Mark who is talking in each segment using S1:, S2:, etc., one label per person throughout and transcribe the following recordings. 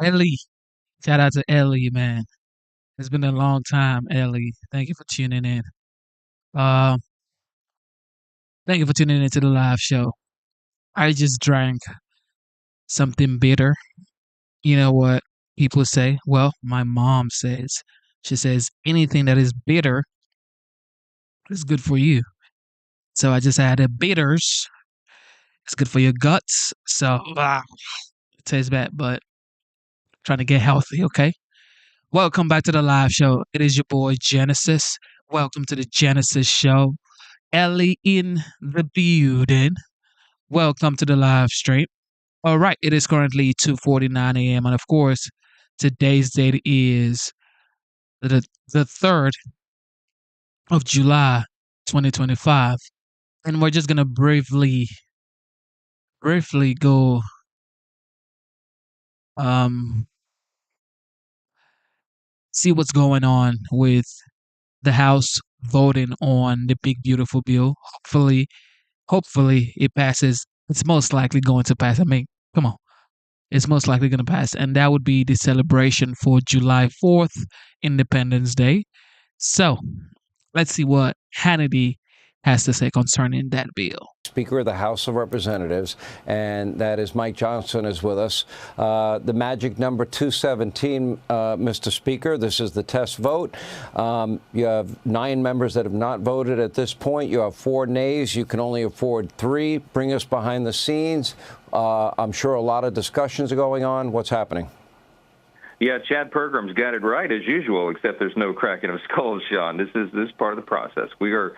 S1: Ellie. Shout out to Ellie, man. It's been a long time, Ellie. Thank you for tuning in. Uh, Thank you for tuning into the live show. I just drank something bitter. You know what people say? Well, my mom says. She says anything that is bitter is good for you. So I just had a bitters. It's good for your guts. So it tastes bad, but trying to get healthy, okay? Welcome back to the live show. It is your boy Genesis. Welcome to the Genesis show. Ellie in the building. Welcome to the live stream. All right, it is currently 2:49 a.m. and of course, today's date is the 3rd of July 2025. And we're just going to briefly go um see what's going on with the House voting on the big beautiful bill. Hopefully it passes. It's most likely going to pass. I mean, come on. It's most likely going to pass. And that would be the celebration for July 4th, Independence Day. So let's see what Hannity has to say concerning that bill.
S2: Speaker of the House of Representatives, and that is Mike Johnson is with us. The magic number 217, Mr. Speaker. This is the test vote. You have 9 members that have not voted at this point. You have 4 nays. You can only afford 3. Bring us behind the scenes. I'm sure a lot of discussions are going on. What's happening?
S3: Yeah, Chad Pergram's got it right as usual, except there's no cracking of skulls, Sean. This is part of the process. We are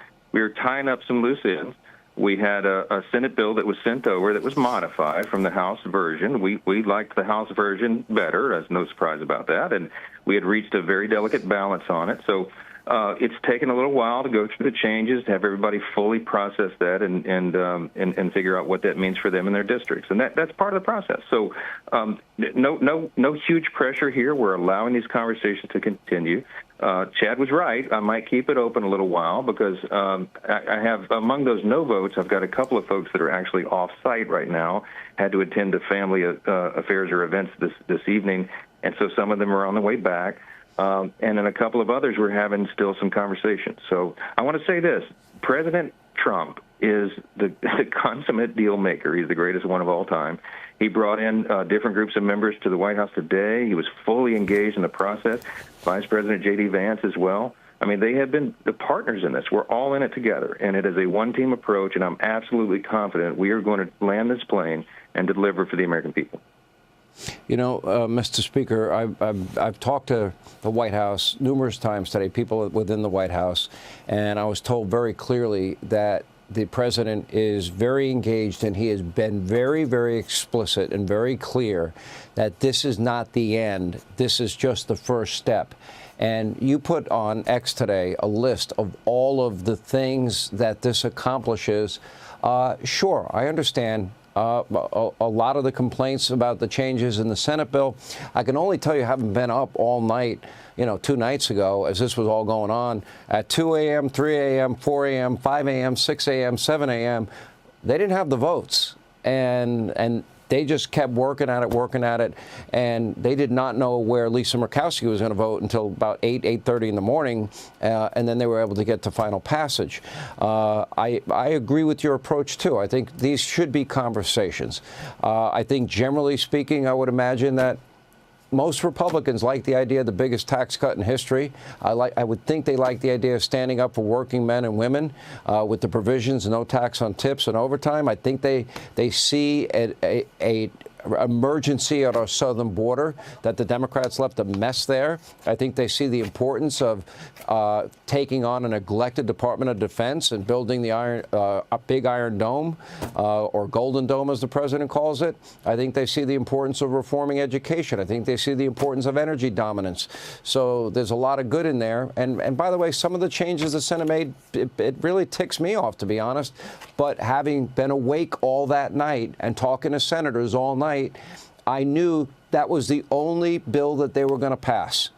S3: tying up some loose ends. We had a Senate bill that was sent over that was modified from the House version. We liked the House version better. There's no surprise about that. And we had reached a very delicate balance on it. So it's taken a little while to go through the changes, to have everybody fully process that and figure out what that means for them in their districts. And that's part of the process. So no huge pressure here. We're allowing these conversations to continue. Chad was right. I might keep it open a little while because I have, among those no votes, I've got a couple of folks that are actually off-site right now, had to attend to family affairs or events this evening, and so some of them are on the way back. And then a couple of others we're having still some conversations. So I want to say this. President Trump is the consummate deal maker. He's the greatest one of all time. He brought in different groups of members to the White House today. He was fully engaged in the process. Vice President J.D. Vance as well. I mean, they have been the partners in this. We're all in it together, and it is a one-team approach, and I'm absolutely confident we are going to land this plane and deliver for the American people.
S2: You know, Mr. Speaker, I've talked to the White House numerous times today, people within the White House, and I was told very clearly that the president is very engaged, and he has been very, very explicit and very clear that this is not the end. This is just the first step. And you put on X today a list of all of the things that this accomplishes. Sure, I understand a lot of the complaints about the changes in the Senate bill. I can only tell you, having been up all night, 2 nights ago, as this was all going on, at 2 a.m., 3 a.m., 4 a.m., 5 a.m., 6 a.m., 7 a.m., they didn't have the votes. And they just kept working at it, and they did not know where Lisa Murkowski was going to vote until about 8:30 in the morning, and then they were able to get to final passage. I agree with your approach, too. I think these should be conversations. I think, generally speaking, I would imagine that most Republicans like the idea of the biggest tax cut in history. I would think they like the idea of standing up for working men and women with the provisions, no tax on tips and overtime. I think they see a emergency at our southern border, that the Democrats left a mess there. I think they see the importance of taking on a neglected Department of Defense and building the a big Iron Dome, or Golden Dome, as the president calls it. I think they see the importance of reforming education. I think they see the importance of energy dominance. So there's a lot of good in there. And by the way, some of the changes the Senate made, it really ticks me off, to be honest. But having been awake all that night and talking to senators all night, I knew that was the only bill that they were going to pass.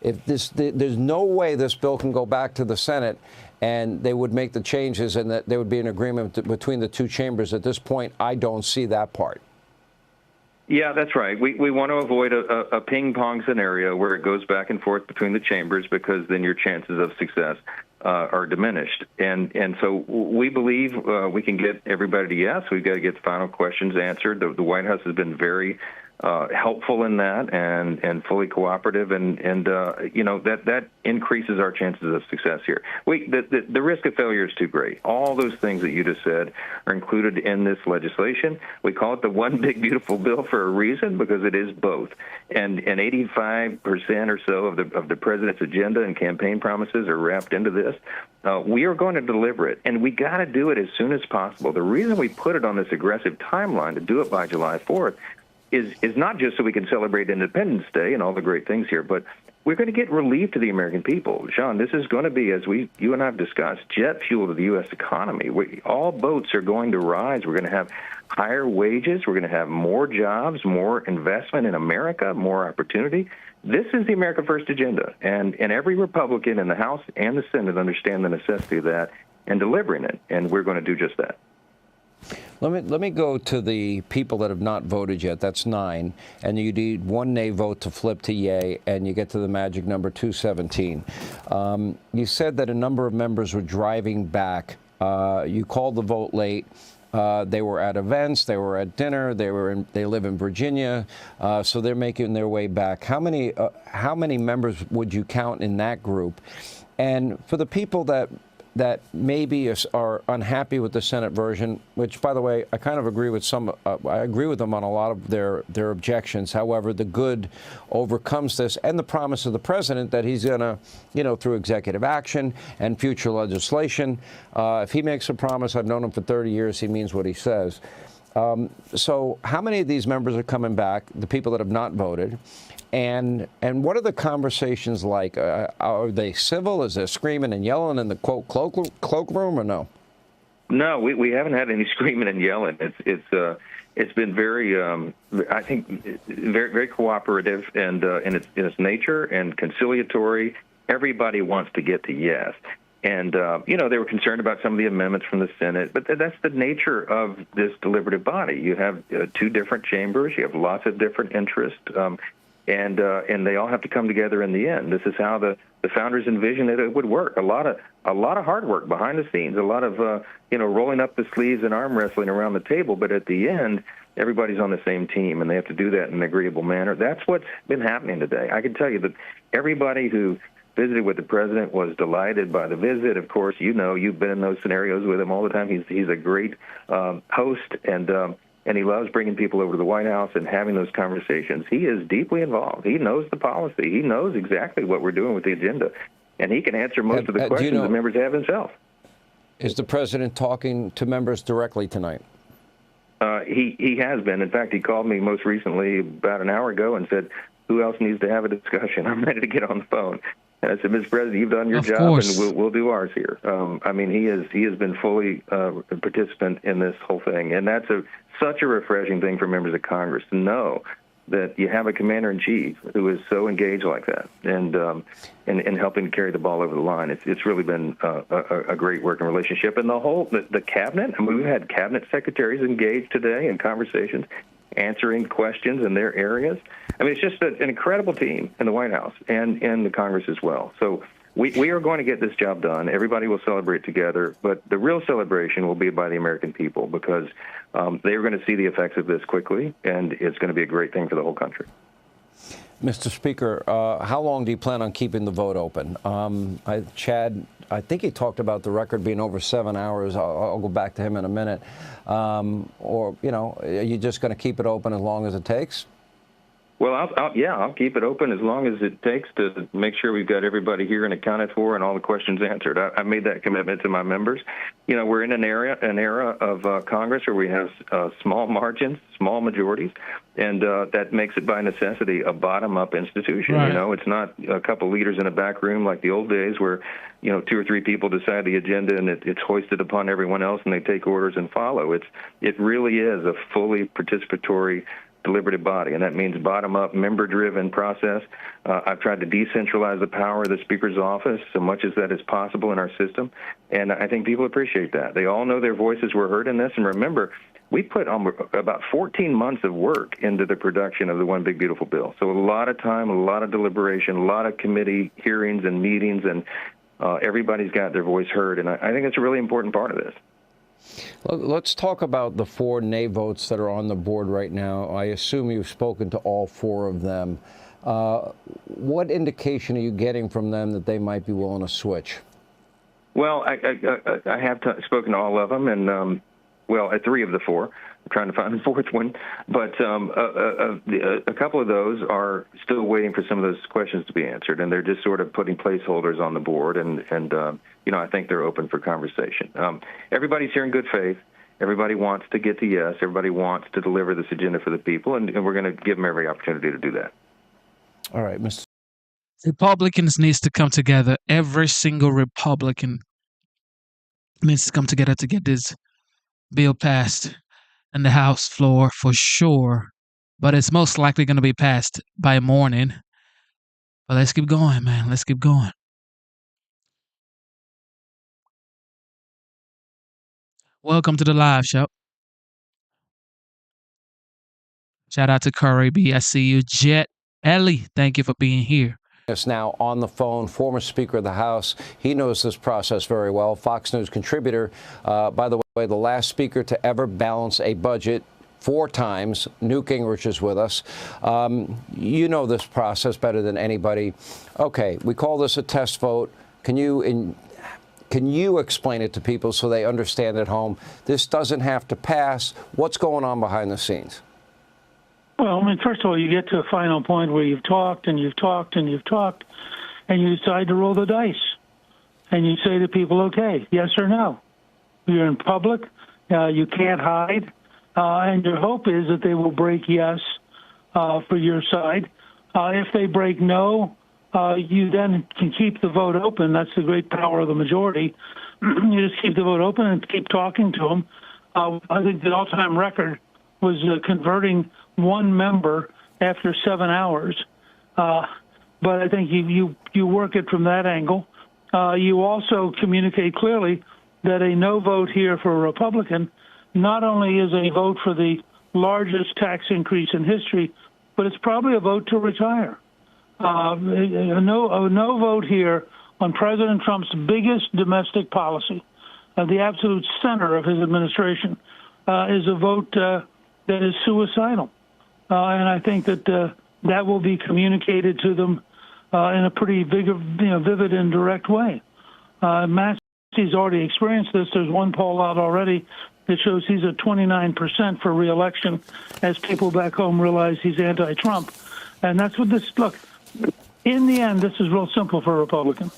S2: There's no way this bill can go back to the Senate and they would make the changes and that there would be an agreement between the two chambers. At this point, I don't see that part.
S3: Yeah, that's right. We want to avoid a ping pong scenario where it goes back and forth between the chambers, because then your chances of success are diminished. And so we believe we can get everybody to yes. We've got to get the final questions answered. The White House has been very helpful in that and fully cooperative, and you know, that increases our chances of success here. The risk of failure is too great. All those things that you just said are included in this legislation. We call it the one big beautiful bill for a reason, because it is both. And 85% or so of the president's agenda and campaign promises are wrapped into this. We are going to deliver it, and we got to do it as soon as possible. The reason we put it on this aggressive timeline to do it by July 4th is not just so we can celebrate Independence Day and all the great things here, but we're going to get relief to the American people. Sean, this is going to be, as you and I have discussed, jet fuel to the U.S. economy. All boats are going to rise. We're going to have higher wages. We're going to have more jobs, more investment in America, more opportunity. This is the America First agenda, and every Republican in the House and the Senate understand the necessity of that and delivering it, and we're going to do just that.
S2: Let me go to the people that have not voted yet. That's 9, and you need one nay vote to flip to yay, and you get to the magic number 217. You said that a number of members were driving back. You called the vote late. They were at events. They were at dinner. They live in Virginia, so they're making their way back. How many members would you count in that group? And for the people that maybe are unhappy with the Senate version, which, by the way, I kind of agree with some. I agree with them on a lot of their objections. However, the good overcomes this, and the promise of the president that he's going to, you know, through executive action and future legislation, if he makes a promise, I've known him for 30 years, he means what he says. So how many of these members are coming back, the people that have not voted? And what are the conversations like? Are they civil? Is there screaming and yelling in the, quote, cloakroom, or no?
S3: No, we haven't had any screaming and yelling. It's been very, I think, very, very cooperative and in its nature and conciliatory. Everybody wants to get to yes. And, you know, they were concerned about some of the amendments from the Senate, but that's the nature of this deliberative body. You have 2 different chambers. You have lots of different interests. And they all have to come together in the end. This is how the founders envisioned it would work. A lot of hard work behind the scenes, a lot of you know, rolling up the sleeves and arm wrestling around the table. But at the end, everybody's on the same team, and they have to do that in an agreeable manner. That's what's been happening today. I can tell you that everybody who visited with the president was delighted by the visit. Of course, you know, you've been in those scenarios with him all the time. He's a great host, and he loves bringing people over to the White House and having those conversations. He is deeply involved. He knows the policy. He knows exactly what we're doing with the agenda. And he can answer most of the questions the members have himself.
S2: Is the president talking to members directly tonight?
S3: He has been. In fact, he called me most recently about an hour ago and said, who else needs to have a discussion? I'm ready to get on the phone. And I said, Mr. President, you've done your job, and we'll do ours here. I mean, he has been fully a participant in this whole thing, and that's such a refreshing thing for members of Congress to know that you have a commander-in-chief who is so engaged like that, and helping to carry the ball over the line. It's really been a great working relationship, and the cabinet. I mean, we've had cabinet secretaries engaged today in conversations, answering questions in their areas. I mean, it's just an incredible team in the White House and in the Congress as well. So we are going to get this job done. Everybody will celebrate together, but the real celebration will be by the American people, because they are going to see the effects of this quickly, and it's going to be a great thing for the whole country.
S2: Mr. Speaker, how long do you plan on keeping the vote open? Chad, I think he talked about the record being over 7 hours. I'll go back to him in a minute. Or, you know, are you just going to keep it open as long as it takes?
S3: Well, I'll keep it open as long as it takes to make sure we've got everybody here and accounted for and all the questions answered. I made that commitment to my members. You know, we're in an era of Congress where we have small margins, small majorities, and that makes it by necessity a bottom-up institution. Right. You know, it's not a couple leaders in a back room like the old days where, you know, 2 or 3 people decide the agenda and it's hoisted upon everyone else and they take orders and follow. It really is a fully participatory deliberative body, and that means bottom-up, member-driven process. I've tried to decentralize the power of the Speaker's office so much as that is possible in our system, and I think people appreciate that. They all know their voices were heard in this, and remember, we put about 14 months of work into the production of the One Big Beautiful Bill. So a lot of time, a lot of deliberation, a lot of committee hearings and meetings, and everybody's got their voice heard. And I think it's a really important part of this.
S2: Let's talk about the 4 nay votes that are on the board right now. I assume you've spoken to all 4 of them. What indication are you getting from them that they might be willing to switch?
S3: Well, I have spoken to all of them, and at 3 of the 4. I'm trying to find the 4th one, but a couple of those are still waiting for some of those questions to be answered, and they're just sort of putting placeholders on the board, and I think they're open for conversation. Everybody's here in good faith. Everybody wants to get to yes. Everybody wants to deliver this agenda for the people, and we're going to give them every opportunity to do that.
S2: All right, Mr.
S1: Republicans needs to come together. Every single Republican needs to come together to get this bill passed in the House floor for sure. But it's most likely going to be passed by morning. But let's keep going, man. Let's keep going. Welcome to the live show. Shout out to Curry B. I see you. Jet Ellie, thank you for being here.
S2: Is now on the phone, former Speaker of the House. He knows this process very well. Fox News contributor. By the way, the last speaker to ever balance a budget 4 times. Newt Gingrich is with us. You know this process better than anybody. Okay, we call this a test vote. Can you explain it to people so they understand at home? This doesn't have to pass. What's going on behind the scenes?
S4: Well, I mean, first of all, you get to a final point where you've talked and you've talked and you've talked, and you decide to roll the dice. And you say to people, okay, yes or no. You're in public. You can't hide. And your hope is that they will break yes for your side. If they break no, you then can keep the vote open. That's the great power of the majority. You just keep the vote open and keep talking to them. I think the all-time record was converting one member after 7 hours. But I think you work it from that angle. You also communicate clearly that a no vote here for a Republican not only is a vote for the largest tax increase in history, but it's probably a vote to retire. A no vote here on President Trump's biggest domestic policy, the absolute center of his administration, is a vote that is suicidal. And I think that that will be communicated to them in a pretty vivid and direct way. Massey's already experienced this. There's one poll out already that shows he's at 29% for re-election as people back home realize he's anti-Trump. And that's what this, look, in the end, this is real simple for a Republican.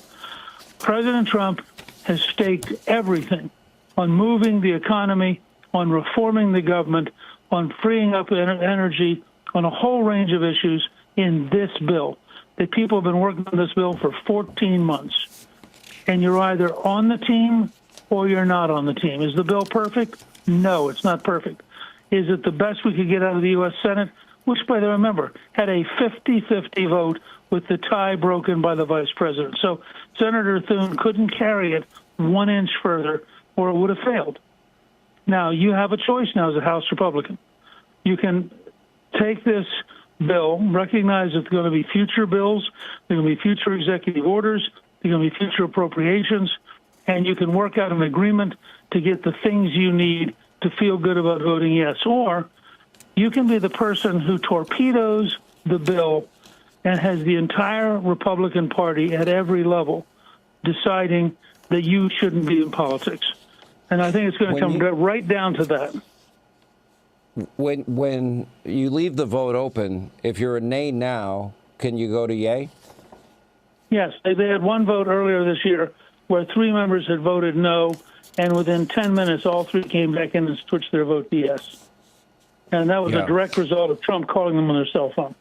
S4: President Trump has staked everything on moving the economy, on reforming the government, on freeing up energy, on a whole range of issues in this bill. The people have been working on this bill for 14 months. And you're either on the team or you're not on the team. Is the bill perfect? No, it's not perfect. Is it the best we could get out of the U.S. Senate? Which, by the way, remember, had a 50-50 vote with the tie broken by the vice president. So Senator Thune couldn't carry it 1 inch further or it would have failed. Now, you have a choice now as a House Republican. You can take this bill, recognize that there are going to be future bills, there are going to be future executive orders, there are going to be future appropriations, and you can work out an agreement to get the things you need to feel good about voting yes. Or you can be the person who torpedoes the bill and has the entire Republican Party at every level deciding that you shouldn't be in politics. And I think it's going to come right down to that.
S2: When you leave the vote open, if you're a nay now, can you go to yay?
S4: Yes, they had one vote earlier this year where 3 members had voted no, and within 10 minutes, all 3 came back in and switched their vote to yes. And that was a direct result of Trump calling them on their cell phone.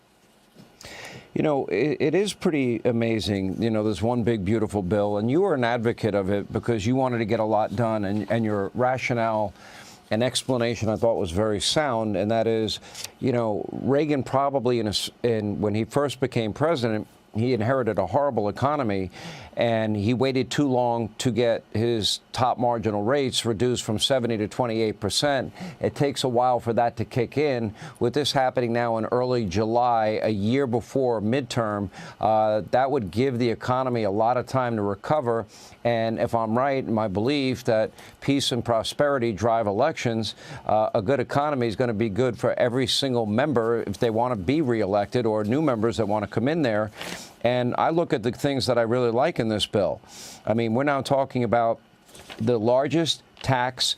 S2: You know, it is pretty amazing, you know, this one big, beautiful bill, and you were an advocate of it because you wanted to get a lot done, and your rationale and explanation I thought was very sound, and that is, you know, Reagan probably when he first became president, he inherited a horrible economy, and he waited too long to get his top marginal rates reduced from 70 to 28%. It takes a while for that to kick in. With this happening now in early July, a year before midterm, that would give the economy a lot of time to recover. And if I'm right in my belief that peace and prosperity drive elections, a good economy is going to be good for every single member if they want to be reelected, or new members that want to come in there. And I look at the things that I really like in this bill. I mean, we're now talking about the largest tax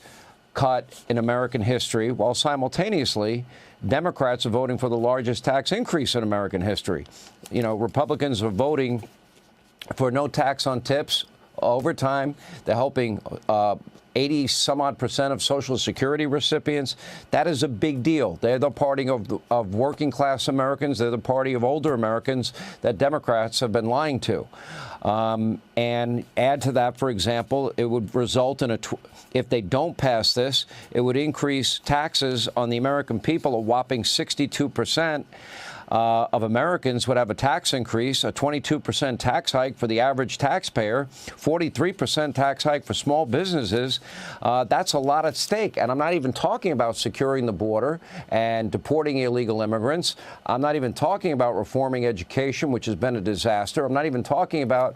S2: cut in American history, while simultaneously Democrats are voting for the largest tax increase in American history. You know, Republicans are voting for no tax on tips. Over time, they're helping 80 some odd % of Social Security recipients. That is a big deal. They're the party of working class Americans. They're the party of older Americans that Democrats have been lying to. And add to that, for example, it would result in if they don't pass this, it would increase taxes on the American people a whopping 62%. Of Americans would have a tax increase, a 22% tax hike for the average taxpayer, 43% tax hike for small businesses. That's a lot at stake. And I'm not even talking about securing the border and deporting illegal immigrants. I'm not even talking about reforming education, which has been a disaster. I'm not even talking about,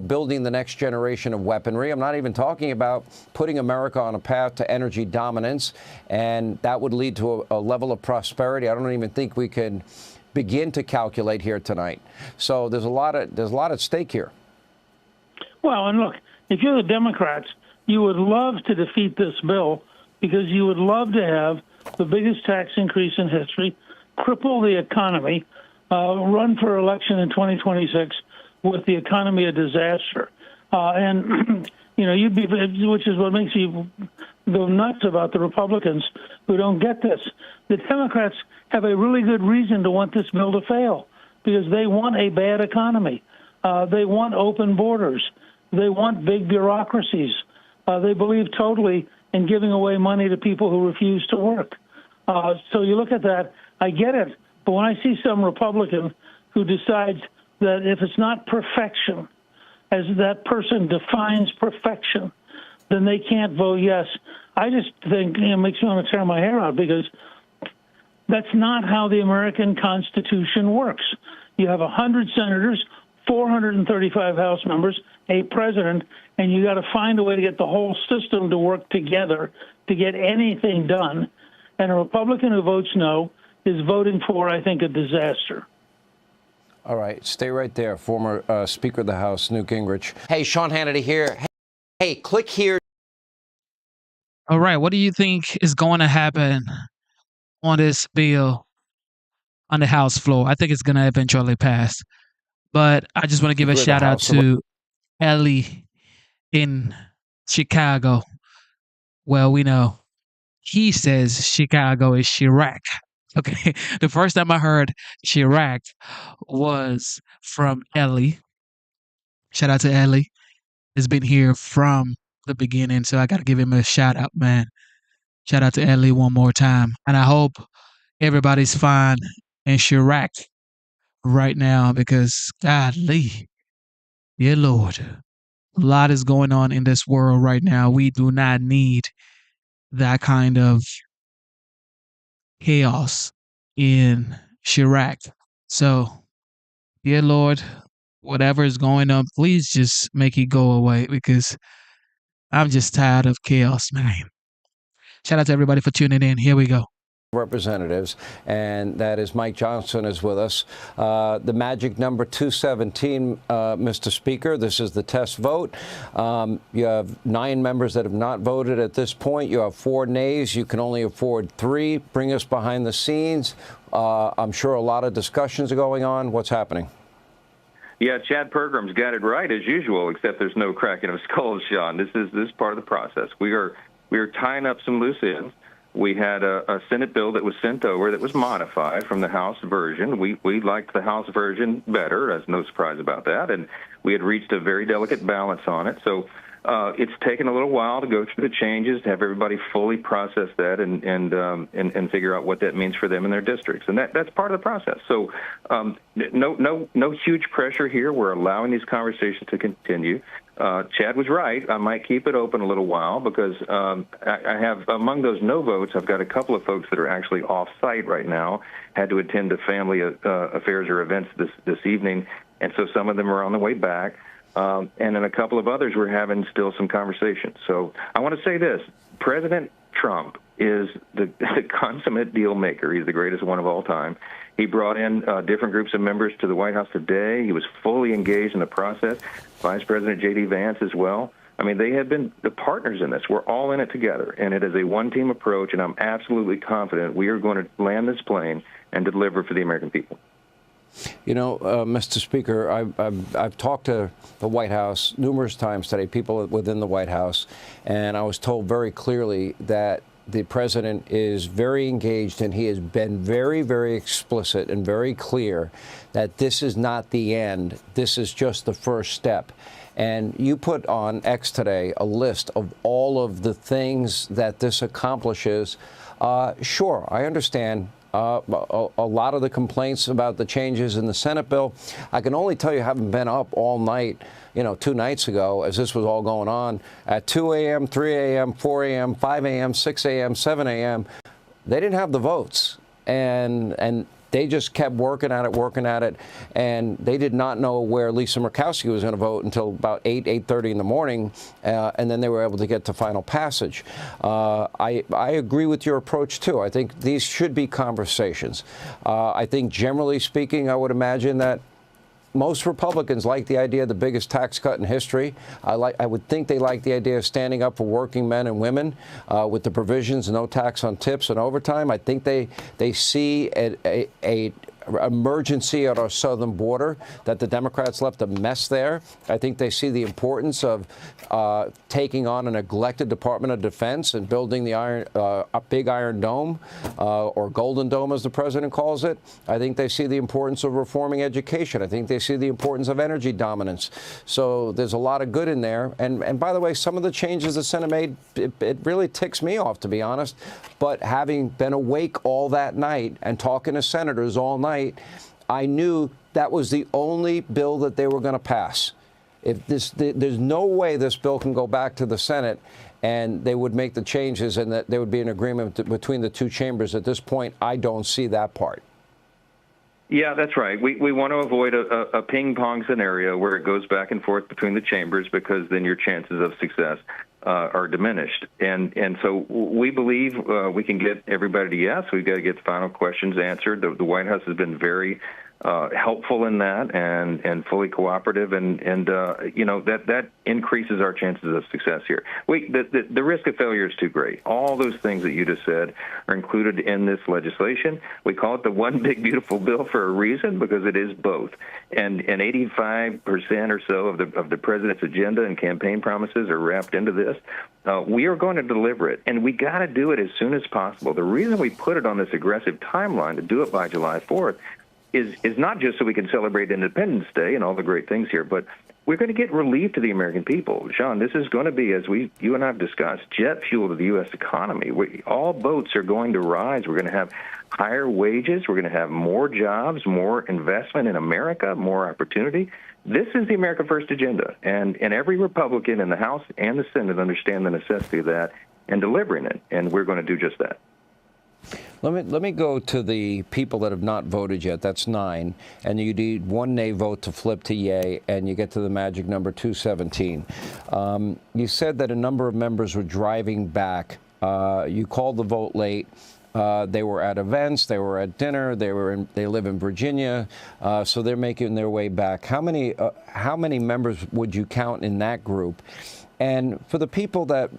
S2: building the next generation of weaponry. I'm not even talking about putting America on a path to energy dominance. And that would lead to a level of prosperity I don't even think we can begin to calculate here tonight. So there's a lot at stake here.
S4: Well, and look, if you're the Democrats, you would love to defeat this bill because you would love to have the biggest tax increase in history, cripple the economy, run for election in 2026 with the economy a disaster. And, you'd be, which is what makes you go nuts about the Republicans who don't get this. The Democrats have a really good reason to want this bill to fail because they want a bad economy. They want open borders. They want big bureaucracies. They believe totally in giving away money to people who refuse to work. So you look at that, I get it. But when I see some Republican who decides that if it's not perfection, as that person defines perfection, then they can't vote yes. I just think it makes me want to tear my hair out because that's not how the American Constitution works. You have 100 senators, 435 House members, a president, and you got to find a way to get the whole system to work together to get anything done. And a Republican who votes no is voting for, I think, a disaster.
S2: All right. Stay right there. Former Speaker of the House, Newt Gingrich. Hey, Sean Hannity here. Hey, click here.
S1: All right. What do you think is going to happen on this bill on the House floor? I think it's going to eventually pass. But I just want to give a shout out to Ellie in Chicago. Well, we know he says Chicago is Chirac. Okay. The first time I heard Chirac was from Ellie. Shout out to Ellie. He's been here from the beginning, so I got to give him a shout out, man. Shout out to Ellie one more time. And I hope everybody's fine in Chirac right now because, godly, dear Lord, a lot is going on in this world right now. We do not need that kind of chaos in Chirac. So, dear Lord, whatever is going on, please just make it go away because I'm just tired of chaos, man. Shout out to everybody for tuning in. Here we go.
S2: Representatives, and that is Mike Johnson is with us. The magic number 217, Mr. Speaker. This is the test vote. You have 9 members that have not voted at this point. You have 4 nays. You can only afford 3. Bring us behind the scenes. I'm sure a lot of discussions are going on. What's happening?
S3: Yeah, Chad Pergram's got it right as usual, except there's no cracking of skulls, Sean. This is part of the process. We are tying up some loose ends. We had a Senate bill that was sent over that was modified from the House version. We liked the House version better. There's no surprise about that. And we had reached a very delicate balance on it. So it's taken a little while to go through the changes, to have everybody fully process that and figure out what that means for them in their districts. And that's part of the process. So no huge pressure here. We're allowing these conversations to continue. Chad was right. I might keep it open a little while because I have, among those no votes, I've got a couple of folks that are actually off-site right now, had to attend to family affairs or events this evening, and so some of them are on the way back. And in a couple of others, we're having still some conversations. So I want to say this. President Trump is the consummate deal maker. He's the greatest one of all time. He brought in different groups of members to the White House today. He was fully engaged in the process. Vice President J.D. Vance as well. I mean, they have been the partners in this. We're all in it together, and it is a one-team approach, and I'm absolutely confident we are going to land this plane and deliver for the American people.
S2: You know, Mr. Speaker, I've talked to the White House numerous times today, people within the White House, and I was told very clearly that the president is very engaged, and he has been very, very explicit and very clear that this is not the end. This is just the first step. And you put on X today a list of all of the things that this accomplishes. Sure, I understand a lot of the complaints about the changes in the Senate bill. I can only tell you, having been up all night, 2 nights ago, as this was all going on, at 2 a.m., 3 a.m., 4 a.m., 5 a.m., 6 a.m., 7 a.m., they didn't have the votes. And they just kept working at it, and they did not know where Lisa Murkowski was going to vote until about 8:30 in the morning, and then they were able to get to final passage. I agree with your approach, too. I think these should be conversations. I think, generally speaking, I would imagine that most Republicans like the idea of the biggest tax cut in history. I would think they like the idea of standing up for working men and women with the provisions, no tax on tips and overtime. I think they see a emergency at our southern border, that the Democrats left a mess there. I think they see the importance of taking on a neglected Department of Defense and building the big Iron Dome, or Golden Dome, as the president calls it. I think they see the importance of reforming education. I think they see the importance of energy dominance. So there's a lot of good in there. And by the way, some of the changes the Senate made, it really ticks me off, to be honest. But having been awake all that night and talking to senators all night, I knew that was the only bill that they were going to pass. There's no way this bill can go back to the Senate and they would make the changes and that there would be an agreement between the two chambers. At this point, I don't see that part.
S3: Yeah, that's right. We want to avoid a ping-pong scenario where it goes back and forth between the chambers, because then your chances of success are diminished. And so we believe we can get everybody to yes. We've got to get the final questions answered. The White House has been very helpful in that and fully cooperative, and that increases our chances of success here. The risk of failure is too great. All those things that you just said are included in this legislation. We call it the one big beautiful bill for a reason, because it is both. And 85% or so of the president's agenda and campaign promises are wrapped into this. We are going to deliver it, and we got to do it as soon as possible. The reason we put it on this aggressive timeline to do it by July 4th is not just so we can celebrate Independence Day and all the great things here, but we're going to get relief to the American people. Sean, this is going to be, as you and I have discussed, jet fuel to the U.S. economy. All boats are going to rise. We're going to have higher wages. We're going to have more jobs, more investment in America, more opportunity. This is the America First agenda, and every Republican in the House and the Senate understand the necessity of that and delivering it, and we're going to do just that.
S2: Let me go to the people that have not voted yet. That's 9. And you need one nay vote to flip to yay, and you get to the magic number 217. You said that a number of members were driving back. You called the vote late. They were at events. They were at dinner. They live in Virginia, so they're making their way back. How many members would you count in that group? And for the people that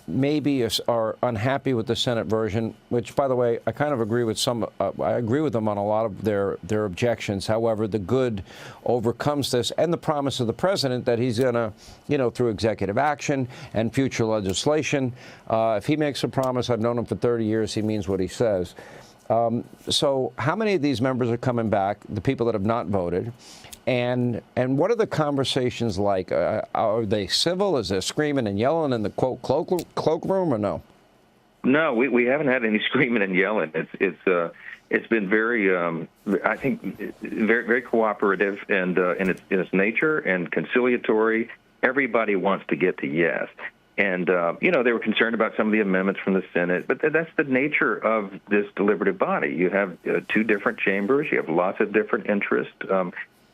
S2: maybe are unhappy with the Senate version, which, by the way, I kind of agree with some. I agree with them on a lot of their objections. However, the good overcomes this, and the promise of the president that he's going to, through executive action and future legislation, if he makes a promise, I've known him for 30 years, he means what he says. So how many of these members are coming back, the people that have not voted? And what are the conversations like? Are they civil? Is there screaming and yelling in the, quote, cloakroom or no?
S3: No, we haven't had any screaming and yelling. It's been very, I think, very, very cooperative and in its nature and conciliatory. Everybody wants to get to yes. And, they were concerned about some of the amendments from the Senate, but that's the nature of this deliberative body. You have two different chambers. You have lots of different interests,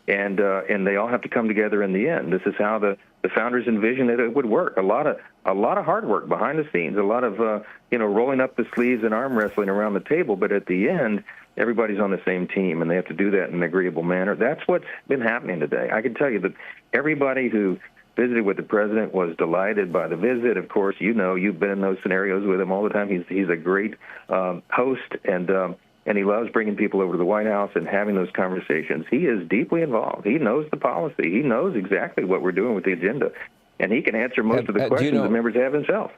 S3: and they all have to come together in the end. This is how the founders envisioned that it would work. A lot of hard work behind the scenes, a lot of, rolling up the sleeves and arm wrestling around the table. But at the end, everybody's on the same team, and they have to do that in an agreeable manner. That's what's been happening today. I can tell you that everybody who visited with the president was delighted by the visit. Of course, you've been in those scenarios with him all the time. He's a great host, and he loves bringing people over to the White House and having those conversations. He is deeply involved. He knows the policy. He knows exactly what we're doing with the agenda, and he can answer most of the questions the members have himself.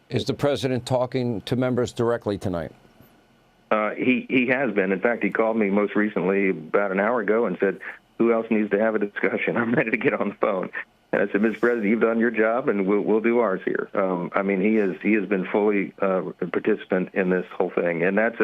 S2: Is the president talking to members directly tonight?
S3: He has been. In fact, he called me most recently about an hour ago and said, "Who else needs to have a discussion? I'm ready to get on the phone." And I said, "Mr. President, you've done your job, and we'll do ours here." He has been fully a participant in this whole thing, and that's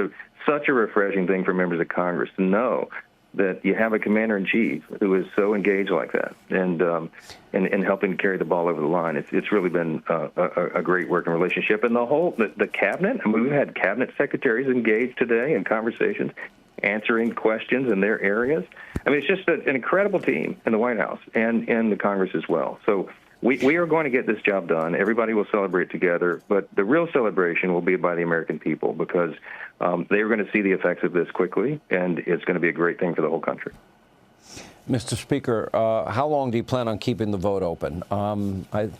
S3: such a refreshing thing for members of Congress to know that you have a commander-in-chief who is so engaged like that, and helping to carry the ball over the line. It's really been a great working relationship, and the cabinet. We've had cabinet secretaries engaged today in conversations, answering questions in their areas. It's just an incredible team in the White House and in the Congress as well. So we are going to get this job done. Everybody will celebrate together, but the real celebration will be by the American people, because they are going to see the effects of this quickly, and it's going to be a great thing for the whole country.
S2: Mr. Speaker, how long do you plan on keeping the vote open?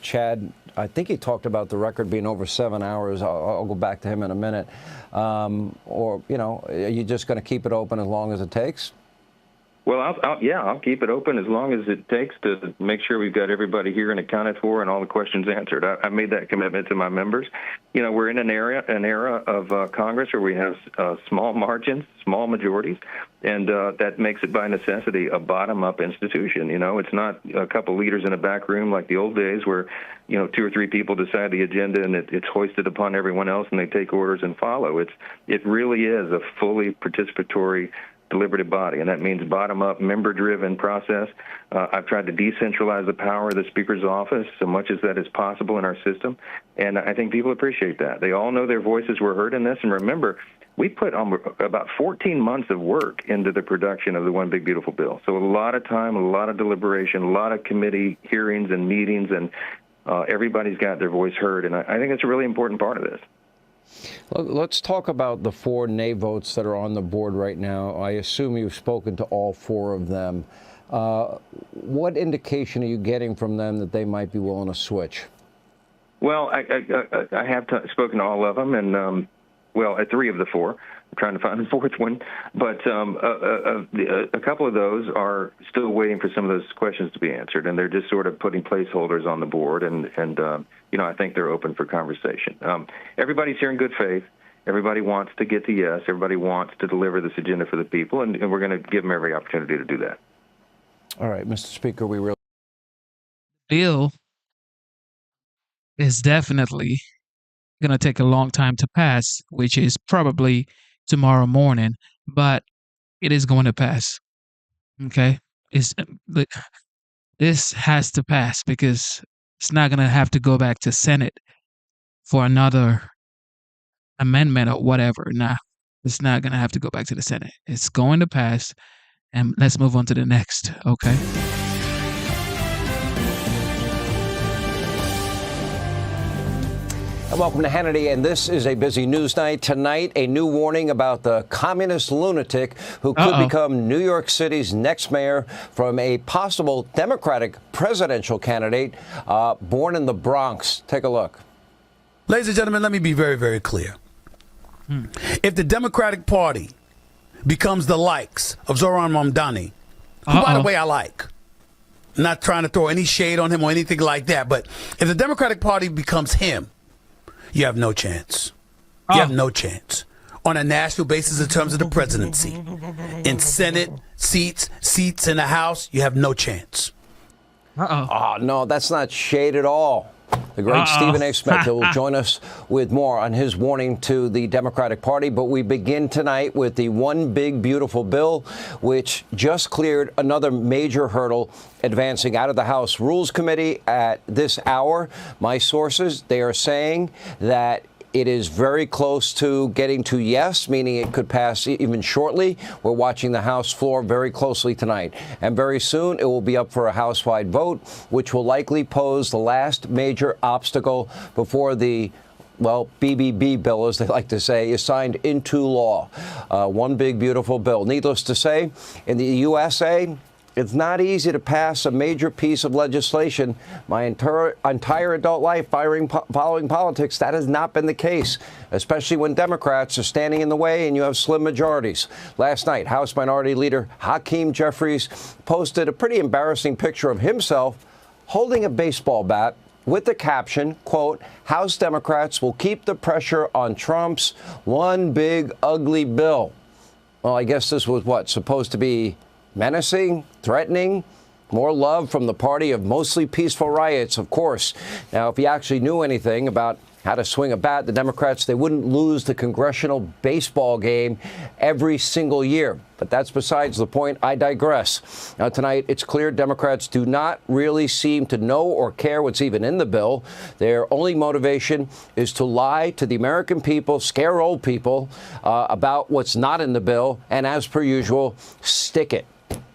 S2: Chad, I think he talked about the record being over 7 hours. I'll go back to him in a minute. Are you just going to keep it open as long as it takes?
S3: Well, I'll keep it open as long as it takes to make sure we've got everybody here and accounted for and all the questions answered. I made that commitment to my members. We're in an era of Congress where we have small margins, small majorities, and that makes it by necessity a bottom-up institution. It's not a couple leaders in a back room like the old days where, 2 or 3 people decide the agenda and it's hoisted upon everyone else and they take orders and follow. It really is a fully participatory deliberative body, and that means bottom-up, member-driven process. I've tried to decentralize the power of the Speaker's office so much as that is possible in our system, and I think people appreciate that. They all know their voices were heard in this, and remember, we put about 14 months of work into the production of the One Big Beautiful Bill. So a lot of time, a lot of deliberation, a lot of committee hearings and meetings, and everybody's got their voice heard, and I think it's a really important part of this.
S2: Let's talk about the 4 nay votes that are on the board right now. I assume you've spoken to all 4 of them. What indication are you getting from them that they might be willing to switch?
S3: Well, I have spoken to all of them, and at 3 of the 4. I'm trying to find the 4th one, but a couple of those are still waiting for some of those questions to be answered, and they're just sort of putting placeholders on the board, and I think they're open for conversation. Everybody's here in good faith. Everybody wants to get to yes. Everybody wants to deliver this agenda for the people, and we're going to give them every opportunity to do that.
S2: All right, Mr. Speaker, we really...
S1: Bill is definitely going to take a long time to pass, which is probably tomorrow morning, but it is going to pass. Okay? This has to pass because it's not going to have to go back to Senate for another amendment or whatever. Nah, it's not going to have to go back to the Senate. It's going to pass, and let's move on to the next, okay?
S2: Welcome to Hannity, and this is a busy news night. Tonight, a new warning about the communist lunatic who could become New York City's next mayor from a possible Democratic presidential candidate born in the Bronx. Take a look.
S5: Ladies and gentlemen, let me be very, very clear. If the Democratic Party becomes the likes of Zohran Mamdani, who, by the way, I like, I'm not trying to throw any shade on him or anything like that, but if the Democratic Party becomes him, you have no chance. You have no chance. on a national basis in terms of the presidency. In Senate seats in the House, you have no chance.
S2: Oh, no, that's not shade at all. The great Stephen A. Smith will join us with more on his warning to the Democratic Party. But we begin tonight with the One Big Beautiful Bill, which just cleared another major hurdle, advancing out of the House Rules Committee at this hour. My sources, they are saying that it is very close to getting to yes, meaning it could pass even shortly. We're watching the House floor very closely tonight. And very soon it will be up for a House-wide vote, which will likely pose the last major obstacle before the BBB bill, as they like to say, is signed into law. One big, beautiful bill. Needless to say, in the USA, it's not easy to pass a major piece of legislation. My entire adult life following politics, that has not been the case, especially when Democrats are standing in the way and you have slim majorities. Last night, House Minority Leader Hakeem Jeffries posted a pretty embarrassing picture of himself holding a baseball bat with the caption, quote, "House Democrats will keep the pressure on Trump's one big ugly bill." Well, I guess this was supposed to be menacing, threatening, more love from the party of mostly peaceful riots, of course. Now, if you actually knew anything about how to swing a bat, the Democrats, they wouldn't lose the congressional baseball game every single year. But that's besides the point. I digress. Now, tonight, it's clear Democrats do not really seem to know or care what's even in the bill. Their only motivation is to lie to the American people, scare old people about what's not in the bill, and as per usual, stick it.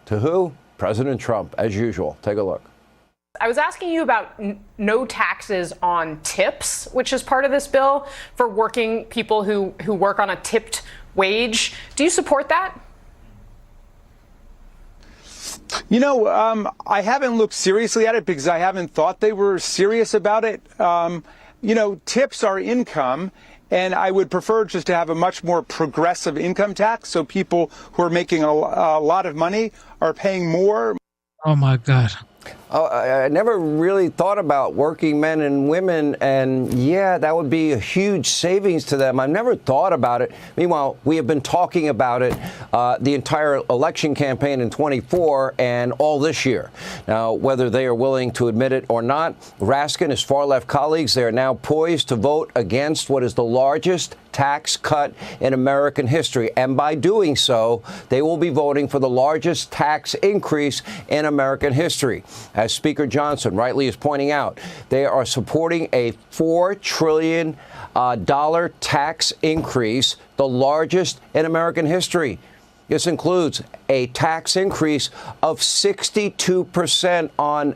S2: To who? President Trump, as usual. Take a look.
S6: I was asking you about no taxes on tips, which is part of this bill for working people who work on a tipped wage. Do you support that?
S7: You know, I haven't looked seriously at it because I haven't thought they were serious about it. Tips are income, and I would prefer just to have a much more progressive income tax, so people who are making a lot of money are paying more.
S1: Oh, my God.
S2: I never really thought about working men and women, and yeah, that would be a huge savings to them. I've never thought about it. Meanwhile, we have been talking about it the entire election campaign in 24 and all this year. Now, whether they are willing to admit it or not, Raskin, his far-left colleagues, they are now poised to vote against what is the largest tax cut in American history. And by doing so, they will be voting for the largest tax increase in American history. As Speaker Johnson rightly is pointing out, they are supporting a $4 trillion tax increase, the largest in American history. This includes a tax increase of 62% on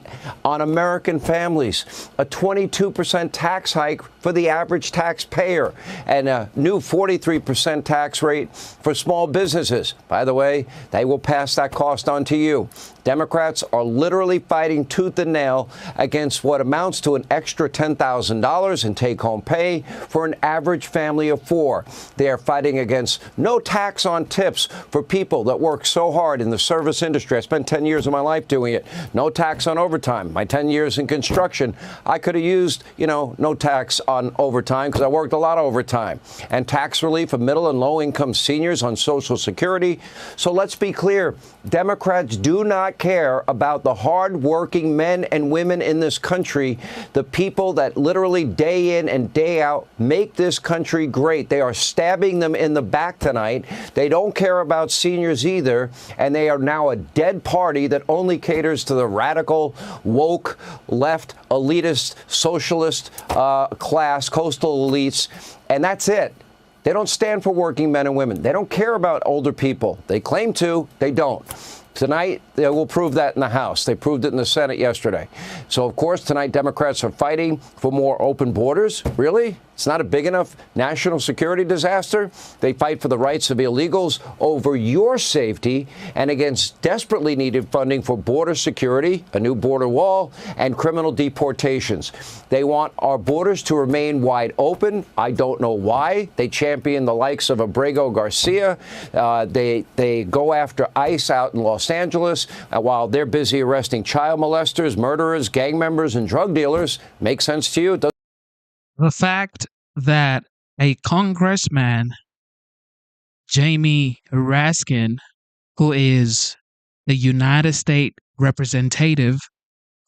S2: American families, a 22% tax hike for the average taxpayer, and a new 43% tax rate for small businesses. By the way, they will pass that cost on to you. Democrats are literally fighting tooth and nail against what amounts to an extra $10,000 in take-home pay for an average family of four. They are fighting against no tax on tips for people that work so hard in the service industry. I spent 10 years of my life doing it. No tax on overtime. My 10 years in construction, I could have used, no tax on overtime because I worked a lot of overtime. And tax relief for middle and low-income seniors on Social Security. So let's be clear. Democrats do not care about the hard-working men and women in this country, the people that literally day in and day out make this country great. They are stabbing them in the back tonight. They don't care about seniors either, and they are now a dead party that only caters to the radical, woke, left, elitist, socialist class, coastal elites, and that's it. They don't stand for working men and women. They don't care about older people. They claim to, they don't. Tonight, they will prove that in the House. They proved it in the Senate yesterday. So, of course, tonight, Democrats are fighting for more open borders. Really? It's not a big enough national security disaster. They fight for the rights of illegals over your safety and against desperately needed funding for border security, a new border wall, and criminal deportations. They want our borders to remain wide open. I don't know why. They champion the likes of Abrego Garcia. They go after ICE out in Los Angeles while they're busy arresting child molesters, murderers, gang members, and drug dealers. Makes sense to you?
S1: The fact that a congressman Jamie Raskin, who is the United States representative,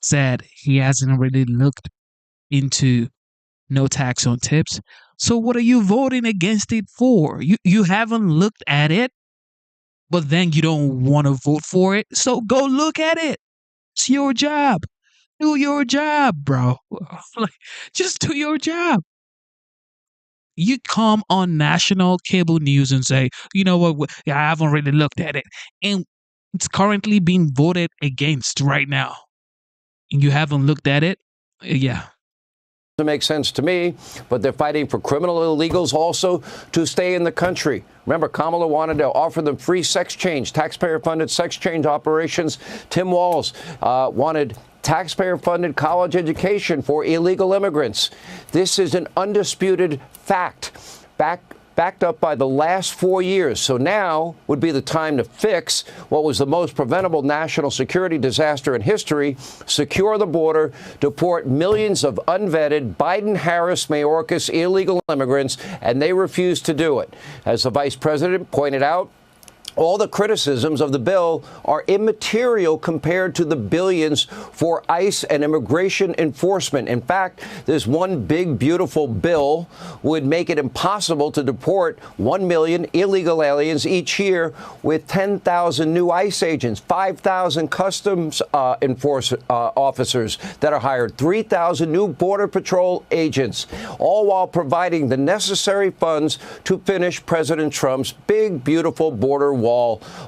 S1: said he hasn't really looked into no tax on tips. So what are you voting against it for? You haven't looked at it, but then you don't want to vote for it. So go look at it. It's your job. Do your job, bro. Like, just do your job. You come on national cable news and say, you know what, I haven't really looked at it. And it's currently being voted against right now. And you haven't looked at it? Yeah.
S2: Doesn't make sense to me, but they're fighting for criminal illegals also to stay in the country. Remember, Kamala wanted to offer them free sex change, taxpayer-funded sex change operations. Tim Walz wanted taxpayer-funded college education for illegal immigrants. This is an undisputed fact, backed up by the last 4 years. So now would be the time to fix what was the most preventable national security disaster in history, secure the border, deport millions of unvetted Biden-Harris Mayorkas illegal immigrants, and they refused to do it. As the vice president pointed out, all the criticisms of the bill are immaterial compared to the billions for ICE and immigration enforcement. In fact, this one big, beautiful bill would make it impossible to deport 1 million illegal aliens each year with 10,000 new ICE agents, 5,000 customs officers that are hired, 3,000 new Border Patrol agents, all while providing the necessary funds to finish President Trump's big, beautiful border wall,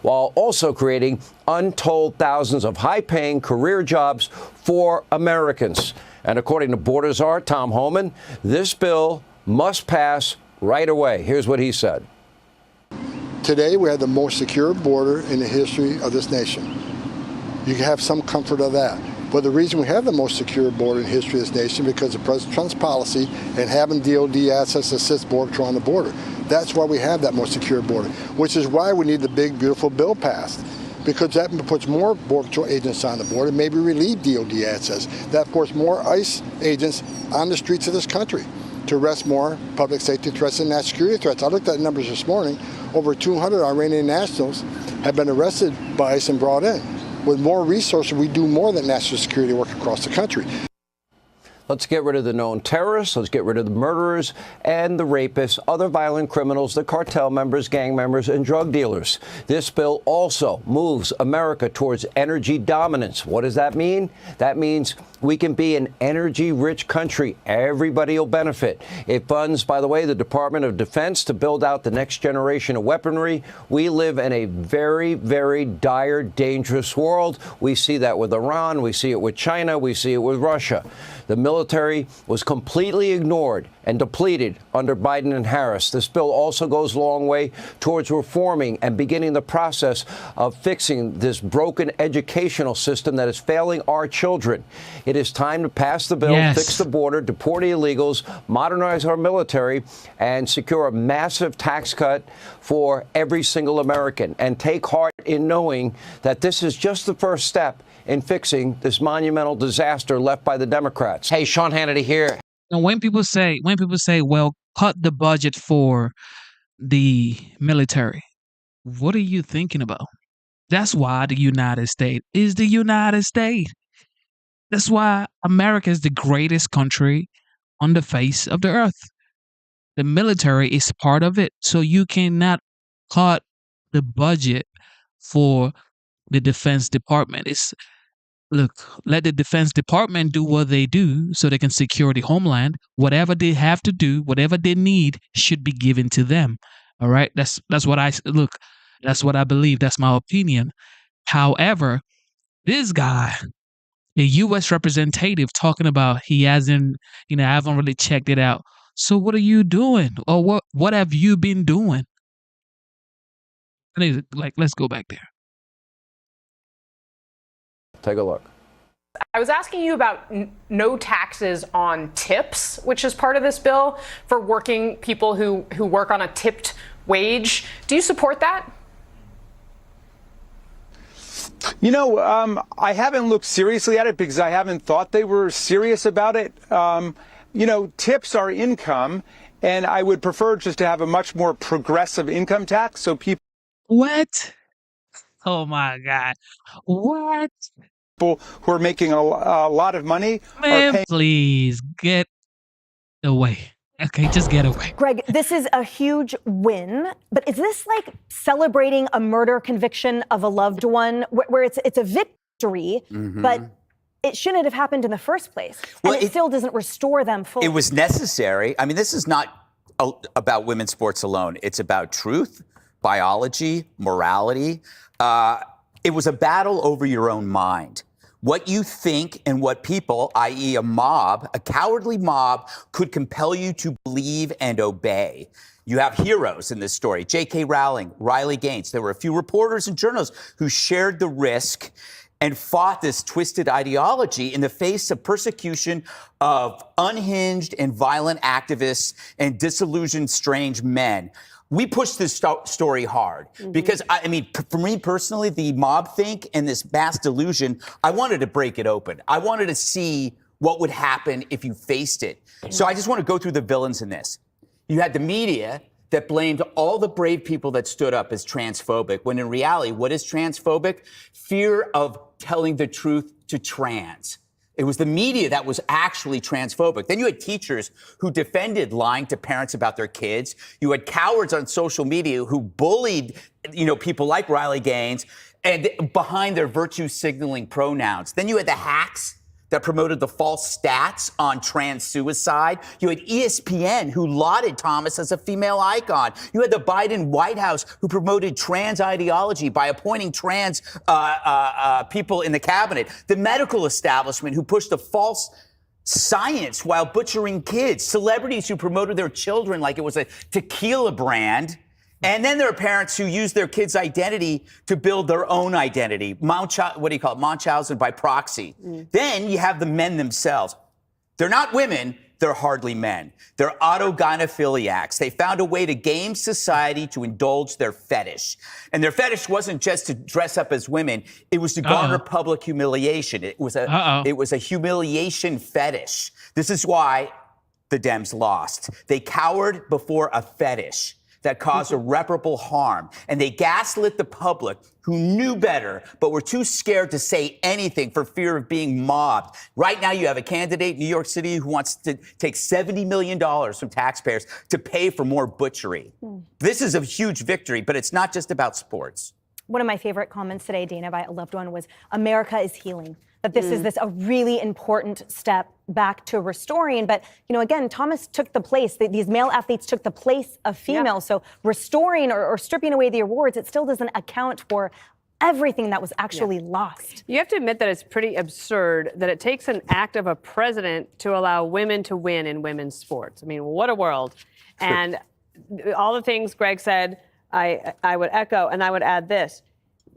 S2: while also creating untold thousands of high-paying career jobs for Americans. And according to Border Czar Tom Homan, this bill must pass right away. Here's what he said.
S8: Today, we have the most secure border in the history of this nation. You can have some comfort of that. But the reason we have the most secure border in the history of this nation is because of President Trump's policy and having DOD assets assist Border Patrol on the border. That's why we have that most secure border, which is why we need the big, beautiful bill passed, because that puts more Border Patrol agents on the border, maybe relieve DOD assets. That puts more ICE agents on the streets of this country to arrest more public safety threats and national security threats. I looked at numbers this morning. Over 200 Iranian nationals have been arrested by ICE and brought in. With more resources, we do more than national security work across the country.
S2: Let's get rid of the known terrorists. Let's get rid of the murderers and the rapists, other violent criminals, the cartel members, gang members, and drug dealers. This bill also moves America towards energy dominance. What does that mean? That means we can be an energy-rich country. Everybody will benefit. It funds, by the way, the Department of Defense to build out the next generation of weaponry. We live in a very, very dire, dangerous world. We see that with Iran. We see it with China. We see it with Russia. The military was completely ignored and depleted under Biden and Harris. This bill also goes a long way towards reforming and beginning the process of fixing this broken educational system that is failing our children. It is time to pass the bill, fix the border, deport illegals, modernize our military, and secure a massive tax cut for every single American. And take heart in knowing that this is just the first step in fixing this monumental disaster left by the Democrats. Hey, Sean Hannity here.
S1: And when people say, well, cut the budget for the military, what are you thinking about? That's why the United States is the United States. That's why America is the greatest country on the face of the earth. The military is part of it. So you cannot cut the budget for the Defense Department. Look, let the Defense Department do what they do so they can secure the homeland. Whatever they have to do, whatever they need should be given to them. All right? That's what that's what I believe. That's my opinion. However, this guy, the U.S. representative, talking about he hasn't, I haven't really checked it out. So what are you doing? Or what have you been doing? Let's go back there.
S2: Take a look.
S6: I was asking you about no taxes on tips, which is part of this bill for working people who work on a tipped wage. Do you support that?
S7: I haven't looked seriously at it because I haven't thought they were serious about it. Tips are income. and I would prefer just to have a much more progressive income tax so people
S1: What? Oh my God. What?
S7: who are making a lot of money are
S1: Man,
S7: paying.
S1: please get away. Okay, just get away.
S9: Greg, this is a huge win, but is this like celebrating a murder conviction of a loved one where it's a victory, but it shouldn't have happened in the first place?
S10: Well,
S9: and it still doesn't restore them fully.
S10: It was necessary. I mean, this is not about women's sports alone. It's about truth, biology, morality. It was a battle over your own mind. What you think and what people, i.e. a mob, a cowardly mob, could compel you to believe and obey. You have heroes in this story. J.K. Rowling, Riley Gaines. There were a few reporters and journalists who shared the risk and fought this twisted ideology in the face of persecution of unhinged and violent activists and disillusioned strange men. We pushed this story hard because, I mean, for me personally, the mob think and this mass delusion, I wanted to break it open. I wanted to see what would happen if you faced it. So I just want to go through the villains in this. You had the media that blamed all the brave people that stood up as transphobic, when in reality, what is transphobic? Fear of telling the truth to trans. It was the media that was actually transphobic. Then you had teachers who defended lying to parents about their kids. You had cowards on social media who bullied, people like Riley Gaines and behind their virtue signaling pronouns. Then you had the hacks that promoted the false stats on trans suicide. You had ESPN who lauded Thomas as a female icon. You had the Biden White House who promoted trans ideology by appointing trans people in the cabinet. The medical establishment who pushed the false science while butchering kids. Celebrities who promoted their children like it was a tequila brand. And then there are parents who use their kids' identity to build their own identity. Munchausen by proxy. Then you have the men themselves. They're not women, they're hardly men. They're autogynephiliacs. They found a way to game society to indulge their fetish. And their fetish wasn't just to dress up as women, it was to garner public humiliation. It was a humiliation fetish. This is why the Dems lost. They cowered before a fetish that caused irreparable harm. And they gaslit the public who knew better, but were too scared to say anything for fear of being mobbed. Right now, you have a candidate in New York City who wants to take $70 million from taxpayers to pay for more butchery. This is a huge victory, but it's not just about sports.
S9: One of my favorite comments today, Dana, by a loved one was, America is healing. That this is a really important step back to restoring. But, again, Thomas took the place, these male athletes took the place of females. So restoring or stripping away the awards, it still doesn't account for everything that was actually lost.
S11: You have to admit that it's pretty absurd that it takes an act of a president to allow women to win in women's sports. I mean, what a world. And all the things Greg said, I would echo, and I would add this.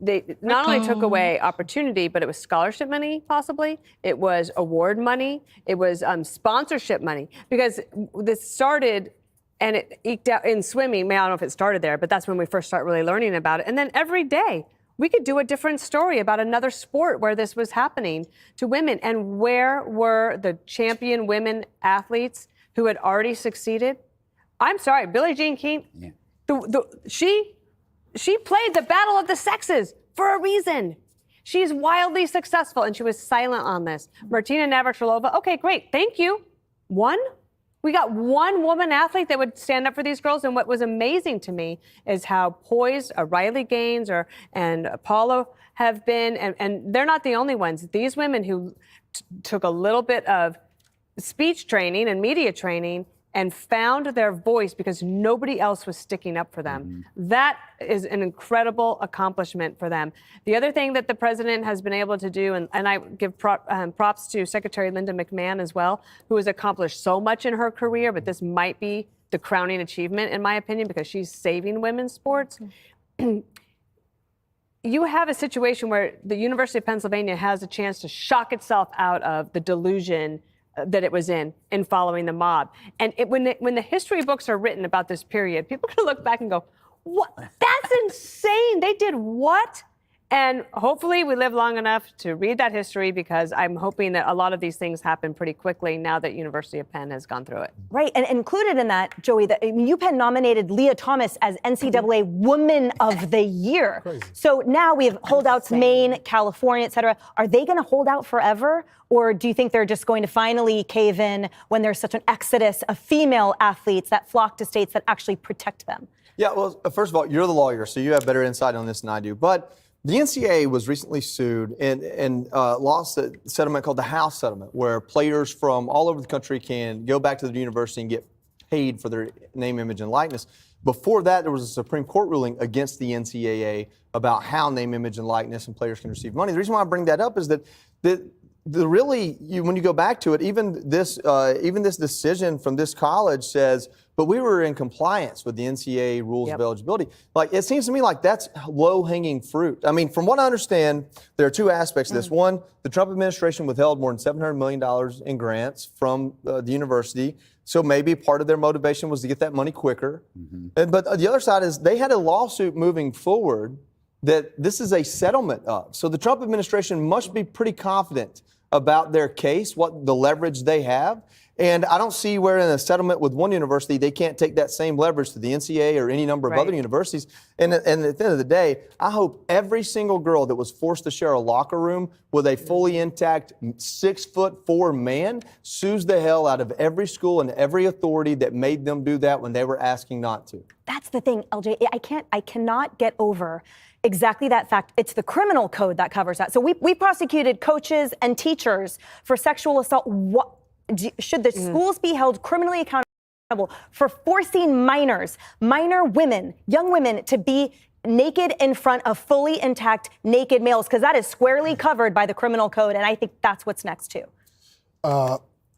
S11: They not only took away opportunity, but it was scholarship money, possibly. It was award money. It was sponsorship money. Because this started, and it eked out in swimming. I don't know if it started there, but that's when we first started really learning about it. And then every day, we could do a different story about another sport where this was happening to women. And where were the champion women athletes who had already succeeded? I'm sorry, Billie Jean King, she played the battle of the sexes for a reason. She's wildly successful, and she was silent on this. Martina Navratilova, okay, great, thank you. One? We got one woman athlete that would stand up for these girls, and what was amazing to me is how poised Riley Gaines and Paula have been, and they're not the only ones. These women who took a little bit of speech training and media training and found their voice because nobody else was sticking up for them. That is an incredible accomplishment for them. The other thing that the president has been able to do, and I give props to Secretary Linda McMahon as well, who has accomplished so much in her career, but this might be the crowning achievement, in my opinion, because she's saving women's sports. You have a situation where the University of Pennsylvania has a chance to shock itself out of the delusion that it was in following the mob. And when the history books are written about this period, people are going to look back and go, "What? That's insane. They did what?" And hopefully we live long enough to read that history, because I'm hoping that a lot of these things happen pretty quickly now that University of Penn has gone through it.
S9: Right. And included in that, Joey, UPenn nominated Leah Thomas as NCAA Woman of the Year. Crazy. So now we have holdouts, Maine, California, et cetera. Are they going to hold out forever? Or do you think they're just going to finally cave in when there's such an exodus of female athletes that flock to states that actually protect them?
S12: Yeah, well, first of all, you're the lawyer, so you have better insight on this than I do. But the NCAA was recently sued and lost a settlement called the House Settlement, where players from all over the country can go back to the university and get paid for their name, image, and likeness. Before that, there was a Supreme Court ruling against the NCAA about how name, image, and likeness and players can receive money. The reason why I bring that up is that when you go back to it, even this decision from this college says, but we were in compliance with the NCAA rules of eligibility. Like, it seems to me like that's low-hanging fruit. I mean, from what I understand, there are two aspects of this. One, the Trump administration withheld more than $700 million in grants from the university. So maybe part of their motivation was to get that money quicker. But the other side is they had a lawsuit moving forward that this is a settlement of. So the Trump administration must be pretty confident about their case, what the leverage they have. And I don't see where in a settlement with one university, they can't take that same leverage to the NCAA or any number of other universities. And at the end of the day, I hope every single girl that was forced to share a locker room with a fully intact 6'4" man sues the hell out of every school and every authority that made them do that when they were asking not to.
S9: That's the thing, LJ. I cannot get over exactly that fact. It's the criminal code that covers that. So we prosecuted coaches and teachers for sexual assault. Should the schools be held criminally accountable for forcing minor women, young women, to be naked in front of fully intact naked males? Because that is squarely covered by the criminal code, and I think that's what's next too.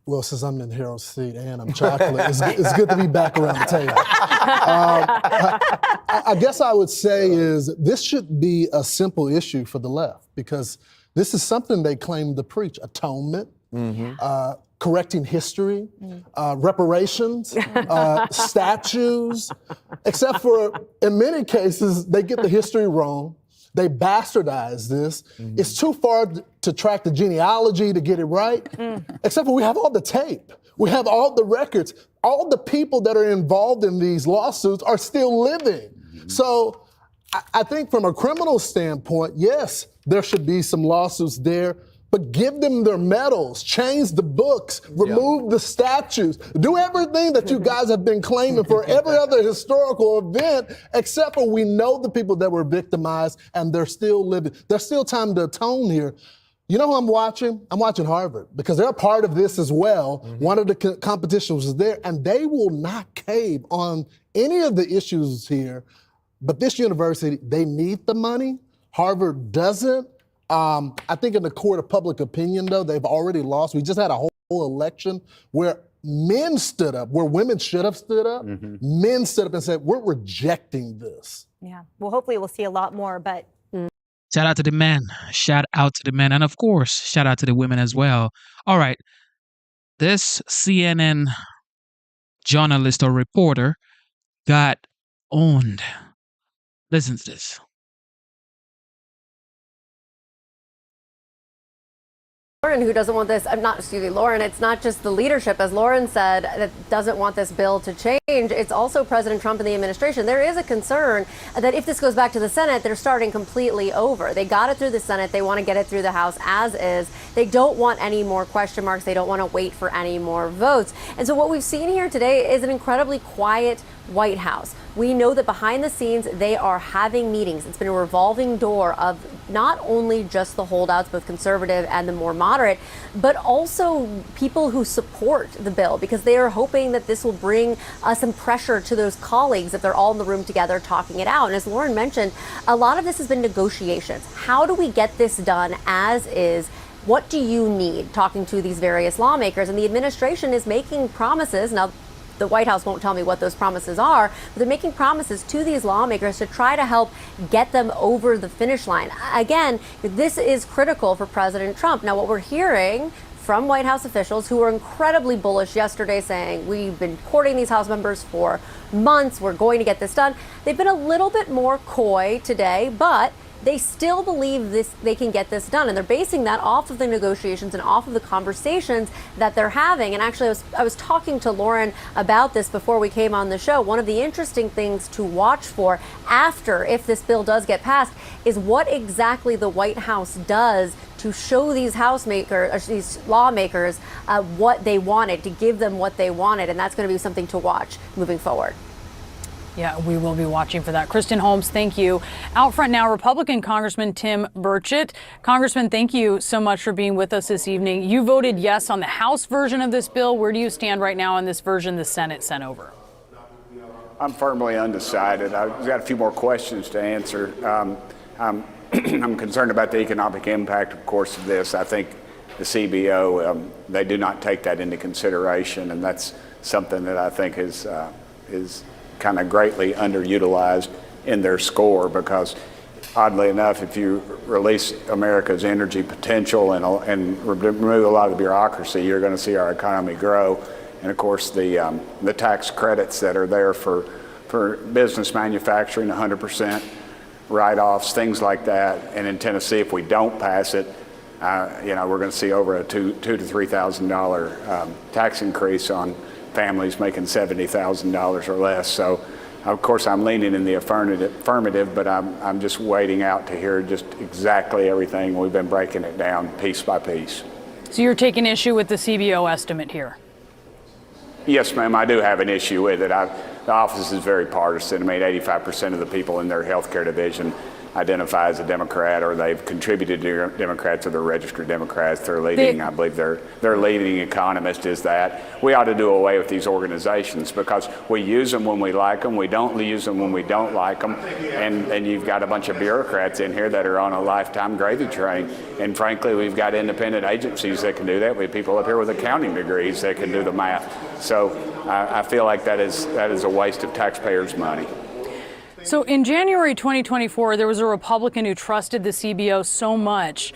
S13: Well, since I'm in Harold's seat and I'm chocolate, it's good to be back around the table. I guess I would say is this should be a simple issue for the left, because this is something they claim to preach: atonement, correcting history, reparations, statues, except for in many cases, they get the history wrong. They bastardize this. It's too far to track the genealogy to get it right, except for we have all the tape. We have all the records. All the people that are involved in these lawsuits are still living. So I think from a criminal standpoint, yes, there should be some lawsuits there, but give them their medals, change the books, remove the statues, do everything that you guys have been claiming for every other historical event, except for we know the people that were victimized and they're still living. There's still time to atone here. You know who I'm watching? I'm watching Harvard, because they're a part of this as well. One of the competitions was there, and they will not cave on any of the issues here. But this university, they need the money. Harvard doesn't. I think in the court of public opinion, though, they've already lost. We just had a whole election where men stood up, where women should have stood up. Men stood up and said, we're rejecting this.
S9: Yeah. Well, hopefully we'll see a lot more, but
S1: shout out to the men. Shout out to the men. And of course, shout out to the women as well. All right. This CNN journalist or reporter got owned. Listen to this.
S14: Lauren, who doesn't want this, Lauren, it's not just the leadership, as Lauren said, that doesn't want this bill to change. It's also President Trump and the administration. There is a concern that if this goes back to the Senate, they're starting completely over. They got it through the Senate. They want to get it through the House as is. They don't want any more question marks. They don't want to wait for any more votes. And so what we've seen here today is an incredibly quiet White House. We know that behind the scenes, they are having meetings. It's been a revolving door of not only just the holdouts, both conservative and the more moderate, but also people who support the bill, because they are hoping that this will bring some pressure to those colleagues if they're all in the room together talking it out. And as Lauren mentioned, a lot of this has been negotiations. How do we get this done as is? What do you need? Talking to these various lawmakers, and the administration is making promises. Now, the White House won't tell me what those promises are, but they're making promises to these lawmakers to try to help get them over the finish line. Again, this is critical for President Trump. Now, what we're hearing from White House officials who were incredibly bullish yesterday, saying we've been courting these House members for months, we're going to get this done. They've been a little bit more coy today, but they still believe they can get this done. And they're basing that off of the negotiations and off of the conversations that they're having. And actually, I was talking to Lauren about this before we came on the show. One of the interesting things to watch for after, if this bill does get passed, is what exactly the White House does to show these these lawmakers what they wanted, to give them what they wanted. And that's going to be something to watch moving forward.
S15: Yeah, we will be watching for that. Kristen Holmes, thank you. Out front now, Republican Congressman Tim Burchett. Congressman, thank you so much for being with us this evening. You voted yes on the House version of this bill. Where do you stand right now on this version the Senate sent over?
S16: I'm firmly undecided. I've got a few more questions to answer. I'm concerned about the economic impact, of course, of this. I think the CBO, they do not take that into consideration, and that's something that I think is kind of greatly underutilized in their score, because oddly enough, if you release America's energy potential and remove a lot of the bureaucracy, you're going to see our economy grow. And of course, the tax credits that are there for business manufacturing, 100% write-offs, things like that. And in Tennessee, if we don't pass it, we're going to see over a $2,000 to $3,000 tax increase on families making $70,000 or less. So, of course, I'm leaning in the affirmative, but I'm just waiting out to hear just exactly everything. We've been breaking it down piece by piece.
S15: So you're taking issue with the CBO estimate here?
S16: Yes, ma'am, I do have an issue with it. The office is very partisan. I mean, 85% of the people in their healthcare division identify as a Democrat, or they've contributed to Democrats, or they're registered Democrats. They're leading, I believe their leading economist is that. We ought to do away with these organizations, because we use them when we like them, we don't use them when we don't like them, and you've got a bunch of bureaucrats in here that are on a lifetime gravy train. And frankly, we've got independent agencies that can do that. We have people up here with accounting degrees that can do the math. So I feel like that is a waste of taxpayers' money.
S15: So in January 2024, there was a Republican who trusted the CBO so much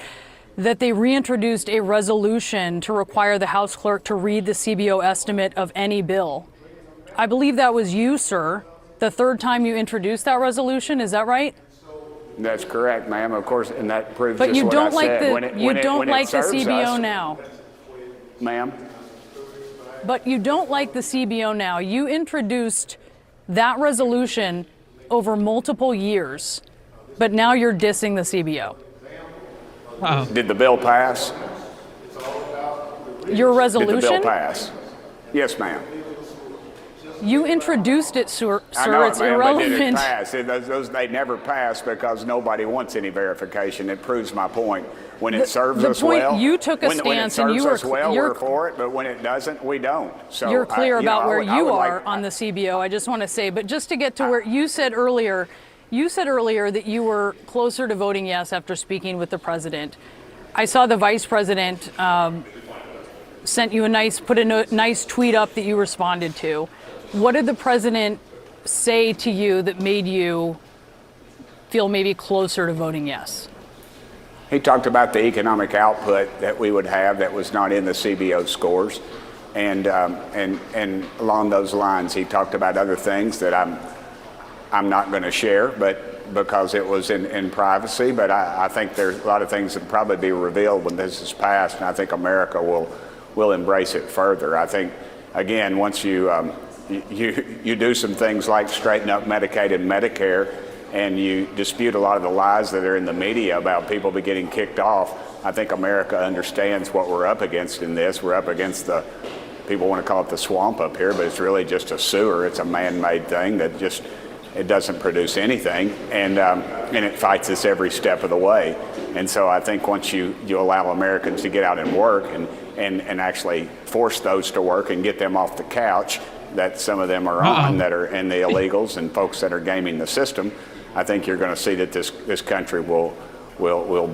S15: that they reintroduced a resolution to require the House clerk to read the CBO estimate of any bill. I believe that was you, sir, the third time you introduced that resolution. Is that right?
S16: That's correct, ma'am. Of course, and that proves
S15: but
S16: just
S15: you
S16: what
S15: don't
S16: I
S15: like
S16: said.
S15: the you don't like the CBO
S16: us,
S15: now,
S16: ma'am.
S15: But you don't like the CBO now. You introduced that resolution over multiple years, but now you're dissing the CBO.
S16: Did the bill pass?
S15: Your resolution?
S16: Did the bill pass? Yes, ma'am.
S15: You introduced it, sir.
S16: I know
S15: it's
S16: it, ma'am,
S15: irrelevant.
S16: But did it pass? They never pass because nobody wants any verification. It proves my point. When it serves us well,
S15: you took a
S16: when
S15: stance
S16: it serves
S15: and you were
S16: us well, we're for it. But when it doesn't, we don't. So
S15: you're clear about where you are
S16: like,
S15: on the CBO. I just want to say, but just to get to where you said earlier that you were closer to voting yes after speaking with the president. I saw the vice president sent you put a nice tweet up that you responded to. What did the president say to you that made you feel maybe closer to voting yes?
S16: He talked about the economic output that we would have that was not in the CBO scores, and along those lines, he talked about other things that I'm not going to share, but because it was in privacy. But I think there's a lot of things that will probably be revealed when this is passed, and I think America will embrace it further. I think, again, once you do some things like straighten up Medicaid and Medicare, and you dispute a lot of the lies that are in the media about people getting kicked off, I think America understands what we're up against in this. We're up against people want to call it the swamp up here, but it's really just a sewer. It's a man-made thing that it doesn't produce anything, and it fights us every step of the way. And so I think once you allow Americans to get out and work and actually force those to work and get them off the couch that some of them are on, that are in the illegals and folks that are gaming the system, I think you're going to see that this country will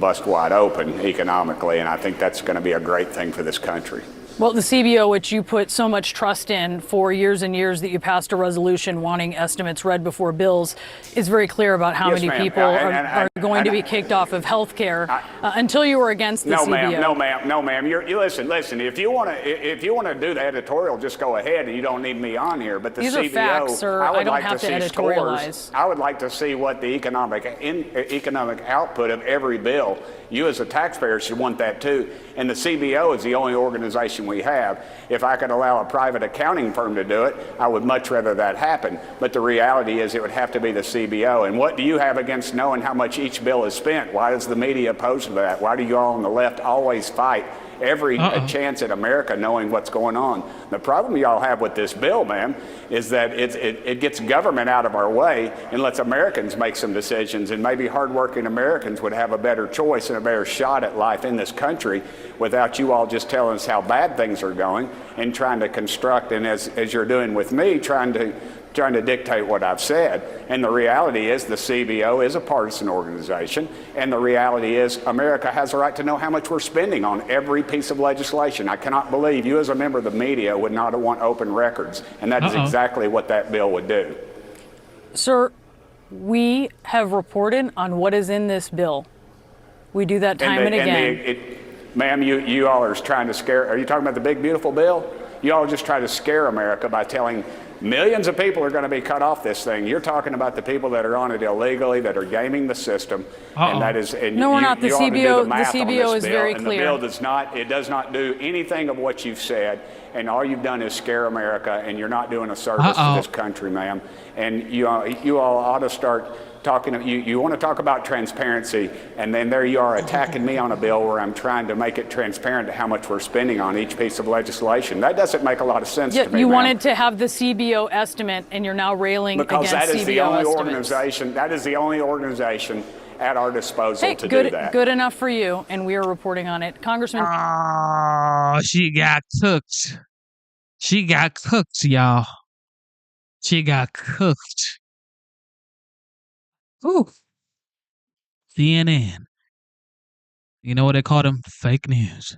S16: bust wide open economically, and I think that's going to be a great thing for this country.
S15: Well, the CBO, which you put so much trust in for years and years, that you passed a resolution wanting estimates read before bills, is very clear about how
S16: Yes,
S15: many
S16: ma'am.
S15: people are going to be kicked off of health care until you were against the CBO.
S16: No, ma'am. You listen. If you want to do the editorial, just go ahead, and you don't need me on here. But the
S15: These are
S16: CBO,
S15: facts, sir. I don't have to editorialize.
S16: Scores. I would like to see what the economic output of every bill. You as a taxpayer should want that too. And the CBO is the only organization we have. If I could allow a private accounting firm to do it, I would much rather that happen. But the reality is it would have to be the CBO. And what do you have against knowing how much each bill is spent? Why does the media oppose to that? Why do you all on the left always fight every chance at America knowing what's going on? The problem y'all have with this bill, ma'am, is that it gets government out of our way and lets Americans make some decisions, and maybe hardworking Americans would have a better choice and a better shot at life in this country without you all just telling us how bad things are going and trying to construct, and as you're doing with me, trying to dictate what I've said. And the reality is the CBO is a partisan organization, and the reality is America has a right to know how much we're spending on every piece of legislation. I cannot believe you as a member of the media would not want open records, and that is exactly what that bill would do.
S15: Sir, we have reported on what is in this bill. We do that time and again.
S16: Ma'am, you all are trying to scare, are you talking about the big beautiful bill? You all just try to scare America by telling millions of people are going to be cut off this thing. You're talking about the people that are on it illegally, that are gaming the system, and that is. And
S15: no, we're not. The CBO. The CBO is very
S16: and
S15: clear.
S16: The bill does not. It does not do anything of what you've said, and all you've done is scare America, and you're not doing a service to this country, ma'am. And you all ought to start talking. You want to talk about transparency, and then there you are attacking me on a bill where I'm trying to make it transparent to how much we're spending on each piece of legislation. That doesn't make a lot of sense to me.
S15: You wanted to have the CBO estimate, and you're now railing
S16: because
S15: against
S16: that is
S15: CBO
S16: the only
S15: estimates.
S16: organization. That is the only organization at our disposal to
S15: good,
S16: do that.
S15: Good enough for you, and we are reporting on it, Congressman.
S1: Oh, she got cooked. She got cooked, y'all. She got cooked. Ooh. CNN. You know what they call them? Fake news.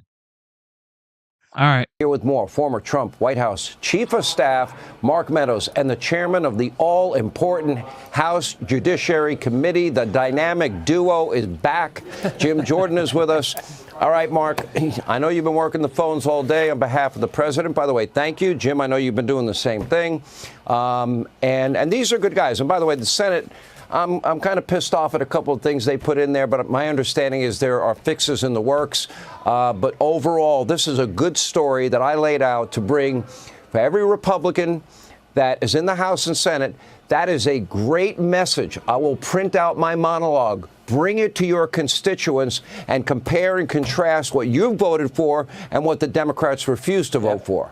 S1: All right.
S2: Here with more, former Trump White House Chief of Staff Mark Meadows and the chairman of the all-important House Judiciary Committee. The dynamic duo is back. Jim Jordan is with us. All right, Mark, I know you've been working the phones all day on behalf of the president. By the way, thank you. Jim, I know you've been doing the same thing. And these are good guys. And by the way, the Senate, I'm kind of pissed off at a couple of things they put in there, but my understanding is there are fixes in the works. But overall, this is a good story that I laid out to bring for every Republican that is in the House and Senate. That is a great message. I will print out my monologue, bring it to your constituents, and compare and contrast what you voted for and what the Democrats refused to vote for.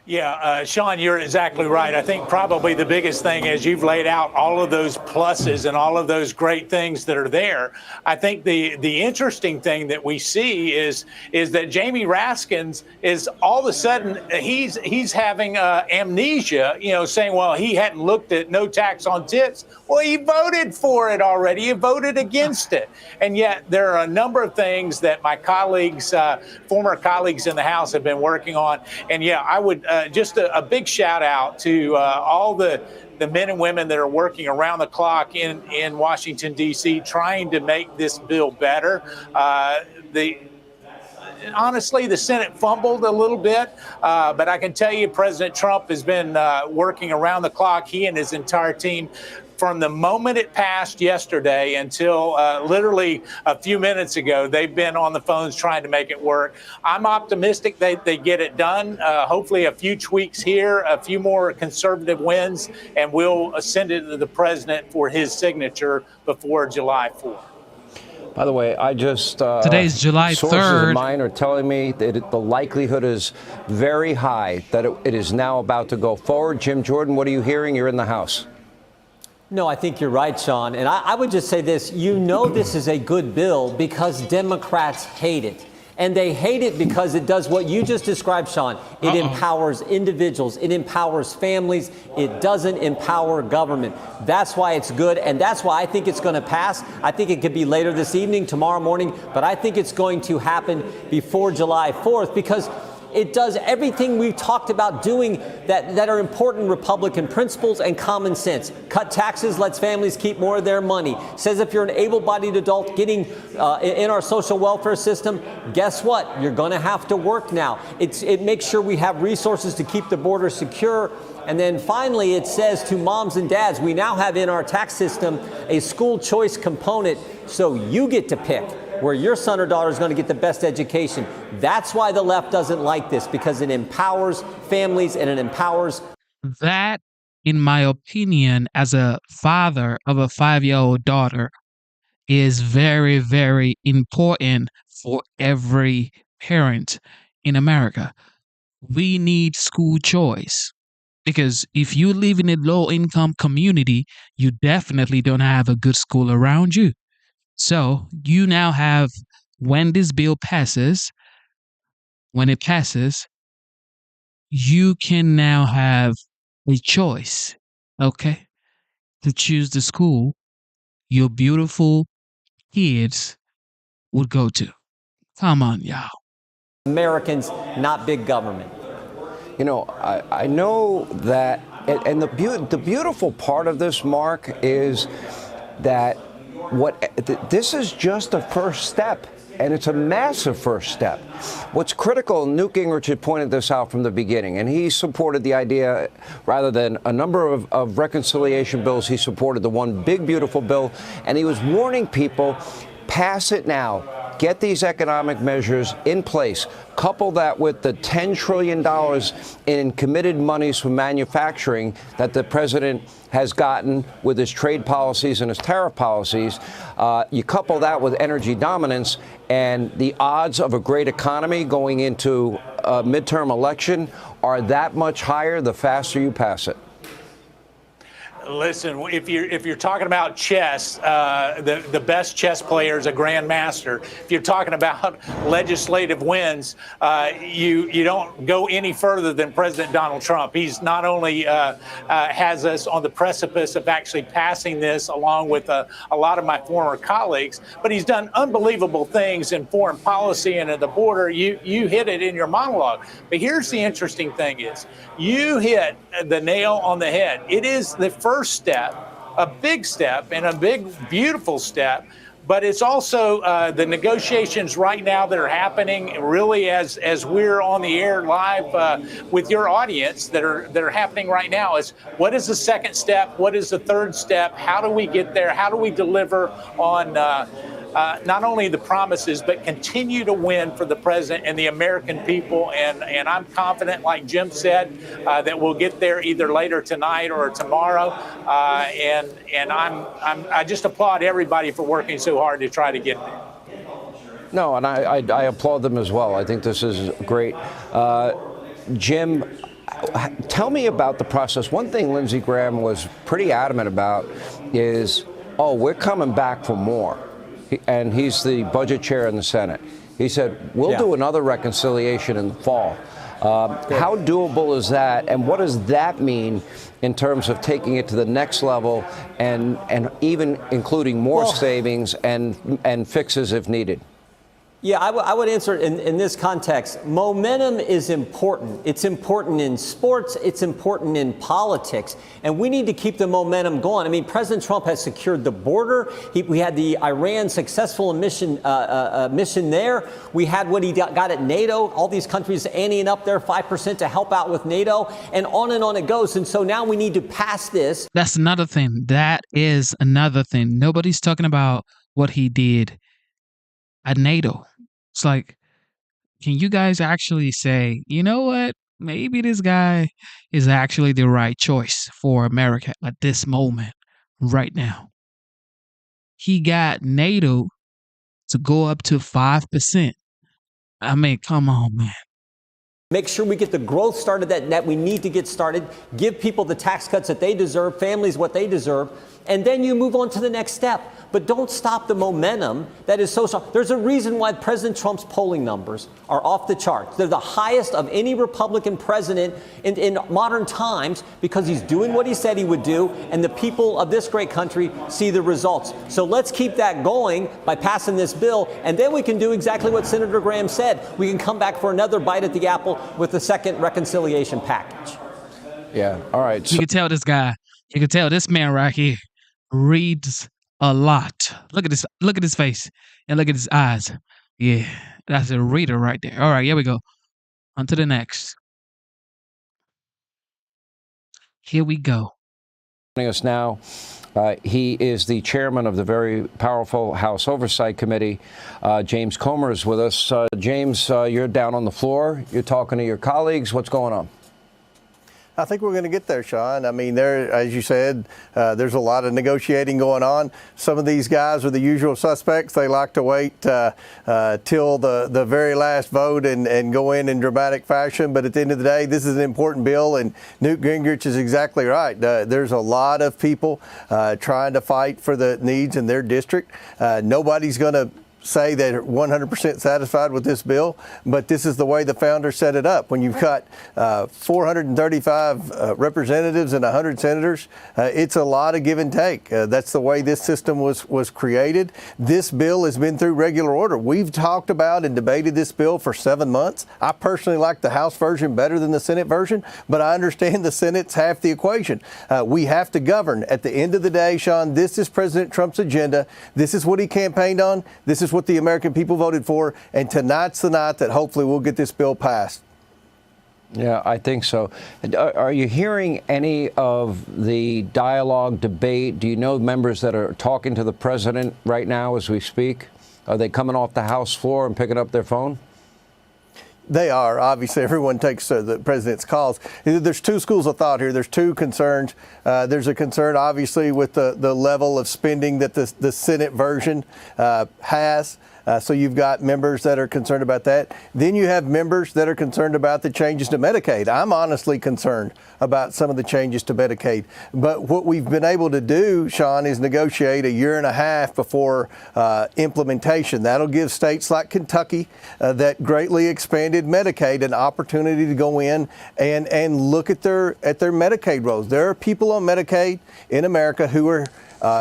S17: Yeah, Sean, you're exactly right. I think probably the biggest thing is you've laid out all of those pluses and all of those great things that are there. I think the interesting thing that we see is that Jamie Raskins is all of a sudden he's having amnesia, saying, well, he hadn't looked at no tax on tips. Well, he voted for it already. He voted against it. And yet there are a number of things that my colleagues, former colleagues in the House have been working on. And yeah, I would just a big shout out to all the men and women that are working around the clock in Washington, D.C., trying to make this bill better. Honestly, the Senate fumbled a little bit, but I can tell you President Trump has been working around the clock, he and his entire team, from the moment it passed yesterday until literally a few minutes ago. They've been on the phones trying to make it work. I'm optimistic they get it done. Hopefully a few tweaks here, a few more conservative wins, and we'll send it to the president for his signature before July 4th.
S2: By the way, I just
S1: today's July 3rd.
S2: Sources of mine are telling me that the likelihood is very high that it is now about to go forward. Jim Jordan, what are you hearing? You're in the House.
S18: No, I think you're right, Sean. And I would just say this. This is a good bill because Democrats hate it. And they hate it because it does what you just described, Sean. It empowers individuals. It empowers families. It doesn't empower government. That's why it's good. And that's why I think it's going to pass. I think it could be later this evening, tomorrow morning. But I think it's going to happen before July 4th because it does everything we've talked about doing that are important Republican principles and common sense. Cut taxes, lets families keep more of their money. Says if you're an able-bodied adult getting in our social welfare system, guess what? You're going to have to work now. It makes sure we have resources to keep the border secure. And then finally, it says to moms and dads, we now have in our tax system a school choice component, so you get to pick where your son or daughter is going to get the best education. That's why the left doesn't like this, because it empowers families and it empowers.
S1: That, in my opinion, as a father of a 5-year-old daughter, is very, very important for every parent in America. We need school choice. Because if you live in a low-income community, you definitely don't have a good school around you. So you now have, when this bill passes, when it passes, you can now have a choice, okay, to choose the school your beautiful kids would go to. Come on, y'all.
S18: Americans, not big government.
S2: You know, I know that, and the beautiful part of this, Mark, is that this is just a first step, and it's a massive first step. What's critical, Newt Gingrich had pointed this out from the beginning, and he supported the idea, rather than a number of reconciliation bills, he supported the one big, beautiful bill, and he was warning people, pass it now. Get these economic measures in place. Couple that with the $10 trillion in committed monies from manufacturing that the president has gotten with his trade policies and his tariff policies. You couple that with energy dominance, and the odds of a great economy going into a midterm election are that much higher the faster you pass it.
S17: Listen, if you're talking about chess, the best chess player is a grandmaster. If you're talking about legislative wins, you don't go any further than President Donald Trump. He's not only has us on the precipice of actually passing this, along with a lot of my former colleagues, but he's done unbelievable things in foreign policy and at the border. You hit it in your monologue. But here's the interesting thing is, you hit the nail on the head. It is the first step, a big step, and a big, beautiful step. But it's also the negotiations right now that are happening, really, as we're on the air live with your audience, that are happening right now. Is what is the second step? What is the third step? How do we get there? How do we deliver on not only the promises, but continue to win for the president and the American people? And I'm confident, like Jim said, that we'll get there either later tonight or tomorrow. And I just applaud everybody for working so hard to try to get there.
S2: No, and I applaud them as well. I think this is great. Jim, tell me about the process. One thing Lindsey Graham was pretty adamant about is, we're coming back for more. And he's the budget chair in the Senate. He said, we'll do another reconciliation in the fall. How doable is that? And what does that mean in terms of taking it to the next level and even including more savings and fixes if needed?
S18: Yeah, I would answer it in this context. Momentum is important. It's important in sports. It's important in politics. And we need to keep the momentum going. I mean, President Trump has secured the border. We had the Iran successful mission there. We had what he got at NATO, all these countries anteing up their 5% to help out with NATO, and on it goes. And so now we need to pass this.
S1: That's another thing. That is another thing. Nobody's talking about what he did at NATO. It's like, can you guys actually say, you know what? Maybe this guy is actually the right choice for America at this moment, right now. He got NATO to go up to 5%. I mean, come on, man.
S18: Make sure we get the growth started that we need to get started. Give people the tax cuts that they deserve, families what they deserve. and then you move on to the next step. But don't stop the momentum that is so strong. There's a reason why President Trump's polling numbers are off the charts. They're the highest of any Republican president in modern times because he's doing what he said he would do, and the people of this great country see the results. So let's keep that going by passing this bill, and then we can do exactly what Senator Graham said. We can come back for another bite at the apple with the second reconciliation package.
S2: Yeah, all right.
S1: You can tell this guy, you can tell this man right here reads a lot. Look at his face and look at his eyes. Yeah, that's a reader right there. All right, here we go. On to the next. Here we go.
S2: Joining us now, he is the chairman of the very powerful House Oversight Committee. James Comer is with us. James, you're down on the floor. You're talking to your colleagues. What's going on?
S19: I think we're going to get there, Sean. I mean, as you said, there's a lot of negotiating going on. Some of these guys are the usual suspects. They like to wait till the very last vote and go in dramatic fashion. But at the end of the day, this is an important bill, and Newt Gingrich is exactly right. There's a lot of people trying to fight for the needs in their district. Nobody's going to say they're 100% satisfied with this bill, but this is the way the founders set it up. When you've got 435 representatives and 100 senators, it's a lot of give and take. That's the way this system was created. This bill has been through regular order. We've talked about and debated this bill for 7 months. I personally like the House version better than the Senate version, but I understand the Senate's half the equation. We have to govern. At the end of the day, Sean, this is President Trump's agenda. This is what he campaigned on. This is what the American people voted for, and tonight's the night that hopefully we'll get this bill passed.
S2: Yeah, I think so. Are you hearing any of the dialogue, debate? Do you know members that are talking to the president right now as we speak? Are they coming off the House floor and picking up their phone?
S19: They are. Obviously, everyone takes the president's calls. There's two schools of thought here. There's two concerns. There's a concern, obviously, with the level of spending that the Senate version has. So you've got members that are concerned about that. Then you have members that are concerned about the changes to Medicaid. I'm honestly concerned about some of the changes to Medicaid. But what we've been able to do, Sean, is negotiate 1.5 years before implementation. That'll give states like Kentucky that greatly expanded Medicaid an opportunity to go in and look at their Medicaid rolls. There are people on Medicaid in America who are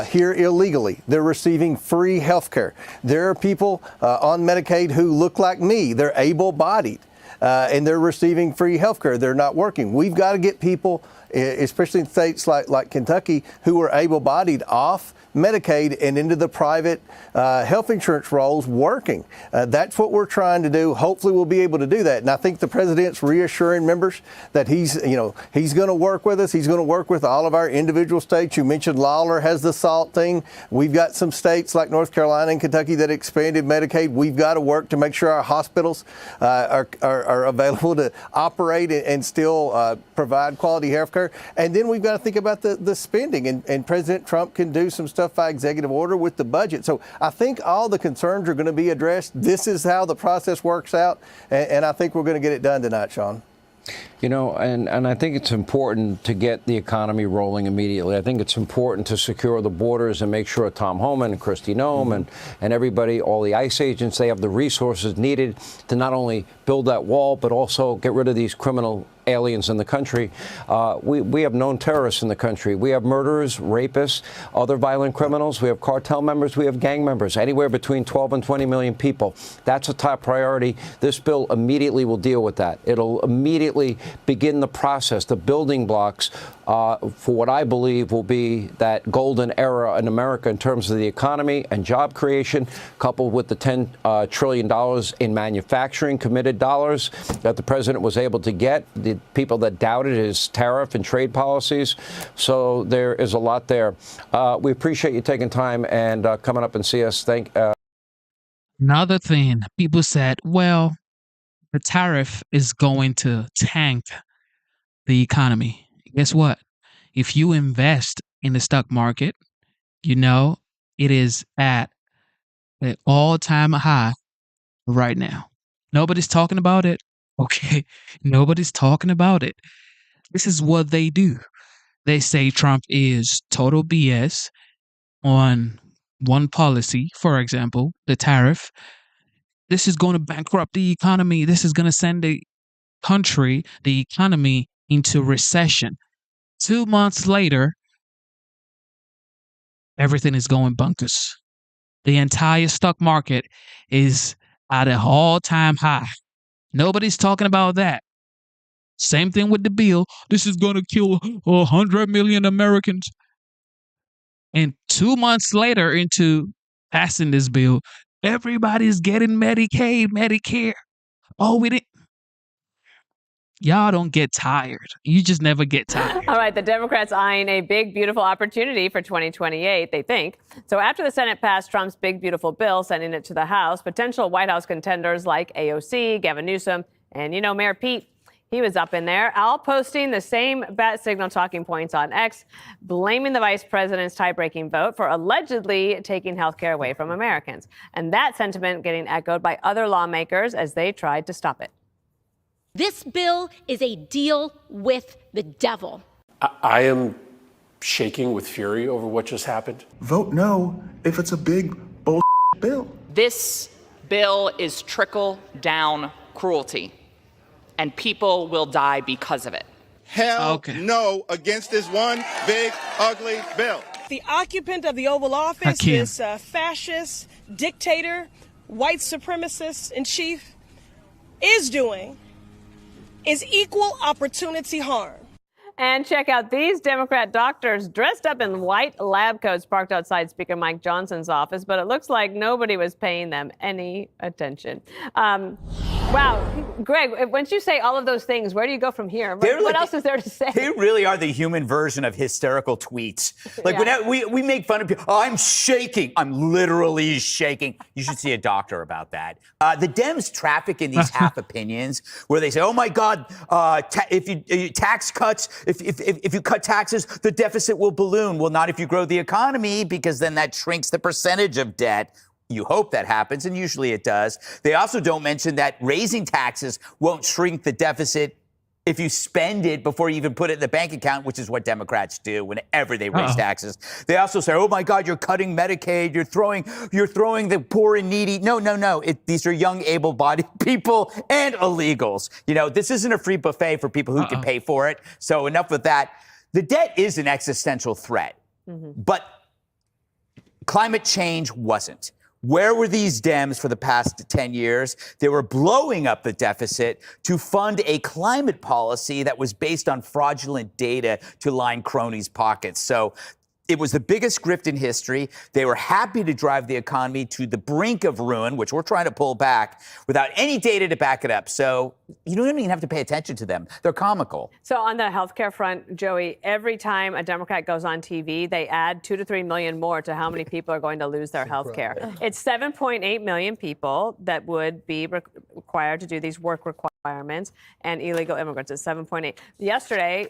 S19: here illegally. They're receiving free health care. There are people on Medicaid who look like me. They're able-bodied, and they're receiving free health care. They're not working. We've got to get people, especially in states like Kentucky, who are able-bodied off Medicaid and into the private health insurance rolls working. That's what we're trying to do. Hopefully we'll be able to do that. And I think the president's reassuring members that he's going to work with us. He's going to work with all of our individual states. You mentioned Lawler has the SALT thing. We've got some states like North Carolina and Kentucky that expanded Medicaid. We've got to work to make sure our hospitals are available to operate and still provide quality health care. And then we've got to think about the spending. And President Trump can do some stuff by executive order with the budget. So I think all the concerns are going to be addressed. This is how the process works out, and I think we're going to get it done tonight, Sean.
S2: You know, and I think it's important to get the economy rolling immediately. I think it's important to secure the borders and make sure Tom Homan and Kristi Noem and everybody, all the ICE agents, they have the resources needed to not only build that wall, but also get rid of these criminal aliens in the country. We have known terrorists in the country. We have murderers, rapists, other violent criminals. We have cartel members. We have gang members, anywhere between 12 and 20 million people. That's a top priority. This bill immediately will deal with that. It'll immediately begin the process, the building blocks for what I believe will be that golden era in America in terms of the economy and job creation, coupled with the $10 trillion in manufacturing committed dollars that the president was able to get, the people that doubted his tariff and trade policies. So there is a lot there. We appreciate you taking time and coming up and see us.
S1: Another thing, people said, well, the tariff is going to tank the economy. Guess what? If you invest in the stock market, you know it is at an all-time high right now. Nobody's talking about it. Okay, nobody's talking about it. This is what they do. they say Trump is total BS on one policy, for example, the tariff. This is going to bankrupt the economy. This is going to send the economy into recession. 2 months later, everything is going bunkers. The entire stock market is at an all-time high. Nobody's talking about that. Same thing with the bill. This is going to kill 100 million Americans. And 2 months later into passing this bill, everybody's getting Medicaid, Medicare. Oh, we didn't. Y'all don't get tired. You just never get tired.
S20: All right, the Democrats eyeing a big, beautiful opportunity for 2028, they think. So after the Senate passed Trump's big, beautiful bill, sending it to the House, potential White House contenders like AOC, Gavin Newsom, and, Mayor Pete, he was up in there, all posting the same bat signal talking points on X, blaming the vice president's tie-breaking vote for allegedly taking health care away from Americans. And that sentiment getting echoed by other lawmakers as they tried to stop it.
S21: This bill is a deal with the devil.
S22: I am shaking with fury over what just happened.
S23: Vote no if it's a big bull bill.
S24: This bill is trickle-down cruelty, and people will die because of it.
S25: Hell no against this one big, ugly bill.
S26: The occupant of the Oval Office, this fascist, dictator, white supremacist in chief, is doing is equal opportunity harm.
S20: And check out these Democrat doctors dressed up in white lab coats parked outside Speaker Mike Johnson's office, but it looks like nobody was paying them any attention. Wow. Greg, once you say all of those things, where do you go from here? What else is there to say?
S10: They really are the human version of hysterical tweets. Like when we make fun of people, oh, I'm shaking. I'm literally shaking. You should see a doctor about that. The Dems traffic in these half opinions where they say, oh my God, if you tax cuts, if you cut taxes, the deficit will balloon. Well, not if you grow the economy, because then that shrinks the percentage of debt. You hope that happens, and usually it does. They also don't mention that raising taxes won't shrink the deficit if you spend it before you even put it in the bank account, which is what Democrats do whenever they raise taxes. They also say, oh my God, you're cutting Medicaid, you're throwing the poor and needy. No. These are young, able-bodied people and illegals. This isn't a free buffet for people who can pay for it. So enough with that. The debt is an existential threat, but climate change wasn't. Where were these Dems for the past 10 years? They were blowing up the deficit to fund a climate policy that was based on fraudulent data to line cronies' pockets. So it was the biggest grift in history. They were happy to drive the economy to the brink of ruin, which we're trying to pull back, without any data to back it up. So you don't even have to pay attention to them. They're comical.
S20: So on the healthcare front, Joey, every time a Democrat goes on TV, they add 2 to 3 million more to how many people are going to lose their health care. It's 7.8 million people that would be required to do these work requirements, and illegal immigrants is 7.8. Yesterday,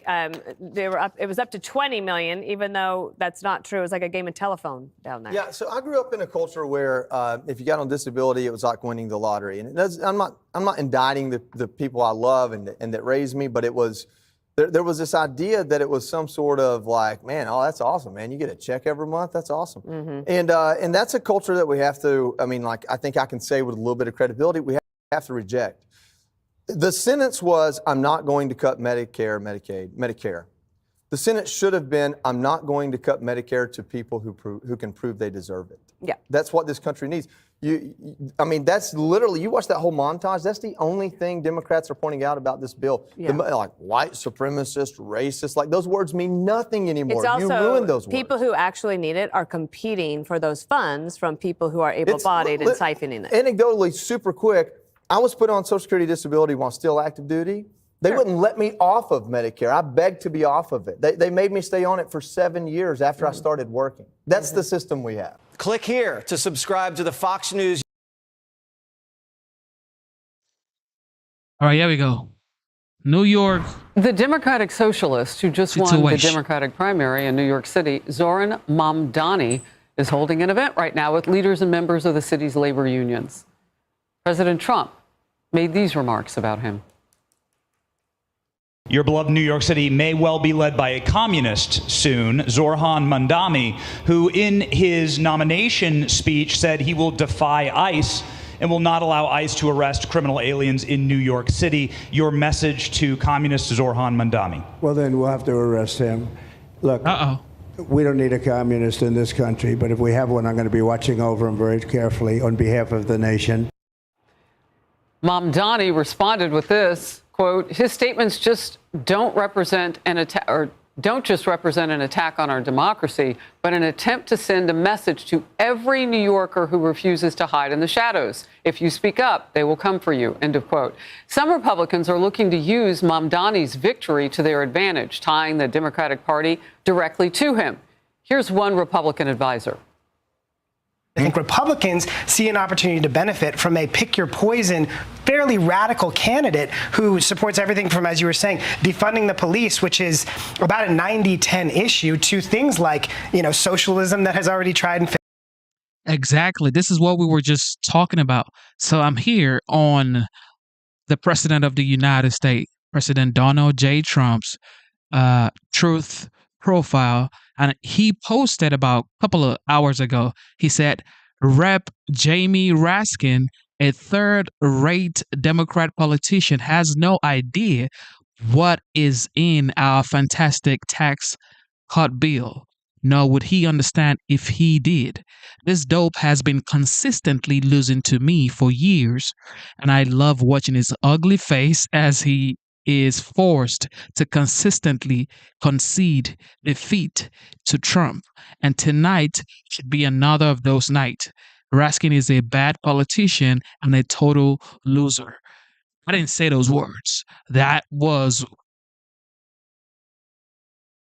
S20: it was up to 20 million, even though that's not true. It was like a game of telephone down there.
S12: Yeah, so I grew up in a culture where if you got on disability, it was like winning the lottery. And I'm not indicting the people I love and that raised me, but it was there was this idea that it was some sort of like, man, oh, that's awesome, man. You get a check every month. That's awesome. And that's a culture that we have to, I think I can say with a little bit of credibility, we have to reject. The sentence was, I'm not going to cut Medicare, Medicaid, Medicare. The sentence should have been, I'm not going to cut Medicare to people who can prove they deserve it.
S20: Yeah.
S12: That's what this country needs. That's literally, you watch that whole montage, that's the only thing Democrats are pointing out about this bill.
S20: Yeah.
S12: Like white supremacist, racist, like those words mean nothing anymore.
S20: It's also,
S12: you ruined those words.
S20: People who actually need it are competing for those funds from people who are able-bodied and siphoning it.
S12: Anecdotally, super quick, I was put on Social Security disability while still active duty. They wouldn't let me off of Medicare. I begged to be off of it. They made me stay on it for 7 years after I started working. That's the system we have.
S27: Click here to subscribe to the Fox News.
S1: All right, here we go. New York.
S28: The Democratic Socialist who just won the Democratic primary in New York City, Zoran Mamdani, is holding an event right now with leaders and members of the city's labor unions. President Trump made these remarks about him.
S3: Your beloved New York City may well be led by a communist soon, Zoran Mandani, who in his nomination speech said he will defy ICE and will not allow ICE to arrest criminal aliens in New York City. Your message to communist Zoran Mandani?
S4: Well, then we'll have to arrest him. Look, we don't need a communist in this country, but if we have one, I'm going to be watching over him very carefully on behalf of the nation.
S28: Mamdani responded with this, quote, his statements just don't represent an attack, or don't just represent an attack on our democracy, but an attempt to send a message to every New Yorker who refuses to hide in the shadows. If you speak up, they will come for you, end of quote. Some Republicans are looking to use Mamdani's victory to their advantage, tying the Democratic Party directly to him. Here's one Republican advisor.
S5: I think Republicans see an opportunity to benefit from a pick your poison, fairly radical candidate who supports everything from, as you were saying, defunding the police, which is about a 90-10 issue, to things like, socialism that has already tried and failed.
S1: Exactly. This is what we were just talking about. So I'm here on the President of the United States, President Donald J. Trump's Truth profile, and he posted about a couple of hours ago. He said, Rep. Jamie Raskin, a third-rate Democrat politician, has no idea what is in our fantastic tax cut bill, nor would he understand if he did. This dope has been consistently losing to me for years, and I love watching his ugly face as he is forced to consistently concede defeat to Trump. And tonight should be another of those nights. Raskin is a bad politician and a total loser. I didn't say those words. That was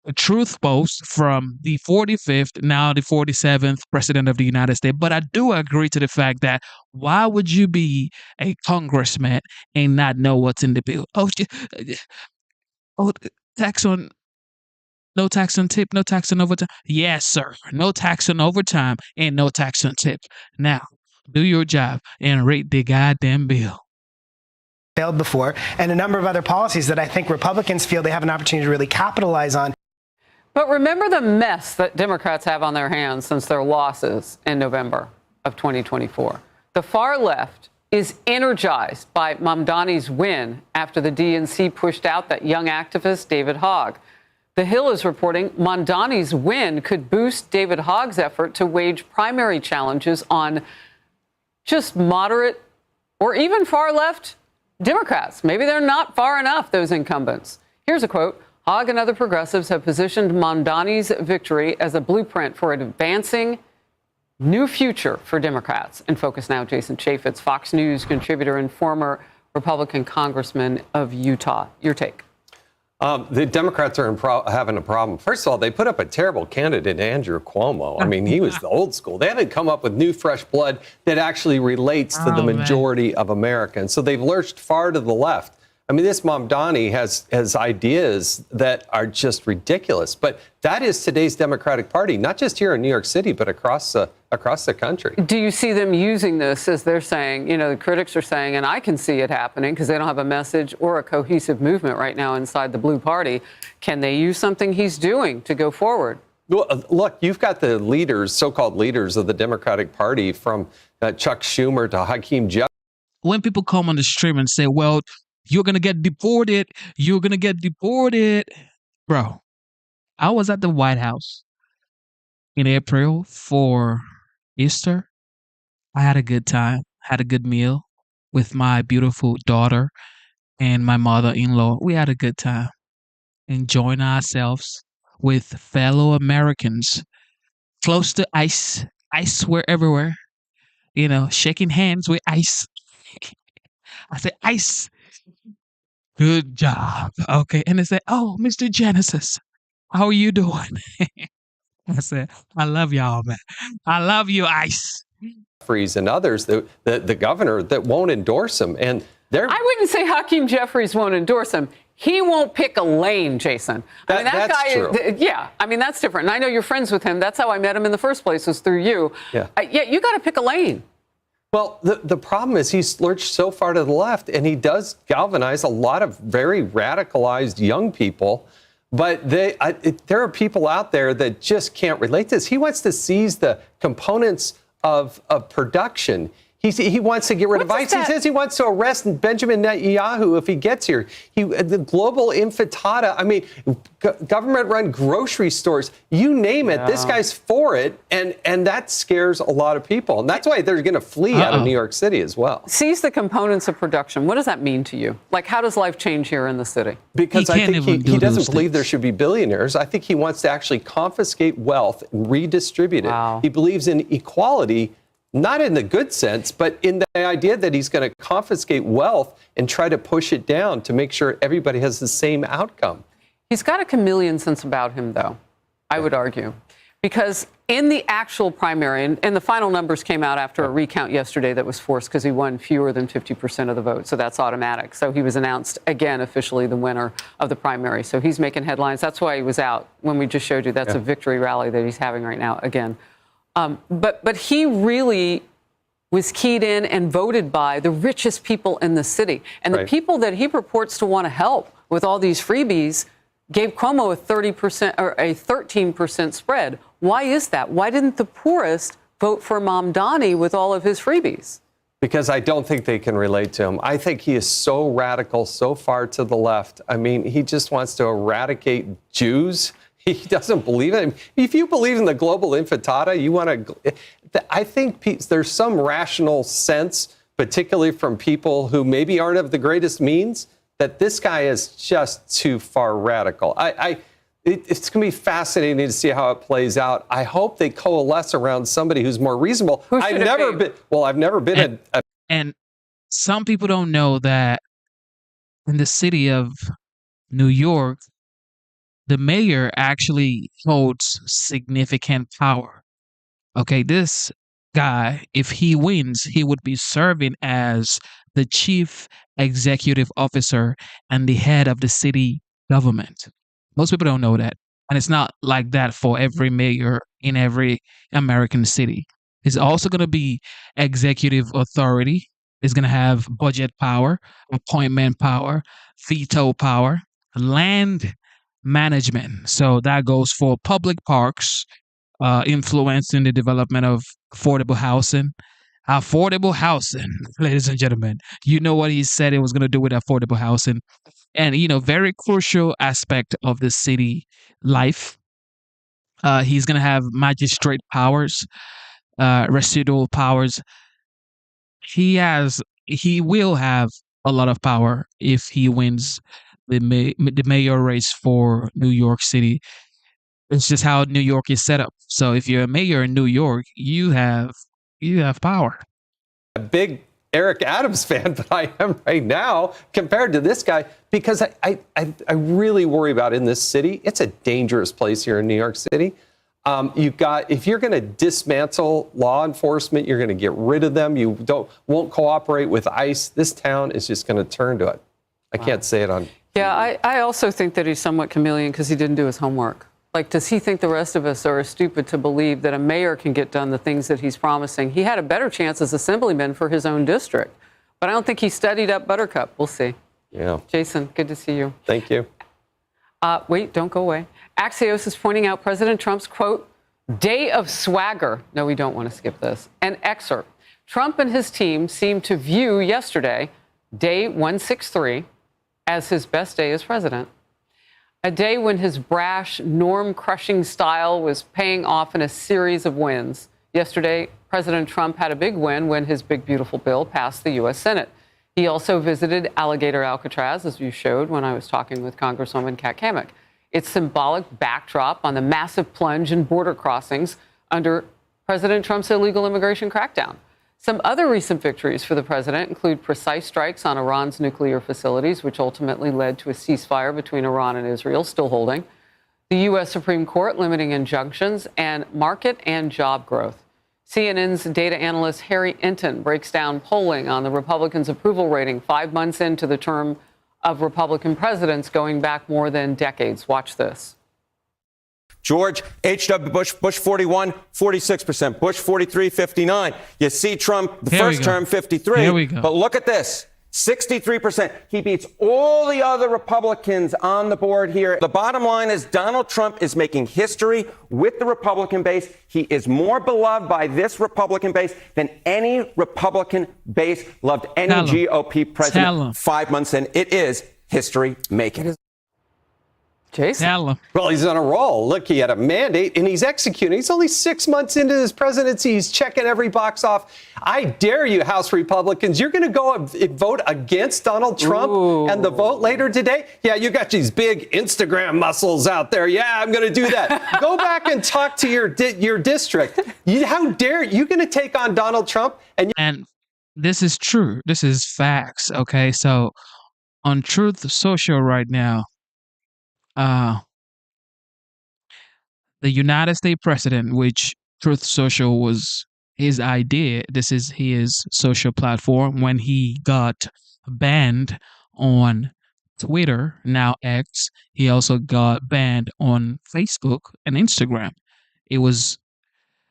S1: a truth post from the 45th, now the 47th President of the United States. But I do agree to the fact that why would you be a congressman and not know what's in the bill? Tax on, no tax on tip, no tax on overtime. Yes, sir. No tax on overtime and no tax on tip. Now, do your job and rate the goddamn bill.
S5: Failed before, and a number of other policies that I think Republicans feel they have an opportunity to really capitalize on.
S28: But remember the mess that Democrats have on their hands since their losses in November of 2024. The far left is energized by Mamdani's win after the DNC pushed out that young activist, David Hogg. The Hill is reporting Mamdani's win could boost David Hogg's effort to wage primary challenges on just moderate or even far left Democrats. Maybe they're not far enough, those incumbents. Here's a quote. Hogg and other progressives have positioned Mamdani's victory as a blueprint for an advancing new future for Democrats. In Focus Now, Jason Chaffetz, Fox News contributor and former Republican congressman of Utah. Your take.
S6: The Democrats are having a problem. First of all, they put up a terrible candidate, Andrew Cuomo. I mean, he was the old school. They haven't come up with new, fresh blood that actually relates to the majority of Americans. So they've lurched far to the left. I mean, this Mamdani has ideas that are just ridiculous. But that is today's Democratic Party, not just here in New York City, but across the country.
S28: Do you see them using this, as they're saying, the critics are saying, and I can see it happening because they don't have a message or a cohesive movement right now inside the Blue Party. Can they use something he's doing to go forward?
S6: Well, look, you've got the leaders, so-called leaders of the Democratic Party, from Chuck Schumer to Hakeem Jeffries.
S1: When people come on the stream and say, well, you're going to get deported. You're going to get deported. Bro, I was at the White House in April for Easter. I had a good time, had a good meal with my beautiful daughter and my mother-in-law. We had a good time enjoying ourselves with fellow Americans close to ICE. ICE were everywhere, shaking hands with ICE. I said, ICE. Good job. Okay. And they said, oh, Mr. Genesis, how are you doing? I said, I love y'all, man. I love you, ICE.
S6: And others, the governor, that won't endorse him. And
S28: I wouldn't say Hakeem Jeffries won't endorse him. He won't pick a lane, Jason. That guy,
S6: true.
S28: Yeah, I mean, that's different. And I know you're friends with him. That's how I met him in the first place, was through you.
S6: Yeah,
S28: you got to pick a lane.
S6: Well, the problem is he's lurched so far to the left, and he does galvanize a lot of very radicalized young people. But there are people out there that just can't relate to this. He wants to seize the components of production. He wants to get rid of ICE. He says he wants to arrest Benjamin Netanyahu if he gets here. The global intifada, I mean, government-run grocery stores, you name it, this guy's for it, and that scares a lot of people. And that's why they're going to flee out of New York City as well.
S28: Seize the components of production. What does that mean to you? Like, how does life change here in the city?
S6: Because I think he doesn't believe there should be billionaires. I think he wants to actually confiscate wealth and redistribute it. He believes in equality, not in the good sense, but in the idea that he's going to confiscate wealth and try to push it down to make sure everybody has the same outcome.
S28: He's got a chameleon sense about him, though, I would argue. Because in the actual primary, and the final numbers came out after a recount yesterday that was forced because he won fewer than 50% of the vote, so that's automatic. So he was announced again officially the winner of the primary. So he's making headlines. That's why he was out when we just showed you. That's a victory rally that he's having right now again. But he really was keyed in and voted by the richest people in the city. And the people that he purports to want to help with all these freebies gave Cuomo a 30% or a 13% spread. Why is that? Why didn't the poorest vote for Mamdani with all of his freebies?
S6: Because I don't think they can relate to him. I think he is so radical, so far to the left. I mean, he just wants to eradicate Jews. He doesn't believe it. If you believe in the global intifada, you want to. I think there's some rational sense, particularly from people who maybe aren't of the greatest means, that this guy is just too far radical. It's going to be fascinating to see how it plays out. I hope they coalesce around somebody who's more reasonable. I've never been.
S1: And some people don't know that in the city of New York, the mayor actually holds significant power. Okay, this guy, if he wins, he would be serving as the chief executive officer and the head of the city government. Most people don't know that. And it's not like that for every mayor in every American city. He's also going to be executive authority. He's going to have budget power, appointment power, veto power, land management. So that goes for public parks, influencing the development of affordable housing. Affordable housing, ladies and gentlemen. You know what he said it was going to do with affordable housing. And, very crucial aspect of the city life. He's going to have magistrate powers, residual powers. He will have a lot of power if he wins the mayor race for New York City. It's just how New York is set up. So if you're a mayor in New York, you have power.
S6: A big Eric Adams fan, but I am right now compared to this guy because I really worry about in this city. It's a dangerous place here in New York City. If you're going to dismantle law enforcement, you're going to get rid of them. You won't cooperate with ICE. This town is just going to turn to it. I can't say it on.
S28: Yeah, I also think that he's somewhat chameleon because he didn't do his homework. Like, does he think the rest of us are stupid to believe that a mayor can get done the things that he's promising? He had a better chance as assemblyman for his own district, but I don't think he studied up Buttercup. We'll see.
S6: Yeah.
S28: Jason, good to see you.
S6: Thank you.
S28: Wait, don't go away. Axios is pointing out President Trump's, quote, day of swagger. No, we don't want to skip this. An excerpt. Trump and his team seemed to view yesterday, day 163, as his best day as president. A day when his brash, norm-crushing style was paying off in a series of wins. Yesterday, President Trump had a big win when his big, beautiful bill passed the U.S. Senate. He also visited Alligator Alcatraz, as you showed when I was talking with Congresswoman Kat Cammack. Its symbolic backdrop on the massive plunge in border crossings under President Trump's illegal immigration crackdown. Some other recent victories for the president include precise strikes on Iran's nuclear facilities, which ultimately led to a ceasefire between Iran and Israel, still holding, the U.S. Supreme Court limiting injunctions, and market and job growth. CNN's data analyst Harry Enton breaks down polling on the Republicans' approval rating 5 months into the term of Republican presidents going back more than decades. Watch this.
S7: George H.W. Bush, Bush 41, 46%. Bush 43, 59. You see Trump, the first term, 53.
S1: Here we go.
S7: But look at this. 63%. He beats all the other Republicans on the board here. The bottom line is Donald Trump is making history with the Republican base. He is more beloved by this Republican base than any Republican base loved any GOP president 5 months in. It is history making.
S28: Jason?
S6: Well, he's on a roll. Look, he had a mandate and he's executing. He's only 6 months into his presidency. He's checking every box off. I dare you, House Republicans, you're going to go and vote against Donald Trump and the vote later today? Yeah, you got these big Instagram muscles out there. Yeah, I'm going to do that. Go back and talk to your district. How dare you going to take on Donald Trump?
S1: And this is true. This is facts. Okay, so on Truth Social right now, the United States president, which Truth Social was his idea, this is his social platform, when he got banned on Twitter, now X, he also got banned on Facebook and Instagram. It was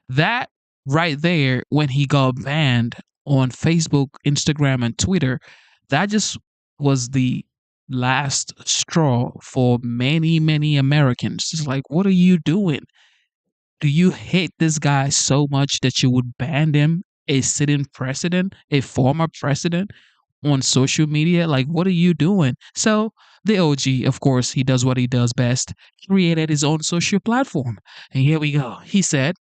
S1: that right there, when he got banned on Facebook, Instagram, and Twitter, that just was the last straw for many, many Americans. It's like, what are you doing? Do you hate this guy so much that you would ban him, a sitting president, a former president, on social media? Like, what are you doing? So the OG, of course, he does what he does best, created his own social platform. And here we go. He said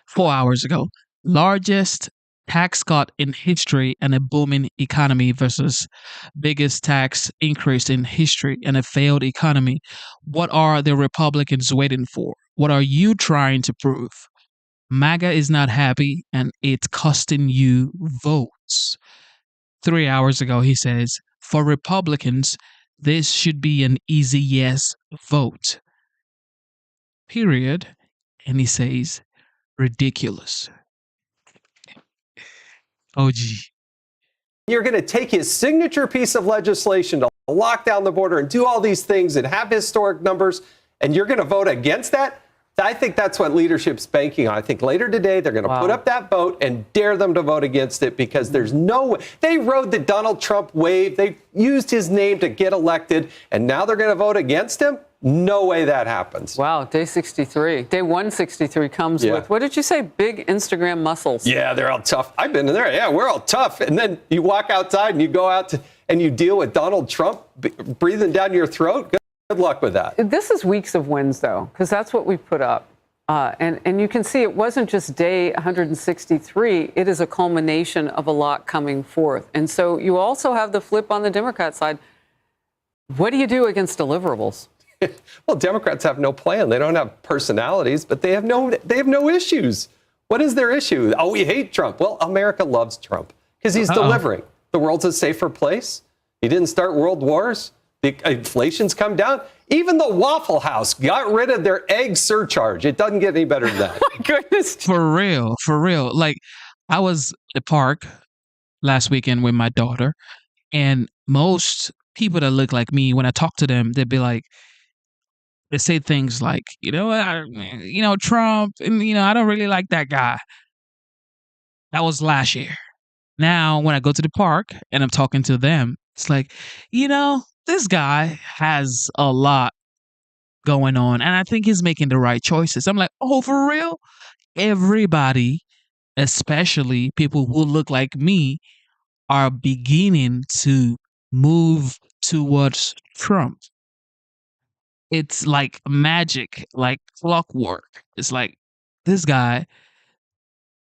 S1: 4 hours ago, largest tax cut in history and a booming economy versus biggest tax increase in history and a failed economy. What are the Republicans waiting for? What are you trying to prove? MAGA is not happy and it's costing you votes. 3 hours ago, he says, for Republicans, this should be an easy yes vote. Period. And he says, ridiculous. OG.
S6: You're going to take his signature piece of legislation to lock down the border and do all these things and have historic numbers, and you're going to vote against that? I think that's what leadership's banking on. I think later today they're going to put up that vote and dare them to vote against it, because there's no way. They rode the Donald Trump wave. They used his name to get elected, and now they're going to vote against him? No way that happens.
S28: Wow, day 63. Day 163 comes with, what did you say, big Instagram muscles?
S6: Yeah, they're all tough. I've been in there. Yeah, we're all tough. And then you walk outside and you go out and you deal with Donald Trump breathing down your throat. Good luck with that.
S28: This is weeks of wins, though, because that's what we put up. And you can see it wasn't just day 163. It is a culmination of a lot coming forth. And so you also have the flip on the Democrat side. What do you do against deliverables?
S6: Well, Democrats have no plan. They don't have personalities, but they have no issues. What is their issue? Oh, we hate Trump. Well, America loves Trump because he's delivering. The world's a safer place. He didn't start world wars. The inflation's come down. Even the Waffle House got rid of their egg surcharge. It doesn't get any better than that.
S28: Oh my goodness.
S1: For real. Like, I was at the park last weekend with my daughter, and most people that look like me, when I talk to them, they'd be like, they say things like, Trump, and, I don't really like that guy. That was last year. Now, when I go to the park and I'm talking to them, it's like, this guy has a lot going on, and I think he's making the right choices. I'm like, oh, for real? Everybody, especially people who look like me, are beginning to move towards Trump. It's like magic, like clockwork. It's like this guy,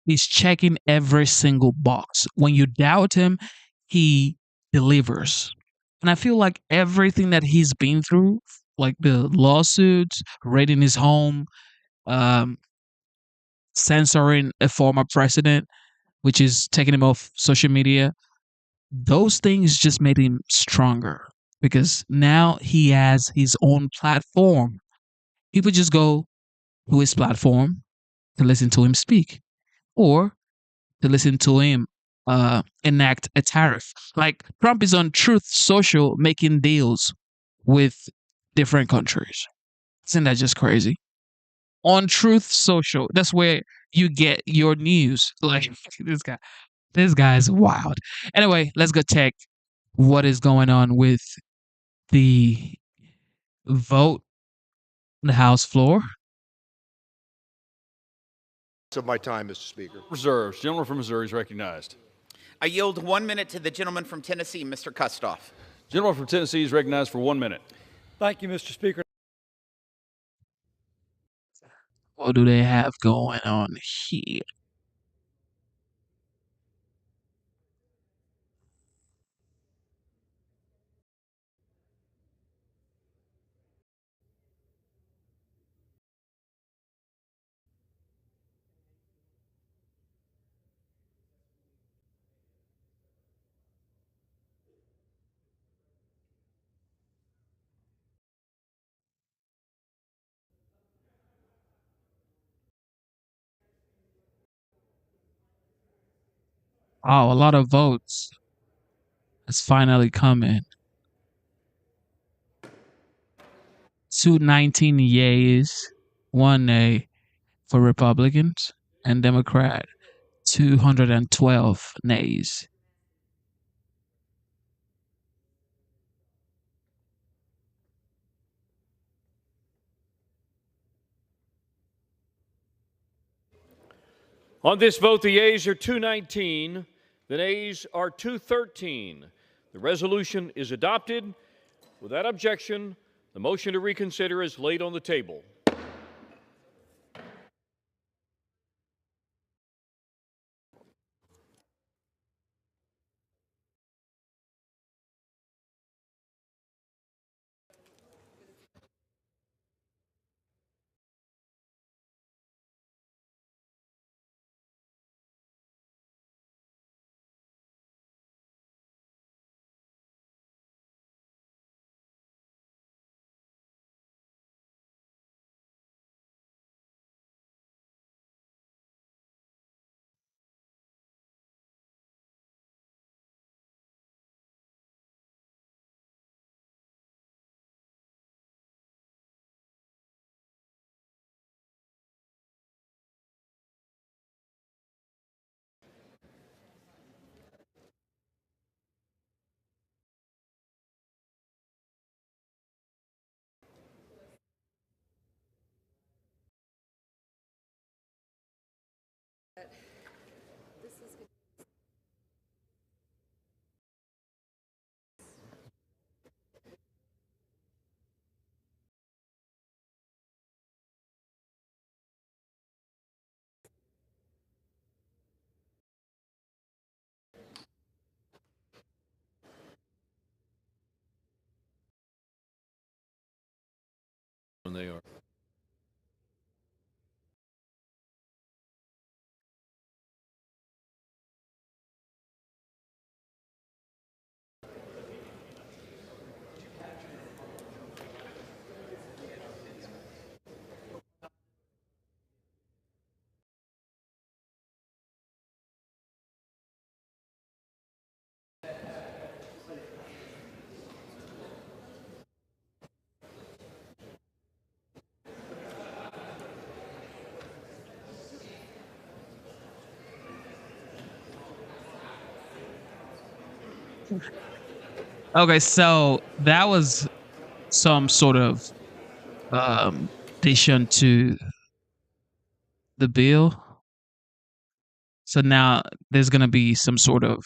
S1: he's checking every single box. When you doubt him, he delivers. And I feel like everything that he's been through, like the lawsuits, raiding his home, censoring a former president, which is taking him off social media, those things just made him stronger. Because now he has his own platform. People just go to his platform to listen to him speak, or to listen to him enact a tariff. Like, Trump is on Truth Social making deals with different countries. Isn't that just crazy? On Truth Social, that's where you get your news. Like this guy is wild. Anyway, let's go check what is going on with the vote on the House floor.
S8: Of my time, Mr. Speaker.
S9: Reserves. Gentleman from Missouri is recognized.
S11: I yield 1 minute to the gentleman from Tennessee, Mr. Kustoff.
S9: Gentleman from Tennessee is recognized for 1 minute.
S13: Thank you, Mr. Speaker.
S1: What do they have going on here? Oh, a lot of votes. It's finally coming. 219 yeas, 1 nay for Republicans, and Democrat 212 nays.
S14: On this vote, the yeas are 219, the nays are 213. The resolution is adopted. Without objection, the motion to reconsider is laid on the table. They are.
S1: Okay, so that was some sort of addition to the bill. So now there's going to be some sort of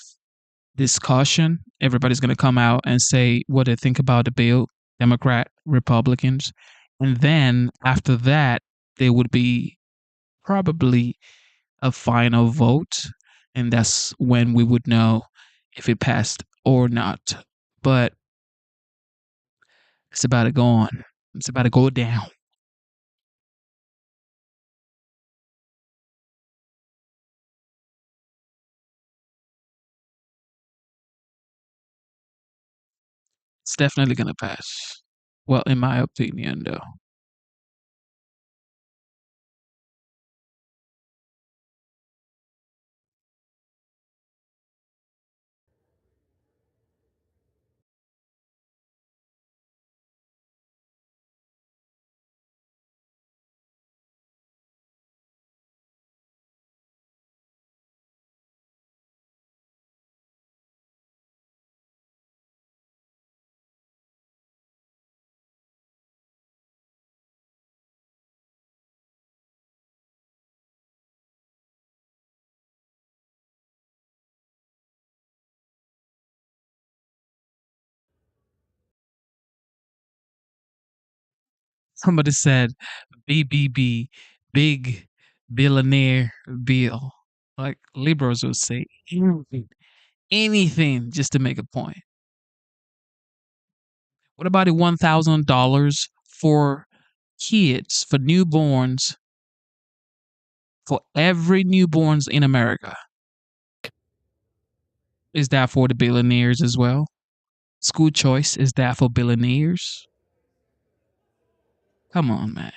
S1: discussion. Everybody's going to come out and say what they think about the bill, Democrat, Republicans. And then after that, there would be probably a final vote. And that's when we would know if it passed or not. But it's about to go on. It's about to go down. It's definitely going to pass. Well, in my opinion, though. Somebody said BBB, big billionaire bill. Like liberals would say anything just to make a point. What about the $1,000 for kids, for newborns, for every newborns in America? Is that for the billionaires as well? School choice, is that for billionaires? Come on, man.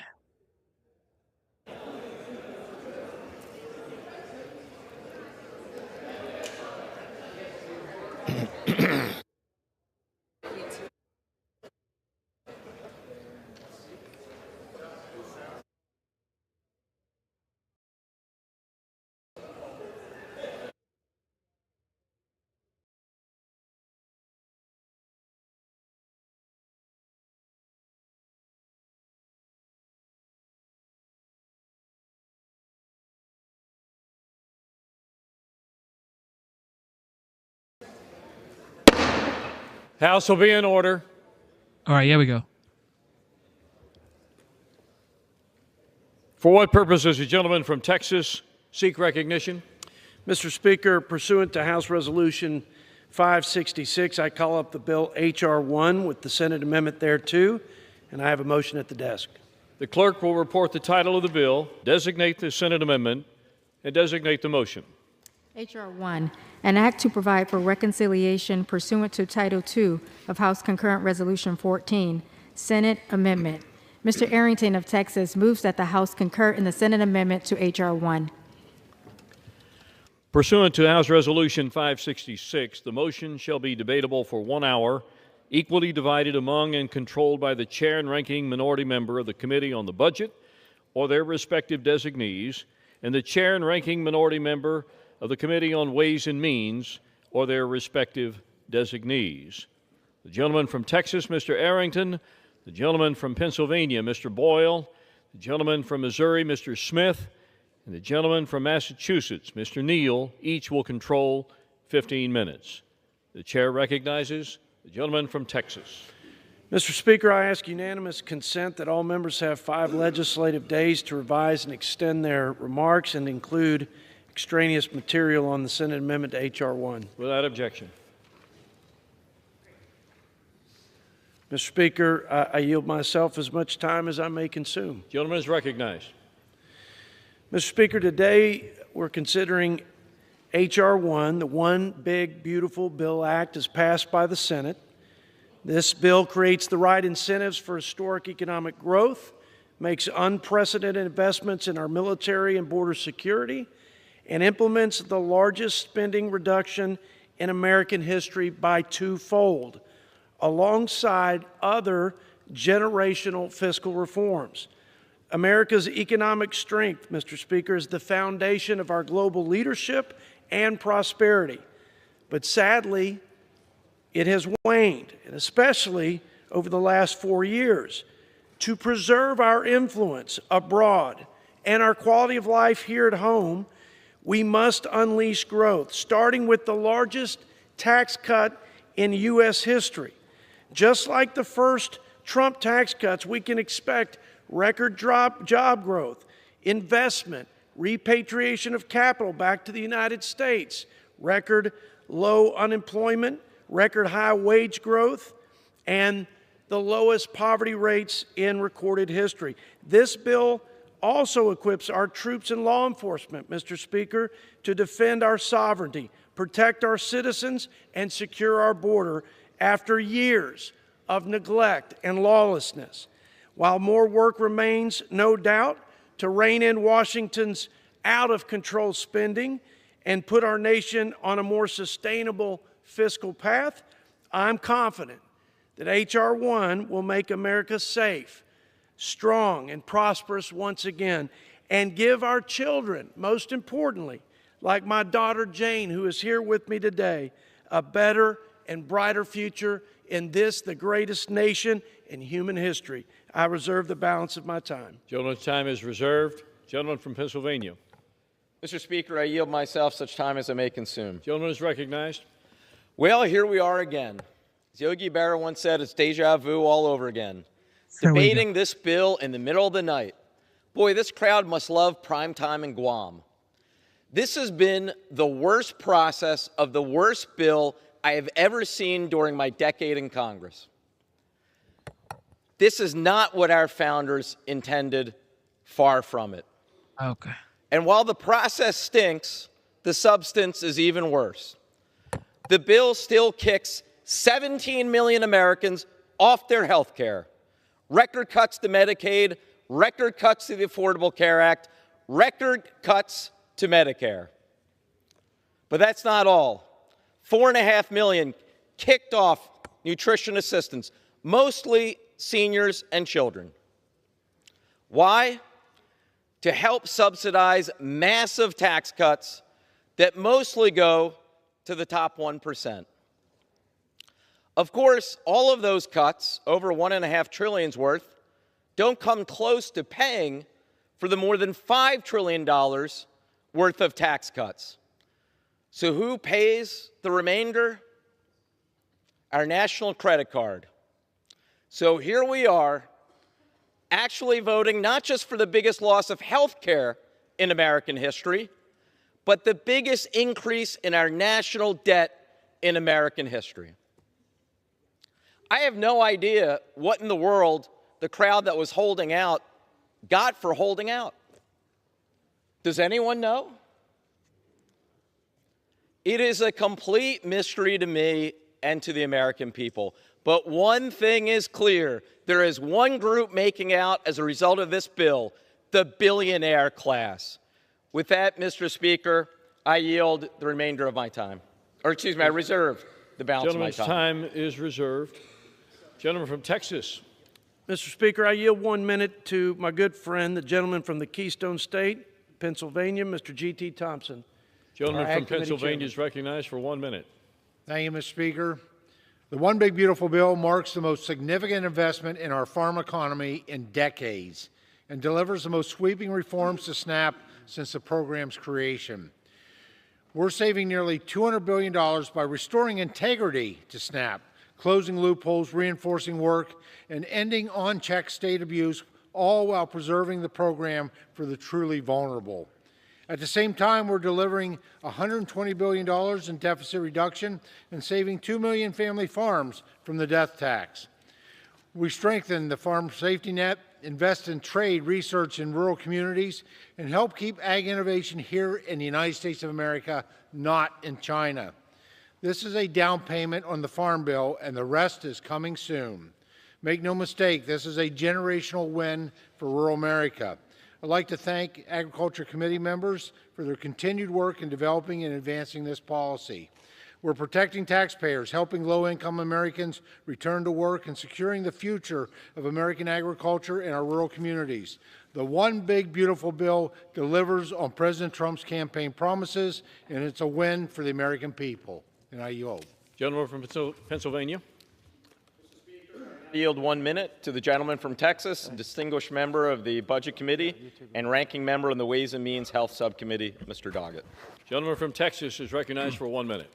S14: House will be in order.
S1: All right, here we go.
S14: For what purpose does the gentleman from Texas seek recognition?
S2: Mr. Speaker, pursuant to House Resolution 566, I call up the bill H.R. 1 with the Senate amendment thereto, and I have a motion at the desk.
S14: The clerk will report the title of the bill, designate the Senate amendment, and designate the motion.
S13: H.R. 1, an act to provide for reconciliation pursuant to Title II of House Concurrent Resolution 14, Senate Amendment. Mr. Arrington of Texas moves that the House concur in the Senate amendment to H.R. 1.
S14: Pursuant to House Resolution 566, the motion shall be debatable for 1 hour, equally divided among and controlled by the chair and ranking minority member of the Committee on the Budget or their respective designees, and the chair and ranking minority member of the Committee on Ways and Means or their respective designees. The gentleman from Texas, Mr. Arrington, the gentleman from Pennsylvania, Mr. Boyle, the gentleman from Missouri, Mr. Smith, and the gentleman from Massachusetts, Mr. Neal, each will control 15 minutes. The chair recognizes the gentleman from Texas.
S2: Mr. Speaker, I ask unanimous consent that all members have 5 legislative days to revise and extend their remarks and include extraneous material on the Senate amendment to H.R. 1.
S14: Without objection.
S2: Mr. Speaker, I yield myself as much time as I may consume.
S14: Gentleman is recognized.
S2: Mr. Speaker, today we're considering H.R. 1, the One Big Beautiful Bill Act, is passed by the Senate. This bill creates the right incentives for historic economic growth, makes unprecedented investments in our military and border security, and implements the largest spending reduction in American history by 2-fold, alongside other generational fiscal reforms. America's economic strength, Mr. Speaker, is the foundation of our global leadership and prosperity. But sadly, it has waned, and especially over the last 4 years. To preserve our influence abroad and our quality of life here at home, we must unleash growth, starting with the largest tax cut in U.S. history. Just like the first Trump tax cuts, we can expect record job growth, investment, repatriation of capital back to the United States, record low unemployment, record high wage growth, and the lowest poverty rates in recorded history. This bill also equips our troops and law enforcement, Mr. Speaker, to defend our sovereignty, protect our citizens, and secure our border after years of neglect and lawlessness. While more work remains, no doubt, to rein in Washington's out-of-control spending and put our nation on a more sustainable fiscal path, I'm confident that H.R. 1 will make America safe, strong, and prosperous once again, and give our children, most importantly, like my daughter Jane, who is here with me today, a better and brighter future in this, the greatest nation in human history. I reserve the balance of my time.
S14: Gentleman's time is reserved. Gentleman from Pennsylvania.
S15: Mr. Speaker, I yield myself such time as I may consume.
S14: Gentleman is recognized.
S15: Well, here we are again. As Yogi Berra once said, it's deja vu all over again. debating this bill in the middle of the night. Boy, this crowd must love prime time in Guam. This has been the worst process of the worst bill I have ever seen during my decade in Congress. This is not what our founders intended, far from it.
S1: Okay.
S15: And while the process stinks, the substance is even worse. The bill still kicks 17 million Americans off their health care. Record cuts to Medicaid, record cuts to the Affordable Care Act, record cuts to Medicare. But that's not all. 4.5 million kicked off nutrition assistance, mostly seniors and children. Why? To help subsidize massive tax cuts that mostly go to the top 1%. Of course, all of those cuts, over $1.5 trillion worth, don't come close to paying for the more than $5 trillion worth of tax cuts. So who pays the remainder? Our national credit card. So here we are, actually voting not just for the biggest loss of health care in American history, but the biggest increase in our national debt in American history. I have no idea what in the world the crowd that was holding out got for holding out. Does anyone know? It is a complete mystery to me and to the American people. But one thing is clear. There is one group making out as a result of this bill, the billionaire class. With that, Mr. Speaker, I yield the remainder of my time. Or excuse me, I reserve the balance of my time.
S14: Gentleman's time is reserved. Gentleman from Texas.
S2: Mr. Speaker, I yield 1 minute to my good friend, the gentleman from the Keystone State, Pennsylvania, Mr. G.T. Thompson.
S14: Gentleman from Pennsylvania is recognized for 1 minute.
S16: Thank you, Mr. Speaker. The One Big Beautiful Bill marks the most significant investment in our farm economy in decades and delivers the most sweeping reforms to SNAP since the program's creation. We're saving nearly $200 billion by restoring integrity to SNAP, closing loopholes, reinforcing work, and ending on-check state abuse, all while preserving the program for the truly vulnerable. At the same time, we're delivering $120 billion in deficit reduction and saving 2 million family farms from the death tax. We strengthen the farm safety net, invest in trade, research in rural communities, and help keep ag innovation here in the United States of America, not in China. This is a down payment on the Farm Bill, and the rest is coming soon. Make no mistake, this is a generational win for rural America. I'd like to thank Agriculture Committee members for their continued work in developing and advancing this policy. We're protecting taxpayers, helping low-income Americans return to work, and securing the future of American agriculture and our rural communities. The One Big Beautiful Bill delivers on President Trump's campaign promises, and it's a win for the American people. And I yield.
S14: Gentleman from Pennsylvania.
S15: I yield 1 minute to the gentleman from Texas, distinguished member of the Budget Committee and ranking member on the Ways and Means Health Subcommittee, Mr. Doggett.
S14: Gentleman from Texas is recognized for 1 minute.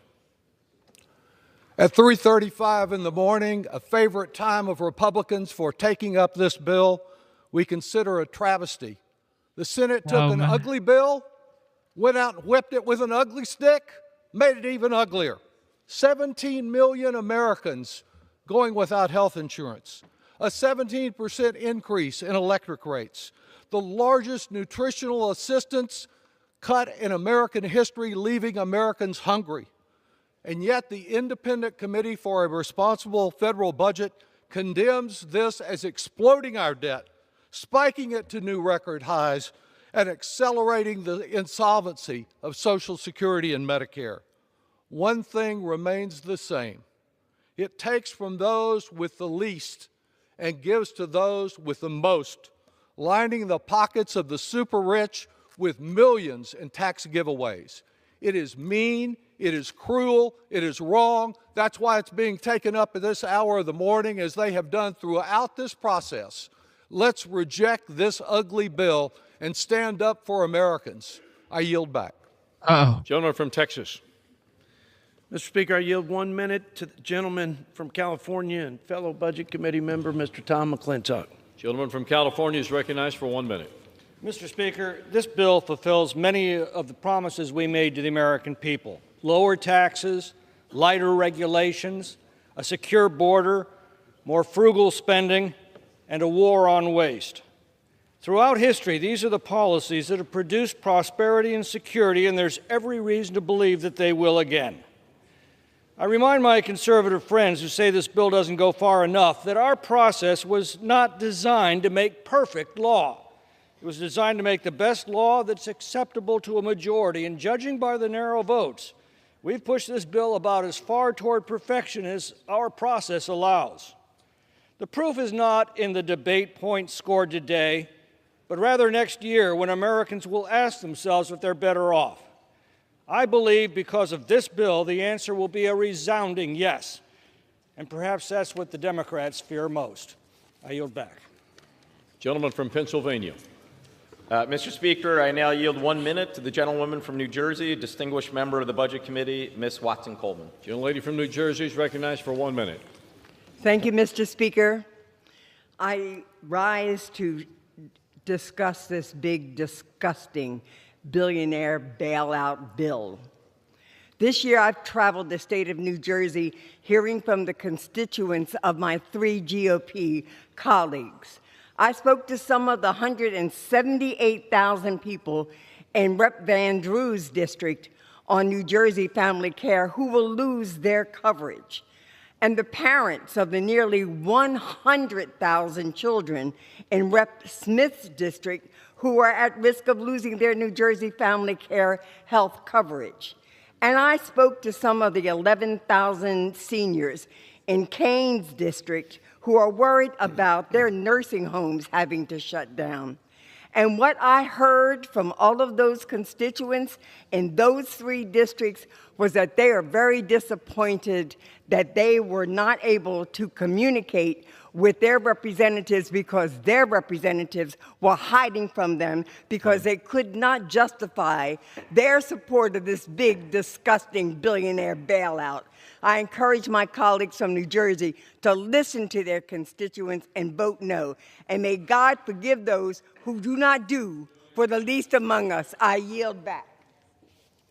S17: At 3:35 in the morning, a favorite time of Republicans for taking up this bill, we consider a travesty. The Senate took an ugly bill, went out and whipped it with an ugly stick, made it even uglier. 17 million Americans going without health insurance, a 17% increase in electric rates, the largest nutritional assistance cut in American history, leaving Americans hungry. And yet the Independent Committee for a Responsible Federal Budget condemns this as exploding our debt, spiking it to new record highs, and accelerating the insolvency of Social Security and Medicare. One thing remains the same. It takes from those with the least and gives to those with the most, lining the pockets of the super rich with millions in tax giveaways. It is mean, it is cruel, it is wrong. That's why it's being taken up at this hour of the morning, as they have done throughout this process. Let's reject this ugly bill and stand up for Americans. I yield back.
S14: Gentleman from Texas.
S2: Mr. Speaker, I yield 1 minute to the gentleman from California and fellow Budget Committee member, Mr. Tom McClintock.
S14: Gentleman from California is recognized for 1 minute.
S18: Mr. Speaker, this bill fulfills many of the promises we made to the American people. Lower taxes, lighter regulations, a secure border, more frugal spending, and a war on waste. Throughout history, these are the policies that have produced prosperity and security, and there's every reason to believe that they will again. I remind my conservative friends who say this bill doesn't go far enough that our process was not designed to make perfect law. It was designed to make the best law that's acceptable to a majority, and judging by the narrow votes, we've pushed this bill about as far toward perfection as our process allows. The proof is not in the debate points scored today, but rather next year when Americans will ask themselves if they're better off. I believe because of this bill, the answer will be a resounding yes. And perhaps that's what the Democrats fear most. I yield back.
S14: Gentleman from Pennsylvania.
S15: Mr. Speaker, I now yield 1 minute to the gentlewoman from New Jersey, a distinguished member of the Budget Committee, Ms. Watson-Coleman.
S14: Gentlelady from New Jersey is recognized for 1 minute.
S19: Thank you, Mr. Speaker. I rise to discuss this big, disgusting billionaire bailout bill. This year, I've traveled the state of New Jersey hearing from the constituents of my 3 GOP colleagues. I spoke to some of the 178,000 people in Rep. Van Drew's district on New Jersey Family Care who will lose their coverage, and the parents of the nearly 100,000 children in Rep. Smith's district who are at risk of losing their New Jersey Family Care health coverage. And I spoke to some of the 11,000 seniors in Kane's district who are worried about their nursing homes having to shut down. And what I heard from all of those constituents in those 3 districts was that they are very disappointed that they were not able to communicate with their representatives because their representatives were hiding from them because they could not justify their support of this big, disgusting billionaire bailout. I encourage my colleagues from New Jersey to listen to their constituents and vote no. And may God forgive those who do not do for the least among us. I yield back.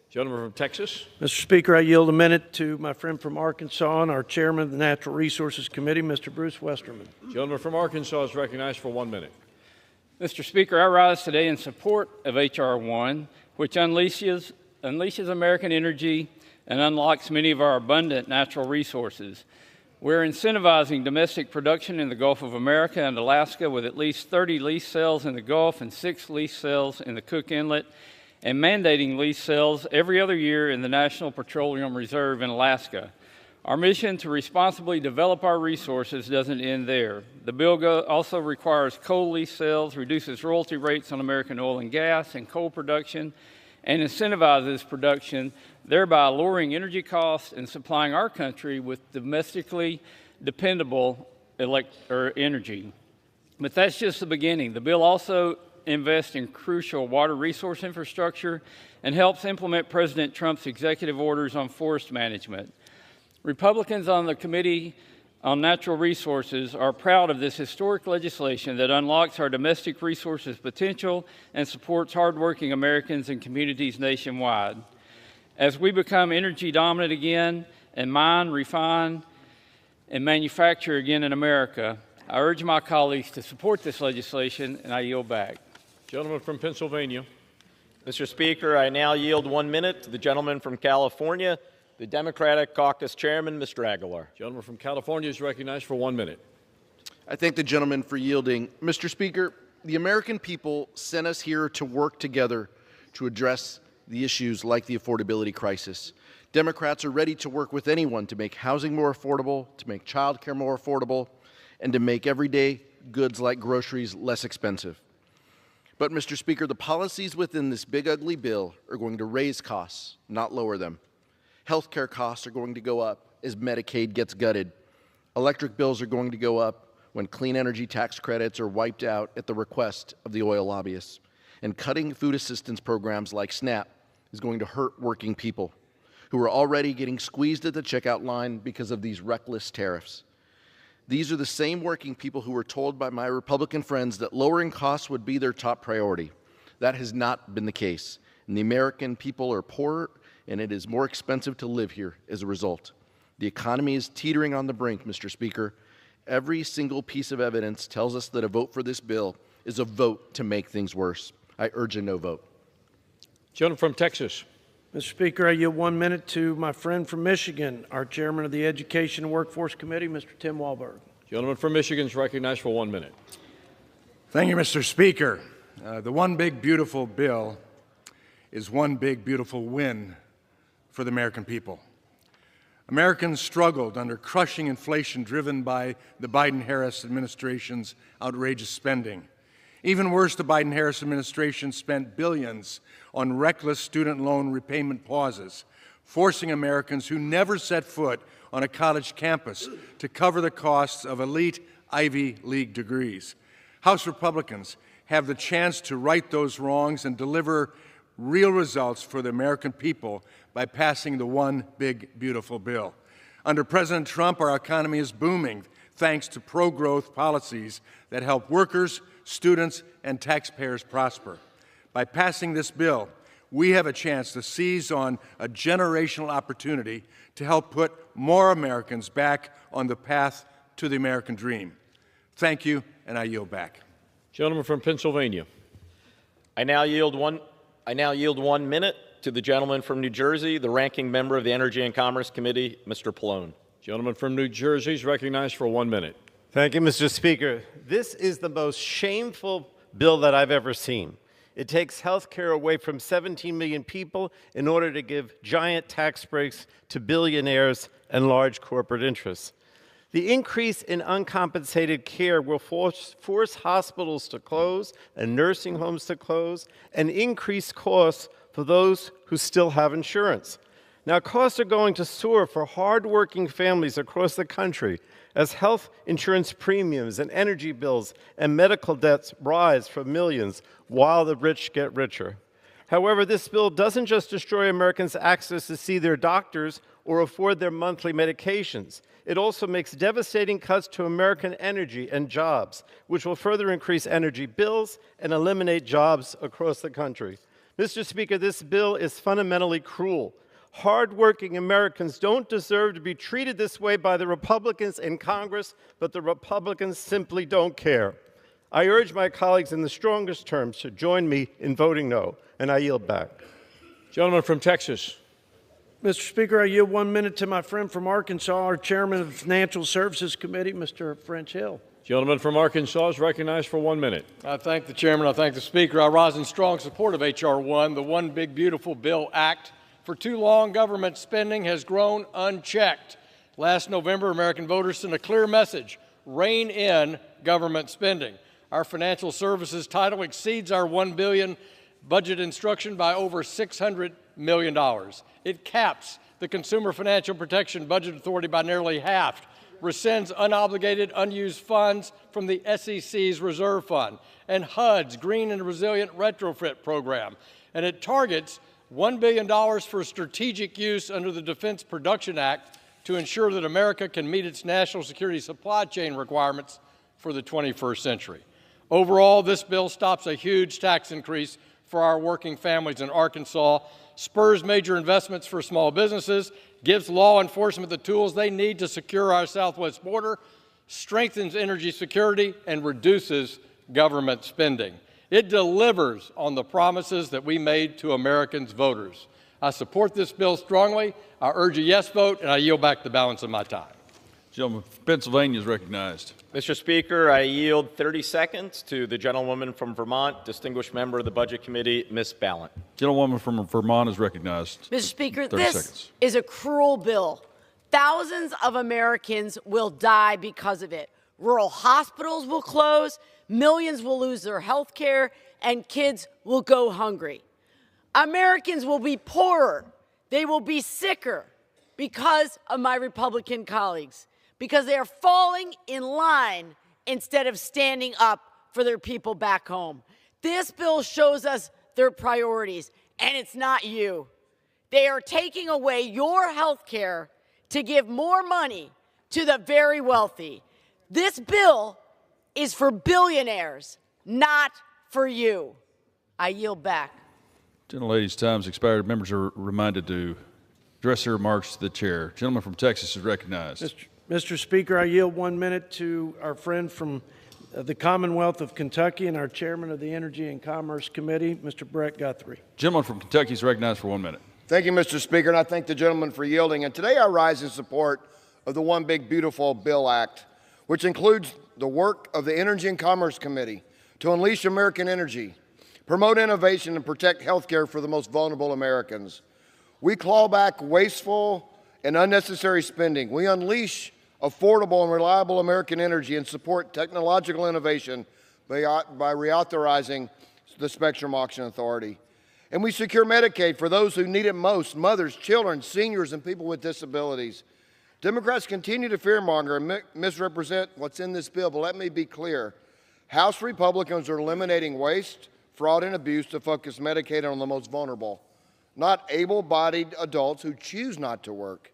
S14: Gentleman from Texas.
S2: Mr. Speaker, I yield a minute to my friend from Arkansas and our chairman of the Natural Resources Committee, Mr. Bruce Westerman.
S14: Gentleman from Arkansas is recognized for 1 minute.
S21: Mr. Speaker, I rise today in support of H.R. 1, which unleashes American energy and unlocks many of our abundant natural resources. We're incentivizing domestic production in the Gulf of America and Alaska with at least 30 lease sales in the Gulf and 6 lease sales in the Cook Inlet, and mandating lease sales every other year in the National Petroleum Reserve in Alaska. Our mission to responsibly develop our resources doesn't end there. The bill also requires coal lease sales, reduces royalty rates on American oil and gas and coal production, and incentivizes production, thereby lowering energy costs and supplying our country with domestically dependable energy. But that's just the beginning. The bill also invests in crucial water resource infrastructure and helps implement President Trump's executive orders on forest management. Republicans on the Committee on Natural Resources are proud of this historic legislation that unlocks our domestic resources potential and supports hardworking Americans and communities nationwide. As we become energy dominant again and mine, refine, and manufacture again in America, I urge my colleagues to support this legislation, and I yield back.
S14: Gentleman from Pennsylvania.
S15: Mr. Speaker, I now yield 1 minute to the gentleman from California, the Democratic Caucus Chairman, Mr. Aguilar.
S14: Gentleman from California is recognized for 1 minute.
S22: I thank the gentleman for yielding. Mr. Speaker, the American people sent us here to work together to address the issues like the affordability crisis. Democrats are ready to work with anyone to make housing more affordable, to make child care more affordable, and to make everyday goods like groceries less expensive. But, Mr. Speaker, the policies within this big, ugly bill are going to raise costs, not lower them. Health care costs are going to go up as Medicaid gets gutted. Electric bills are going to go up when clean energy tax credits are wiped out at the request of the oil lobbyists. And cutting food assistance programs like SNAP is going to hurt working people. who are already getting squeezed at the checkout line because of these reckless tariffs. These are the same working people who were told by my Republican friends that lowering costs would be their top priority. That has not been the case, and the American people are poorer, and it is more expensive to live here as a result. The economy is teetering on the brink, Mr. Speaker. Every single piece of evidence tells us that a vote for this bill is a vote to make things worse. I urge a no vote.
S14: Gentleman from Texas.
S2: Mr. Speaker, I yield 1 minute to my friend from Michigan, our chairman of the Education and Workforce Committee, Mr. Tim Walberg.
S14: Gentleman from Michigan is recognized for 1 minute.
S10: Thank you, Mr. Speaker. The One Big Beautiful Bill is one big beautiful win for the American people. Americans struggled under crushing inflation driven by the Biden-Harris administration's outrageous spending. Even worse, the Biden-Harris administration spent billions on reckless student loan repayment pauses, forcing Americans who never set foot on a college campus to cover the costs of elite Ivy League degrees. House Republicans have the chance to right those wrongs and deliver real results for the American people by passing the One Big Beautiful Bill. Under President Trump, our economy is booming thanks to pro-growth policies that help workers, students, and taxpayers prosper. By passing this bill, we have a chance to seize on a generational opportunity to help put more Americans back on the path to the American dream. Thank you, and I yield back.
S14: Gentleman from Pennsylvania.
S15: I now yield 1 minute to the gentleman from New Jersey, the ranking member of the Energy and Commerce Committee, Mr. Pallone.
S14: Gentleman from New Jersey is recognized for 1 minute.
S12: Thank you, Mr. Speaker. This is the most shameful bill that I've ever seen. It takes health care away from 17 million people in order to give giant tax breaks to billionaires and large corporate interests. The increase in uncompensated care will force hospitals to close and nursing homes to close and increase costs for those who still have insurance. Now, costs are going to soar for hardworking families across the country as health insurance premiums and energy bills and medical debts rise for millions while the rich get richer. However, this bill doesn't just destroy Americans' access to see their doctors or afford their monthly medications. It also makes devastating cuts to American energy and jobs, which will further increase energy bills and eliminate jobs across the country. Mr. Speaker, this bill is fundamentally cruel. Hardworking Americans don't deserve to be treated this way by the Republicans in Congress, but the Republicans simply don't care. I urge my colleagues in the strongest terms to join me in voting no, and I yield back.
S14: Gentleman from Texas.
S2: Mr. Speaker, I yield 1 minute to my friend from Arkansas, our chairman of the Financial Services Committee, Mr. French Hill.
S14: Gentleman from Arkansas is recognized for 1 minute.
S18: I thank the chairman. I thank the speaker. I rise in strong support of H.R. 1, the One Big Beautiful Bill Act. For too long, government spending has grown unchecked. Last November, American voters sent a clear message: rein in government spending. Our financial services title exceeds our $1 billion budget instruction by over $600 million. It caps the Consumer Financial Protection Budget Authority by nearly half, rescinds unobligated unused funds from the SEC's reserve fund, and HUD's Green and Resilient Retrofit program. And it targets $1 billion for strategic use under the Defense Production Act to ensure that America can meet its national security supply chain requirements for the 21st century. Overall, this bill stops a huge tax increase for our working families in Arkansas, spurs major investments for small businesses, gives law enforcement the tools they need to secure our southwest border, strengthens energy security, and reduces government spending. It delivers on the promises that we made to Americans' voters. I support this bill strongly. I urge a yes vote, and I yield back the balance of my time.
S9: Gentleman from Pennsylvania is recognized.
S15: Mr. Speaker, I yield 30 seconds to the gentlewoman from Vermont, distinguished member of the Budget Committee, Ms. Ballant.
S9: Gentlewoman from Vermont is recognized.
S20: Mr. Speaker,
S9: 30
S20: this
S9: seconds.
S20: is a cruel bill. Thousands of Americans will die because of it. Rural hospitals will close, millions will lose their health care, and kids will go hungry. Americans will be poorer. They will be sicker because of my Republican colleagues, because they are falling in line instead of standing up for their people back home. This bill shows us their priorities, and it's not you. They are taking away your health care to give more money to the very wealthy. This bill is for billionaires, not for you. I yield back.
S9: Gentlelady's time's expired. Members are reminded to address their remarks to the chair. Gentleman from Texas is recognized.
S2: Mr. Speaker, I yield 1 minute to our friend from the Commonwealth of Kentucky and our chairman of the Energy and Commerce Committee, Mr. Brett Guthrie.
S9: Gentleman from Kentucky is recognized for 1 minute.
S8: Thank you, Mr. Speaker, and I thank the gentleman for yielding. And today I rise in support of the One Big Beautiful Bill Act, which includes the work of the Energy and Commerce Committee to unleash American energy, promote innovation, and protect health care for the most vulnerable Americans. We claw back wasteful and unnecessary spending. We unleash affordable and reliable American energy and support technological innovation by reauthorizing the Spectrum Auction Authority. And we secure Medicaid for those who need it most, mothers, children, seniors, and people with disabilities. Democrats continue to fearmonger and misrepresent what's in this bill, but let me be clear. House Republicans are eliminating waste, fraud, and abuse to focus Medicaid on the most vulnerable, not able-bodied adults who choose not to work.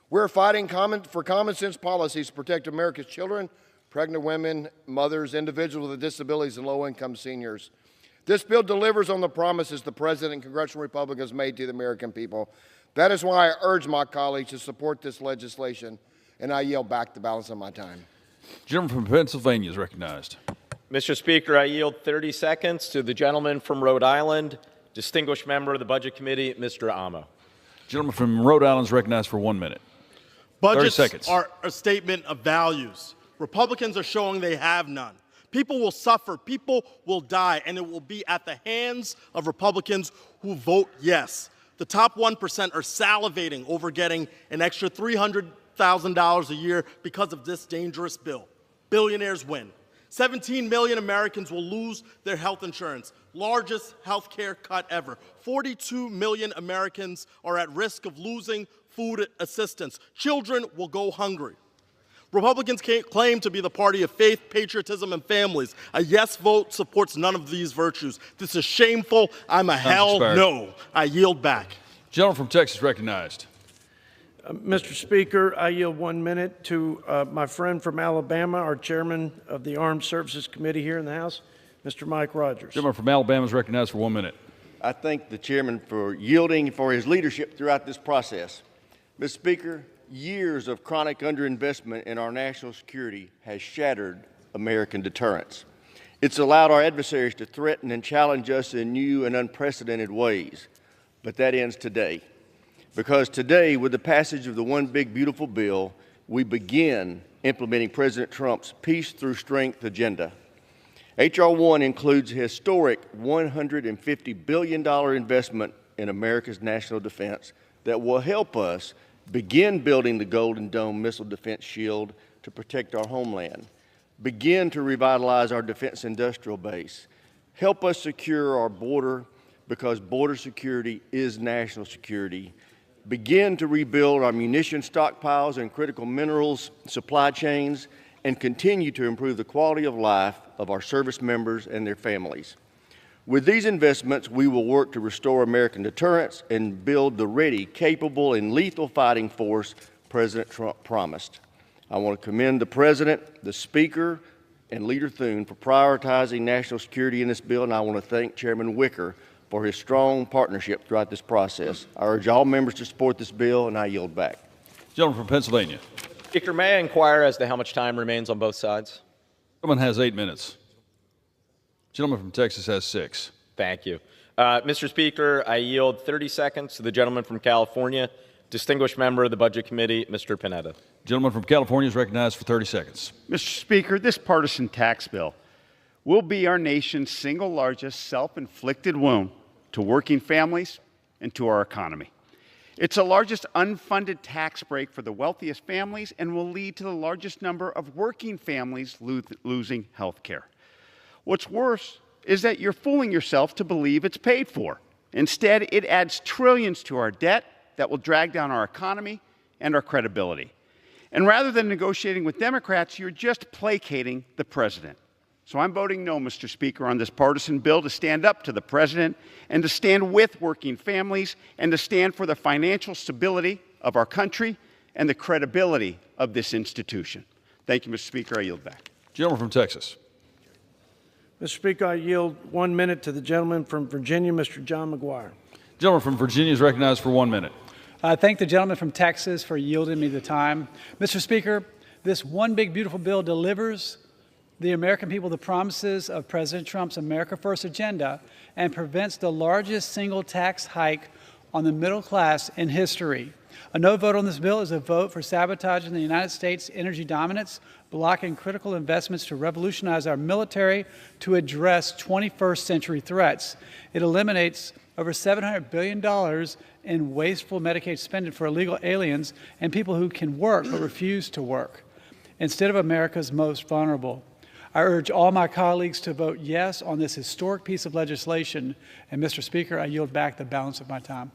S8: We're fighting for common sense policies to protect America's children, pregnant women, mothers, individuals with disabilities, and low-income seniors. This bill delivers on the promises the President and congressional Republicans made to the American people. That is why I urge my colleagues to support this legislation, and I yield back the balance of my time.
S9: Gentleman from Pennsylvania is recognized.
S15: Mr. Speaker, I yield 30 seconds to the gentleman from Rhode Island, distinguished member of the Budget Committee, Mr. Amo.
S9: Gentleman from Rhode Island is recognized for 1 minute. 30
S3: Budgets
S9: seconds.
S3: are a statement of values. Republicans are showing they have none. People will suffer, people will die, and it will be at the hands of Republicans who vote yes. The top 1% are salivating over getting an extra $300,000 a year because of this dangerous bill. Billionaires win. 17 million Americans will lose their health insurance, largest health care cut ever. 42 million Americans are at risk of losing food assistance. Children will go hungry. Republicans claim to be the party of faith, patriotism, and families. A yes vote supports none of these virtues. This is shameful. I'm a hell no. I yield back.
S9: Gentleman from Texas recognized.
S2: Mr. Speaker, I yield 1 minute to my friend from Alabama, our chairman of the Armed Services Committee here in the House, Mr. Mike Rogers.
S9: Gentleman from Alabama is recognized for 1 minute.
S4: I thank the chairman for yielding for his leadership throughout this process. Mr. Speaker, years of chronic underinvestment in our national security has shattered American deterrence. It's allowed our adversaries to threaten and challenge us in new and unprecedented ways. But that ends today. Because today, with the passage of the One Big Beautiful Bill, we begin implementing President Trump's Peace Through Strength agenda. H.R. 1 includes a historic $150 billion investment in America's national defense that will help us begin building the Golden Dome missile defense shield to protect our homeland, begin to revitalize our defense industrial base, help us secure our border because border security is national security, begin to rebuild our munition stockpiles and critical minerals supply chains, and continue to improve the quality of life of our service members and their families. With these investments, we will work to restore American deterrence and build the ready, capable, and lethal fighting force President Trump promised. I want to commend the President, the Speaker, and Leader Thune for prioritizing national security in this bill, and I want to thank Chairman Wicker for his strong partnership throughout this process. I urge all members to support this bill, and I yield back.
S9: Gentleman from Pennsylvania.
S15: Speaker, may I inquire as to how much time remains on both sides?
S9: Gentleman has 8 minutes. Gentleman from Texas has 6.
S15: Thank you. Mr. Speaker, I yield 30 seconds to the gentleman from California, distinguished member of the Budget Committee, Mr. Panetta.
S9: Gentleman from California is recognized for 30 seconds.
S5: Mr. Speaker, this partisan tax bill will be our nation's single largest self-inflicted wound to working families and to our economy. It's the largest unfunded tax break for the wealthiest families and will lead to the largest number of working families losing health care. What's worse is that you're fooling yourself to believe it's paid for. Instead, it adds trillions to our debt that will drag down our economy and our credibility. And rather than negotiating with Democrats, you're just placating the president. So I'm voting no, Mr. Speaker, on this partisan bill to stand up to the President and to stand with working families and to stand for the financial stability of our country and the credibility of this institution. Thank you, Mr. Speaker. I yield back.
S9: Gentleman from Texas.
S2: Mr. Speaker, I yield 1 minute to the gentleman from Virginia, Mr. John McGuire.
S9: Gentleman from Virginia is recognized for 1 minute.
S6: I thank the gentleman from Texas for yielding me the time. Mr. Speaker, this one big beautiful bill delivers the American people the promises of President Trump's America First agenda and prevents the largest single tax hike on the middle class in history. A no vote on this bill is a vote for sabotaging the United States' energy dominance, blocking critical investments to revolutionize our military to address 21st century threats. It eliminates over $700 billion in wasteful Medicaid spending for illegal aliens and people who can work but refuse to work, instead of America's most vulnerable. I urge all my colleagues to vote yes on this historic piece of legislation. And, Mr. Speaker, I yield back the balance of my time.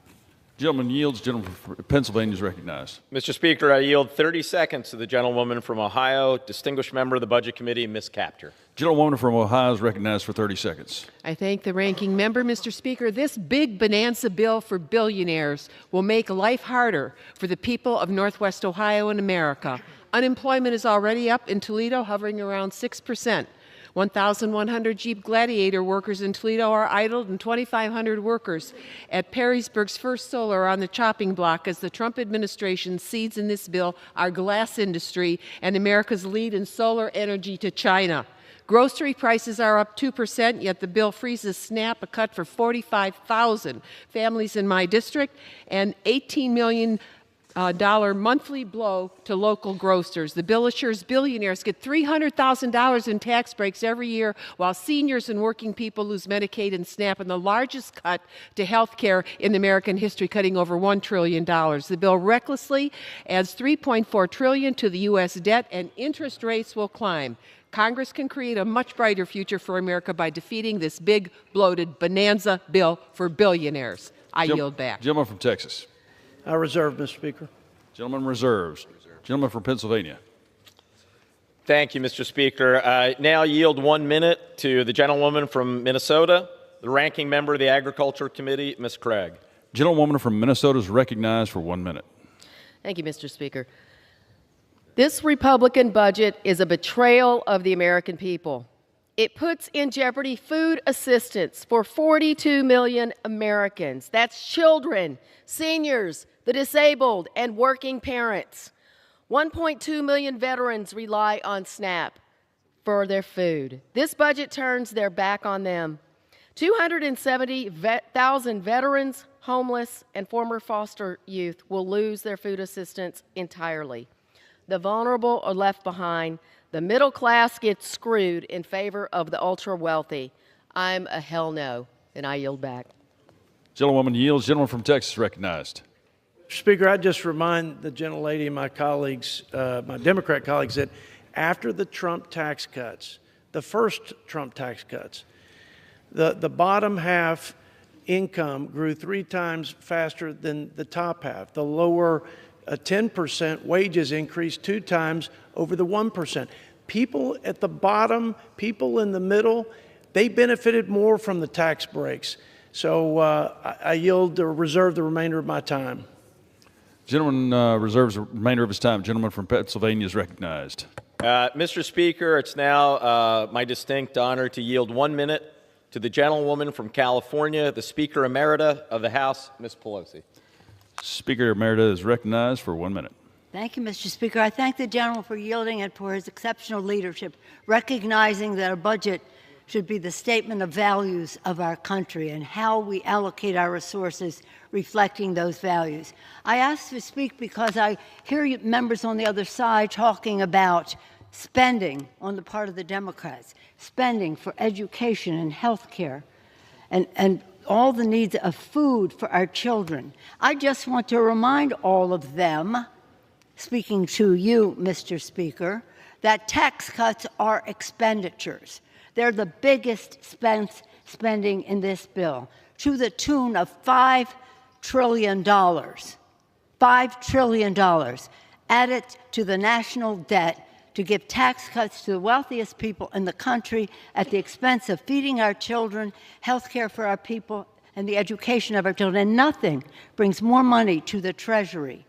S9: Gentleman yields. Gentleman from Pennsylvania is recognized.
S15: Mr. Speaker, I yield 30 seconds to the gentlewoman from Ohio, distinguished member of the Budget Committee, Ms. Kaptur.
S9: Gentlewoman from Ohio is recognized for 30 seconds.
S7: I thank the ranking member, Mr. Speaker. This big bonanza bill for billionaires will make life harder for the people of Northwest Ohio and America. Unemployment is already up in Toledo, hovering around 6%. 1,100 Jeep Gladiator workers in Toledo are idled, and 2,500 workers at Perrysburg's First Solar are on the chopping block as the Trump administration cedes in this bill our glass industry and America's lead in solar energy to China. Grocery prices are up 2%, yet the bill freezes SNAP, a cut for 45,000 families in my district, and $18 million monthly blow to local grocers. The bill assures billionaires get $300,000 in tax breaks every year, while seniors and working people lose Medicaid and SNAP, and the largest cut to health care in American history, cutting over $1 trillion. The bill recklessly adds $3.4 trillion to the U.S. debt, and interest rates will climb. Congress can create a much brighter future for America by defeating this big, bloated bonanza bill for billionaires. I yield back.
S9: Gentleman from Texas.
S2: I reserve, Mr. Speaker.
S9: Gentleman reserves. Gentleman from Pennsylvania.
S15: Thank you, Mr. Speaker. I now yield 1 minute to the gentlewoman from Minnesota, the ranking member of the Agriculture Committee, Ms. Craig.
S9: Gentlewoman from Minnesota is recognized for 1 minute.
S7: Thank you, Mr. Speaker. This Republican budget is a betrayal of the American people. It puts in jeopardy food assistance for 42 million Americans. That's children, seniors, the disabled, and working parents. 1.2 million veterans rely on SNAP for their food. This budget turns their back on them. 270,000 veterans, homeless, and former foster youth will lose their food assistance entirely. The vulnerable are left behind. The middle class gets screwed in favor of the ultra-wealthy. I'm a hell no, and I yield back.
S9: Gentlewoman yields. Gentleman from Texas recognized.
S2: Speaker, I just remind the gentlelady and my colleagues, my Democrat colleagues, that after the Trump tax cuts, the first Trump tax cuts, the bottom half income grew 3 times faster than the top half. The lower 10% wages increased 2 times over the 1%. People at the bottom, people in the middle, they benefited more from the tax breaks. So I yield or reserve the remainder of my time.
S9: Gentleman reserves the remainder of his time. Gentleman from Pennsylvania is recognized.
S15: Mr. Speaker, it's now my distinct honor to yield 1 minute to the gentlewoman from California, the Speaker Emerita of the House, Ms. Pelosi.
S9: Speaker Emerita is recognized for 1 minute.
S23: Thank you, Mr. Speaker. I thank the gentleman for yielding and for his exceptional leadership, recognizing that a budget should be the statement of values of our country and how we allocate our resources reflecting those values. I ask to speak because I hear you members on the other side talking about spending on the part of the Democrats, spending for education and health care, and all the needs of food for our children. I just want to remind all of them, speaking to you, Mr. Speaker, that tax cuts are expenditures. They're the biggest spending in this bill, to the tune of $5 trillion. $5 trillion added to the national debt to give tax cuts to the wealthiest people in the country at the expense of feeding our children, health care for our people, and the education of our children. And nothing brings more money to the Treasury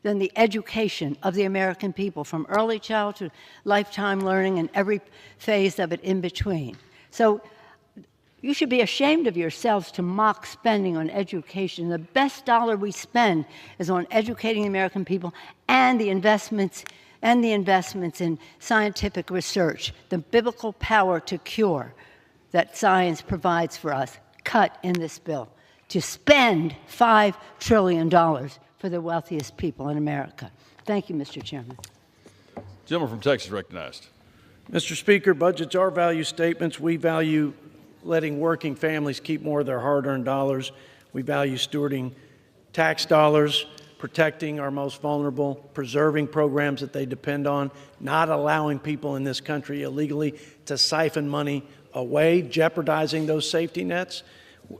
S23: than the education of the American people, from early childhood to lifetime learning and every phase of it in between. So you should be ashamed of yourselves to mock spending on education. The best dollar we spend is on educating the American people and the investments in scientific research, the biblical power to cure that science provides for us, cut in this bill, to spend $5 trillion for the wealthiest people in America. Thank you, Mr. Chairman.
S9: Gentleman from Texas recognized.
S2: Mr. Speaker, budgets are value statements. We value letting working families keep more of their hard-earned dollars. We value stewarding tax dollars, protecting our most vulnerable, preserving programs that they depend on, not allowing people in this country illegally to siphon money away, jeopardizing those safety nets.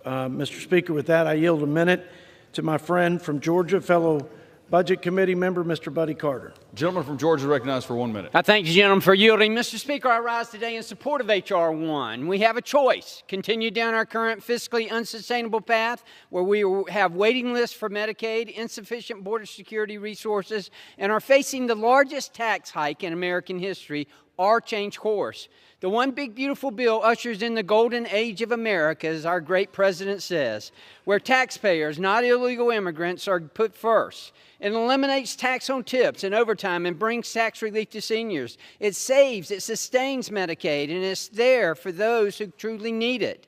S2: Mr. Speaker, with that, I yield a minute to my friend from Georgia, fellow Budget Committee member, Mr. Buddy Carter.
S9: Gentleman from Georgia recognized for 1 minute.
S1: I thank the gentleman for yielding. Mr. Speaker, I rise today in support of H.R. 1. We have a choice. Continue down our current fiscally unsustainable path where we have waiting lists for Medicaid, insufficient border security resources, and are facing the largest tax hike in American history, or change course. The One Big Beautiful Bill ushers in the golden age of America, as our great president says, where taxpayers, not illegal immigrants, are put first. It eliminates tax on tips and overtime and brings tax relief to seniors. It saves, it sustains Medicaid, and it's there for those who truly need it.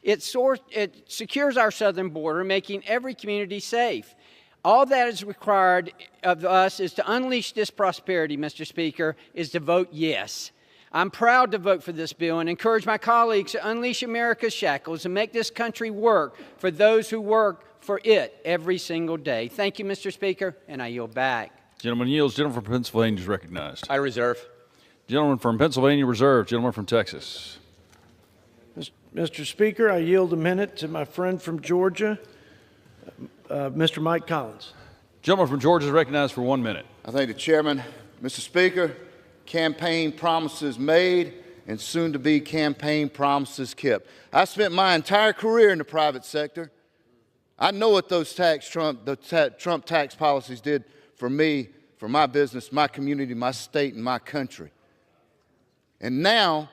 S1: It secures our southern border, making every community safe. All that is required of us is to unleash this prosperity, Mr. Speaker, is to vote yes. I'm proud to vote for this bill and encourage my colleagues to unleash America's shackles and make this country work for those who work for it every single day. Thank you, Mr. Speaker, and I yield back.
S9: Gentleman yields. Gentleman from Pennsylvania is recognized.
S15: I reserve.
S9: Gentleman from Pennsylvania reserved. Gentleman from Texas.
S2: Mr. Speaker, I yield a minute to my friend from Georgia, Mr. Mike Collins.
S9: Gentleman from Georgia is recognized for 1 minute.
S11: I thank the chairman. Mr. Speaker, campaign promises made and soon to be campaign promises kept. I spent my entire career in the private sector. I know what those Trump tax policies did for me, for my business, my community, my state, and my country. And now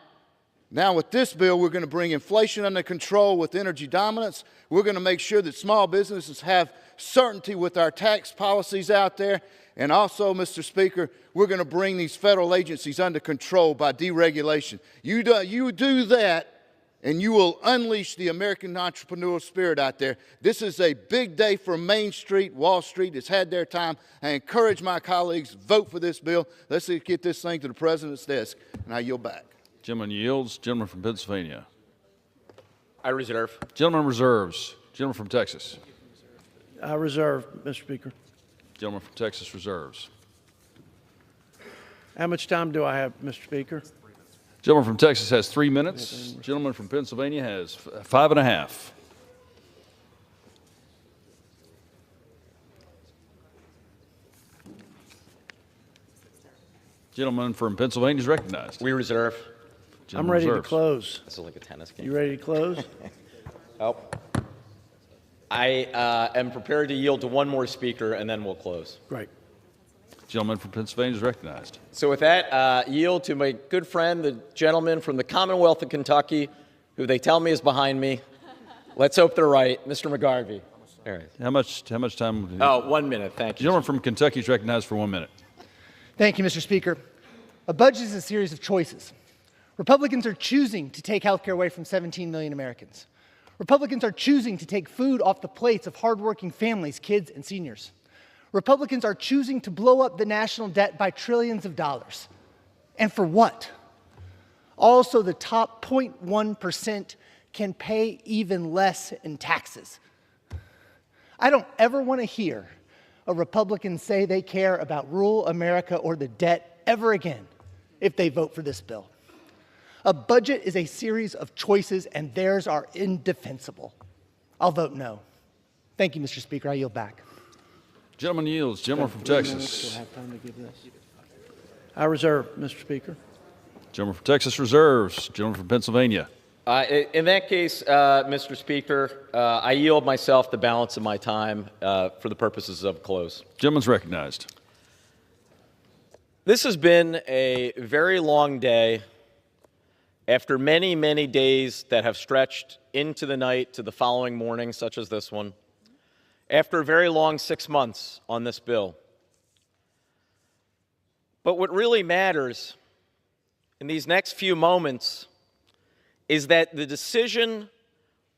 S11: with this bill, we're going to bring inflation under control with energy dominance. We're going to make sure that small businesses have certainty with our tax policies out there. And also, Mr. Speaker, we're going to bring these federal agencies under control by deregulation. You do that, and you will unleash the American entrepreneurial spirit out there. This is a big day for Main Street. Wall Street has had their time. I encourage my colleagues, vote for this bill. Let's get this thing to the president's desk, and I yield back.
S9: Gentleman yields. Gentleman from Pennsylvania.
S15: I reserve.
S9: Gentleman reserves. Gentleman from Texas.
S2: I reserve, Mr. Speaker.
S9: Gentleman from Texas reserves.
S2: How much time do I have, Mr. Speaker?
S9: Gentleman from Texas has 3 minutes. Gentleman from Pennsylvania has 5.5. Gentleman from Pennsylvania is recognized.
S15: We reserve.
S2: I'm ready to close.
S15: This is like a tennis game.
S2: You ready to close?
S15: Oh. I am prepared to yield to one more speaker, and then we'll close.
S2: Great.
S9: Gentleman from Pennsylvania is recognized.
S15: So with that, yield to my good friend, the gentleman from the Commonwealth of Kentucky, who they tell me is behind me. Let's hope they're right, Mr. McGarvey. All right.
S9: How much time?
S15: Oh, 1 minute. Thank you.
S9: Gentleman from Kentucky is recognized for 1 minute.
S13: Thank you, Mr. Speaker. A budget is a series of choices. Republicans are choosing to take health care away from 17 million Americans. Republicans are choosing to take food off the plates of hardworking families, kids, and seniors. Republicans are choosing to blow up the national debt by trillions of dollars. And for what? Also, the top 0.1% can pay even less in taxes. I don't ever want to hear a Republican say they care about rural America or the debt ever again if they vote for this bill. A budget is a series of choices, and theirs are indefensible. I'll vote no. Thank you, Mr. Speaker. I yield back.
S9: Gentleman yields. Gentleman from Texas.
S2: I reserve, Mr. Speaker.
S9: Gentleman from Texas reserves. Gentleman from Pennsylvania.
S15: In that case, Mr. Speaker, I yield myself the balance of my time for the purposes of close.
S9: Gentleman's recognized.
S15: This has been a very long day after many, many days that have stretched into the night to the following morning, such as this one, after a very long 6 months on this bill. But what really matters in these next few moments is that the decision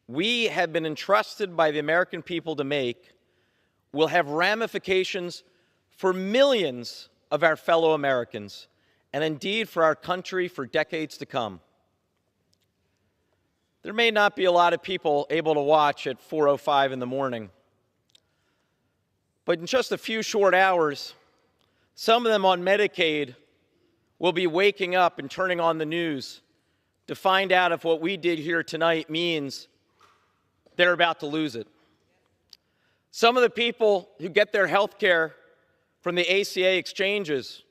S15: we have been entrusted by the American people to make will have ramifications for millions of our fellow Americans, and indeed for our country for decades to come. There may not be a lot of people able to watch at 4:05 in the morning, but in just a few short hours, some of them on Medicaid will be waking up and turning on the news to find out if what we did here tonight means they're about to lose it. Some of the people who get their health care from the ACA exchanges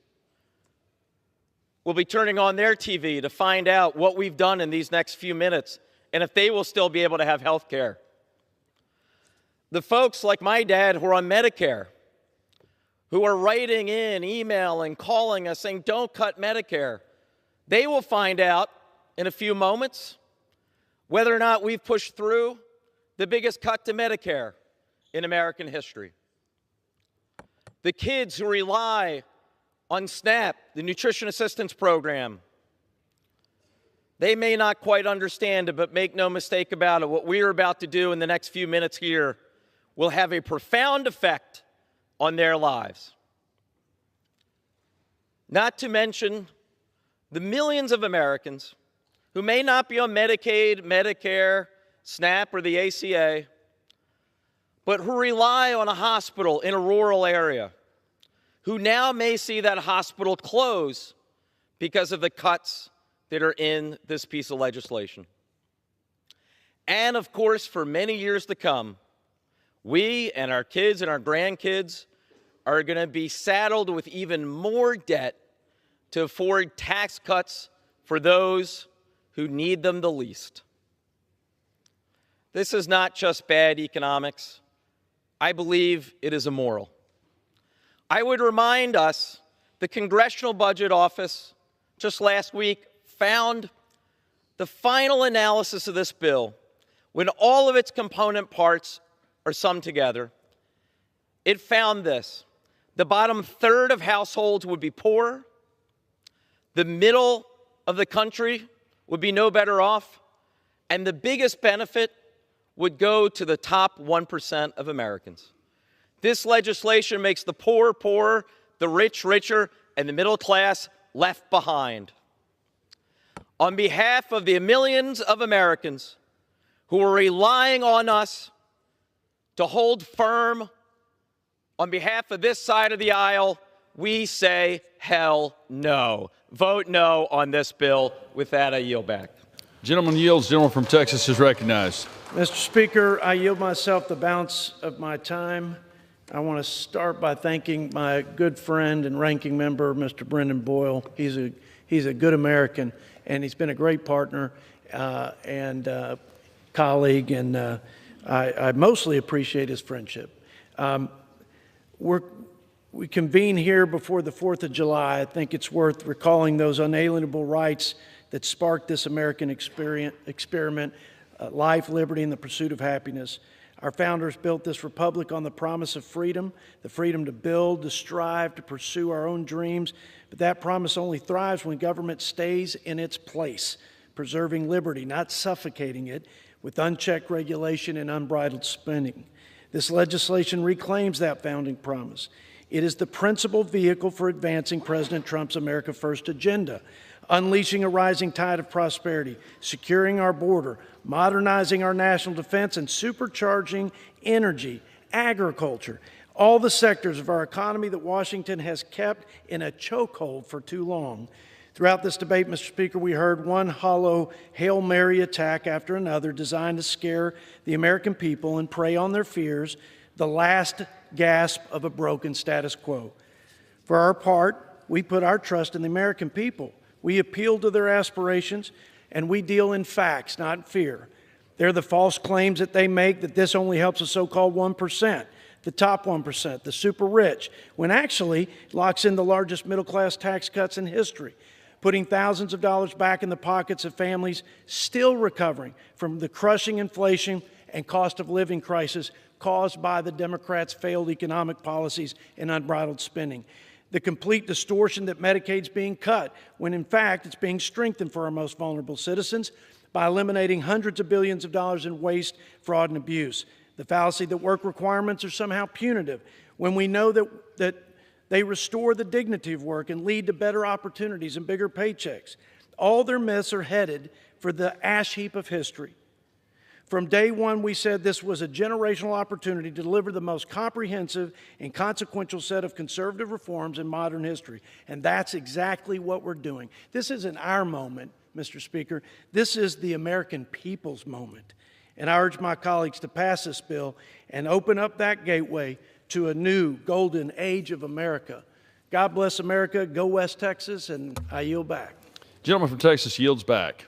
S15: will be turning on their TV to find out what we've done in these next few minutes and if they will still be able to have health care. The folks like my dad who are on Medicare, who are writing in, emailing, calling us saying, don't cut Medicare, they will find out in a few moments whether or not we've pushed through the biggest cut to Medicare in American history. The kids who rely on SNAP, the Nutrition Assistance Program, they may not quite understand it, but make no mistake about it, what we are about to do in the next few minutes here will have a profound effect on their lives. Not to mention the millions of Americans who may not be on Medicaid, Medicare, SNAP, or the ACA, but who rely on a hospital in a rural area, who now may see that hospital close because of the cuts that are in this piece of legislation. And of course, for many years to come, we and our kids and our grandkids are going to be saddled with even more debt to afford tax cuts for those who need them the least. This is not just bad economics. I believe it is immoral. I would remind us the Congressional Budget Office just last week found the final analysis of this bill, when all of its component parts are summed together. It found this: the bottom third of households would be poor, the middle of the country would be no better off, and the biggest benefit would go to the top 1% of Americans. This legislation makes the poor poorer, the rich richer, and the middle class left behind. On behalf of the millions of Americans who are relying on us to hold firm, on behalf of this side of the aisle, we say hell no. Vote no on this bill. With that, I yield back.
S9: Gentleman yields. Gentleman from Texas is recognized.
S2: Mr. Speaker, I yield myself the balance of my time. I want to start by thanking my good friend and ranking member, Mr. Brendan Boyle. He's a good American, and he's been a great partner and colleague, and I mostly appreciate his friendship. We convene here before the 4th of July. I think it's worth recalling those unalienable rights that sparked this American experiment, life, liberty, and the pursuit of happiness. Our founders built this republic on the promise of freedom, the freedom to build, to strive, to pursue our own dreams. But that promise only thrives when government stays in its place, preserving liberty, not suffocating it with unchecked regulation and unbridled spending. This legislation reclaims that founding promise. It is the principal vehicle for advancing President Trump's America First agenda, unleashing a rising tide of prosperity, securing our border, modernizing our national defense, and supercharging energy, agriculture, all the sectors of our economy that Washington has kept in a chokehold for too long. Throughout this debate, Mr. Speaker, we heard one hollow Hail Mary attack after another designed to scare the American people and prey on their fears, the last gasp of a broken status quo. For our part, we put our trust in the American people. We appeal to their aspirations, and we deal in facts, not in fear. They're the false claims that they make that this only helps the so-called 1%, the top 1%, the super rich, when actually it locks in the largest middle-class tax cuts in history, putting thousands of dollars back in the pockets of families still recovering from the crushing inflation and cost of living crisis caused by the Democrats' failed economic policies and unbridled spending. The complete distortion that Medicaid's being cut, when in fact it's being strengthened for our most vulnerable citizens by eliminating hundreds of billions of dollars in waste, fraud, and abuse. The fallacy that work requirements are somehow punitive, when we know that they restore the dignity of work and lead to better opportunities and bigger paychecks. All their myths are headed for the ash heap of history. From day one, we said this was a generational opportunity to deliver the most comprehensive and consequential set of conservative reforms in modern history. And that's exactly what we're doing. This isn't our moment, Mr. Speaker. This is the American people's moment. And I urge my colleagues to pass this bill and open up that gateway to a new golden age of America. God bless America. Go West Texas, and I yield back.
S9: Gentleman from Texas yields back.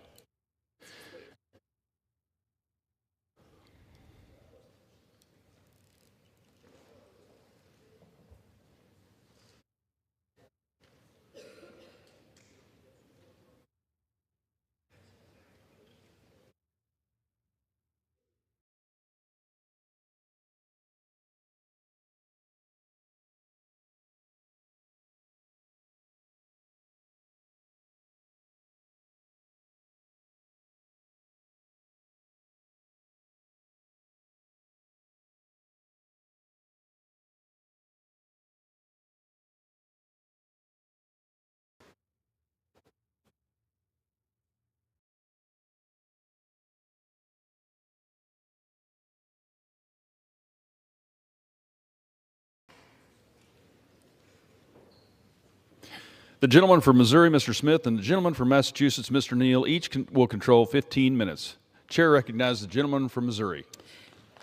S9: The gentleman from Missouri, Mr. Smith, and the gentleman from Massachusetts, Mr. Neal, each will control 15 minutes. Chair recognizes the gentleman from Missouri.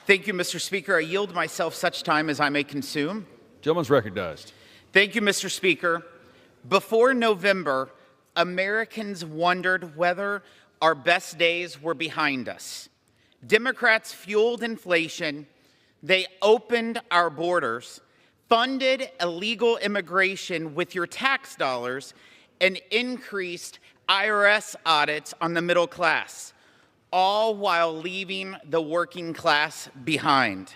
S16: Thank you, Mr. Speaker. I yield myself such time as I may consume.
S9: Gentleman's recognized.
S16: Thank you, Mr. Speaker. Before November, Americans wondered whether our best days were behind us. Democrats fueled inflation. They opened our borders, funded illegal immigration with your tax dollars, and increased IRS audits on the middle class, all while leaving the working class behind.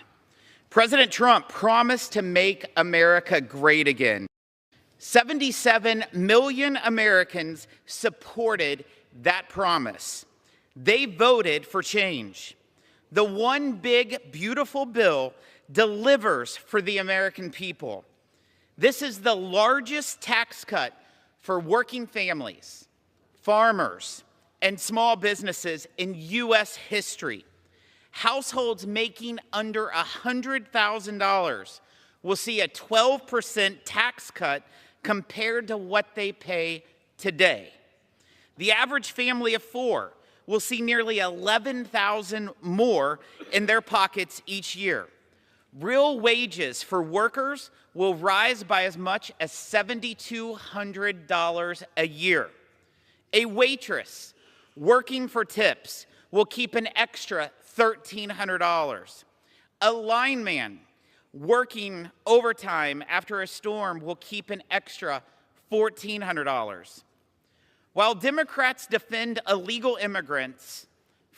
S16: President Trump promised to make America great again. 77 million Americans supported that promise. They voted for change. The one big, beautiful bill delivers for the American people. This is the largest tax cut for working families, farmers, and small businesses in U.S. history. Households making under $100,000 will see a 12% tax cut compared to what they pay today. The average family of four will see nearly $11,000 more in their pockets each year. Real wages for workers will rise by as much as $7,200 a year. A waitress working for tips will keep an extra $1,300. A lineman working overtime after a storm will keep an extra $1,400. While Democrats defend illegal immigrants,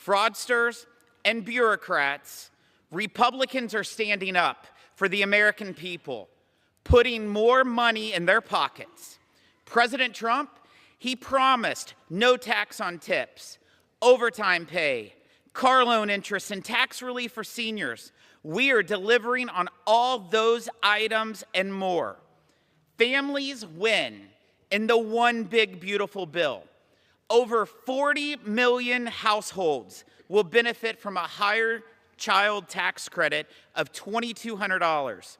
S16: fraudsters, and bureaucrats, Republicans are standing up for the American people, putting more money in their pockets. President Trump, he promised no tax on tips, overtime pay, car loan interest, and tax relief for seniors. We are delivering on all those items and more. Families win in the one big, beautiful bill. Over 40 million households will benefit from a higher child tax credit of $2,200.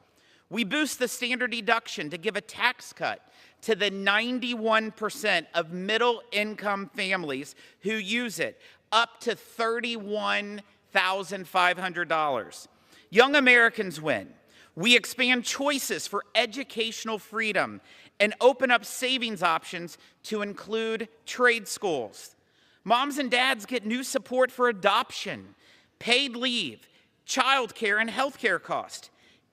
S16: We boost the standard deduction to give a tax cut to the 91% of middle-income families who use it, up to $31,500. Young Americans win. We expand choices for educational freedom and open up savings options to include trade schools. Moms and dads get new support for adoption, paid leave, childcare, and healthcare costs.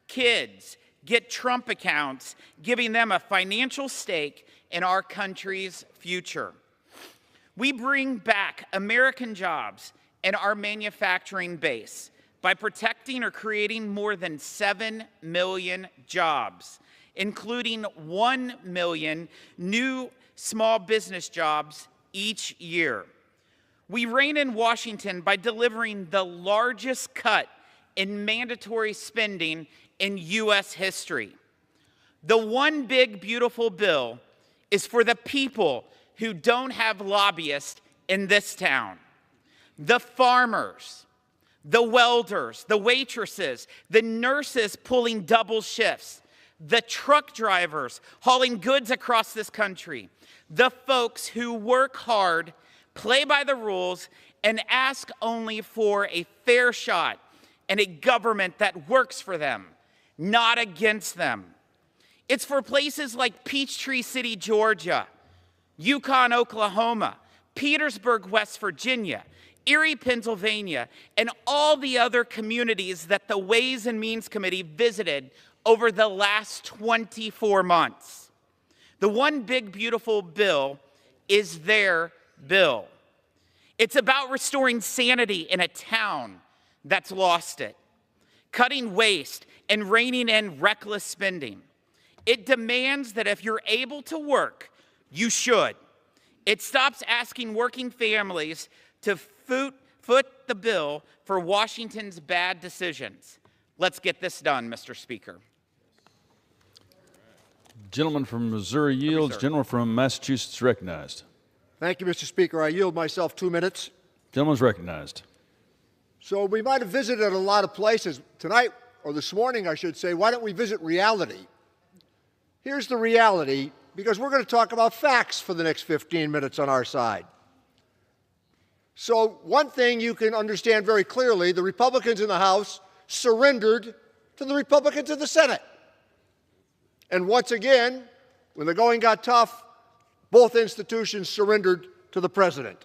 S16: Kids get Trump accounts, giving them a financial stake in our country's future. We bring back American jobs and our manufacturing base by protecting or creating more than 7 million jobs, including 1 million new small business jobs each year. We reign in Washington by delivering the largest cut in mandatory spending in U.S. history. The one big beautiful bill is for the people who don't have lobbyists in this town. The farmers, the welders, the waitresses, the nurses pulling double shifts, the truck drivers hauling goods across this country, the folks who work hard, play by the rules, and ask only for a fair shot and a government that works for them, not against them. It's for places like Peachtree City, Georgia, Yukon, Oklahoma, Petersburg, West Virginia, Erie, Pennsylvania, and all the other communities that the Ways and Means Committee visited over the last 24 months. The one big beautiful bill is their bill. It's about restoring sanity in a town that's lost it, cutting waste and reining in reckless spending. It demands that if you're able to work, you should. It stops asking working families to foot the bill for Washington's bad decisions. Let's get this done, Mr. Speaker.
S9: Gentleman from Missouri yields. Gentleman from Massachusetts recognized.
S17: Thank you, Mr. Speaker. I yield myself 2 minutes.
S9: Gentleman's recognized.
S17: So we might have visited a lot of places. Tonight, or this morning, I should say, why don't we visit reality? Here's the reality, because we're going to talk about facts for the next 15 minutes on our side. So one thing you can understand very clearly, the Republicans in the House surrendered to the Republicans in the Senate. And once again, when the going got tough, both institutions surrendered to the president.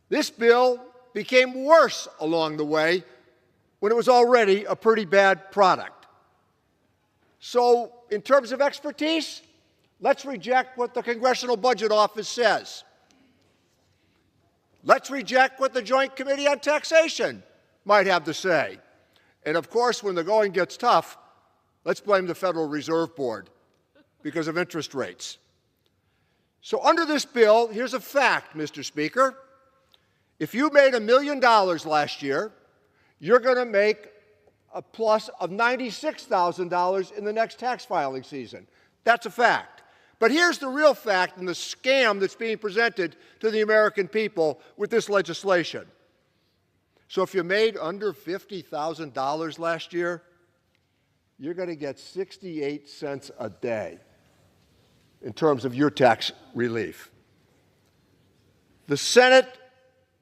S17: This bill became worse along the way when it was already a pretty bad product. So in terms of expertise, let's reject what the Congressional Budget Office says. Let's reject what the Joint Committee on Taxation might have to say. And of course, when the going gets tough, let's blame the Federal Reserve Board because of interest rates. So under this bill, here's a fact, Mr. Speaker. If you made $1 million last year, you're going to make a plus of $96,000 in the next tax filing season. That's a fact. But here's the real fact and the scam that's being presented to the American people with this legislation. So if you made under $50,000 last year, you're going to get 68 cents a day in terms of your tax relief. The Senate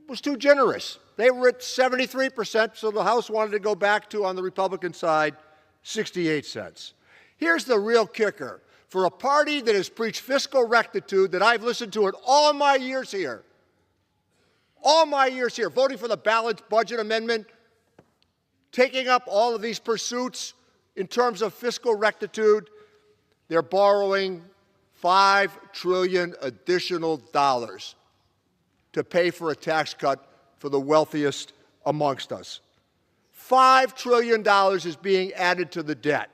S17: was too generous. They were at 73%, so the House wanted to go back to, on the Republican side, 68 cents. Here's the real kicker. For a party that has preached fiscal rectitude that I've listened to in all my years here, voting for the balanced budget amendment, taking up all of these pursuits in terms of fiscal rectitude, they're borrowing $5 trillion additional dollars to pay for a tax cut for the wealthiest amongst us. $5 trillion is being added to the debt.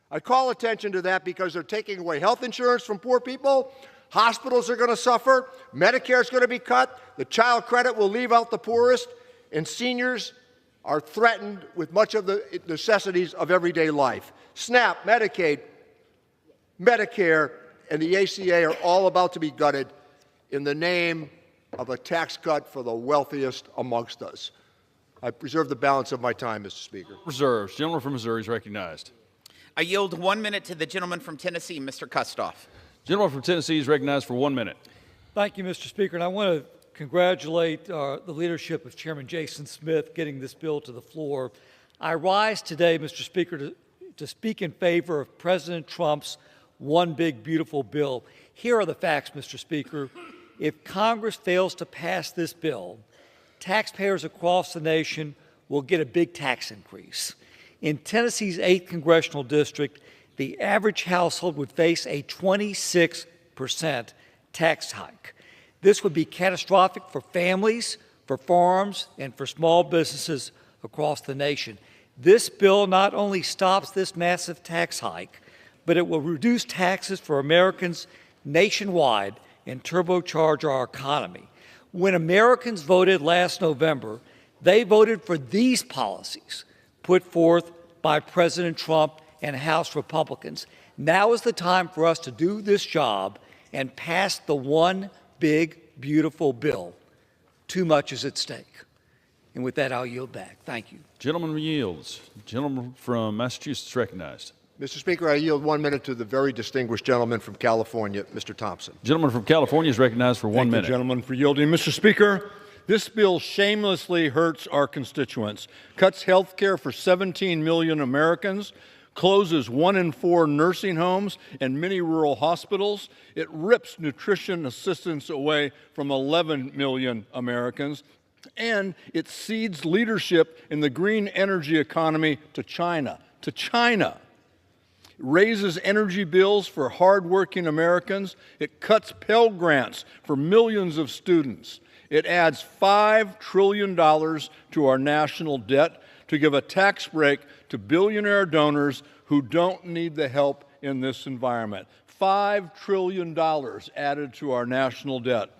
S17: I call attention to that because they're taking away health insurance from poor people. Hospitals are going to suffer. Medicare is going to be cut. The child credit will leave out the poorest. And seniors are threatened with much of the necessities of everyday life. SNAP, Medicaid, Medicare, and the ACA are all about to be gutted in the name of a tax cut for the wealthiest amongst us. I preserve the balance of my time, Mr. Speaker.
S9: Reserves. Gentleman from Missouri is recognized.
S16: I yield 1 minute to the gentleman from Tennessee, Mr. Kustoff.
S9: Gentleman from Tennessee is recognized for 1 minute.
S19: Thank you, Mr. Speaker. And I want to congratulate the leadership of Chairman Jason Smith getting this bill to the floor. I rise today, Mr. Speaker, to speak in favor of President Trump's one big, beautiful bill. Here are the facts, Mr. Speaker. If Congress fails to pass this bill, taxpayers across the nation will get a big tax increase. In Tennessee's 8th congressional district, the average household would face a 26% tax hike. This would be catastrophic for families, for farms, and for small businesses across the nation. This bill not only stops this massive tax hike, but it will reduce taxes for Americans nationwide and turbocharge our economy. When Americans voted last November, they voted for these policies put forth by President Trump and House Republicans. Now is the time for us to do this job and pass the one big, beautiful bill. Too much is at stake. And with that, I'll yield back. Thank you.
S9: Gentleman yields. Gentleman from Massachusetts recognized.
S17: Mr. Speaker, I yield 1 minute to the very distinguished gentleman from California, Mr. Thompson.
S9: Gentleman from California is recognized for 1 minute.
S10: Thank you, gentleman, for yielding. Mr. Speaker, this bill shamelessly hurts our constituents, cuts health care for 17 million Americans, closes 1 in 4 nursing homes and many rural hospitals. It rips nutrition assistance away from 11 million Americans, and it cedes leadership in the green energy economy to China. It raises energy bills for hardworking Americans. It cuts Pell Grants for millions of students. It adds $5 trillion to our national debt to give a tax break to billionaire donors who don't need the help in this environment. $5 trillion added to our national debt.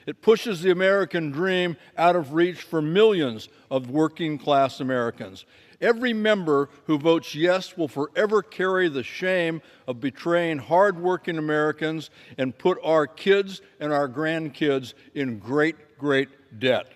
S10: It pushes the American dream out of reach for millions of working class Americans. Every member who votes yes will forever carry the shame of betraying hardworking Americans and put our kids and our grandkids in great, great debt.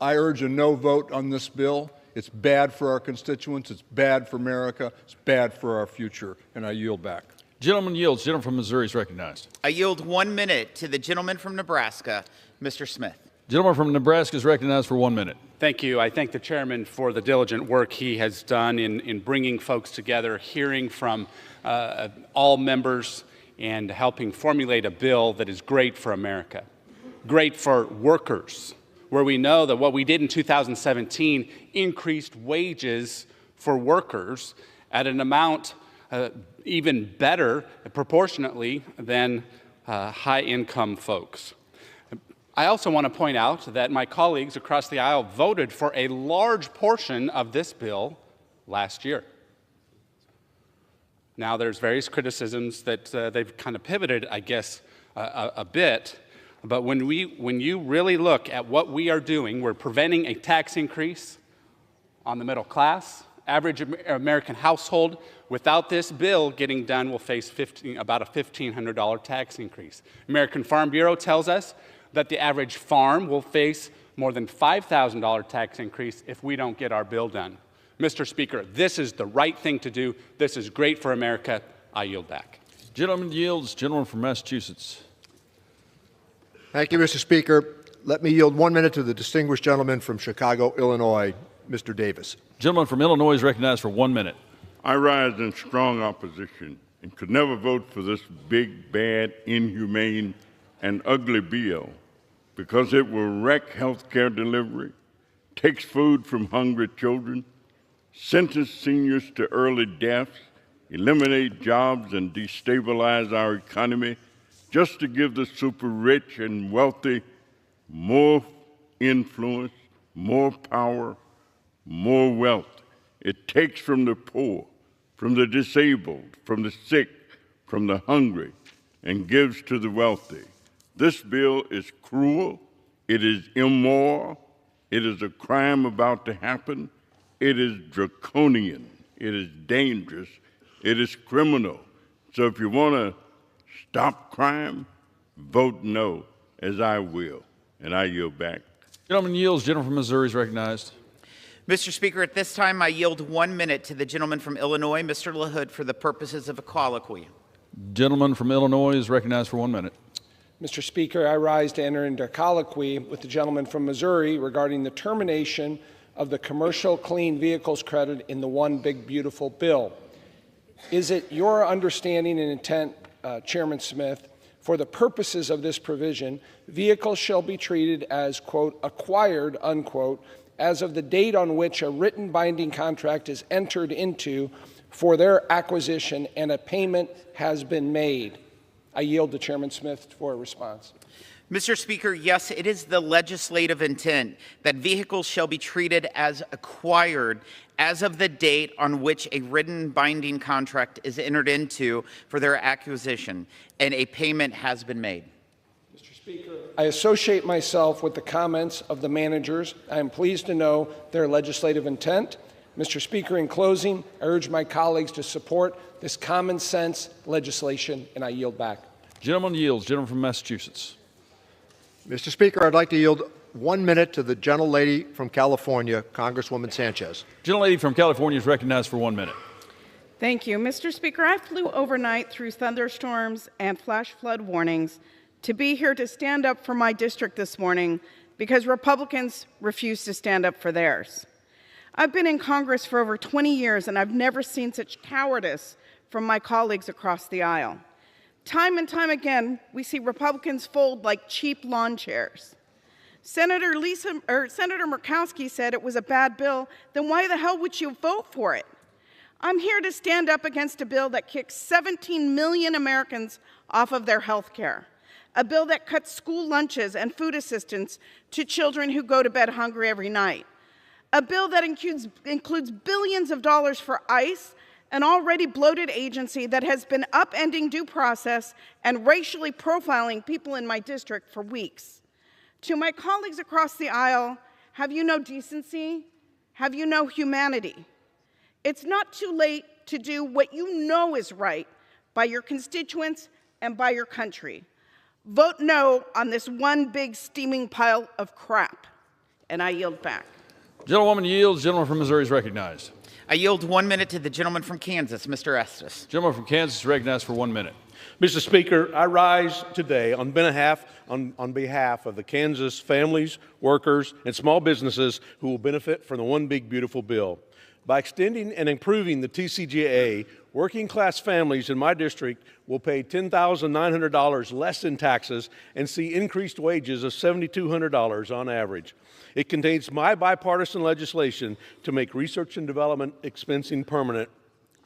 S10: I urge a no vote on this bill. It's bad for our constituents. It's bad for America. It's bad for our future. And I yield back.
S9: Gentleman yields. Gentleman from Missouri is recognized.
S16: I yield 1 minute to the gentleman from Nebraska, Mr. Smith.
S9: Gentleman from Nebraska is recognized for 1 minute.
S21: Thank you. I thank the chairman for the diligent work he has done in bringing folks together, hearing from all members, and helping formulate a bill that is great for America, great for workers, where we know that what we did in 2017 increased wages for workers at an amount even better proportionately than high-income folks. I also want to point out that my colleagues across the aisle voted for a large portion of this bill last year. Now, there's various criticisms that they've kind of pivoted, I guess, a bit. But when you really look at what we are doing, we're preventing a tax increase on the middle class. Average American household without this bill getting done will face about a $1,500 tax increase. American Farm Bureau tells us that the average farm will face more than $5,000 tax increase if we don't get our bill done. Mr. Speaker, this is the right thing to do. This is great for America. I yield back.
S9: Gentleman yields. Gentleman from Massachusetts.
S17: Thank you, Mr. Speaker. Let me yield 1 minute to the distinguished gentleman from Chicago, Illinois, Mr. Davis.
S9: Gentleman from Illinois is recognized for 1 minute.
S22: I rise in strong opposition and could never vote for this big, bad, inhumane, and ugly bill because it will wreck health care delivery, takes food from hungry children, sentence seniors to early deaths, eliminate jobs, and destabilize our economy just to give the super rich and wealthy more influence, more power, more wealth. It takes from the poor, from the disabled, from the sick, from the hungry, and gives to the wealthy. This bill is cruel, it is immoral, it is a crime about to happen, it is draconian, it is dangerous, it is criminal. So if you want to stop crime, vote no, as I will, and I yield back.
S9: Gentleman yields. Gentleman from Missouri is recognized.
S16: Mr. Speaker, at this time, I yield 1 minute to the gentleman from Illinois, Mr. LaHood, for the purposes of a colloquy.
S9: Gentleman from Illinois is recognized for 1 minute.
S24: Mr. Speaker, I rise to enter into colloquy with the gentleman from Missouri regarding the termination of the commercial clean vehicles credit in the One Big Beautiful Bill. Is it your understanding and intent, Chairman Smith, for the purposes of this provision, vehicles shall be treated as, quote, acquired, unquote, as of the date on which a written binding contract is entered into for their acquisition and a payment has been made? I yield to Chairman Smith for a response.
S16: Mr. Speaker, yes, it is the legislative intent that vehicles shall be treated as acquired as of the date on which a written binding contract is entered into for their acquisition and a payment has been made.
S24: Mr. Speaker, I associate myself with the comments of the managers. I am pleased to know their legislative intent. Mr. Speaker, in closing, I urge my colleagues to support this common sense legislation, and I yield back.
S9: Gentleman yields. Gentleman from Massachusetts.
S12: Mr. Speaker, I'd like to yield 1 minute to the gentlelady from California, Congresswoman Sanchez.
S9: Gentlelady from California is recognized for 1 minute.
S14: Thank you. Mr. Speaker, I flew overnight through thunderstorms and flash flood warnings to be here to stand up for my district this morning because Republicans refuse to stand up for theirs. I've been in Congress for over 20 years, and I've never seen such cowardice from my colleagues across the aisle. Time and time again, we see Republicans fold like cheap lawn chairs. Senator Murkowski said it was a bad bill. Then why the hell would you vote for it? I'm here to stand up against a bill that kicks 17 million Americans off of their health care, a bill that cuts school lunches and food assistance to children who go to bed hungry every night, a bill that includes billions of dollars for ICE, an already bloated agency that has been upending due process and racially profiling people in my district for weeks. To my colleagues across the aisle, have you no decency? Have you no humanity? It's not too late to do what you know is right by your constituents and by your country. Vote no on this one big steaming pile of crap. And I yield back.
S9: Gentlewoman yields. Gentleman from Missouri is recognized.
S16: I yield 1 minute to the gentleman from Kansas, Mr. Estes.
S9: Gentleman from Kansas is recognized for 1 minute.
S18: Mr. Speaker, I rise today on behalf of the Kansas families, workers, and small businesses who will benefit from the One Big Beautiful Bill. By extending and improving the TCJA, working-class families in my district will pay $10,900 less in taxes and see increased wages of $7,200 on average. It contains my bipartisan legislation to make research and development expensing permanent,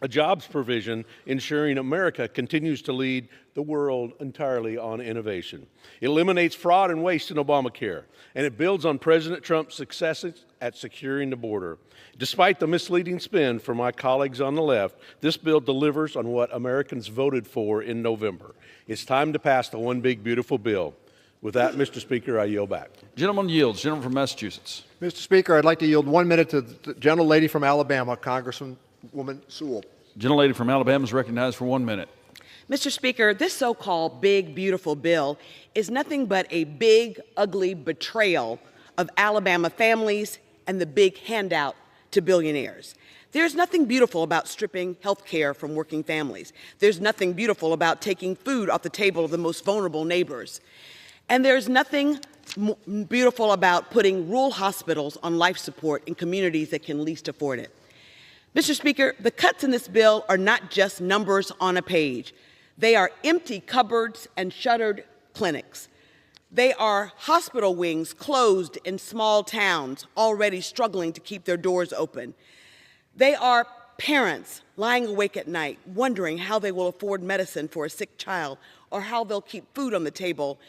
S18: a jobs provision ensuring America continues to lead the world entirely on innovation. It eliminates fraud and waste in Obamacare, and it builds on President Trump's successes at securing the border. Despite the misleading spin from my colleagues on the left, this bill delivers on what Americans voted for in November. It's time to pass the One Big Beautiful Bill. With that, Mr. Speaker, I yield back.
S9: Gentleman yields. Gentleman from Massachusetts.
S12: Mr. Speaker, I'd like to yield 1 minute to the gentlelady from Alabama, Congresswoman Sewell.
S9: Gentlelady from Alabama is recognized for 1 minute.
S20: Mr. Speaker, this so-called big, beautiful bill is nothing but a big, ugly betrayal of Alabama families and the big handout to billionaires. There's nothing beautiful about stripping health care from working families. There's nothing beautiful about taking food off the table of the most vulnerable neighbors. And there's nothing beautiful about putting rural hospitals on life support in communities that can least afford it. Mr. Speaker, the cuts in this bill are not just numbers on a page. They are empty cupboards and shuttered clinics. They are hospital wings closed in small towns already struggling to keep their doors open. They are parents lying awake at night wondering how they will afford medicine for a sick child or how they'll keep food on the table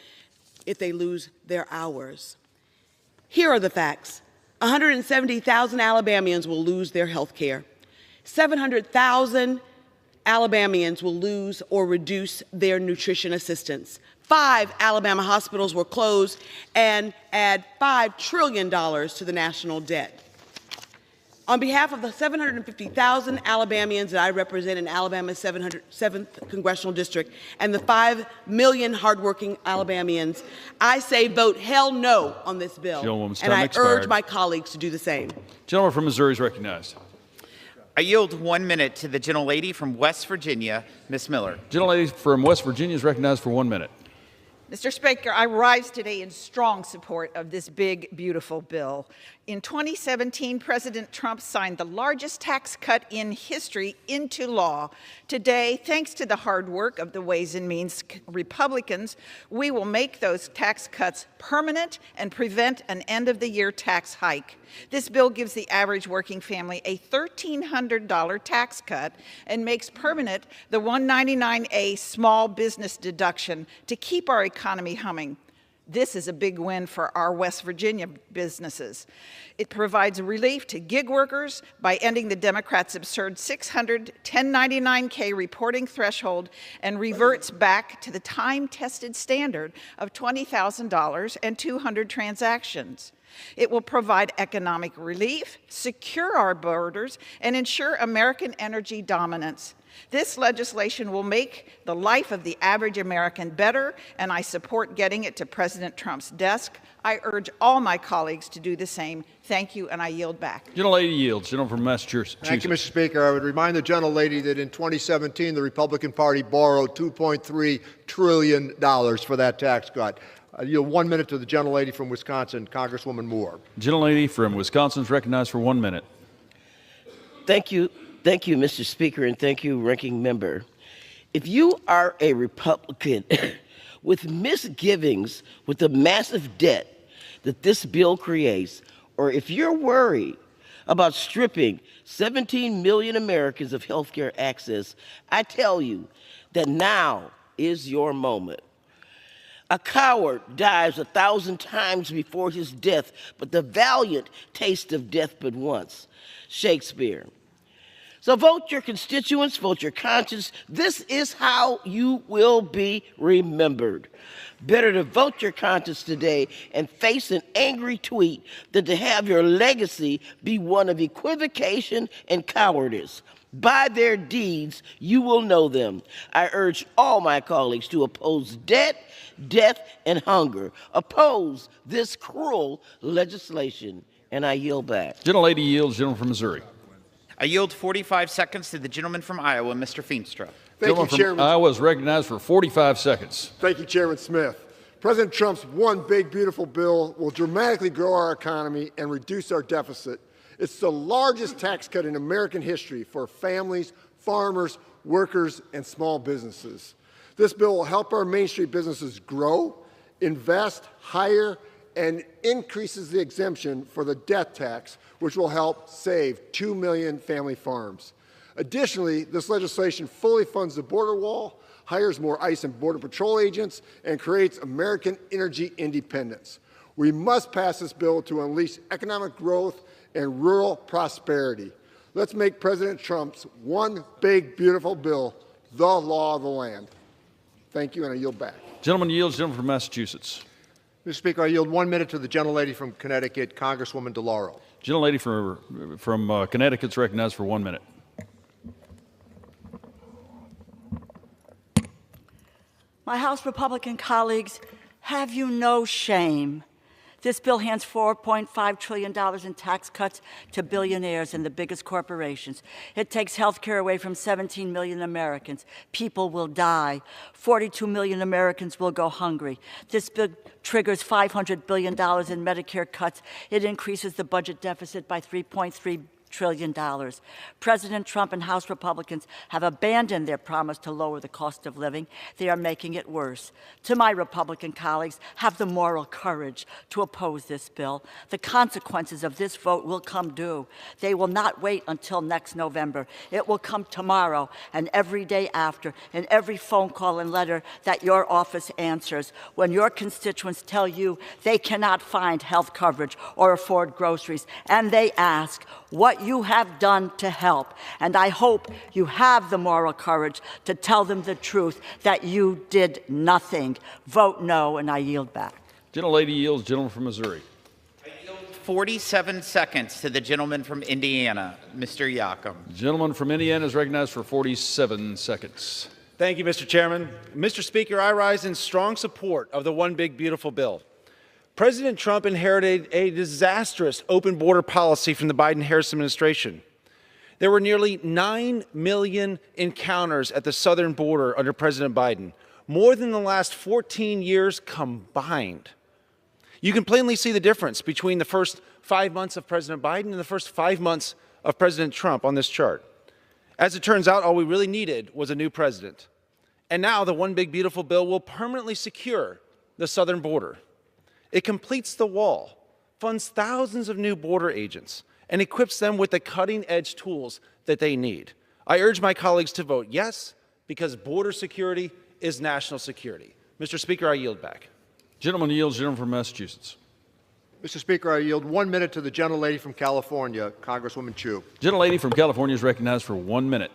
S20: if they lose their hours. Here are the facts. 170,000 Alabamians will lose their health care. 700,000 Alabamians will lose or reduce their nutrition assistance. 5 Alabama hospitals will close and add $5 trillion to the national debt. On behalf of the 750,000 Alabamians that I represent in Alabama's 7th Congressional District and the 5 million hardworking Alabamians, I say vote hell no on this bill, and I urge my colleagues to do the same.
S9: Gentleman from Missouri is recognized.
S16: I yield 1 minute to the gentlelady from West Virginia, Ms. Miller.
S9: Gentlelady from West Virginia is recognized for 1 minute.
S25: Mr. Speaker, I rise today in strong support of this big, beautiful bill.
S3: In 2017, President Trump signed the largest tax cut in history into law. Today, thanks to the hard work of the Ways and Means Republicans, we will make those tax cuts permanent and prevent an end-of-the-year tax hike. This bill gives the average working family a $1,300 tax cut and makes permanent the 199A small business deduction to keep our economy humming. This is a big win for our West Virginia businesses. It provides relief to gig workers by ending the Democrats' absurd 600 1099K reporting threshold and reverts back to the time-tested standard of $20,000 and 200 transactions. It will provide economic relief, secure our borders, and ensure American energy dominance. This legislation will make the life of the average American better, and I support getting it to President Trump's desk. I urge all my colleagues to do the same. Thank you, and I yield back.
S9: Gentlelady yields. Gentleman from Massachusetts.
S12: Thank you, Mr. Speaker. I would remind the gentlelady that in 2017, the Republican Party borrowed $2.3 trillion for that tax cut. I yield 1 minute to the gentlelady from Wisconsin, Congresswoman Moore.
S9: Gentlelady from Wisconsin is recognized for 1 minute.
S4: Thank you. Thank you, Mr. Speaker, and thank you, Ranking Member. If you are a Republican with misgivings with the massive debt that this bill creates, or if you're worried about stripping 17 million Americans of health care access, I tell you that now is your moment. A coward dies 1,000 times before his death, but the valiant taste of death but once. Shakespeare. So vote your constituents, vote your conscience. This is how you will be remembered. Better to vote your conscience today and face an angry tweet than to have your legacy be one of equivocation and cowardice. By their deeds, you will know them. I urge all my colleagues to oppose debt, death, and hunger. Oppose this cruel legislation, and I yield back.
S9: Gentlelady yields. Gentleman from Missouri.
S16: I yield 45 seconds to the gentleman from Iowa, Mr. Feenstra.
S9: Gentleman from Iowa is recognized for 45 seconds.
S17: Thank you, Chairman Smith. President Trump's one big, beautiful bill will dramatically grow our economy and reduce our deficit. It's the largest tax cut in American history for families, farmers, workers, and small businesses. This bill will help our Main Street businesses grow, invest, hire, and increases the exemption for the death tax, which will help save 2 million family farms. Additionally, this legislation fully funds the border wall, hires more ICE and Border Patrol agents, and creates American energy independence. We must pass this bill to unleash economic growth and rural prosperity. Let's make President Trump's one big, beautiful bill the law of the land. Thank you, and I yield back.
S9: Gentleman yields. Gentleman from Massachusetts.
S12: Mr. Speaker, I yield 1 minute to the gentlelady from Connecticut, Congresswoman DeLauro.
S9: Gentlelady from Connecticut is recognized for 1 minute.
S5: My House Republican colleagues, have you no shame? This bill hands $4.5 trillion in tax cuts to billionaires and the biggest corporations. It takes health care away from 17 million Americans. People will die. 42 million Americans will go hungry. This bill triggers $500 billion in Medicare cuts. It increases the budget deficit by $3.3 trillion. President Trump and House Republicans have abandoned their promise to lower the cost of living. They are making it worse. To my Republican colleagues, have the moral courage to oppose this bill. The consequences of this vote will come due. They will not wait until next November. It will come tomorrow and every day after, and every phone call and letter that your office answers when your constituents tell you they cannot find health coverage or afford groceries, and they ask what you have done to help. And I hope you have the moral courage to tell them the truth, that you did nothing. Vote no, and I yield back.
S9: Gentlelady yields. Gentleman from Missouri.
S16: I yield 47 seconds to the gentleman from Indiana, Mr. Yocum.
S9: Gentleman from Indiana is recognized for 47 seconds.
S8: Thank you, Mr. Chairman. Mr. Speaker, I rise in strong support of the One Big Beautiful Bill. President Trump inherited a disastrous open border policy from the Biden-Harris administration. There were nearly 9 million encounters at the southern border under President Biden, more than the last 14 years combined. You can plainly see the difference between the first 5 months of President Biden and the first 5 months of President Trump on this chart. As it turns out, all we really needed was a new president. And now the One Big Beautiful Bill will permanently secure the southern border. It completes the wall, funds thousands of new border agents, and equips them with the cutting-edge tools that they need. I urge my colleagues to vote yes, because border security is national security. Mr. Speaker, I yield back.
S9: Gentleman yields. Gentleman from Massachusetts.
S12: Mr. Speaker, I yield 1 minute to the gentlelady from California, Congresswoman Chu.
S9: Gentlelady from California is recognized for 1 minute.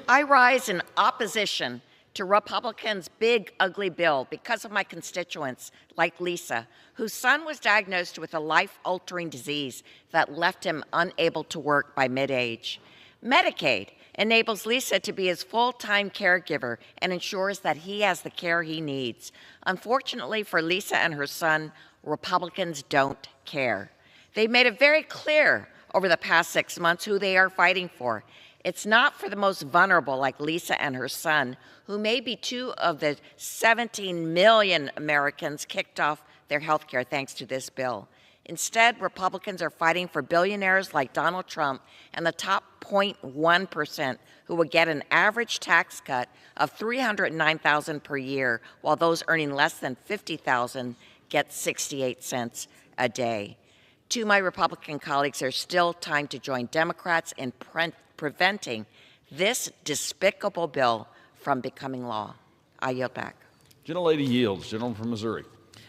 S1: I rise in opposition to Republicans' big, ugly bill because of my constituents, like Lisa, whose son was diagnosed with a life-altering disease that left him unable to work by mid-age. Medicaid enables Lisa to be his full-time caregiver and ensures that he has the care he needs. Unfortunately for Lisa and her son, Republicans don't care. They've made it very clear over the past 6 months who they are fighting for. It's not for the most vulnerable like Lisa and her son, who may be 2 of the 17 million Americans kicked off their health care thanks to this bill. Instead, Republicans are fighting for billionaires like Donald Trump and the top 0.1% who will get an average tax cut of $309,000 per year, while those earning less than $50,000 get 68 cents a day. To my Republican colleagues, there's still time to join Democrats in preventing this despicable bill from becoming law. I yield back.
S9: Gentlelady yields. Gentleman from Missouri.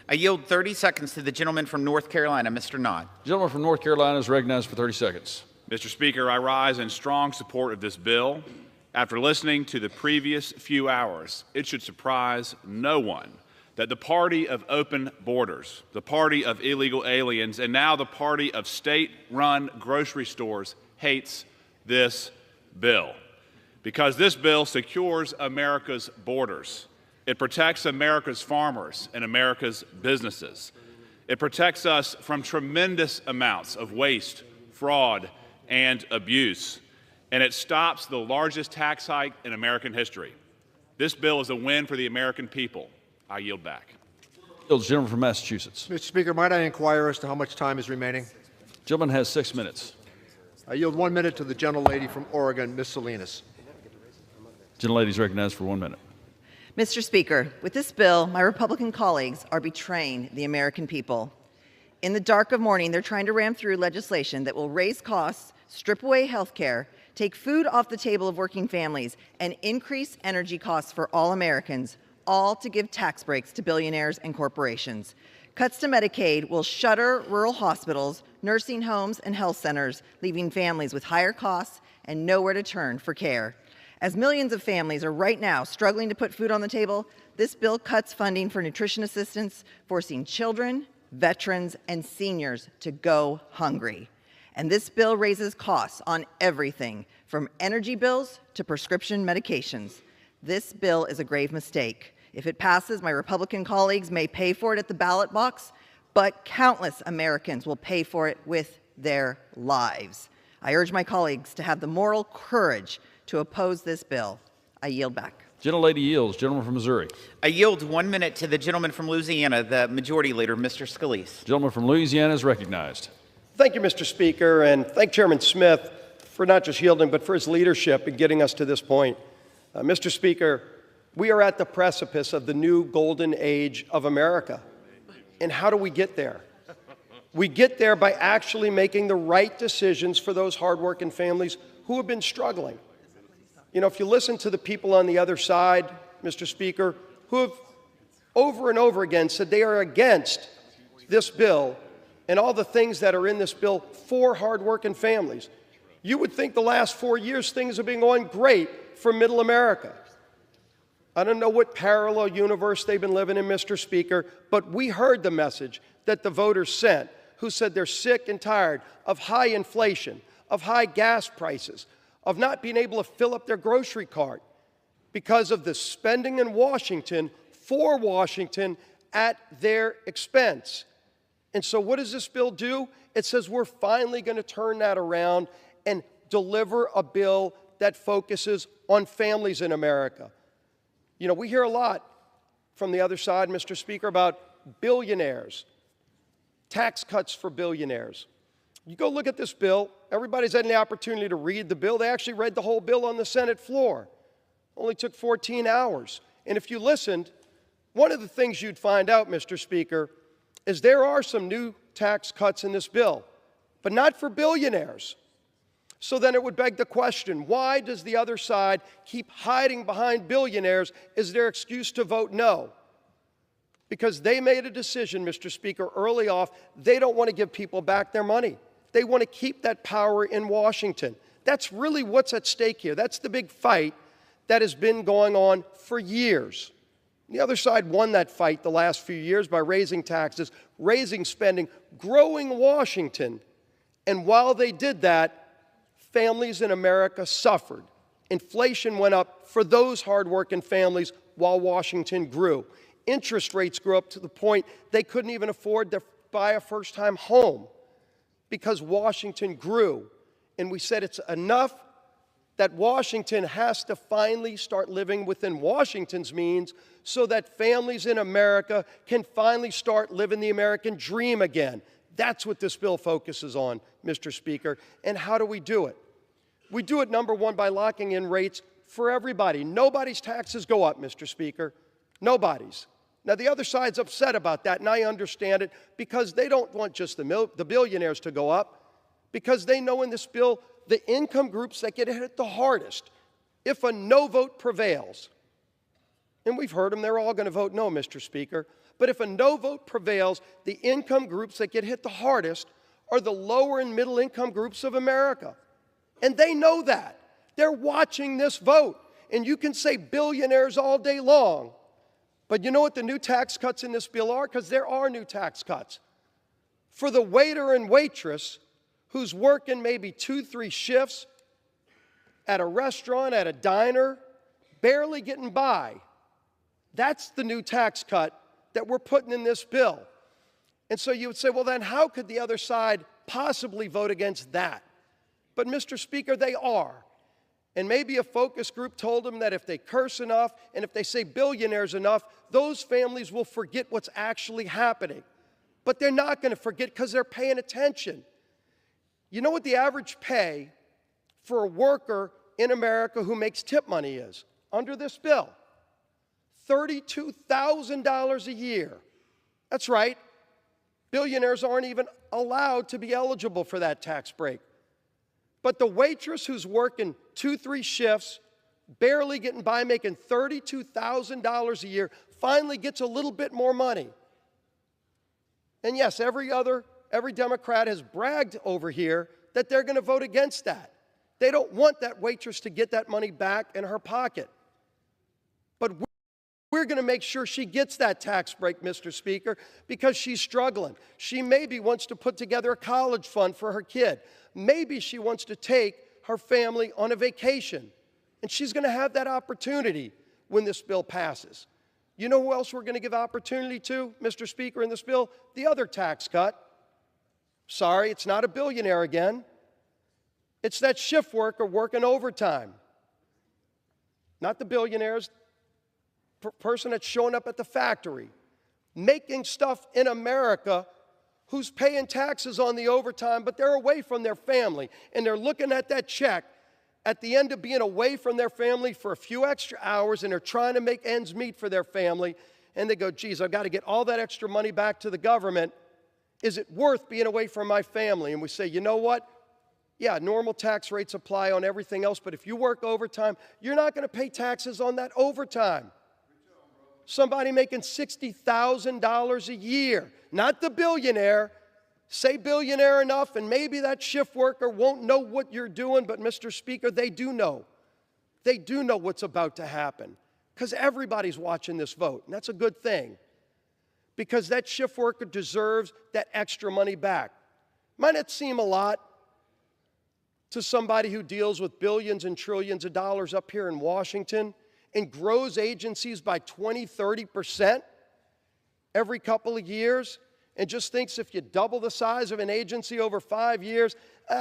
S16: I yield 30 seconds to the gentleman from North Carolina, Mr. Knott.
S9: Gentleman from North Carolina is recognized for 30 seconds.
S6: Mr. Speaker, I rise in strong support of this bill. After listening to the previous few hours, it should surprise no one that the party of open borders, the party of illegal aliens, and now the party of state-run grocery stores hates this bill. Because this bill secures America's borders. It protects America's farmers and America's businesses. It protects us from tremendous amounts of waste, fraud, and abuse. And it stops the largest tax hike in American history. This bill is a win for the American people. I yield back.
S9: Gentleman from Massachusetts.
S12: Mr. Speaker, might I inquire as to how much time is remaining?
S9: Gentleman has 6 minutes.
S12: I yield 1 minute to the gentlelady from Oregon, Ms. Salinas.
S9: Gentlelady is recognized for 1 minute.
S7: Mr. Speaker, with this bill, my Republican colleagues are betraying the American people. In the dark of morning, they're trying to ram through legislation that will raise costs, strip away health care, take food off the table of working families, and increase energy costs for all Americans, all to give tax breaks to billionaires and corporations. Cuts to Medicaid will shutter rural hospitals, nursing homes, and health centers, leaving families with higher costs and nowhere to turn for care. As millions of families are right now struggling to put food on the table, this bill cuts funding for nutrition assistance, forcing children, veterans, and seniors to go hungry. And this bill raises costs on everything from energy bills to prescription medications. This bill is a grave mistake. If it passes, my Republican colleagues may pay for it at the ballot box, but countless Americans will pay for it with their lives. I urge my colleagues to have the moral courage to oppose this bill. I yield back.
S9: Gentlelady yields. Gentleman from Missouri.
S16: I yield 1 minute to the gentleman from Louisiana, the Majority Leader, Mr. Scalise.
S9: Gentleman from Louisiana is recognized.
S23: Thank you, Mr. Speaker, and thank Chairman Smith for not just yielding, but for his leadership in getting us to this point. Mr. Speaker, we are at the precipice of the new golden age of America. And how do we get there? We get there by actually making the right decisions for those hardworking families who have been struggling. You know, if you listen to the people on the other side, Mr. Speaker, who have over and over again said they are against this bill and all the things that are in this bill for hardworking families, you would think the last 4 years things have been going great for middle America. I don't know what parallel universe they've been living in, Mr. Speaker, but we heard the message that the voters sent, who said they're sick and tired of high inflation, of high gas prices, of not being able to fill up their grocery cart because of the spending in Washington for Washington at their expense. And so what does this bill do? It says we're finally going to turn that around and deliver a bill that focuses on families in America. You know, we hear a lot from the other side, Mr. Speaker, about billionaires tax cuts for billionaires. You go look at this bill. Everybody's had the opportunity to read the bill. They actually read the whole bill on the Senate floor. Only took 14 hours. And if you listened, one of the things you'd find out, Mr. Speaker, is there are some new tax cuts in this bill, but not for billionaires. So then it would beg the question, why does the other side keep hiding behind billionaires as their excuse to vote no? Because they made a decision, Mr. Speaker, early off, they don't want to give people back their money. They want to keep that power in Washington. That's really what's at stake here. That's the big fight that has been going on for years. The other side won that fight the last few years by raising taxes, raising spending, growing Washington. And while they did that, families in America suffered. Inflation went up for those hardworking families while Washington grew. Interest rates grew up to the point they couldn't even afford to buy a first-time home because Washington grew. And we said it's enough that Washington has to finally start living within Washington's means so that families in America can finally start living the American dream again. That's what this bill focuses on, Mr. Speaker. And how do we do it? We do it, number one, by locking in rates for everybody. Nobody's taxes go up, Mr. Speaker. Nobody's. Now, the other side's upset about that, and I understand it, because they don't want just the billionaires to go up, because they know in this bill the income groups that get hit the hardest, if a no vote prevails, and we've heard them, they're all going to vote no, Mr. Speaker, but if a no vote prevails, the income groups that get hit the hardest are the lower and middle income groups of America. And they know that. They're watching this vote. And you can say billionaires all day long, but you know what the new tax cuts in this bill are? Because there are new tax cuts. For the waiter and waitress who's working maybe 2-3 shifts at a restaurant, at a diner, barely getting by, that's the new tax cut that we're putting in this bill. And so you would say, well, then how could the other side possibly vote against that? But, Mr. Speaker, they are. And maybe a focus group told them that if they curse enough and if they say billionaires enough, those families will forget what's actually happening. But they're not going to forget because they're paying attention. You know what the average pay for a worker in America who makes tip money is under this bill? $32,000 a year. That's right. Billionaires aren't even allowed to be eligible for that tax break. But the waitress who's working 2-3 shifts, barely getting by, making $32,000 a year, finally gets a little bit more money. And yes, every Democrat has bragged over here that they're going to vote against that. They don't want that waitress to get that money back in her pocket. But we're going to make sure she gets that tax break, Mr. Speaker, because she's struggling. She maybe wants to put together a college fund for her kid. Maybe she wants to take her family on a vacation. And she's going to have that opportunity when this bill passes. You know who else we're going to give opportunity to, Mr. Speaker, in this bill? The other tax cut. Sorry, it's not a billionaire again. It's that shift worker working overtime. Not the billionaires, person that's showing up at the factory, making stuff in America, who's paying taxes on the overtime, but they're away from their family, and they're looking at that check at the end of being away from their family for a few extra hours, and they're trying to make ends meet for their family, and they go, geez, I've got to get all that extra money back to the government. Is it worth being away from my family? And we say, you know what? Yeah, normal tax rates apply on everything else, but if you work overtime, you're not going to pay taxes on that overtime. Somebody making $60,000 a year, not the billionaire. Say billionaire enough, and maybe that shift worker won't know what you're doing, but Mr. Speaker, they do know. They do know what's about to happen because everybody's watching this vote, and that's a good thing because that shift worker deserves that extra money back. Might not seem a lot to somebody who deals with billions and trillions of dollars up here in Washington and grows agencies by 20, 30% every couple of years, and just thinks if you double the size of an agency over 5 years,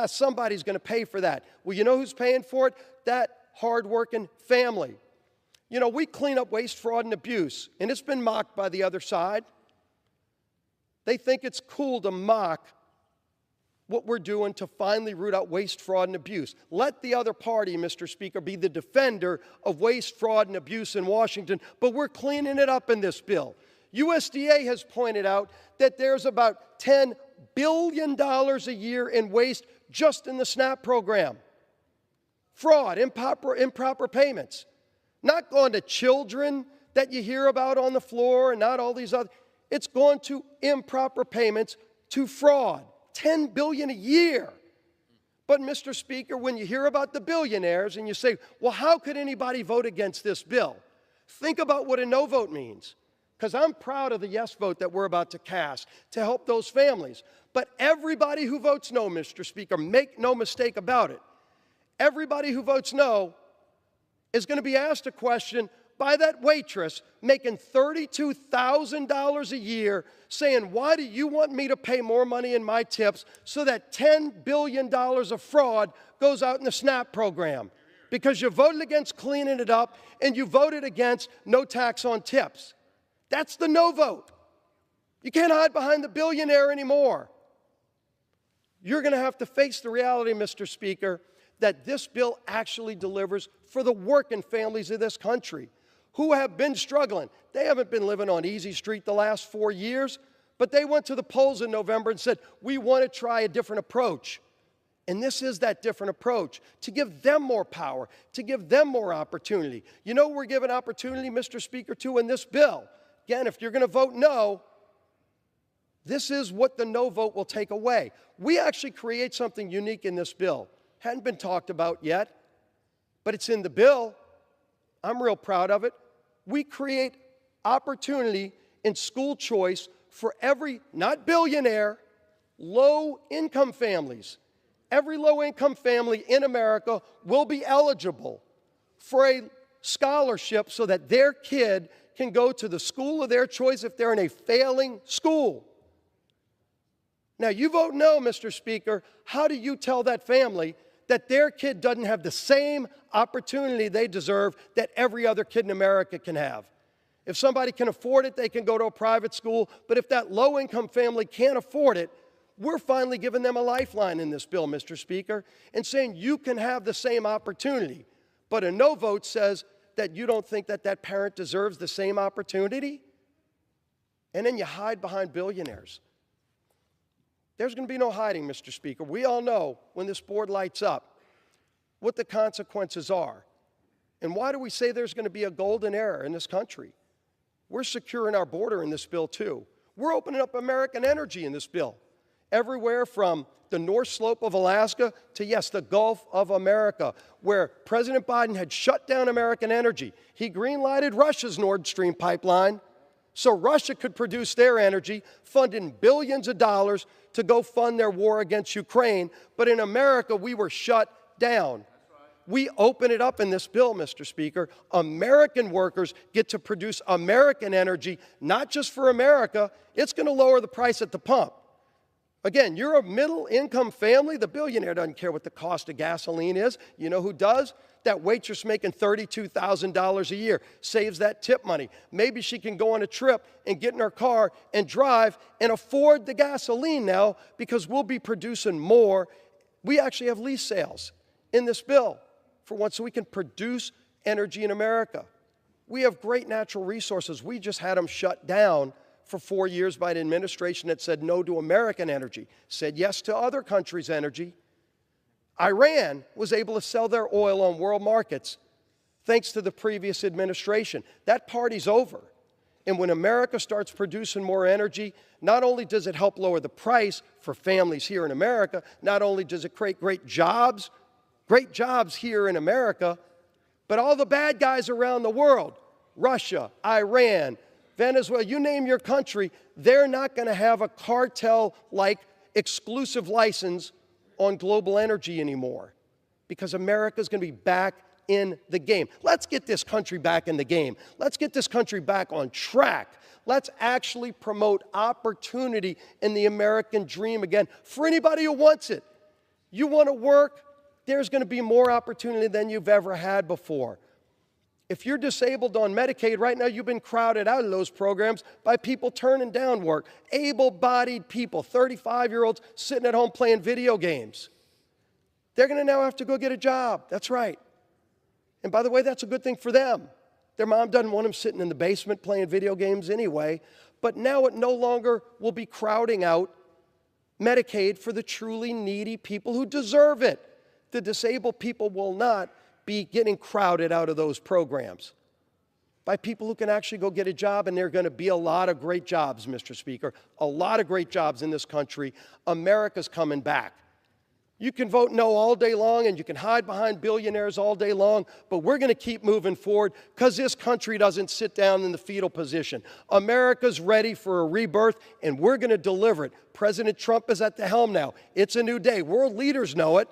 S23: somebody's going to pay for that. Well, you know who's paying for it? That hardworking family. You know, we clean up waste, fraud, and abuse, and it's been mocked by the other side. They think it's cool to mock what we're doing to finally root out waste, fraud, and abuse. Let the other party, Mr. Speaker, be the defender of waste, fraud, and abuse in Washington, but we're cleaning it up in this bill. USDA has pointed out that there's about $10 billion a year in waste just in the SNAP program. Fraud, improper payments. Not going to children that you hear about on the floor and not all these other. It's gone to improper payments, to fraud. $10 billion a year. But, Mr. Speaker, when you hear about the billionaires and you say, well, how could anybody vote against this bill? Think about what a no vote means. Because I'm proud of the yes vote that we're about to cast to help those families. But everybody who votes no, Mr. Speaker, make no mistake about it, everybody who votes no is going to be asked a question by that waitress making $32,000 a year saying, why do you want me to pay more money in my tips so that $10 billion of fraud goes out in the SNAP program? Because you voted against cleaning it up and you voted against no tax on tips. That's the no vote. You can't hide behind the billionaire anymore. You're going to have to face the reality, Mr. Speaker, that this bill actually delivers for the working families of this country who have been struggling. They haven't been living on Easy Street the last 4 years, but they went to the polls in November and said, we want to try a different approach. And this is that different approach, to give them more power, to give them more opportunity. You know we're giving opportunity, Mr. Speaker, to in this bill. Again, if you're going to vote no, this is what the no vote will take away. We actually create something unique in this bill. Hadn't been talked about yet, but it's in the bill. I'm real proud of it. We create opportunity in school choice for every, not billionaire, low-income families. Every low-income family in America will be eligible for a scholarship so that their kid can go to the school of their choice if they're in a failing school. Now, you vote no, Mr. Speaker. How do you tell that family that their kid doesn't have the same opportunity they deserve that every other kid in America can have? If somebody can afford it, they can go to a private school. But if that low-income family can't afford it, we're finally giving them a lifeline in this bill, Mr. Speaker, and saying you can have the same opportunity. But a no vote says that you don't think that that parent deserves the same opportunity? And then you hide behind billionaires. There's going to be no hiding, Mr. Speaker. We all know when this board lights up what the consequences are. And why do we say there's going to be a golden era in this country? We're securing our border in this bill, too. We're opening up American energy in this bill. Everywhere from the North Slope of Alaska to, yes, the Gulf of America, where President Biden had shut down American energy. He green-lighted Russia's Nord Stream pipeline so Russia could produce their energy, funding billions of dollars to go fund their war against Ukraine. But in America, we were shut down. We open it up in this bill, Mr. Speaker. American workers get to produce American energy, not just for America. It's going to lower the price at the pump. Again, you're a middle-income family. The billionaire doesn't care what the cost of gasoline is. You know who does? That waitress making $32,000 a year saves that tip money. Maybe she can go on a trip and get in her car and drive and afford the gasoline now because we'll be producing more. We actually have lease sales in this bill for once so we can produce energy in America. We have great natural resources. We just had them shut down for 4 years by an administration that said no to American energy, said yes to other countries' energy. Iran was able to sell their oil on world markets thanks to the previous administration. That party's over. And when America starts producing more energy, not only does it help lower the price for families here in America, not only does it create great jobs here in America, but all the bad guys around the world, Russia, Iran, Venezuela, you name your country, they're not going to have a cartel-like exclusive license on global energy anymore because America's going to be back in the game. Let's get this country back in the game. Let's get this country back on track. Let's actually promote opportunity in the American dream again for anybody who wants it. You want to work, there's going to be more opportunity than you've ever had before. If you're disabled on Medicaid right now, you've been crowded out of those programs by people turning down work. Able-bodied people, 35-year-olds sitting at home playing video games. They're going to now have to go get a job. That's right. And by the way, that's a good thing for them. Their mom doesn't want them sitting in the basement playing video games anyway. But now it no longer will be crowding out Medicaid for the truly needy people who deserve it. The disabled people will not be getting crowded out of those programs by people who can actually go get a job, and there are going to be a lot of great jobs, Mr. Speaker, a lot of great jobs in this country. America's coming back. You can vote no all day long, and you can hide behind billionaires all day long, but we're going to keep moving forward because this country doesn't sit down in the fetal position. America's ready for a rebirth, and we're going to deliver it. President Trump is at the helm now. It's a new day. World leaders know it.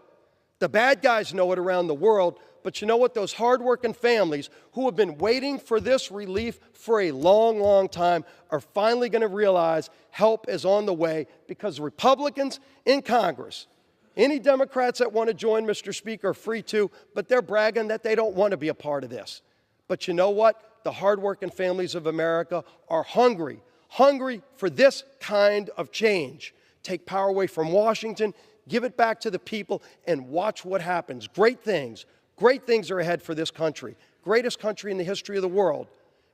S23: The bad guys know it around the world. But you know what? Those hardworking families who have been waiting for this relief for a long, long time are finally going to realize help is on the way because Republicans in Congress, any Democrats that want to join, Mr. Speaker, are free to, but they're bragging that they don't want to be a part of this. But you know what? The hardworking families of America are hungry for this kind of change. Take power away from Washington, give it back to the people, and watch what happens. Great things are ahead for this country, greatest country in the history of the world.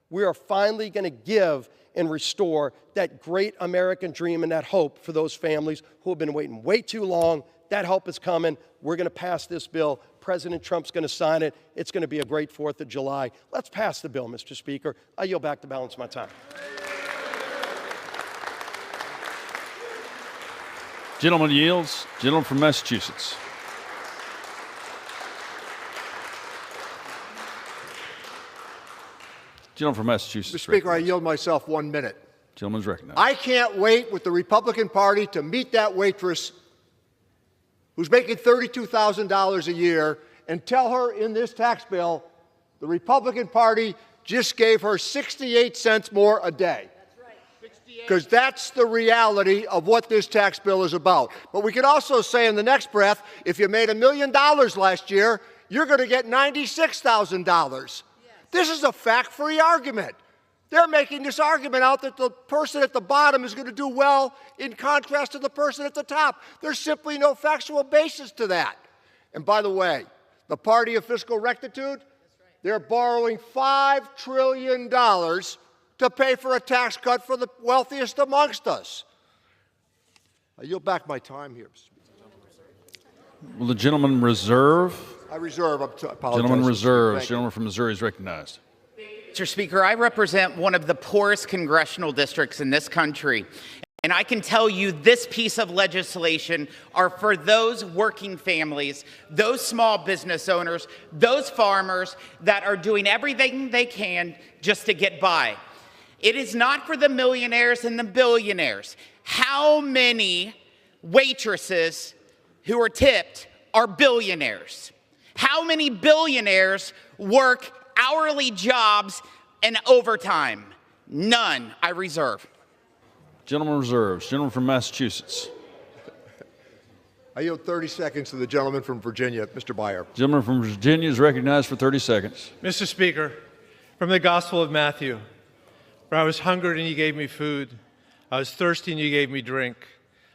S23: We are finally going to give and restore that great American dream and that hope for those families who have been waiting way too long. That help is coming. We're going to pass this bill. President Trump's going to sign it. It's going to be a great 4th of July. Let's pass the bill, Mr. Speaker. I yield back to balance my time.
S9: Gentleman yields. Gentleman from Massachusetts. Gentleman from Massachusetts.
S17: Mr. Speaker, I yield myself 1 minute.
S9: Gentleman's recognized.
S17: I can't wait with the Republican Party to meet that waitress who's making $32,000 a year and tell her in this tax bill the Republican Party just gave her 68 cents more a day. Because that's the reality of what this tax bill is about. But we could also say in the next breath, if you made $1 million last year, you're going to get $96,000. This is a fact-free argument. They're making this argument out that the person at the bottom is going to do well in contrast to the person at the top. There's simply no factual basis to that. And by the way, the party of fiscal rectitude, they're borrowing $5 trillion to pay for a tax cut for the wealthiest amongst us. I yield back my time here.
S9: Will the gentleman reserve?
S17: I reserve. Apologize.
S9: Gentleman reserves. Gentleman from Missouri is recognized.
S16: Mr. Speaker, I represent one of the poorest congressional districts in this country. And I can tell you this piece of legislation are for those working families, those small business owners, those farmers that are doing everything they can just to get by. It is not for the millionaires and the billionaires. How many waitresses who are tipped are billionaires? How many billionaires work hourly jobs and overtime? None. I reserve.
S9: Gentleman reserves. Gentleman from Massachusetts.
S17: I yield 30 seconds to the gentleman from Virginia, Mr. Byer.
S9: Gentleman from Virginia is recognized for 30 seconds.
S2: Mr. Speaker, from the Gospel of Matthew, where I was hungry and you gave me food, I was thirsty and you gave me drink,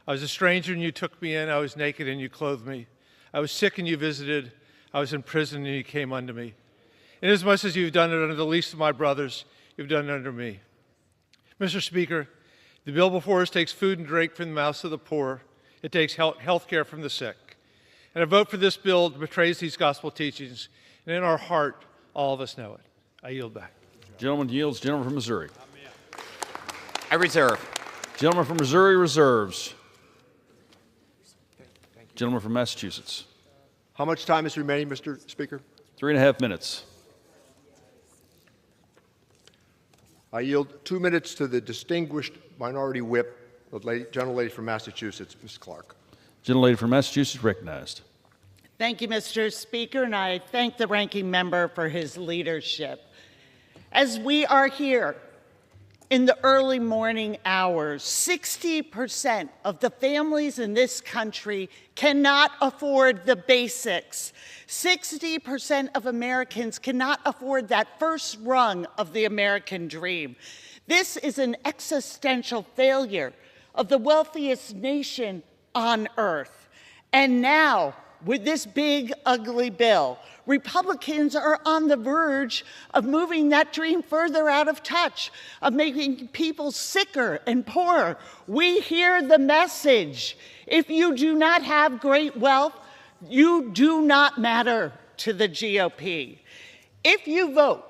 S2: I was a stranger and you took me in, I was naked and you clothed me, I was sick and you visited, I was in prison and you came unto me. Inasmuch as you've done it unto the least of my brothers, you've done it unto me. Mr. Speaker, the bill before us takes food and drink from the mouths of the poor. It takes health care from the sick. And a vote for this bill betrays these gospel teachings. And in our heart, all of us know it. I yield back.
S9: Gentleman yields. Gentleman from Missouri.
S16: I reserve.
S9: Gentleman from Missouri reserves. Gentleman from Massachusetts.
S17: How much time is remaining, Mr. Speaker?
S9: 3.5 minutes.
S17: I yield 2 minutes to the distinguished minority whip, the gentlelady from Massachusetts, Ms. Clark.
S9: Gentlelady from Massachusetts recognized.
S11: Thank you, Mr. Speaker, and I thank the ranking member for his leadership. As we are here in the early morning hours. 60% of the families in this country cannot afford the basics. 60% of Americans cannot afford that first rung of the American dream. This is an existential failure of the wealthiest nation on earth. And now, with this big, ugly bill, Republicans are on the verge of moving that dream further out of touch, of making people sicker and poorer. We hear the message. If you do not have great wealth, you do not matter to the GOP. If you vote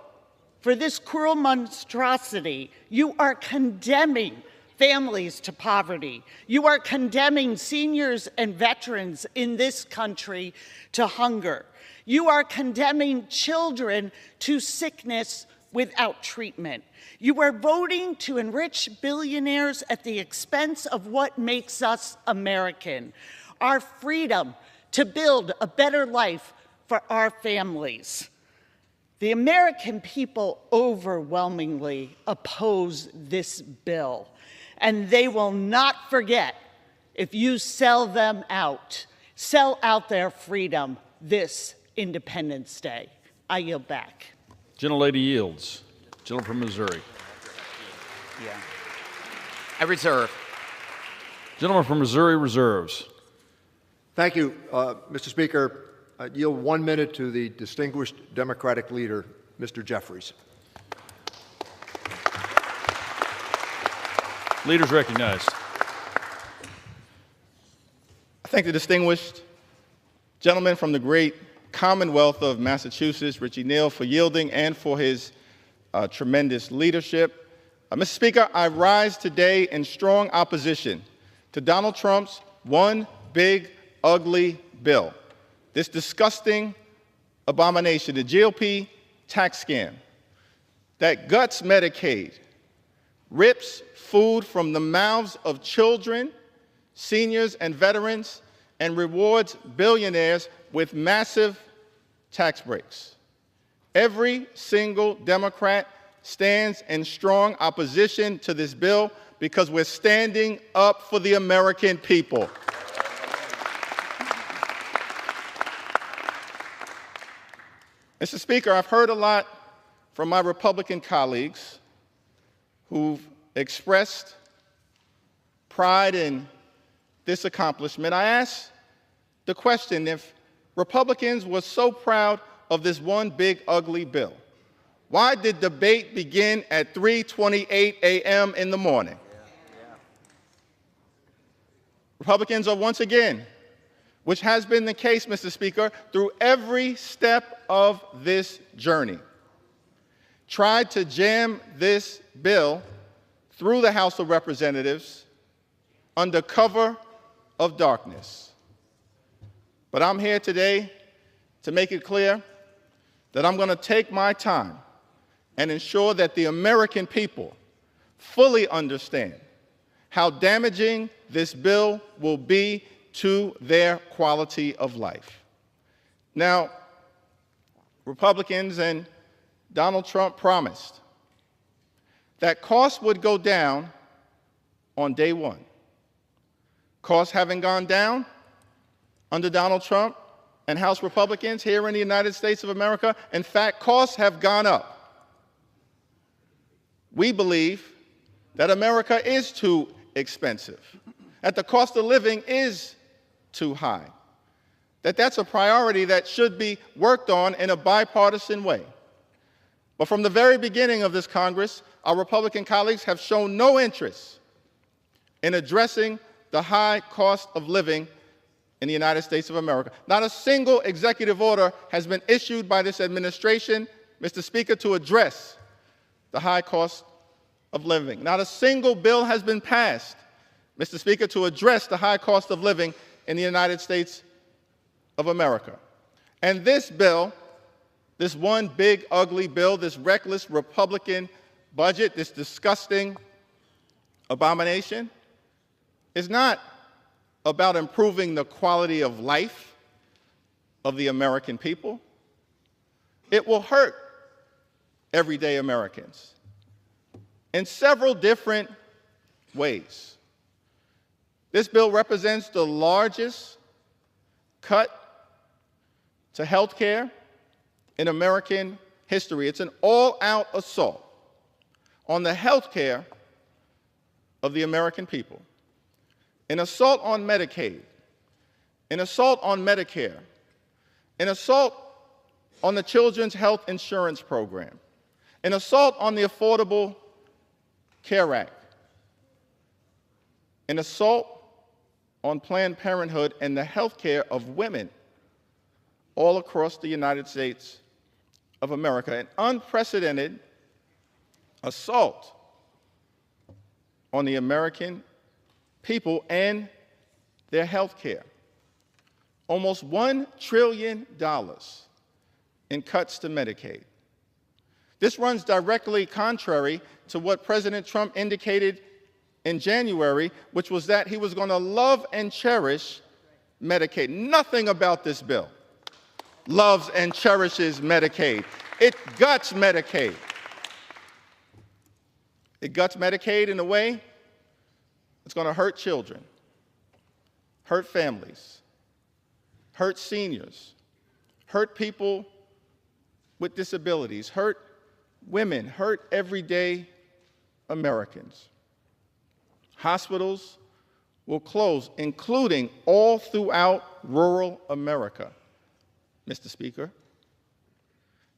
S11: for this cruel monstrosity, you are condemning families to poverty. You are condemning seniors and veterans in this country to hunger. You are condemning children to sickness without treatment. You are voting to enrich billionaires at the expense of what makes us American, our freedom to build a better life for our families. The American people overwhelmingly oppose this bill, and they will not forget if you sell out their freedom this Independence Day. I yield back.
S9: Gentlelady yields. Gentleman from Missouri.
S16: Yeah. I reserve.
S9: Gentleman from Missouri reserves.
S12: Thank you, Mr. Speaker. I yield 1 minute to the distinguished Democratic leader, Mr. Jeffries.
S9: Leaders recognized.
S10: I thank the distinguished gentleman from the great Commonwealth of Massachusetts, Richie Neal, for yielding and for his tremendous leadership. Mr. Speaker, I rise today in strong opposition to Donald Trump's one big, ugly bill, this disgusting abomination, the GOP tax scam that guts Medicaid, rips food from the mouths of children, seniors, and veterans, and rewards billionaires with massive tax breaks. Every single Democrat stands in strong opposition to this bill because we're standing up for the American people. Mr. Speaker, I've heard a lot from my Republican colleagues who've expressed pride in this accomplishment. I asked the question, if Republicans were so proud of this one big, ugly bill, why did debate begin at 3:28 a.m. in the morning? Republicans are once again, which has been the case, Mr. Speaker, through every step of this journey, tried to jam this bill through the House of Representatives under cover of darkness. But I'm here today to make it clear that I'm going to take my time and ensure that the American people fully understand how damaging this bill will be to their quality of life. Now, Republicans and Donald Trump promised that costs would go down on day one. Costs haven't gone down under Donald Trump and House Republicans here in the United States of America. In fact, costs have gone up. We believe that America is too expensive, that the cost of living is too high, that that's a priority that should be worked on in a bipartisan way. But from the very beginning of this Congress, our Republican colleagues have shown no interest in addressing the high cost of living in the United States of America. Not a single executive order has been issued by this administration, Mr. Speaker, to address the high cost of living. Not a single bill has been passed, Mr. Speaker, to address the high cost of living in the United States of America. And this bill, this one big, ugly bill, this reckless Republican budget, this disgusting abomination, is not about improving the quality of life of the American people. It will hurt everyday Americans. in several different ways. This bill represents the largest cut to health care in American history. It's an all-out assault on the health care of the American people, an assault on Medicaid, an assault on Medicare, an assault on the Children's Health Insurance Program, an assault on the Affordable Care Act, an assault on Planned Parenthood and the health care of women all across the United States of America, an unprecedented assault on the American people and their health care. Almost $1 trillion in cuts to Medicaid. This runs directly contrary to what President Trump indicated in January, which was that he was going to love and cherish Medicaid. Nothing about this bill loves and cherishes Medicaid. It guts Medicaid. It guts Medicaid in a way that's going to hurt children, hurt families, hurt seniors, hurt people with disabilities, hurt women, hurt everyday Americans. Hospitals will close, including all throughout rural America, Mr. Speaker.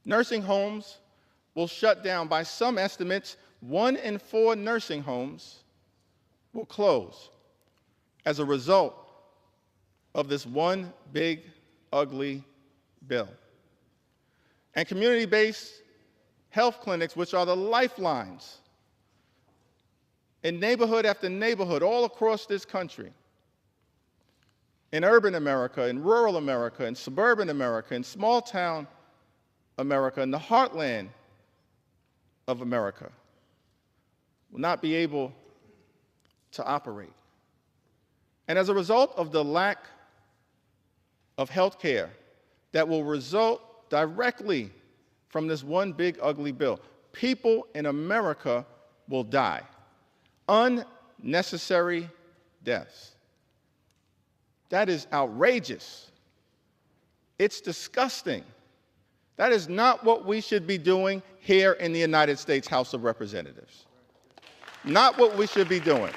S10: Nursing homes will shut down. By some estimates, 1 in 4 nursing homes will close as a result of this one big, ugly bill. And community-based health clinics, which are the lifelines in neighborhood after neighborhood all across this country, in urban America, in rural America, in suburban America, in small-town America, in the heartland of America, will not be able to operate. And as a result of the lack of health care that will result directly from this one big ugly bill, people in America will die. Unnecessary deaths. That is outrageous. It's disgusting. That is not what we should be doing here in the United States House of Representatives. Not what we should be doing.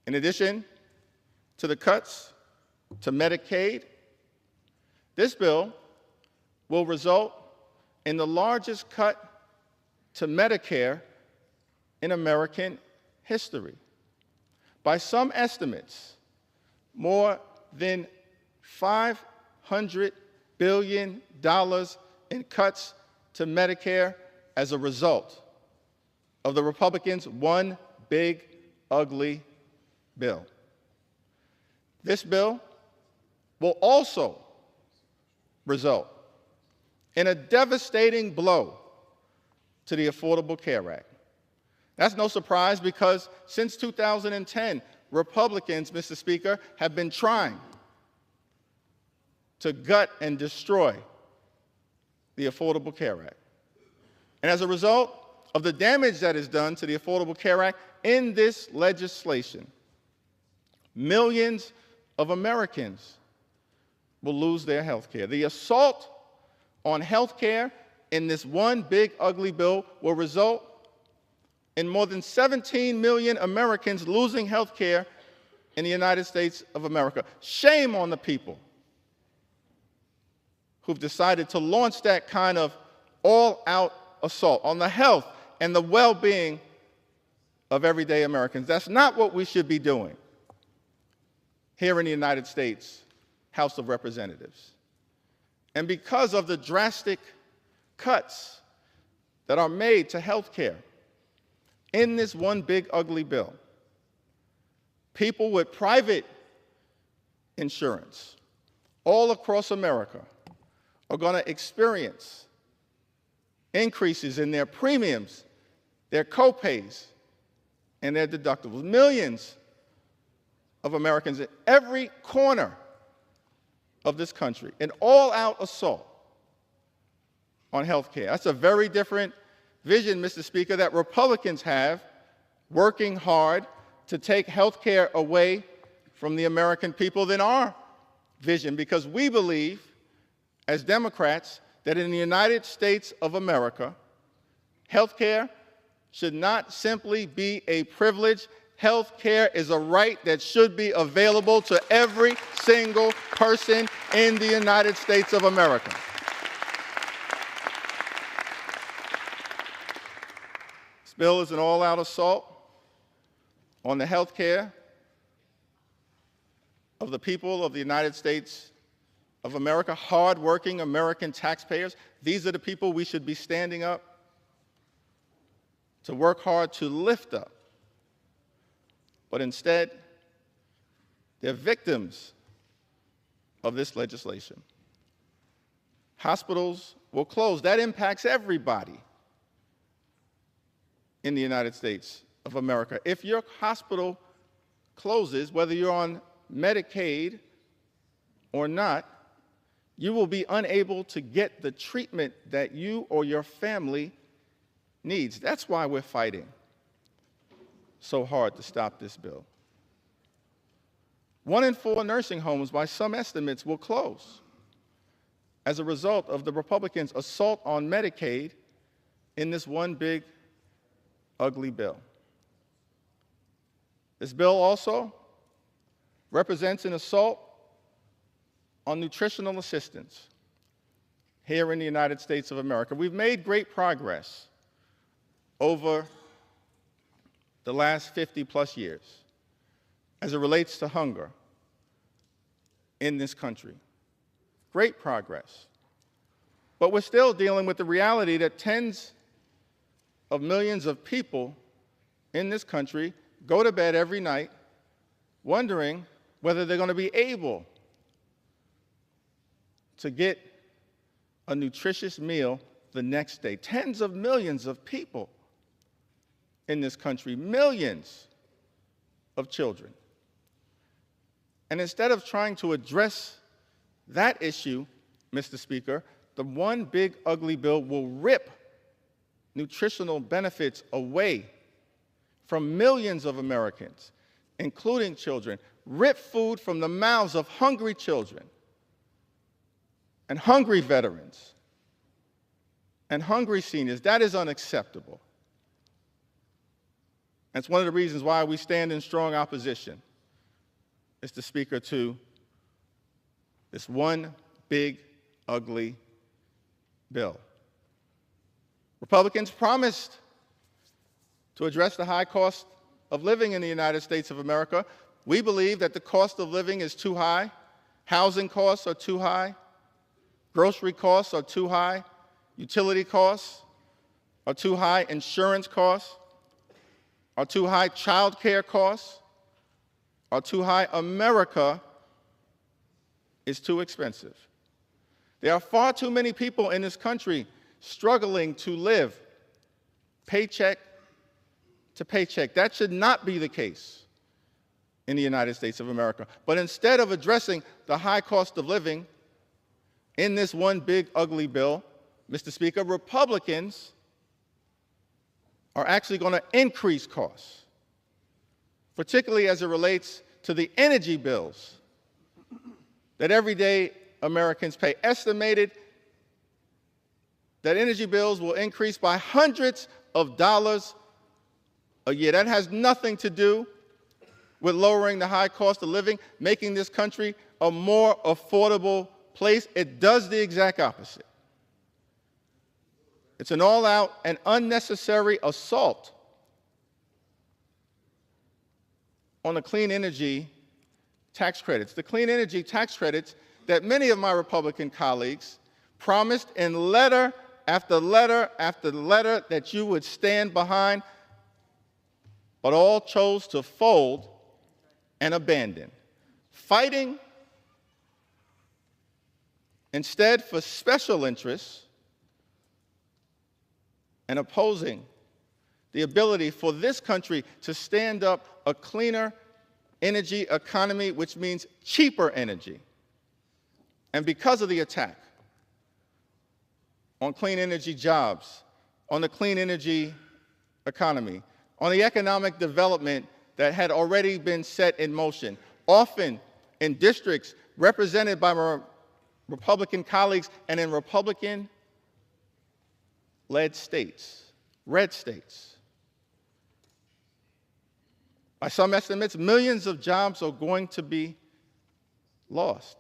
S10: In addition to the cuts to Medicaid, this bill will result in the largest cut to Medicare in American history. By some estimates, more than $500 billion in cuts to Medicare as a result of the Republicans' one big, ugly bill. This bill will also result in a devastating blow to the Affordable Care Act. That's no surprise because since 2010, Republicans, Mr. Speaker, have been trying to gut and destroy the Affordable Care Act. And as a result of the damage that is done to the Affordable Care Act in this legislation, millions of Americans will lose their health care. The assault on health care in this one big ugly bill will result in more than 17 million Americans losing health care in the United States of America. Shame on the people who've decided to launch that kind of all-out assault on the health and the well-being of everyday Americans. That's not what we should be doing here in the United States House of Representatives. And because of the drastic cuts that are made to health care in this one big ugly bill, people with private insurance all across America are going to experience increases in their premiums, their copays, and their deductibles. Millions of Americans in every corner of this country, an all-out assault on health care. That's a very different vision, Mr. Speaker, that Republicans have, working hard to take health care away from the American people than our vision, because we believe, as Democrats, that in the United States of America, health care should not simply be a privilege. Health care is a right that should be available to every single person in the United States of America. This bill is an all-out assault on the health care of the people of the United States of America, hard-working American taxpayers. These are the people we should be standing up to work hard to lift up. But instead, they're victims of this legislation. Hospitals will close. That impacts everybody in the United States of America. If your hospital closes, whether you're on Medicaid or not, you will be unable to get the treatment that you or your family needs. That's why we're fighting so hard to stop this bill. 1 in 4 nursing homes, by some estimates, will close as a result of the Republicans' assault on Medicaid in this one big, ugly bill. This bill also represents an assault on nutritional assistance here in the United States of America. We've made great progress over the last 50-plus years as it relates to hunger in this country. Great progress. But we're still dealing with the reality that tens of millions of people in this country go to bed every night wondering whether they're going to be able to get a nutritious meal the next day. Tens of millions of people in this country, millions of children. And instead of trying to address that issue, Mr. Speaker, the one big ugly bill will rip nutritional benefits away from millions of Americans, including children, rip food from the mouths of hungry children and hungry veterans and hungry seniors. That is unacceptable. That's one of the reasons why we stand in strong opposition, Mr. Speaker, to this one big, ugly bill. Republicans promised to address the high cost of living in the United States of America. We believe that the cost of living is too high. Housing costs are too high. Grocery costs are too high. Utility costs are too high. Insurance costs are too high. Child care costs are too high. America is too expensive. There are far too many people in this country struggling to live paycheck to paycheck. That should not be the case in the United States of America. But instead of addressing the high cost of living in this one big ugly bill, Mr. Speaker, Republicans are actually going to increase costs, particularly as it relates to the energy bills that everyday Americans pay. Estimated that energy bills will increase by hundreds of dollars a year. That has nothing to do with lowering the high cost of living, making this country a more affordable place. It does the exact opposite. It's an all-out and unnecessary assault on the clean energy tax credits. The clean energy tax credits that many of my Republican colleagues promised in letter after letter after letter that you would stand behind, but all chose to fold and abandon, fighting instead for special interests and opposing the ability for this country to stand up a cleaner energy economy, which means cheaper energy. And because of the attack on clean energy jobs, on the clean energy economy, on the economic development that had already been set in motion, often in districts represented by my Republican colleagues and in Republican-led states, red states. By some estimates, millions of jobs are going to be lost.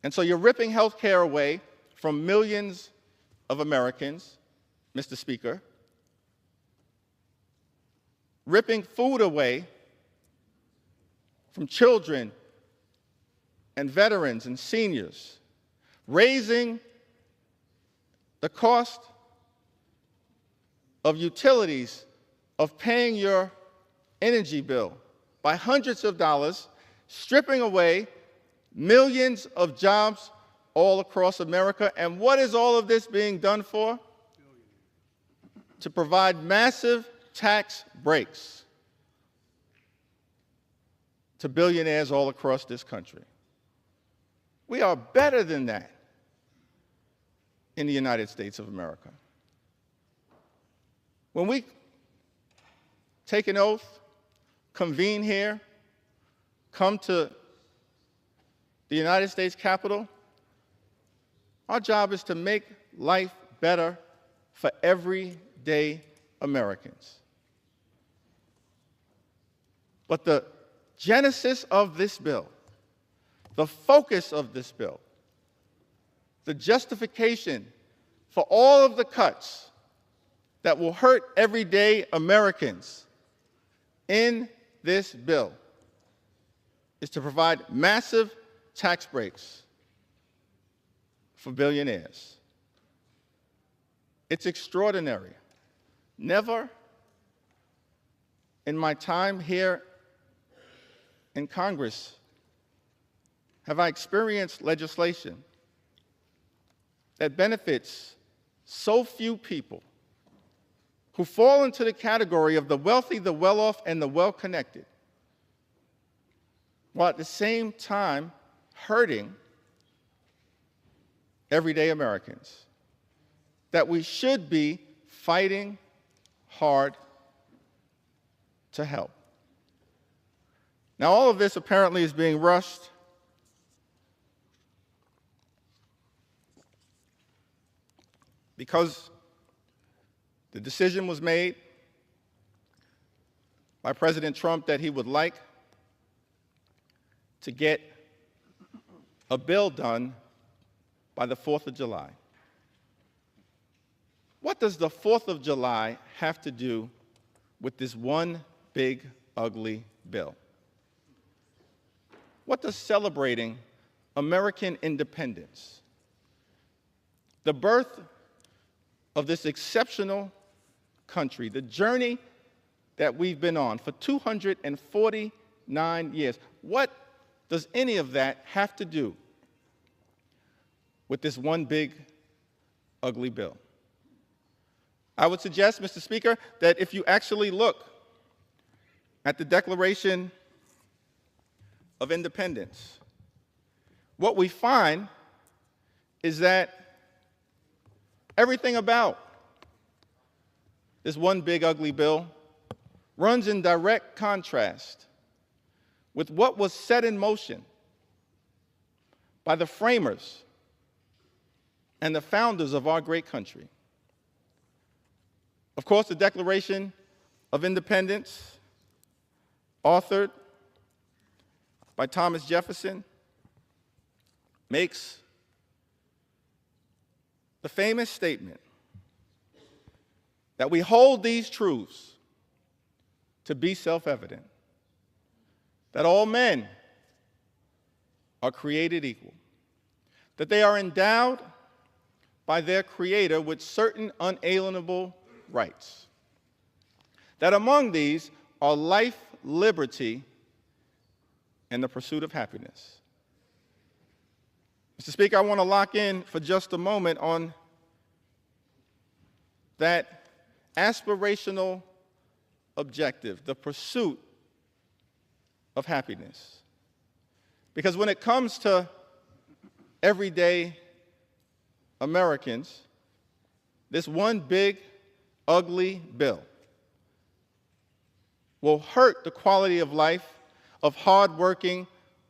S10: And so you're ripping health care away from millions of Americans, Mr. Speaker, ripping food away from children and veterans and seniors, raising the cost of utilities, of paying your energy bill by hundreds of dollars, stripping away millions of jobs all across America. And what is all of this being done for? To provide massive tax breaks to billionaires all across this country. We are better than that in the United States of America. When we take an oath, convene here, come to the United States Capitol, our job is to make life better for everyday Americans. But the genesis of this bill, the focus of this bill, the justification for all of the cuts that will hurt everyday Americans in this bill is to provide massive tax breaks for billionaires. It's extraordinary. Never in my time here in Congress have I experienced legislation that benefits so few people who fall into the category of the wealthy, the well-off, and the well-connected, while at the same time hurting everyday Americans, that we should be fighting hard to help. Now, all of this apparently is being rushed because the decision was made by President Trump that he would like to get a bill done by the 4th of July. What does the 4th of July have to do with this one big, ugly bill? What does celebrating American independence, the birth of this exceptional country, the journey that we've been on for 249 years, what does any of that have to do with this one big, ugly bill? I would suggest, Mr. Speaker, that if you actually look at the Declaration of Independence, what we find is that everything about this one big, ugly bill runs in direct contrast with what was set in motion by the framers and the founders of our great country. Of course, the Declaration of Independence, authored by Thomas Jefferson, makes the famous statement that we hold these truths to be self-evident, that all men are created equal, that they are endowed by their Creator with certain unalienable rights, that among these are life, liberty, and the pursuit of happiness. Mr. Speaker, I want to lock in for just a moment on that aspirational objective, the pursuit of happiness. Because when it comes to everyday Americans, this one big, ugly bill will hurt the quality of life of hardworking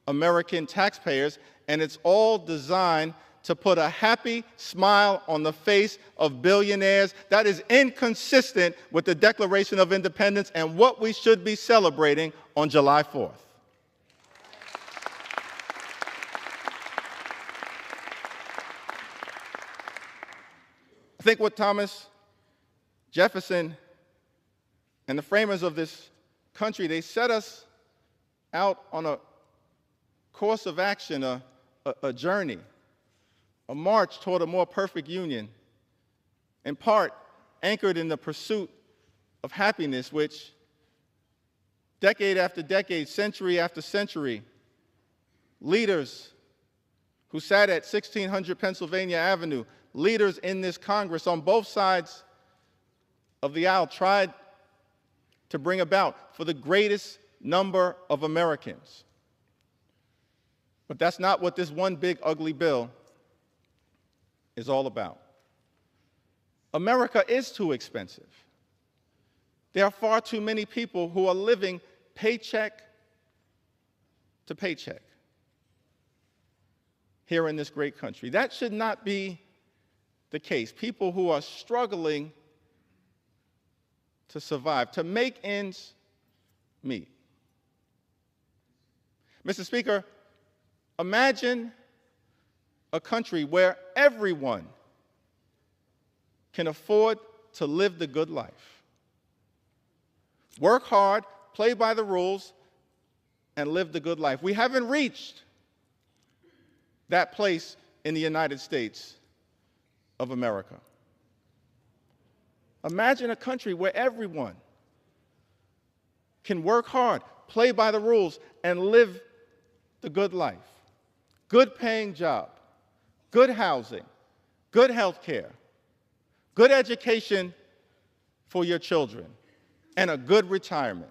S10: American taxpayers, and it's all designed to put a happy smile on the face of billionaires. That is inconsistent with the Declaration of Independence and what we should be celebrating on July 4th. I think what Thomas Jefferson and the framers of this country, they set us out on a course of action, a journey, a march toward a more perfect union, in part anchored in the pursuit of happiness, which decade after decade, century after century, leaders who sat at 1600 Pennsylvania Avenue, leaders in this Congress on both sides of the aisle tried to bring about for the greatest number of Americans. But that's not what this one big ugly bill is all about. America is too expensive. There are far too many people who are living paycheck to paycheck here in this great country. That should not be the case. People who are struggling to survive, to make ends meet. Mr. Speaker, imagine a country where everyone can afford to live the good life. Work hard, play by the rules, and live the good life. We haven't reached that place in the United States of America. Imagine a country where everyone can work hard, play by the rules, and live the good life. Good paying job, good housing, good health care, good education for your children, and a good retirement.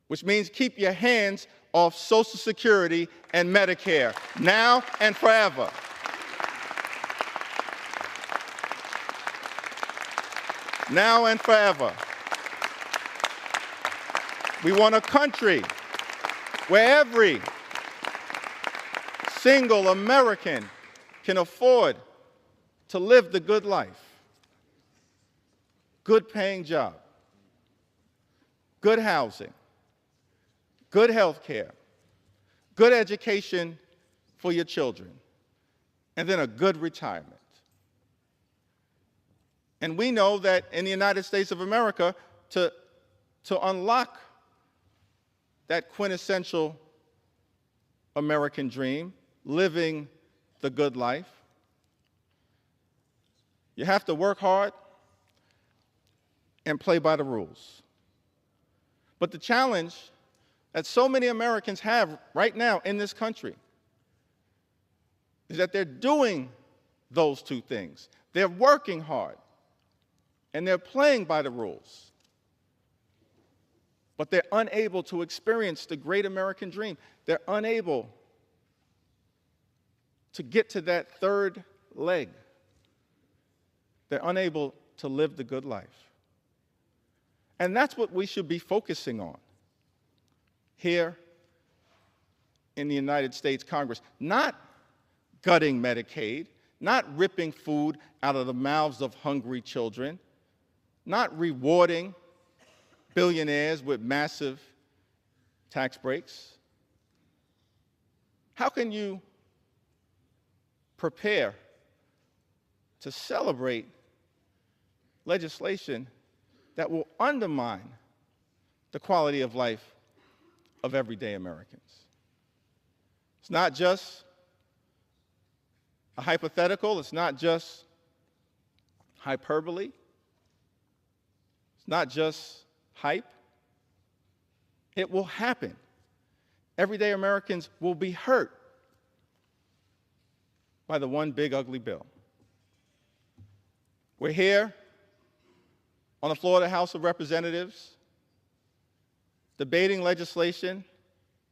S10: Which means keep your hands off Social Security and Medicare, now and forever. Now and forever. We want a country where every single American can afford to live the good life. Good paying job, good housing, good health care, good education for your children, and then a good retirement. And we know that in the United States of America, to unlock that quintessential American dream, living the good life, you have to work hard and play by the rules. But the challenge that so many Americans have right now in this country is that they're doing those two things. They're working hard and they're playing by the rules, but they're unable to experience the great American dream. They're unable to get to that third leg. They're unable to live the good life. And that's what we should be focusing on here in the United States Congress. Not gutting Medicaid, not ripping food out of the mouths of hungry children, not rewarding billionaires with massive tax breaks. How can you prepare to celebrate legislation that will undermine the quality of life of everyday Americans? It's not just a hypothetical, it's not just hyperbole, it's not just hype. It will happen. Everyday Americans will be hurt by the one big ugly bill. We're here on the floor of the House of Representatives debating legislation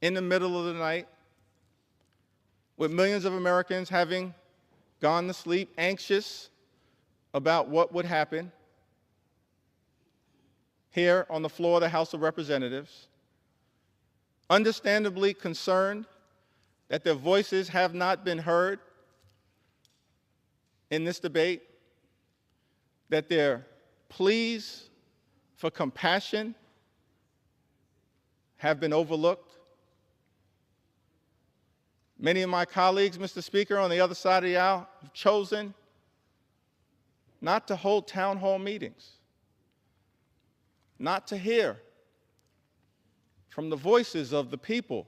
S10: in the middle of the night with millions of Americans having gone to sleep anxious about what would happen here on the floor of the House of Representatives, understandably concerned that their voices have not been heard in this debate, that their pleas for compassion have been overlooked. Many of my colleagues, Mr. Speaker, on the other side of the aisle have chosen not to hold town hall meetings, not to hear from the voices of the people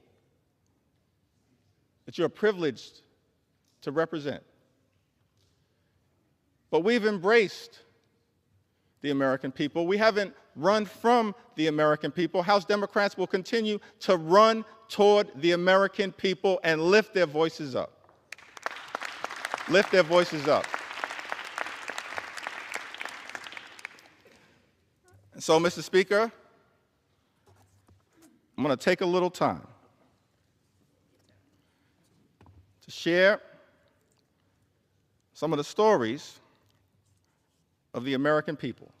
S10: that you're privileged to represent. But we've embraced the American people. We haven't run from the American people. House Democrats will continue to run toward the American people and lift their voices up. Lift their voices up. And so, Mr. Speaker, I'm going to take a little time to share some of the stories of the American people.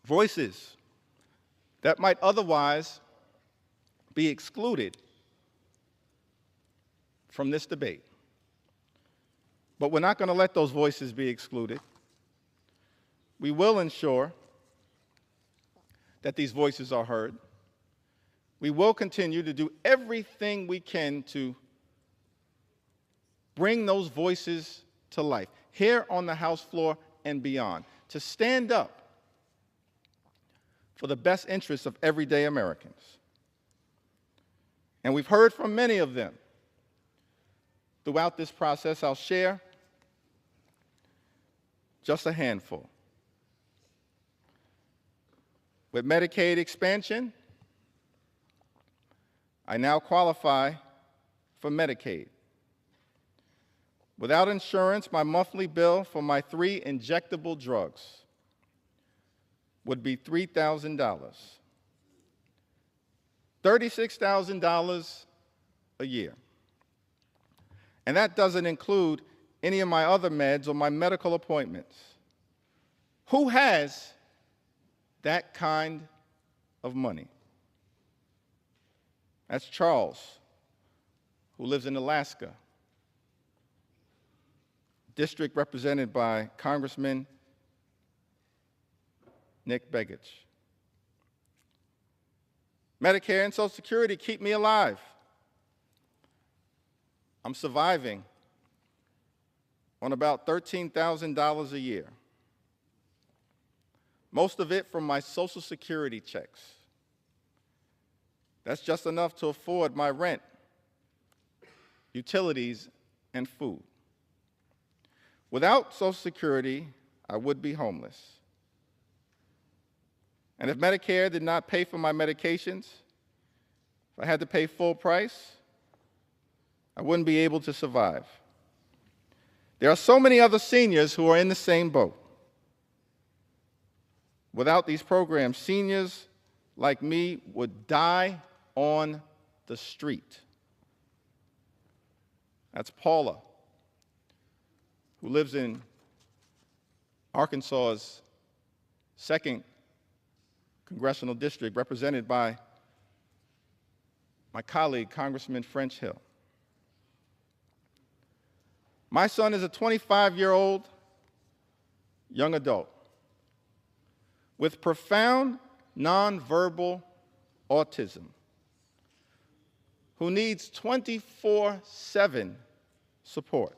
S10: Voices that might otherwise be excluded from this debate. But we're not going to let those voices be excluded. We will ensure that these voices are heard. We will continue to do everything we can to bring those voices to life, here on the House floor and beyond, to stand up for the best interests of everyday Americans. And we've heard from many of them throughout this process. I'll share just a handful. With Medicaid expansion, I now qualify for Medicaid. Without insurance, my monthly bill for my 3 injectable drugs would be $3,000. $36,000 a year. And that doesn't include any of my other meds or my medical appointments. Who has that kind of money? That's Charles, who lives in Alaska, district represented by Congressman Nick Begich. Medicare and Social Security keep me alive. I'm surviving on about $13,000 a year, most of it from my Social Security checks. That's just enough to afford my rent, utilities, and food. Without Social Security, I would be homeless. And if Medicare did not pay for my medications, if I had to pay full price, I wouldn't be able to survive. There are so many other seniors who are in the same boat. Without these programs, seniors like me would die on the street. That's Paula, who lives in Arkansas's 2nd Congressional District, represented by my colleague, Congressman French Hill. My son is a 25-year-old young adult with profound nonverbal autism who needs 24/7 support.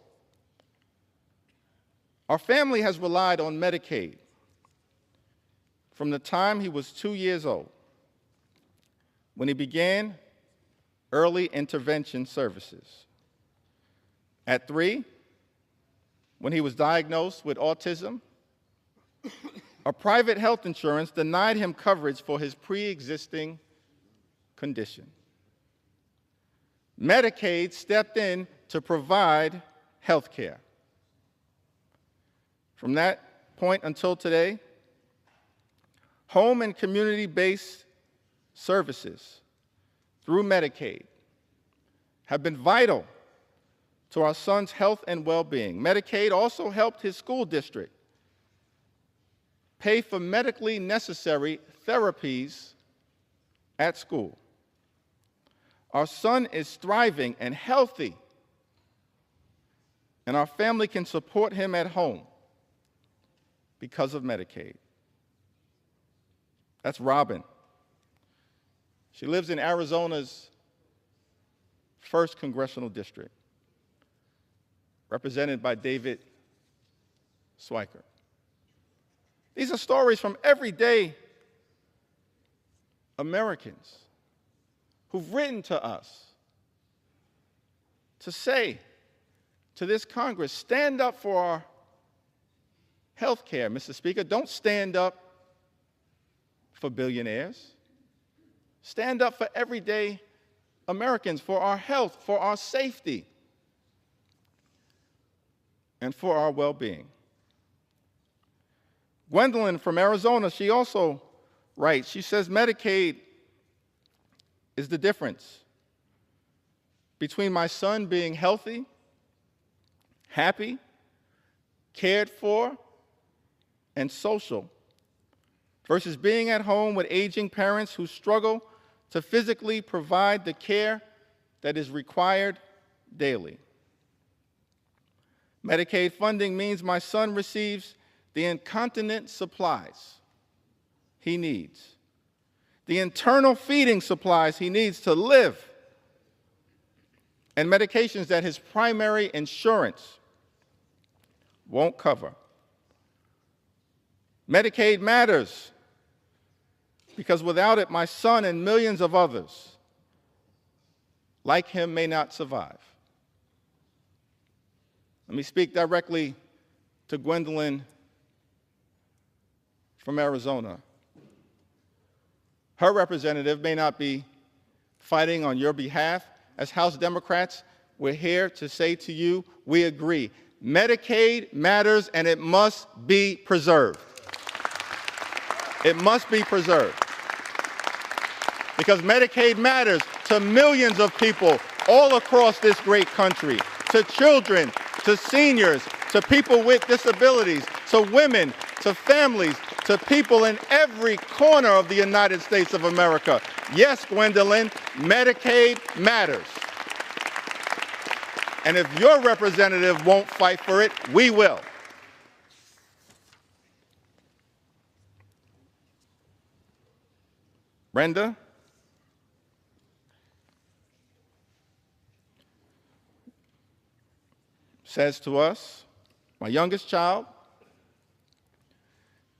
S10: Our family has relied on Medicaid from the time he was 2 years old, when he began early intervention services. At 3, when he was diagnosed with autism, a private health insurance denied him coverage for his pre-existing condition. Medicaid stepped in to provide health care. From that point until today, home and community-based services through Medicaid have been vital to our son's health and well-being. Medicaid also helped his school district pay for medically necessary therapies at school. Our son is thriving and healthy, and our family can support him at home because of Medicaid. That's Robin. She lives in Arizona's 1st Congressional District, represented by David Swiker. These are stories from everyday Americans who've written to us to say to this Congress, stand up for our health care, Mr. Speaker. Don't stand up for billionaires. Stand up for everyday Americans, for our health, for our safety, and for our well-being. Gwendolyn from Arizona, she also writes, she says Medicaid is the difference between my son being healthy, happy, cared for, and social, versus being at home with aging parents who struggle to physically provide the care that is required daily. Medicaid funding means my son receives the incontinent supplies he needs, the internal feeding supplies he needs to live, and medications that his primary insurance won't cover. Medicaid matters because without it, my son and millions of others like him may not survive. Let me speak directly to Gwendolyn from Arizona. Her representative may not be fighting on your behalf. As House Democrats, we're here to say to you, we agree. Medicaid matters and it must be preserved. It must be preserved. Because Medicaid matters to millions of people all across this great country, to children, to seniors, to people with disabilities, to women, to families, to people in every corner of the United States of America. Yes, Gwendolyn, Medicaid matters. And if your representative won't fight for it, we will. Brenda? Says to us, my youngest child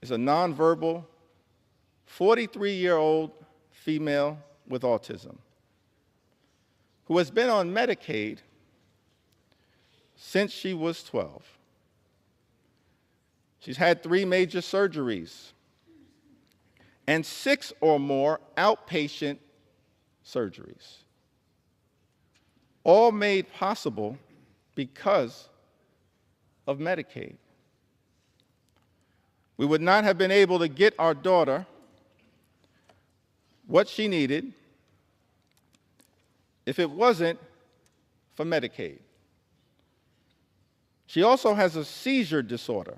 S10: is a nonverbal 43-year-old female with autism who has been on Medicaid since she was 12. She's had 3 major surgeries and 6 or more outpatient surgeries, all made possible because of Medicaid. We would not have been able to get our daughter what she needed if it wasn't for Medicaid. She also has a seizure disorder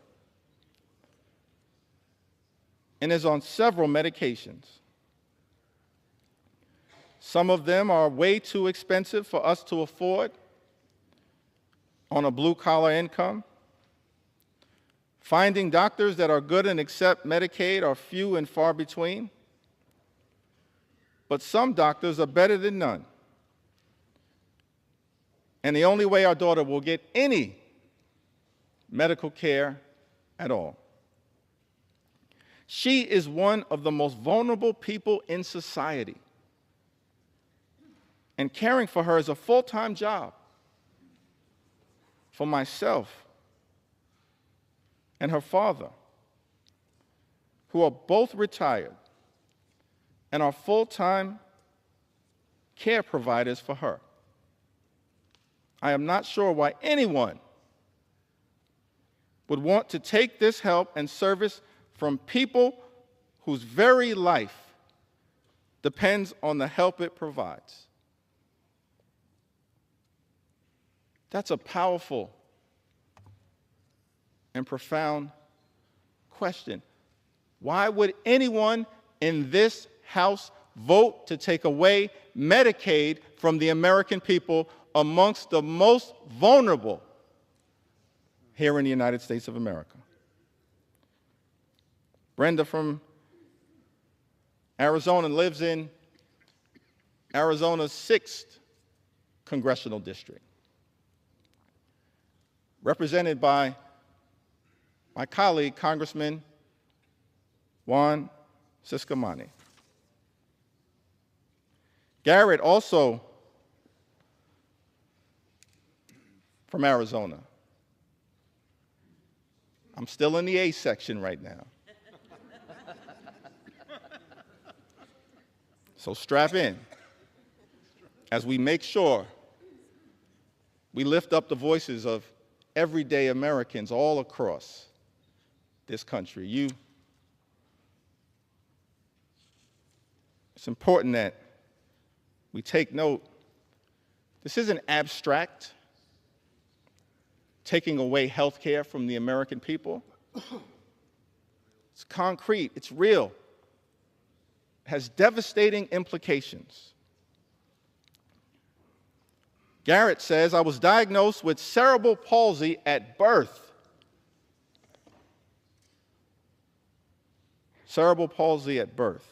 S10: and is on several medications. Some of them are way too expensive for us to afford on a blue-collar income. Finding doctors that are good and accept Medicaid are few and far between. But some doctors are better than none. And the only way our daughter will get any medical care at all. She is one of the most vulnerable people in society. And caring for her is a full-time job. For myself and her father, who are both retired and are full-time care providers for her. I am not sure why anyone would want to take this help and service from people whose very life depends on the help it provides. That's a powerful and profound question. Why would anyone in this House vote to take away Medicaid from the American people, amongst the most vulnerable here in the United States of America? Brenda from Arizona lives in Arizona's 6th congressional district, represented by my colleague, Congressman Juan Ciscomani. Garrett, also from Arizona. I'm still in the A section right now. So strap in as we make sure we lift up the voices of everyday Americans all across this country. It's important that we take note. This isn't abstract, taking away health care from the American people. It's concrete, it's real. It has devastating implications. Garrett says, I was diagnosed with cerebral palsy at birth. Cerebral palsy at birth.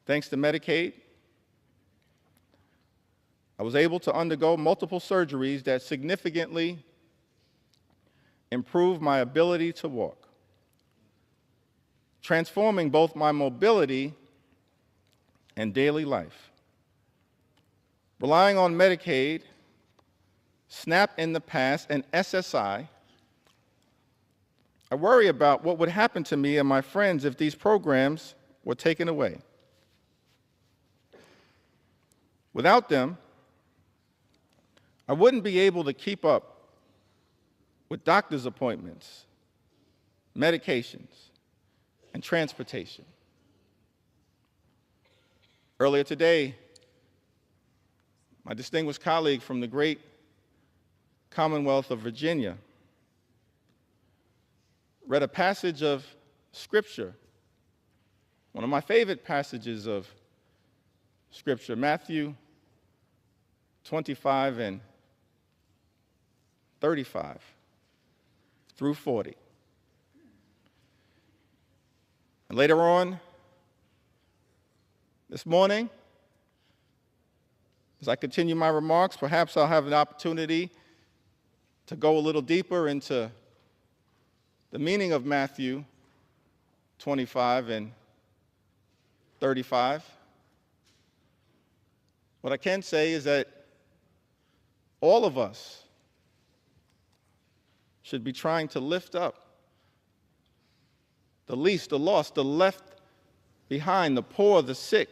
S10: Thanks to Medicaid, I was able to undergo multiple surgeries that significantly improved my ability to walk, transforming both my mobility and daily life. Relying on Medicaid, SNAP in the past, and SSI, I worry about what would happen to me and my friends if these programs were taken away. Without them, I wouldn't be able to keep up with doctor's appointments, medications, and transportation. Earlier today, my distinguished colleague from the great Commonwealth of Virginia read a passage of Scripture, one of my favorite passages of Scripture, Matthew 25 and 35 through 40. And later on this morning, as I continue my remarks, perhaps I'll have an opportunity to go a little deeper into the meaning of Matthew 25 and 35. What I can say is that all of us should be trying to lift up the least, the lost, the left behind, the poor, the sick,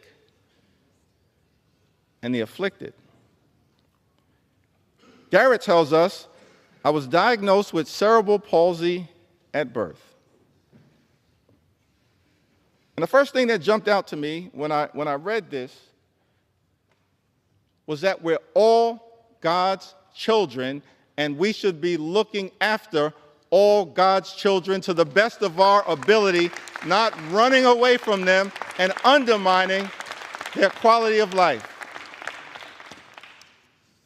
S10: and the afflicted. Garrett tells us, I was diagnosed with cerebral palsy at birth. And the first thing that jumped out to me when I read this was that we're all God's children, and we should be looking after all God's children to the best of our ability, not running away from them and undermining their quality of life.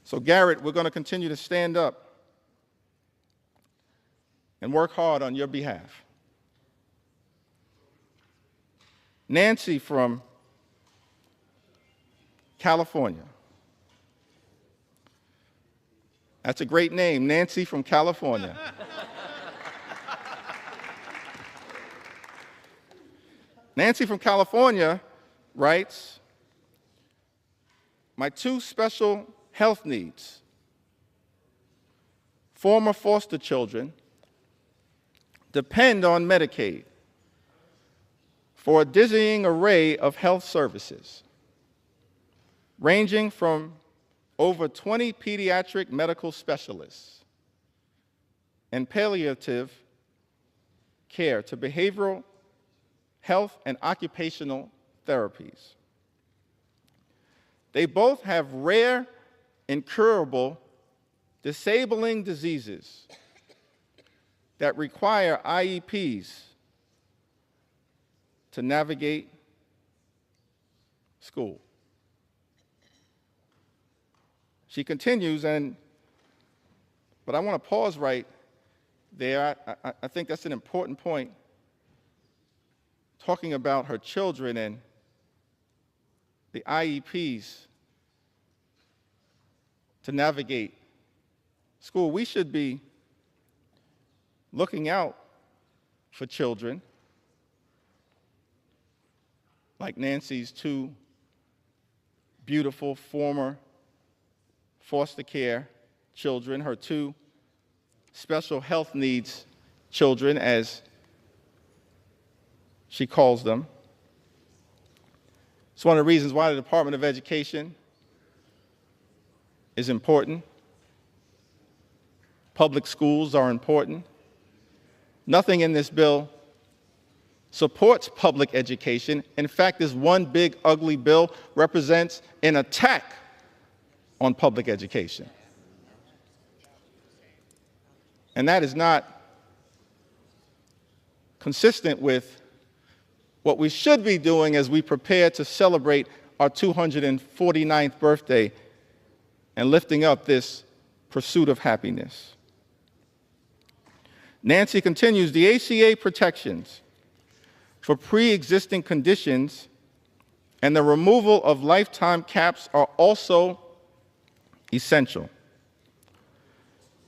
S10: So Garrett, we're going to continue to stand up and work hard on your behalf. Nancy from California. That's a great name, Nancy from California. Nancy from California writes, my two special health needs, former foster children, depend on Medicaid for a dizzying array of health services, ranging from over 20 pediatric medical specialists and palliative care to behavioral health and occupational therapies. They both have rare incurable, disabling diseases that require IEPs to navigate school. She continues, but I want to pause right there. I think that's an important point, talking about her children and the IEPs to navigate school. We should be looking out for children like Nancy's two beautiful former foster care children, her two special health needs children, as she calls them. It's one of the reasons why the Department of Education is important. Public schools are important. Nothing in this bill supports public education. In fact, this one big, ugly bill represents an attack on public education. And that is not consistent with what we should be doing as we prepare to celebrate our 249th birthday and lifting up this pursuit of happiness. Nancy continues, the ACA protections for pre-existing conditions and the removal of lifetime caps are also essential.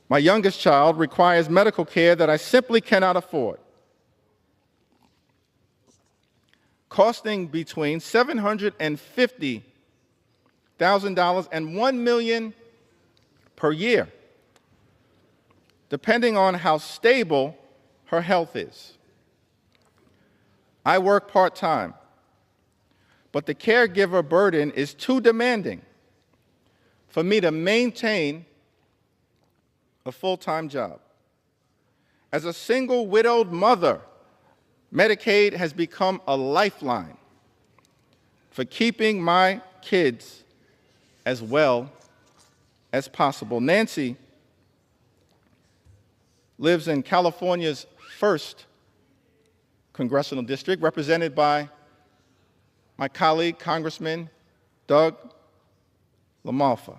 S10: My youngest child requires medical care that I simply cannot afford, costing between $750,000 and $1 million per year, depending on how stable her health is. I work part-time, but the caregiver burden is too demanding for me to maintain a full-time job. As a single widowed mother, Medicaid has become a lifeline for keeping my kids as well as possible. Nancy lives in California's 1st congressional district, represented by my colleague, Congressman Doug LaMalfa.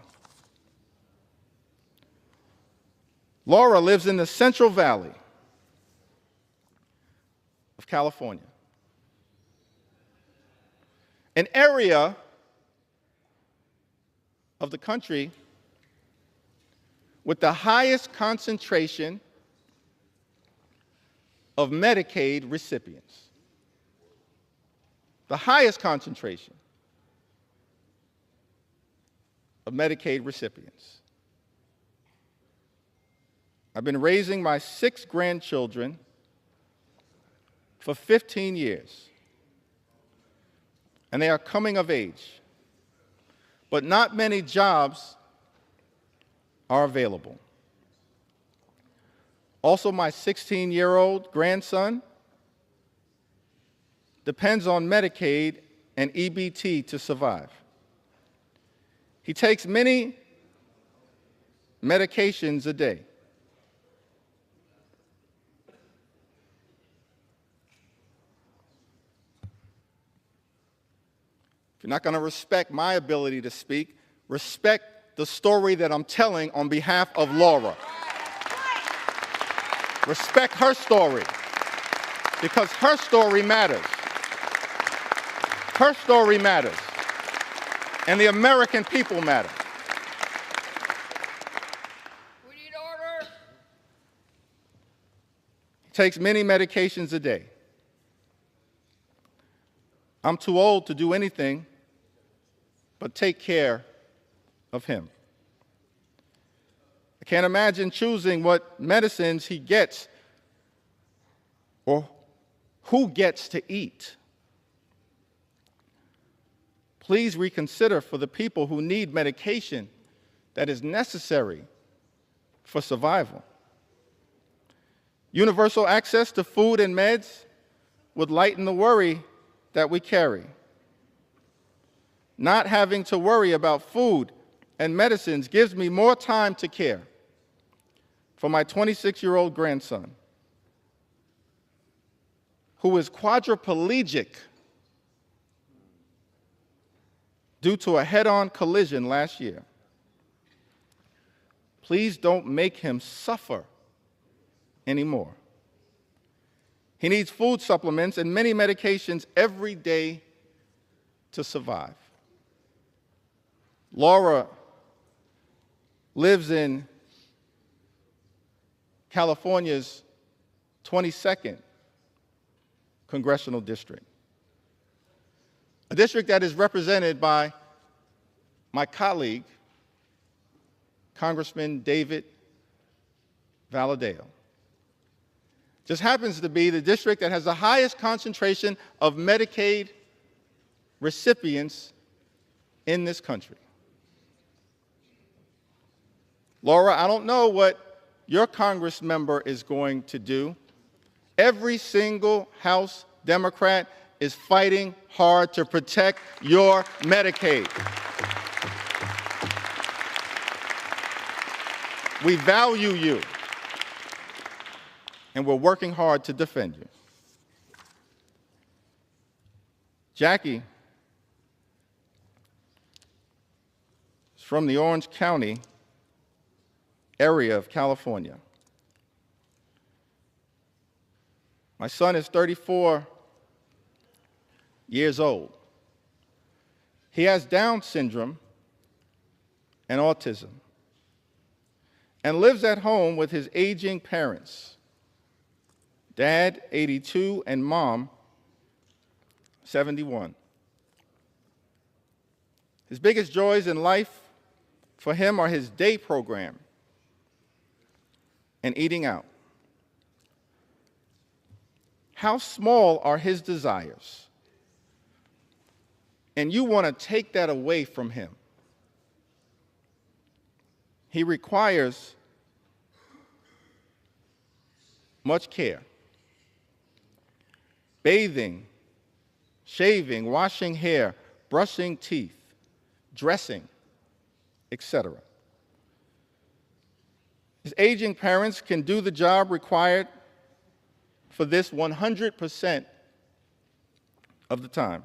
S10: Laura lives in the Central Valley of California, an area of the country with the highest concentration of Medicaid recipients. The highest concentration of Medicaid recipients. I've been raising my 6 grandchildren for 15 years, and they are coming of age, but not many jobs are available. Also, my 16-year-old grandson depends on Medicaid and EBT to survive. He takes many medications a day. If you're not going to respect my ability to speak, respect the story that I'm telling on behalf of Laura. Respect her story, because her story matters. Her story matters, and the American people matter. We need order. He takes many medications a day. I'm too old to do anything but take care of him. I can't imagine choosing what medicines he gets or who gets to eat. Please reconsider for the people who need medication that is necessary for survival. Universal access to food and meds would lighten the worry that we carry. Not having to worry about food and medicines gives me more time to care for my 26-year-old grandson, who is quadriplegic due to a head-on collision last year. Please don't make him suffer anymore. He needs food supplements and many medications every day to survive. Laura lives in California's 22nd congressional district, a district that is represented by my colleague, Congressman David Valadao. Just happens to be the district that has the highest concentration of Medicaid recipients in this country. Laura, I don't know what your Congress member is going to do. Every single House Democrat is fighting hard to protect your Medicaid. We value you, and we're working hard to defend you. Jackie is from the Orange County area of California. My son is 34 years old. He has Down syndrome and autism and lives at home with his aging parents, Dad, 82, and Mom, 71. His biggest joys in life for him are his day program and eating out. How small are his desires? And you want to take that away from him. He requires much care. Bathing, shaving, washing hair, brushing teeth, dressing, etc. His aging parents can do the job required for this 100% of the time.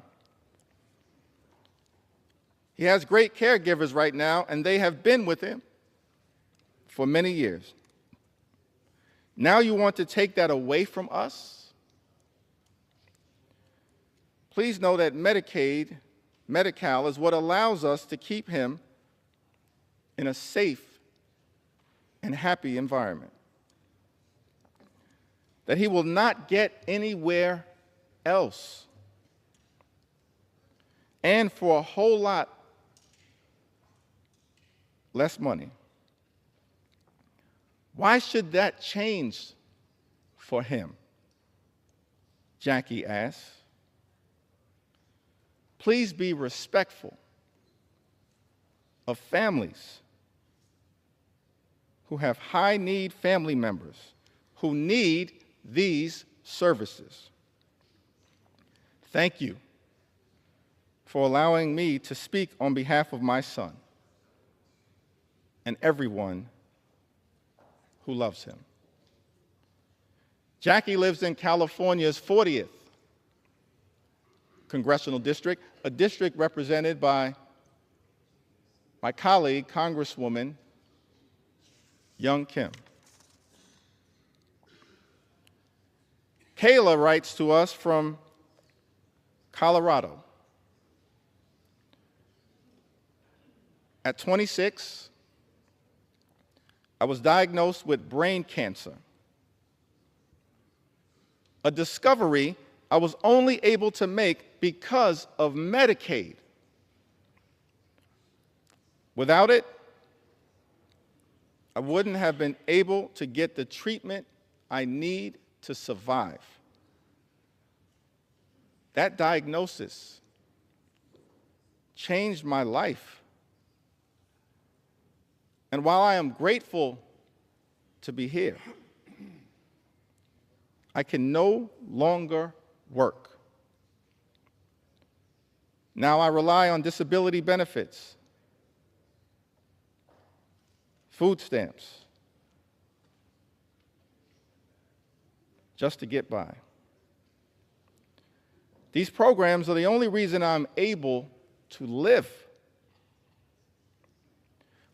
S10: He has great caregivers right now, and they have been with him for many years. Now you want to take that away from us? Please know that Medicaid, Medi-Cal, is what allows us to keep him in a safe and happy environment that he will not get anywhere else. And for a whole lot less money. Why should that change for him? Jackie asks. Please be respectful of families who have high-need family members who need these services. Thank you for allowing me to speak on behalf of my son and everyone who loves him. Jackie lives in California's 40th congressional district, a district represented by my colleague, Congresswoman Young Kim. Kayla writes to us from Colorado. At 26, I was diagnosed with brain cancer, a discovery I was only able to make because of Medicaid. Without it, I wouldn't have been able to get the treatment I need to survive. That diagnosis changed my life. And while I am grateful to be here, I can no longer work. Now I rely on disability benefits food stamps, just to get by. These programs are the only reason I'm able to live.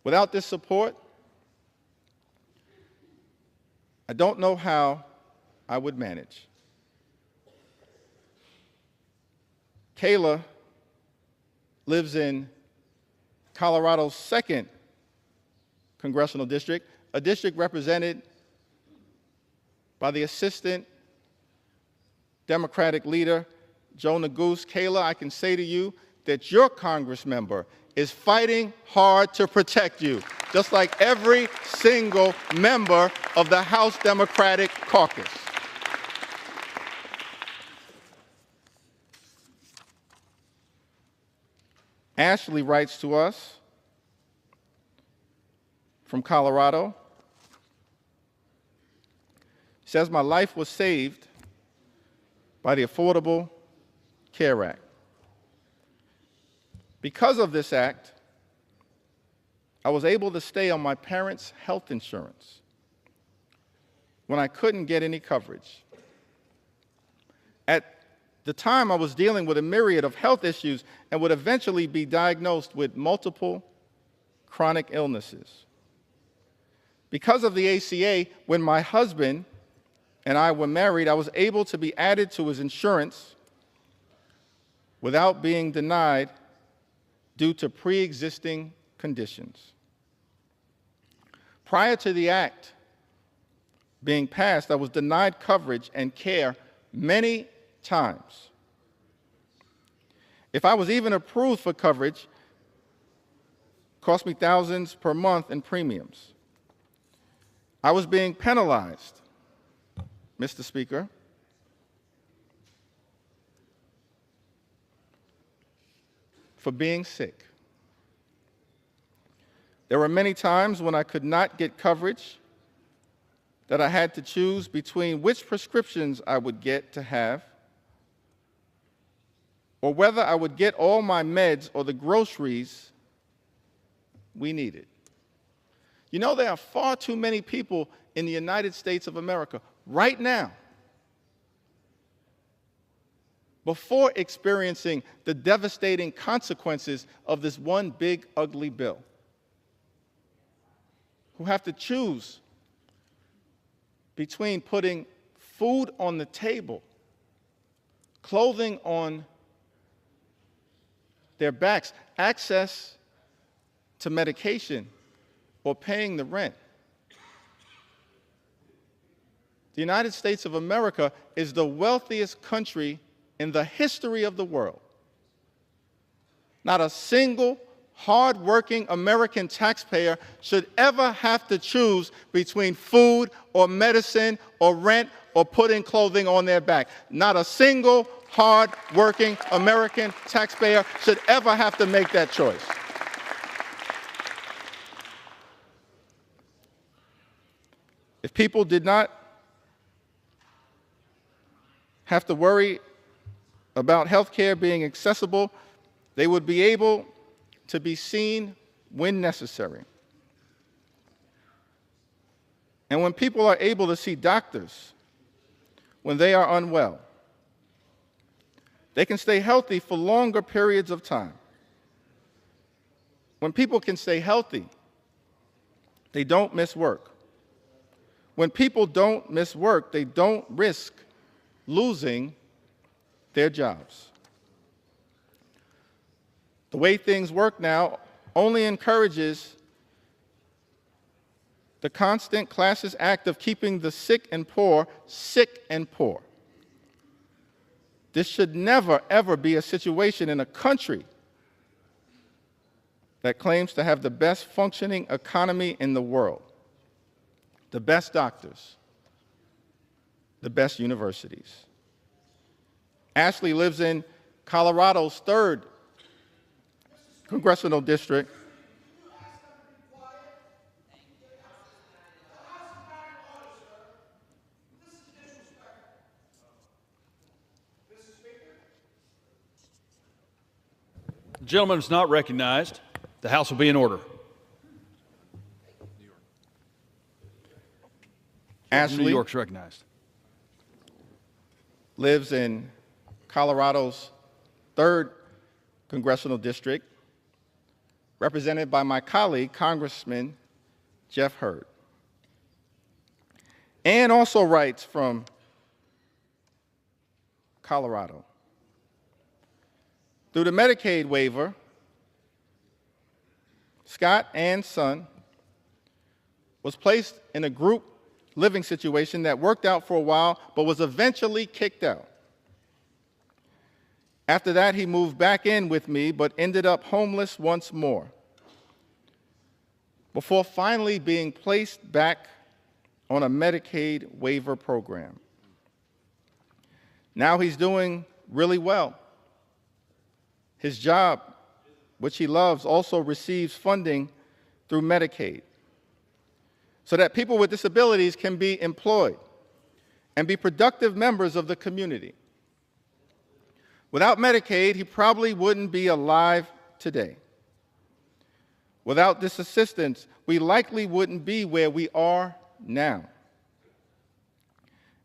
S10: Without this support, I don't know how I would manage. Kayla lives in Colorado's 2nd congressional district, a district represented by the Assistant Democratic leader, Joe Neguse. Kayla, I can say to you that your Congress member is fighting hard to protect you, just like every single member of the House Democratic Caucus. Ashley writes to us from Colorado. Says, my life was saved by the Affordable Care Act. Because of this act, I was able to stay on my parents' health insurance when I couldn't get any coverage. At the time, I was dealing with a myriad of health issues and would eventually be diagnosed with multiple chronic illnesses. Because of the ACA, when my husband and I were married, I was able to be added to his insurance without being denied due to pre-existing conditions. Prior to the act being passed, I was denied coverage and care many times. If I was even approved for coverage, it cost me thousands per month in premiums. I was being penalized, Mr. Speaker, for being sick. There were many times when I could not get coverage that I had to choose between which prescriptions I would get to have or whether I would get all my meds or the groceries we needed. You know, there are far too many people in the United States of America right now, before experiencing the devastating consequences of this one big, ugly bill, who have to choose between putting food on the table, clothing on their backs, access to medication, or paying the rent. The United States of America is the wealthiest country in the history of the world. Not a single hard-working American taxpayer should ever have to choose between food or medicine or rent or putting clothing on their back. Not a single hard-working American taxpayer should ever have to make that choice. If people did not have to worry about health care being accessible, they would be able to be seen when necessary. And when people are able to see doctors when they are unwell, they can stay healthy for longer periods of time. When people can stay healthy, they don't miss work. When people don't miss work, they don't risk losing their jobs. The way things work now only encourages the constant classist act of keeping the sick and poor sick and poor. This should never, ever be a situation in a country that claims to have the best functioning economy in the world, the best doctors, the best universities. Ashley lives in Colorado's 3rd congressional district.
S9: The gentleman is not recognized. The House will be in order.
S10: Ashley
S9: New York's recognized.
S10: lives in Colorado's 3rd Congressional District, represented by my colleague, Congressman Jeff Hurd. Ann also writes from Colorado. Through the Medicaid waiver, Scott, Ann's son, was placed in a group living situation that worked out for a while, but was eventually kicked out. After that, he moved back in with me, but ended up homeless once more, before finally being placed back on a Medicaid waiver program. Now he's doing really well. His job, which he loves, also receives funding through Medicaid, so that people with disabilities can be employed and be productive members of the community. Without Medicaid, he probably wouldn't be alive today. Without this assistance, we likely wouldn't be where we are now.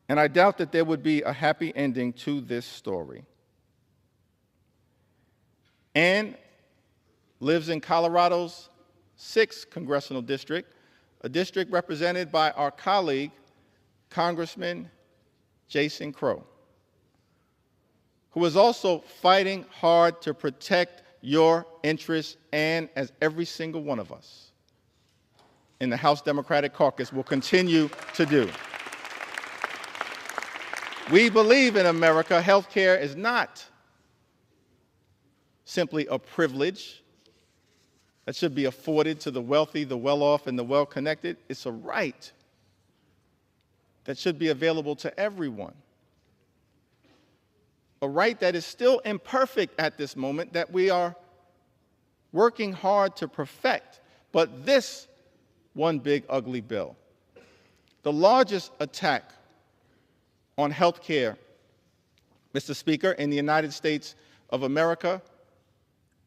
S10: And I doubt that there would be a happy ending to this story. Ann lives in Colorado's 6th Congressional District, a district represented by our colleague, Congressman Jason Crow, who is also fighting hard to protect your interests, and as every single one of us in the House Democratic Caucus will continue to do. We believe in America, health care is not simply a privilege that should be afforded to the wealthy, the well-off, and the well-connected. It's a right that should be available to everyone. A right that is still imperfect at this moment, that we are working hard to perfect. But this one big ugly bill, the largest attack on health care, Mr. Speaker, in the United States of America,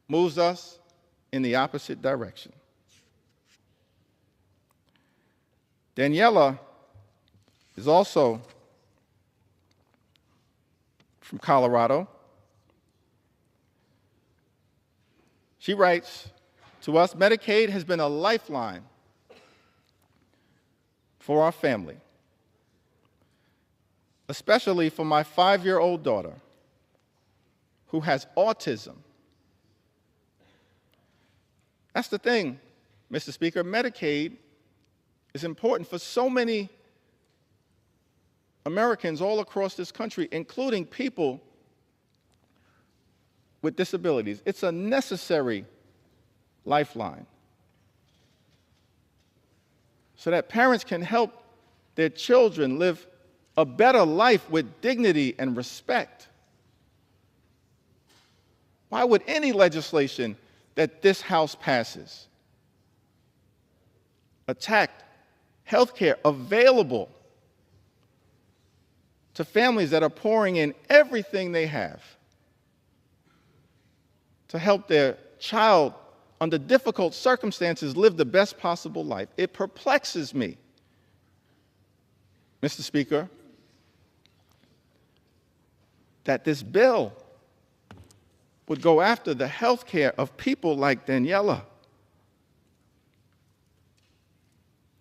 S10: moves us in the opposite direction. Daniela is also from Colorado. She writes to us, Medicaid has been a lifeline for our family, especially for my 5-year-old daughter who has autism. That's the thing, Mr. Speaker. Medicaid is important for so many Americans all across this country, including people with disabilities. It's a necessary lifeline so that parents can help their children live a better life with dignity and respect. Why would any legislation that this House passes attack health care available to families that are pouring in everything they have to help their child under difficult circumstances live the best possible life? It perplexes me, Mr. Speaker, that this bill would go after the health care of people like Daniela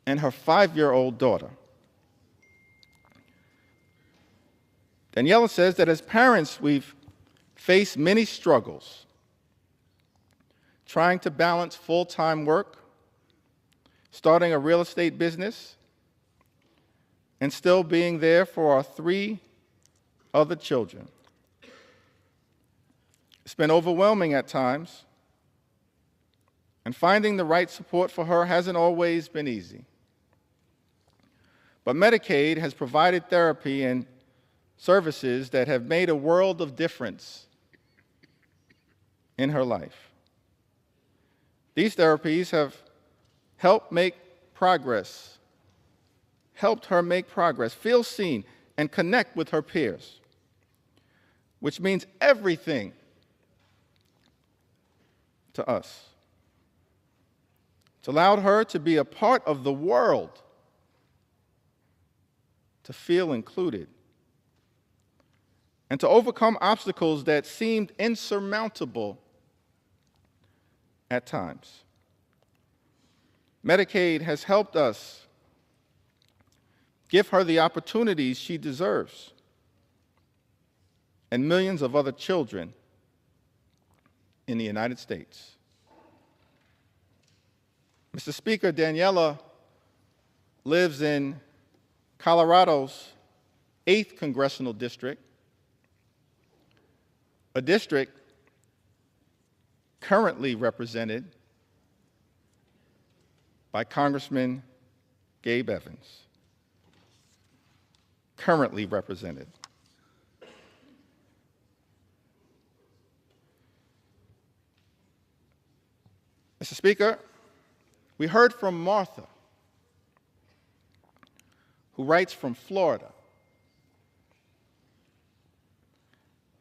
S10: and her 5-year-old daughter. Daniela says that as parents, we've faced many struggles trying to balance full-time work, starting a real estate business, and still being there for our 3 other children. It's been overwhelming at times, and finding the right support for her hasn't always been easy. But Medicaid has provided therapy and services that have made a world of difference in her life. These therapies have helped her make progress, feel seen, and connect with her peers, which means everything to us. It's allowed her to be a part of the world to feel included, and to overcome obstacles that seemed insurmountable at times. Medicaid has helped us give her the opportunities she deserves, and millions of other children in the United States. Mr. Speaker, Daniela lives in Colorado's 8th Congressional District, a district currently represented by Congressman Gabe Evans. Currently represented. Mr. Speaker, we heard from Martha, who writes from Florida.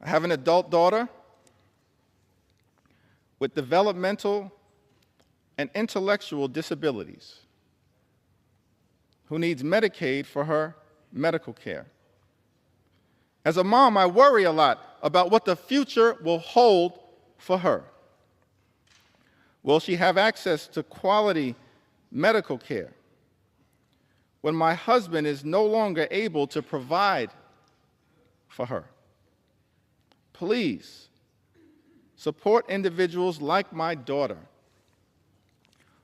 S10: I have an adult daughter with developmental and intellectual disabilities who needs Medicaid for her medical care. As a mom, I worry a lot about what the future will hold for her. Will she have access to quality medical care when my husband is no longer able to provide for her? Please support individuals like my daughter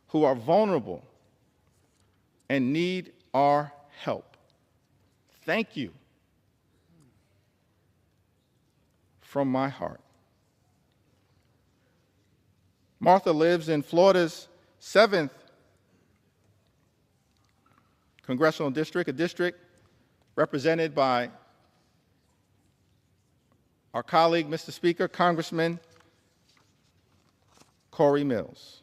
S10: who are vulnerable and need our help. Thank you from my heart. Martha lives in Florida's 7th Congressional District, a district represented by our colleague, Mr. Speaker, Congressman Corey Mills.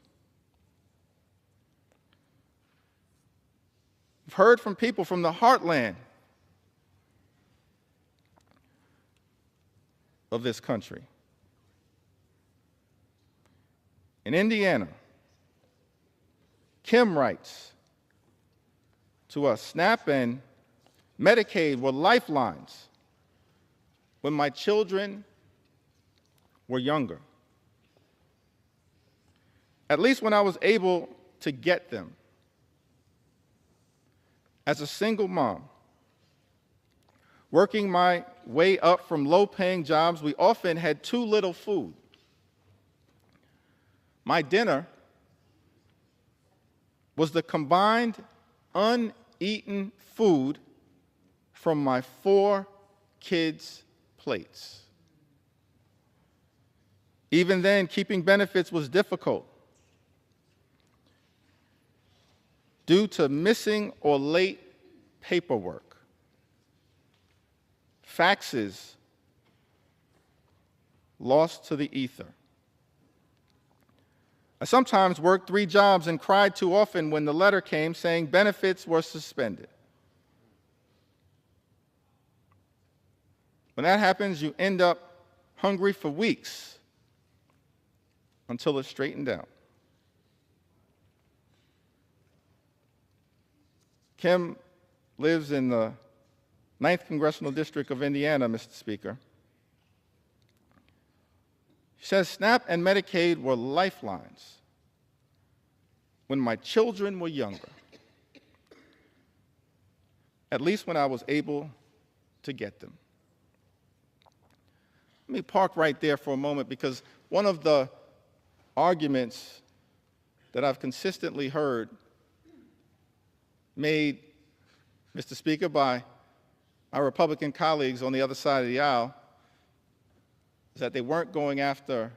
S10: We've heard from people from the heartland of this country. In Indiana, Kim writes to us, SNAP and Medicaid were lifelines when my children were younger. At least when I was able to get them. As a single mom, working my way up from low-paying jobs, we often had too little food. My dinner was the combined uneaten food from my 4 kids' plates. Even then, keeping benefits was difficult due to missing or late paperwork, faxes lost to the ether. I sometimes worked 3 jobs and cried too often when the letter came saying benefits were suspended. When that happens, you end up hungry for weeks until it's straightened out. Kim lives in the 9th Congressional District of Indiana, Mr. Speaker. She says, SNAP and Medicaid were lifelines when my children were younger, at least when I was able to get them. Let me park right there for a moment, because one of the arguments that I've consistently heard made, Mr. Speaker, by our Republican colleagues on the other side of the aisle is that they weren't going after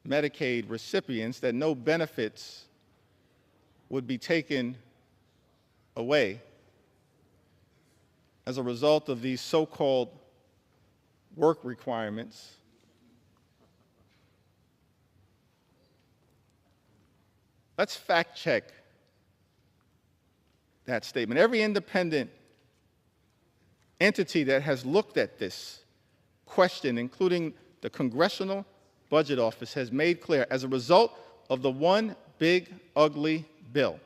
S10: Medicaid recipients, that no benefits would be taken away as a result of these so-called work requirements. Let's fact check that statement. Every independent entity that has looked at this question, including the Congressional Budget Office, has made clear, as a result of the one big ugly bill,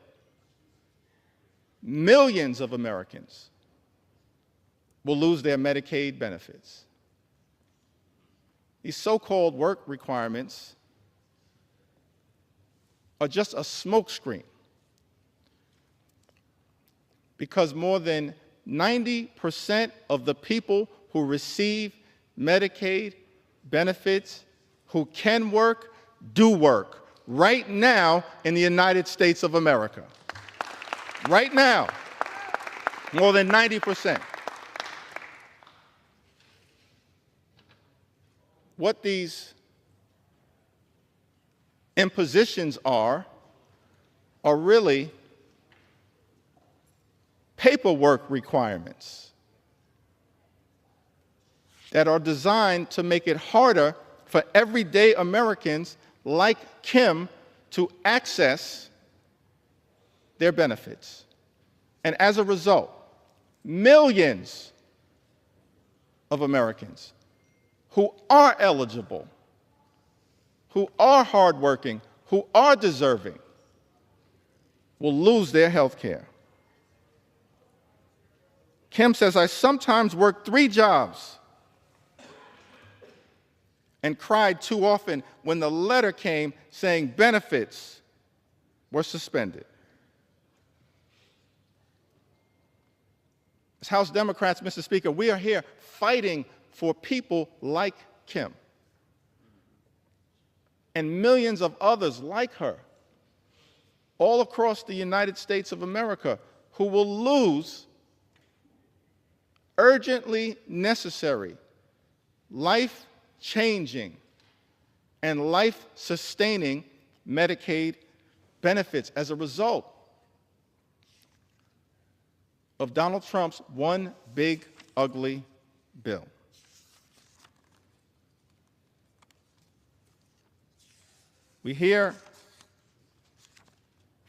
S10: millions of Americans will lose their Medicaid benefits. These so-called work requirements are just a smokescreen, because more than 90% of the people who receive Medicaid benefits who can work do work right now in the United States of America. Right now, more than 90%. What these impositions are really paperwork requirements that are designed to make it harder for everyday Americans like Kim to access their benefits. And as a result, millions of Americans who are eligible, who are hardworking, who are deserving, will lose their health care. Kim says, I sometimes work 3 jobs and cried too often when the letter came saying benefits were suspended. As House Democrats, Mr. Speaker, we are here fighting for people like Kim and millions of others like her all across the United States of America who will lose urgently necessary, life-changing, and life-sustaining Medicaid benefits as a result of Donald Trump's one big, ugly bill. We hear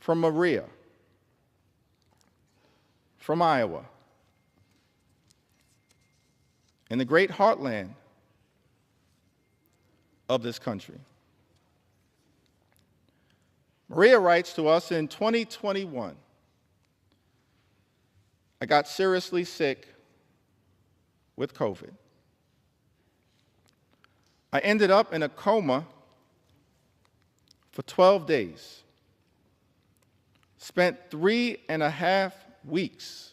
S10: from Maria, from Iowa, in the great heartland of this country. Maria writes to us in 2021, I got seriously sick with COVID. I ended up in a coma for 12 days, spent 3.5 weeks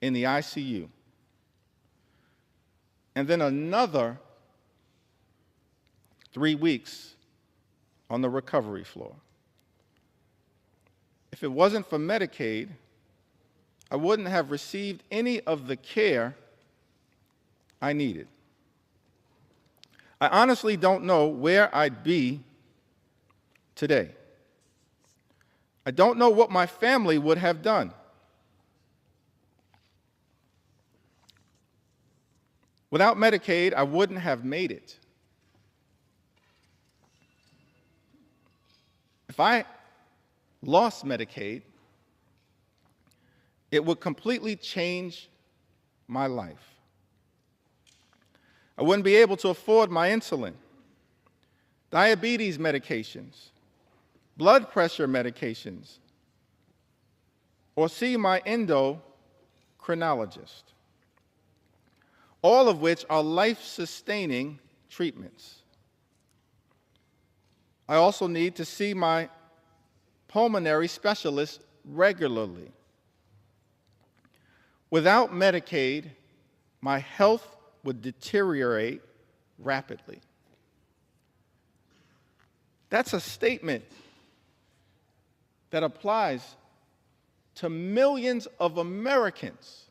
S10: in the ICU, and then another 3 weeks on the recovery floor. If it wasn't for Medicaid, I wouldn't have received any of the care I needed. I honestly don't know where I'd be today. I don't know what my family would have done. Without Medicaid, I wouldn't have made it. If I lost Medicaid, it would completely change my life. I wouldn't be able to afford my insulin, diabetes medications, blood pressure medications, or see my endocrinologist, all of which are life-sustaining treatments. I also need to see my pulmonary specialist regularly. Without Medicaid, my health would deteriorate rapidly. That's a statement that applies to millions of Americans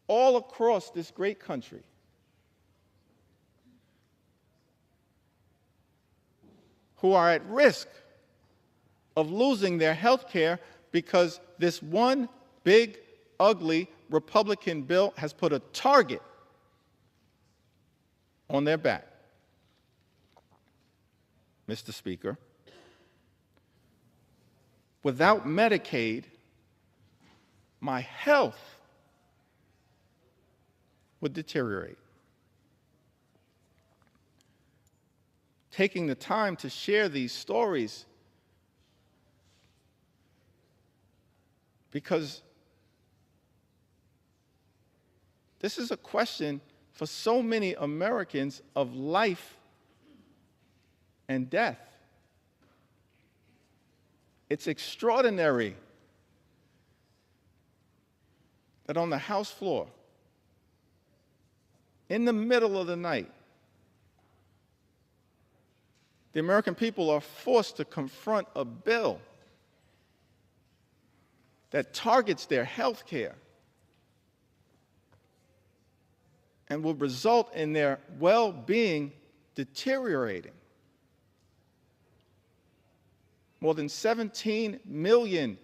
S10: all across this great country who are at risk of losing their health care because this one big, ugly Republican bill has put a target on their back. Mr. Speaker, without Medicaid, my health would deteriorate. Taking the time to share these stories because this is a question for so many Americans of life and death. It's extraordinary that on the House floor, in the middle of the night, the American people are forced to confront a bill that targets their health care and will result in their well-being deteriorating. More than 17 million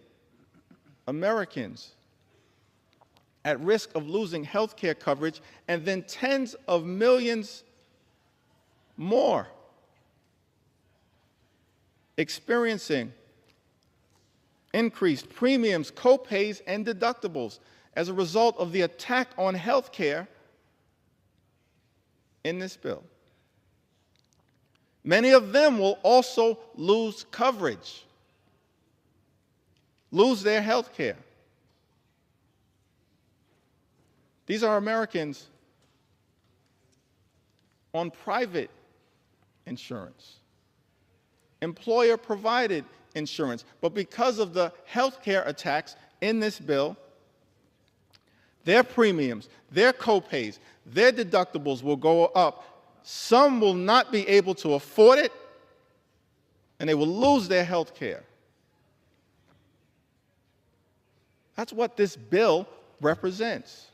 S10: Americans at risk of losing health care coverage, and then tens of millions more experiencing increased premiums, copays, and deductibles as a result of the attack on health care in this bill. Many of them will also lose coverage, lose their health care. These are Americans on private insurance, employer-provided insurance. But because of the health care attacks in this bill, their premiums, their copays, their deductibles will go up. Some will not be able to afford it, and they will lose their health care. That's what this bill represents.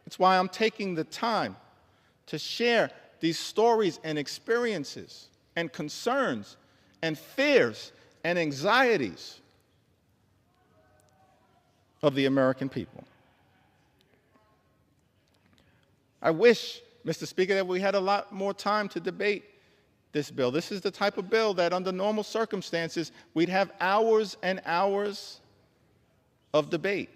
S10: That's why I'm taking the time to share these stories and experiences and concerns and fears and anxieties of the American people. I wish, Mr. Speaker, that we had a lot more time to debate this bill. This is the type of bill that under normal circumstances we'd have hours and hours of debate,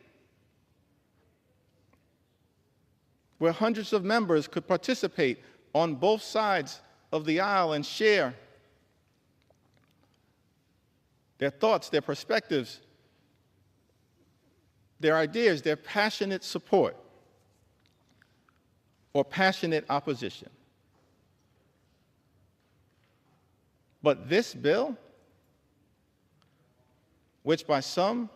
S10: where hundreds of members could participate on both sides of the aisle and share their thoughts, their perspectives, their ideas, their passionate support or passionate opposition. But this bill, which by some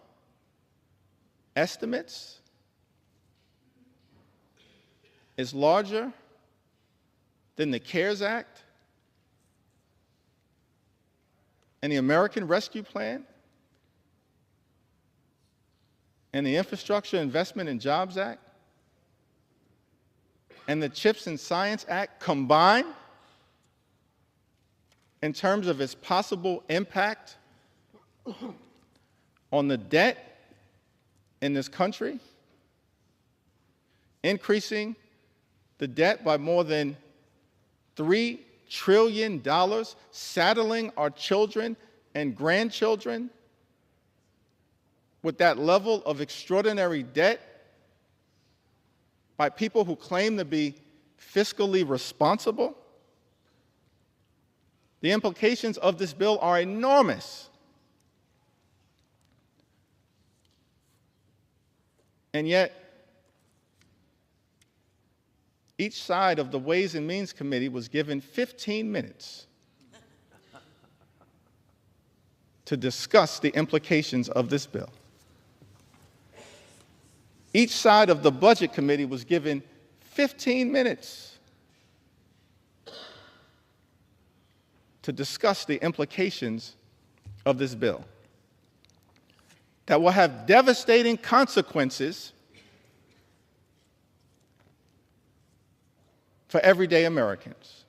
S10: estimates is larger than the CARES Act and the American Rescue Plan and the Infrastructure Investment and Jobs Act and the CHIPS and Science Act combined in terms of its possible impact on the debt in this country, increasing the debt by more than $3 trillion, saddling our children and grandchildren with that level of extraordinary debt by people who claim to be fiscally responsible. The implications of this bill are enormous. And yet, each side of the Ways and Means Committee was given 15 minutes to discuss the implications of this bill. Each side of the Budget Committee was given 15 minutes to discuss the implications of this bill that will have devastating consequences for everyday Americans,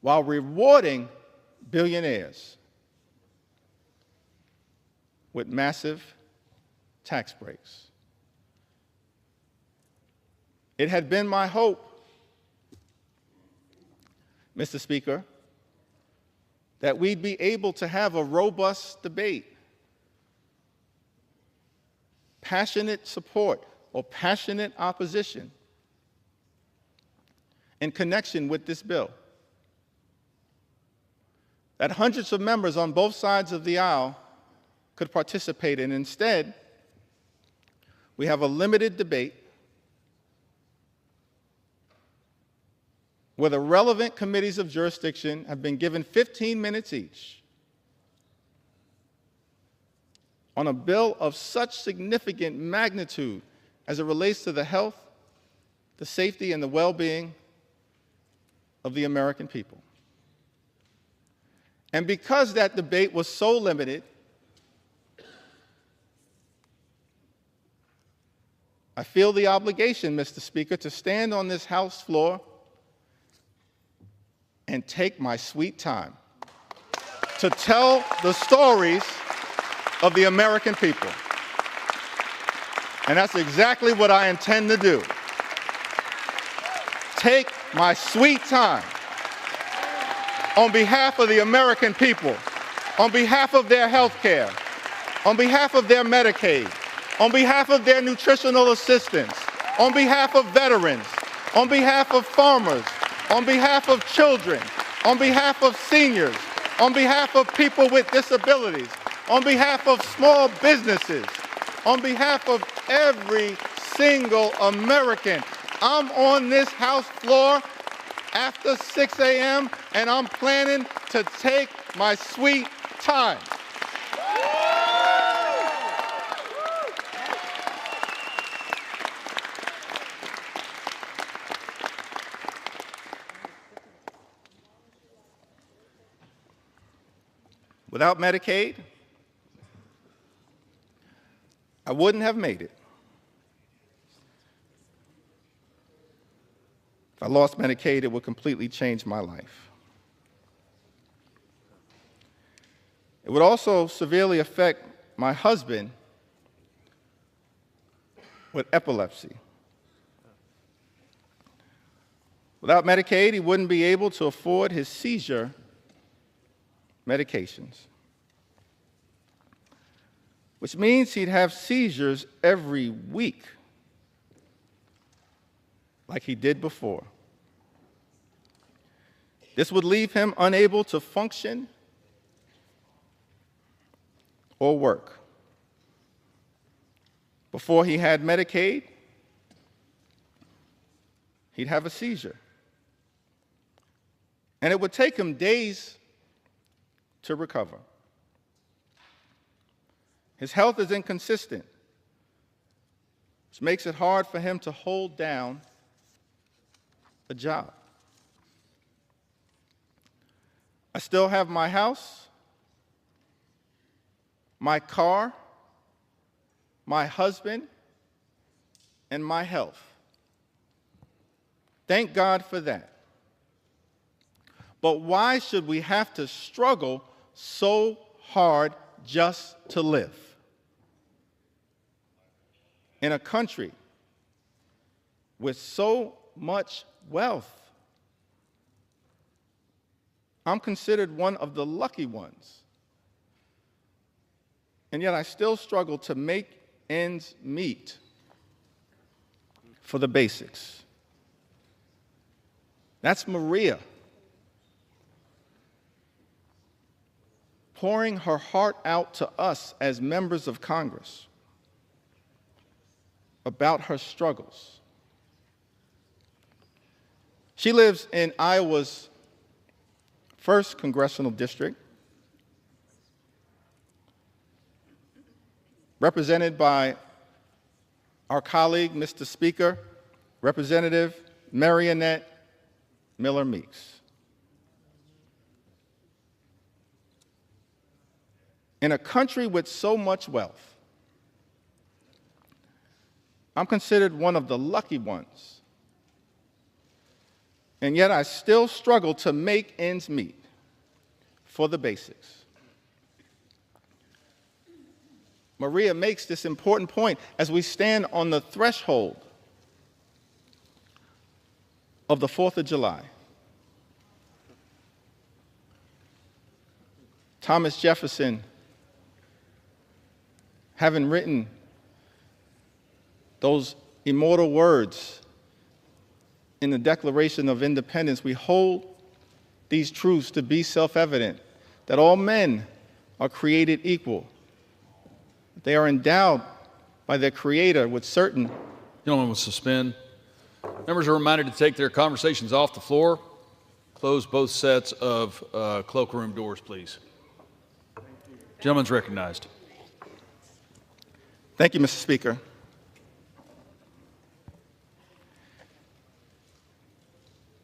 S10: while rewarding billionaires with massive tax breaks. It had been my hope, Mr. Speaker, that we'd be able to have a robust debate, passionate support or passionate opposition in connection with this bill. that hundreds of members on both sides of the aisle could participate in. Instead, we have a limited debate where the relevant committees of jurisdiction have been given 15 minutes each on a bill of such significant magnitude as it relates to the health, the safety, and the well-being of the American people. And because that debate was so limited, I feel the obligation, Mr. Speaker, to stand on this House floor and take my sweet time to tell the stories of the American people. And that's exactly what I intend to do. Take my sweet time on behalf of the American people, on behalf of their health care, on behalf of their Medicaid, on behalf of their nutritional assistance, on behalf of veterans, on behalf of farmers, on behalf of children, on behalf of seniors, on behalf of people with disabilities, on behalf of small businesses, on behalf of every single American. I'm on this House floor after 6 a.m., and I'm planning to take my sweet time. Without Medicaid, I wouldn't have made it. If I lost Medicaid, it would completely change my life. It would also severely affect my husband with epilepsy. Without Medicaid, he wouldn't be able to afford his seizure medications, which means he'd have seizures every week, like he did before. This would leave him unable to function or work. Before he had Medicaid, he'd have a seizure. And it would take him days to recover. His health is inconsistent, which makes it hard for him to hold down a job. I still have my house, my car, my husband, and my health. Thank God for that. But why should we have to struggle so hard just to live in a country with so much wealth? I'm considered one of the lucky ones, and yet I still struggle to make ends meet for the basics. That's Maria, pouring her heart out to us as members of Congress about her struggles. She lives in Iowa's 1st Congressional District, represented by our colleague, Mr. Speaker, Representative Marionette Miller Meeks. In a country with so much wealth, I'm considered one of the lucky ones, and yet I still struggle to make ends meet for the basics. Maria makes this important point as we stand on the threshold of the 4th of July. Thomas Jefferson, having written those immortal words in the Declaration of Independence, we hold these truths to be self-evident, that all men are created equal. They are endowed by their Creator with certain.
S9: Gentlemen will suspend. Members are reminded to take their conversations off the floor. Close both sets of cloakroom doors, please. Gentleman's recognized.
S10: Thank you, Mr. Speaker.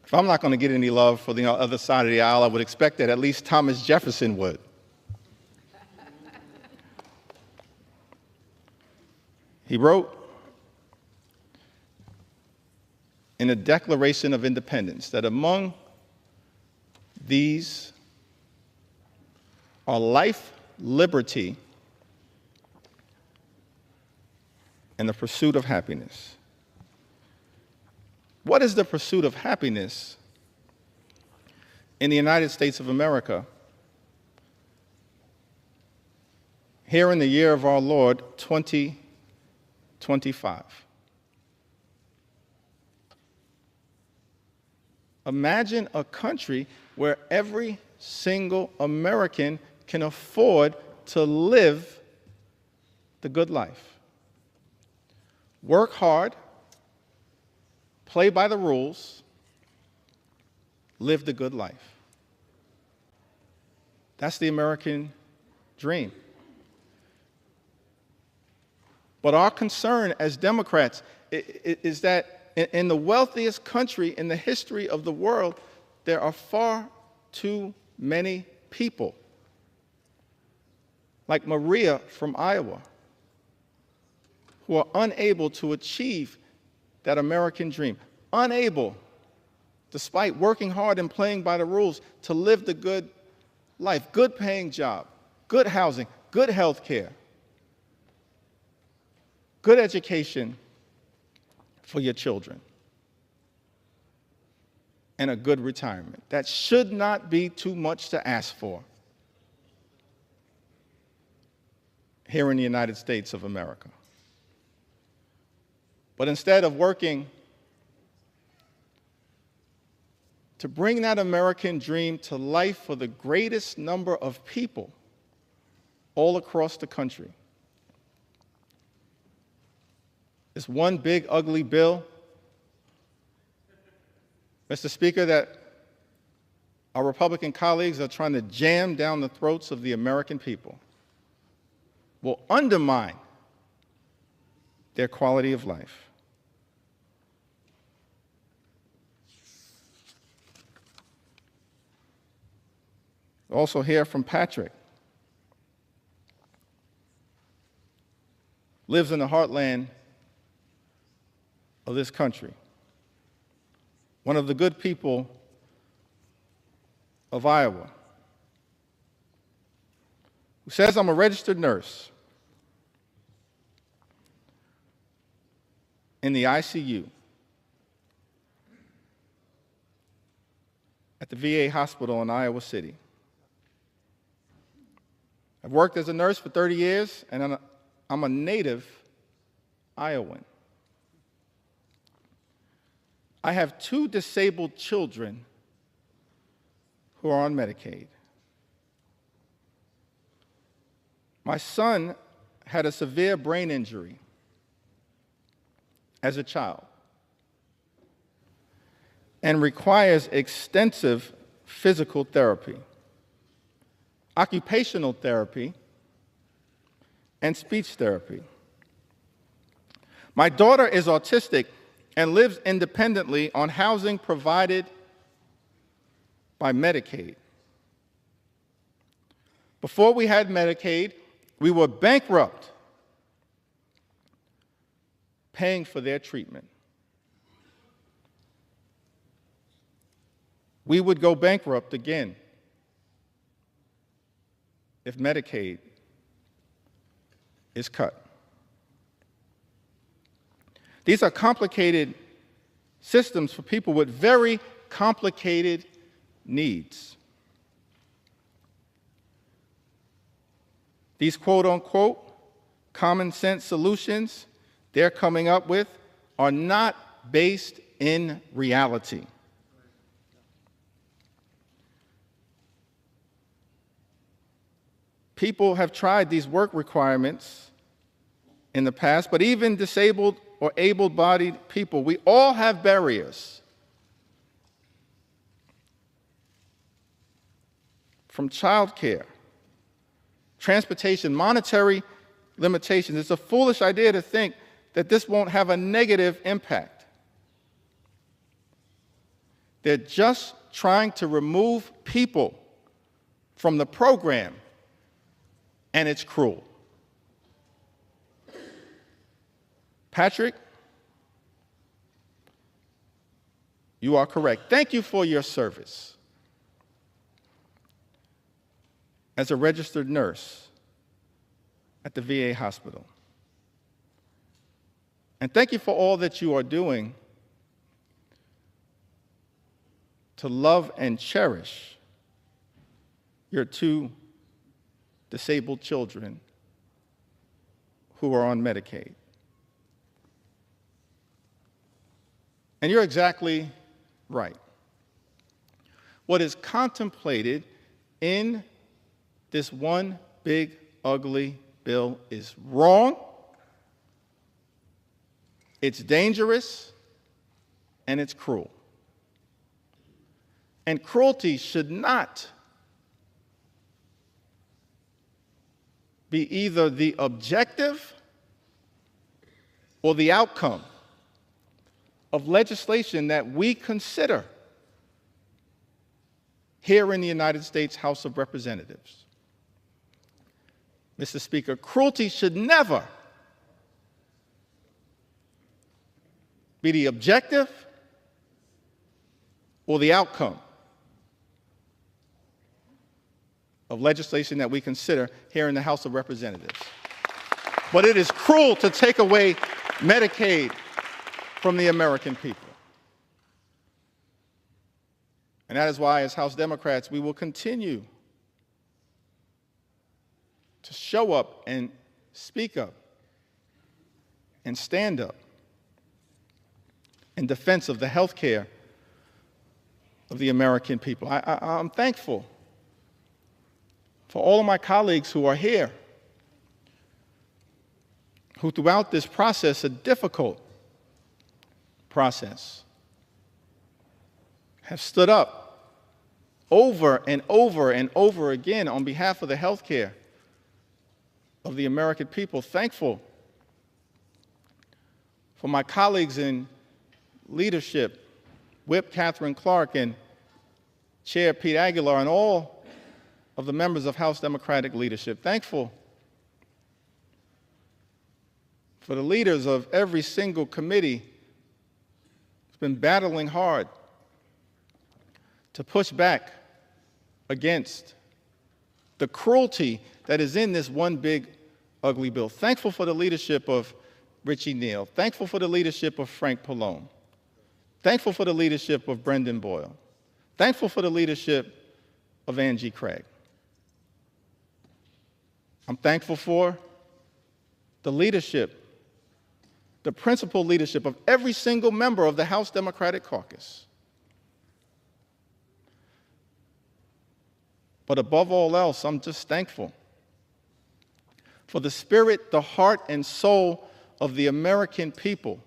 S10: If I'm not going to get any love for the other side of the aisle, I would expect that at least Thomas Jefferson would. He wrote in the Declaration of Independence that among these are life, liberty, and the pursuit of happiness. What is the pursuit of happiness in the United States of America here in the year of our Lord, 2025? Imagine a country where every single American can afford to live the good life. Work hard, play by the rules, live the good life. That's the American dream. But our concern as Democrats is that in the wealthiest country in the history of the world, there are far too many people, like Maria from Iowa, who are unable to achieve that American dream, unable, despite working hard and playing by the rules, to live the good life, good paying job, good housing, good health care, good education for your children, and a good retirement. That should not be too much to ask for here in the United States of America. But instead of working to bring that American dream to life for the greatest number of people all across the country, this one big ugly bill, Mr. Speaker, that our Republican colleagues are trying to jam down the throats of the American people, will undermine their quality of life. Also hear from Patrick. Lives in the heartland of this country. One of the good people of Iowa, who says, I'm a registered nurse in the ICU at the VA hospital in Iowa City. I've worked as a nurse for 30 years, and I'm a native Iowan. I have 2 disabled children who are on Medicaid. My son had a severe brain injury as a child and requires extensive physical therapy, occupational therapy, and speech therapy. My daughter is autistic and lives independently on housing provided by Medicaid. Before we had Medicaid, we were bankrupt paying for their treatment. We would go bankrupt again if Medicaid is cut. These are complicated systems for people with very complicated needs. These quote-unquote common sense solutions they're coming up with are not based in reality. people have tried these work requirements in the past, but even disabled or able-bodied people, we all have barriers. From childcare, transportation, monetary limitations. It's a foolish idea to think that this won't have a negative impact. They're just trying to remove people from the program, and it's cruel. Patrick, you are correct. Thank you for your service as a registered nurse at the VA hospital. And thank you for all that you are doing to love and cherish your 2 disabled children who are on Medicaid. And you're exactly right. What is contemplated in this one big, ugly bill is wrong, it's dangerous, and it's cruel. And cruelty should not be either the objective or the outcome of legislation that we consider here in the United States House of Representatives. Mr. Speaker, cruelty should never be the objective or the outcome of legislation that we consider here in the House of Representatives. But it is cruel to take away Medicaid from the American people. And that is why, as House Democrats, we will continue to show up and speak up and stand up in defense of the health care of the American people. I'm thankful for all of my colleagues who are here, who throughout this process, a difficult process, have stood up over and over and over again on behalf of the health care of the American people. Thankful for my colleagues in leadership, Whip Catherine Clark and Chair Pete Aguilar, and all of the members of House Democratic leadership. Thankful for the leaders of every single committee who's been battling hard to push back against the cruelty that is in this one big, ugly bill. Thankful for the leadership of Richie Neal. Thankful for the leadership of Frank Pallone. Thankful for the leadership of Brendan Boyle. Thankful for the leadership of Angie Craig. I'm thankful for the leadership, the principal leadership of every single member of the House Democratic Caucus. But above all else, I'm just thankful for the spirit, the heart, and soul of the American people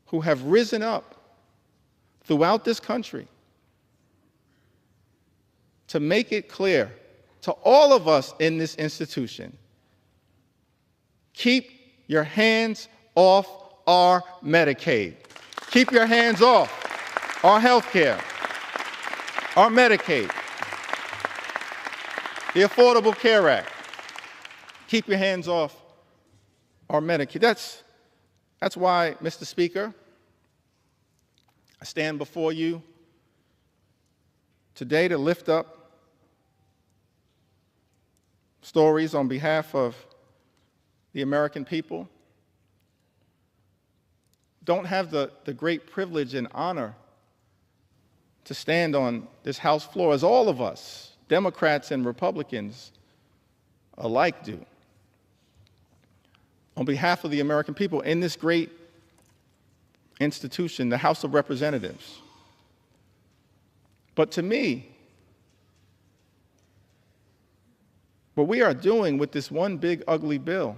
S10: who have risen up throughout this country to make it clear to all of us in this institution: keep your hands off our Medicaid. Keep your hands off our health care, our Medicaid, the Affordable Care Act. Keep your hands off our Medicaid. That's why, Mr. Speaker, I stand before you today to lift up stories on behalf of the American people. Don't have the great privilege and honor to stand on this House floor, as all of us, Democrats and Republicans alike, do, on behalf of the American people in this great institution, the House of Representatives. But to me, What we are doing with this one big ugly bill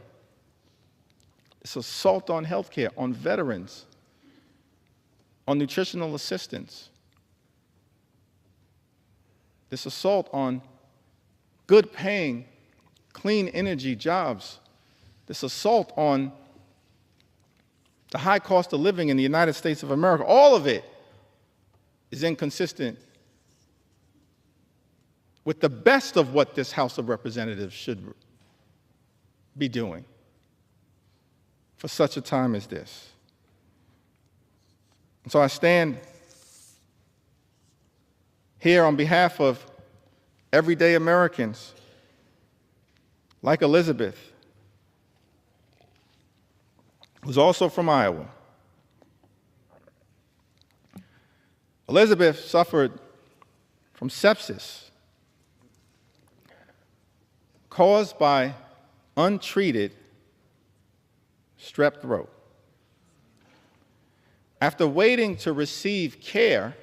S10: is assault on health care, on veterans, on nutritional assistance. This assault on good paying, clean energy jobs. This assault on the high cost of living in the United States of America. All of it is inconsistent with the best of what this House of Representatives should be doing for such a time as this. And so I stand here on behalf of everyday Americans like Elizabeth, who's also from Iowa. Elizabeth suffered from sepsis caused by untreated strep throat. After waiting to receive care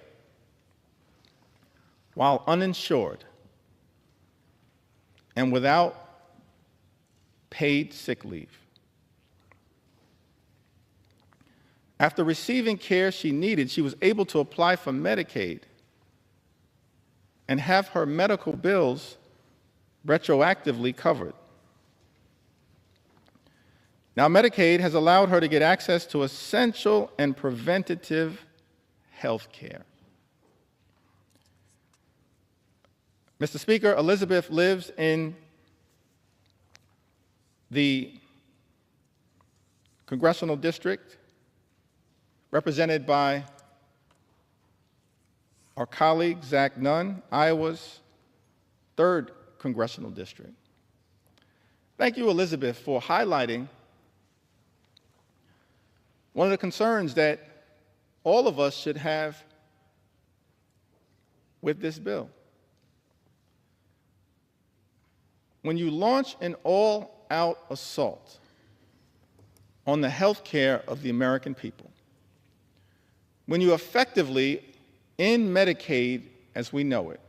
S10: while uninsured and without paid sick leave. After receiving care she needed, she was able to apply for Medicaid and have her medical bills retroactively covered. Now, Medicaid has allowed her to get access to essential and preventative health care. Mr. Speaker, Elizabeth lives in the congressional district represented by our colleague, Zach Nunn, Iowa's 3rd congressional district. Thank you, Elizabeth, for highlighting one of the concerns that all of us should have with this bill. When you launch an all-out assault on the health care of the American people, when you effectively end Medicaid as we know it,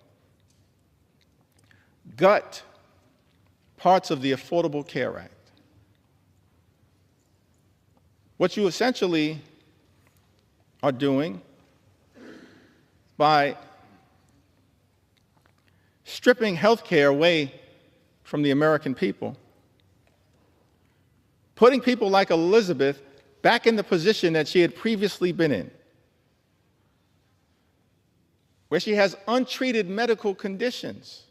S10: gut parts of the Affordable Care Act, what you essentially are doing by stripping health care away from the American people, putting people like Elizabeth back in the position that she had previously been in, where she has untreated medical conditions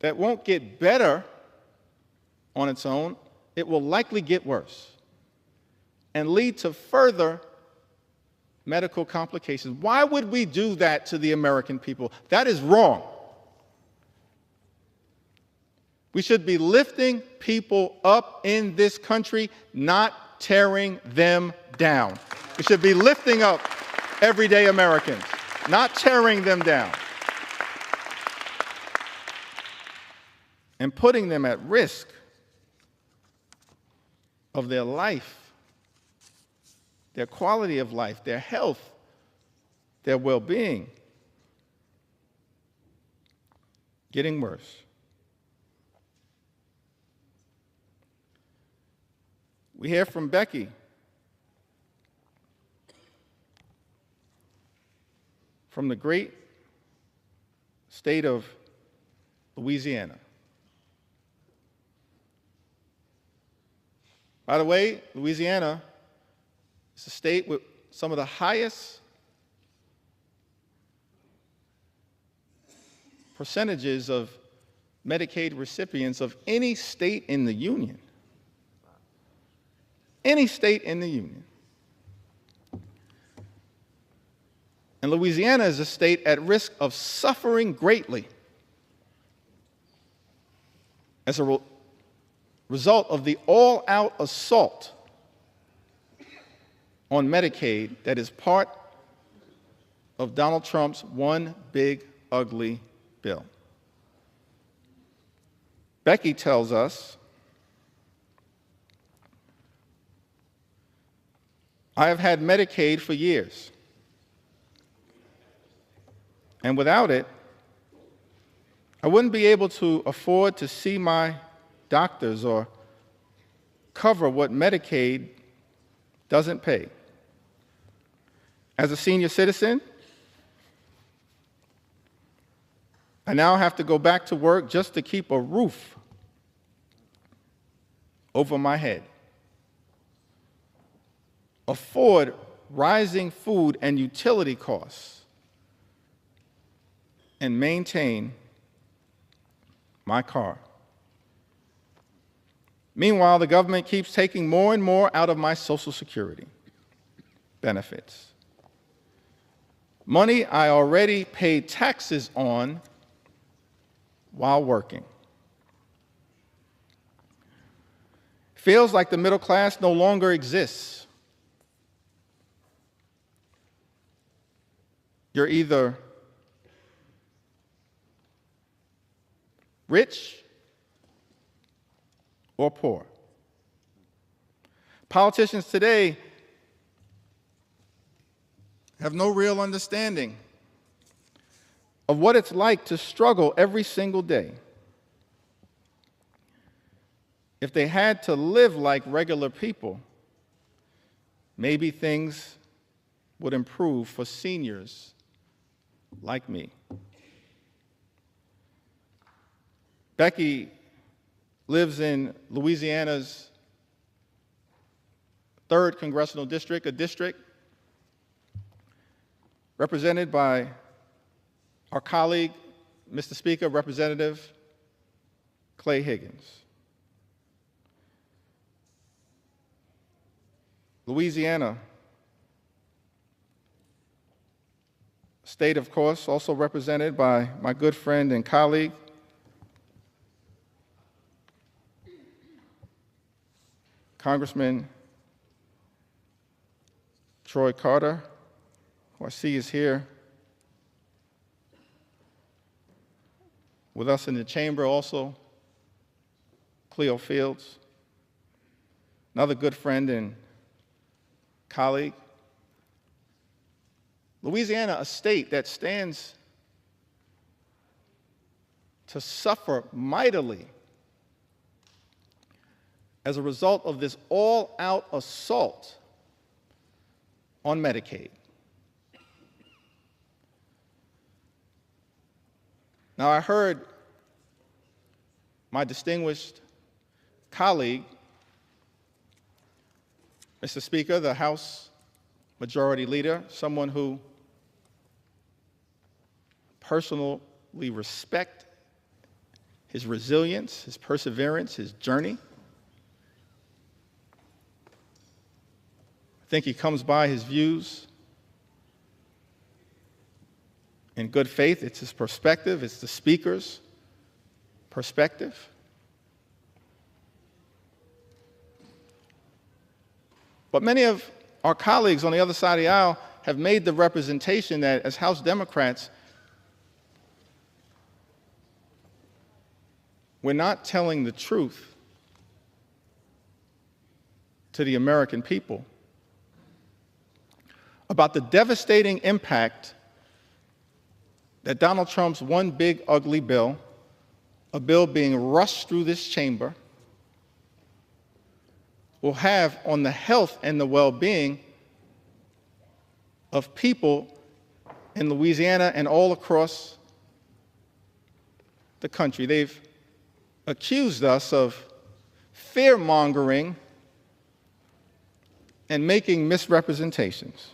S10: that won't get better on its own, it will likely get worse and lead to further medical complications. Why would we do that to the American people? That is wrong. We should be lifting people up in this country, not tearing them down. We should be lifting up everyday Americans, not tearing them down, and putting them at risk of their life, their quality of life, their health, their well-being getting worse. We hear from Becky from the great state of Louisiana. By the way, Louisiana is a state with some of the highest percentages of Medicaid recipients of any state in the Union. Any state in the Union. And Louisiana is a state at risk of suffering greatly as a result of the all-out assault on Medicaid that is part of Donald Trump's one big ugly bill. Becky tells us, I have had Medicaid for years. And without it, I wouldn't be able to afford to see my doctors or cover what Medicaid doesn't pay. As a senior citizen, I now have to go back to work just to keep a roof over my head, afford rising food and utility costs, and maintain my car. Meanwhile, the government keeps taking more and more out of my Social Security benefits. Money I already paid taxes on while working. Feels like the middle class no longer exists. You're either rich or poor. Politicians today have no real understanding of what it's like to struggle every single day. If they had to live like regular people, maybe things would improve for seniors like me. Becky lives in Louisiana's 3rd Congressional District, a district represented by our colleague, Mr. Speaker, Representative Clay Higgins. Louisiana, state, of course, also represented by my good friend and colleague, Congressman Troy Carter, who I see is here with us in the chamber, also Cleo Fields, another good friend and colleague. Louisiana, a state that stands to suffer mightily as a result of this all-out assault on Medicaid. Now, I heard my distinguished colleague, Mr. Speaker, the House Majority Leader, someone who personally respect his resilience, his perseverance, his journey. I think he comes by his views in good faith. It's his perspective. It's the Speaker's perspective. But many of our colleagues on the other side of the aisle have made the representation that as House Democrats, we're not telling the truth to the American people about the devastating impact that Donald Trump's one big ugly bill, a bill being rushed through this chamber, will have on the health and the well-being of people in Louisiana and all across the country. They've accused us of fear-mongering and making misrepresentations.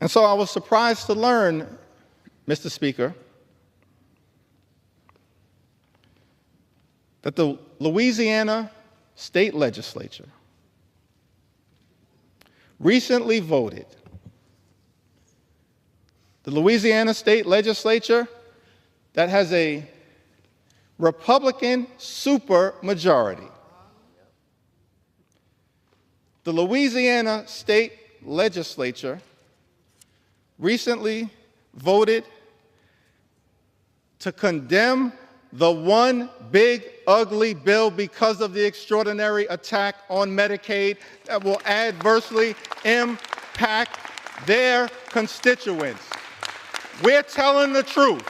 S10: And so I was surprised to learn, Mr. Speaker, that the Louisiana State Legislature recently voted. The Louisiana State Legislature that has a Republican supermajority. The Louisiana State Legislature recently voted to condemn the one big ugly bill because of the extraordinary attack on Medicaid that will adversely impact their constituents. We're telling the truth.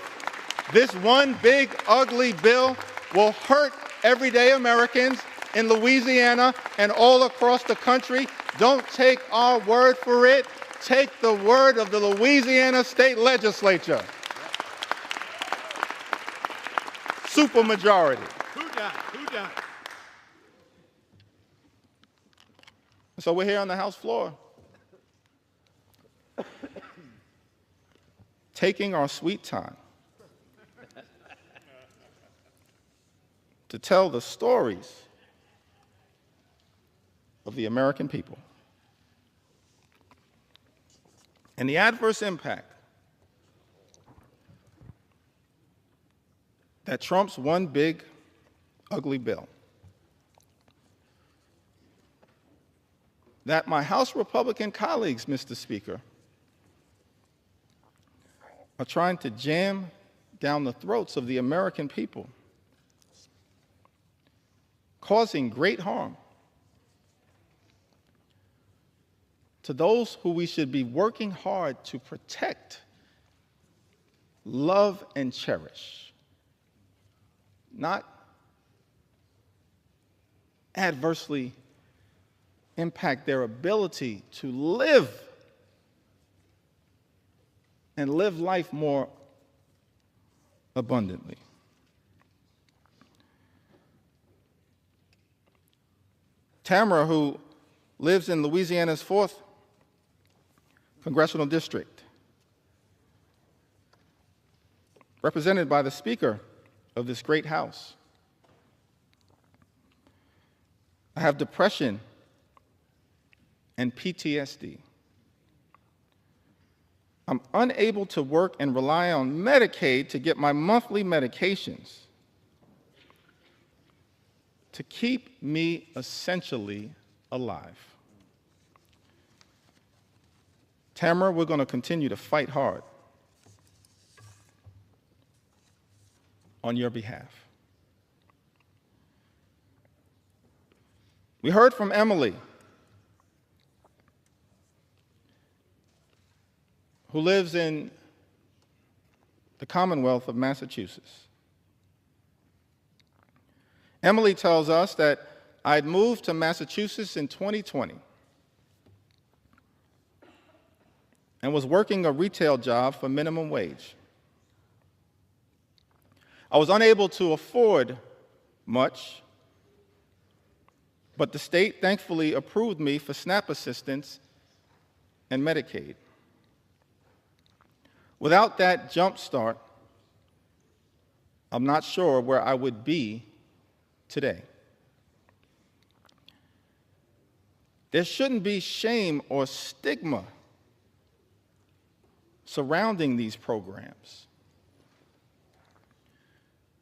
S10: This one big, ugly bill will hurt everyday Americans in Louisiana and all across the country. Don't take our word for it. Take the word of the Louisiana State Legislature. Supermajority.
S12: Who done?
S10: So we're here on the House floor, taking our sweet time to tell the stories of the American people and the adverse impact that Trump's one big, ugly bill, that my House Republican colleagues, Mr. Speaker, are trying to jam down the throats of the American people, causing great harm to those who we should be working hard to protect, love, and cherish, not adversely impact their ability to live and live life more abundantly. Tamara, who lives in Louisiana's 4th congressional district, represented by the Speaker of this great House. I have depression and PTSD. I'm unable to work and rely on Medicaid to get my monthly medications to keep me essentially alive. Tamara, we're going to continue to fight hard on your behalf. We heard from Emily, who lives in the Commonwealth of Massachusetts. Emily tells us that I'd moved to Massachusetts in 2020 and was working a retail job for minimum wage. I was unable to afford much, but the state thankfully approved me for SNAP assistance and Medicaid. Without that jump start, I'm not sure where I would be today. There shouldn't be shame or stigma surrounding these programs.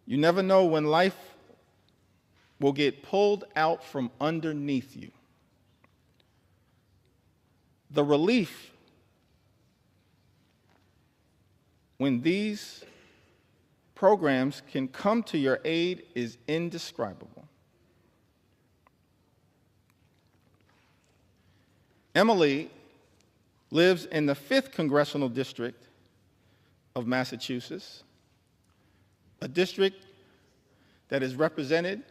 S10: You never know when life will get pulled out from underneath you. The relief when these programs can come to your aid is indescribable. Emily lives in the 5th Congressional District of Massachusetts, a district that is represented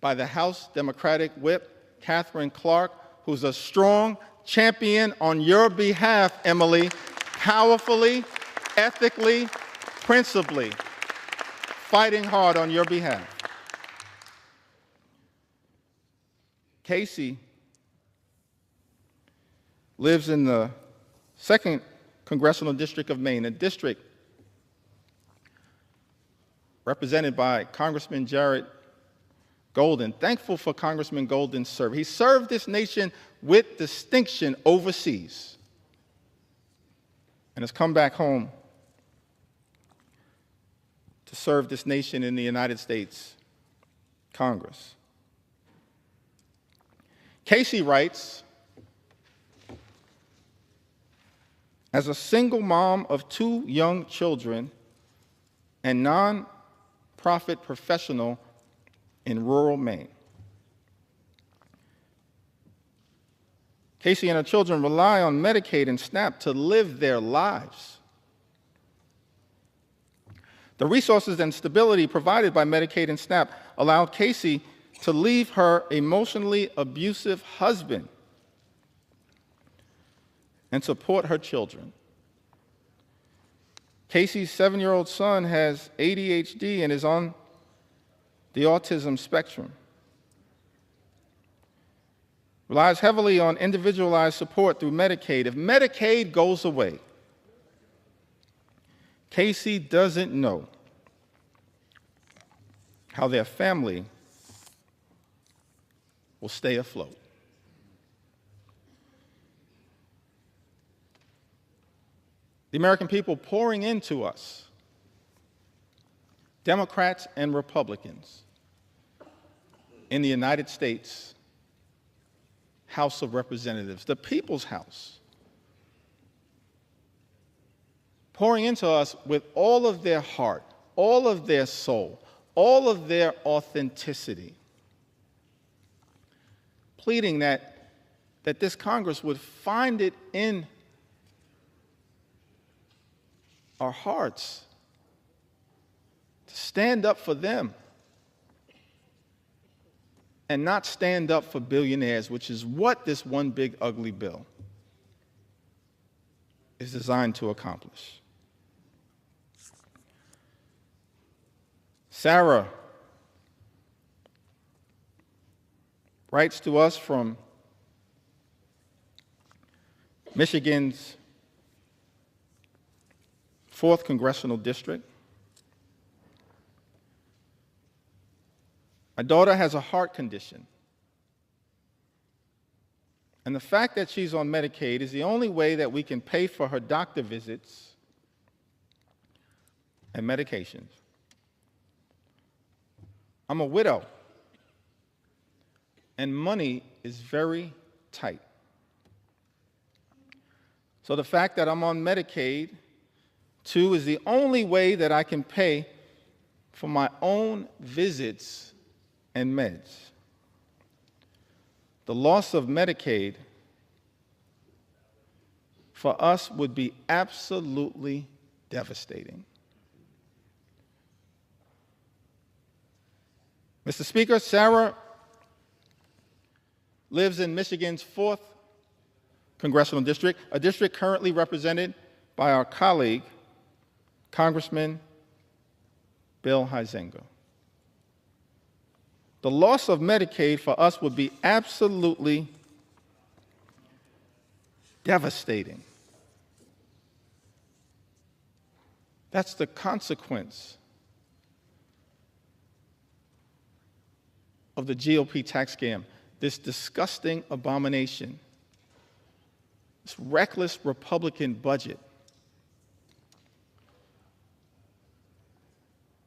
S10: by the House Democratic Whip, Catherine Clark, who's a strong champion on your behalf, Emily, powerfully, ethically, principally, fighting hard on your behalf. Casey lives in the 2nd Congressional District of Maine, a district represented by Congressman Jared Golden. Thankful for Congressman Golden's service. He served this nation with distinction overseas and has come back home to serve this nation in the United States Congress. Casey writes, as a single mom of 2 young children and non-profit professional in rural Maine, Casey and her children rely on Medicaid and SNAP to live their lives. The resources and stability provided by Medicaid and SNAP allowed Casey to leave her emotionally abusive husband and support her children. Casey's 7-year-old son has ADHD and is on the autism spectrum. Relies heavily on individualized support through Medicaid. If Medicaid goes away, Casey doesn't know how their family will stay afloat. The American people pouring into us, Democrats and Republicans, in the United States House of Representatives, the People's House, pouring into us with all of their heart, all of their soul, all of their authenticity, pleading that this Congress would find it in our hearts to stand up for them and not stand up for billionaires, which is what this one big ugly bill is designed to accomplish. Sarah writes to us from Michigan's 4th Congressional District. My daughter has a heart condition, and the fact that she's on Medicaid is the only way that we can pay for her doctor visits and medications. I'm a widow, and money is very tight. So the fact that I'm on Medicaid, too, is the only way that I can pay for my own visits and meds. The loss of Medicaid for us would be absolutely devastating. Mr. Speaker, Sarah lives in Michigan's 4th Congressional District, a district currently represented by our colleague, Congressman Bill Huizenga. The loss of Medicaid for us would be absolutely devastating. That's the consequence of the GOP tax scam, this disgusting abomination, this reckless Republican budget.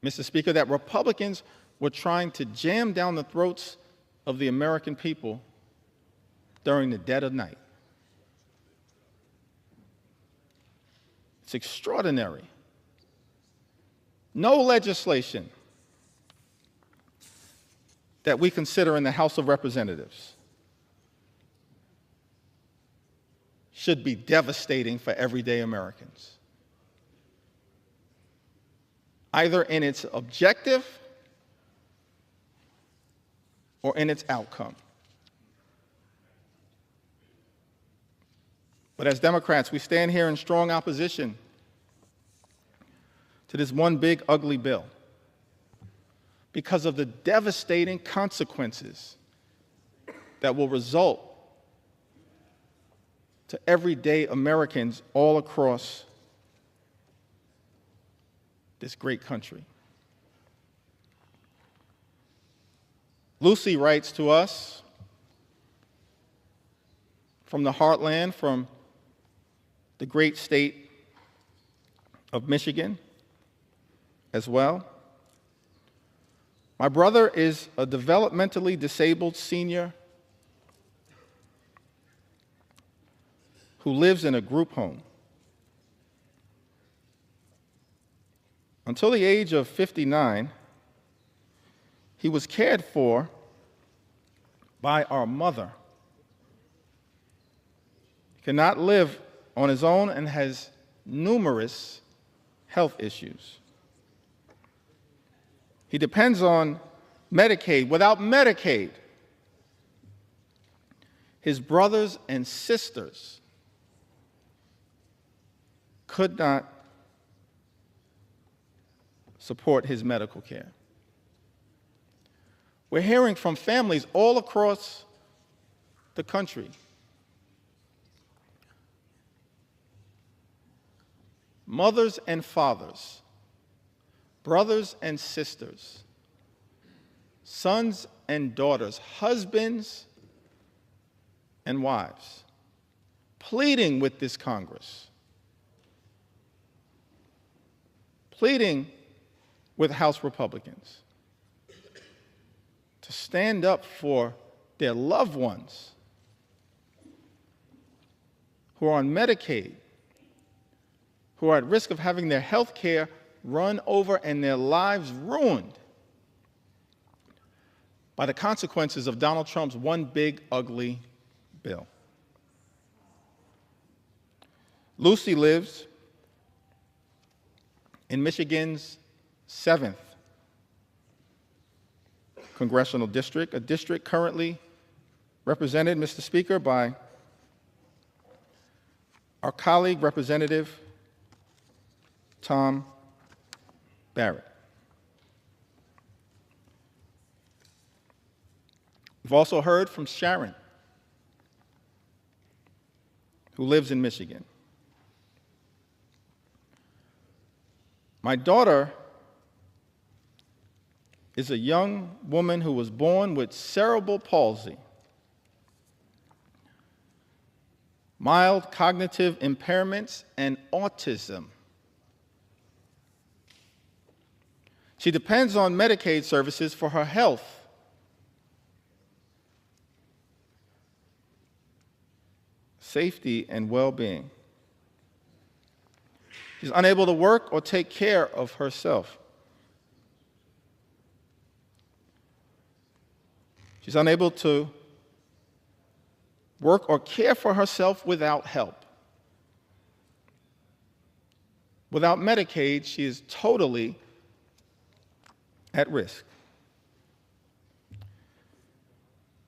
S10: Mr. Speaker, that Republicans were trying to jam down the throats of the American people during the dead of night. It's extraordinary. No legislation that we consider in the House of Representatives should be devastating for everyday Americans, either in its objective or in its outcome. But as Democrats, we stand here in strong opposition to this one big ugly bill because of the devastating consequences that will result to everyday Americans all across this great country. Lucy writes to us from the heartland, from the great state of Michigan as well. My brother is a developmentally disabled senior who lives in a group home. Until the age of 59, he was cared for by our mother cannot live on his own and has numerous health issues. He depends on Medicaid. Without Medicaid, his brothers and sisters could not support his medical care. We're hearing from families all across the country. Mothers and fathers, brothers and sisters, sons and daughters, husbands and wives, pleading with this Congress, pleading with House Republicans to stand up for their loved ones who are on Medicaid, who are at risk of having their health care run over and their lives ruined by the consequences of Donald Trump's one big, ugly bill. Lucy lives in Michigan's 7th congressional district, a district currently represented, Mr. Speaker, by our colleague, Representative Tom Barrett. We've also heard from Sharon, who lives in Michigan. My daughter is a young woman who was born with cerebral palsy, mild cognitive impairments, and autism. She depends on Medicaid services for her health. Safety and well-being. She's unable to work or take care of herself. She's unable to work or care for herself without help. Without Medicaid, she is totally at risk.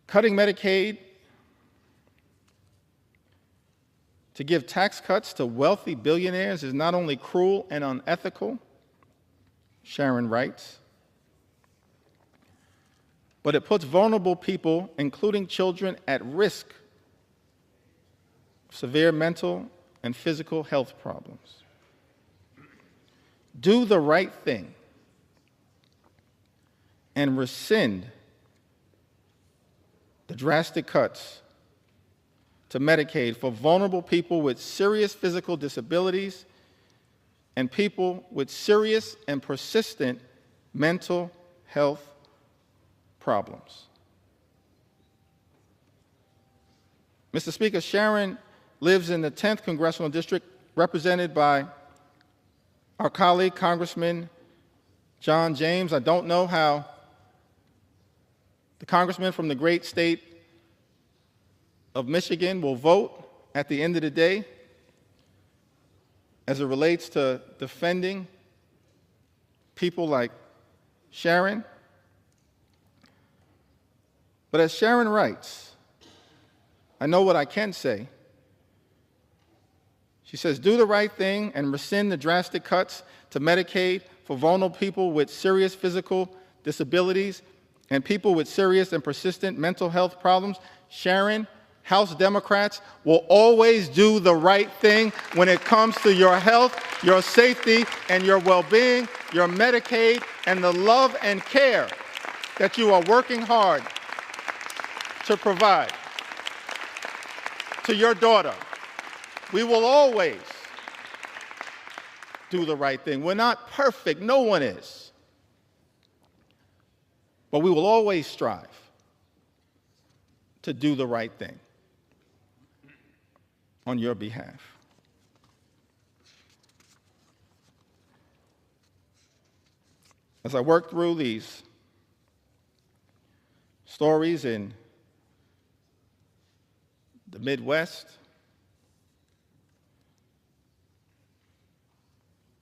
S10: Cutting Medicaid to give tax cuts to wealthy billionaires is not only cruel and unethical, Sharon writes, but it puts vulnerable people, including children, at risk of severe mental and physical health problems. Do the right thing and rescind the drastic cuts to Medicaid for vulnerable people with serious physical disabilities and people with serious and persistent mental health problems. Mr. Speaker, Sharon lives in the 10th Congressional District, represented by our colleague, Congressman John James. I don't know how the congressman from the great state of Michigan will vote at the end of the day as it relates to defending people like Sharon. But as Sharon writes, I know what I can say. She says, do the right thing and rescind the drastic cuts to Medicaid for vulnerable people with serious physical disabilities and people with serious and persistent mental health problems. Sharon, House Democrats will always do the right thing when it comes to your health, your safety, and your well-being, your Medicaid, and the love and care that you are working hard to provide to your daughter. We will always do the right thing. We're not perfect, no one is. But we will always strive to do the right thing on your behalf. As I work through these stories in the Midwest,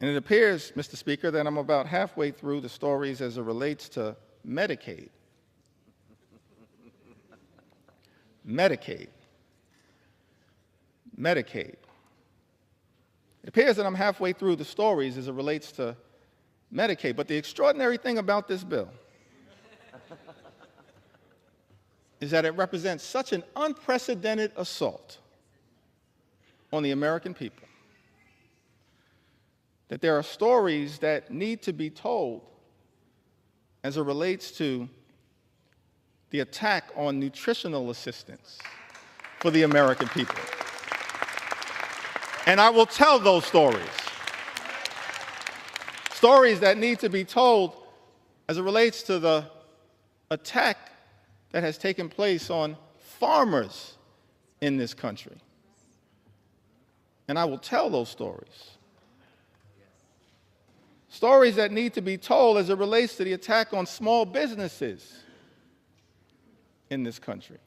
S10: And it appears, Mr. Speaker, that I'm about halfway through the stories as it relates to Medicaid. Medicaid. Medicaid. It appears that I'm halfway through the stories as it relates to Medicaid. But the extraordinary thing about this bill is that it represents such an unprecedented assault on the American people that there are stories that need to be told as it relates to the attack on nutritional assistance for the American people. And I will tell those stories. Stories that need to be told as it relates to the attack that has taken place on farmers in this country. And I will tell those stories. Stories that need to be told as it relates to the attack on small businesses in this country.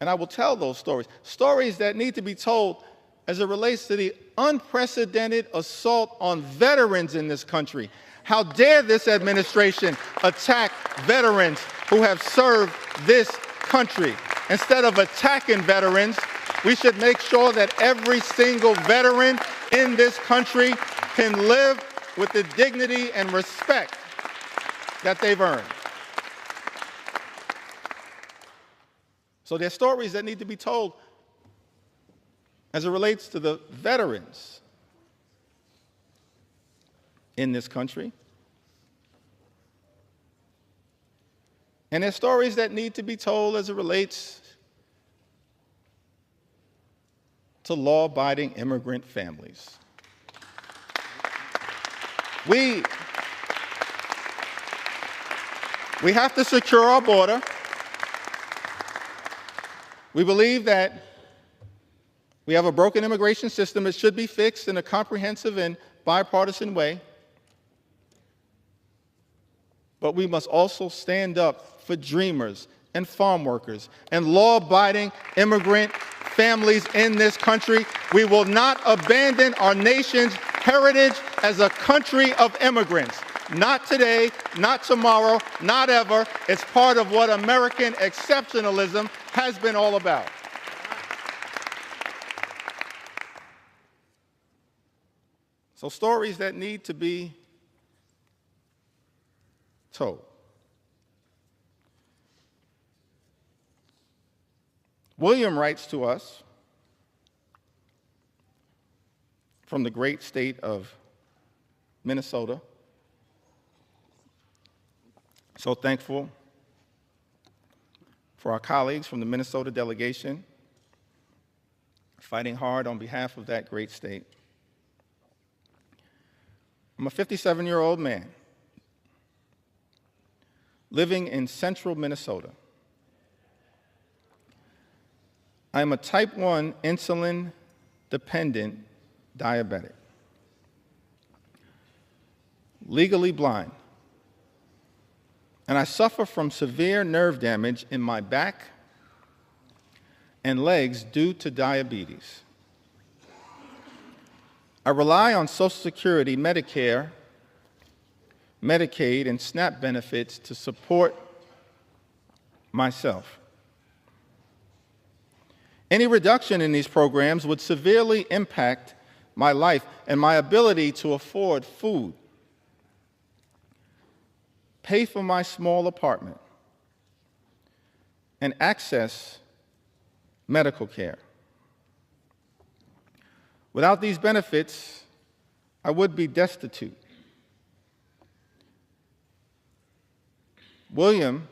S10: And I will tell those stories. Stories that need to be told as it relates to the unprecedented assault on veterans in this country. How dare this administration attack veterans who have served this country? Instead of attacking veterans, we should make sure that every single veteran in this country can live with the dignity and respect that they've earned. So there are stories that need to be told as it relates to the veterans in this country. And there are stories that need to be told as it relates to law-abiding immigrant families. We have to secure our border. We believe that we have a broken immigration system. It should be fixed in a comprehensive and bipartisan way. But we must also stand up for dreamers and farm workers and law-abiding immigrant families in this country. We will not abandon our nation's heritage as a country of immigrants. Not today, not tomorrow, not ever. It's part of what American exceptionalism has been all about. So stories that need to be told. William writes to us from the great state of Minnesota. So thankful for our colleagues from the Minnesota delegation fighting hard on behalf of that great state. I'm a 57-year-old man living in central Minnesota. I am a type 1 insulin-dependent diabetic, legally blind, and I suffer from severe nerve damage in my back and legs due to diabetes. I rely on Social Security, Medicare, Medicaid, and SNAP benefits to support myself. Any reduction in these programs would severely impact my life and my ability to afford food, pay for my small apartment, and access medical care. Without these benefits, I would be destitute. William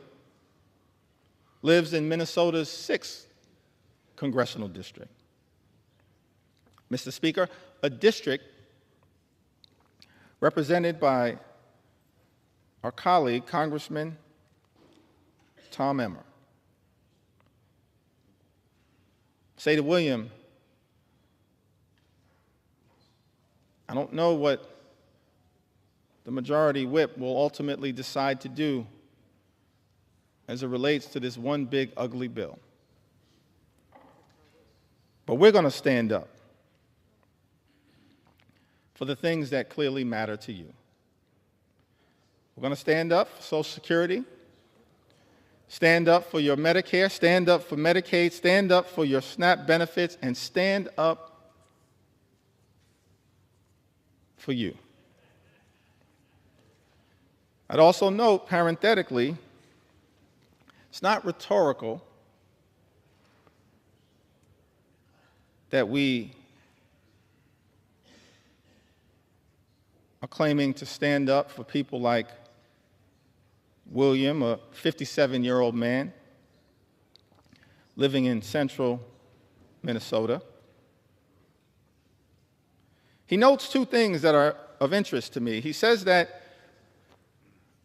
S10: lives in Minnesota's 6th congressional district. Mr. Speaker, a district represented by our colleague, Congressman Tom Emmer. Say to William, I don't know what the majority whip will ultimately decide to do as it relates to this one big ugly bill. But we're going to stand up for the things that clearly matter to you. We're going to stand up for Social Security, stand up for your Medicare, stand up for Medicaid, stand up for your SNAP benefits, and stand up for you. I'd also note, parenthetically, it's not rhetorical that we are claiming to stand up for people like William, a 57-year-old man living in central Minnesota. He notes two things that are of interest to me. He says that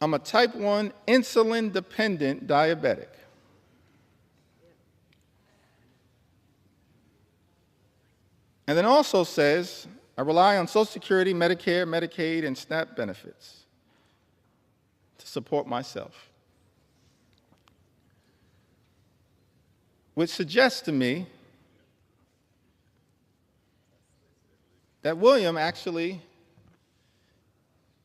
S10: I'm a type 1 insulin-dependent diabetic. And then also says, I rely on Social Security, Medicare, Medicaid, and SNAP benefits to support myself. Which suggests to me that William actually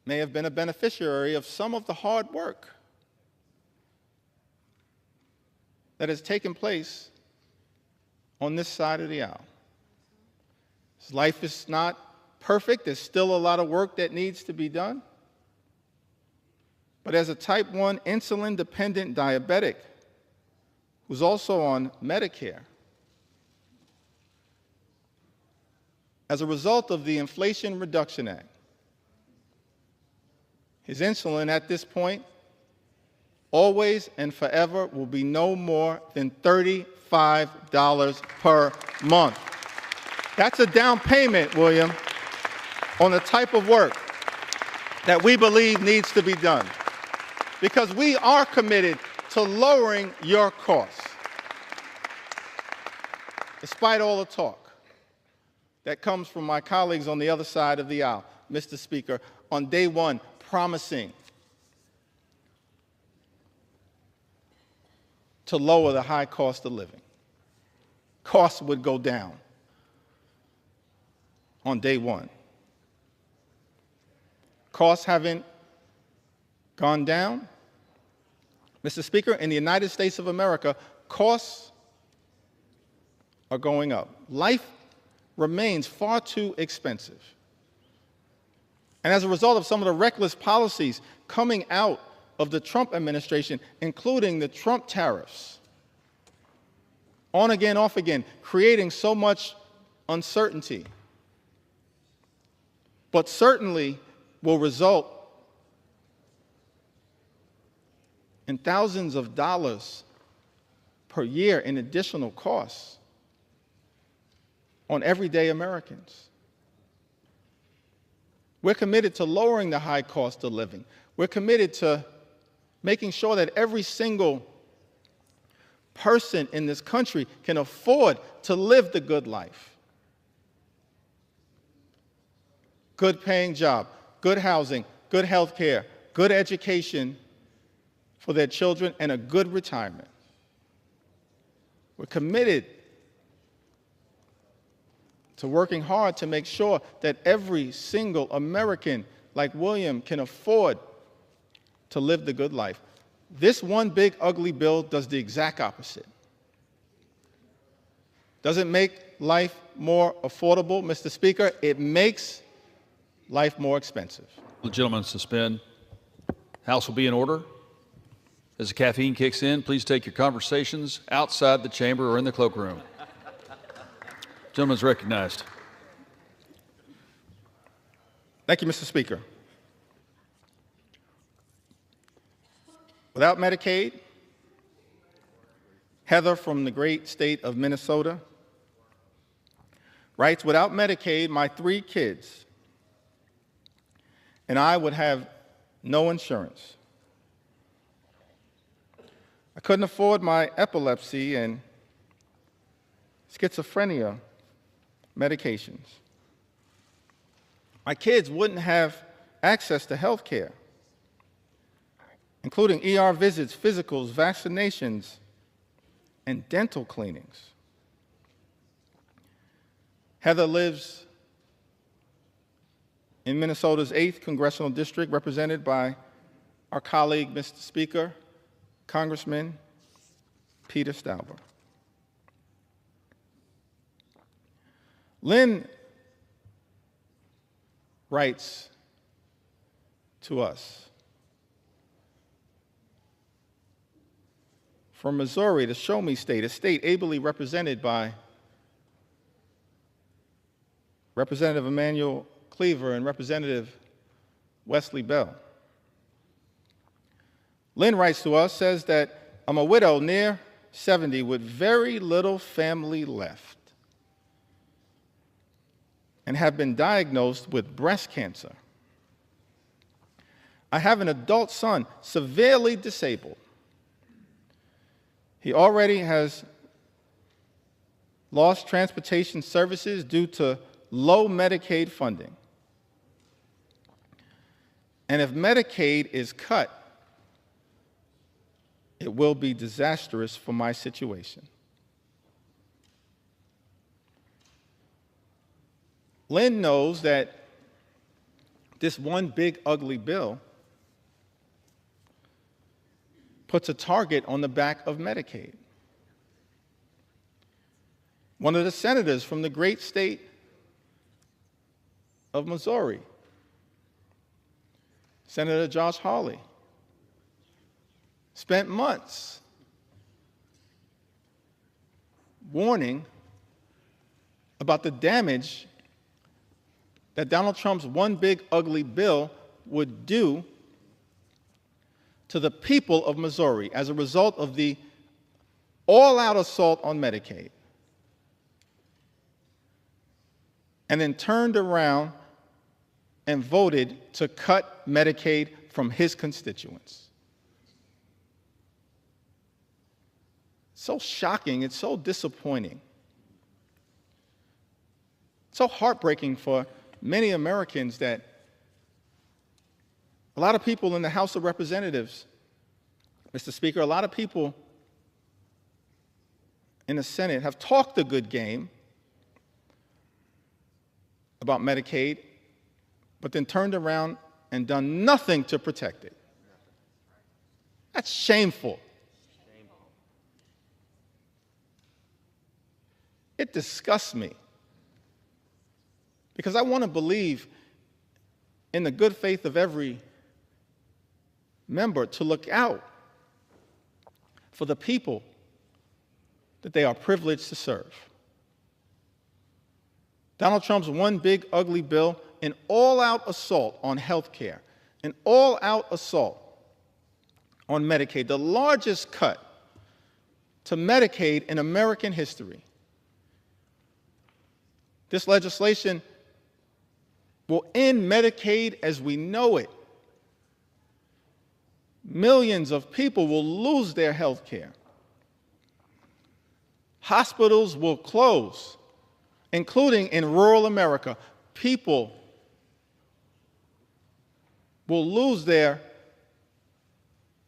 S10: may have been a beneficiary of some of the hard work that has taken place on this side of the aisle. His life is not perfect. There's still a lot of work that needs to be done. But as a type 1 insulin-dependent diabetic who's also on Medicare, as a result of the Inflation Reduction Act, his insulin at this point, always and forever, will be no more than $35 per month. That's a down payment, William, on the type of work that we believe needs to be done, because we are committed to lowering your costs, despite all the talk that comes from my colleagues on the other side of the aisle, Mr. Speaker, on day one, promising to lower the high cost of living. Costs would go down on day one. Costs haven't gone down. Mr. Speaker, in the United States of America, costs are going up. Life remains far too expensive. And as a result of some of the reckless policies coming out of the Trump administration, including the Trump tariffs, on again, off again, creating so much uncertainty, but certainly will result in thousands of dollars per year in additional costs on everyday Americans. We're committed to lowering the high cost of living. We're committed to making sure that every single person in this country can afford to live the good life. Good paying job, good housing, good health care, good education for their children, and a good retirement. We're committed to working hard to make sure that every single American like William can afford to live the good life. This one big ugly bill does the exact opposite. Does it make life more affordable, Mr. Speaker? It makes life more expensive.
S9: The gentleman suspend. House will be in order. As the caffeine kicks in, please take your conversations outside the chamber or in the cloakroom. Gentleman's recognized.
S10: Thank you, Mr. Speaker. Without Medicaid, Heather from the great state of Minnesota writes, without Medicaid, my 3 kids and I would have no insurance. I couldn't afford my epilepsy and schizophrenia medications. My kids wouldn't have access to health care, including ER visits, physicals, vaccinations, and dental cleanings. Heather lives in Minnesota's 8th Congressional District, represented by our colleague, Mr. Speaker, Congressman Peter Stauber. Lynn writes to us, from Missouri, the Show Me State, a state ably represented by Representative Emanuel Cleaver and Representative Wesley Bell. Lynn writes to us, says that I'm a widow near 70 with very little family left and have been diagnosed with breast cancer. I have an adult son, severely disabled. He already has lost transportation services due to low Medicaid funding. And if Medicaid is cut, it will be disastrous for my situation. Lynn knows that this one big ugly bill puts a target on the back of Medicaid. One of the senators from the great state of Missouri, Senator Josh Hawley, spent months warning about the damage that Donald Trump's one big ugly bill would do to the people of Missouri as a result of the all-out assault on Medicaid, and then turned around and voted to cut Medicaid from his constituents. So shocking, it's so disappointing, so heartbreaking for many Americans that a lot of people in the House of Representatives, Mr. Speaker, a lot of people in the Senate have talked a good game about Medicaid, but then turned around and done nothing to protect it. That's shameful. It disgusts me because I want to believe in the good faith of every member to look out for the people that they are privileged to serve. Donald Trump's one big ugly bill, an all-out assault on health care, an all-out assault on Medicaid, the largest cut to Medicaid in American history. This legislation will end Medicaid as we know it. Millions of people will lose their health care. Hospitals will close, including in rural America. People will lose their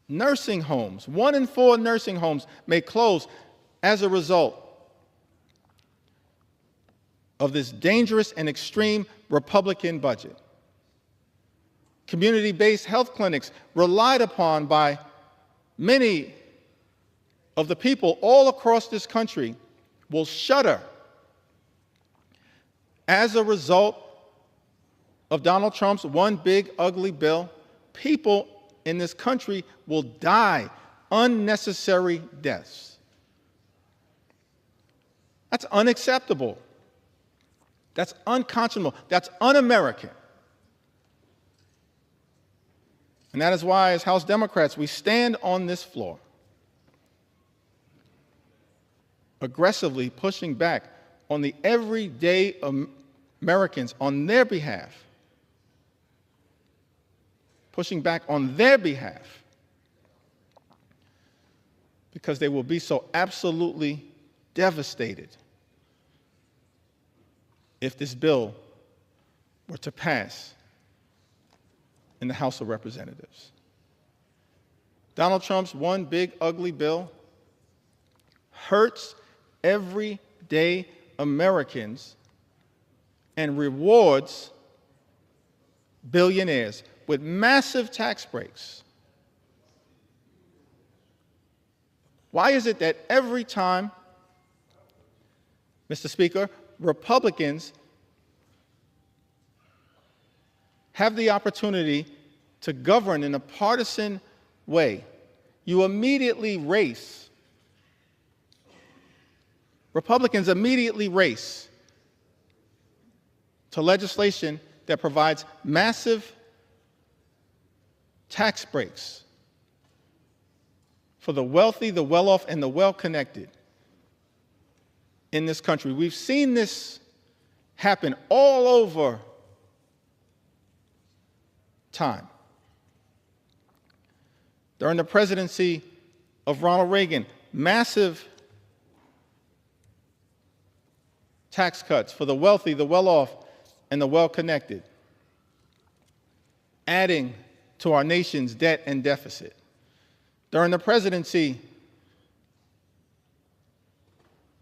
S10: nursing homes. 1 in 4 nursing homes may close as a result of this dangerous and extreme Republican budget. Community-based health clinics relied upon by many of the people all across this country will shutter as a result of Donald Trump's one big ugly bill. People in this country will die unnecessary deaths. That's unacceptable. That's unconscionable. That's un-American. And that is why, as House Democrats, we stand on this floor, aggressively pushing back on the everyday Americans on their behalf, pushing back on their behalf, because they will be so absolutely devastated if this bill were to pass in the House of Representatives. Donald Trump's one big ugly bill hurts everyday Americans and rewards billionaires with massive tax breaks. Why is it that every time, Mr. Speaker, Republicans have the opportunity to govern in a partisan way, you immediately race, Republicans immediately race to legislation that provides massive tax breaks for the wealthy, the well-off, and the well-connected in this country? We've seen this happen all over time. During the presidency of Ronald Reagan, massive tax cuts for the wealthy, the well-off, and the well-connected, adding to our nation's debt and deficit. During the presidency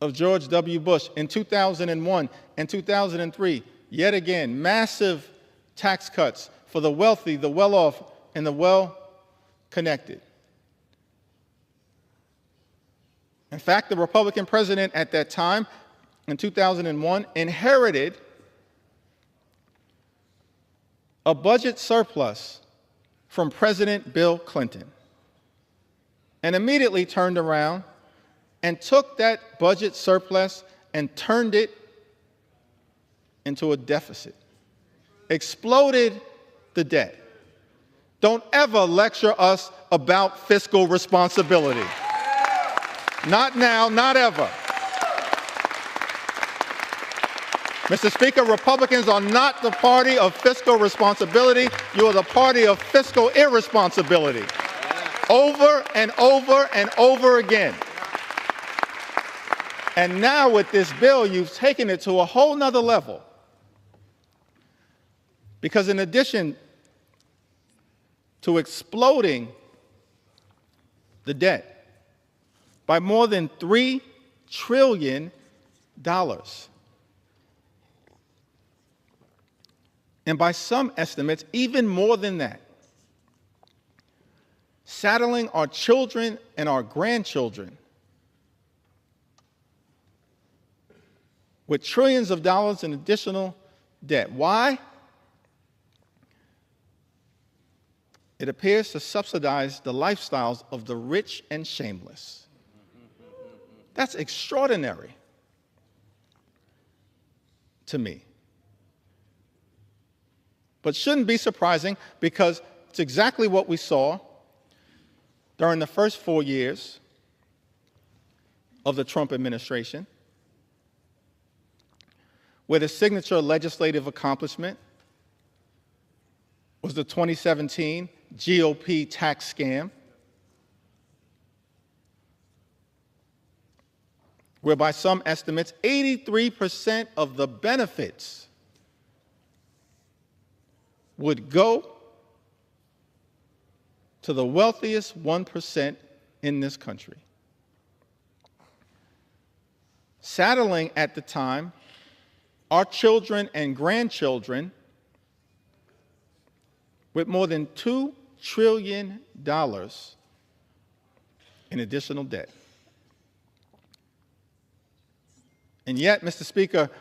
S10: of George W. Bush in 2001 and 2003, yet again, massive tax cuts for the wealthy, the well-off, and the well-connected. In fact, the Republican president at that time, in 2001, inherited a budget surplus from President Bill Clinton, and immediately turned around and took that budget surplus and turned it into a deficit, exploded the debt. Don't ever lecture us about fiscal responsibility. Not now, not ever. Mr. Speaker, Republicans are not the party of fiscal responsibility. You are the party of fiscal irresponsibility. Over and over and over again. And now with this bill, you've taken it to a whole nother level. Because in addition to exploding the debt by more than $3 trillion, and by some estimates, even more than that, saddling our children and our grandchildren with trillions of dollars in additional debt. Why? It appears to subsidize the lifestyles of the rich and shameless. That's extraordinary to me. But shouldn't be surprising, because it's exactly what we saw during the first 4 years of the Trump administration, where the signature legislative accomplishment was the 2017 GOP tax scam, where by some estimates, 83% of the benefits would go to the wealthiest 1% in this country. Saddling at the time our children and grandchildren with more than $2 trillion in additional debt. And yet, Mr. Speaker,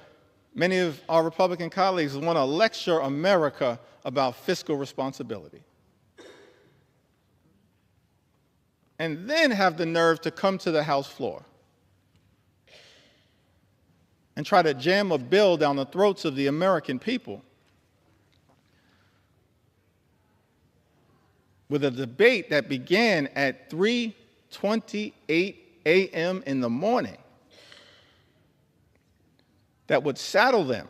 S10: many of our Republican colleagues want to lecture America about fiscal responsibility, and then have the nerve to come to the House floor and try to jam a bill down the throats of the American people with a debate that began at 3:28 a.m. in the morning that would saddle them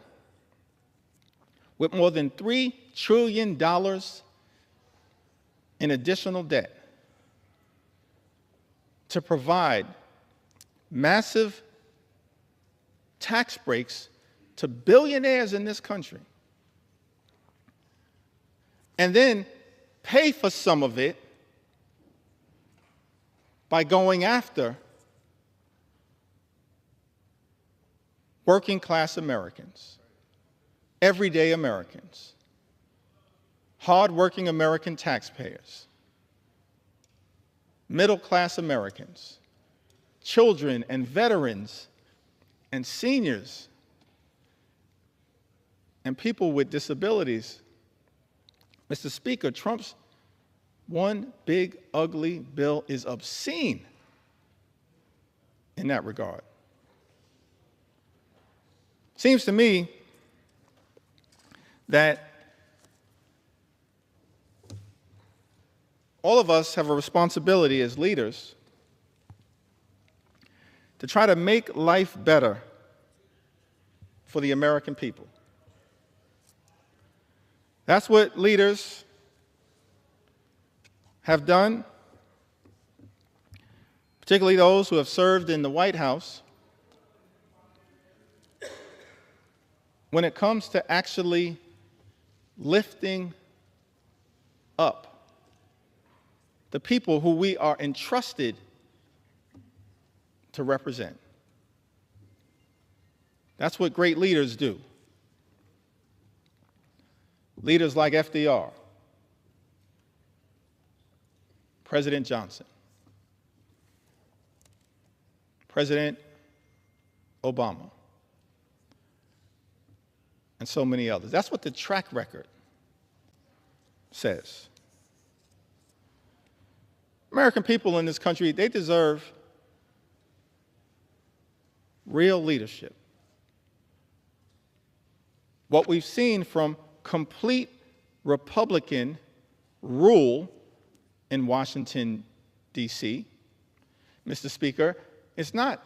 S10: with more than $3 trillion in additional debt to provide massive tax breaks to billionaires in this country, and then pay for some of it by going after working class Americans, everyday Americans, hardworking American taxpayers, middle-class Americans, children and veterans and seniors and people with disabilities. Mr. Speaker, Trump's one big ugly bill is obscene in that regard. Seems to me that all of us have a responsibility as leaders to try to make life better for the American people. That's what leaders have done, particularly those who have served in the White House, when it comes to actually lifting up the people who we are entrusted to represent. That's what great leaders do. Leaders like FDR, President Johnson, President Obama, and so many others. That's what the track record says. American people in this country, they deserve real leadership. What we've seen from complete Republican rule in Washington, D.C., Mr. Speaker, it's not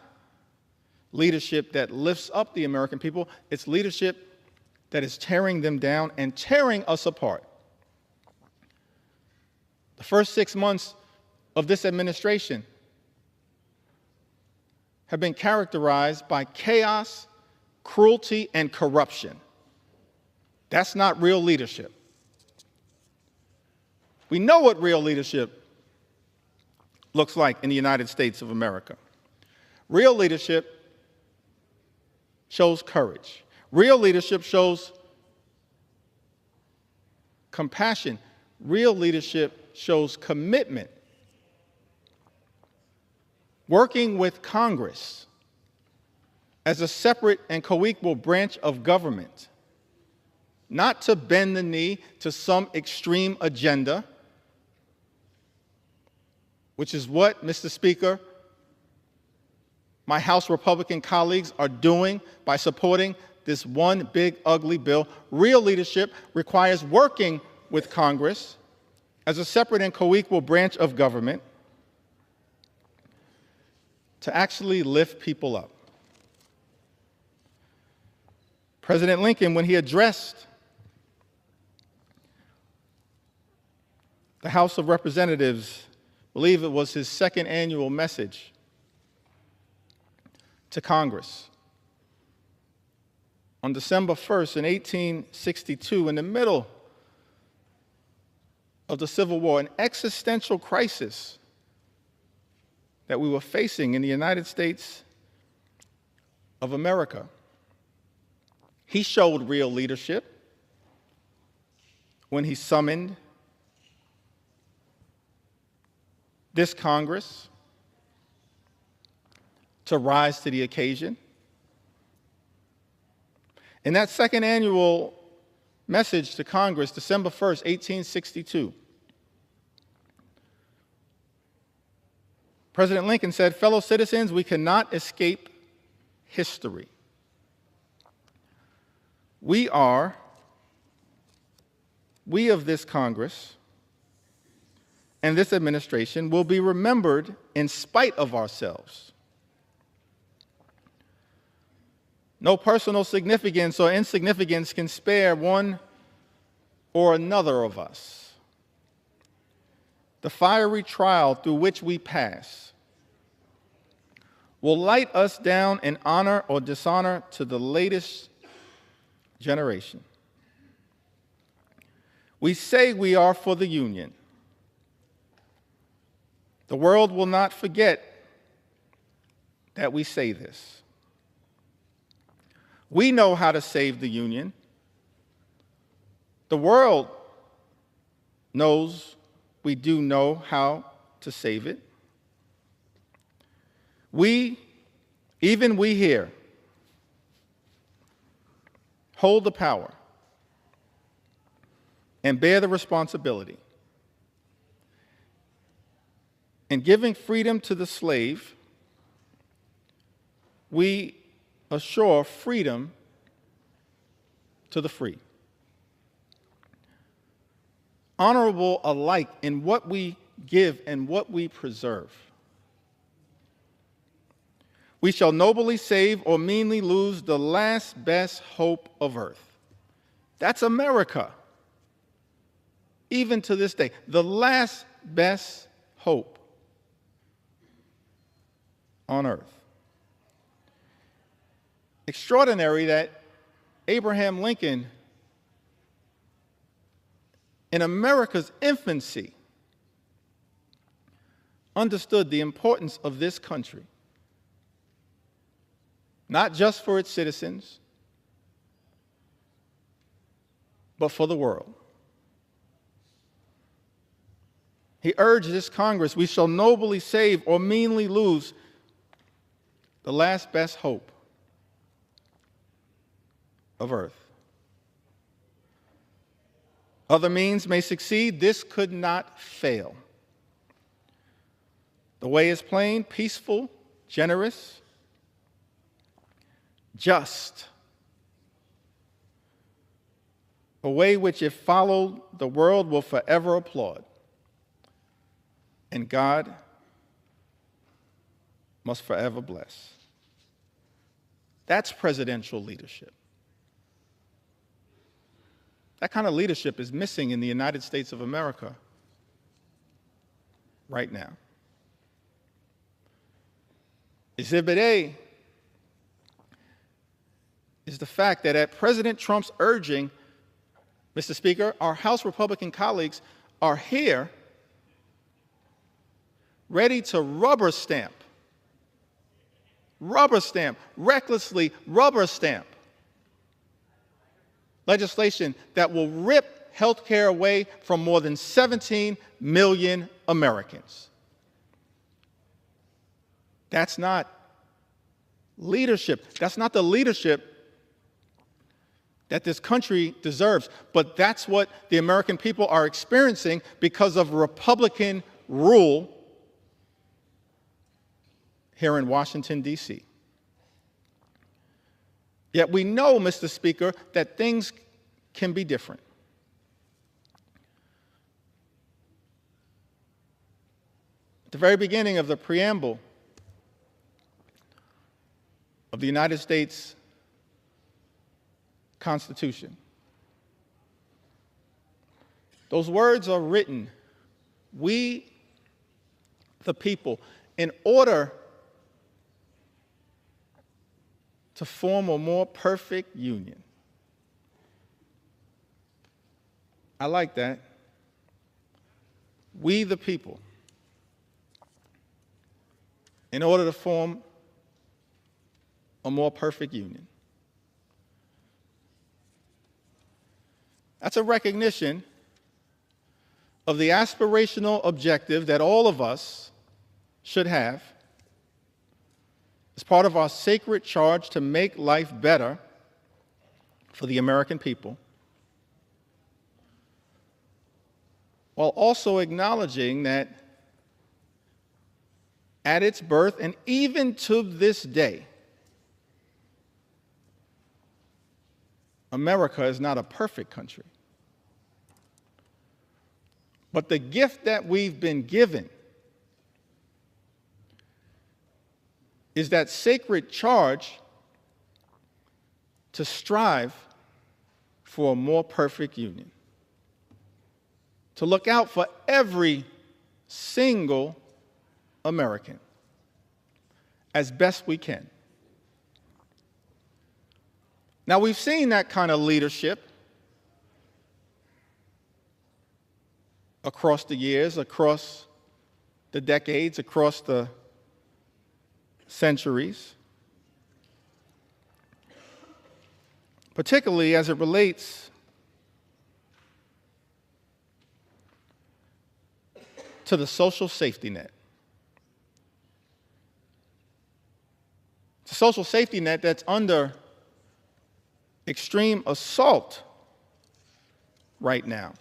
S10: leadership that lifts up the American people. It's leadership that is tearing them down and tearing us apart. The first 6 months of this administration have been characterized by chaos, cruelty, and corruption. That's not real leadership. We know what real leadership looks like in the United States of America. Real leadership shows courage. Real leadership shows compassion. Real leadership shows commitment. Working with Congress as a separate and co-equal branch of government, not to bend the knee to some extreme agenda, which is what, Mr. Speaker, my House Republican colleagues are doing by supporting this one big ugly bill. Real leadership requires working with Congress as a separate and co-equal branch of government to actually lift people up. President Lincoln, when he addressed the House of Representatives, I believe it was his second annual message to Congress, on December 1st in 1862, in the middle of the Civil War, an existential crisis that we were facing in the United States of America. He showed real leadership when he summoned this Congress to rise to the occasion. In that second annual message to Congress, December 1st, 1862, President Lincoln said, "Fellow citizens, we cannot escape history. We of this Congress and this administration will be remembered in spite of ourselves. No personal significance or insignificance can spare one or another of us. The fiery trial through which we pass will light us down in honor or dishonor to the latest generation. We say we are for the Union. The world will not forget that we say this. We know how to save the Union. The world knows we do know how to save it. Even we here, hold the power and bear the responsibility. In giving freedom to the slave, we assure freedom to the free. Honorable alike in what we give and what we preserve. We shall nobly save or meanly lose the last best hope of earth. That's America. Even to this day, the last best hope on earth. Extraordinary that Abraham Lincoln, in America's infancy, understood the importance of this country, not just for its citizens, but for the world. He urged this Congress, we shall nobly save or meanly lose the last best hope of earth. Other means may succeed, this could not fail. The way is plain, peaceful, generous, just. A way which, if followed, the world will forever applaud. And God must forever bless. That's presidential leadership. That kind of leadership is missing in the United States of America right now. Exhibit A is the fact that at President Trump's urging, Mr. Speaker, our House Republican colleagues are here ready to rubber stamp, recklessly rubber stamp legislation that will rip health care away from more than 17 million Americans. That's not leadership. That's not the leadership that this country deserves. But that's what the American people are experiencing because of Republican rule here in Washington, D.C. Yet we know, Mr. Speaker, that things can be different. At the very beginning of the preamble of the United States Constitution, those words are written, we, the people, in order to form a more perfect union. I like that. We, the people, in order to form a more perfect union. That's a recognition of the aspirational objective that all of us should have as part of our sacred charge to make life better for the American people, while also acknowledging that at its birth and even to this day, America is not a perfect country. But the gift that we've been given is that sacred charge to strive for a more perfect union, to look out for every single American as best we can. Now, we've seen that kind of leadership across the years, across the decades, across the centuries, particularly as it relates to the social safety net. It's a social safety net that's under extreme assault right now.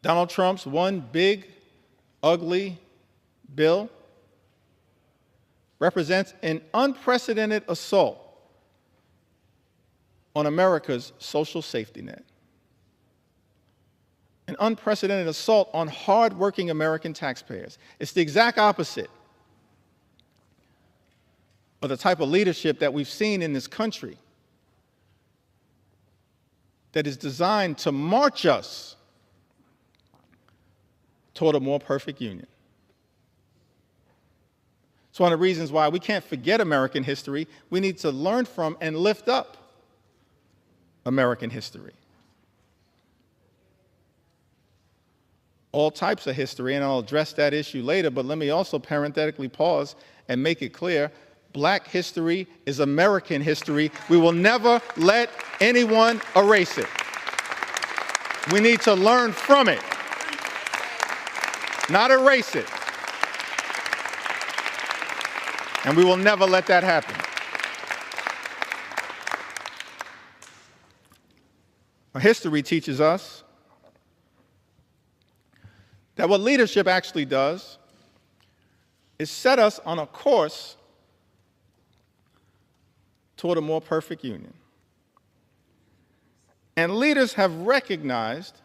S10: Donald Trump's one big, ugly bill represents an unprecedented assault on America's social safety net. An unprecedented assault on hardworking American taxpayers. It's the exact opposite of the type of leadership that we've seen in this country that is designed to march us toward a more perfect union. It's one of the reasons why we can't forget American history. We need to learn from and lift up American history. All types of history, and I'll address that issue later, but let me also parenthetically pause and make it clear, Black history is American history. We will never let anyone erase it. We need to learn from it, not erase it. And we will never let that happen. Our history teaches us that what leadership actually does is set us on a course toward a more perfect union. And leaders have recognized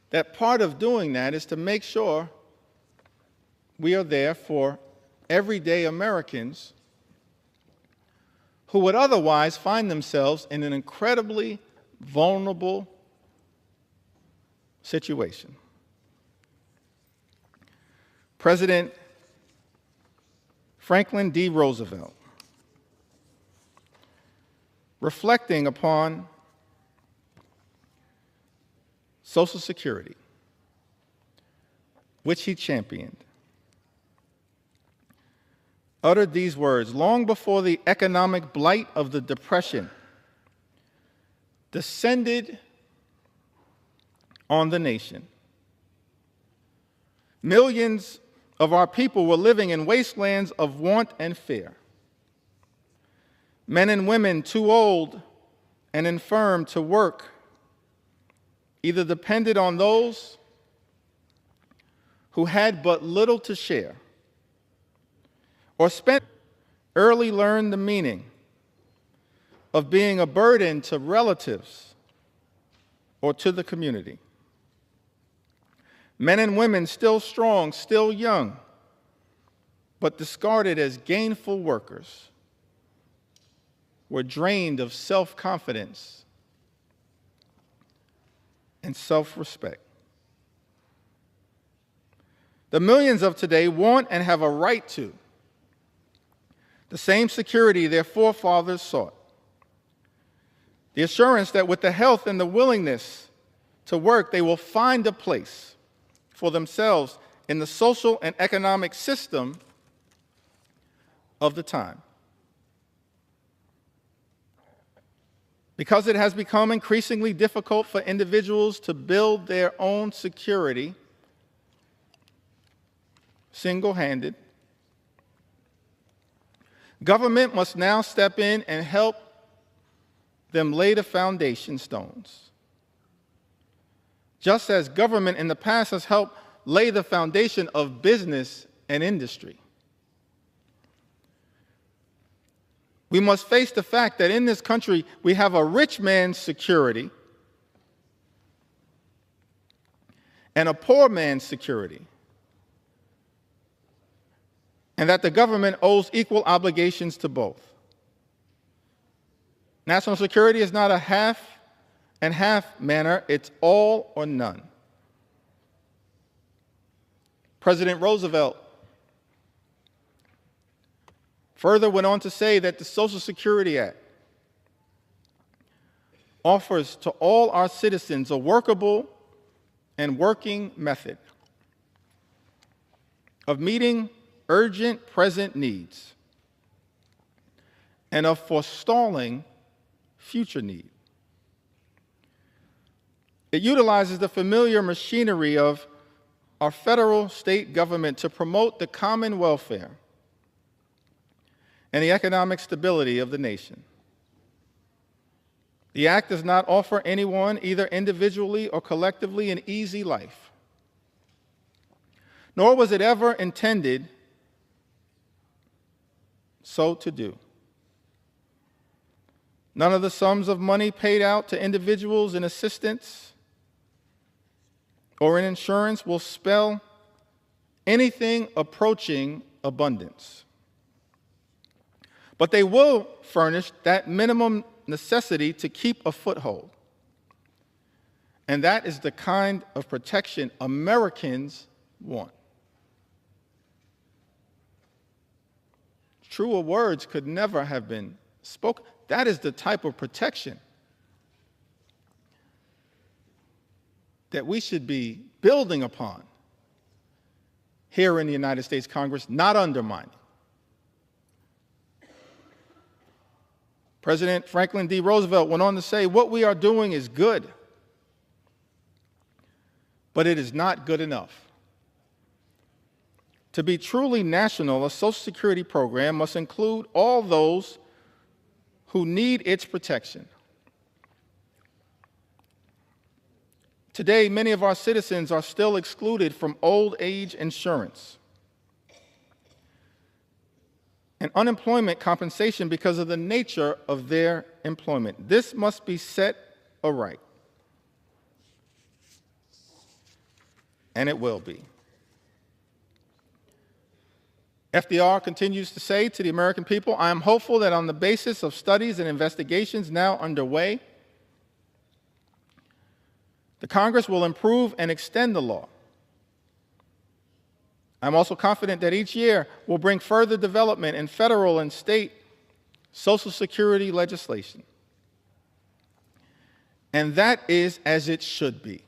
S10: that part of doing that is to make sure we are there for everyday Americans who would otherwise find themselves in an incredibly vulnerable situation. President Franklin D. Roosevelt, reflecting upon Social Security, which he championed, uttered these words: long before the economic blight of the Depression descended on the nation, millions of our people were living in wastelands of want and fear. Men and women too old and infirm to work either depended on those who had but little to share, or early learned the meaning of being a burden to relatives or to the community. Men and women still strong, still young, but discarded as gainful workers, were drained of self-confidence and self-respect. The millions of today want and have a right to the same security their forefathers sought. The assurance that with the health and the willingness to work, they will find a place for themselves in the social and economic system of the time. Because it has become increasingly difficult for individuals to build their own security single-handed, government must now step in and help them lay the foundation stones. Just as government in the past has helped lay the foundation of business and industry. We must face the fact that in this country we have a rich man's security and a poor man's security, and that the government owes equal obligations to both. National security is not a half and half manner, it's all or none. President Roosevelt further went on to say that the Social Security Act offers to all our citizens a workable and working method of meeting urgent present needs and of forestalling future need. It utilizes the familiar machinery of our federal state government to promote the common welfare and the economic stability of the nation. The act does not offer anyone, either individually or collectively, an easy life, nor was it ever intended so to do. None of the sums of money paid out to individuals in assistance or in insurance will spell anything approaching abundance. But they will furnish that minimum necessity to keep a foothold. And that is the kind of protection Americans want. Truer words could never have been spoken. That is the type of protection that we should be building upon here in the United States Congress, not undermining. President Franklin D. Roosevelt went on to say, "What we are doing is good, but it is not good enough. To be truly national, a Social Security program must include all those who need its protection." Today, many of our citizens are still excluded from old age insurance and unemployment compensation because of the nature of their employment. This must be set aright, and it will be. FDR continues to say to the American people, "I am hopeful that on the basis of studies and investigations now underway, the Congress will improve and extend the law. I'm also confident that each year will bring further development in federal and state Social Security legislation. And that is as it should be."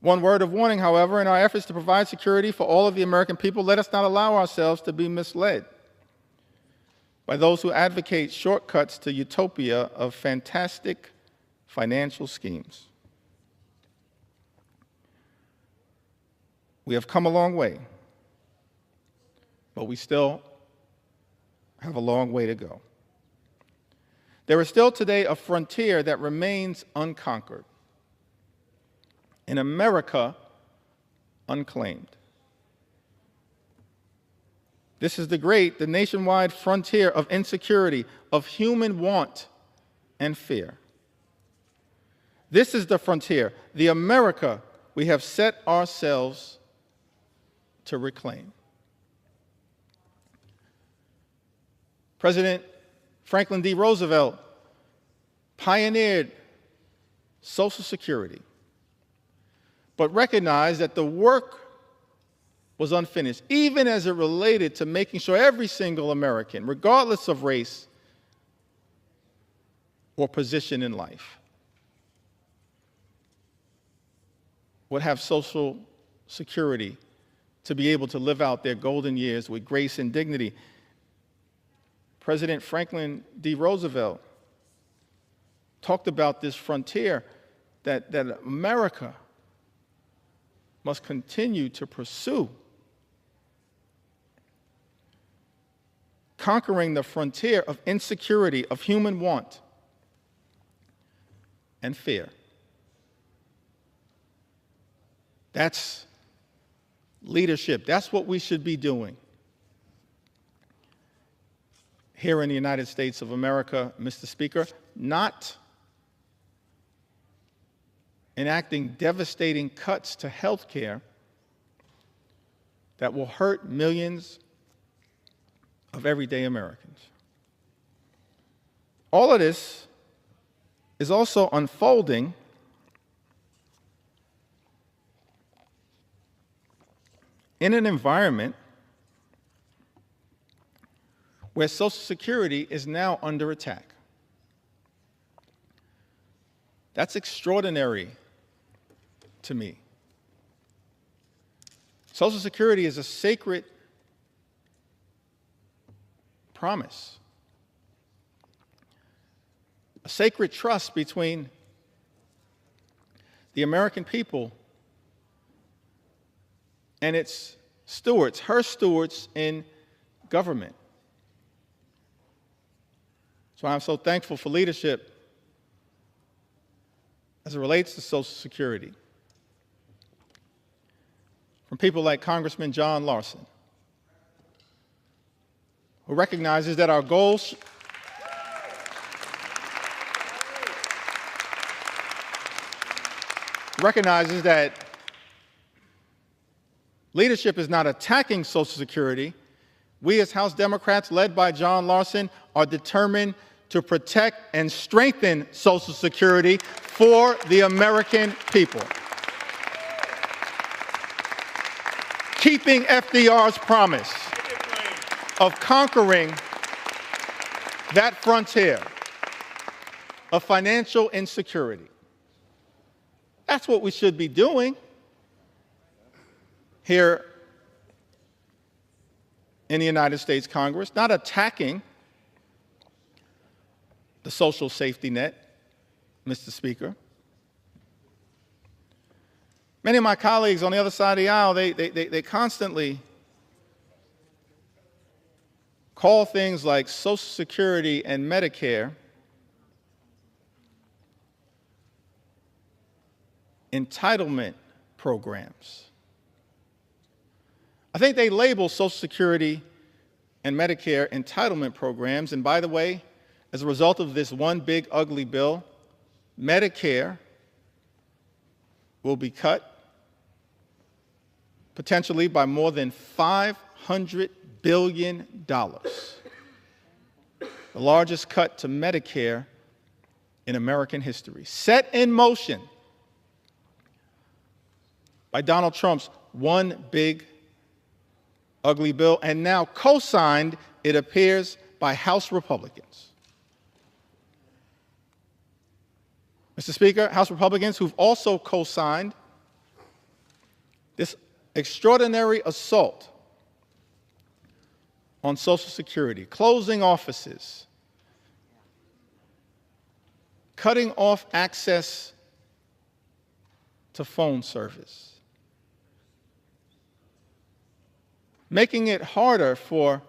S10: One word of warning, however, in our efforts to provide security for all of the American people, let us not allow ourselves to be misled by those who advocate shortcuts to utopia of fantastic financial schemes. We have come a long way, but we still have a long way to go. There is still today a frontier that remains unconquered, in America unclaimed. This is the nationwide frontier of insecurity, of human want and fear. This is the frontier, the America we have set ourselves to reclaim. President Franklin D. Roosevelt pioneered Social Security, but recognized that the work was unfinished, even as it related to making sure every single American, regardless of race or position in life, would have Social Security to be able to live out their golden years with grace and dignity. President Franklin D. Roosevelt talked about this frontier that America must continue to pursue, conquering the frontier of insecurity, of human want and fear. That's leadership. That's what we should be doing here in the United States of America, Mr. Speaker, not enacting devastating cuts to health care that will hurt millions of everyday Americans. All of this is also unfolding in an environment where Social Security is now under attack. That's extraordinary to me. Social Security is a sacred promise, a sacred trust between the American people and its stewards, her stewards in government. That's why I'm so thankful for leadership as it relates to Social Security. From people like Congressman John Larson, who recognizes that our goals recognizes that leadership is not attacking Social Security. We as House Democrats, led by John Larson, are determined to protect and strengthen Social Security for the American people. Keeping FDR's promise of conquering that frontier of financial insecurity. That's what we should be doing here in the United States Congress, not attacking the social safety net, Mr. Speaker. Many of my colleagues on the other side of the aisle, they constantly call things like Social Security and Medicare entitlement programs. I think they label Social Security and Medicare entitlement programs, and by the way, as a result of this one big ugly bill, Medicare will be cut potentially by more than $500 billion, the largest cut to Medicare in American history, set in motion by Donald Trump's one big ugly bill, and now co-signed, it appears, by House Republicans. Mr. Speaker, House Republicans who've also co-signed this extraordinary assault on Social Security, closing offices, cutting off access to phone service, making it harder for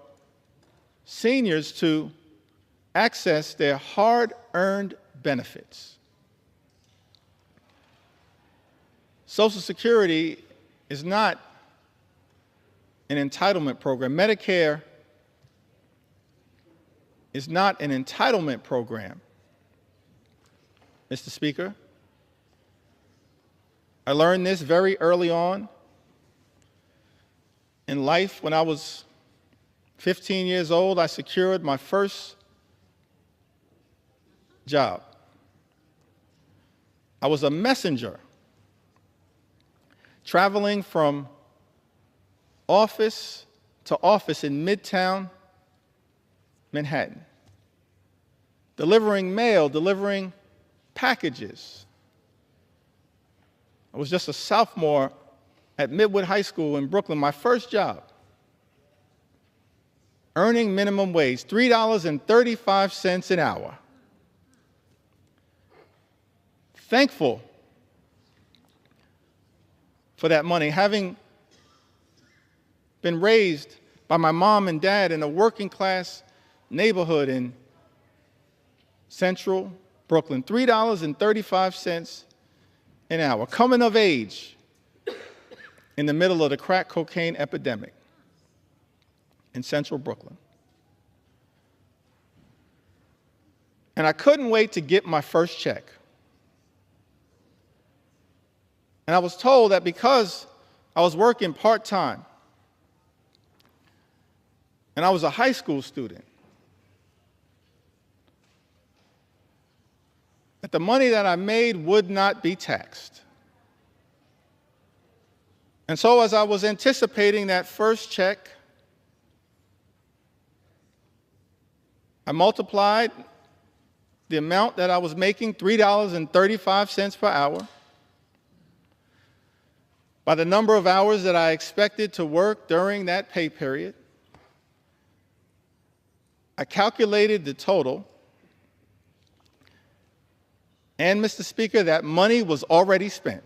S10: seniors to access their hard-earned benefits. Social Security is not an entitlement program. Medicare is not an entitlement program, Mr. Speaker. I learned this very early on in life. When I was 15 years old, I secured my first job. I was a messenger traveling from office to office in Midtown Manhattan, delivering mail, delivering packages. I was just a sophomore at Midwood High School in Brooklyn, my first job, earning minimum wage, $3.35 an hour. Thankful for that money, having been raised by my mom and dad in a working class neighborhood in central Brooklyn, $3.35 an hour, coming of age in the middle of the crack cocaine epidemic in central Brooklyn. And I couldn't wait to get my first check. And I was told that because I was working part-time and I was a high school student, that the money that I made would not be taxed. And so as I was anticipating that first check, I multiplied the amount that I was making, $3.35 per hour, by the number of hours that I expected to work during that pay period. I calculated the total, And, Mr. Speaker, that money was already spent.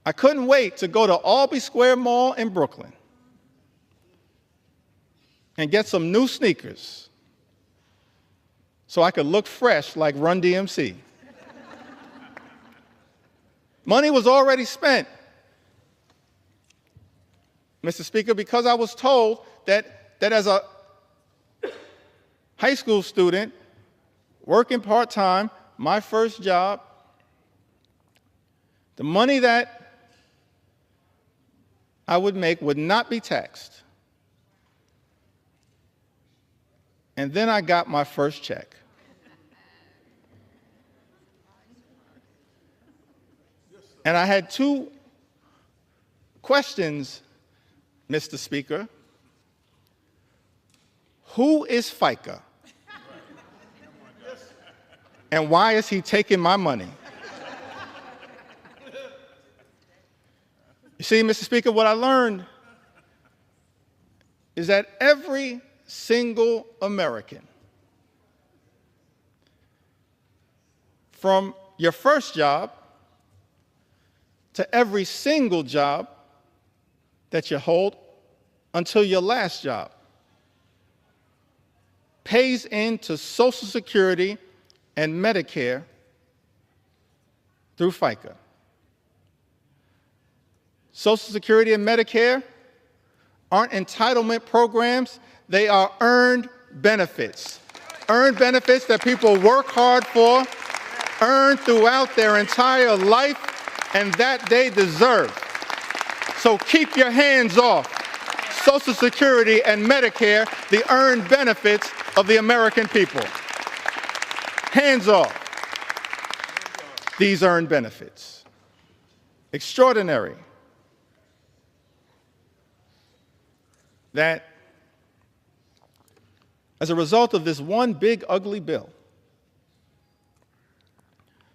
S10: I couldn't wait to go to Albee Square Mall in Brooklyn and get some new sneakers so I could look fresh like Run DMC. Money was already spent, Mr. Speaker, because I was told that as a high school student working part-time, my first job, the money that I would make would not be taxed. And then I got my first check. And I had two questions, Mr. Speaker. Who is FICA? And why is he taking my money? You see, Mr. Speaker, what I learned is that every single American, from your first job to every single job that you hold until your last job, pays into Social Security and Medicare through FICA. Social Security and Medicare aren't entitlement programs, they are earned benefits. Earned benefits that people work hard for, earn throughout their entire life, and that they deserve. So keep your hands off Social Security and Medicare, the earned benefits of the American people. Hands off these earned benefits. Extraordinary that as a result of this one big ugly bill,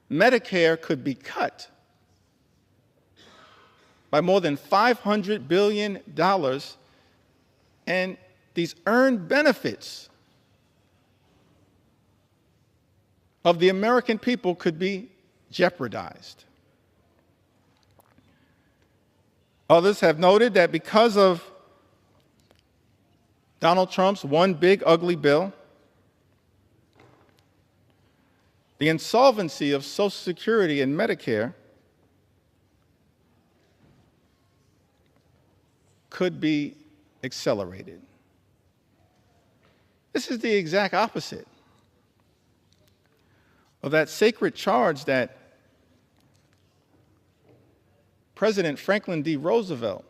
S10: Medicare could be cut by more than $500 billion, and these earned benefits of the American people could be jeopardized. Others have noted that because of Donald Trump's one big ugly bill, the insolvency of Social Security and Medicare could be accelerated. This is the exact opposite of that sacred charge that President Franklin D. Roosevelt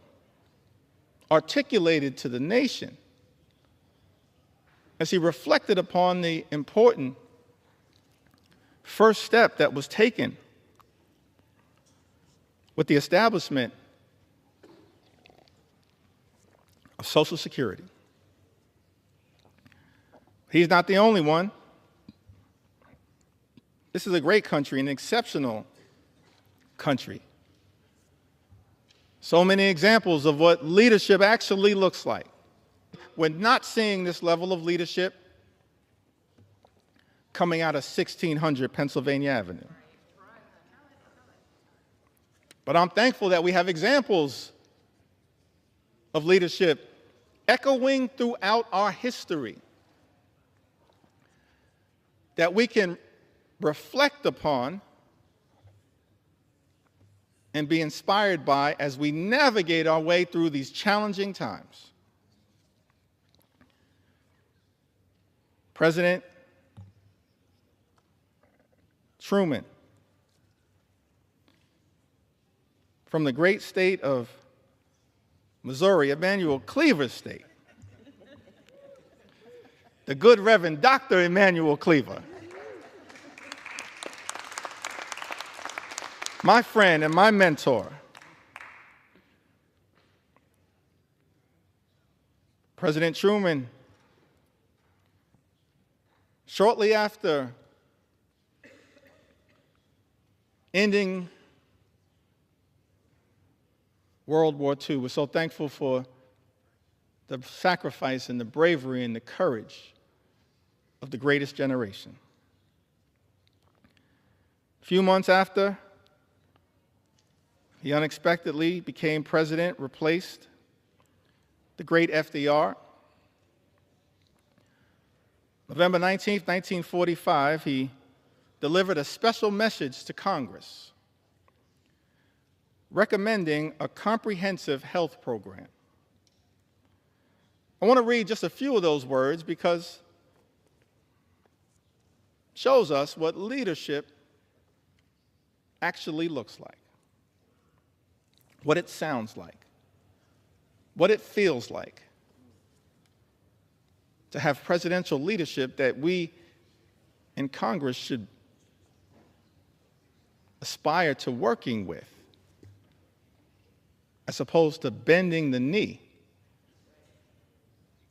S10: articulated to the nation as he reflected upon the important first step that was taken with the establishment of Social Security. He's not the only one. This is a great country, an exceptional country. So many examples of what leadership actually looks like. We're not seeing this level of leadership coming out of 1600 Pennsylvania Avenue. But I'm thankful that we have examples of leadership echoing throughout our history that we can reflect upon and be inspired by as we navigate our way through these challenging times. President Truman, from the great state of Missouri, Emanuel Cleaver State, the good Reverend Dr. Emanuel Cleaver, my friend and my mentor, President Truman, shortly after ending World War II, we're so thankful for the sacrifice and the bravery and the courage of the greatest generation. A few months after he unexpectedly became president, replaced the great FDR. November 19, 1945, he delivered a special message to Congress recommending a comprehensive health program. I want to read just a few of those words because it shows us what leadership actually looks like, what it sounds like, what it feels like to have presidential leadership that we in Congress should aspire to working with, as opposed to bending the knee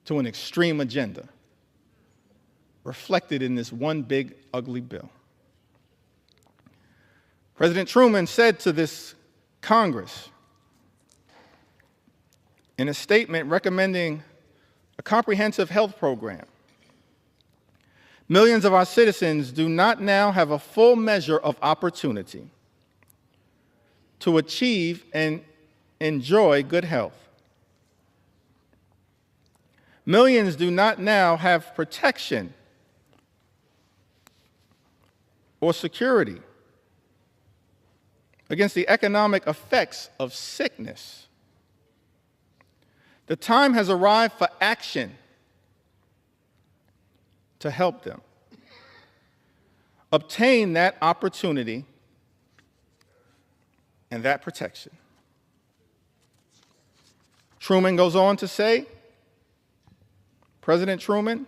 S10: to an extreme agenda reflected in this one big, ugly bill. President Truman said to this Congress in a statement recommending a comprehensive health program, millions of our citizens do not now have a full measure of opportunity to achieve and enjoy good health. Millions do not now have protection or security against the economic effects of sickness. The time has arrived for action to help them obtain that opportunity and that protection. Truman goes on to say, President Truman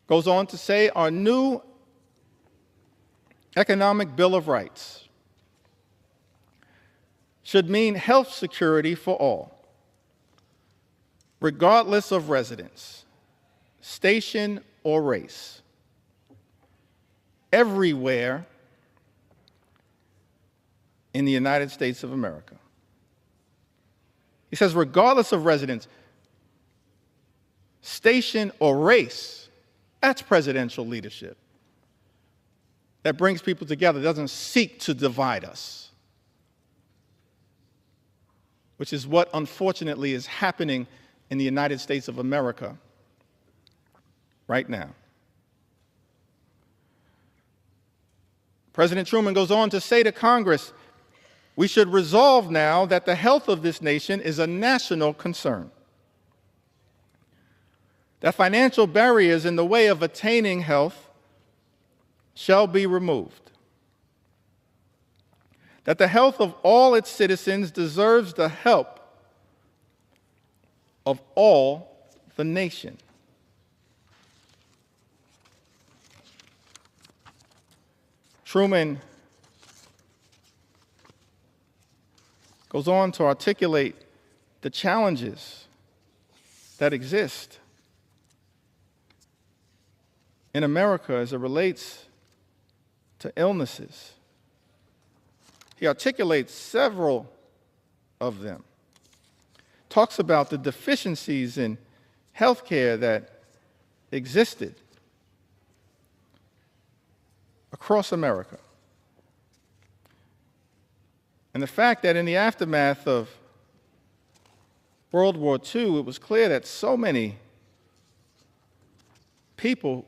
S10: goes on to say, our new economic Bill of Rights should mean health security for all, regardless of residence, station, or race, everywhere in the United States of America. He says, regardless of residence, station, or race, that's presidential leadership. That brings people together, doesn't seek to divide us, which is what unfortunately is happening in the United States of America right now. President Truman goes on to say to Congress, we should resolve now that the health of this nation is a national concern, that financial barriers in the way of attaining health shall be removed, that the health of all its citizens deserves the help of all the nation. Truman goes on to articulate the challenges that exist in America as it relates to illnesses. He articulates several of them. Talks about the deficiencies in health care that existed across America. And the fact that in the aftermath of World War II, it was clear that so many people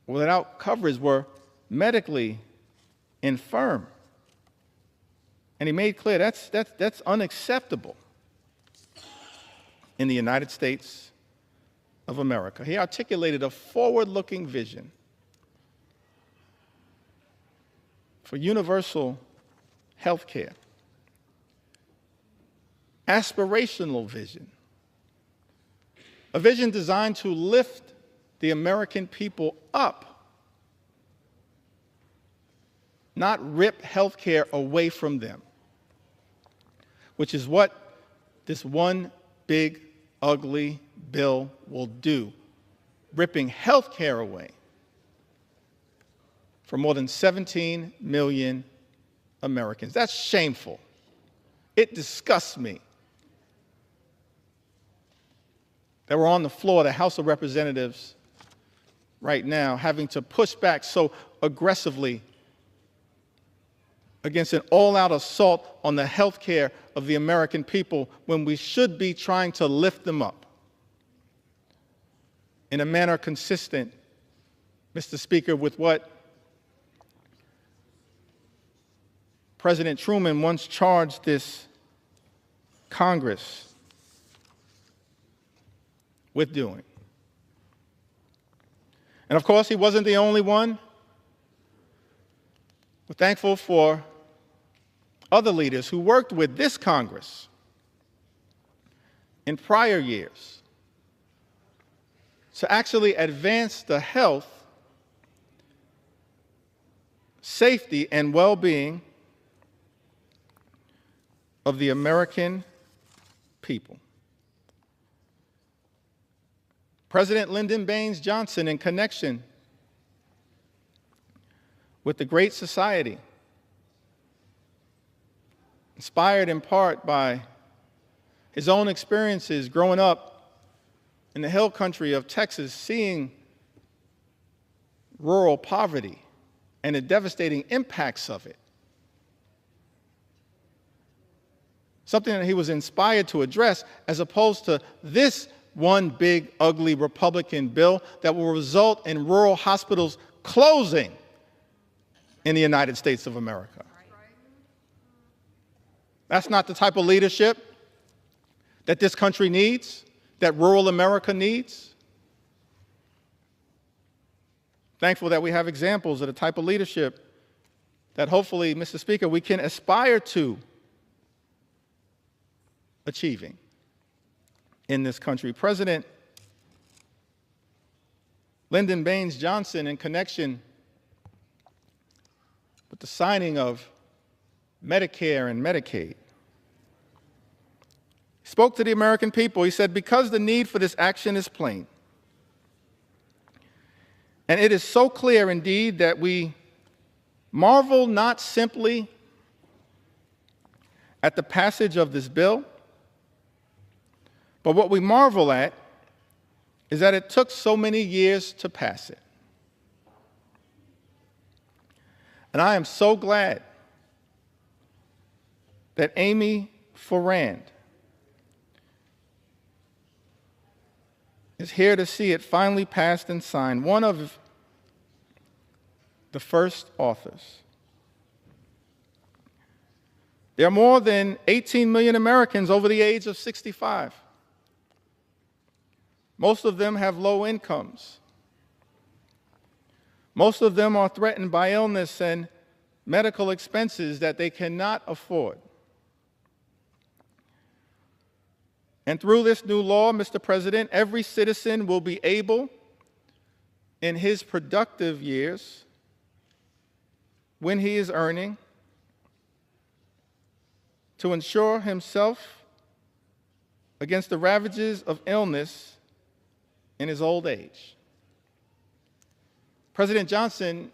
S10: without coverage were medically infirm. And he made clear that's unacceptable in the United States of America. He articulated a forward-looking vision for universal health care, aspirational vision, a vision designed to lift the American people up, not rip health care away from them, which is what this one big, ugly bill will do, ripping health care away for more than 17 million Americans. That's shameful. It disgusts me that were on the floor of the House of Representatives right now, having to push back so aggressively against an all-out assault on the health care of the American people when we should be trying to lift them up in a manner consistent, Mr. Speaker, with what President Truman once charged this Congress with doing. And of course, he wasn't the only one. We're thankful for other leaders who worked with this Congress in prior years to actually advance the health, safety, and well-being of the American people. President Lyndon Baines Johnson, in connection with the Great Society, inspired in part by his own experiences growing up in the hill country of Texas, seeing rural poverty and the devastating impacts of it. Something that he was inspired to address, as opposed to this one big, ugly Republican bill that will result in rural hospitals closing in the United States of America. That's not the type of leadership that this country needs, that rural America needs. Thankful that we have examples of the type of leadership that hopefully, Mr. Speaker, we can aspire to achieving in this country. President Lyndon Baines Johnson, in connection with the signing of Medicare and Medicaid, spoke to the American people. He said, because the need for this action is plain, and it is so clear indeed that we marvel not simply at the passage of this bill, but what we marvel at is that it took so many years to pass it. And I am so glad that Amy Forand is here to see it finally passed and signed, one of the first authors. There are more than 18 million Americans over the age of 65. Most of them have low incomes. Most of them are threatened by illness and medical expenses that they cannot afford. And through this new law, Mr. President, every citizen will be able, in his productive years, when he is earning, to insure himself against the ravages of illness in his old age. President Johnson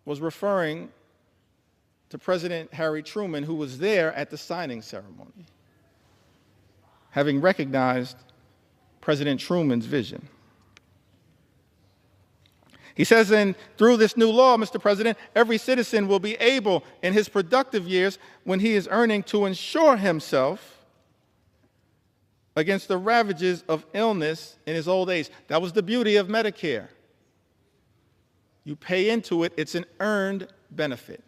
S10: was referring to President Harry Truman, who was there at the signing ceremony, having recognized President Truman's vision. He says, and through this new law, Mr. President, every citizen will be able, in his productive years, when he is earning, to insure himself against the ravages of illness in his old age. That was the beauty of Medicare. You pay into it, it's an earned benefit.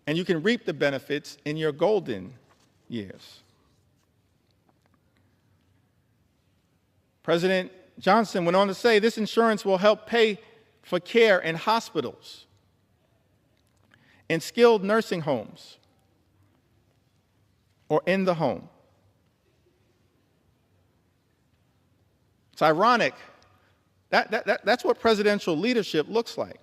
S10: And you can reap the benefits in your golden years. President Johnson went on to say, this insurance will help pay for care in hospitals, in skilled nursing homes, or in the home. It's ironic. That's what presidential leadership looks like.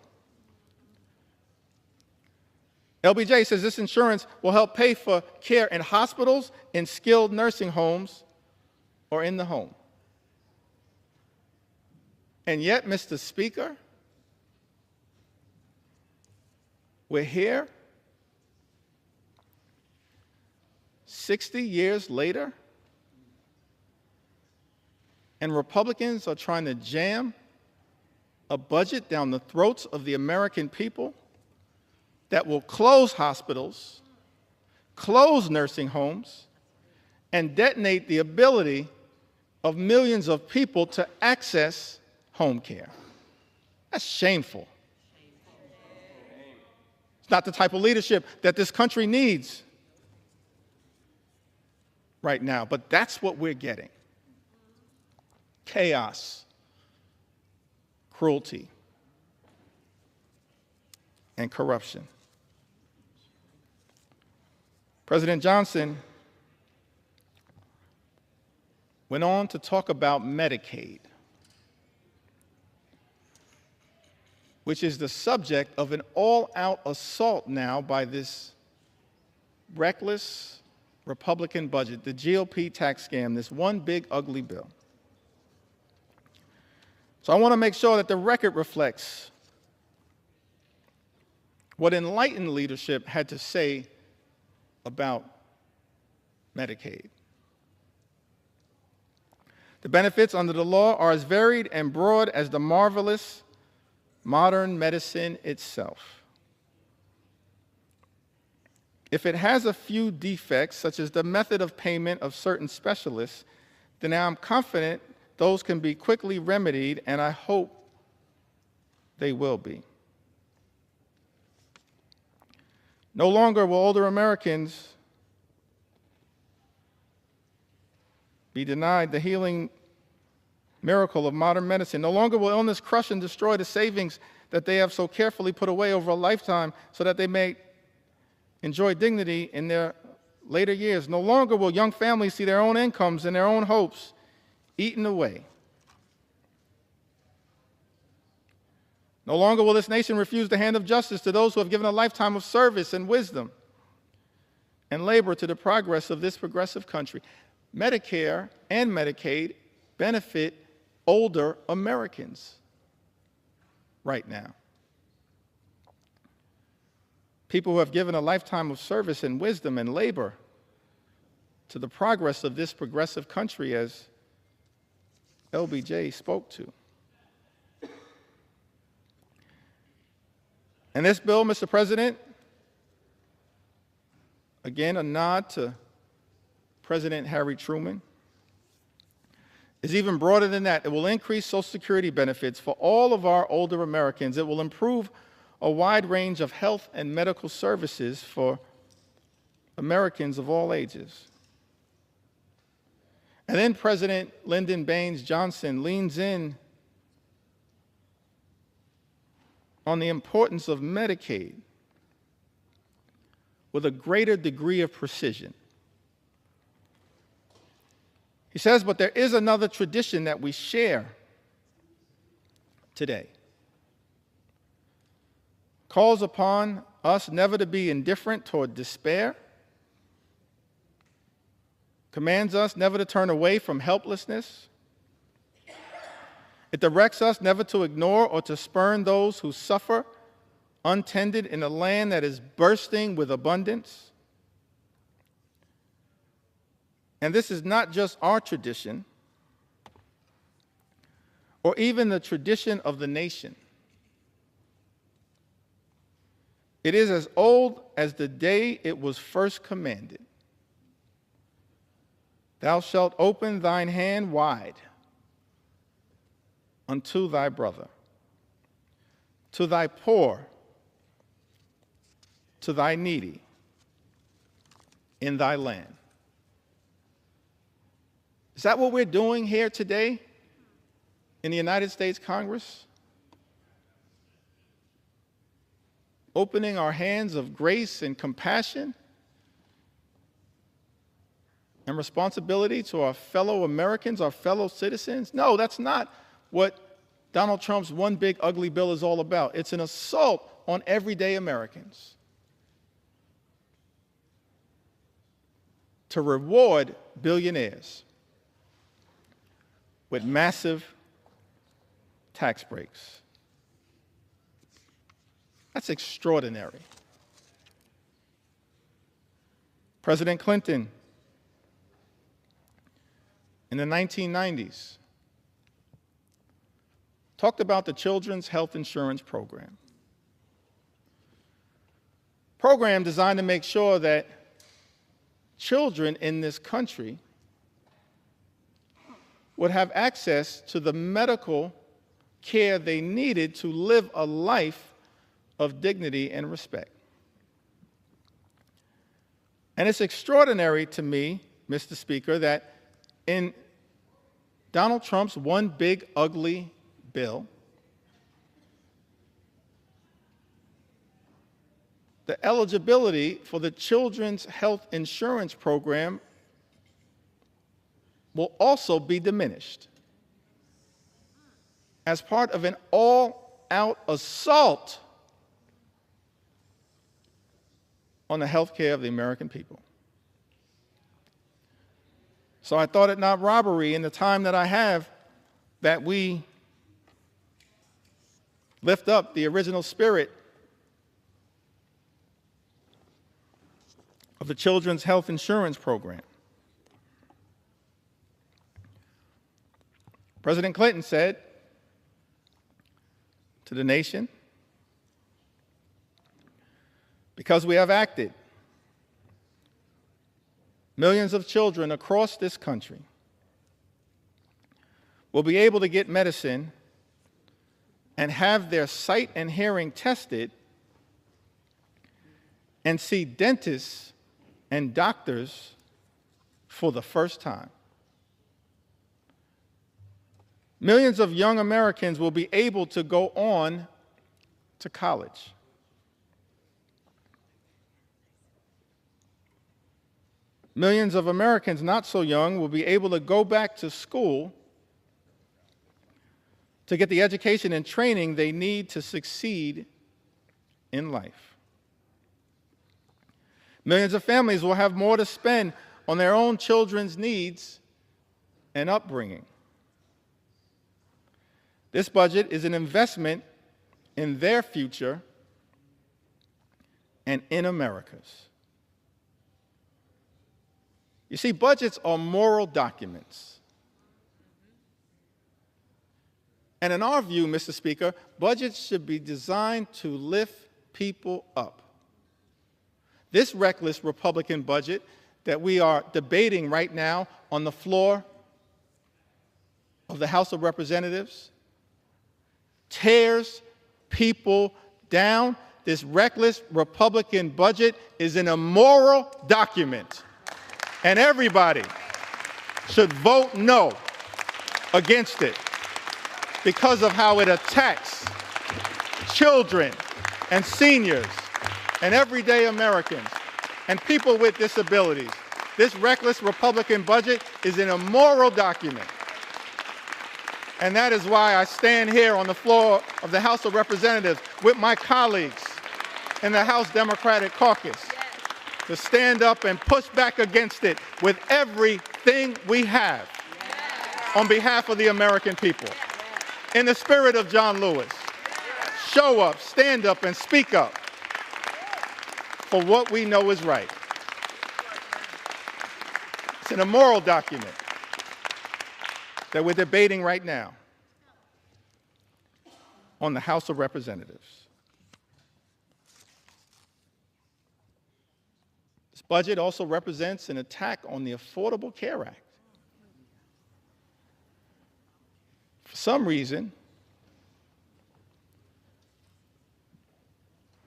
S10: LBJ says this insurance will help pay for care in hospitals, in skilled nursing homes, or in the home. And yet, Mr. Speaker, we're here 60 years later, And Republicans are trying to jam a budget down the throats of the American people that will close hospitals, close nursing homes, and detonate the ability of millions of people to access home care. That's shameful. It's not the type of leadership that this country needs right now, but that's what we're getting. Chaos, cruelty, and corruption. President Johnson went on to talk about Medicaid, which is the subject of an all-out assault now by this reckless Republican budget, the GOP tax scam, this one big ugly bill. So I want to make sure that the record reflects what enlightened leadership had to say about Medicaid. The benefits under the law are as varied and broad as the marvelous modern medicine itself. If it has a few defects, such as the method of payment of certain specialists, then I'm confident those can be quickly remedied, and I hope they will be. No longer will older Americans be denied the healing miracle of modern medicine. No longer will illness crush and destroy the savings that they have so carefully put away over a lifetime so that they may enjoy dignity in their later years. No longer will young families see their own incomes and their own hopes eaten away. No longer will this nation refuse the hand of justice to those who have given a lifetime of service and wisdom and labor to the progress of this progressive country. Medicare and Medicaid benefit older Americans right now. People who have given a lifetime of service and wisdom and labor to the progress of this progressive country, as LBJ spoke to. And this bill, Mr. President, again, a nod to President Harry Truman, is even broader than that. It will increase Social Security benefits for all of our older Americans. It will improve a wide range of health and medical services for Americans of all ages. And then President Lyndon Baines Johnson leans in on the importance of Medicaid with a greater degree of precision. He says, but there is another tradition that we share today. Calls upon us never to be indifferent toward despair, commands us never to turn away from helplessness. It directs us never to ignore or to spurn those who suffer untended in a land that is bursting with abundance. And this is not just our tradition, or even the tradition of the nation. It is as old as the day it was first commanded. Thou shalt open thine hand wide unto thy brother, to thy poor, to thy needy in thy land. Is that what we're doing here today in the United States Congress? Opening our hands of grace and compassion and responsibility to our fellow Americans, our fellow citizens? No, that's not what Donald Trump's one big ugly bill is all about. It's an assault on everyday Americans to reward billionaires with massive tax breaks. That's extraordinary. President Clinton in the 1990s talked about the Children's Health Insurance Program. Program designed to make sure that children in this country would have access to the medical care they needed to live a life of dignity and respect. And it's extraordinary to me, Mr. Speaker, that in Donald Trump's one big ugly bill, the eligibility for the Children's Health Insurance Program will also be diminished as part of an all-out assault on the health care of the American people. So I thought it not robbery in the time that I have that we lift up the original spirit of the Children's Health Insurance Program. President Clinton said to the nation, because we have acted, millions of children across this country will be able to get medicine and have their sight and hearing tested and see dentists and doctors for the first time. Millions of young Americans will be able to go on to college. Millions of Americans not so young will be able to go back to school to get the education and training they need to succeed in life. Millions of families will have more to spend on their own children's needs and upbringing. This budget is an investment in their future and in America's. You see, budgets are moral documents. And in our view, Mr. Speaker, budgets should be designed to lift people up. This reckless Republican budget that we are debating right now on the floor of the House of Representatives tears people down. This reckless Republican budget is an immoral document. And everybody should vote no against it because of how it attacks children and seniors and everyday Americans and people with disabilities. This reckless Republican budget is an immoral document. And that is why I stand here on the floor of the House of Representatives with my colleagues in the House Democratic Caucus to stand up and push back against it with everything we have on behalf of the American people. In the spirit of John Lewis, show up, stand up, and speak up for what we know is right. It's an immoral document that we're debating right now on the House of Representatives. This budget also represents an attack on the Affordable Care Act. For some reason,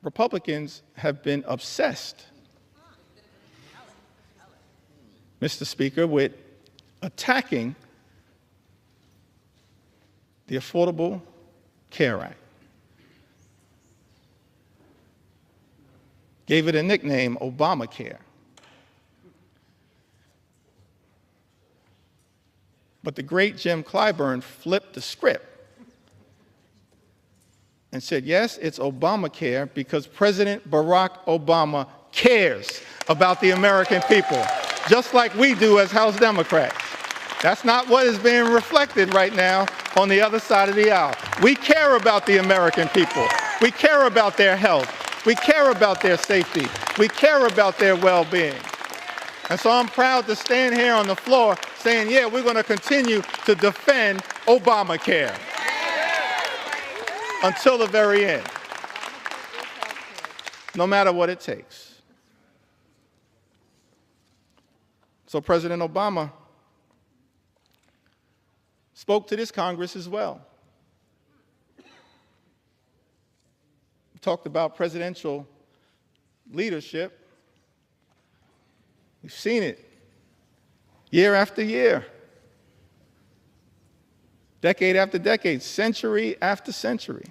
S10: Republicans have been obsessed, Mr. Speaker, with attacking the Affordable Care Act. Gave it a nickname, Obamacare. But the great Jim Clyburn flipped the script and said, yes, it's Obamacare because President Barack Obama cares about the American people, just like we do as House Democrats. That's not what is being reflected right now on the other side of the aisle. We care about the American people. We care about their health. We care about their safety. We care about their well-being. And so I'm proud to stand here on the floor saying, yeah, we're going to continue to defend Obamacare. until the very end, no matter what it takes. So President Obama spoke to this Congress as well. He talked about presidential leadership. We've seen it year after year, decade after decade, century after century.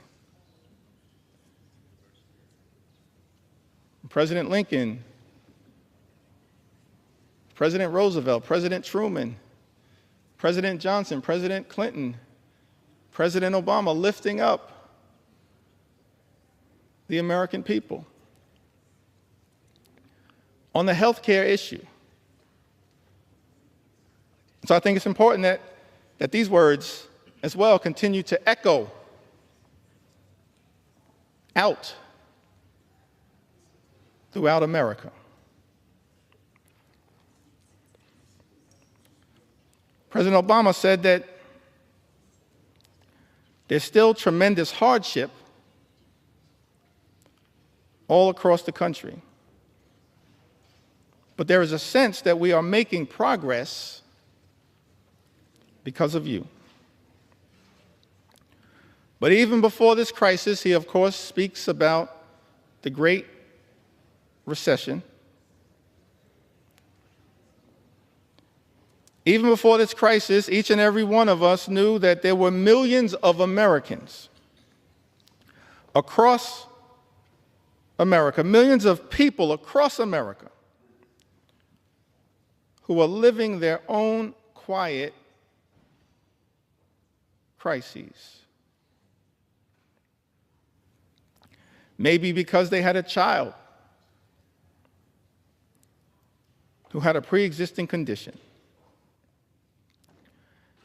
S10: President Lincoln, President Roosevelt, President Truman, President Johnson, President Clinton, President Obama lifting up the American people. On the health care issue. So I think it's important that these words as well continue to echo out throughout America. President Obama said that there's still tremendous hardship all across the country. But there is a sense that we are making progress because of you. But even before this crisis, he of course speaks about the Great Recession. Even before this crisis, each and every one of us knew that there were millions of Americans across America, millions of people across America who are living their own quiet crises. Maybe because they had a child who had a pre-existing condition.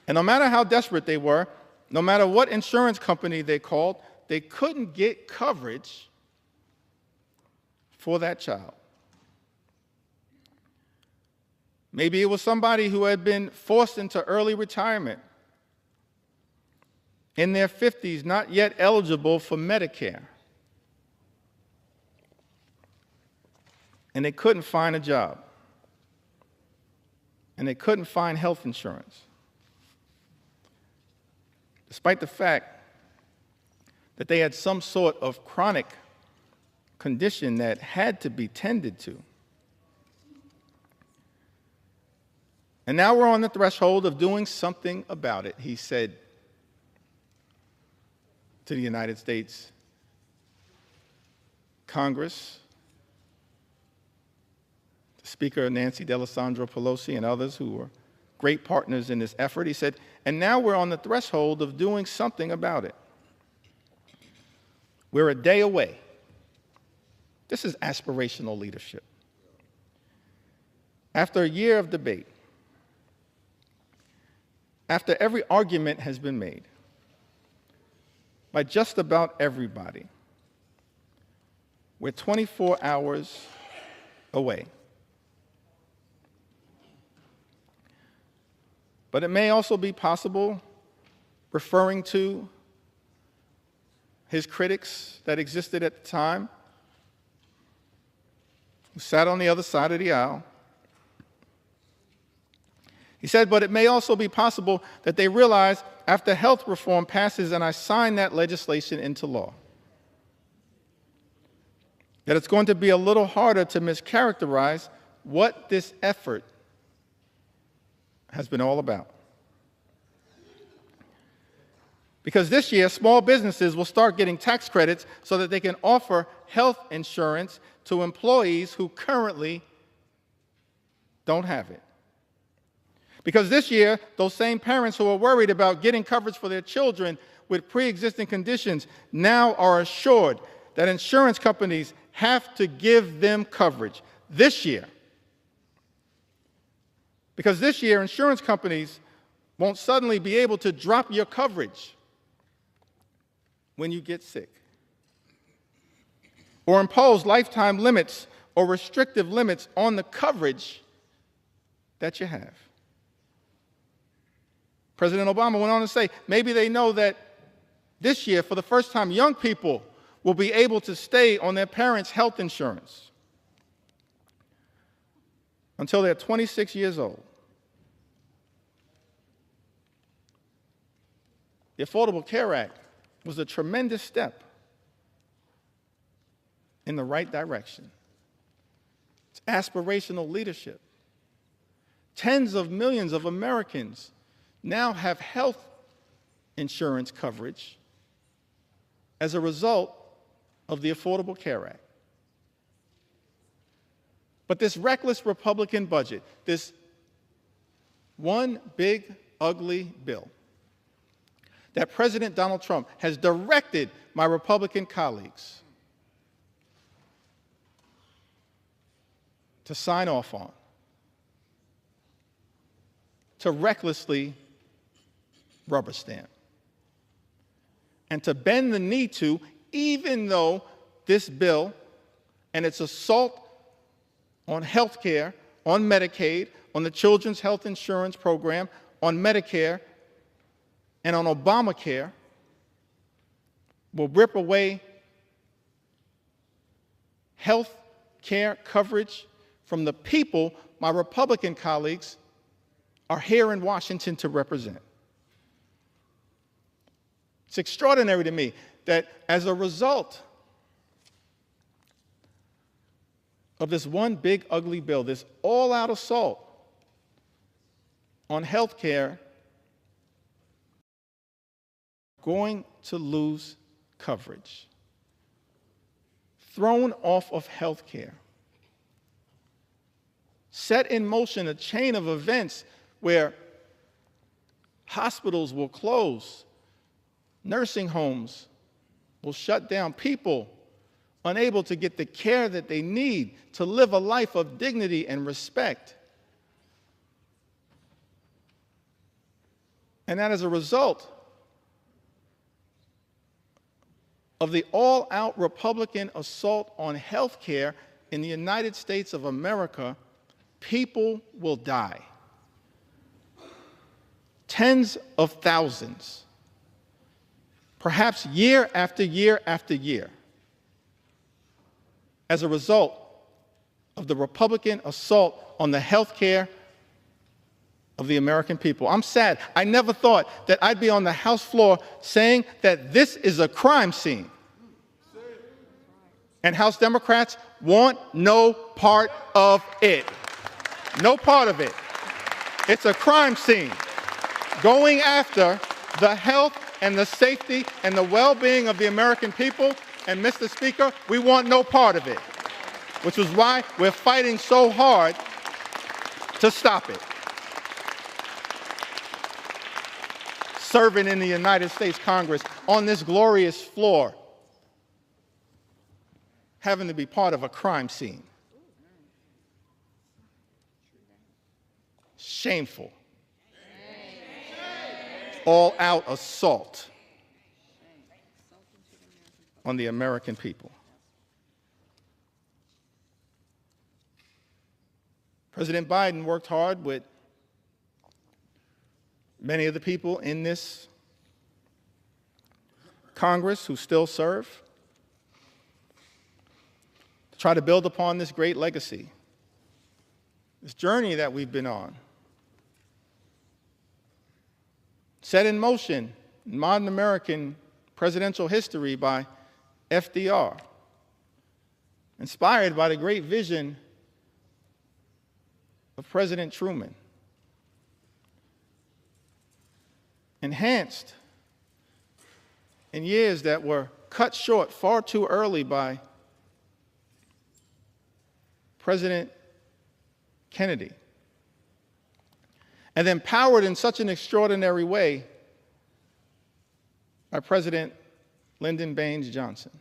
S10: And no matter how desperate they were, no matter what insurance company they called, they couldn't get coverage for that child. Maybe it was somebody who had been forced into early retirement in their 50s, not yet eligible for Medicare. And they couldn't find a job. And they couldn't find health insurance, despite the fact that they had some sort of chronic condition that had to be tended to. And now we're on the threshold of doing something about it, he said to the United States Congress, Speaker Nancy D'Alessandro Pelosi and others who were great partners in this effort. He said, and now we're on the threshold of doing something about it. We're a day away. This is aspirational leadership. After a year of debate, after every argument has been made by just about everybody, we're 24 hours away. But it may also be possible, referring to his critics that existed at the time, who sat on the other side of the aisle. He said, but it may also be possible that they realize after health reform passes and I sign that legislation into law, that it's going to be a little harder to mischaracterize what this effort has been all about. Because this year, small businesses will start getting tax credits so that they can offer health insurance to employees who currently don't have it. Because this year, those same parents who are worried about getting coverage for their children with pre-existing conditions now are assured that insurance companies have to give them coverage this year. Because this year, insurance companies won't suddenly be able to drop your coverage when you get sick, or impose lifetime limits or restrictive limits on the coverage that you have. President Obama went on to say, maybe they know that This year, for the first time, young people will be able to stay on their parents' health insurance until they're 26 years old. The Affordable Care Act was a tremendous step in the right direction. It's aspirational leadership. Tens of millions of Americans now have health insurance coverage as a result of the Affordable Care Act. But this reckless Republican budget, this one big, ugly bill that President Donald Trump has directed my Republican colleagues to sign off on, to recklessly rubber stamp, and to bend the knee to, even though this bill and its assault on health care, on Medicaid, on the Children's Health Insurance Program, on Medicare, and on Obamacare will rip away health care coverage from the people my Republican colleagues are here in Washington to represent. It's extraordinary to me that as a result of this one big ugly bill, this all-out assault on health care, going to lose coverage, thrown off of health care, set in motion a chain of events where hospitals will close, nursing homes will shut down, people unable to get the care that they need to live a life of dignity and respect. And that as a result of the all-out Republican assault on health care in the United States of America, people will die. Tens of thousands, perhaps year after year after year, as a result of the Republican assault on the health care of the American people. I'm sad. I never thought that I'd be on the House floor saying that this is a crime scene. And House Democrats want no part of it. No part of it. It's a crime scene going after the health and the safety and the well-being of the American people. And Mr. Speaker, we want no part of it, which is why we're fighting so hard to stop it. Serving in the United States Congress on this glorious floor, having to be part of a crime scene. Shameful. All-out assault on the American people. President Biden worked hard with many of the people in this Congress who still serve to try to build upon this great legacy, this journey that we've been on, set in motion in modern American presidential history by FDR, inspired by the great vision of President Truman, enhanced in years that were cut short far too early by President Kennedy, and then powered in such an extraordinary way by President Lyndon Baines Johnson.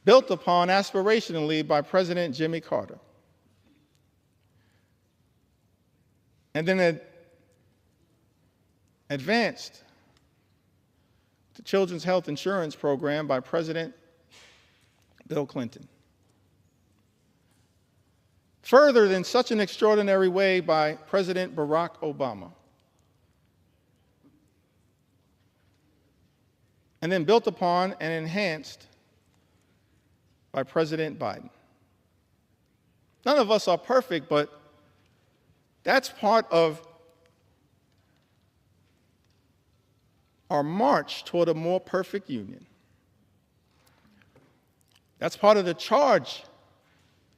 S10: Built upon aspirationally by President Jimmy Carter. And then advanced the Children's Health Insurance Program by President Bill Clinton. Furthered in such an extraordinary way by President Barack Obama. and then built upon and enhanced by President Biden. None of us are perfect, but that's part of our march toward a more perfect union. That's part of the charge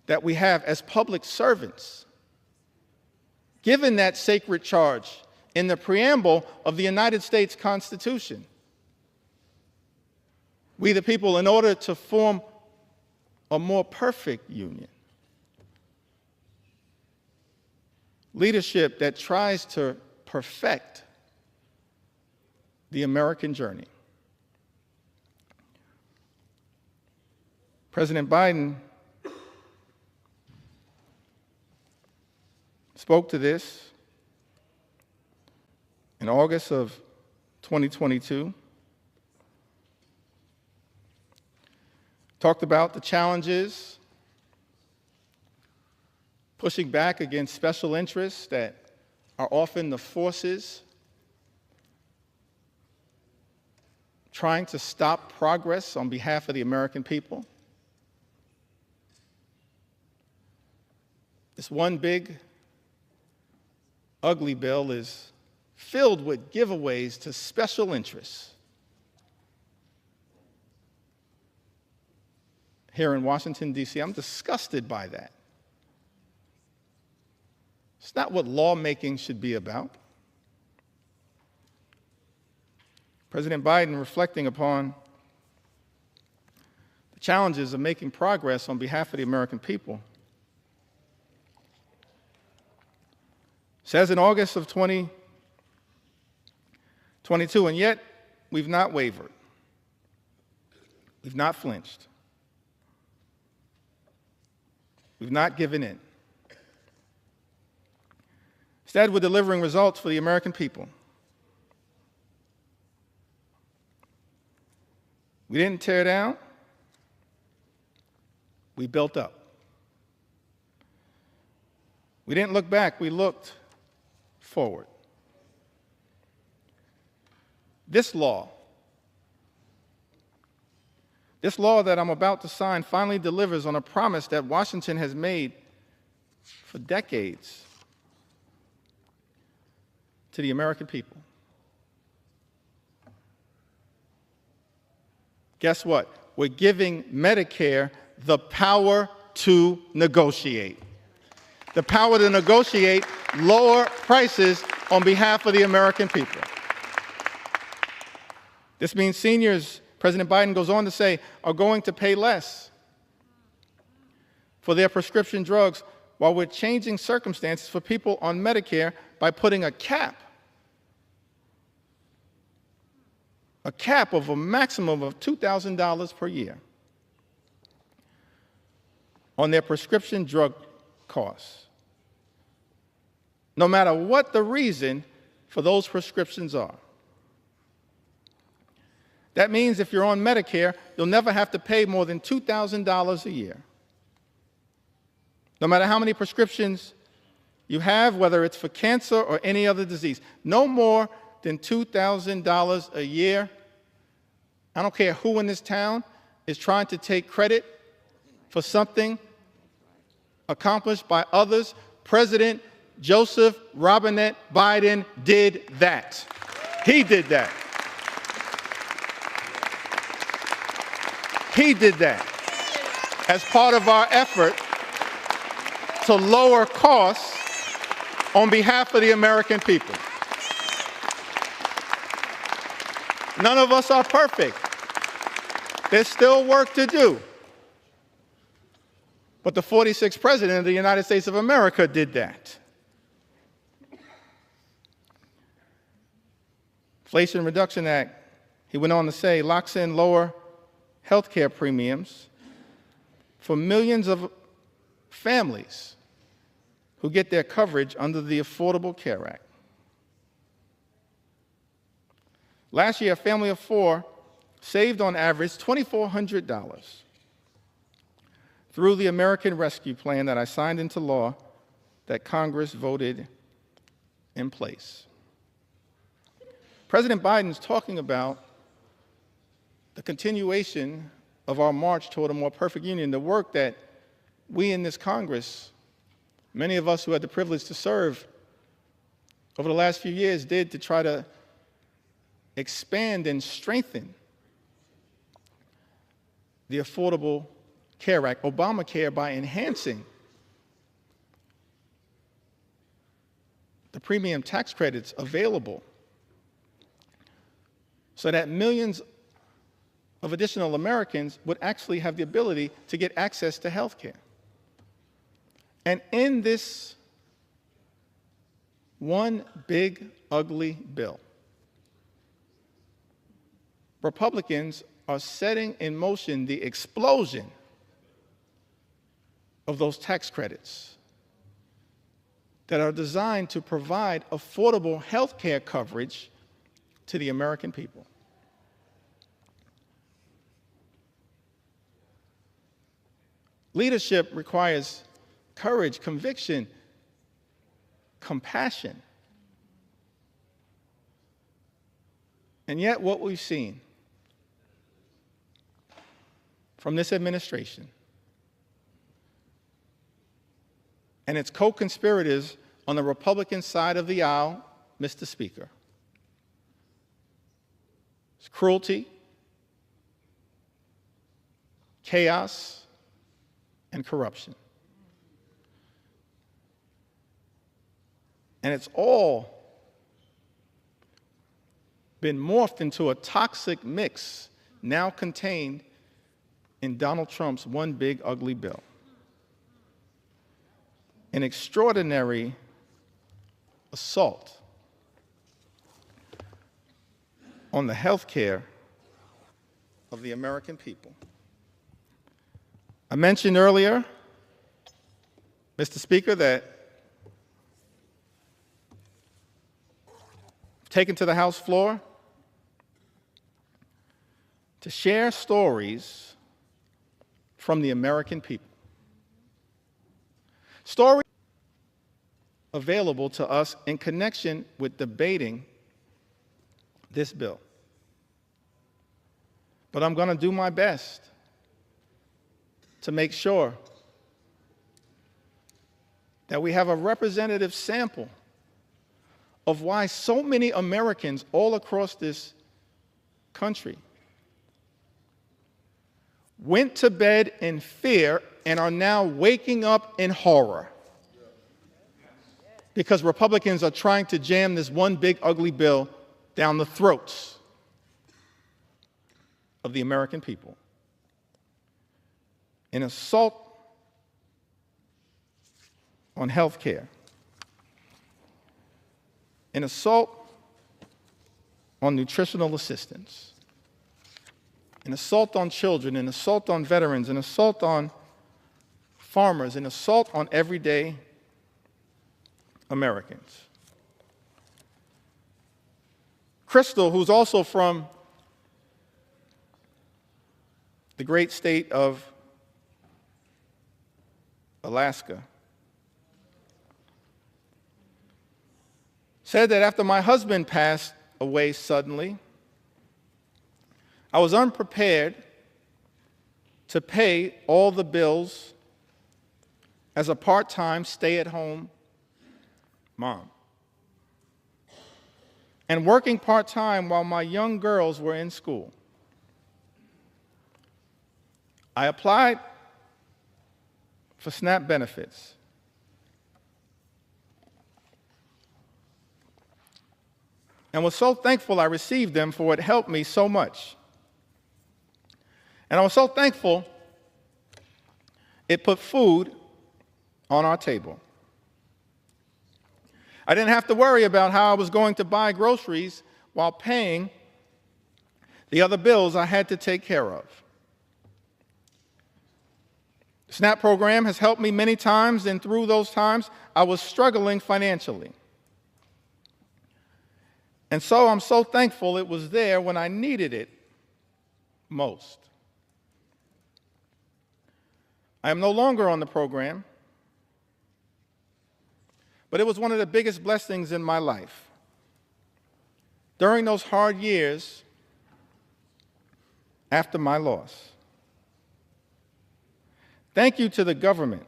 S10: that we have as public servants, given that sacred charge in the preamble of the United States Constitution. We the people, in order to form a more perfect union, leadership that tries to perfect the American journey. President Biden spoke to this in August of 2022, talked about the challenges, pushing back against special interests that are often the forces trying to stop progress on behalf of the American people. This one big, ugly bill is filled with giveaways to special interests here in Washington, D.C. I'm disgusted by that. It's not what lawmaking should be about. President Biden, reflecting upon the challenges of making progress on behalf of the American people, says in August of 2022, and yet we've not wavered. We've not flinched. We've not given in. Instead, we're delivering results for the American people. We didn't tear down. We built up. We didn't look back. We looked forward. This law that I'm about to sign finally delivers on a promise that Washington has made for decades to the American people. Guess what? We're giving Medicare the power to negotiate. The power to negotiate lower prices on behalf of the American people. This means seniors, President Biden goes on to say, are going to pay less for their prescription drugs, while we're changing circumstances for people on Medicare by putting a cap of a maximum of $2,000 per year on their prescription drug costs, no matter what the reason for those prescriptions are. That means if you're on Medicare, you'll never have to pay more than $2,000 a year. No matter how many prescriptions you have, whether it's for cancer or any other disease, no more than $2,000 a year. I don't care who in this town is trying to take credit for something accomplished by others. President Joseph Robinette Biden did that. He did that. He did that as part of our effort to lower costs on behalf of the American people. None of us are perfect. There's still work to do. But the 46th President of the United States of America did that. Inflation Reduction Act, he went on to say, locks in lower health care premiums for millions of families who get their coverage under the Affordable Care Act. Last year, a family of four saved on average $2,400 through the American Rescue Plan that I signed into law that Congress voted in place. President Biden's talking about the continuation of our march toward a more perfect union, the work that we in this Congress, many of us who had the privilege to serve over the last few years, did to try to expand and strengthen the Affordable Care Act, Obamacare, by enhancing the premium tax credits available so that millions of additional Americans would actually have the ability to get access to health care. And in this one big, ugly bill, Republicans are setting in motion the explosion of those tax credits that are designed to provide affordable health care coverage to the American people. Leadership requires courage, conviction, compassion. And yet what we've seen from this administration and its co-conspirators on the Republican side of the aisle, Mr. Speaker, is cruelty, chaos, and corruption. And it's all been morphed into a toxic mix now contained in Donald Trump's one big ugly bill. An extraordinary assault on the health care of the American people. I mentioned earlier, Mr. Speaker, that I've taken to the House floor to share stories from the American people. Stories available to us in connection with debating this bill. But I'm going to do my best to make sure that we have a representative sample of why so many Americans all across this country went to bed in fear and are now waking up in horror because Republicans are trying to jam this one big ugly bill down the throats of the American people. An assault on health care, an assault on nutritional assistance, an assault on children, an assault on veterans, an assault on farmers, an assault on everyday Americans. Crystal, who's also from the great state of Alaska, said that after my husband passed away suddenly, I was unprepared to pay all the bills as a part-time stay-at-home mom, and working part-time while my young girls were in school. I applied for SNAP benefits. And was so thankful I received them, for it helped me so much. And I was so thankful it put food on our table. I didn't have to worry about how I was going to buy groceries while paying the other bills I had to take care of. The SNAP program has helped me many times, and through those times, I was struggling financially. And so I'm so thankful it was there when I needed it most. I am no longer on the program, but it was one of the biggest blessings in my life. During those hard years, after my loss. Thank you to the government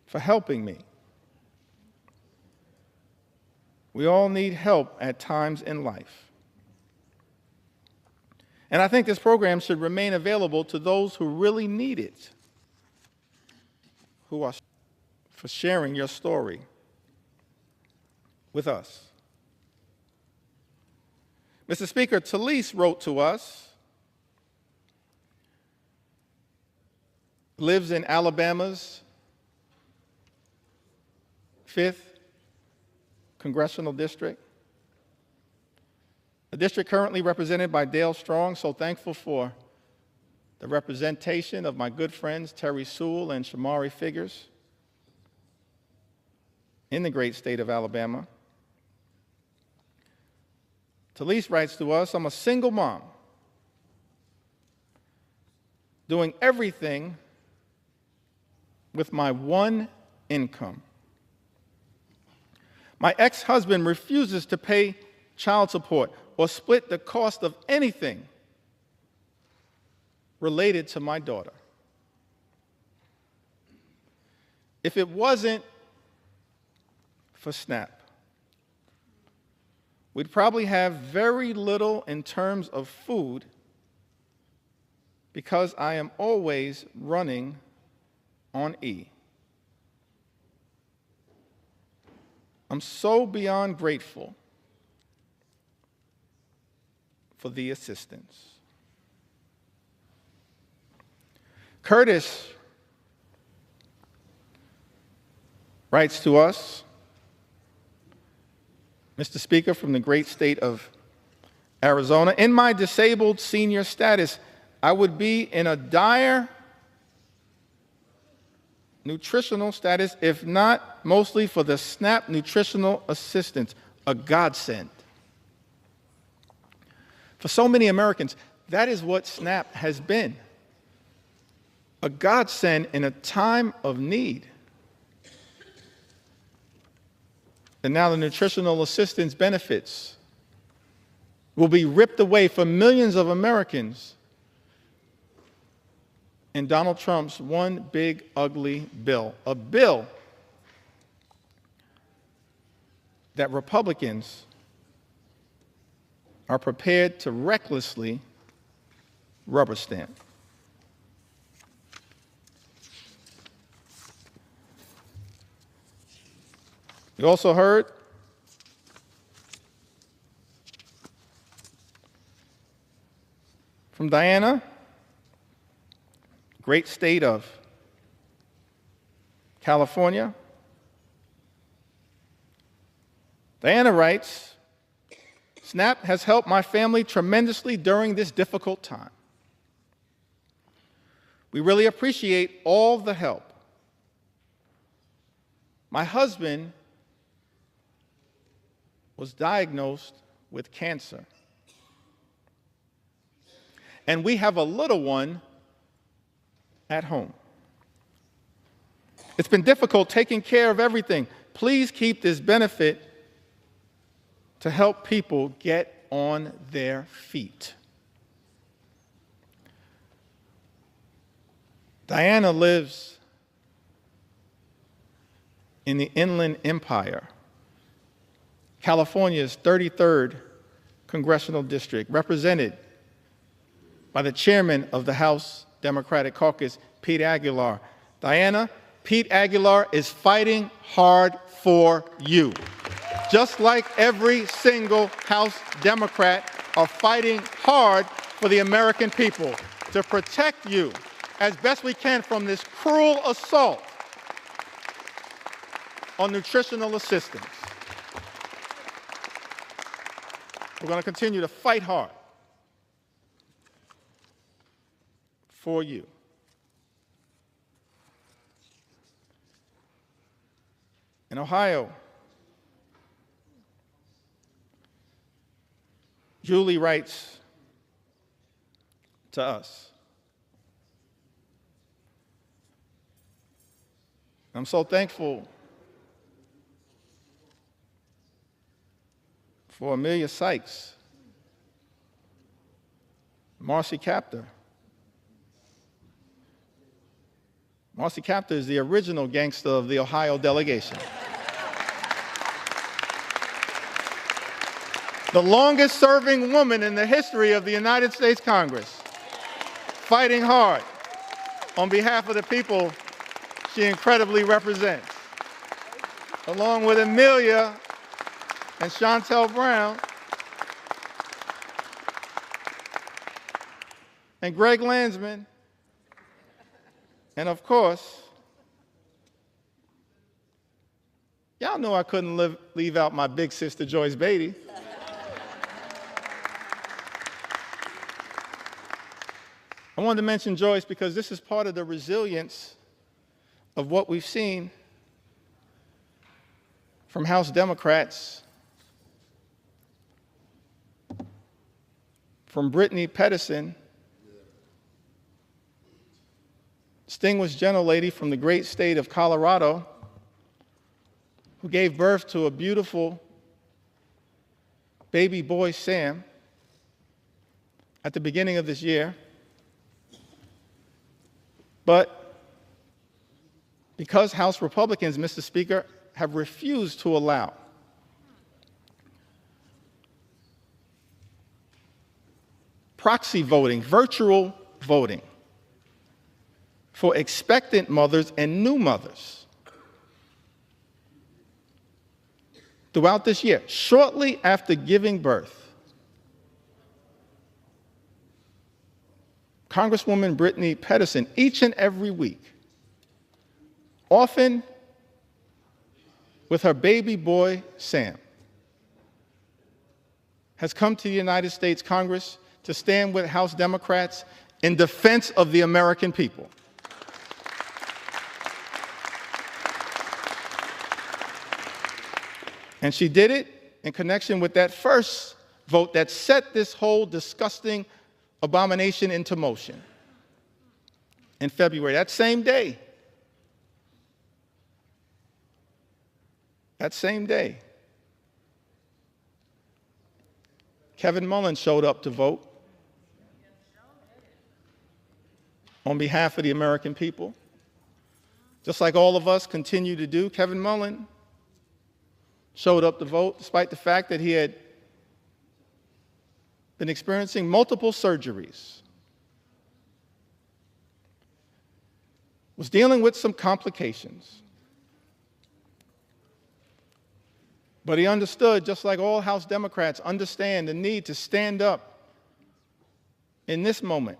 S10: for helping me. We all need help at times in life. And I think this program should remain available to those who really need it, who are for sharing your story with us. Mr. Speaker, Talise wrote to us, lives in Alabama's 5th Congressional District, a district currently represented by Dale Strong. So thankful for the representation of my good friends Terry Sewell and Shamari Figures in the great state of Alabama. Talise writes to us, I'm a single mom doing everything with my one income. My ex-husband refuses to pay child support or split the cost of anything related to my daughter. If it wasn't for SNAP, we'd probably have very little in terms of food because I am always running on E. I'm so beyond grateful for the assistance. Curtis writes to us, Mr. Speaker, from the great state of Arizona, in my disabled senior status, I would be in a dire nutritional status, if not mostly for the SNAP nutritional assistance, a godsend. For so many Americans, that is what SNAP has been, a godsend in a time of need. And now the nutritional assistance benefits will be ripped away from millions of Americans in Donald Trump's one big ugly bill, a bill that Republicans are prepared to recklessly rubber stamp. You also heard from Diana, great state of California. Diana writes, SNAP has helped my family tremendously during this difficult time. We really appreciate all the help. My husband was diagnosed with cancer, and we have a little one at home. It's been difficult taking care of everything. Please keep this benefit to help people get on their feet. Diana lives in the Inland Empire, California's 33rd Congressional District, represented by the chairman of the House Democratic Caucus, Pete Aguilar. Diana, Pete Aguilar is fighting hard for you. Just like every single House Democrat are fighting hard for the American people to protect you as best we can from this cruel assault on nutritional assistance. We're going to continue to fight hard for you. In Ohio, Julie writes to us, I'm so thankful for Amelia Sykes, Marcy Kaptur. Marcy Kaptur is the original gangster of the Ohio delegation. The longest serving woman in the history of the United States Congress, fighting hard on behalf of the people she incredibly represents, along with Amelia and Shontel Brown and Greg Landsman, and of course, y'all know I couldn't leave out my big sister, Joyce Beatty. I wanted to mention Joyce because this is part of the resilience of what we've seen from House Democrats, from Brittany Pedersen, distinguished gentlelady from the great state of Colorado, who gave birth to a beautiful baby boy, Sam, at the beginning of this year. But because House Republicans, Mr. Speaker, have refused to allow proxy voting, virtual voting, for expectant mothers and new mothers throughout this year, shortly after giving birth, Congresswoman Brittany Pedersen, each and every week, often with her baby boy, Sam, has come to the United States Congress to stand with House Democrats in defense of the American people. And she did it in connection with that first vote that set this whole disgusting abomination into motion in February. That same day, Kevin Mullins showed up to vote on behalf of the American people. Just like all of us continue to do, Kevin Mullins showed up to vote despite the fact that he had been experiencing multiple surgeries, was dealing with some complications. But he understood, just like all House Democrats understand the need to stand up in this moment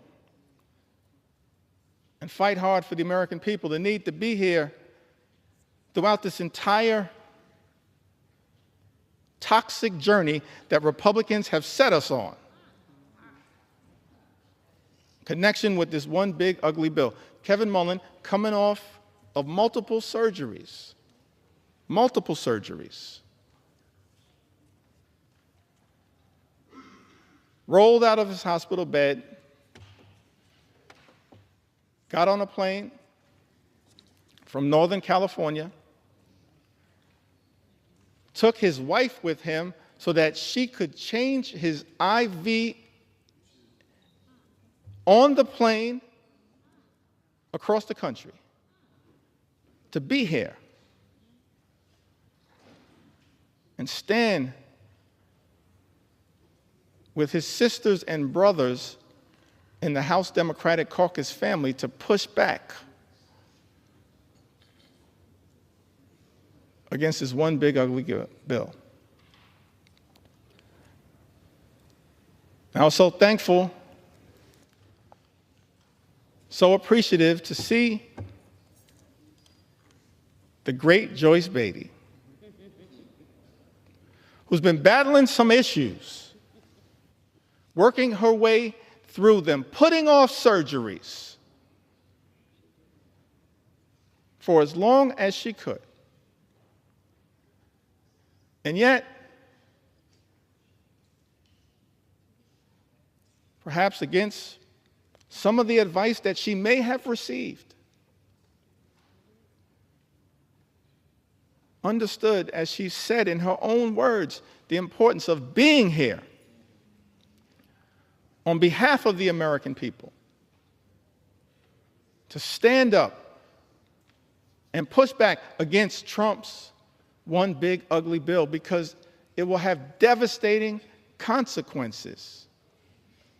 S10: and fight hard for the American people, the need to be here throughout this entire toxic journey that Republicans have set us on. Connection with this one big ugly bill. Kevin Mullins, coming off of multiple surgeries, rolled out of his hospital bed, got on a plane from Northern California, took his wife with him so that she could change his IV on the plane across the country to be here and stand with his sisters and brothers in the House Democratic Caucus family to push back against this one big ugly bill. I was so thankful, so appreciative to see the great Joyce Beatty, who's been battling some issues, working her way through them, putting off surgeries for as long as she could. And yet, perhaps against some of the advice that she may have received, understood, as she said in her own words, the importance of being here on behalf of the American people to stand up and push back against Trump's one big ugly bill, because it will have devastating consequences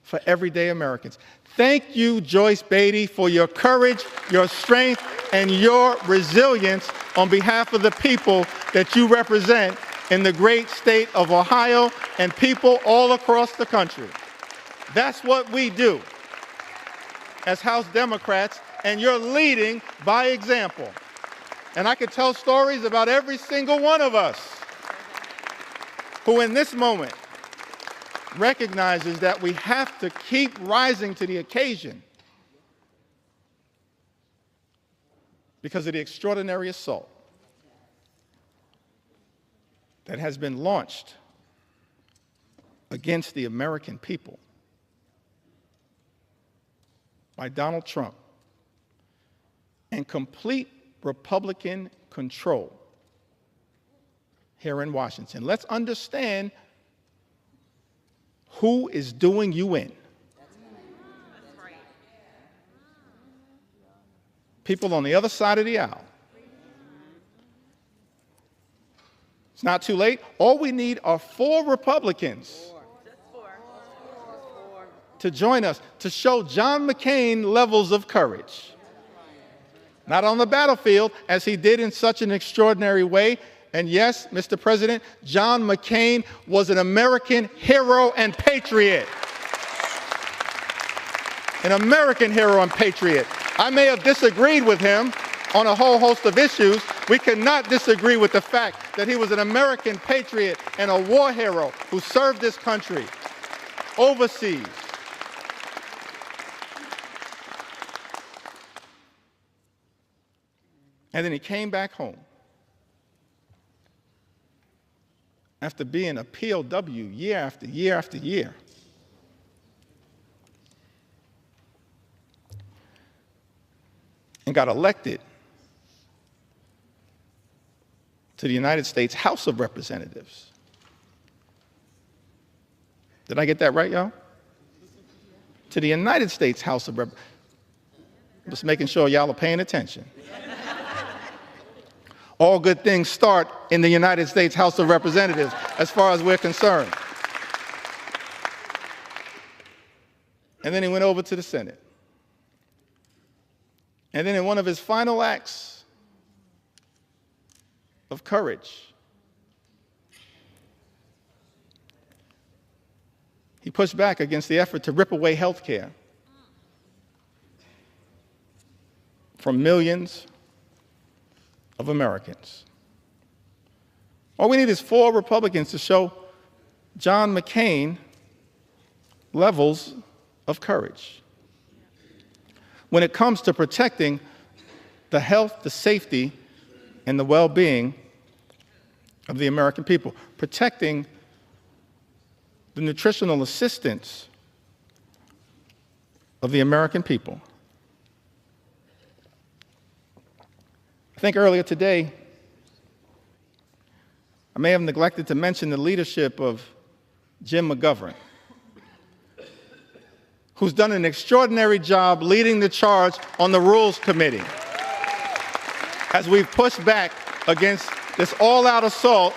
S10: for everyday Americans. Thank you, Joyce Beatty, for your courage, your strength, and your resilience on behalf of the people that you represent in the great state of Ohio and people all across the country. That's what we do as House Democrats, and you're leading by example. And I could tell stories about every single one of us who in this moment recognizes that we have to keep rising to the occasion because of the extraordinary assault that has been launched against the American people by Donald Trump and complete Republican control here in Washington. Let's understand who is doing you in. People on the other side of the aisle. It's not too late. All we need are 4 Republicans to join us, to show John McCain levels of courage. Not on the battlefield, as he did in such an extraordinary way. And yes, Mr. President, John McCain was an American hero and patriot. An American hero and patriot. I may have disagreed with him on a whole host of issues. We cannot disagree with the fact that he was an American patriot and a war hero who served this country overseas. And then he came back home after being a POW year after year after year. And got elected to the United States House of Representatives. Did I get that right, y'all? To the United States House of Representatives. Just making sure y'all are paying attention. All good things start in the United States House of Representatives, as far as we're concerned. And then he went over to the Senate. And then in one of his final acts of courage, he pushed back against the effort to rip away health care from millions of Americans. All we need is 4 Republicans to show John McCain levels of courage when it comes to protecting the health, the safety, and the well-being of the American people, protecting the nutritional assistance of the American people. I think earlier today, I may have neglected to mention the leadership of Jim McGovern, who's done an extraordinary job leading the charge on the Rules Committee as we've pushed back against this all-out assault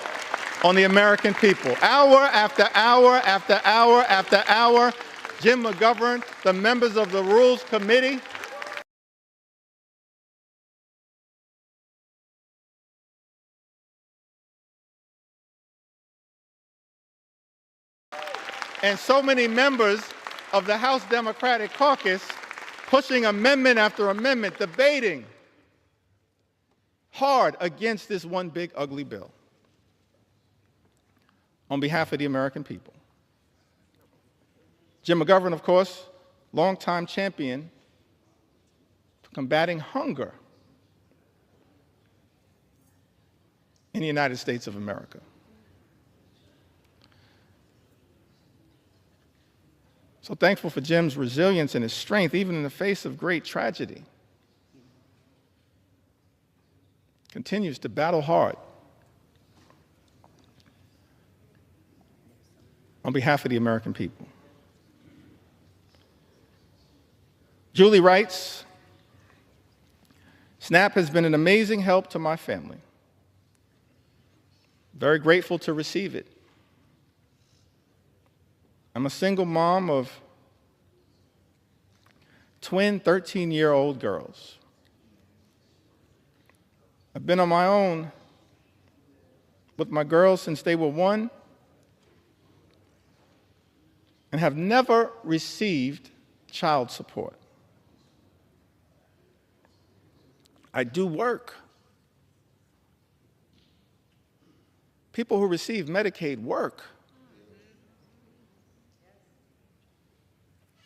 S10: on the American people. Hour after hour after hour after hour, Jim McGovern, the members of the Rules Committee, and so many members of the House Democratic Caucus pushing amendment after amendment, debating hard against this one big ugly bill on behalf of the American people. Jim McGovern, of course, longtime champion for combating hunger in the United States of America. So thankful for Jim's resilience and his strength, even in the face of great tragedy. Continues to battle hard on behalf of the American people. Julie writes, SNAP has been an amazing help to my family. Very grateful to receive it. I'm a single mom of twin 13-year-old girls. I've been on my own with my girls since they were 1 and have never received child support. I do work. People who receive Medicaid work.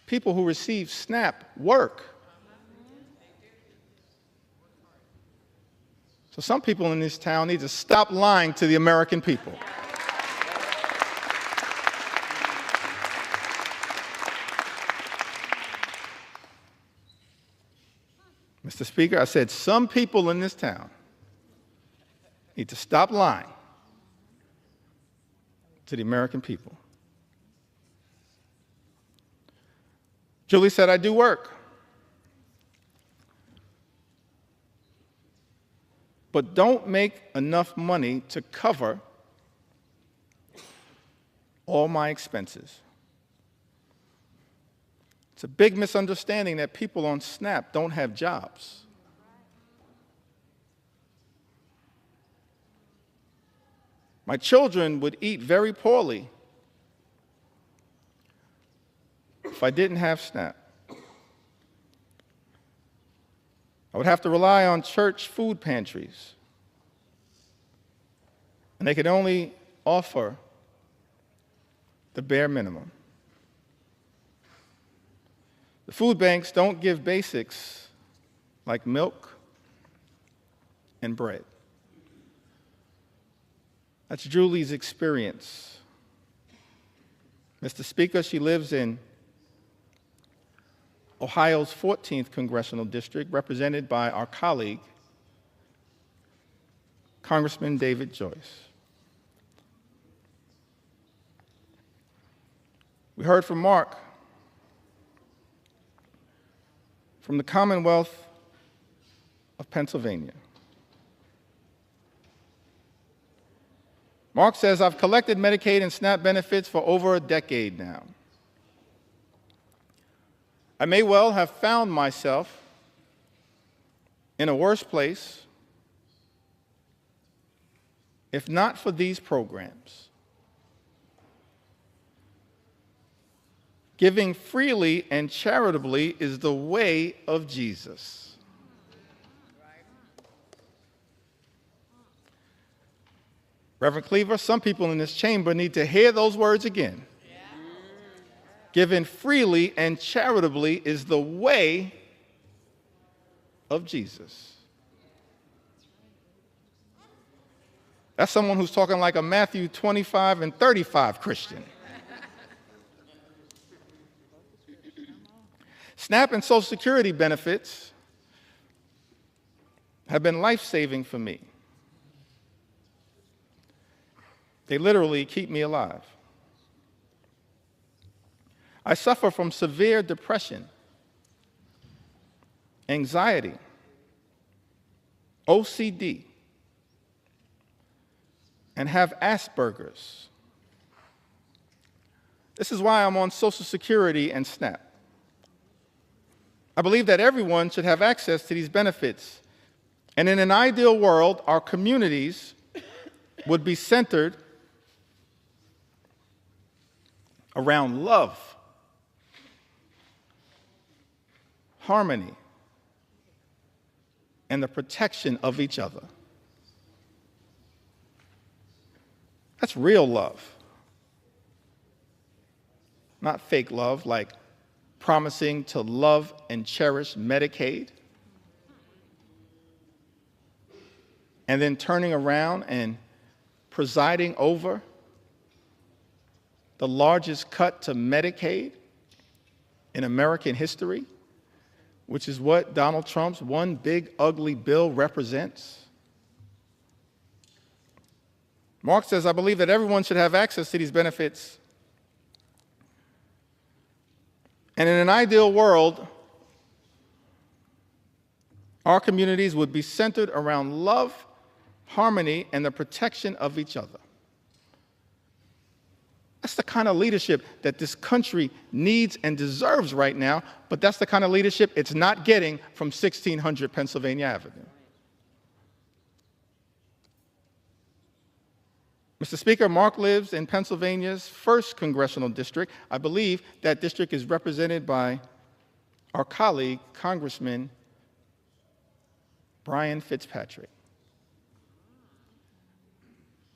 S10: People who receive SNAP work. So some people in this town need to stop lying to the American people. Mr. Speaker, I said some people in this town need to stop lying to the American people. Julie said, I do work, but don't make enough money to cover all my expenses. It's a big misunderstanding that people on SNAP don't have jobs. My children would eat very poorly if I didn't have SNAP. I would have to rely on church food pantries, and they could only offer the bare minimum. The food banks don't give basics like milk and bread. That's Julie's experience. Mr. Speaker, she lives in Ohio's 14th Congressional District, represented by our colleague, Congressman David Joyce. We heard from Mark from the Commonwealth of Pennsylvania. Mark says, I've collected Medicaid and SNAP benefits for over a decade now. I may well have found myself in a worse place if not for these programs. Giving freely and charitably is the way of Jesus. Reverend Cleaver, some people in this chamber need to hear those words again. Giving freely and charitably is the way of Jesus. That's someone who's talking like a Matthew 25 and 35 Christian. SNAP and Social Security benefits have been life-saving for me. They literally keep me alive. I suffer from severe depression, anxiety, OCD, and have Asperger's. This is why I'm on Social Security and SNAP. I believe that everyone should have access to these benefits. And in an ideal world, our communities would be centered around love, harmony, and the protection of each other. That's real love, not fake love like promising to love and cherish Medicaid and then turning around and presiding over the largest cut to Medicaid in American history, which is what Donald Trump's one big ugly bill represents. Mark says, I believe that everyone should have access to these benefits. And in an ideal world, our communities would be centered around love, harmony, and the protection of each other. That's the kind of leadership that this country needs and deserves right now, but that's the kind of leadership it's not getting from 1600 Pennsylvania Avenue. Mr. Speaker, Mark lives in Pennsylvania's 1st Congressional District. I believe that district is represented by our colleague, Congressman Brian Fitzpatrick.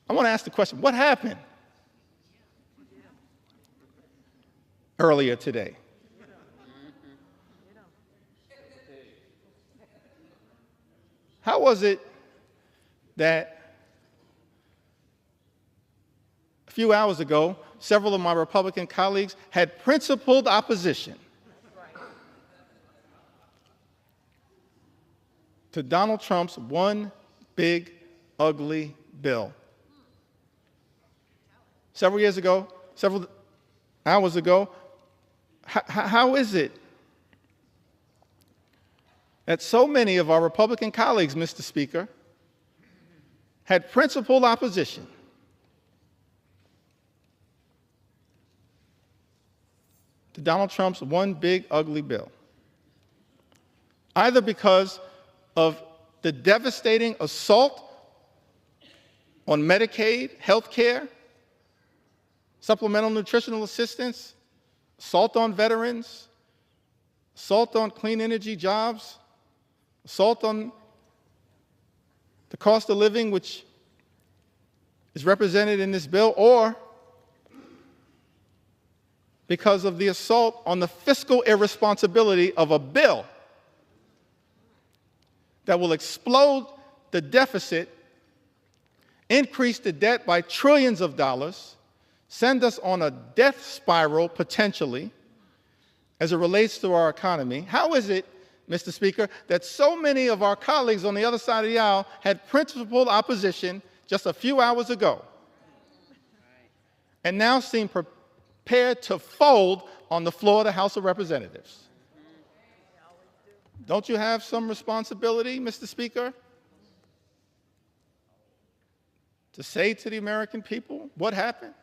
S10: I want to ask the question, what happened earlier today? How was it that a few hours ago, several of my Republican colleagues had principled opposition to Donald Trump's one big, ugly bill? Several hours ago, how is it that so many of our Republican colleagues, Mr. Speaker, had principled opposition to Donald Trump's one big, ugly bill? Either because of the devastating assault on Medicaid, health care, supplemental nutritional assistance, assault on veterans, assault on clean energy jobs, assault on the cost of living, which is represented in this bill, or because of the assault on the fiscal irresponsibility of a bill that will explode the deficit, increase the debt by trillions of dollars, send us on a death spiral, potentially, as it relates to our economy? How is it, Mr. Speaker, that so many of our colleagues on the other side of the aisle had principled opposition just a few hours ago and now seem prepared to fold on the floor of the House of Representatives? Don't you have some responsibility, Mr. Speaker, to say to the American people what happened?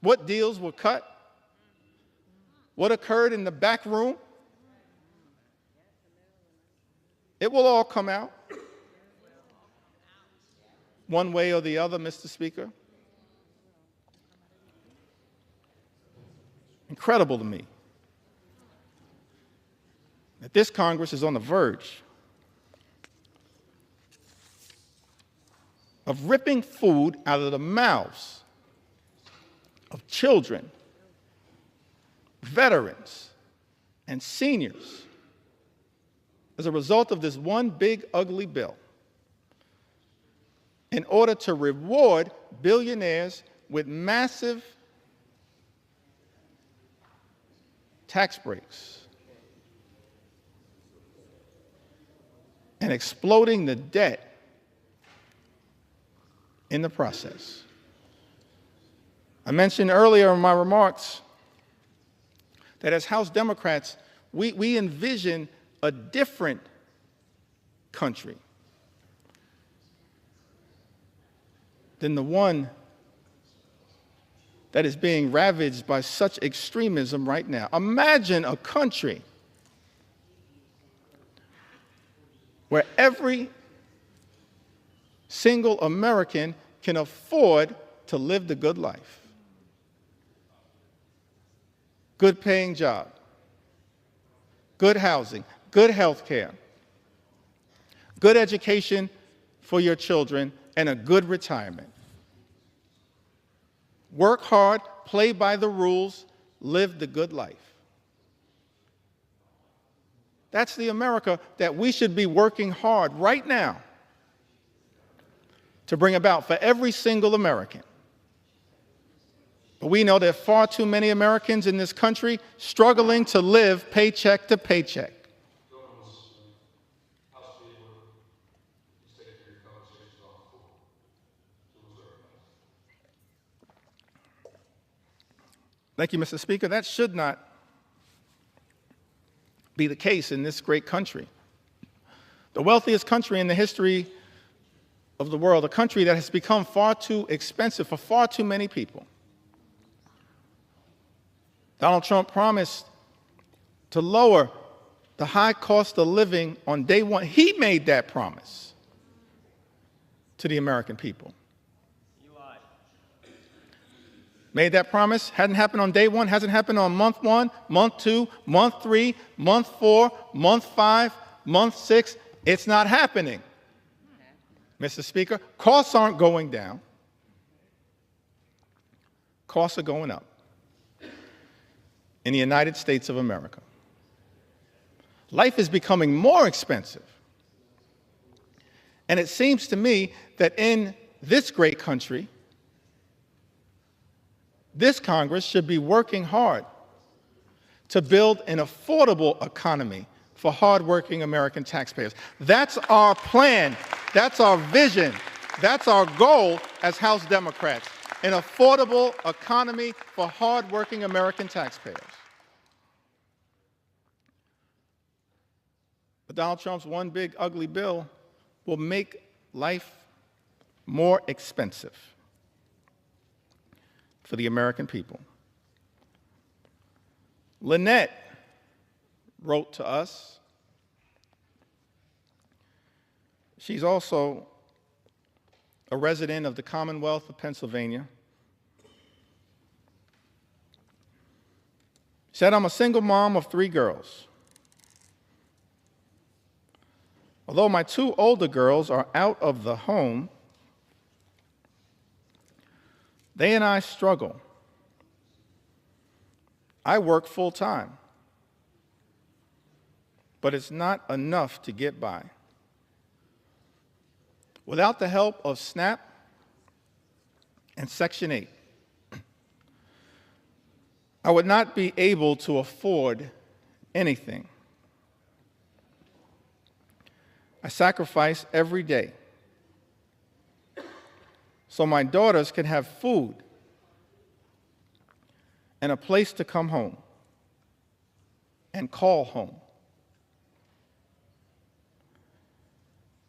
S10: What deals were cut? What occurred in the back room? It will all come out one way or the other, Mr. Speaker. Incredible to me that this Congress is on the verge of ripping food out of the mouths of children, veterans, and seniors as a result of this one big, ugly bill in order to reward billionaires with massive tax breaks and exploding the debt in the process. I mentioned earlier in my remarks that as House Democrats, we envision a different country than the one that is being ravaged by such extremism right now. Imagine a country where every single American can afford to live the good life. Good paying job, good housing, good health care, good education for your children, and a good retirement. Work hard, play by the rules, live the good life. That's the America that we should be working hard right now to bring about for every single American. But we know there are far too many Americans in this country struggling to live paycheck to paycheck. Thank you, Mr. Speaker. That should not be the case in this great country. the wealthiest country in the history of the world, a country that has become far too expensive for far too many people. Donald Trump promised to lower the high cost of living on day one. He made that promise to the American people. Made that promise, hadn't happened on day one, hasn't happened on month 1, month 2, month 3, month 4, month 5, month 6. It's not happening. Mr. Speaker, costs aren't going down. Costs are going up in the United States of America. Life is becoming more expensive. And it seems to me that in this great country, this Congress should be working hard to build an affordable economy for hardworking American taxpayers. That's our plan. That's our vision. That's our goal as House Democrats, an affordable economy for hardworking American taxpayers. But Donald Trump's one big ugly bill will make life more expensive for the American people. Lynette wrote to us. She's also a resident of the Commonwealth of Pennsylvania. She said, I'm a single mom of 3 girls. Although my 2 older girls are out of the home, they and I struggle. I work full time, but it's not enough to get by. Without the help of SNAP and Section 8, I would not be able to afford anything. I sacrifice every day so my daughters can have food and a place to come home and call home.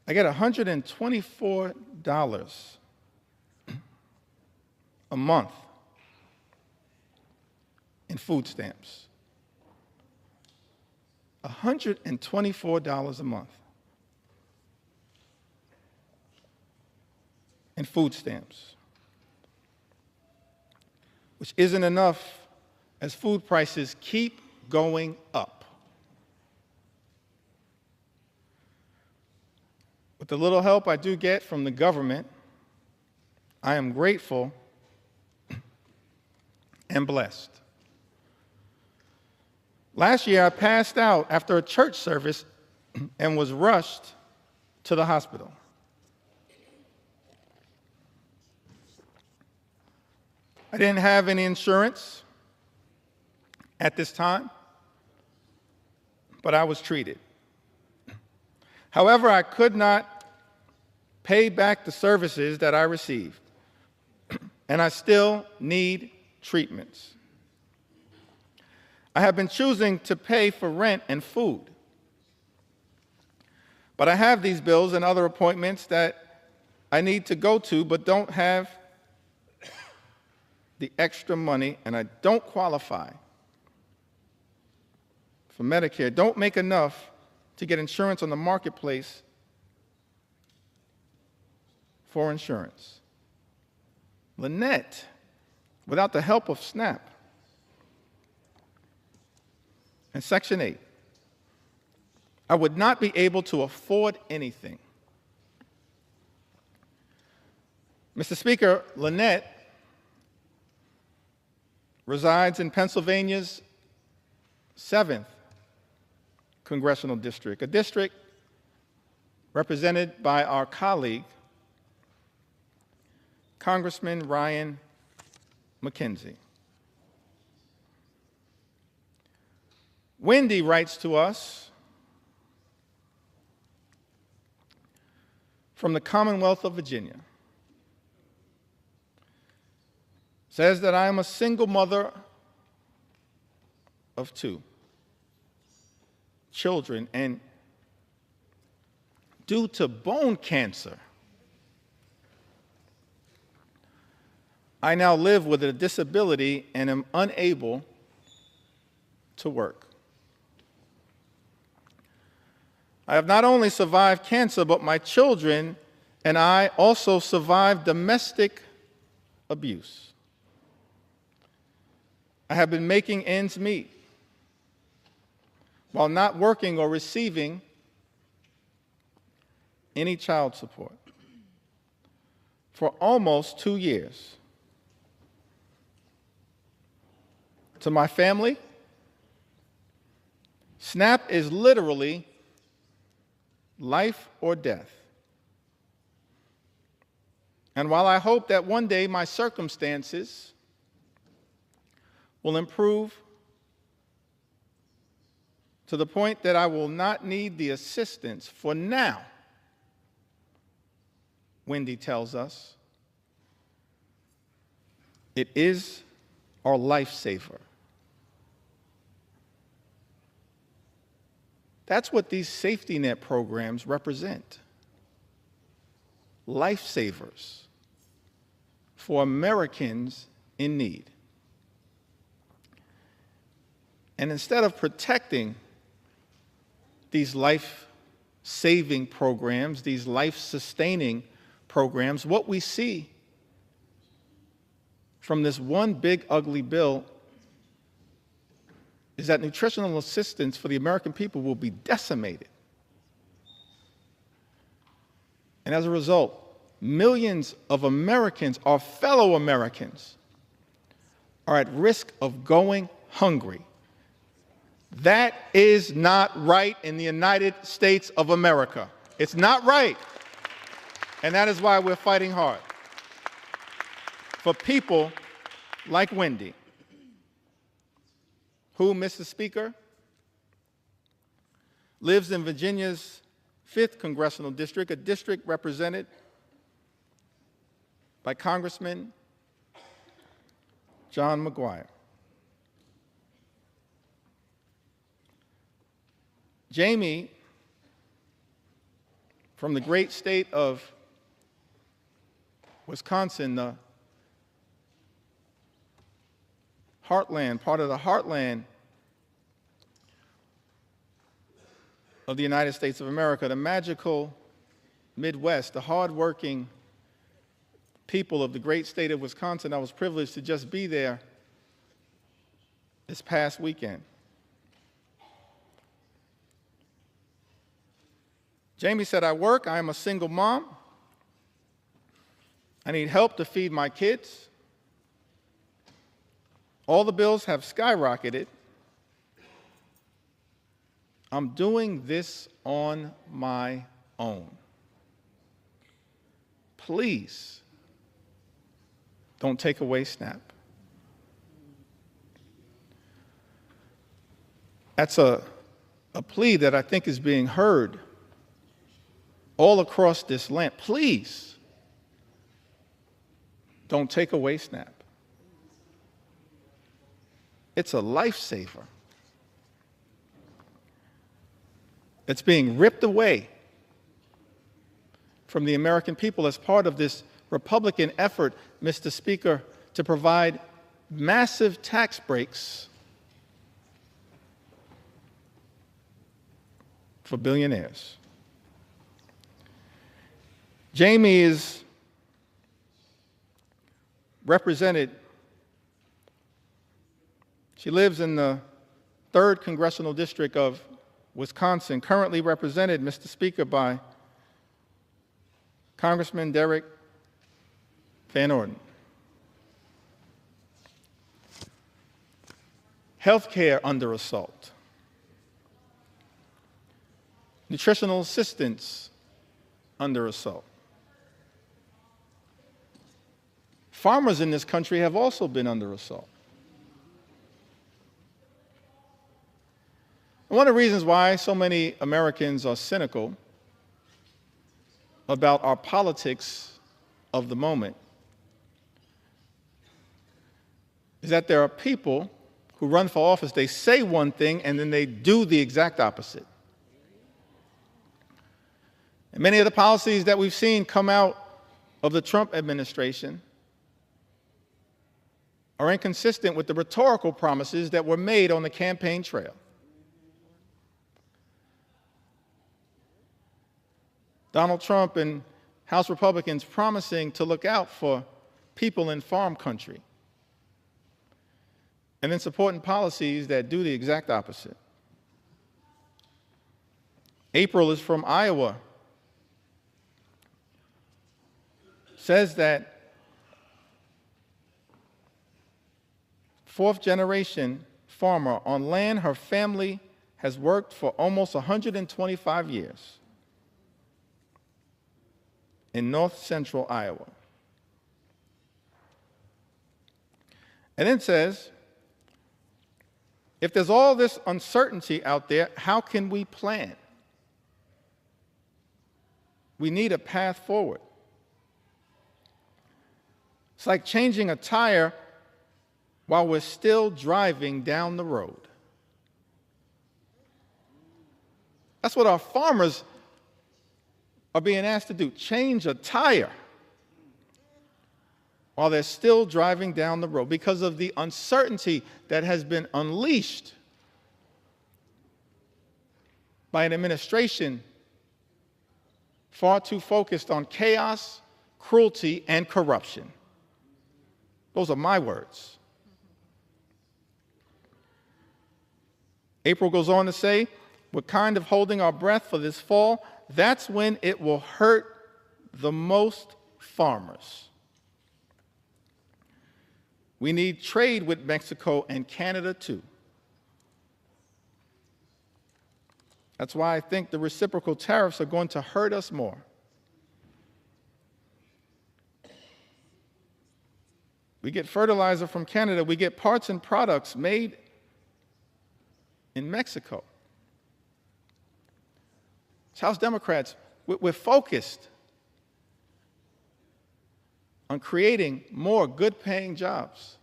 S10: I get $124 a month in food stamps. $124 a month in food stamps, which isn't enough as food prices keep going up. With the little help I do get from the government, I am grateful and blessed. Last year, I passed out after a church service and was rushed to the hospital. I didn't have any insurance at this time, but I was treated. However, I could not pay back the services that I received, and I still need treatments. I have been choosing to pay for rent and food, but I have these bills and other appointments that I need to go to but don't have the extra money, and I don't qualify for Medicare, don't make enough to get insurance on the marketplace for insurance. Lynette, without the help of SNAP and Section 8, I would not be able to afford anything. Mr. Speaker, Lynette resides in Pennsylvania's 7th congressional district, a district represented by our colleague, Congressman Ryan McKenzie. Wendy writes to us from the Commonwealth of Virginia. Says that I am a single mother of 2 children, and due to bone cancer. I now live with a disability and am unable to work. I have not only survived cancer, but my children and I also survived domestic abuse. I have been making ends meet while not working or receiving any child support for almost 2 years. To my family, SNAP is literally life or death. And while I hope that one day my circumstances will improve to the point that I will not need the assistance, for now, Wendy tells us, it is our lifesaver. That's what these safety net programs represent. Lifesavers for Americans in need. And instead of protecting these life-saving programs, these life-sustaining programs, what we see from this one big ugly bill is that nutritional assistance for the American people will be decimated. And as a result, millions of Americans, our fellow Americans, are at risk of going hungry. That is not right in the United States of America. It's not right. And that is why we're fighting hard for people like Wendy, who, Mr. Speaker, lives in Virginia's 5th Congressional District, a district represented by Congressman John McGuire. Jamie, from the great state of Wisconsin, the heartland, part of the heartland of the United States of America, the magical Midwest, the hardworking people of the great state of Wisconsin. I was privileged to just be there this past weekend. Jamie said, I work, I am a single mom. I need help to feed my kids. All the bills have skyrocketed. I'm doing this on my own. Please don't take away SNAP. That's a plea that I think is being heard all across this land. Please don't take away SNAP. It's a lifesaver. It's being ripped away from the American people as part of this Republican effort, Mr. Speaker, to provide massive tax breaks for billionaires. Jamie is represented, she lives in the 3rd Congressional District of Wisconsin, currently represented, Mr. Speaker, by Congressman Derek Van Orden. Healthcare under assault. Nutritional assistance under assault. Farmers in this country have also been under assault. And one of the reasons why so many Americans are cynical about our politics of the moment is that there are people who run for office, they say one thing and then they do the exact opposite. And many of the policies that we've seen come out of the Trump administration are inconsistent with the rhetorical promises that were made on the campaign trail. Donald Trump and House Republicans promising to look out for people in farm country, and then supporting policies that do the exact opposite. April is from Iowa. Says that fourth-generation farmer on land her family has worked for almost 125 years in north-central Iowa. And then says, if there's all this uncertainty out there, how can we plan? We need a path forward. It's like changing a tire while we're still driving down the road. That's what our farmers are being asked to do, change a tire while they're still driving down the road because of the uncertainty that has been unleashed by an administration far too focused on chaos, cruelty, and corruption. Those are my words. April goes on to say, we're kind of holding our breath for this fall. That's when it will hurt the most farmers. We need trade with Mexico and Canada too. That's why I think the reciprocal tariffs are going to hurt us more. We get fertilizer from Canada. We get parts and products made in Mexico. As House Democrats, we're focused on creating more good-paying jobs,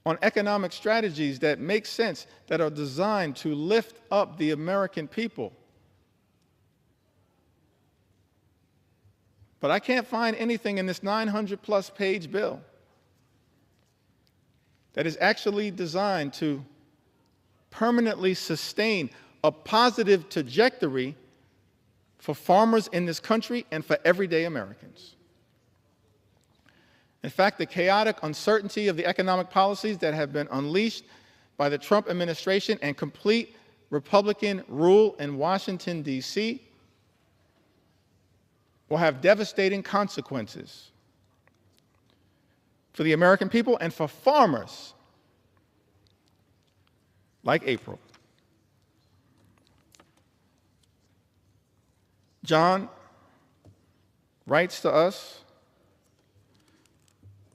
S10: on economic strategies that make sense, that are designed to lift up the American people. But I can't find anything in this 900-plus page bill that is actually designed to permanently sustain a positive trajectory for farmers in this country and for everyday Americans. In fact, the chaotic uncertainty of the economic policies that have been unleashed by the Trump administration and complete Republican rule in Washington, D.C., will have devastating consequences for the American people and for farmers like April. John writes to us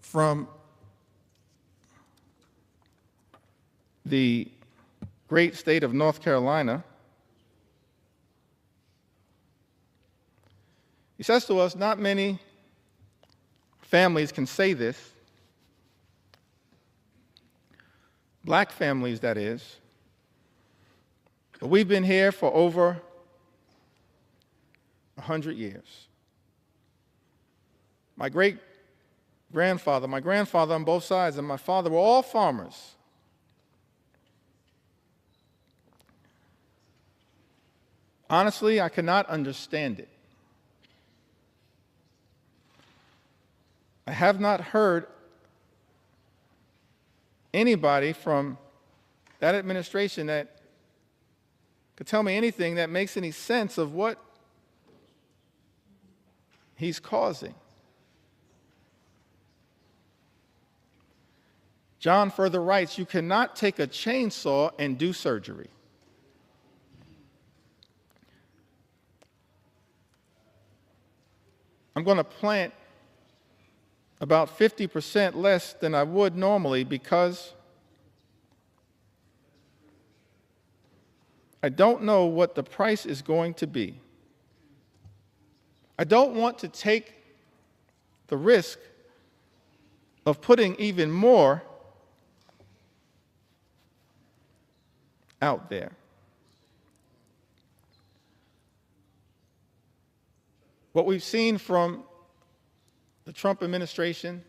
S10: from the great state of North Carolina. He says to us, not many families can say this, black families, that is, but we've been here for over 100 years. My great-grandfather, my grandfather on both sides, and my father were all farmers. Honestly, I cannot understand it. I have not heard anybody from that administration that could tell me anything that makes any sense of what he's causing. John further writes, you cannot take a chainsaw and do surgery. I'm going to plant about 50% less than I would normally because I don't know what the price is going to be. I don't want to take the risk of putting even more out there. What we've seen from the Trump administration,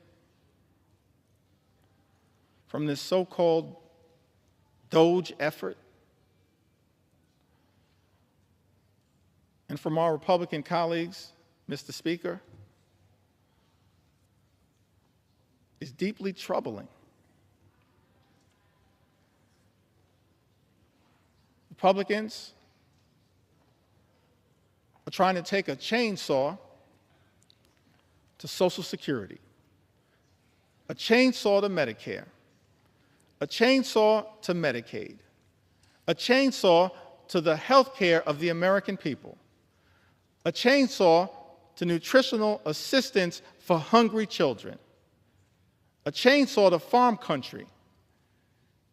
S10: from this so-called DOGE effort, and from our Republican colleagues, Mr. Speaker, is deeply troubling. Republicans are trying to take a chainsaw to Social Security, a chainsaw to Medicare, a chainsaw to Medicaid, a chainsaw to the health care of the American people, a chainsaw to nutritional assistance for hungry children, a chainsaw to farm country,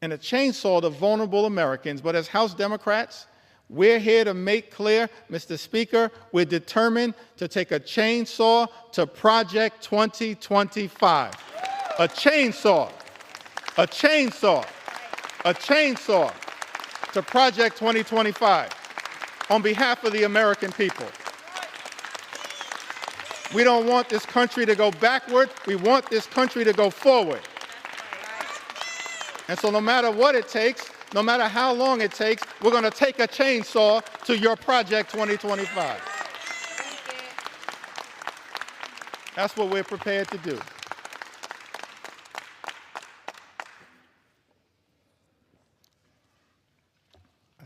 S10: and a chainsaw to vulnerable Americans. But as House Democrats, we're here to make clear, Mr. Speaker, we're determined to take a chainsaw to Project 2025. A chainsaw, a chainsaw, a chainsaw to Project 2025 on behalf of the American people. We don't want this country to go backward. We want this country to go forward. And so no matter what it takes, no matter how long it takes, we're going to take a chainsaw to your Project 2025. That's what we're prepared to do.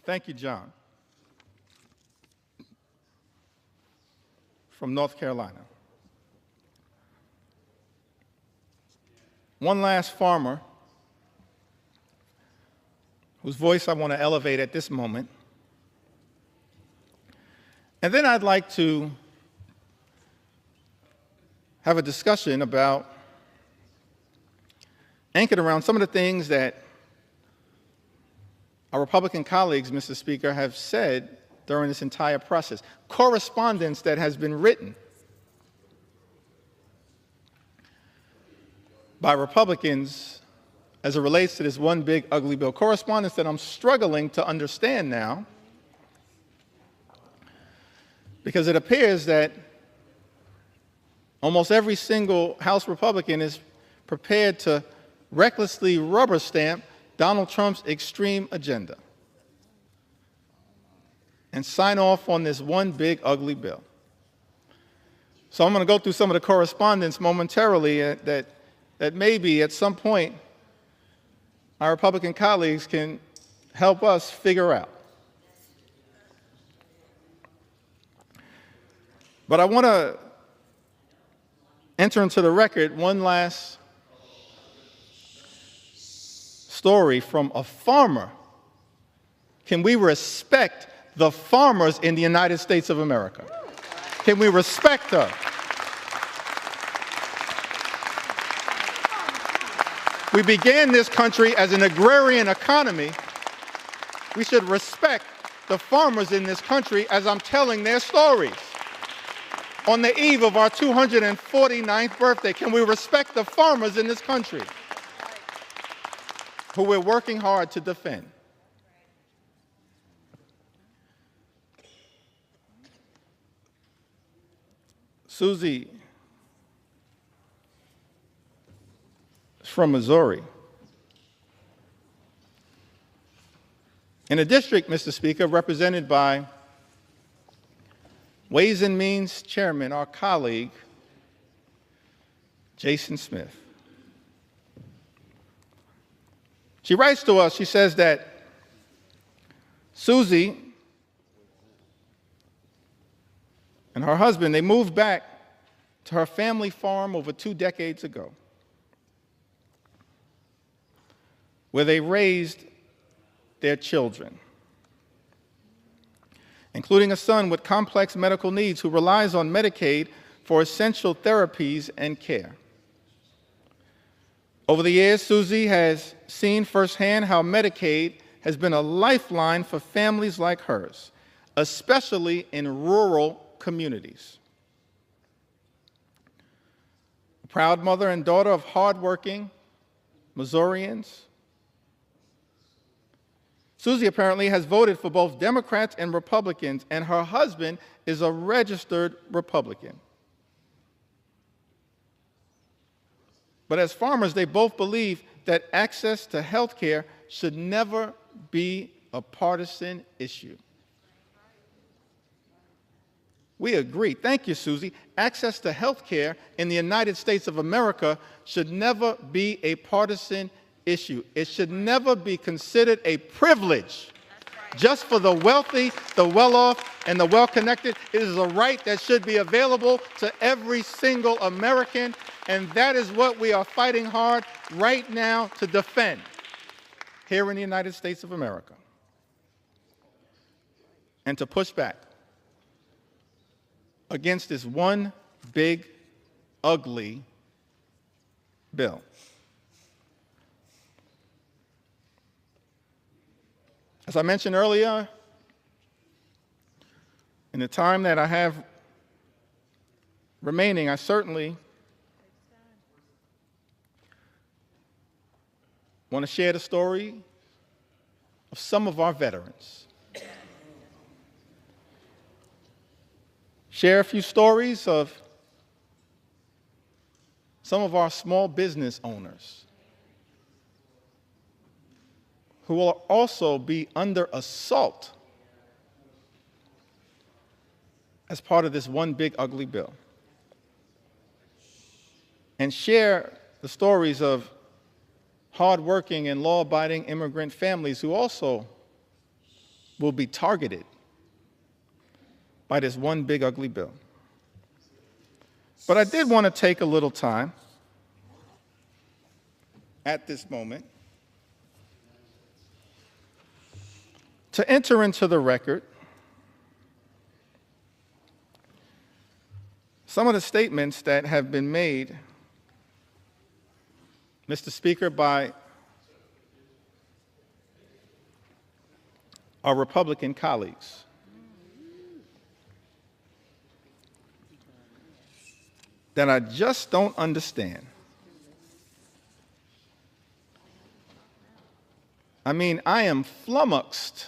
S10: Thank you, John, from North Carolina. One last farmer whose voice I want to elevate at this moment. And then I'd like to have a discussion about, anchored around some of the things that our Republican colleagues, Mr. Speaker, have said during this entire process. Correspondence that has been written by Republicans as it relates to this one big ugly bill. Correspondence that I'm struggling to understand now, because it appears that almost every single House Republican is prepared to recklessly rubber stamp Donald Trump's extreme agenda and sign off on this one big ugly bill. So I'm going to go through some of the correspondence momentarily that maybe at some point our Republican colleagues can help us figure out. But I want to enter into the record one last story from a farmer. Can we respect the farmers in the United States of America? Can we respect them? We began this country as an agrarian economy. We should respect the farmers in this country as I'm telling their stories. On the eve of our 249th birthday, can we respect the farmers in this country who we're working hard to defend? Susie is from Missouri. In a district, Mr. Speaker, represented by Ways and Means Chairman, our colleague, Jason Smith. She writes to us, she says that Susie and her husband, they moved back to her family farm over 2 decades ago, where they raised their children, including a son with complex medical needs who relies on Medicaid for essential therapies and care. Over the years, Susie has seen firsthand how Medicaid has been a lifeline for families like hers, especially in rural communities. A proud mother and daughter of hardworking Missourians, Susie apparently has voted for both Democrats and Republicans, and her husband is a registered Republican. But as farmers, they both believe that access to health care should never be a partisan issue. We agree. Thank you, Susie. Access to health care in the United States of America should never be a partisan issue. It should never be considered a privilege just for the wealthy, the well-off, and the well-connected. It is a right that should be available to every single American, and that is what we are fighting hard right now to defend here in the United States of America, and to push back against this one big, ugly bill. As I mentioned earlier, in the time that I have remaining, I certainly want to share the story of some of our veterans. Share a few stories of some of our small business owners who will also be under assault as part of this one big ugly bill. And share the stories of hardworking and law-abiding immigrant families who also will be targeted by this one big ugly bill. But I did want to take a little time at this moment to enter into the record some of the statements that have been made, Mr. Speaker, by our Republican colleagues. That I just don't understand. I mean, I am flummoxed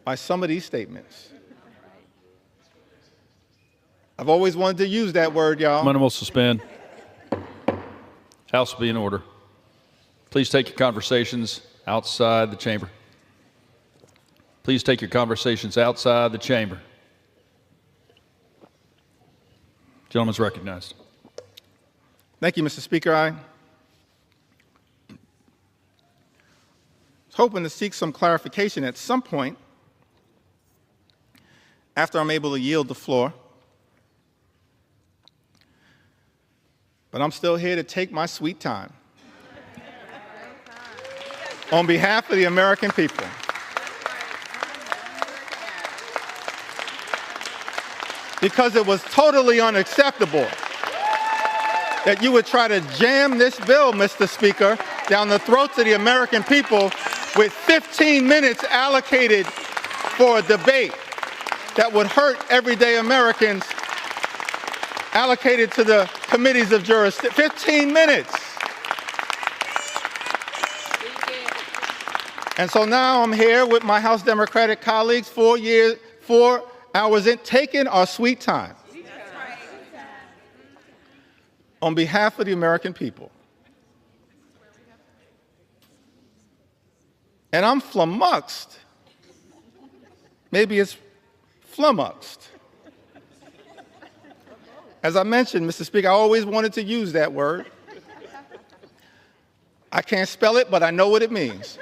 S10: by some of these statements. I've always wanted to use that word, y'all.
S9: Will suspend. House will be in order. Please take your conversations outside the chamber. Please take your conversations outside the chamber. Gentleman's recognized.
S10: Thank you, Mr. Speaker. I was hoping to seek some clarification at some point after I'm able to yield the floor. But I'm still here to take my sweet time on behalf of the American people. Because it was totally unacceptable that you would try to jam this bill, Mr. Speaker, down the throats of the American people with 15 minutes allocated for a debate that would hurt everyday Americans, allocated to the committees of jurisdiction. 15 minutes. And so now I'm here with my House Democratic colleagues, 4 hours in, taking our sweet time on behalf of the American people. And I'm flummoxed. Maybe it's flummoxed. As I mentioned, Mr. Speaker, I always wanted to use that word. I can't spell it, but I know what it means.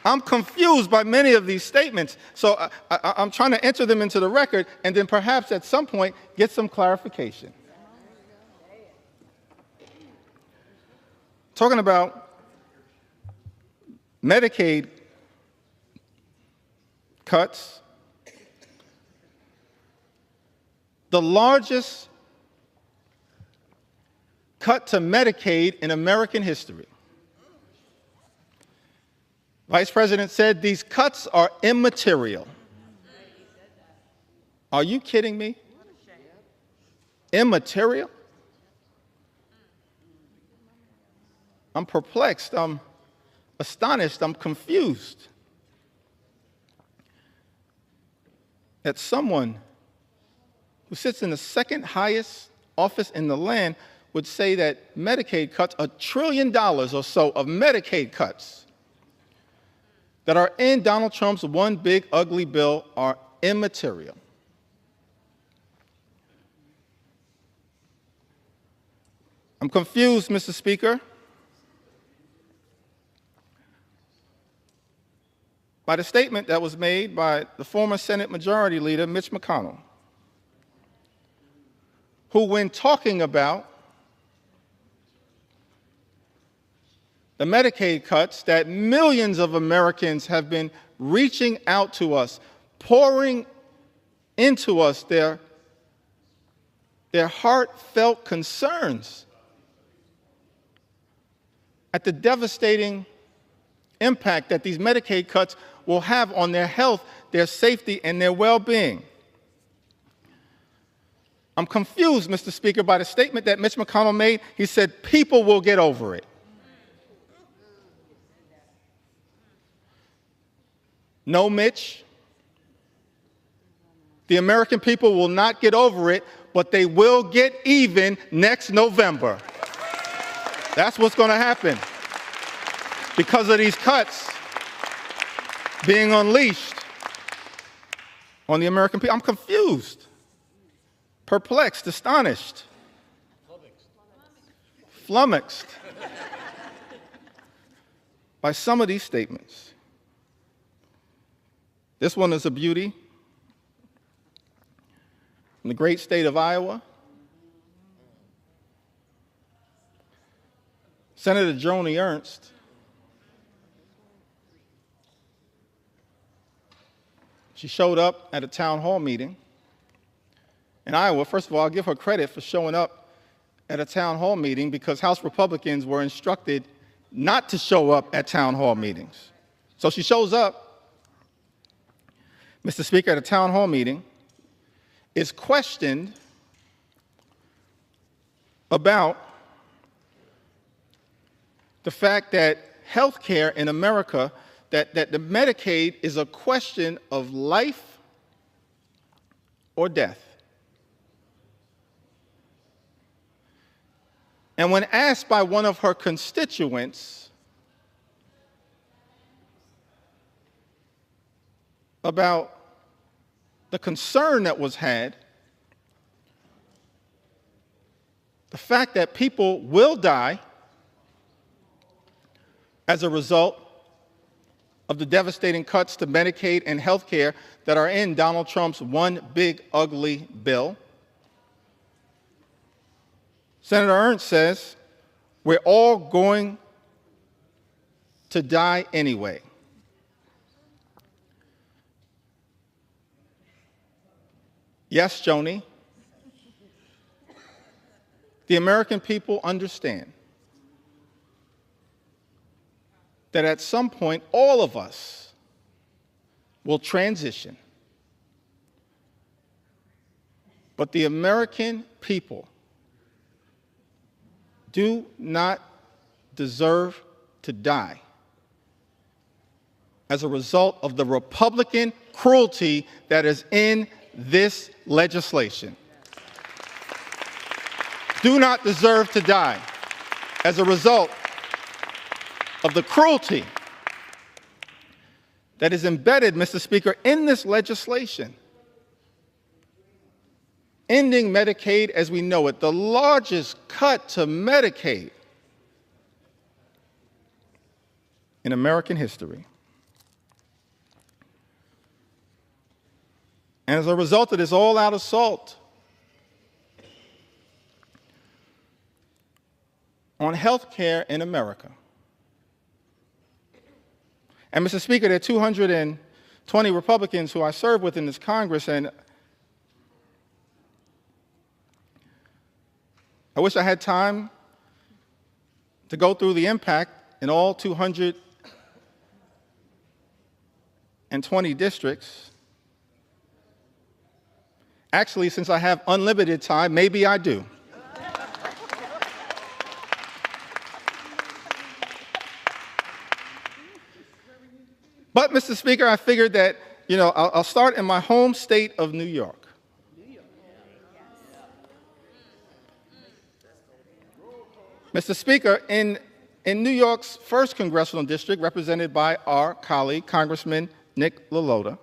S10: I'm confused by many of these statements, so I'm trying to enter them into the record and then perhaps at some point get some clarification. Talking about Medicaid cuts, the largest cut to Medicaid in American history. Vice President said these cuts are immaterial. Are you kidding me? Immaterial? I'm perplexed. I'm astonished, I'm confused that someone who sits in the second highest office in the land would say that Medicaid cuts, $1 trillion or so of Medicaid cuts that are in Donald Trump's one big ugly bill are immaterial. I'm confused, Mr. Speaker, by the statement that was made by the former Senate Majority Leader, Mitch McConnell, who, when talking about the Medicaid cuts that millions of Americans have been reaching out to us, pouring into us their heartfelt concerns at the devastating impact that these Medicaid cuts will have on their health, their safety, and their well-being. I'm confused, Mr. Speaker, by the statement that Mitch McConnell made. He said, people will get over it. No, Mitch. The American people will not get over it, but they will get even next November. That's what's going to happen because of these cuts being unleashed on the American people. I'm confused, perplexed, astonished, flummoxed by some of these statements. This one is a beauty. In the great state of Iowa, Senator Joni Ernst she showed up at a town hall meeting in Iowa. First of all, I'll give her credit for showing up at a town hall meeting because House Republicans were instructed not to show up at town hall meetings. So she shows up, Mr. Speaker, at a town hall meeting, is questioned about the fact that health care in America, that the Medicaid is a question of life or death. And when asked by one of her constituents about the concern that was had, the fact that people will die as a result of the devastating cuts to Medicaid and health care that are in Donald Trump's one big ugly bill, Senator Ernst says, we're all going to die anyway. Yes, Joni, the American people understand that at some point all of us will transition. But the American people do not deserve to die as a result of the Republican cruelty that is in this legislation. Do not deserve to die as a result of the cruelty that is embedded, Mr. Speaker, in this legislation. Ending Medicaid as we know it, the largest cut to Medicaid in American history. And as a result of this all-out assault on health care in America, and Mr. Speaker, there are 220 Republicans who I serve with in this Congress, and I wish I had time to go through the impact in all 220 districts. Actually, since I have unlimited time, maybe I do. But, Mr. Speaker, I figured that, I'll start in my home state of New York. Mr. Speaker, in New York's 1st Congressional District, represented by our colleague, Congressman Nick LaLota,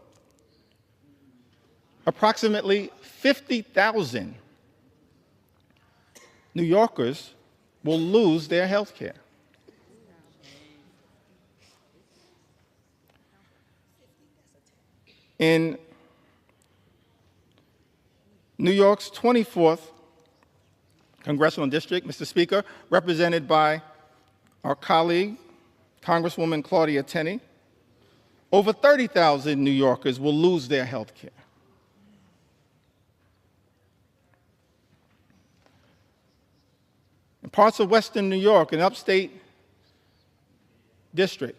S10: approximately 50,000 New Yorkers will lose their health care. In New York's 24th Congressional District, Mr. Speaker, represented by our colleague, Congresswoman Claudia Tenney, over 30,000 New Yorkers will lose their health care. In parts of Western New York, an upstate district,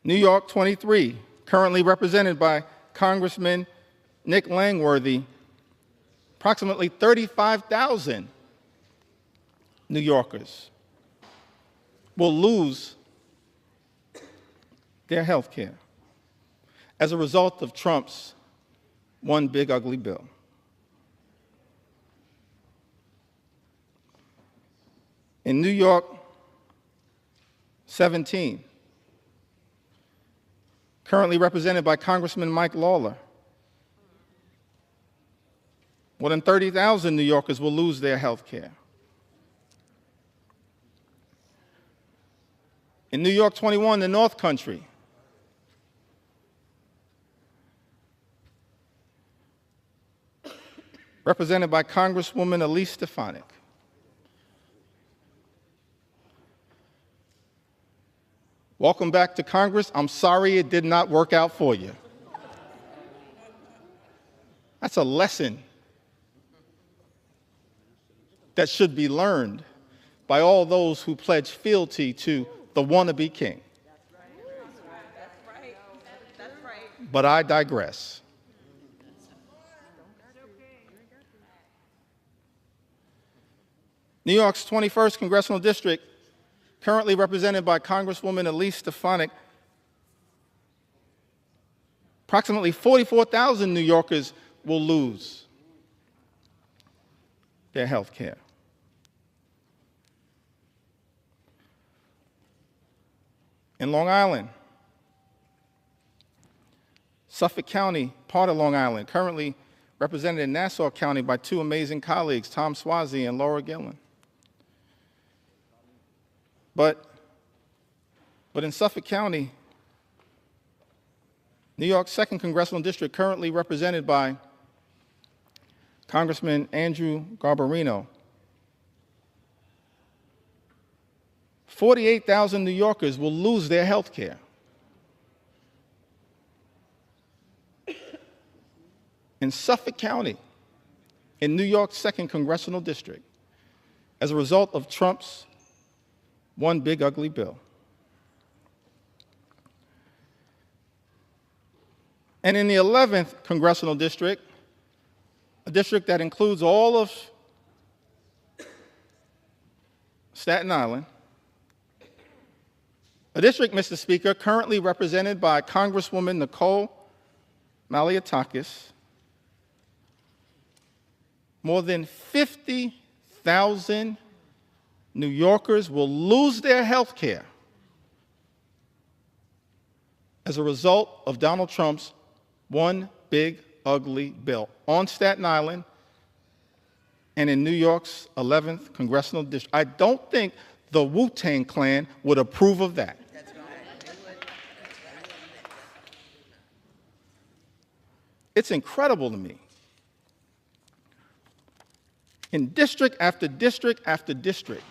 S10: New York 23, currently represented by Congressman Nick Langworthy, approximately 35,000 New Yorkers will lose their health care as a result of Trump's one big ugly bill. In New York 17, currently represented by Congressman Mike Lawler, more than 30,000 New Yorkers will lose their health care. In New York 21, the North Country, represented by Congresswoman Elise Stefanik, welcome back to Congress. I'm sorry it did not work out for you. That's a lesson that should be learned by all those who pledge fealty to the wannabe king. But I digress. New York's 21st Congressional District, currently represented by Congresswoman Elise Stefanik, approximately 44,000 New Yorkers will lose their health care. In Long Island, Suffolk County, part of Long Island, currently represented in Nassau County by two amazing colleagues, Tom Swazi and Laura Gillen. But in Suffolk County, New York's 2nd Congressional District, currently represented by Congressman Andrew Garbarino, 48,000 New Yorkers will lose their health care. In Suffolk County, in New York's 2nd Congressional District, as a result of Trump's one big ugly bill. And in the 11th Congressional District, a district that includes all of Staten Island, a district, Mr. Speaker, currently represented by Congresswoman Nicole Malliotakis, more than 50,000 New Yorkers will lose their health care as a result of Donald Trump's one big ugly bill on Staten Island and in New York's 11th Congressional District. I don't think the Wu-Tang Clan would approve of that. It's incredible to me. In district after district after district,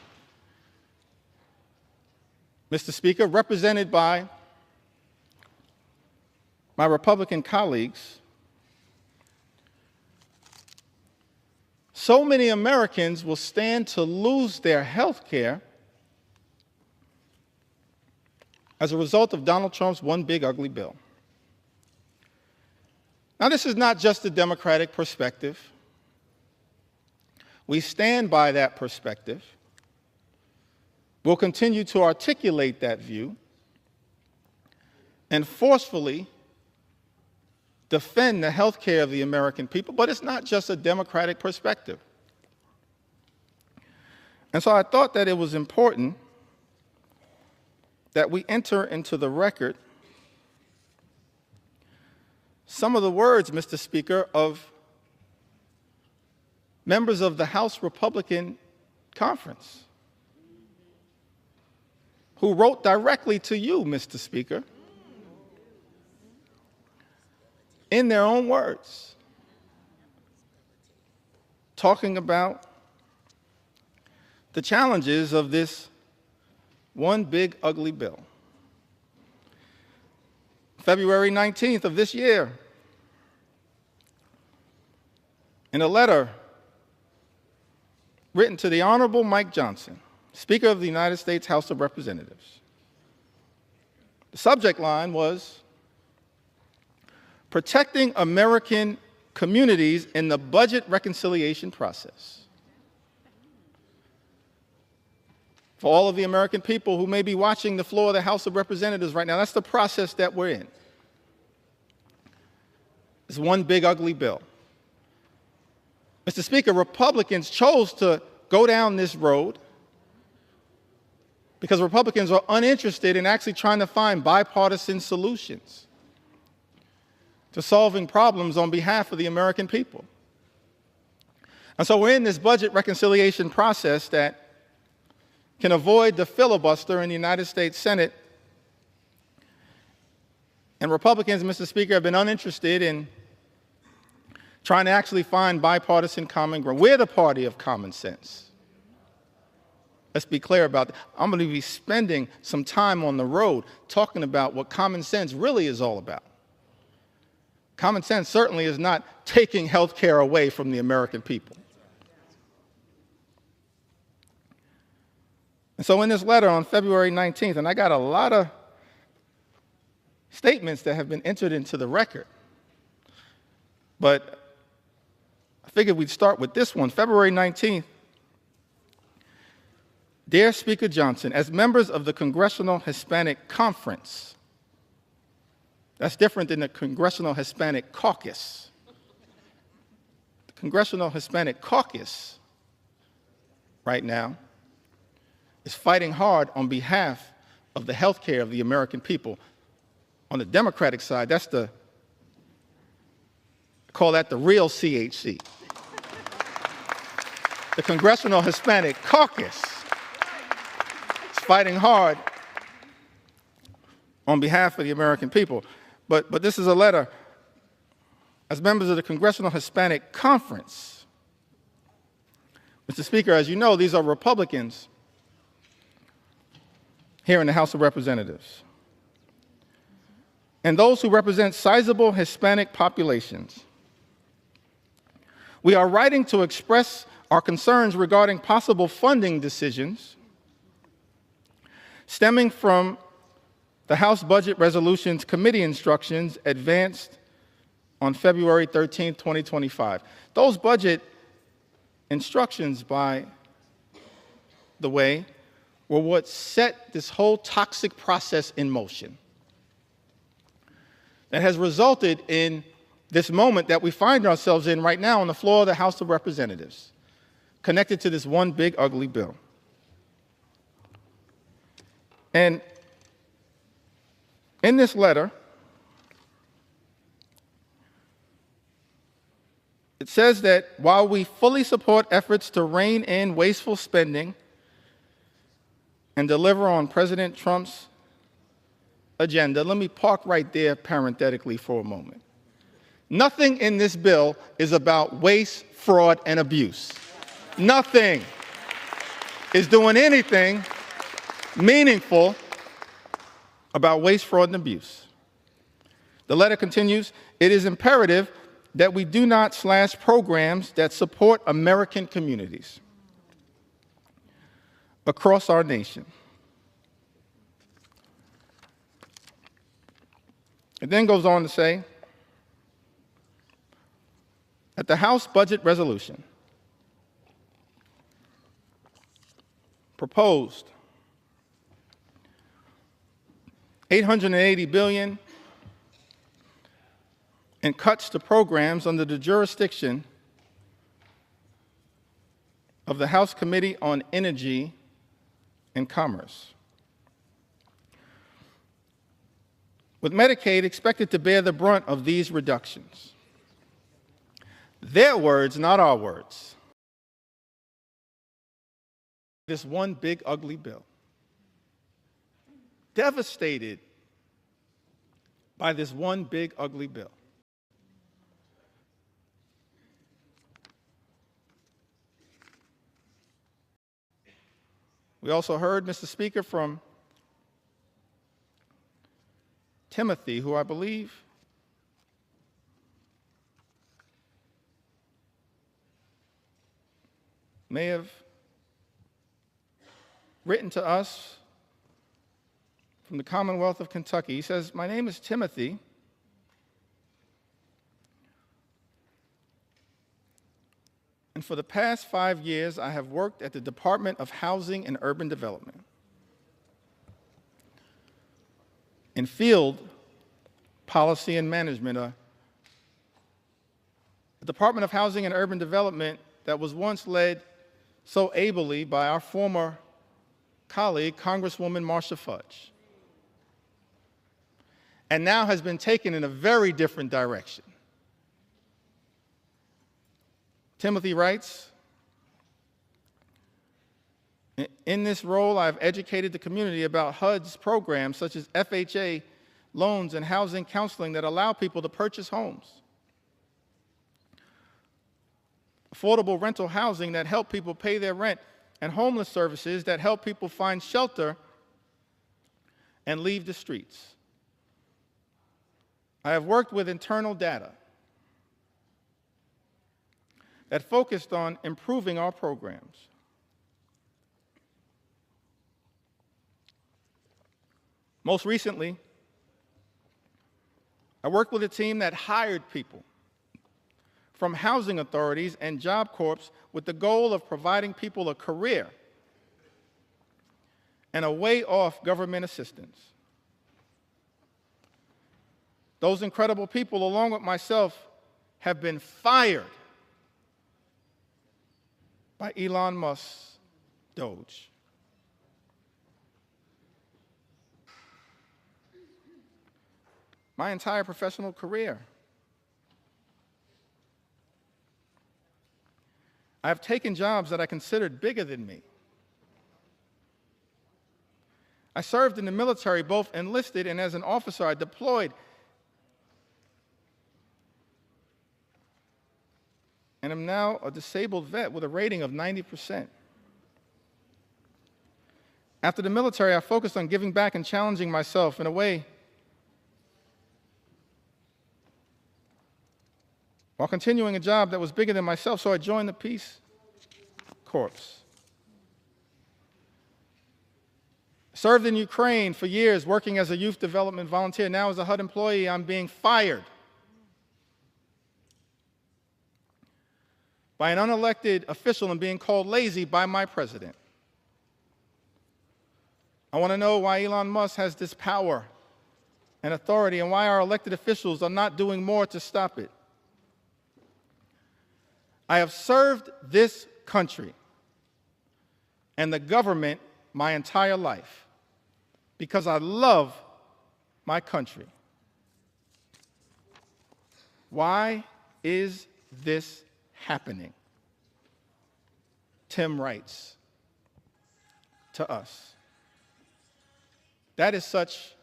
S10: Mr. Speaker, represented by my Republican colleagues, so many Americans will stand to lose their health care as a result of Donald Trump's one big ugly bill. Now, this is not just a Democratic perspective. We stand by that perspective. will continue to articulate that view and forcefully defend the health care of the American people, but it's not just a Democratic perspective. And so I thought that it was important that we enter into the record some of the words, Mr. Speaker, of members of the House Republican Conference who wrote directly to you, Mr. Speaker, in their own words, talking about the challenges of this one big ugly bill. February 19th of this year, in a letter written to the Honorable Mike Johnson, Speaker of the United States House of Representatives, the subject line was, "Protecting American Communities in the Budget Reconciliation Process." For all of the American people who may be watching the floor of the House of Representatives right now, that's the process that we're in. It's one big ugly bill. Mr. Speaker, Republicans chose to go down this road because Republicans are uninterested in actually trying to find bipartisan solutions to solving problems on behalf of the American people. And so we're in this budget reconciliation process that can avoid the filibuster in the United States Senate. And Republicans, Mr. Speaker, have been uninterested in trying to actually find bipartisan common ground. We're the party of common sense. Let's be clear about that. I'm going to be spending some time on the road talking about what common sense really is all about. Common sense certainly is not taking health care away from the American people. And so in this letter on February 19th, and I got a lot of statements that have been entered into the record, but I figured we'd start with this one. February 19th, Dear Speaker Johnson, as members of the Congressional Hispanic Conference, that's different than the Congressional Hispanic Caucus. The Congressional Hispanic Caucus right now is fighting hard on behalf of the health care of the American people. On the Democratic side, I call that the real CHC. The Congressional Hispanic Caucus is fighting hard on behalf of the American people. But this is a letter as members of the Congressional Hispanic Conference. Mr. Speaker, as you know, these are Republicans here in the House of Representatives. And those who represent sizable Hispanic populations. We are writing to express our concerns regarding possible funding decisions stemming from the House Budget Resolutions Committee instructions advanced on February 13, 2025. Those budget instructions, by the way, were what set this whole toxic process in motion that has resulted in this moment that we find ourselves in right now on the floor of the House of Representatives, connected to this one big ugly bill. And in this letter, it says that while we fully support efforts to rein in wasteful spending and deliver on President Trump's agenda, let me park right there parenthetically for a moment. Nothing in this bill is about waste, fraud, and abuse. Nothing is doing anything meaningful about waste, fraud, and abuse. The letter continues, it is imperative that we do not slash programs that support American communities across our nation. It then goes on to say that the House Budget Resolution proposed $880 billion in cuts to programs under the jurisdiction of the House Committee on Energy and Commerce. With Medicaid expected to bear the brunt of these reductions. Their words, not our words. This one big ugly bill. Devastated by this one big ugly bill. We also heard, Mr. Speaker, from Timothy, who I believe may have written to us from the Commonwealth of Kentucky. He says, "My name is Timothy. And for the past 5 years, I have worked at the Department of Housing and Urban Development in field policy and management, a Department of Housing and Urban Development that was once led so ably by our former colleague, Congresswoman Marcia Fudge, and now has been taken in a very different direction." Timothy writes, "In this role, I've educated the community about HUD's programs such as FHA loans and housing counseling that allow people to purchase homes. Affordable rental housing that help people pay their rent, and homeless services that help people find shelter and leave the streets. I have worked with internal data that focused on improving our programs. Most recently, I worked with a team that hired people from housing authorities and Job Corps with the goal of providing people a career and a way off government assistance. Those incredible people, along with myself, have been fired by Elon Musk's Doge. My entire professional career, I have taken jobs that I considered bigger than me. I served in the military, both enlisted and as an officer. I deployed. And am now a disabled vet with a rating of 90%. After the military, I focused on giving back and challenging myself in a way while continuing a job that was bigger than myself, so I joined the Peace Corps. Served in Ukraine for years, working as a youth development volunteer. Now as a HUD employee, I'm being fired by an unelected official and being called lazy by my president. I want to know why Elon Musk has this power and authority and why our elected officials are not doing more to stop it. I have served this country and the government my entire life because I love my country. Why is this happening? Tim writes to us. That is such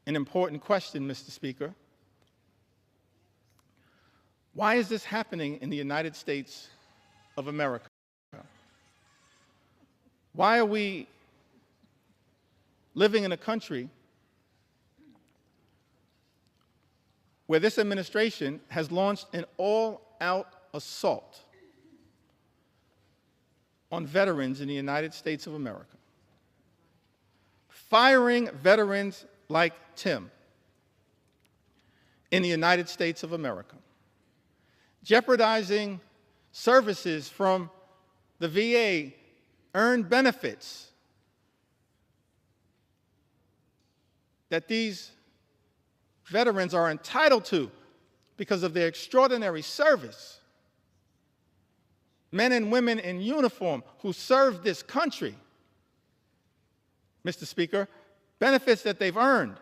S10: an important question, Mr. Speaker. Why is this happening in the United States of America? Why are we living in a country where this administration has launched an all-out assault on veterans in the United States of America, firing veterans like Tim in the United States of America, jeopardizing services from the VA, earned benefits that these veterans are entitled to because of their extraordinary service. Men and women in uniform who serve this country, Mr. Speaker, benefits that they've earned,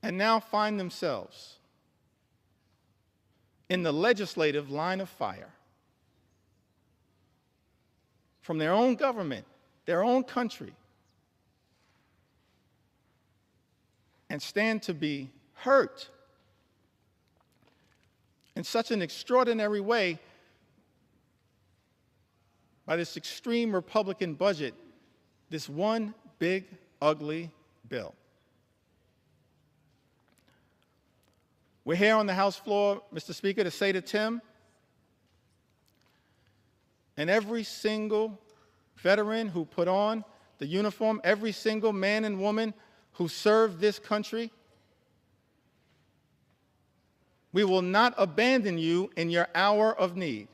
S10: and now find themselves in the legislative line of fire from their own government, their own country, and stand to be hurt in such an extraordinary way by this extreme Republican budget, this one big, ugly bill. We're here on the House floor, Mr. Speaker, to say to Tim and every single veteran who put on the uniform, every single man and woman who served this country, we will not abandon you in your hour of need.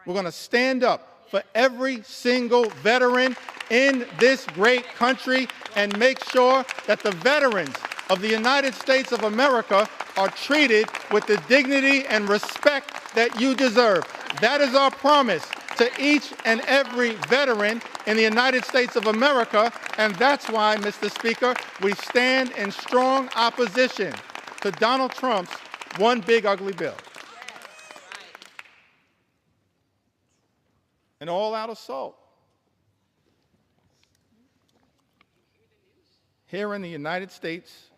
S10: We're going to stand up for every single veteran in this great country and make sure that the veterans of the United States of America are treated with the dignity and respect that you deserve. That is our promise to each and every veteran in the United States of America, and that's why, Mr. Speaker, we stand in strong opposition to Donald Trump's one big ugly bill. An all-out assault here in the United States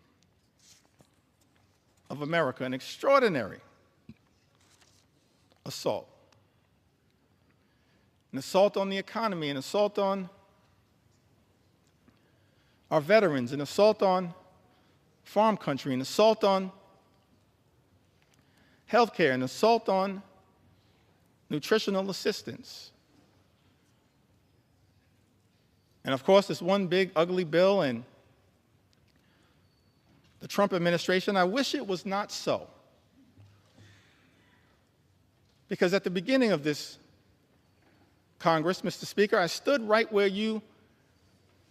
S10: of America, an extraordinary assault. An assault on the economy, an assault on our veterans, an assault on farm country, an assault on health care, an assault on nutritional assistance. And of course, this one big ugly bill and the Trump administration, I wish it was not so. Because at the beginning of this Congress, Mr. Speaker, I stood right where you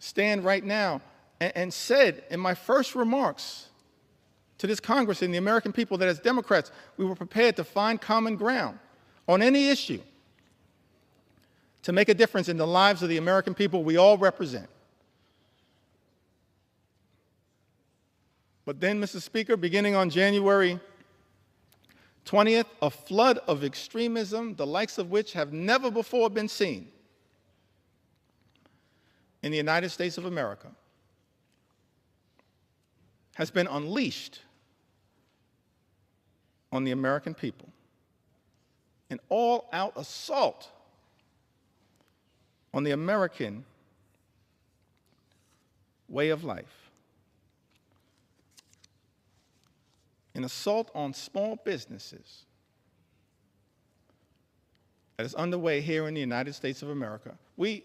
S10: stand right now and said in my first remarks to this Congress and the American people that as Democrats, we were prepared to find common ground on any issue to make a difference in the lives of the American people we all represent. But then, Mr. Speaker, beginning on January 20th, a flood of extremism, the likes of which have never before been seen in the United States of America, has been unleashed on the American people. An all-out assault on the American way of life. An assault on small businesses that is underway here in the United States of America. We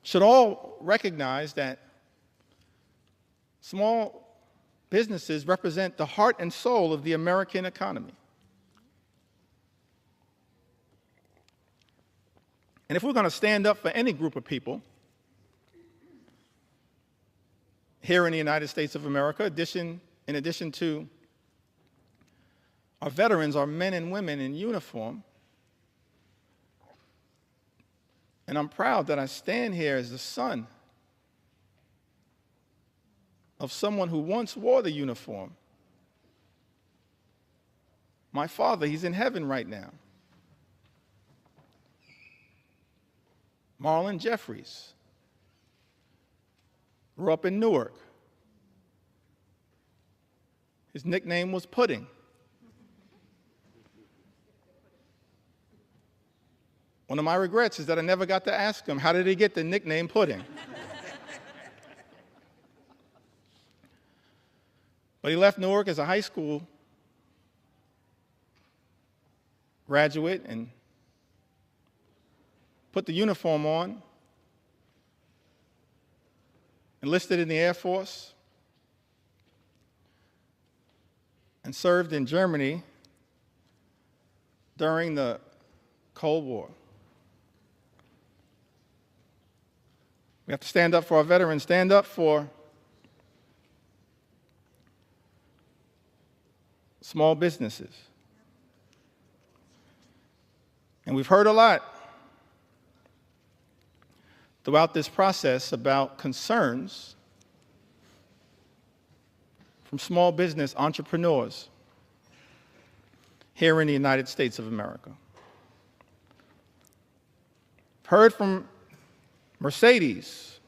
S10: should all recognize that small businesses represent the heart and soul of the American economy. And if we're going to stand up for any group of people here in the United States of America, in addition to our veterans, our men and women in uniform, and I'm proud that I stand here as the son of someone who once wore the uniform. My father, he's in heaven right now. Marlon Jeffries grew up in Newark. His nickname was Pudding. One of my regrets is that I never got to ask him, how did he get the nickname Pudding? But he left Newark as a high school graduate and put the uniform on, enlisted in the Air Force, and served in Germany during the Cold War. We have to stand up for our veterans, stand up for small businesses. And we've heard a lot throughout this process about concerns from small business entrepreneurs here in the United States of America. I've heard from Mercedes,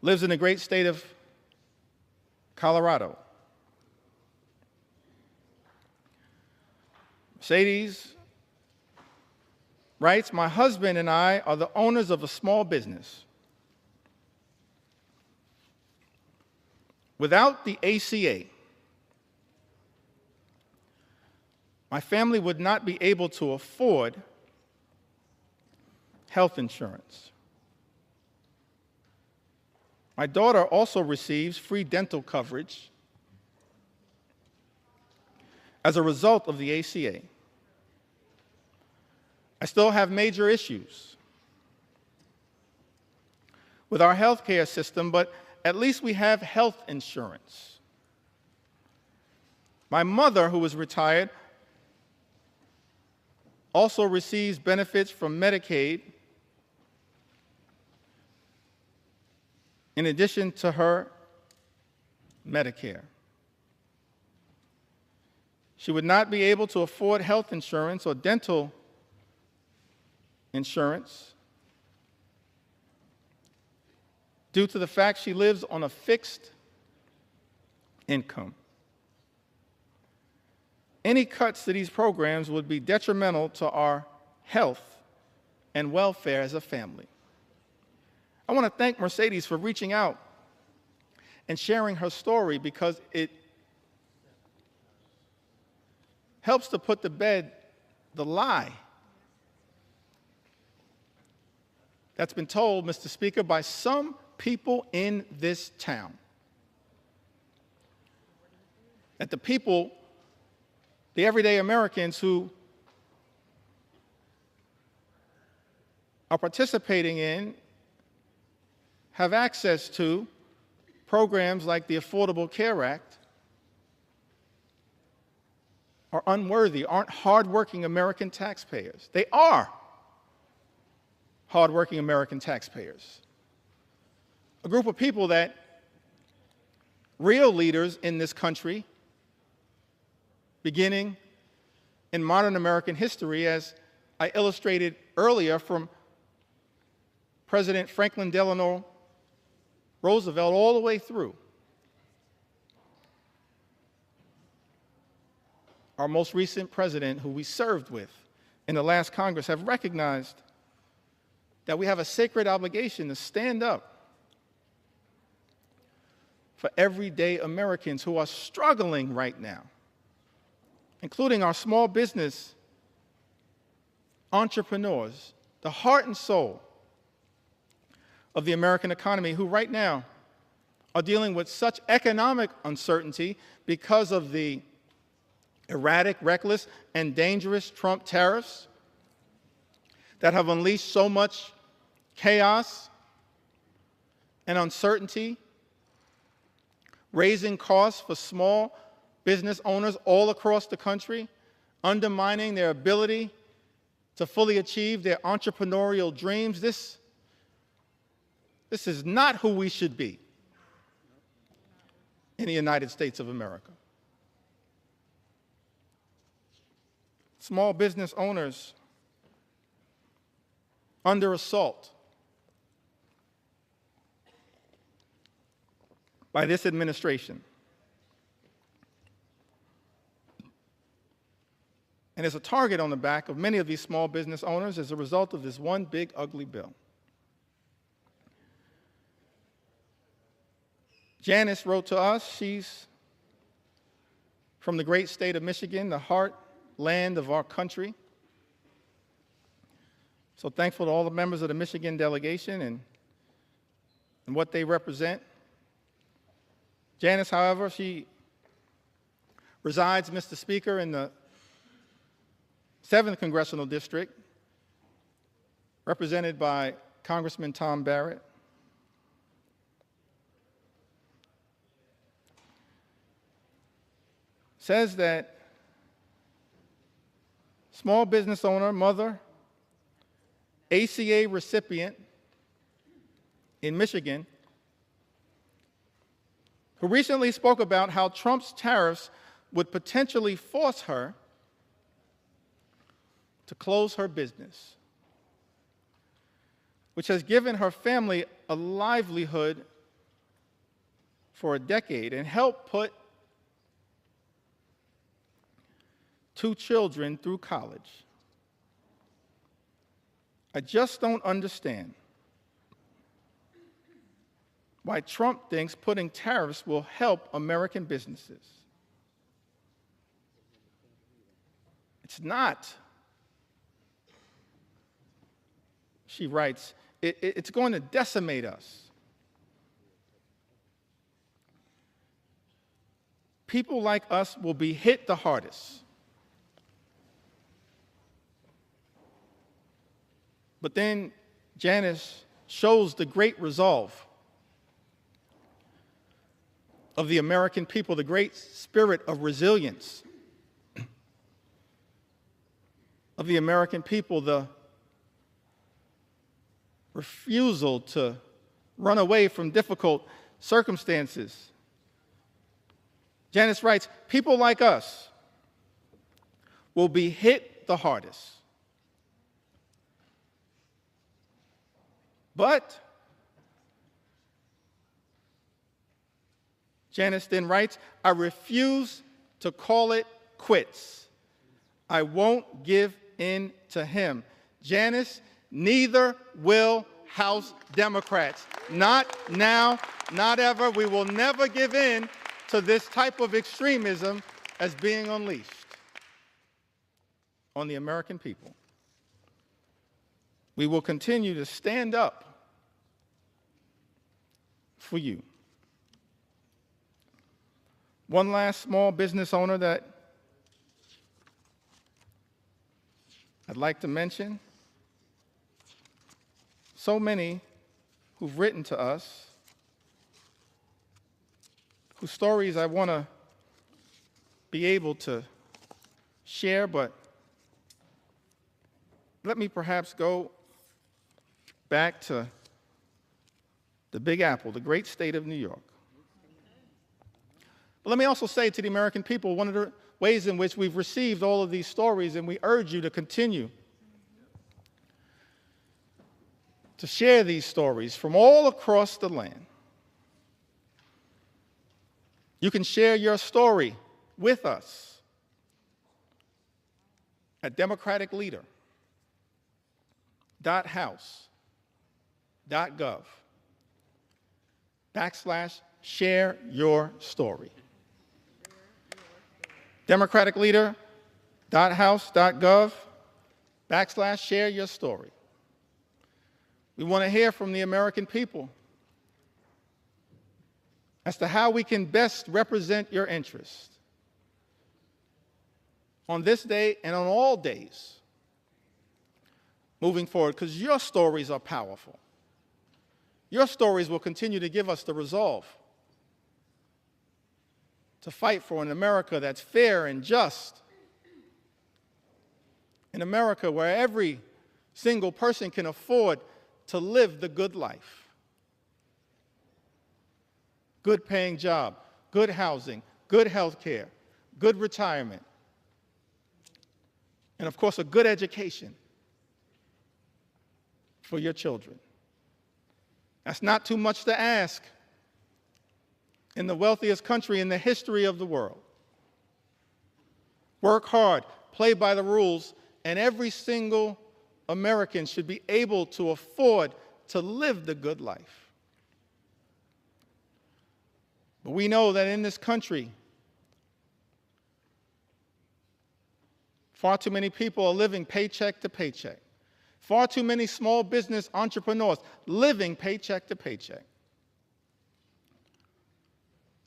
S10: lives in the great state of Colorado. Mercedes writes, "My husband and I are the owners of a small business. Without the ACA, my family would not be able to afford health insurance. My daughter also receives free dental coverage as a result of the ACA. I still have major issues with our health care system, but at least we have health insurance. My mother, who is retired, also receives benefits from Medicaid in addition to her Medicare. She would not be able to afford health insurance or dental insurance due to the fact she lives on a fixed income. Any cuts to these programs would be detrimental to our health and welfare as a family." I want to thank Mercedes for reaching out and sharing her story, because it helps to put to bed the lie that's been told, Mr. Speaker, by some people in this town. That the people, the everyday Americans who are participating in, have access to programs like the Affordable Care Act, are unworthy, aren't hardworking American taxpayers. They are hardworking American taxpayers. A group of people that real leaders in this country, beginning in modern American history, as I illustrated earlier from President Franklin Delano Roosevelt all the way through, our most recent president, who we served with in the last Congress, have recognized that we have a sacred obligation to stand up for everyday Americans who are struggling right now, including our small business entrepreneurs, the heart and soul of the American economy, who right now are dealing with such economic uncertainty because of the erratic, reckless, and dangerous Trump tariffs that have unleashed so much chaos and uncertainty, raising costs for small business owners all across the country, undermining their ability to fully achieve their entrepreneurial dreams. This is not who we should be in the United States of America. Small business owners under assault by this administration. And there's a target on the back of many of these small business owners as a result of this one big, ugly bill. Janice wrote to us. She's from the great state of Michigan, the heartland of our country. So thankful to all the members of the Michigan delegation and what they represent. Janice, however, she resides, Mr. Speaker, in the 7th Congressional District, represented by Congressman Tom Barrett. Says that small business owner, mother, ACA recipient in Michigan, who recently spoke about how Trump's tariffs would potentially force her to close her business, which has given her family a livelihood for a decade and helped put 2 children through college. I just don't understand why Trump thinks putting tariffs will help American businesses. It's not. She writes, it's going to decimate us. People like us will be hit the hardest. But then Janice shows the great resolve of the American people, the great spirit of resilience of the American people, the refusal to run away from difficult circumstances. Janice writes, people like us will be hit the hardest. But Janice then writes, I refuse to call it quits. I won't give in to him. Janice, neither will House Democrats. Not now, not ever. We will never give in to this type of extremism as being unleashed on the American people. We will continue to stand up for you. One last small business owner that I'd like to mention. So many who've written to us, whose stories I want to be able to share, but let me perhaps go back to the Big Apple, the great state of New York. But let me also say to the American people, one of the ways in which we've received all of these stories, and we urge you to continue to share these stories from all across the land. You can share your story with us at democraticleader.house.gov/share your story. democraticleader.house.gov/share your story. We want to hear from the American people as to how we can best represent your interests on this day and on all days moving forward, because your stories are powerful. Your stories will continue to give us the resolve to fight for an America that's fair and just, an America where every single person can afford to live the good life. Good paying job, good housing, good health care, good retirement, and of course a good education for your children. That's not too much to ask in the wealthiest country in the history of the world. Work hard, play by the rules, and every single American should be able to afford to live the good life. But we know that in this country, far too many people are living paycheck to paycheck. Far too many small business entrepreneurs living paycheck to paycheck.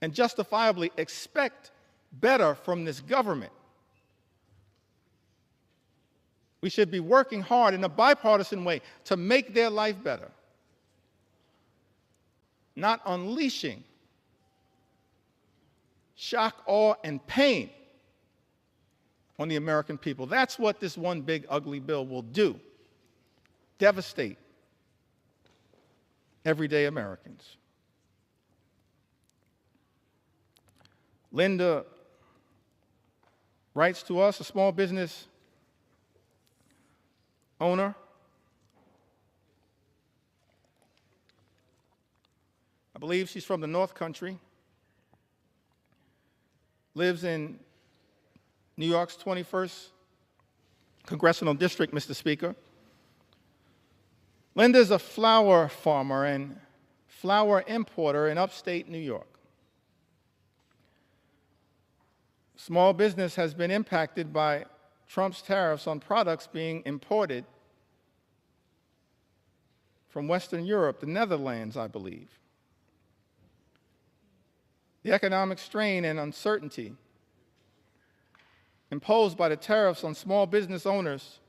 S10: And justifiably expect better from this government. We should be working hard in a bipartisan way to make their life better, not unleashing shock, awe, and pain on the American people. That's what this one big ugly bill will do. Devastate everyday Americans. Linda writes to us, a small business owner. I believe she's from the North Country. Lives in New York's 21st Congressional District, Mr. Speaker. Linda's a flower farmer and flower importer in upstate New York. Small business has been impacted by Trump's tariffs on products being imported from Western Europe, the Netherlands, I believe. The economic strain and uncertainty imposed by the tariffs on small business owners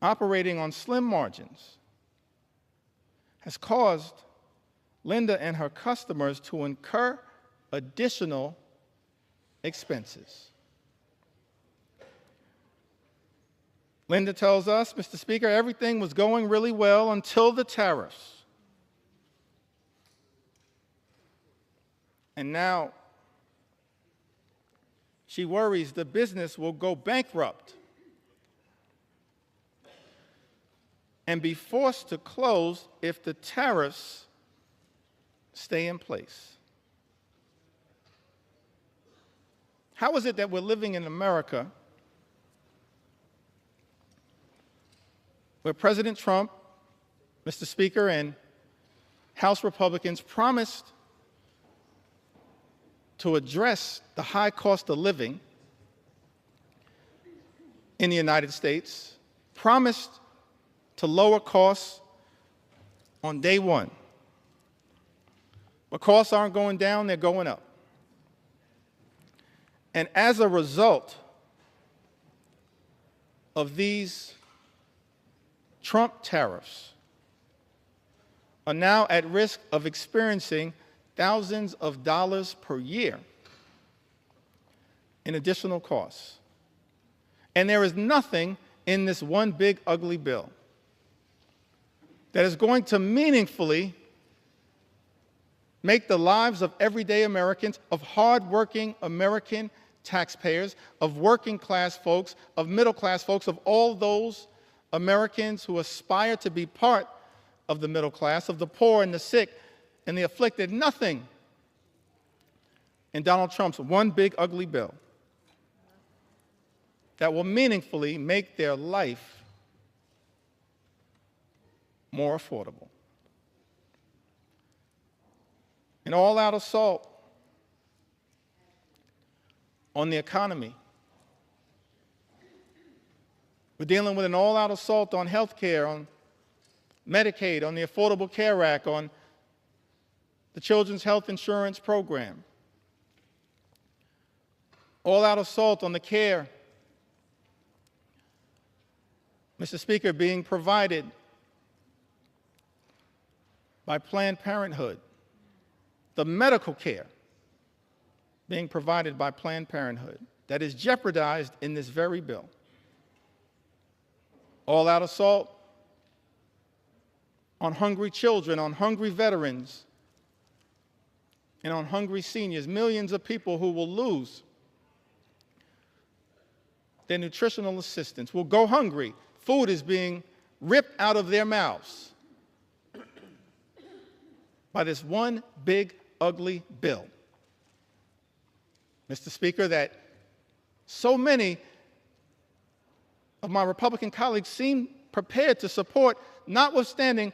S10: operating on slim margins has caused Linda and her customers to incur additional expenses. Linda tells us, Mr. Speaker, everything was going really well until the tariffs. And now she worries the business will go bankrupt and be forced to close if the tariffs stay in place. How is it that we're living in America where President Trump, Mr. Speaker, and House Republicans promised to address the high cost of living in the United States, promised to lower costs on day one. But costs aren't going down, they're going up. And as a result of these Trump tariffs, are now at risk of experiencing thousands of dollars per year in additional costs. And there is nothing in this one big ugly bill that is going to meaningfully make the lives of everyday Americans, of hardworking American taxpayers, of working class folks, of middle class folks, of all those Americans who aspire to be part of the middle class, of the poor and the sick and the afflicted. Nothing in Donald Trump's one big ugly bill that will meaningfully make their life more affordable. An all-out assault on the economy. We're dealing with an all-out assault on health care, on Medicaid, on the Affordable Care Act, on the Children's Health Insurance Program. All-out assault on the care, Mr. Speaker, being provided by Planned Parenthood, the medical care being provided by Planned Parenthood that is jeopardized in this very bill. All-out assault on hungry children, on hungry veterans, and on hungry seniors, millions of people who will lose their nutritional assistance, will go hungry. Food is being ripped out of their mouths by this one big, ugly bill. Mr. Speaker, that so many of my Republican colleagues seem prepared to support, notwithstanding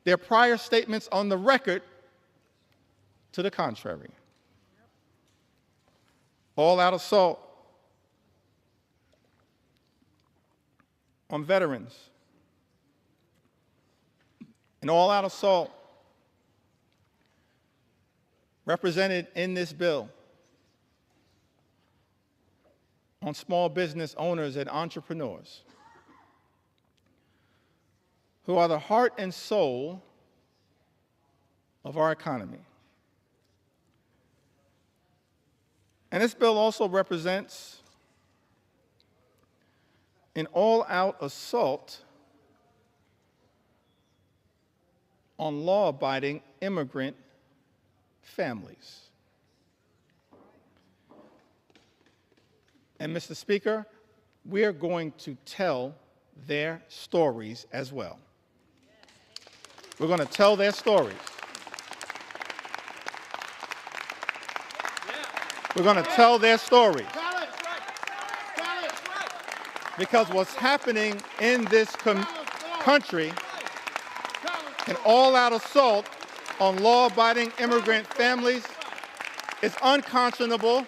S10: their prior statements on the record to the contrary. All-out assault on veterans. An all-out assault represented in this bill on small business owners and entrepreneurs who are the heart and soul of our economy. And this bill also represents an all-out assault on law-abiding immigrant families. And Mr. Speaker, we are going to tell their stories as well. We're going to tell their stories. We're going to tell their stories. Because what's happening in this country, an all-out assault on law-abiding immigrant families, is unconscionable,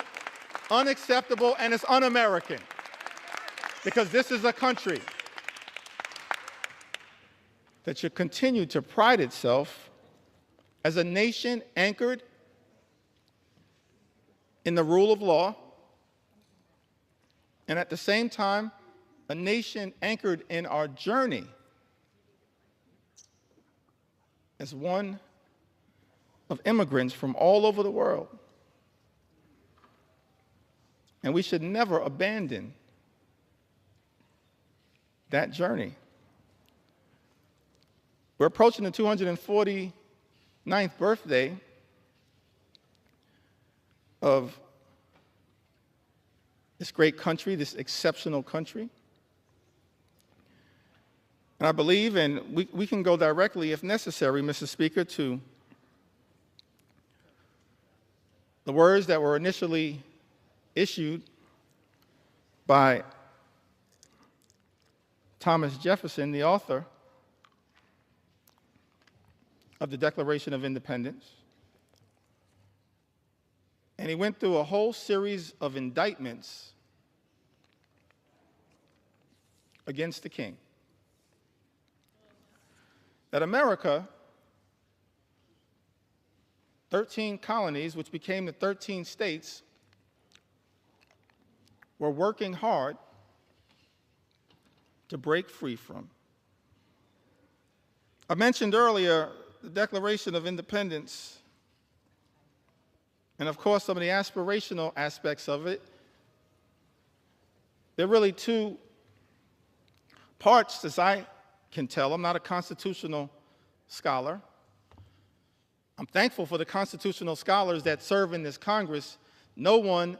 S10: unacceptable, and it's un-American. Because this is a country that should continue to pride itself as a nation anchored in the rule of law, and at the same time, a nation anchored in our journey as one of immigrants from all over the world. And we should never abandon that journey. We're approaching the 249th birthday of this great country, this exceptional country. And I believe, and we can go directly, if necessary, Mr. Speaker, to the words that were initially issued by Thomas Jefferson, the author of the Declaration of Independence. And he went through a whole series of indictments against the king. That America, 13 colonies, which became the 13 states, were working hard to break free from. I mentioned earlier the Declaration of Independence, and of course some of the aspirational aspects of it. There are really two parts, as I can tell. I'm not a constitutional scholar. I'm thankful for the constitutional scholars that serve in this Congress. No one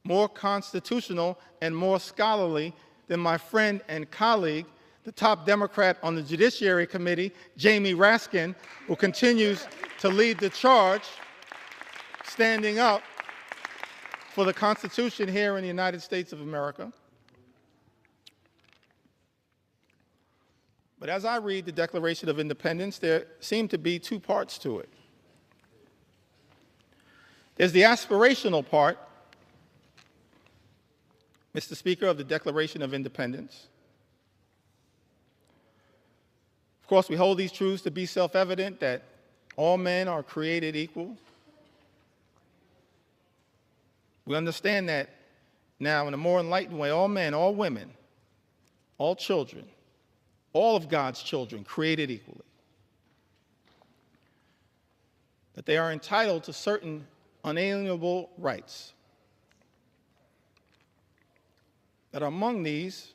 S10: more constitutional and more scholarly than my friend and colleague, the top Democrat on the Judiciary Committee, Jamie Raskin, who continues to lead the charge, standing up for the Constitution here in the United States of America. But as I read the Declaration of Independence, there seem to be two parts to it. There's the aspirational part, Mr. Speaker, of the Declaration of Independence. Of course, we hold these truths to be self-evident, that all men are created equal. We understand that now in a more enlightened way, all men, all women, all children, all of God's children created equally. That they are entitled to certain unalienable rights. That among these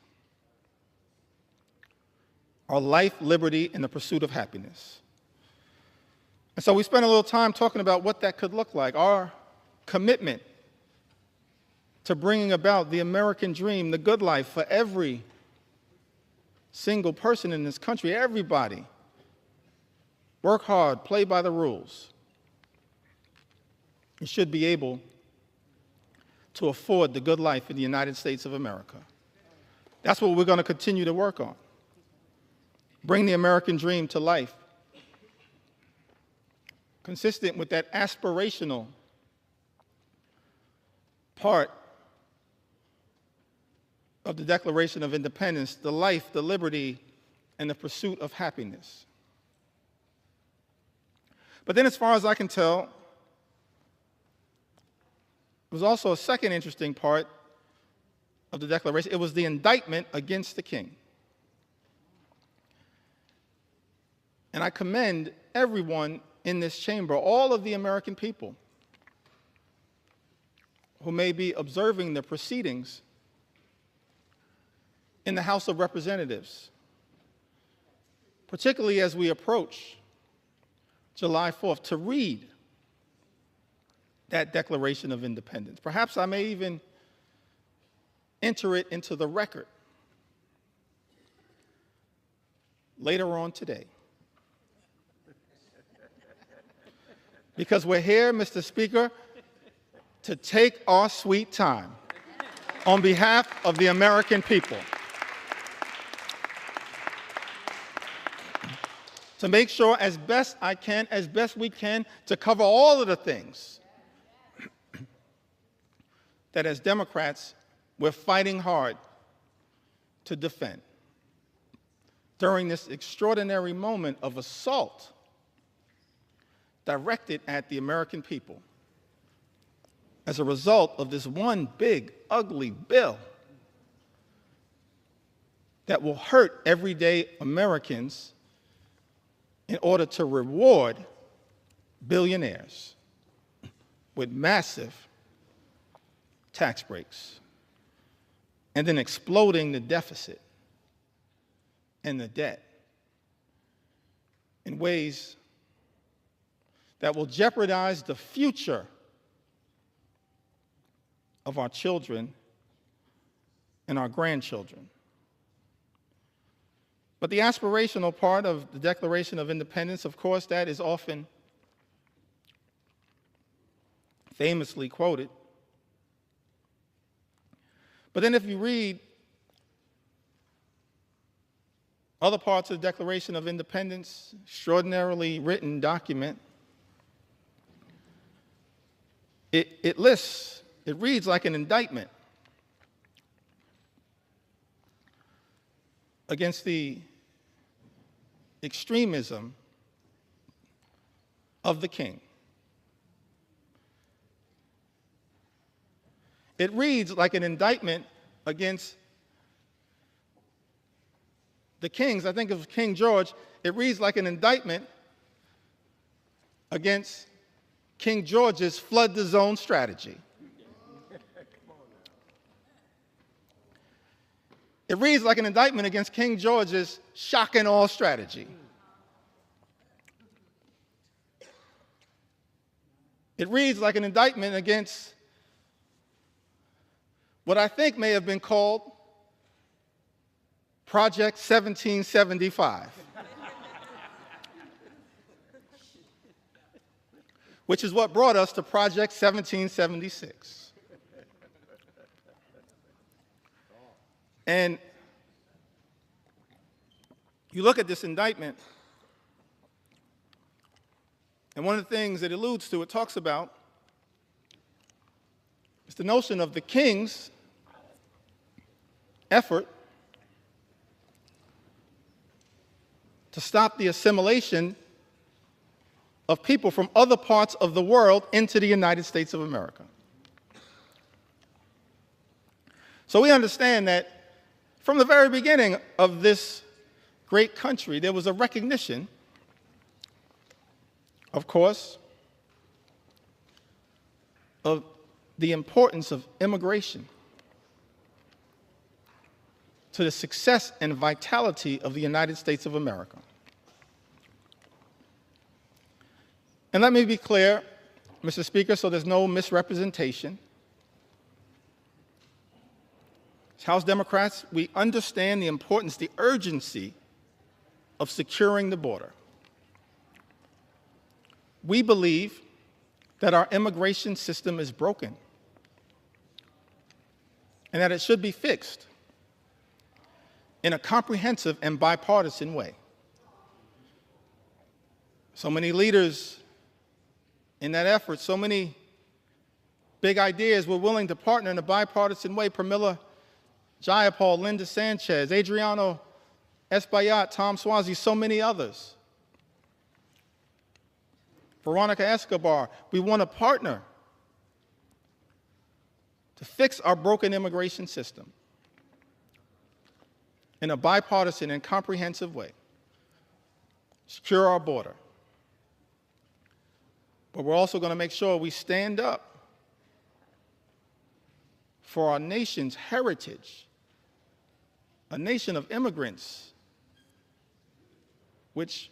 S10: are life, liberty, and the pursuit of happiness. And so we spent a little time talking about what that could look like, our commitment to bringing about the American dream, the good life for every single person in this country, everybody. Work hard, play by the rules. You should be able to afford the good life in the United States of America. That's what we're going to continue to work on. Bring the American dream to life, consistent with that aspirational part of the Declaration of Independence, the life, the liberty, and the pursuit of happiness. But then, as far as I can tell, there was also a second interesting part of the Declaration. It was the indictment against the king. And I commend everyone in this chamber, all of the American people who may be observing the proceedings in the House of Representatives, particularly as we approach July 4th, to read that Declaration of Independence. Perhaps I may even enter it into the record later on today. Because we're here, Mr. Speaker, to take our sweet time on behalf of the American people, to make sure as best we can, to cover all of the things that as Democrats we're fighting hard to defend during this extraordinary moment of assault directed at the American people as a result of this one big, ugly bill that will hurt everyday Americans in order to reward billionaires with massive tax breaks and then exploding the deficit and the debt in ways that will jeopardize the future of our children and our grandchildren. But the aspirational part of the Declaration of Independence, of course, that is often famously quoted. But then if you read other parts of the Declaration of Independence, extraordinarily written document, it reads like an indictment against the extremism of the king. It reads like an indictment against the kings. I think of King George. It reads like an indictment against King George's flood the zone strategy. It reads like an indictment against King George's shock and awe strategy. It reads like an indictment against what I think may have been called Project 1775, which is what brought us to Project 1776. And you look at this indictment, and one of the things it alludes to, it talks about, is the notion of the king's effort to stop the assimilation of people from other parts of the world into the United States of America. So we understand that from the very beginning of this great country, there was a recognition, of course, of the importance of immigration to the success and vitality of the United States of America. And let me be clear, Mr. Speaker, so there's no misrepresentation. As House Democrats, we understand the importance, the urgency of securing the border. We believe that our immigration system is broken and that it should be fixed in a comprehensive and bipartisan way. So many leaders in that effort, so many big ideas were willing to partner in a bipartisan way. Pramila Jayapal, Linda Sanchez, Adriano Espaillat, Tom Suozzi, so many others. Veronica Escobar, we want to partner to fix our broken immigration system in a bipartisan and comprehensive way, secure our border. But we're also going to make sure we stand up for our nation's heritage, a nation of immigrants, which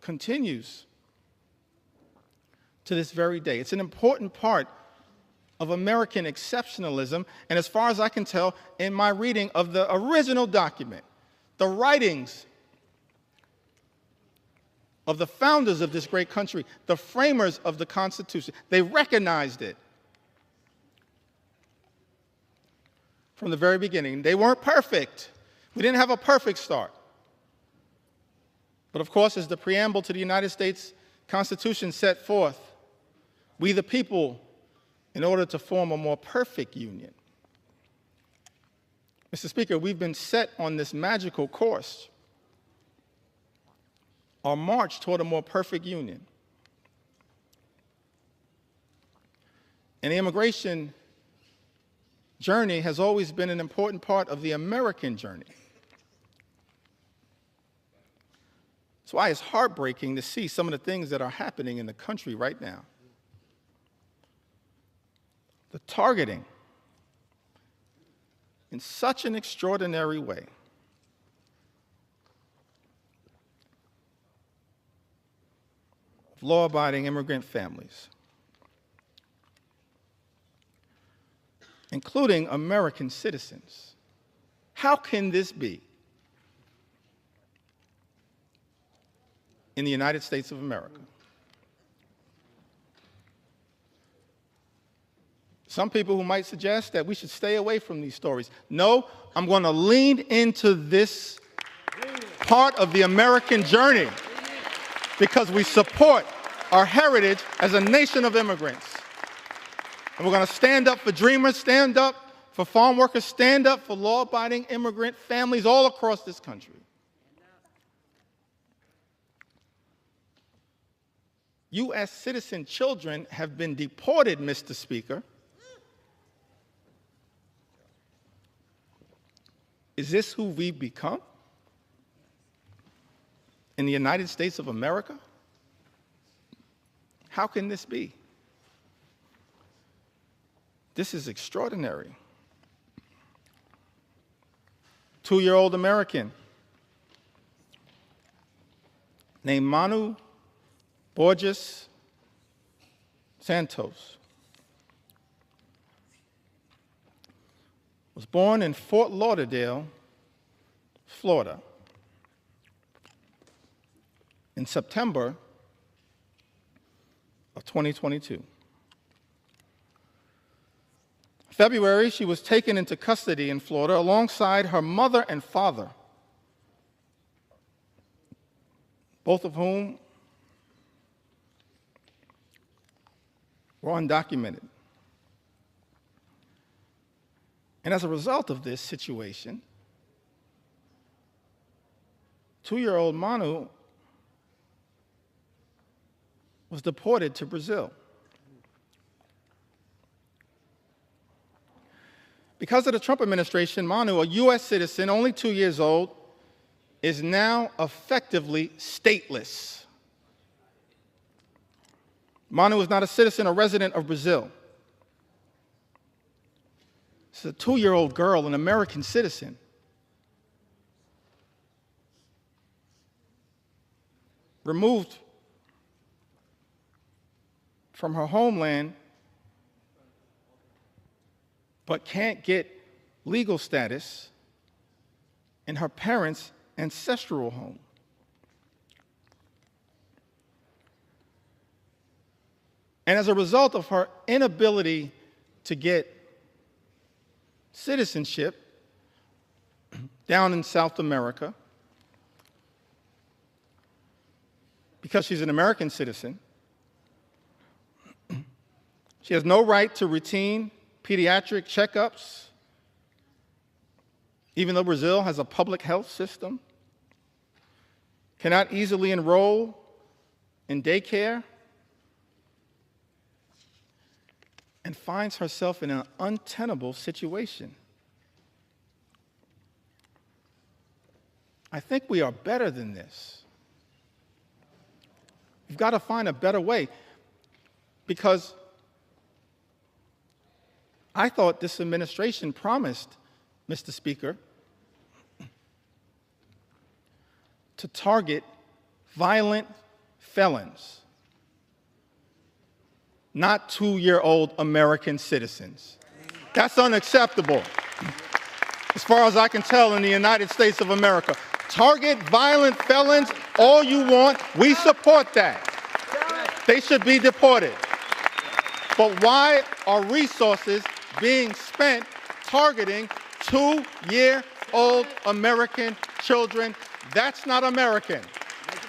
S10: continues to this very day. It's an important part of American exceptionalism, and as far as I can tell, in my reading of the original document, the writings of the founders of this great country, the framers of the Constitution, they recognized it from the very beginning. They weren't perfect. We didn't have a perfect start. But of course, as the preamble to the United States Constitution set forth, we the people, in order to form a more perfect union. Mr. Speaker, we've been set on this magical course, our march toward a more perfect union. And the immigration journey has always been an important part of the American journey. That's why it's heartbreaking to see some of the things that are happening in the country right now. The targeting in such an extraordinary way of law-abiding immigrant families, including American citizens. How can this be in the United States of America? Some people who might suggest that we should stay away from these stories. No, I'm going to lean into this part of the American journey because we support our heritage as a nation of immigrants. And we're going to stand up for dreamers, stand up for farm workers, stand up for law-abiding immigrant families all across this country. U.S. citizen children have been deported, Mr. Speaker. Is this who we've become in the United States of America? How can this be? This is extraordinary. 2-year-old American named Manu Borges Santos was born in Fort Lauderdale, Florida, in September of 2022. February, she was taken into custody in Florida alongside her mother and father, both of whom were undocumented. And as a result of this situation, 2-year-old Manu was deported to Brazil. Because of the Trump administration, Manu, a U.S. citizen, only 2 years old, is now effectively stateless. Manu is not a citizen or resident of Brazil. She's a 2-year-old girl, an American citizen. Removed from her homeland, but can't get legal status in her parents' ancestral home. And as a result of her inability to get citizenship down in South America, because she's an American citizen, she has no right to routine pediatric checkups, even though Brazil has a public health system, cannot easily enroll in daycare, and finds herself in an untenable situation. I think we are better than this. We've got to find a better way, because I thought this administration promised, Mr. Speaker, to target violent felons, not 2-year-old American citizens. That's unacceptable, as far as I can tell, in the United States of America. Target violent felons all you want. We support that. They should be deported. But why are resources being spent targeting 2-year-old American children? That's not American.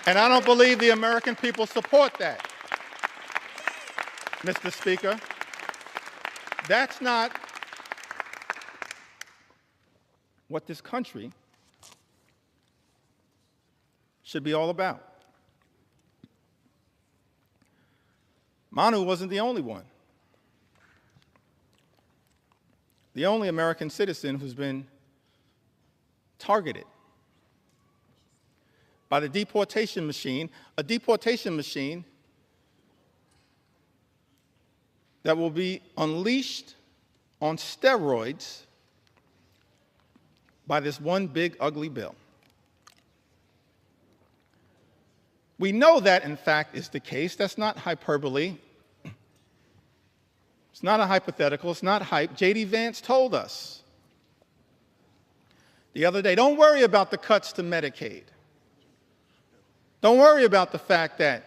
S10: And I don't believe the American people support that. Mr. Speaker, that's not what this country should be all about. Manu wasn't the only one. The only American citizen who's been targeted by the deportation machine, a deportation machine that will be unleashed on steroids by this one big ugly bill. We know that, in fact, is the case. That's not hyperbole. It's not a hypothetical. It's not hype. J.D. Vance told us the other day, don't worry about the cuts to Medicaid. Don't worry about the fact that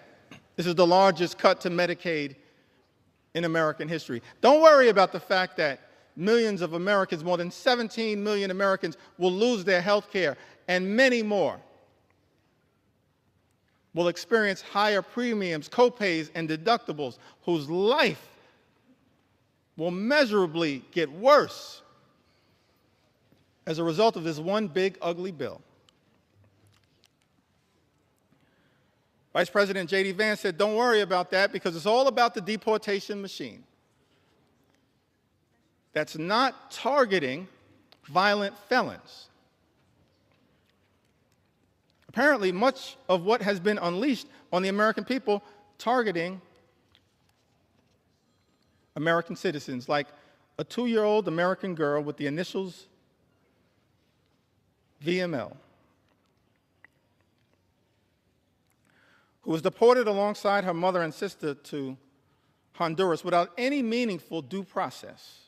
S10: this is the largest cut to Medicaid in American history. Don't worry about the fact that millions of Americans, more than 17 million Americans, will lose their health care, and many more will experience higher premiums, copays, and deductibles, whose life will measurably get worse as a result of this one big ugly bill. Vice President J.D. Vance said, don't worry about that, because it's all about the deportation machine. That's not targeting violent felons. Apparently, much of what has been unleashed on the American people targeting American citizens, like a 2-year-old American girl with the initials VML, who was deported alongside her mother and sister to Honduras without any meaningful due process.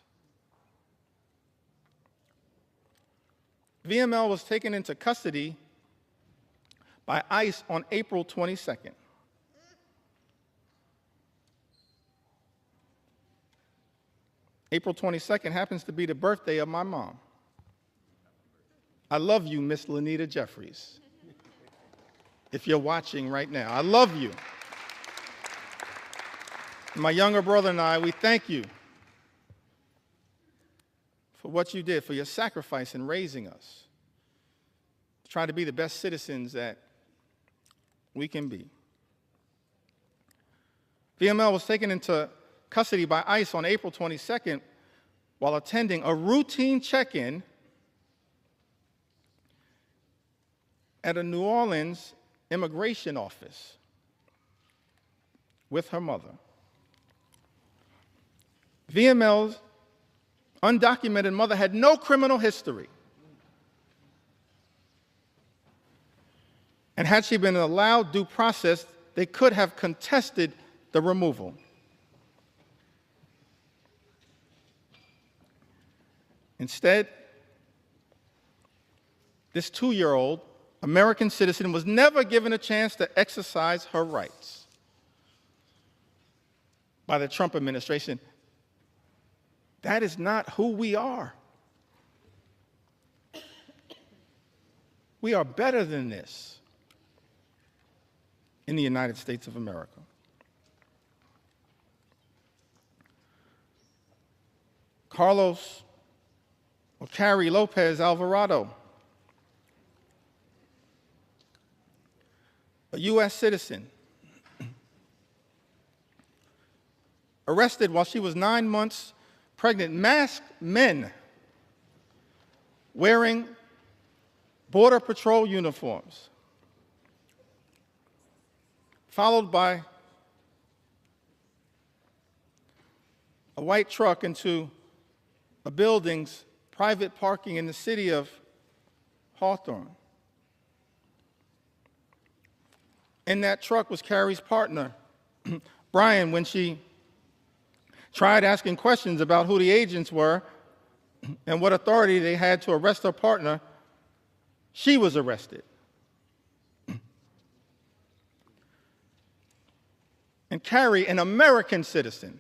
S10: VML was taken into custody by ICE on April 22nd. April 22nd happens to be the birthday of my mom. I love you, Miss Lanita Jeffries. If you're watching right now, I love you. My younger brother and I, we thank you for what you did, for your sacrifice in raising us, to try to be the best citizens that we can be. VML was taken into custody by ICE on April 22nd while attending a routine check-in at a New Orleans immigration office with her mother. VML's undocumented mother had no criminal history. And had she been allowed due process, they could have contested the removal. Instead, this 2-year-old American citizen was never given a chance to exercise her rights by the Trump administration. That is not who we are. We are better than this in the United States of America. Carlos Carrie Lopez Alvarado, a U.S. citizen, arrested while she was 9 months pregnant, masked men wearing Border Patrol uniforms, followed by a white truck into a building's private parking in the city of Hawthorne. In that truck was Carrie's partner, Brian. When she tried asking questions about who the agents were and what authority they had to arrest her partner, she was arrested. And Carrie, an American citizen,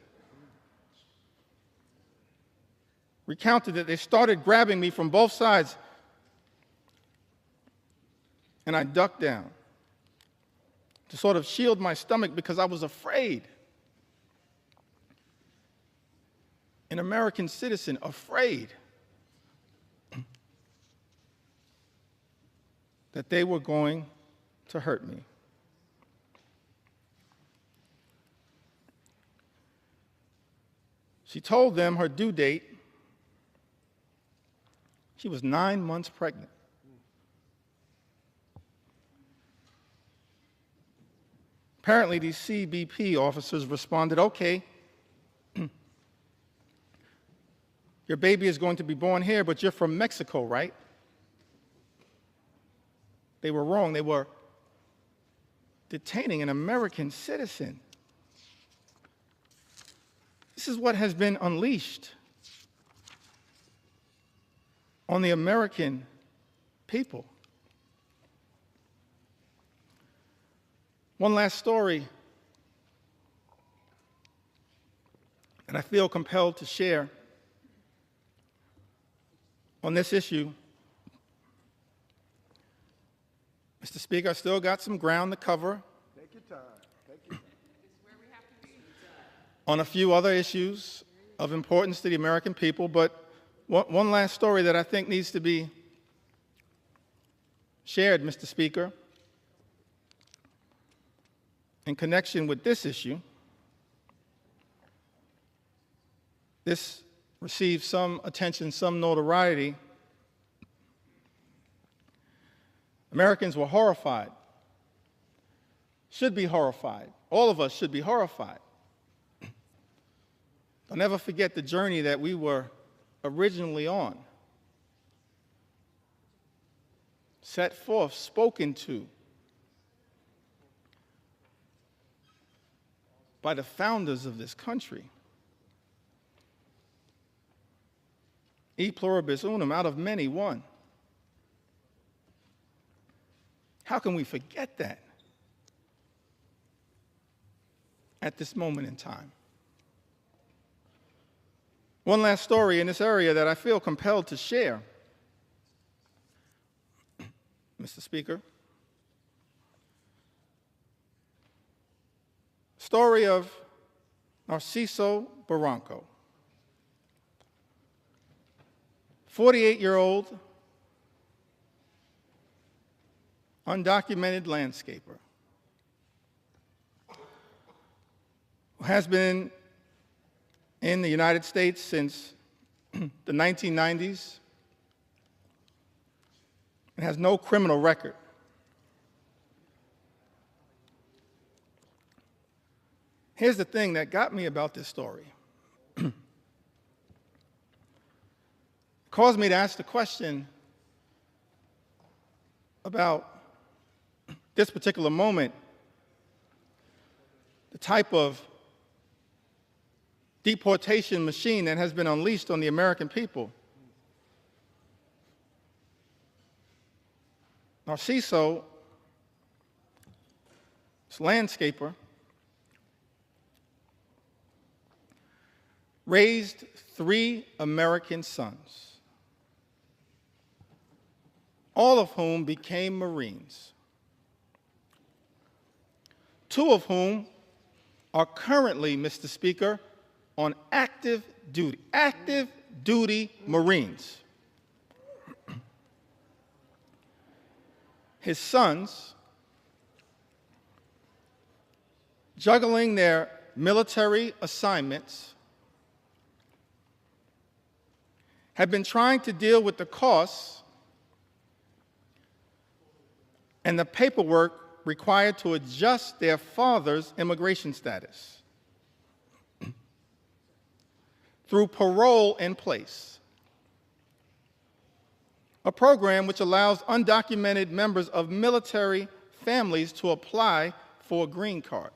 S10: recounted that they started grabbing me from both sides, and I ducked down to sort of shield my stomach because I was afraid. An American citizen, afraid that they were going to hurt me. She told them her due date. She was 9 months pregnant. Apparently, these CBP officers responded, okay, your baby is going to be born here, but you're from Mexico, right? They were wrong. They were detaining an American citizen. This is what has been unleashed on the American people. One last story that I feel compelled to share on this issue. Mr. Speaker, I still got some ground to cover.
S12: Take your time. Take your time.
S10: On a few other issues of importance to the American people, but one last story that I think needs to be shared, Mr. Speaker, in connection with this issue. This received some attention, some notoriety. Americans were horrified, should be horrified. All of us should be horrified. I'll never forget the journey that we were originally on. Set forth, spoken to by the founders of this country. E pluribus unum, out of many, one. How can we forget that at this moment in time? One last story in this area that I feel compelled to share, Mr. Speaker. Story of Narciso Barranco, 48-year-old undocumented landscaper who has been in the United States since the 1990s and has no criminal record. Here's the thing that got me about this story. It caused me to ask the question about this particular moment, the type of deportation machine that has been unleashed on the American people. Narciso, this landscaper, raised 3 American sons, all of whom became Marines, 2 of whom are currently, Mr. Speaker, on active duty Marines. His sons, juggling their military assignments have been trying to deal with the costs and the paperwork required to adjust their father's immigration status through parole in place, a program which allows undocumented members of military families to apply for a green card.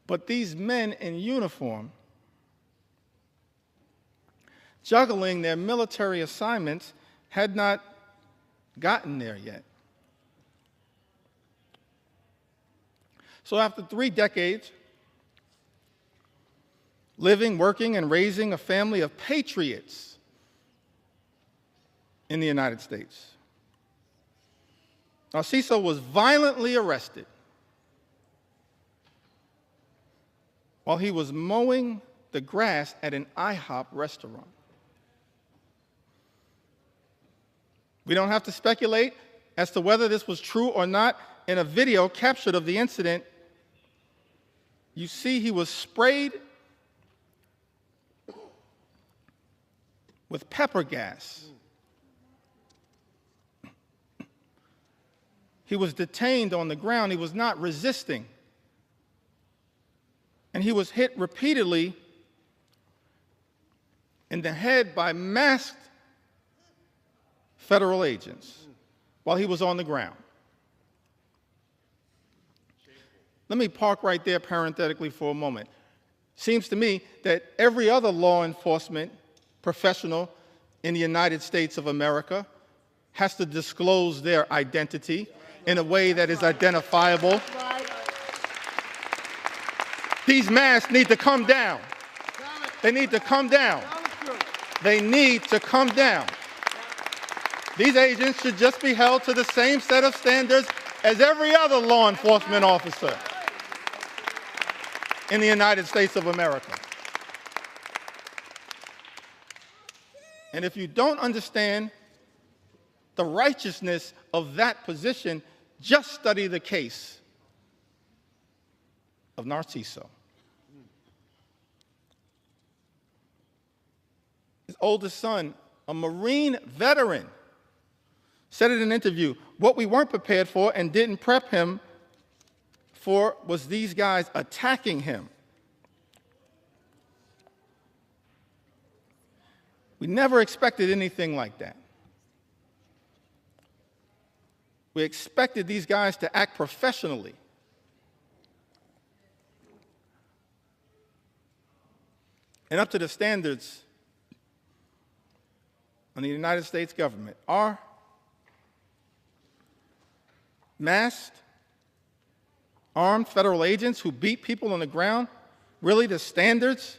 S10: But these men in uniform, juggling their military assignments, had not gotten there yet. So after 3 decades, living, working, and raising a family of patriots in the United States, Narciso was violently arrested while he was mowing the grass at an IHOP restaurant. We don't have to speculate as to whether this was true or not. In a video captured of the incident, you see he was sprayed with pepper gas. He was detained on the ground. He was not resisting. And he was hit repeatedly in the head by masked federal agents while he was on the ground. Let me park right there parenthetically for a moment. Seems to me that every other law enforcement professional in the United States of America has to disclose their identity in a way that is identifiable. These masks need to come down. They need to come down. They need to come down. These agents should just be held to the same set of standards as every other law enforcement officer in the United States of America. And if you don't understand the righteousness of that position, just study the case of Narciso. His oldest son, a Marine veteran, said in an interview, what we weren't prepared for and didn't prep him for was these guys attacking him. We never expected anything like that. We expected these guys to act professionally. And up to the standards of the United States government. Are masked, armed federal agents who beat people on the ground really the standards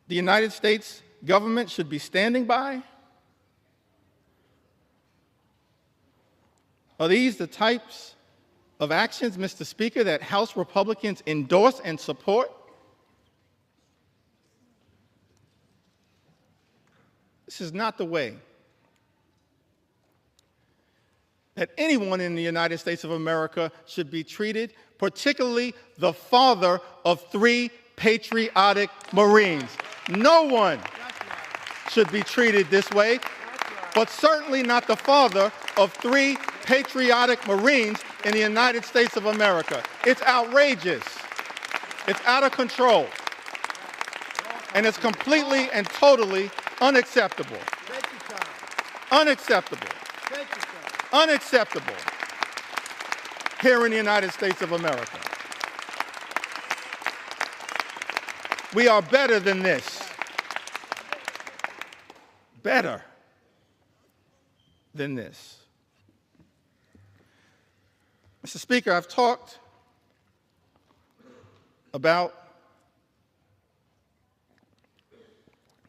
S10: the United States government should be standing by? Are these the types of actions, Mr. Speaker, that House Republicans endorse and support? This is not the way that anyone in the United States of America should be treated, particularly the father of 3 patriotic Marines. No one should be treated this way, but certainly not the father of 3 patriotic Marines in the United States of America. It's outrageous. It's out of control. And it's completely and totally unacceptable. Unacceptable. Unacceptable here in the United States of America. We are better than this. Better than this. Mr. Speaker, I've talked about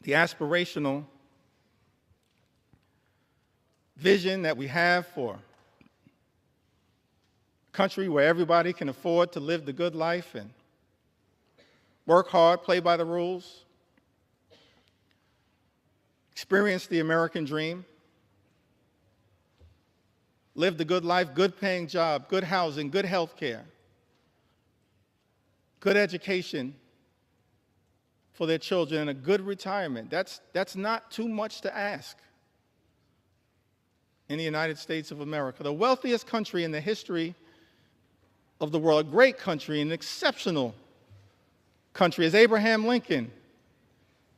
S10: the aspirational vision that we have for a country where everybody can afford to live the good life and work hard, play by the rules, experience the American dream. lived a good life, good paying job, good housing, good health care, good education for their children, and a good retirement. That's not too much to ask in the United States of America, the wealthiest country in the history of the world, a great country, an exceptional country, as Abraham Lincoln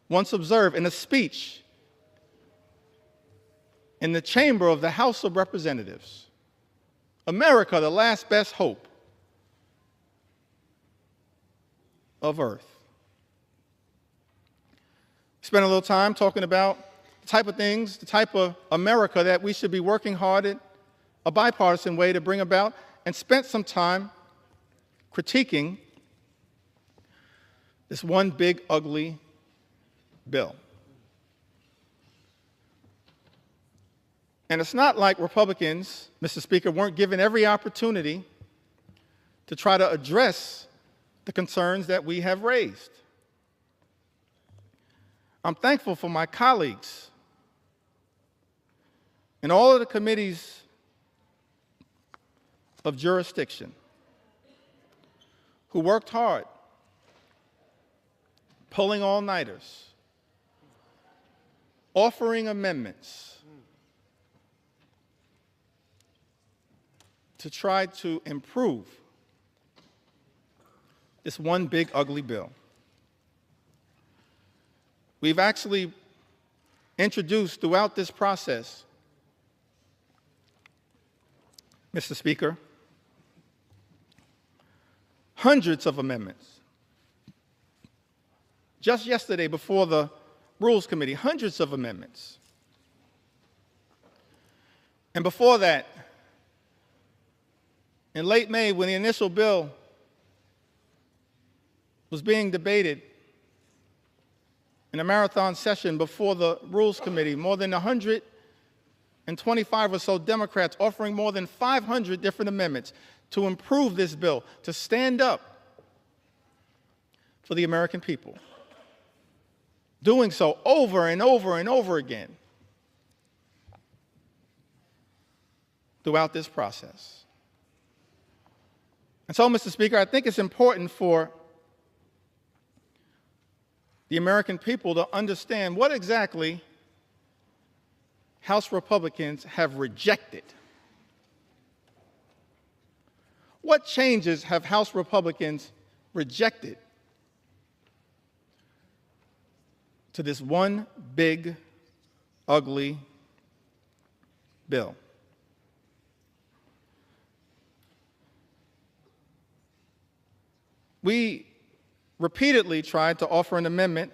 S10: once observed in a speech in the chamber of the House of Representatives. America, the last best hope of earth. Spent a little time talking about the type of things, the type of America that we should be working hard at a bipartisan way to bring about, and spent some time critiquing this one big, ugly bill. And it's not like Republicans, Mr. Speaker, weren't given every opportunity to try to address the concerns that we have raised. I'm thankful for my colleagues in all of the committees of jurisdiction who worked hard, pulling all-nighters, offering amendments to try to improve this one big, ugly bill. We've actually introduced throughout this process, Mr. Speaker, hundreds of amendments. Just yesterday before the Rules Committee, hundreds of amendments. And before that, in late May, when the initial bill was being debated in a marathon session before the Rules Committee, more than 125 or so Democrats offering more than 500 different amendments to improve this bill, to stand up for the American people. Doing so over and over and over again throughout this process. And so, Mr. Speaker, I think it's important for the American people to understand what exactly House Republicans have rejected. What changes have House Republicans rejected to this one big, ugly bill? We repeatedly tried to offer an amendment,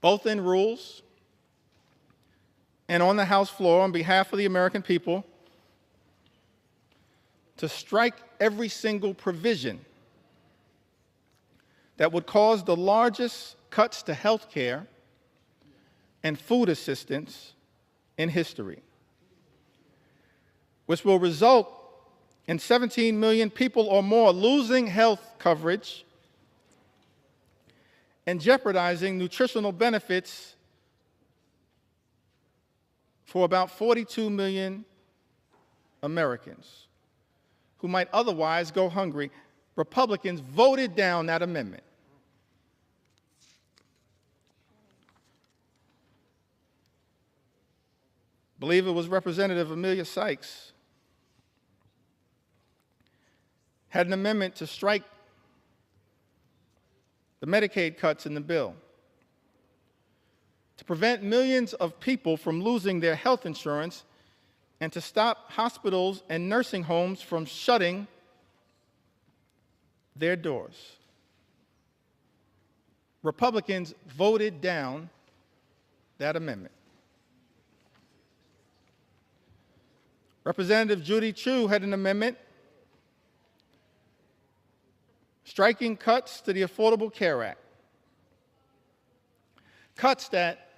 S10: both in rules and on the House floor on behalf of the American people, to strike every single provision that would cause the largest cuts to health care and food assistance in history, which will result in 17 million people or more losing health coverage and jeopardizing nutritional benefits for about 42 million Americans who might otherwise go hungry. Republicans voted down that amendment. I believe it was Representative Amelia Sykes had an amendment to strike the Medicaid cuts in the bill to prevent millions of people from losing their health insurance and to stop hospitals and nursing homes from shutting their doors. Republicans voted down that amendment. Representative Judy Chu had an amendment striking cuts to the Affordable Care Act. Cuts that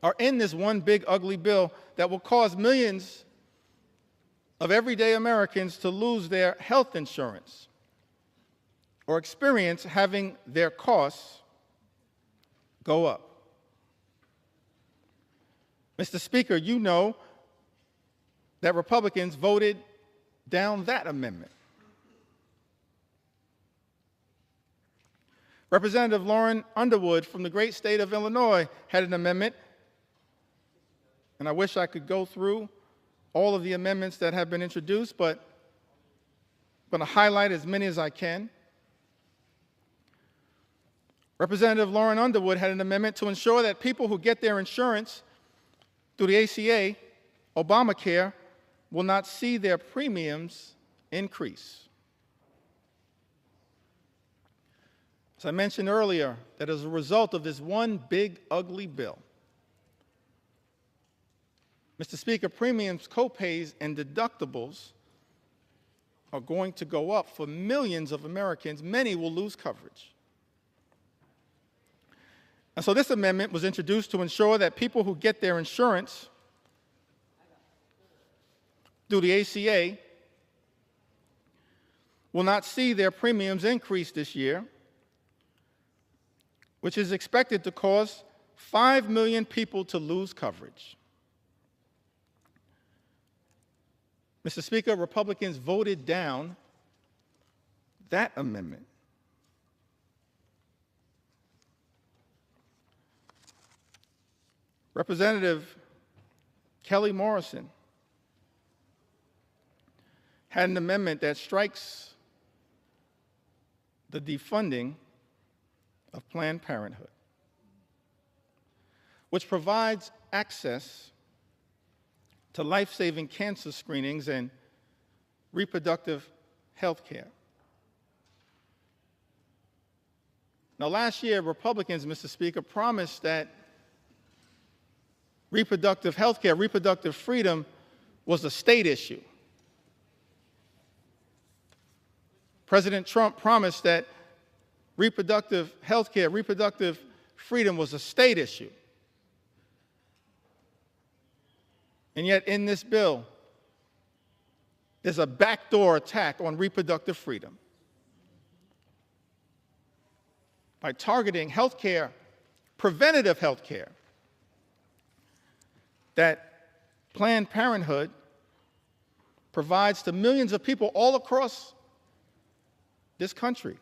S10: are in this one big ugly bill that will cause millions of everyday Americans to lose their health insurance or experience having their costs go up. Mr. Speaker, you know that Republicans voted down that amendment. Representative Lauren Underwood from the great state of Illinois had an amendment, and I wish I could go through all of the amendments that have been introduced, but I'm going to highlight as many as I can. Representative Lauren Underwood had an amendment to ensure that people who get their insurance through the ACA, Obamacare, will not see their premiums increase. As I mentioned earlier, that as a result of this one big, ugly bill, Mr. Speaker, premiums, copays, and deductibles are going to go up for millions of Americans. Many will lose coverage. And so this amendment was introduced to ensure that people who get their insurance through the ACA will not see their premiums increase this year, which is expected to cause 5 million people to lose coverage. Mr. Speaker, Republicans voted down that amendment. Representative Kelly Morrison had an amendment that strikes the defunding of Planned Parenthood, which provides access to life-saving cancer screenings and reproductive health care. Now, last year, Republicans, Mr. Speaker, promised that reproductive health care, reproductive freedom was a state issue. President Trump promised that reproductive health care, reproductive freedom was a state issue. And yet in this bill, there's a backdoor attack on reproductive freedom by targeting health care, preventative health care, that Planned Parenthood provides to millions of people all across this country.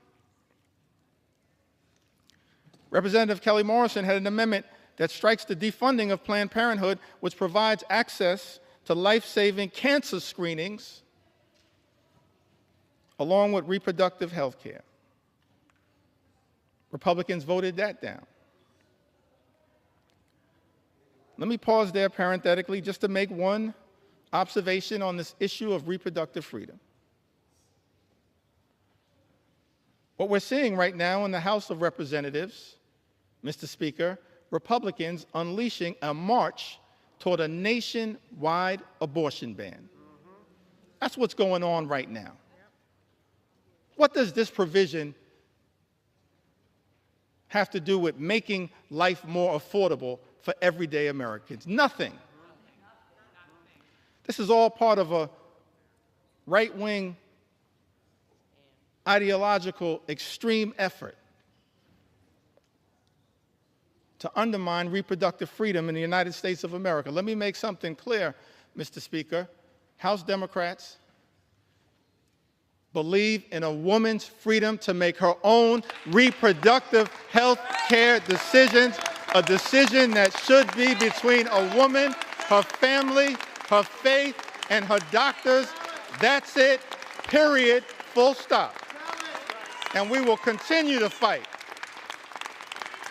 S10: Representative Kelly Morrison had an amendment that strikes the defunding of Planned Parenthood, which provides access to life-saving cancer screenings along with reproductive health care. Republicans voted that down. Let me pause there parenthetically just to make one observation on this issue of reproductive freedom. What we're seeing right now in the House of Representatives, Mr. Speaker, Republicans unleashing a march toward a nationwide abortion ban. That's what's going on right now. What does this provision have to do with making life more affordable for everyday Americans? Nothing. This is all part of a right-wing ideological extreme effort to undermine reproductive freedom in the United States of America. Let me make something clear, Mr. Speaker. House Democrats believe in a woman's freedom to make her own reproductive health care decisions, a decision that should be between a woman, her family, her faith, and her doctors. That's it, period, full stop. And we will continue to fight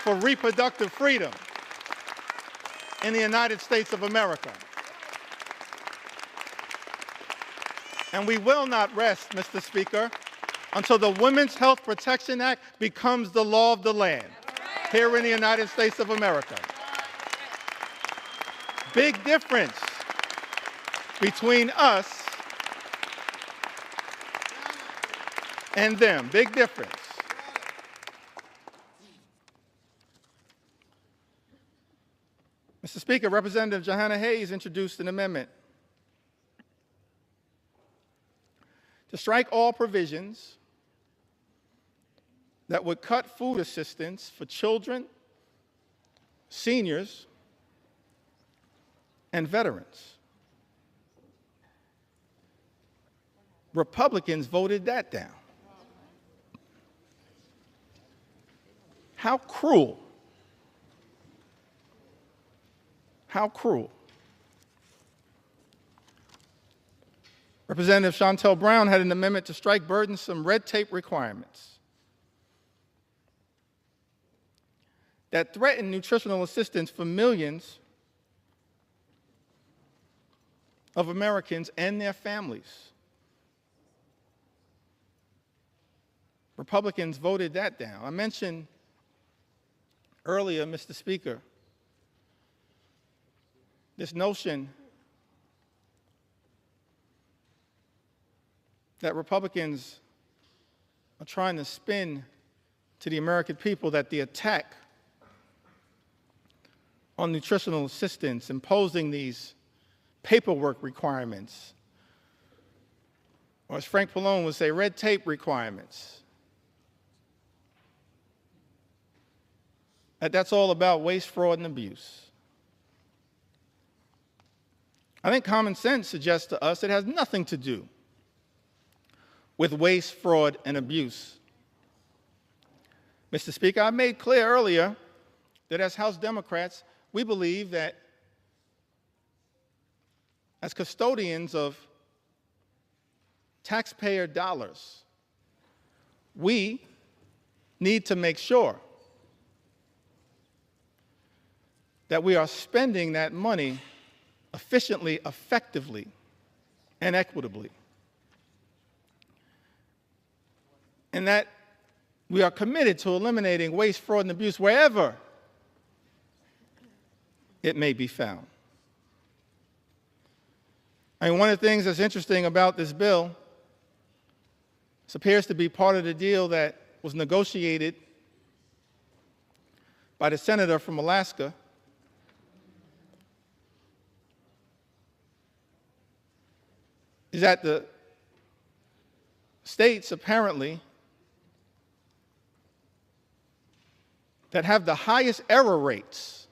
S10: for reproductive freedom in the United States of America. And we will not rest, Mr. Speaker, until the Women's Health Protection Act becomes the law of the land here in the United States of America. Big difference between us and them. Big difference. Mr. Speaker, Representative Jahana Hayes introduced an amendment to strike all provisions that would cut food assistance for children, seniors, and veterans. Republicans voted that down. How cruel. How cruel. Representative Shontel Brown had an amendment to strike burdensome red tape requirements that threaten nutritional assistance for millions of Americans and their families. Republicans voted that down. I mentioned earlier, Mr. Speaker, this notion that Republicans are trying to spin to the American people that the attack on nutritional assistance, imposing these paperwork requirements, or as Frank Pallone would say, red tape requirements, that's all about waste, fraud, and abuse. I think common sense suggests to us it has nothing to do with waste, fraud, and abuse. Mr. Speaker, I made clear earlier that as House Democrats, we believe that as custodians of taxpayer dollars, we need to make sure that we are spending that money efficiently, effectively, and equitably. And that we are committed to eliminating waste, fraud, and abuse wherever it may be found. I mean, one of the things that's interesting about this bill, this appears to be part of the deal that was negotiated by the senator from Alaska, is that the states apparently that have the highest error rates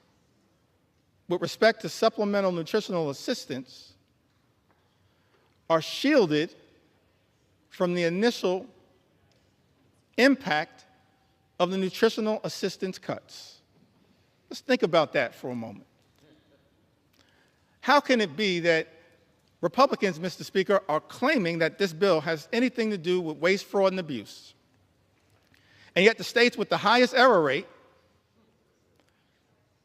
S10: with respect to supplemental nutritional assistance are shielded from the initial impact of the nutritional assistance cuts. Let's think about that for a moment. How can it be that Republicans, Mr. Speaker, are claiming that this bill has anything to do with waste, fraud, and abuse, and yet the states with the highest error rate,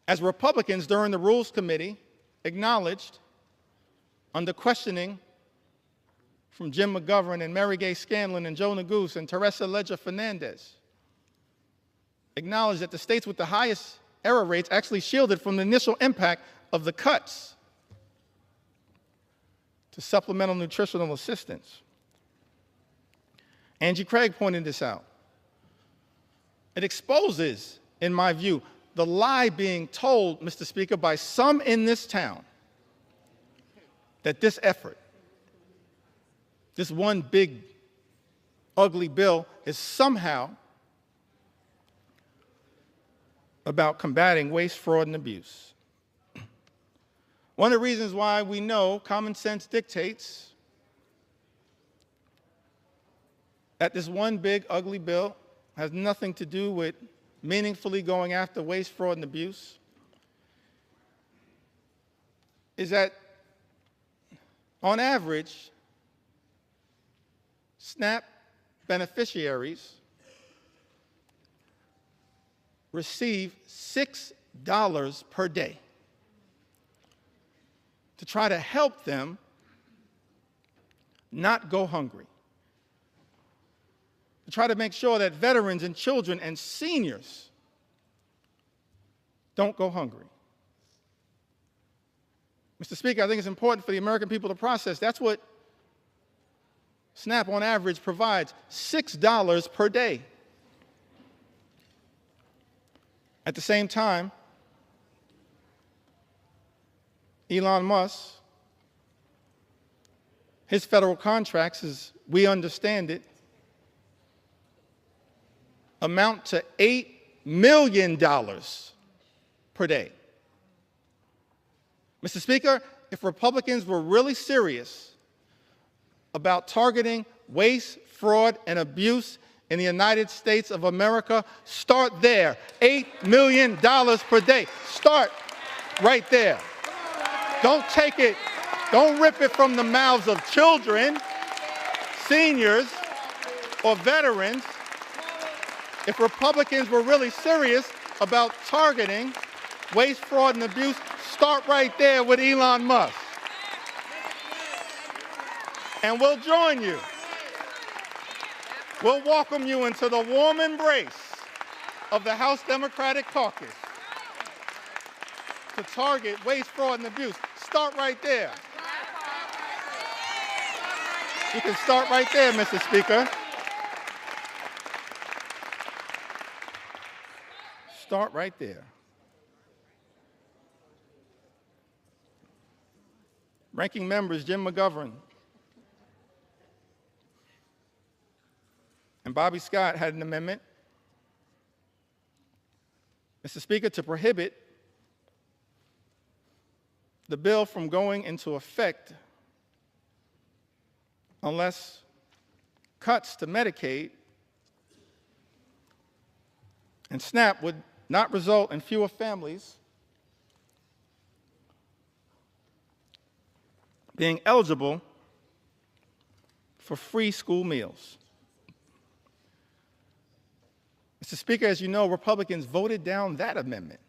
S10: as Republicans during the Rules Committee acknowledged under questioning from Jim McGovern and Mary Gay Scanlon and Joe Neguse and Teresa Leger Fernandez, acknowledged that the states with the highest error rates actually shielded from the initial impact of the cuts to supplemental nutritional assistance. Angie Craig pointed this out. It exposes, in my view, the lie being told, Mr. Speaker, by some in this town that this effort, this one big, ugly bill, is somehow about combating waste, fraud, and abuse. One of the reasons why we know common sense dictates that this one big, ugly bill has nothing to do with meaningfully going after waste, fraud, and abuse is that, on average, SNAP beneficiaries receive $6 per day to try to help them not go hungry, to try to make sure that veterans and children and seniors don't go hungry. Mr. Speaker, I think it's important for the American people to process. That's what SNAP on average provides, $6 per day. At the same time, Elon Musk, his federal contracts, as we understand it, amount to $8 million per day. Mr. Speaker, if Republicans were really serious about targeting waste, fraud, and abuse in the United States of America, start there. $8 million per day. Start right there. Don't take it, don't rip it from the mouths of children, seniors, or veterans. If Republicans were really serious about targeting waste, fraud, and abuse, start right there with Elon Musk. And we'll join you. We'll welcome you into the warm embrace of the House Democratic Caucus to target waste, fraud, and abuse. Start right there. You can start right there, Mr. Speaker. Start right there. Ranking members Jim McGovern and Bobby Scott had an amendment, Mr. Speaker, to prohibit the bill from going into effect unless cuts to Medicaid and SNAP would not result in fewer families being eligible for free school meals. Mr. Speaker, as you know, Republicans voted down that amendment.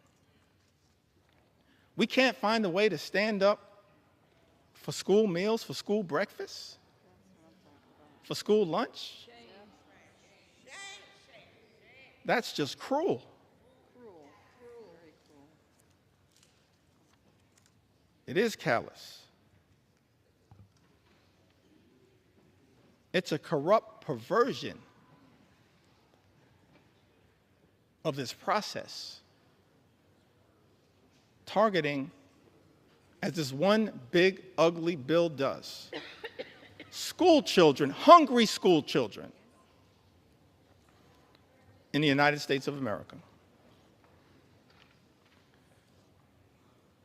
S10: We can't find a way to stand up for school meals, for school breakfast, for school lunch. That's just cruel. It is callous. It's a corrupt perversion of this process, targeting, as this one big, ugly bill does, school children, hungry school children in the United States of America.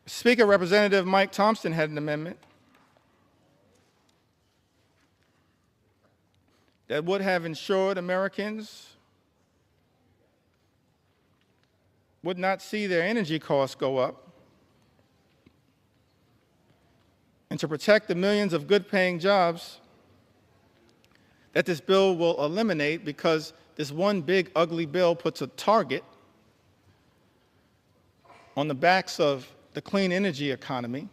S10: Speaker, Representative Mike Thompson had an amendment that would have ensured Americans would not see their energy costs go up, and to protect the millions of good-paying jobs that this bill will eliminate, because this one big, ugly bill puts a target on the backs of the clean energy economy,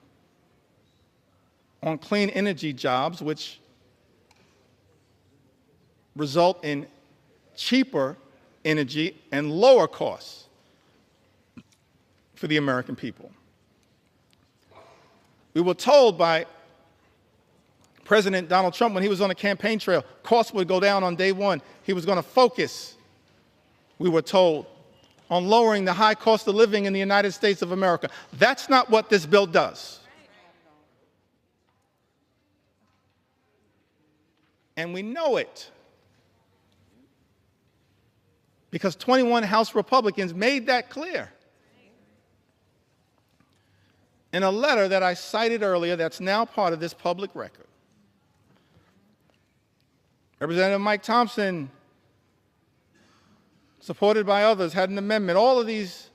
S10: on clean energy jobs, which result in cheaper energy and lower costs for the American people. We were told by President Donald Trump when he was on the campaign trail, costs would go down on day one. He was going to focus, we were told, on lowering the high cost of living in the United States of America. That's not what this bill does. And we know it, because 21 House Republicans made that clear in a letter that I cited earlier that's now part of this public record. Representative Mike Thompson, supported by others, had an amendment. All of these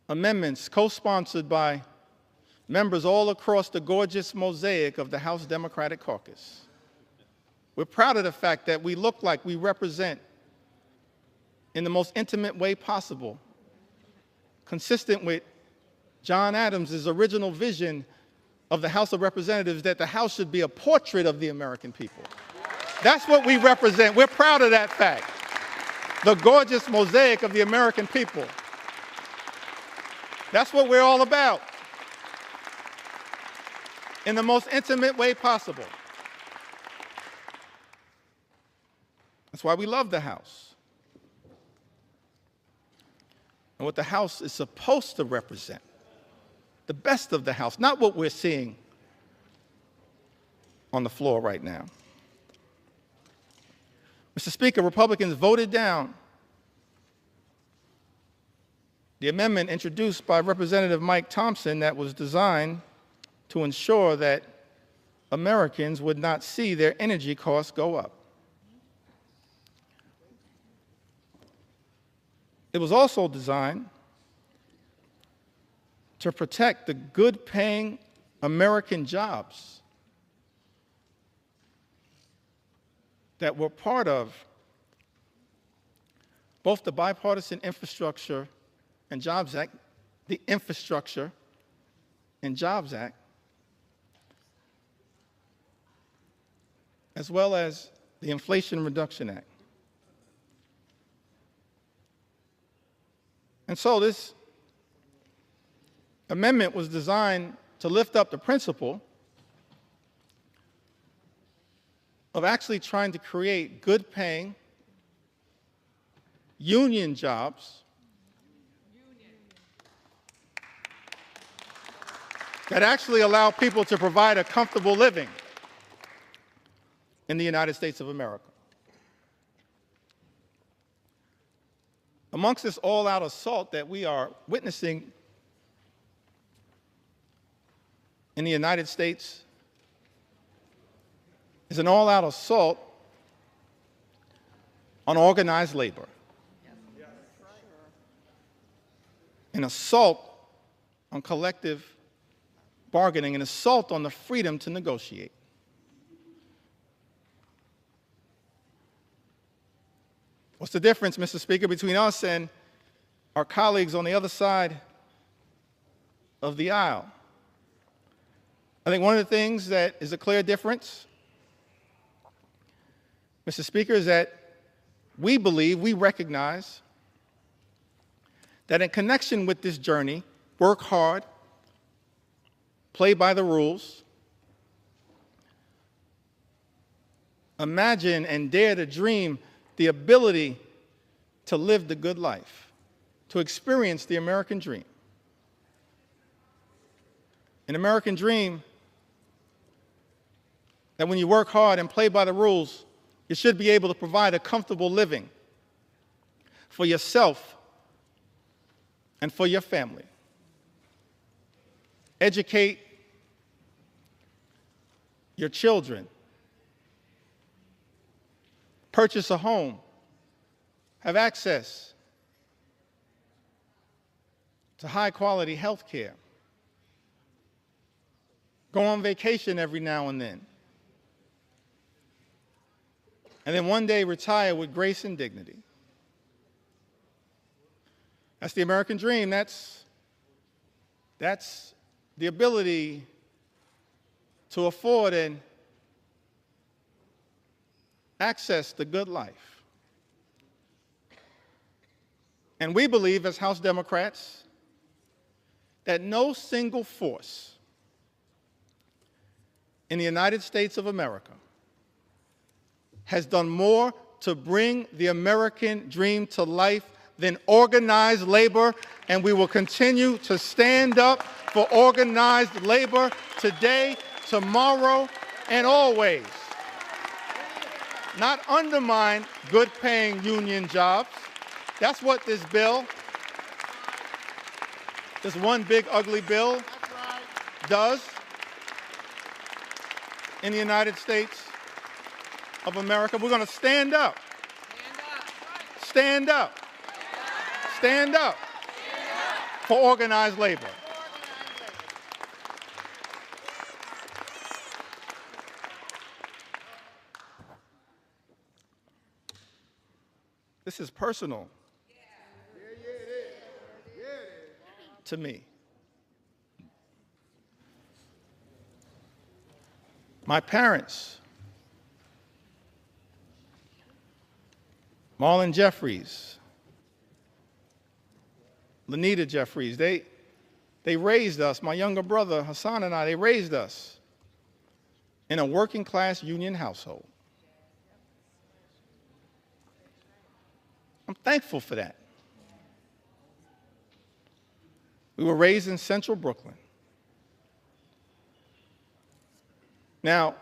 S10: amendments co-sponsored by members all across the gorgeous mosaic of the House Democratic Caucus. We're proud of the fact that we look like we represent, in the most intimate way possible, consistent with John Adams' original vision of the House of Representatives, that the House should be a portrait of the American people. That's what we represent. We're proud of that fact. The gorgeous mosaic of the American people. That's what we're all about, in the most intimate way possible. That's why we love the House. And what the House is supposed to represent, the best of the House, not what we're seeing on the floor right now. Mr. Speaker, Republicans voted down the amendment introduced by Representative Mike Thompson that was designed to ensure that Americans would not see their energy costs go up. It was also designed to protect the good-paying American jobs that were part of both the Bipartisan Infrastructure and Jobs Act, the Infrastructure and Jobs Act, as well as the Inflation Reduction Act. And so this amendment was designed to lift up the principle of actually trying to create good-paying union jobs that actually allow people to provide a comfortable living in the United States of America. Amongst this all-out assault that we are witnessing in the United States is an all-out assault on organized labor, an assault on collective bargaining, an assault on the freedom to negotiate. What's the difference, Mr. Speaker, between us and our colleagues on the other side of the aisle? I think one of the things that is a clear difference, Mr. Speaker, is that we believe, we recognize that in connection with this journey, work hard, play by the rules, imagine and dare to dream the ability to live the good life, to experience the American dream. An American dream that when you work hard and play by the rules, you should be able to provide a comfortable living for yourself and for your family. Educate your children. Purchase a home. Have access to high-quality health care. Go on vacation every now and then. And then one day retire with grace and dignity. That's the American dream. That's the ability to afford and access the good life. And we believe as House Democrats that no single force in the United States of America has done more to bring the American dream to life than organized labor, and we will continue to stand up for organized labor today, tomorrow, and always. Not undermine good-paying union jobs. That's what this bill, this one big ugly bill, does in the United States of America. We're going to stand up. Stand up. Stand up for organized labor. This is personal to me. My parents, Marlon Jeffries, Lanita Jeffries, they raised us, my younger brother Hassan and I, they raised us in a working class union household. I'm thankful for that. We were raised in central Brooklyn. Now,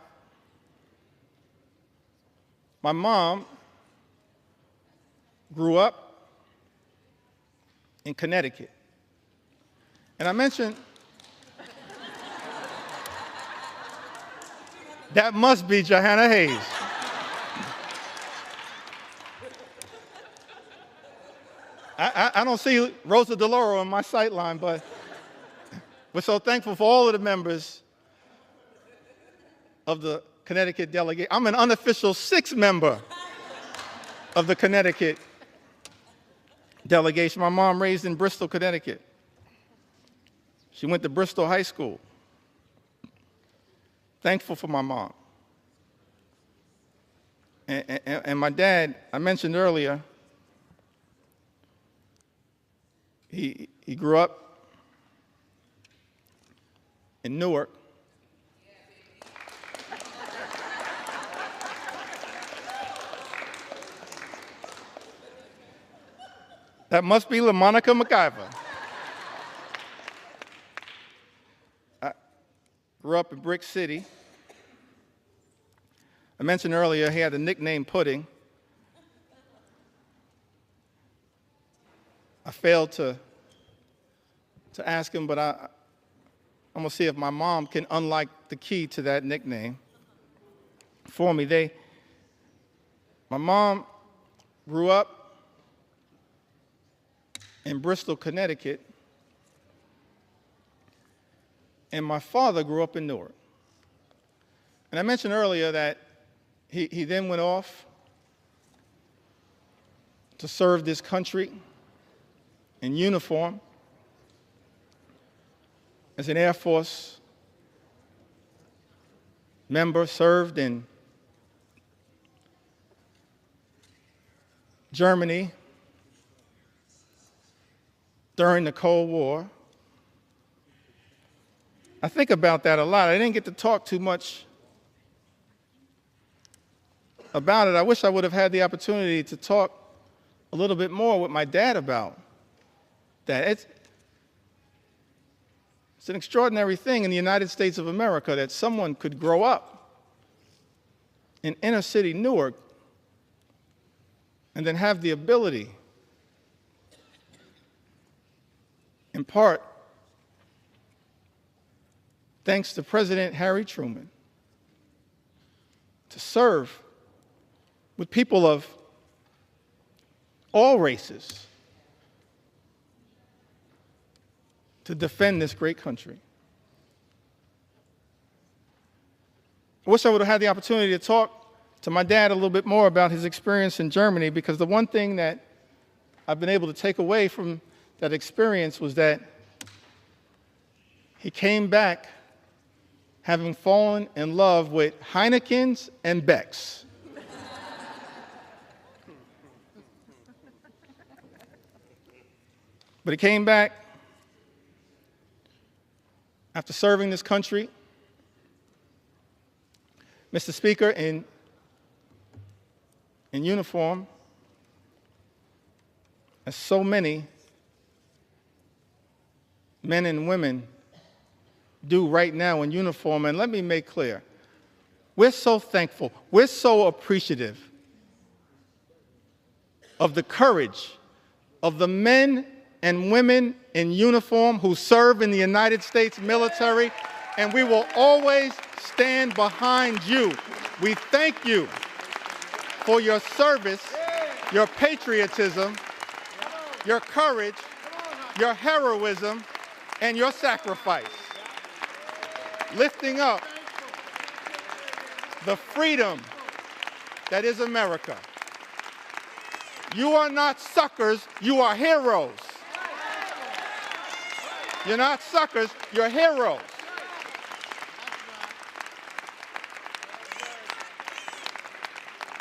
S10: my mom grew up in Connecticut. And I mentioned That must be Johanna Hayes. I don't see Rosa DeLauro on my sight line, but we're so thankful for all of the members of the Connecticut delegation. I'm an unofficial sixth member of the Connecticut delegation. My mom raised in Bristol, Connecticut. She went to Bristol High School. Thankful for my mom. And my dad, I mentioned earlier, he grew up in Newark. That must be LaMonica McIver. I grew up in Brick City. I mentioned earlier he had the nickname Pudding. I failed to ask him, but I'm going to see if my mom can unlock the key to that nickname for me. My mom grew up in Bristol, Connecticut, and my father grew up in Newark. And I mentioned earlier that he then went off to serve this country in uniform as an Air Force member, served in Germany during the Cold War. I think about that a lot. I didn't get to talk too much about it. I wish I would have had the opportunity to talk a little bit more with my dad about that. It's an extraordinary thing in the United States of America that someone could grow up in inner city Newark and then have the ability, in part, thanks to President Harry Truman, to serve with people of all races to defend this great country. I wish I would have had the opportunity to talk to my dad a little bit more about his experience in Germany, because the one thing that I've been able to take away from that experience was that he came back having fallen in love with Heinekens and Becks. But he came back after serving this country, Mr. Speaker, in uniform, as so many men and women do right now in uniform. And let me make clear, we're so thankful, we're so appreciative of the courage of the men and women in uniform who serve in the United States military, and we will always stand behind you. We thank you for your service, your patriotism, your courage, your heroism, and your sacrifice, lifting up the freedom that is America. You are not suckers, you are heroes. You're not suckers, you're heroes.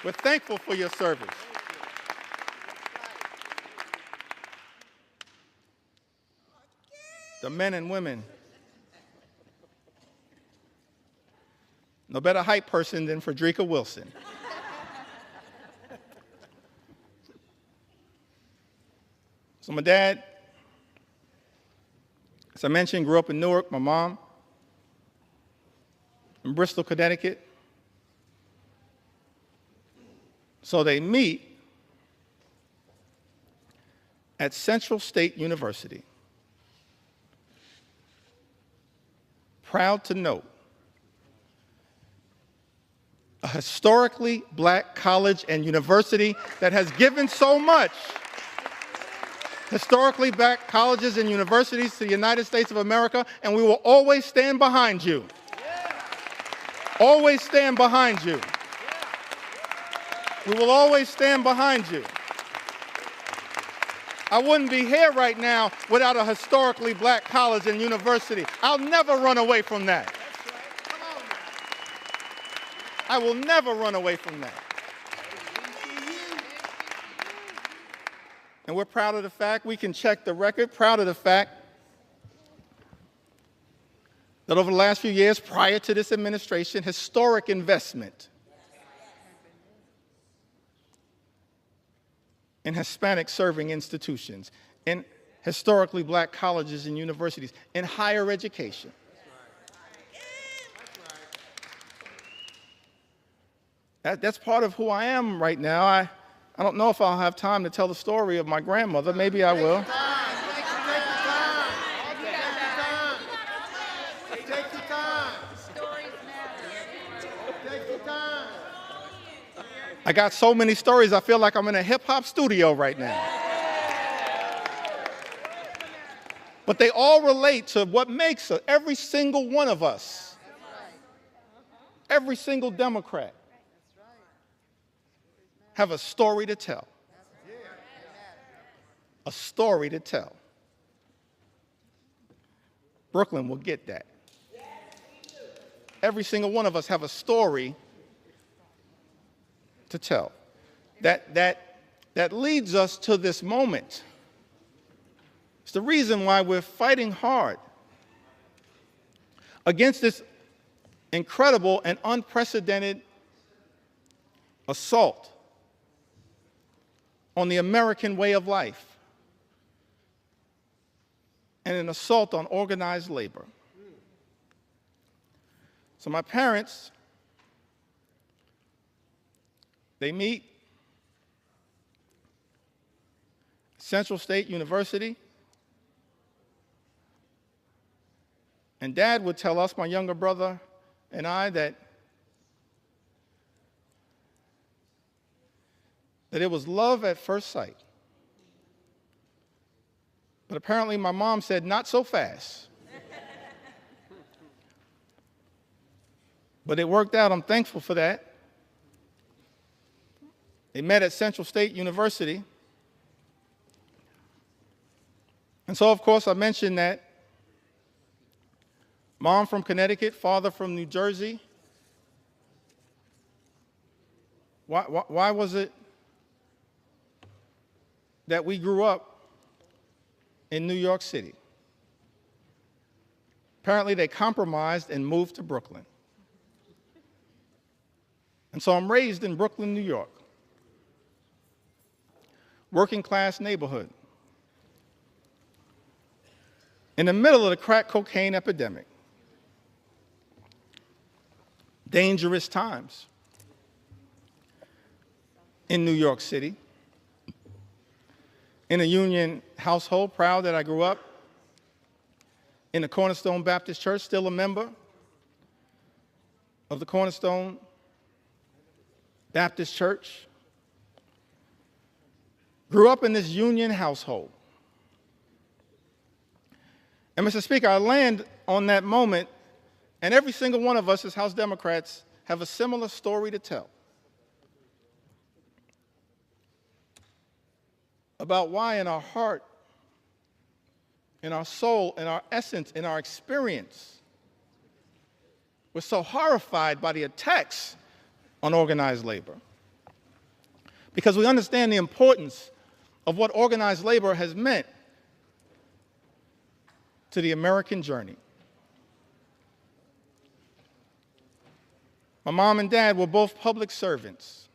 S10: We're thankful for your service. The men and women, no better hype person than Frederica Wilson. So my dad, as I mentioned, grew up in Newark. My mom in Bristol, Connecticut. So they meet at Central State University. Proud to note a historically black college and university that has given so much. Historically black colleges and universities to the United States of America, and we will always stand behind you. Always stand behind you. We will always stand behind you. I wouldn't be here right now without a historically black college and university. I'll never run away from that. I will never run away from that. And we're proud of the fact, we can check the record, proud of the fact that over the last few years prior to this administration, historic investment in Hispanic serving institutions, in historically black colleges and universities, in higher education. That's part of who I am right now. I don't know if I'll have time to tell the story of my grandmother. Maybe I will. I got so many stories, I feel like I'm in a hip-hop studio right now. But they all relate to what makes every single one of us, every single Democrat, have a story to tell. A story to tell. Brooklyn will get that. Every single one of us have a story to tell. That leads us to this moment. It's the reason why we're fighting hard against this incredible and unprecedented assault on the American way of life and an assault on organized labor. So my parents, they meet Central State University, and Dad would tell us, my younger brother and I, that it was love at first sight. But apparently my mom said, not so fast. But it worked out. I'm thankful for that. They met at Central State University. And so, of course, I mentioned that mom from Connecticut, father from New Jersey. Why was it that we grew up in New York City? Apparently, they compromised and moved to Brooklyn. And so I'm raised in Brooklyn, New York. Working class neighborhood. In the middle of the crack cocaine epidemic. Dangerous times in New York City. In a union household, proud that I grew up in the Cornerstone Baptist Church, still a member of the Cornerstone Baptist Church. Grew up in this union household. And Mr. Speaker, I land on that moment, and every single one of us as House Democrats have a similar story to tell about why in our heart, in our soul, in our essence, in our experience, we're so horrified by the attacks on organized labor. Because we understand the importance of what organized labor has meant to the American journey. My mom and dad were both public servants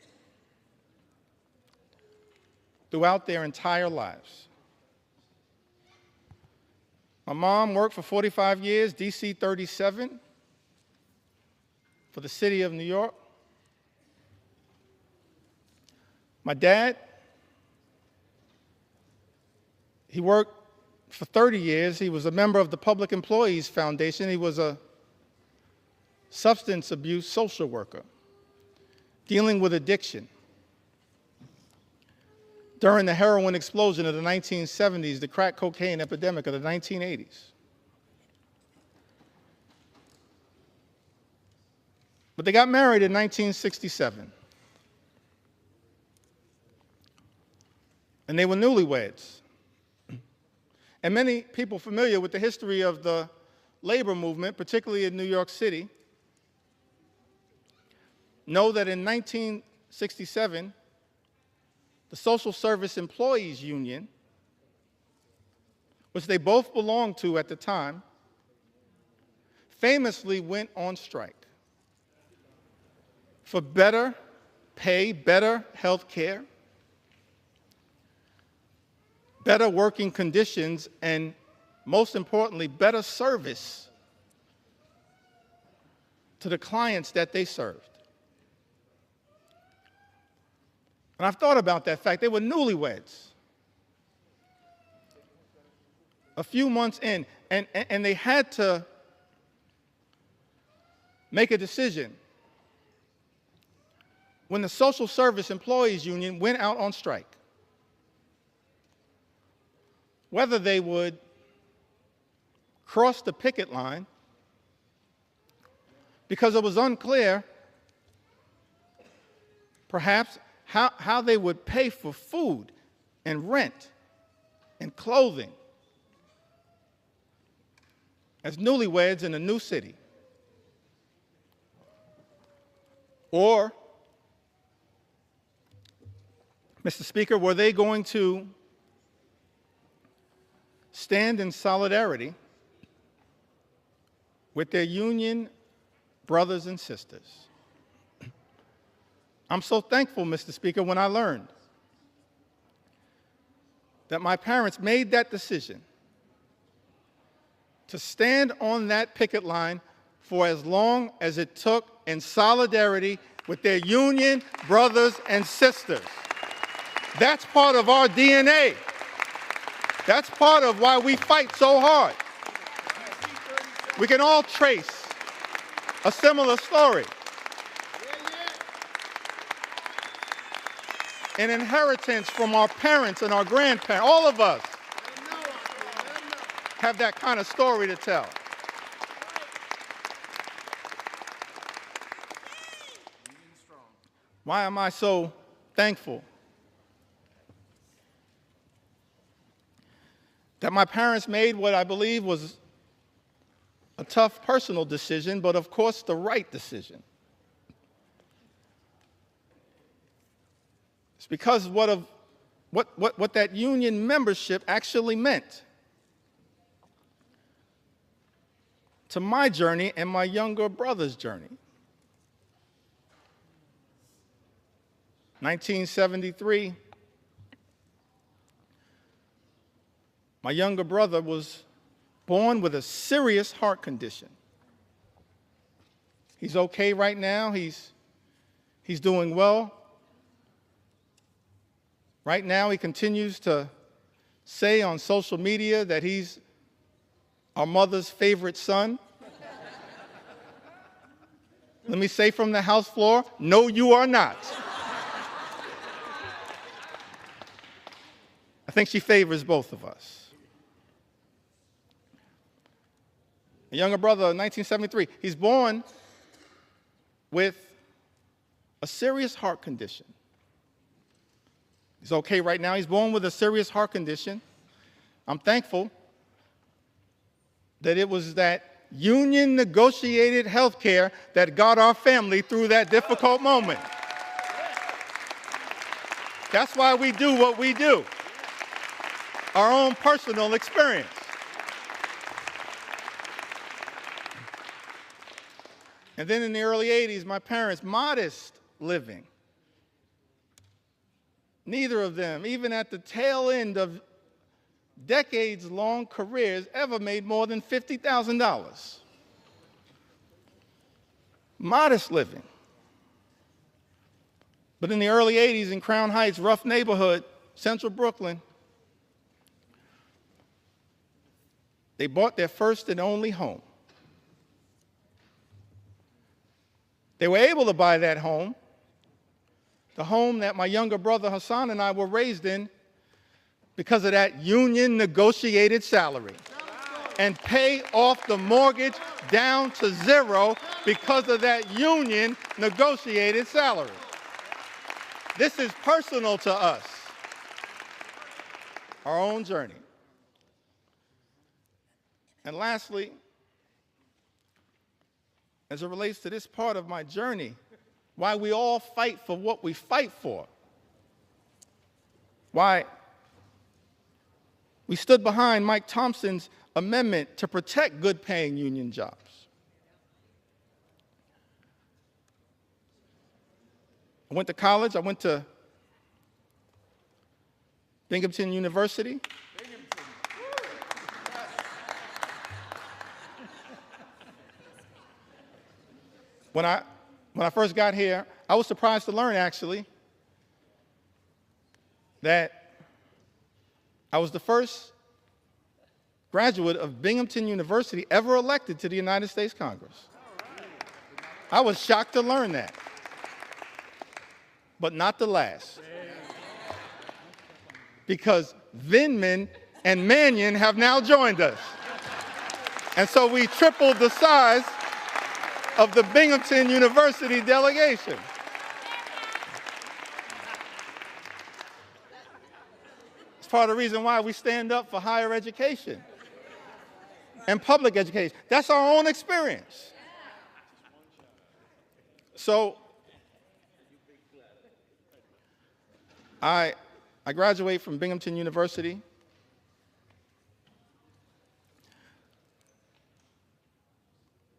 S10: throughout their entire lives. My mom worked for 45 years, DC 37, for the city of New York. My dad, he worked for 30 years. He was a member of the Public Employees Foundation. He was a substance abuse social worker. dealing with addiction. During the heroin explosion of the 1970s, the crack cocaine epidemic of the 1980s. But they got married in 1967. And they were newlyweds. And many people familiar with the history of the labor movement, particularly in New York City, know that in 1967, the Social Service Employees Union, which they both belonged to at the time, famously went on strike for better pay, better health care, better working conditions, and most importantly, better service to the clients that they served. And I've thought about that fact. They were newlyweds. A few months in, and they had to make a decision. When the Social Service Employees Union went out on strike, whether they would cross the picket line, because it was unclear, perhaps, how they would pay for food and rent and clothing as newlyweds in a new city. Or, Mr. Speaker, were they going to stand in solidarity with their union brothers and sisters? I'm so thankful, Mr. Speaker, when I learned that my parents made that decision to stand on that picket line for as long as it took in solidarity with their union brothers and sisters. That's part of our DNA. That's part of why we fight so hard. We can all trace a similar story. An inheritance from our parents and our grandparents. All of us have that kind of story to tell. Why am I so thankful that my parents made what I believe was a tough personal decision, but of course the right decision? It's because what that union membership actually meant to my journey and my younger brother's journey. 1973, my younger brother was born with a serious heart condition. He's okay right now. He's doing well. Right now, he continues to say on social media that he's our mother's favorite son. Let me say from the House floor, no, you are not. I think she favors both of us. A younger brother, 1973, he's born with a serious heart condition. He's okay right now. He's born with a serious heart condition. I'm thankful that it was that union negotiated health care that got our family through that difficult moment. That's why we do what we do. Our own personal experience. And then in the early 80s, my parents, modest living. Neither of them, even at the tail end of decades-long careers, ever made more than $50,000. Modest living. But in the early 80s in Crown Heights, rough neighborhood, central Brooklyn, they bought their first and only home. They were able to buy that home the home that my younger brother Hassan and I were raised in, because of that union negotiated salary, and pay off the mortgage down to zero because of that union negotiated salary. This is personal to us, our own journey. And lastly, as it relates to this part of my journey, why we all fight for what we fight for, why we stood behind Mike Thompson's amendment to protect good-paying union jobs. I went to college. I went to Binghamton University. When I first got here, I was surprised to learn, actually, that I was the first graduate of Binghamton University ever elected to the United States Congress. I was shocked to learn that, but not the last. Because Vindman and Mannion have now joined us. And so we tripled the size of the Binghamton University delegation. It's part of the reason why we stand up for higher education and public education. That's our own experience. So I graduated from Binghamton University.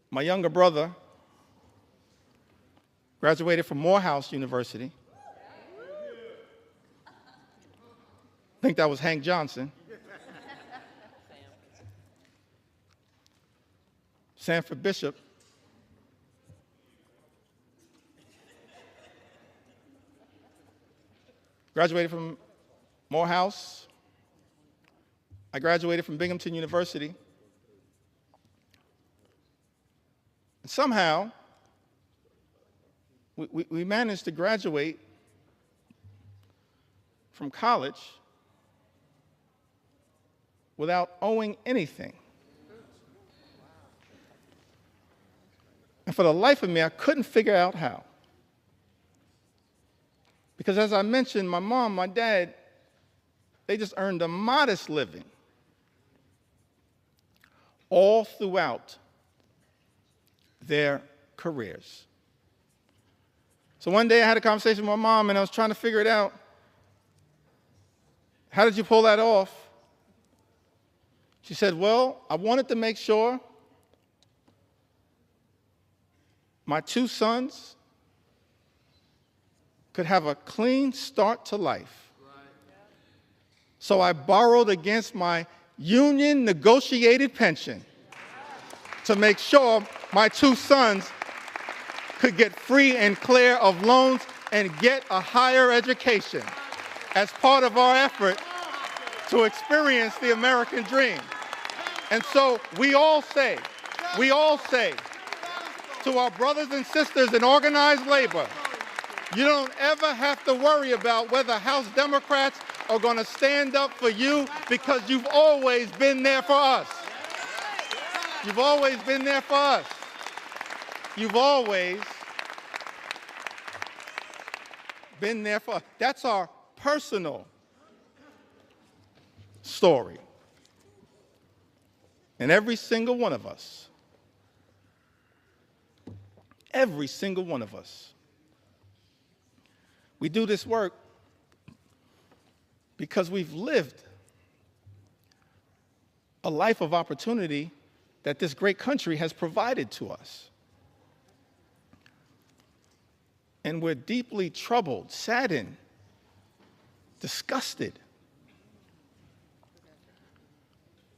S10: My younger brother graduated from Morehouse University. I think that was Hank Johnson. Sanford Bishop. Graduated from Morehouse. I graduated from Binghamton University. And somehow, we managed to graduate from college without owing anything. And for the life of me, I couldn't figure out how. Because as I mentioned, my mom, my dad, they just earned a modest living all throughout their careers. So one day I had a conversation with my mom and I was trying to figure it out. How did you pull that off? She said, well, I wanted to make sure my two sons could have a clean start to life. So I borrowed against my union negotiated pension to make sure my two sons could get free and clear of loans and get a higher education as part of our effort to experience the American dream. And so we all say to our brothers and sisters in organized labor, you don't ever have to worry about whether House Democrats are going to stand up for you, because you've always been there for us. You've always been there for us. You've always been there for us. That's our personal story. And every single one of us, we do this work because we've lived a life of opportunity that this great country has provided to us. And we're deeply troubled, saddened, disgusted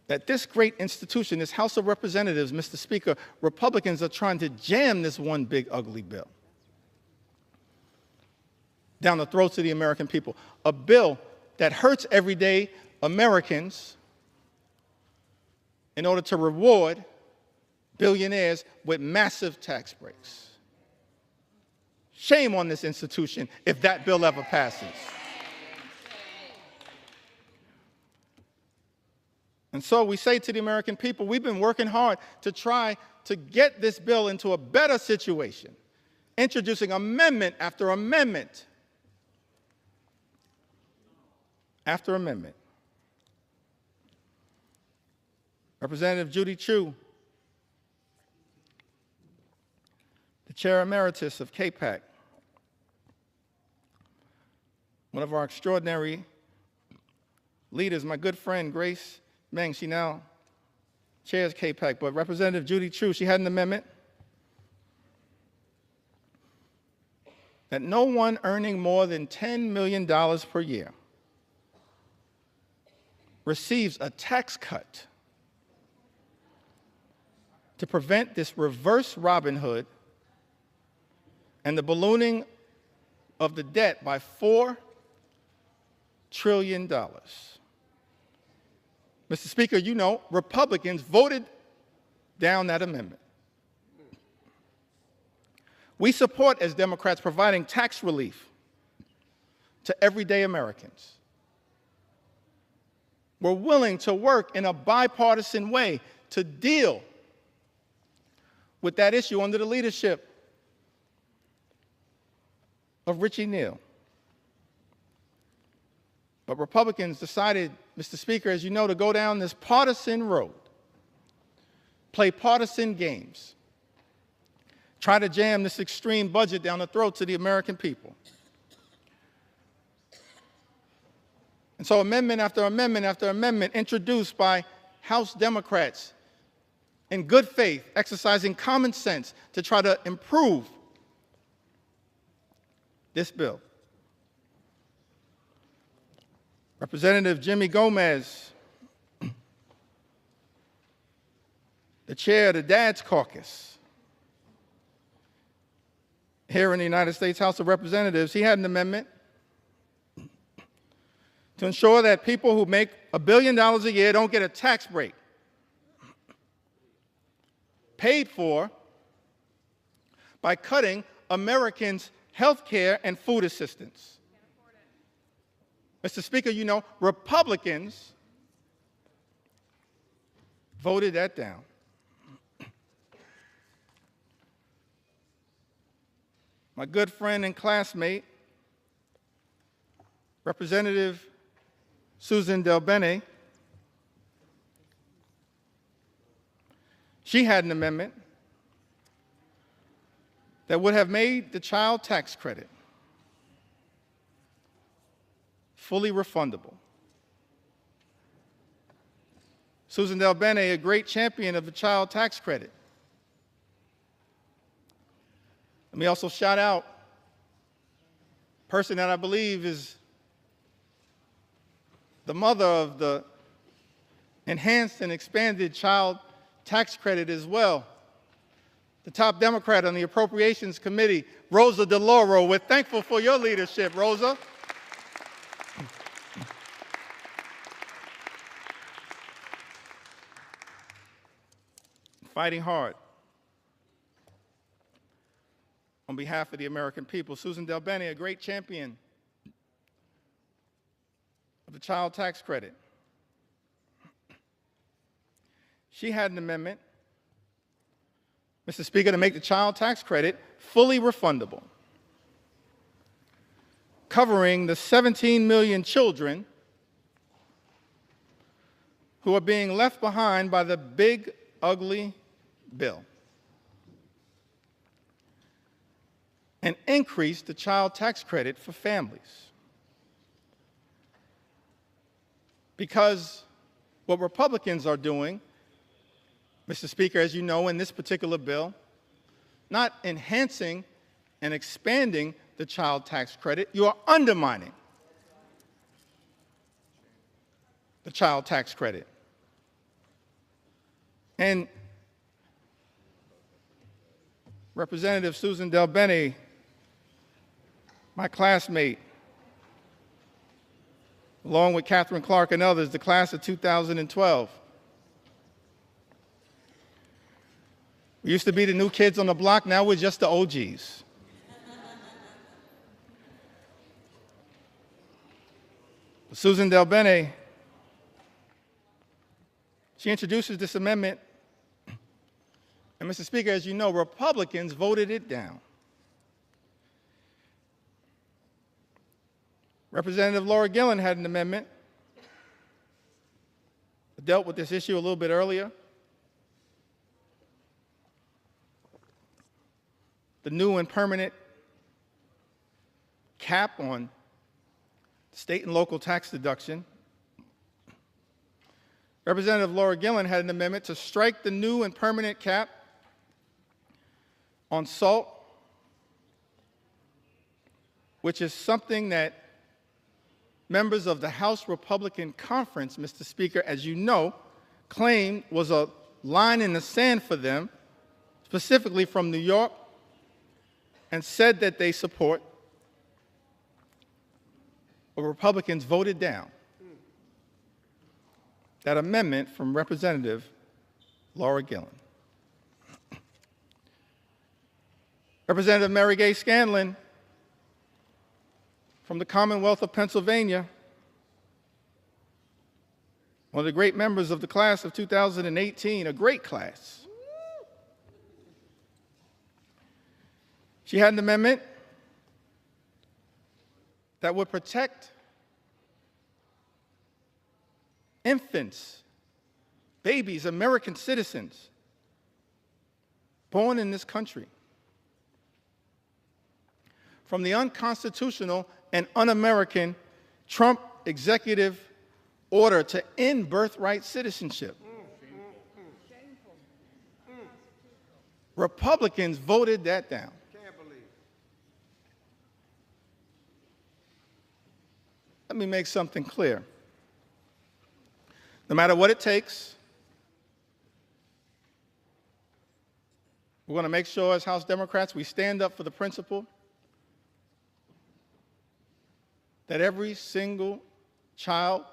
S10: that this great institution, this House of Representatives, Mr. Speaker, Republicans are trying to jam this one big ugly bill down the throats of the American people. A bill that hurts everyday Americans in order to reward billionaires with massive tax breaks. Shame on this institution if that bill ever passes. And so we say to the American people, we've been working hard to try to get this bill into a better situation, introducing amendment after amendment after amendment. Representative Judy Chu, the Chair Emeritus of CAPAC, one of our extraordinary leaders, my good friend Grace Meng, she now chairs CAPAC, but Representative Judy Chu, she had an amendment that no one earning more than $10 million per year receives a tax cut to prevent this reverse Robin Hood and the ballooning of the debt by $4 trillion. Mr. Speaker, you know, Republicans voted down that amendment. We support, as Democrats, providing tax relief to everyday Americans. We're willing to work in a bipartisan way to deal with that issue under the leadership of Richie Neal. But Republicans decided, Mr. Speaker, as you know, to go down this partisan road, play partisan games, try to jam this extreme budget down the throats of the American people. And so amendment after amendment after amendment introduced by House Democrats in good faith, exercising common sense to try to improve this bill. Representative Jimmy Gomez, the chair of the Dad's Caucus here in the United States House of Representatives, he had an amendment to ensure that people who make $1 billion a year don't get a tax break paid for by cutting Americans' health care and food assistance. Mr. Speaker, you know, Republicans voted that down. My good friend and classmate, Representative Susan DelBene, she had an amendment that would have made the child tax credit fully refundable. Susan DelBene, a great champion of the child tax credit. Let me also shout out a person that I believe is the mother of the enhanced and expanded child tax credit as well. The top Democrat on the Appropriations Committee, Rosa DeLauro. We're thankful for your leadership, Rosa. Fighting hard on behalf of the American people. Susan DelBene, a great champion of the child tax credit. She had an amendment, Mr. Speaker, to make the child tax credit fully refundable, covering the 17 million children who are being left behind by the big, ugly bill, and increase the child tax credit for families. Because what Republicans are doing, Mr. Speaker, as you know, in this particular bill, not enhancing and expanding the child tax credit, you are undermining the child tax credit. And Representative Susan DelBene, my classmate, along with Catherine Clark and others, the class of 2012. We used to be the new kids on the block, now we're just the OGs. Susan DelBene, she introduces this amendment, and Mr. Speaker, as you know, Republicans voted it down. Representative Laura Gillen had an amendment that dealt with this issue a little bit earlier. The new and permanent cap on state and local tax deduction. Representative Laura Gillen had an amendment to strike the new and permanent cap on salt, which is something that members of the House Republican Conference, Mr. Speaker, as you know, claimed was a line in the sand for them, specifically from New York, and said that they support. But Republicans voted down that amendment from Representative Laura Gillen. Representative Mary Gay Scanlon from the Commonwealth of Pennsylvania, one of the great members of the class of 2018, a great class. She had an amendment that would protect infants, babies, American citizens born in this country from the unconstitutional and un-American Trump executive order to end birthright citizenship. Republicans voted that down. Let me make something clear. No matter what it takes, we're going to make sure as House Democrats we stand up for the principle that every single child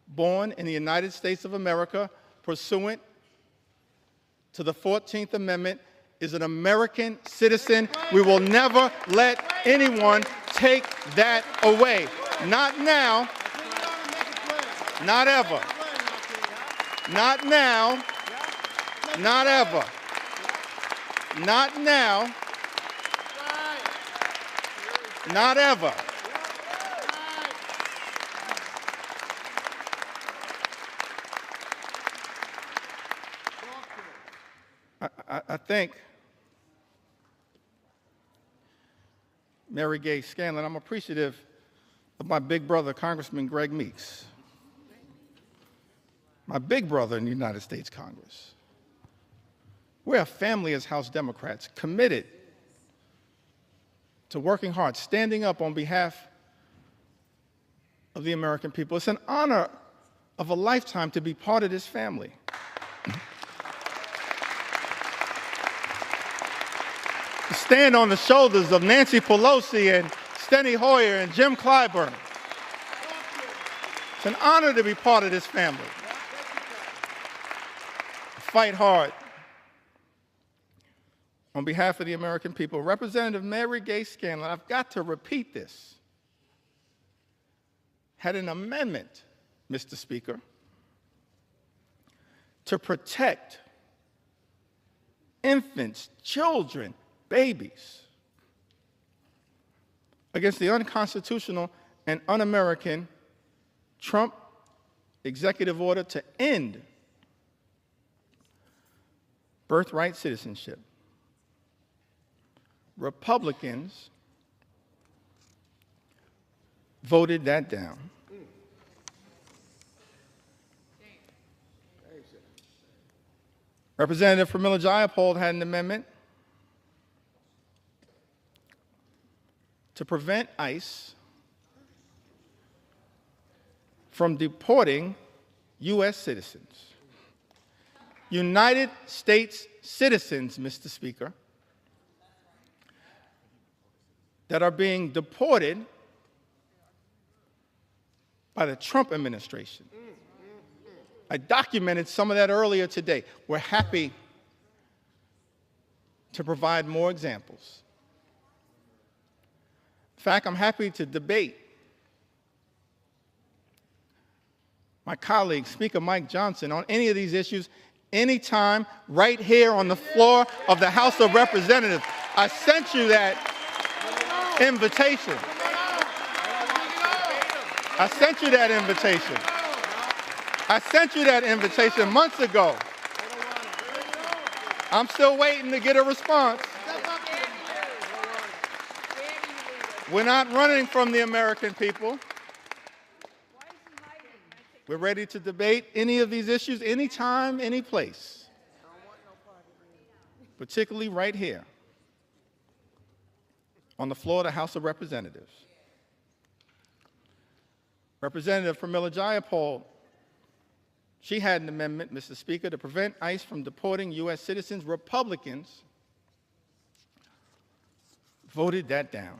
S10: born in the United States of America pursuant to the 14th Amendment is an American citizen. We will never let anyone take that away. Not now, not ever. Not now, not ever. Not now, not ever. I think Mary Gay Scanlon, I'm appreciative of my big brother, Congressman Greg Meeks, my big brother in the United States Congress. We're a family as House Democrats committed to working hard, standing up on behalf of the American people. It's an honor of a lifetime to be part of this family. To stand on the shoulders of Nancy Pelosi and Steny Hoyer and Jim Clyburn. It's an honor to be part of this family. Fight hard on behalf of the American people. Representative Mary Gay Scanlon, I've got to repeat this, had an amendment, Mr. Speaker, to protect infants, children, babies against the unconstitutional and un-American Trump executive order to end birthright citizenship. Republicans voted that down. Representative Pramila Jayapal had an amendment to prevent ICE from deporting U.S. citizens. United States citizens, Mr. Speaker, that are being deported by the Trump administration. I documented some of that earlier today. We're happy to provide more examples. In fact, I'm happy to debate my colleague, Speaker Mike Johnson, on any of these issues, anytime, right here on the floor of the House of Representatives. I sent you that invitation. I sent you that invitation. I sent you that invitation months ago. I'm still waiting to get a response. We're not running from the American people. We're ready to debate any of these issues anytime, any place, particularly right here on the floor of the House of Representatives. Representative Pramila Jayapal, she had an amendment, Mr. Speaker, to prevent ICE from deporting U.S. citizens. Republicans voted that down.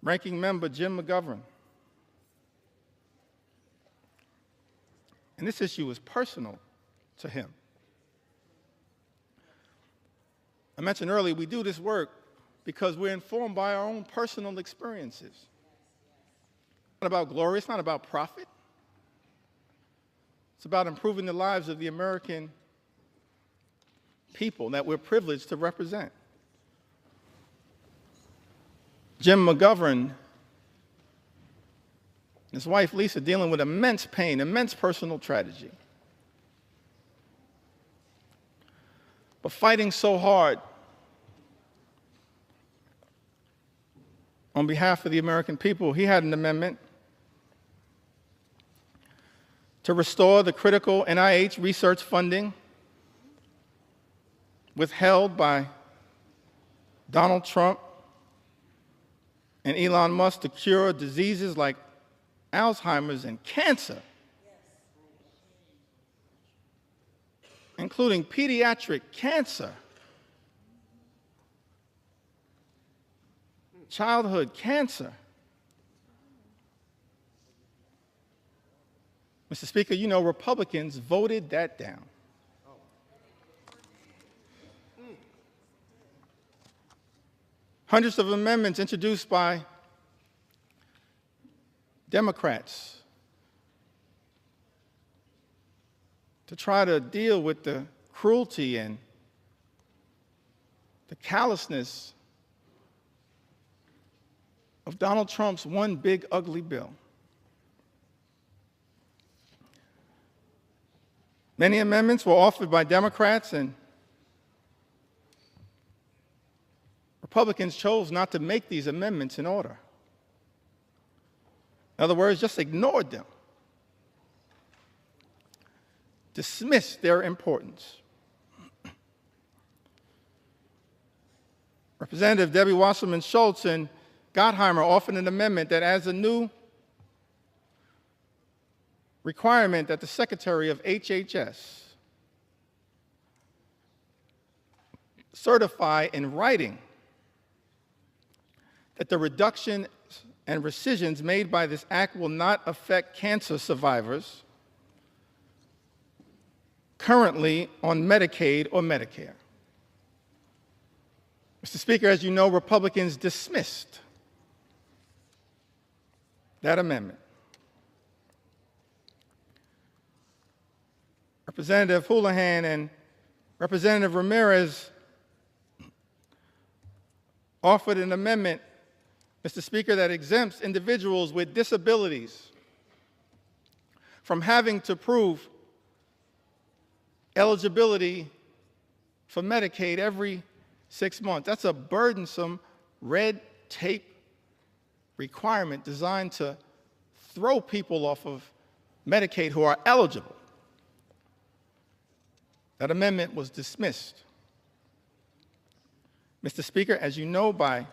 S10: Ranking Member Jim McGovern. And this issue is personal to him. I mentioned earlier, we do this work because we're informed by our own personal experiences. It's not about glory, it's not about profit. It's about improving the lives of the American people that we're privileged to represent. Jim McGovern and his wife Lisa dealing with immense pain, immense personal tragedy. But fighting so hard on behalf of the American people, he had an amendment to restore the critical NIH research funding withheld by Donald Trump and Elon Musk to cure diseases like Alzheimer's and cancer, including pediatric cancer, childhood cancer. Mr. Speaker, you know Republicans voted that down. Hundreds of amendments introduced by Democrats to try to deal with the cruelty and the callousness of Donald Trump's one big ugly bill. Many amendments were offered by Democrats, and Republicans chose not to make these amendments in order. In other words, just ignored them, dismissed their importance. Representative Debbie Wasserman Schultz and Gottheimer offered an amendment that adds a new requirement that the Secretary of HHS certify in writing that the reduction and rescissions made by this act will not affect cancer survivors currently on Medicaid or Medicare. Mr. Speaker, as you know, Republicans dismissed that amendment. Representative Houlihan and Representative Ramirez offered an amendment, Mr. Speaker, that exempts individuals with disabilities from having to prove eligibility for Medicaid every 6 months. That's a burdensome red tape requirement designed to throw people off of Medicaid who are eligible. That amendment was dismissed. Mr. Speaker, as you know, by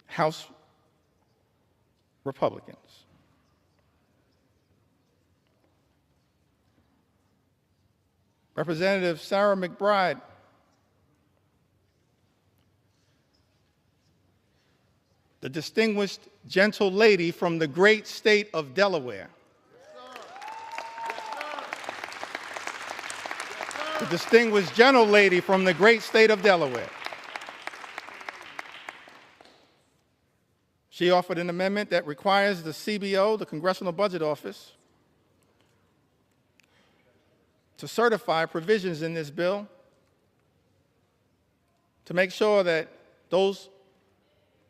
S10: House Republicans. Representative Sarah McBride the distinguished gentle lady from the great state of Delaware. The distinguished gentle lady from the great state of Delaware. She offered an amendment that requires the CBO, the Congressional Budget Office, to certify provisions in this bill to make sure that those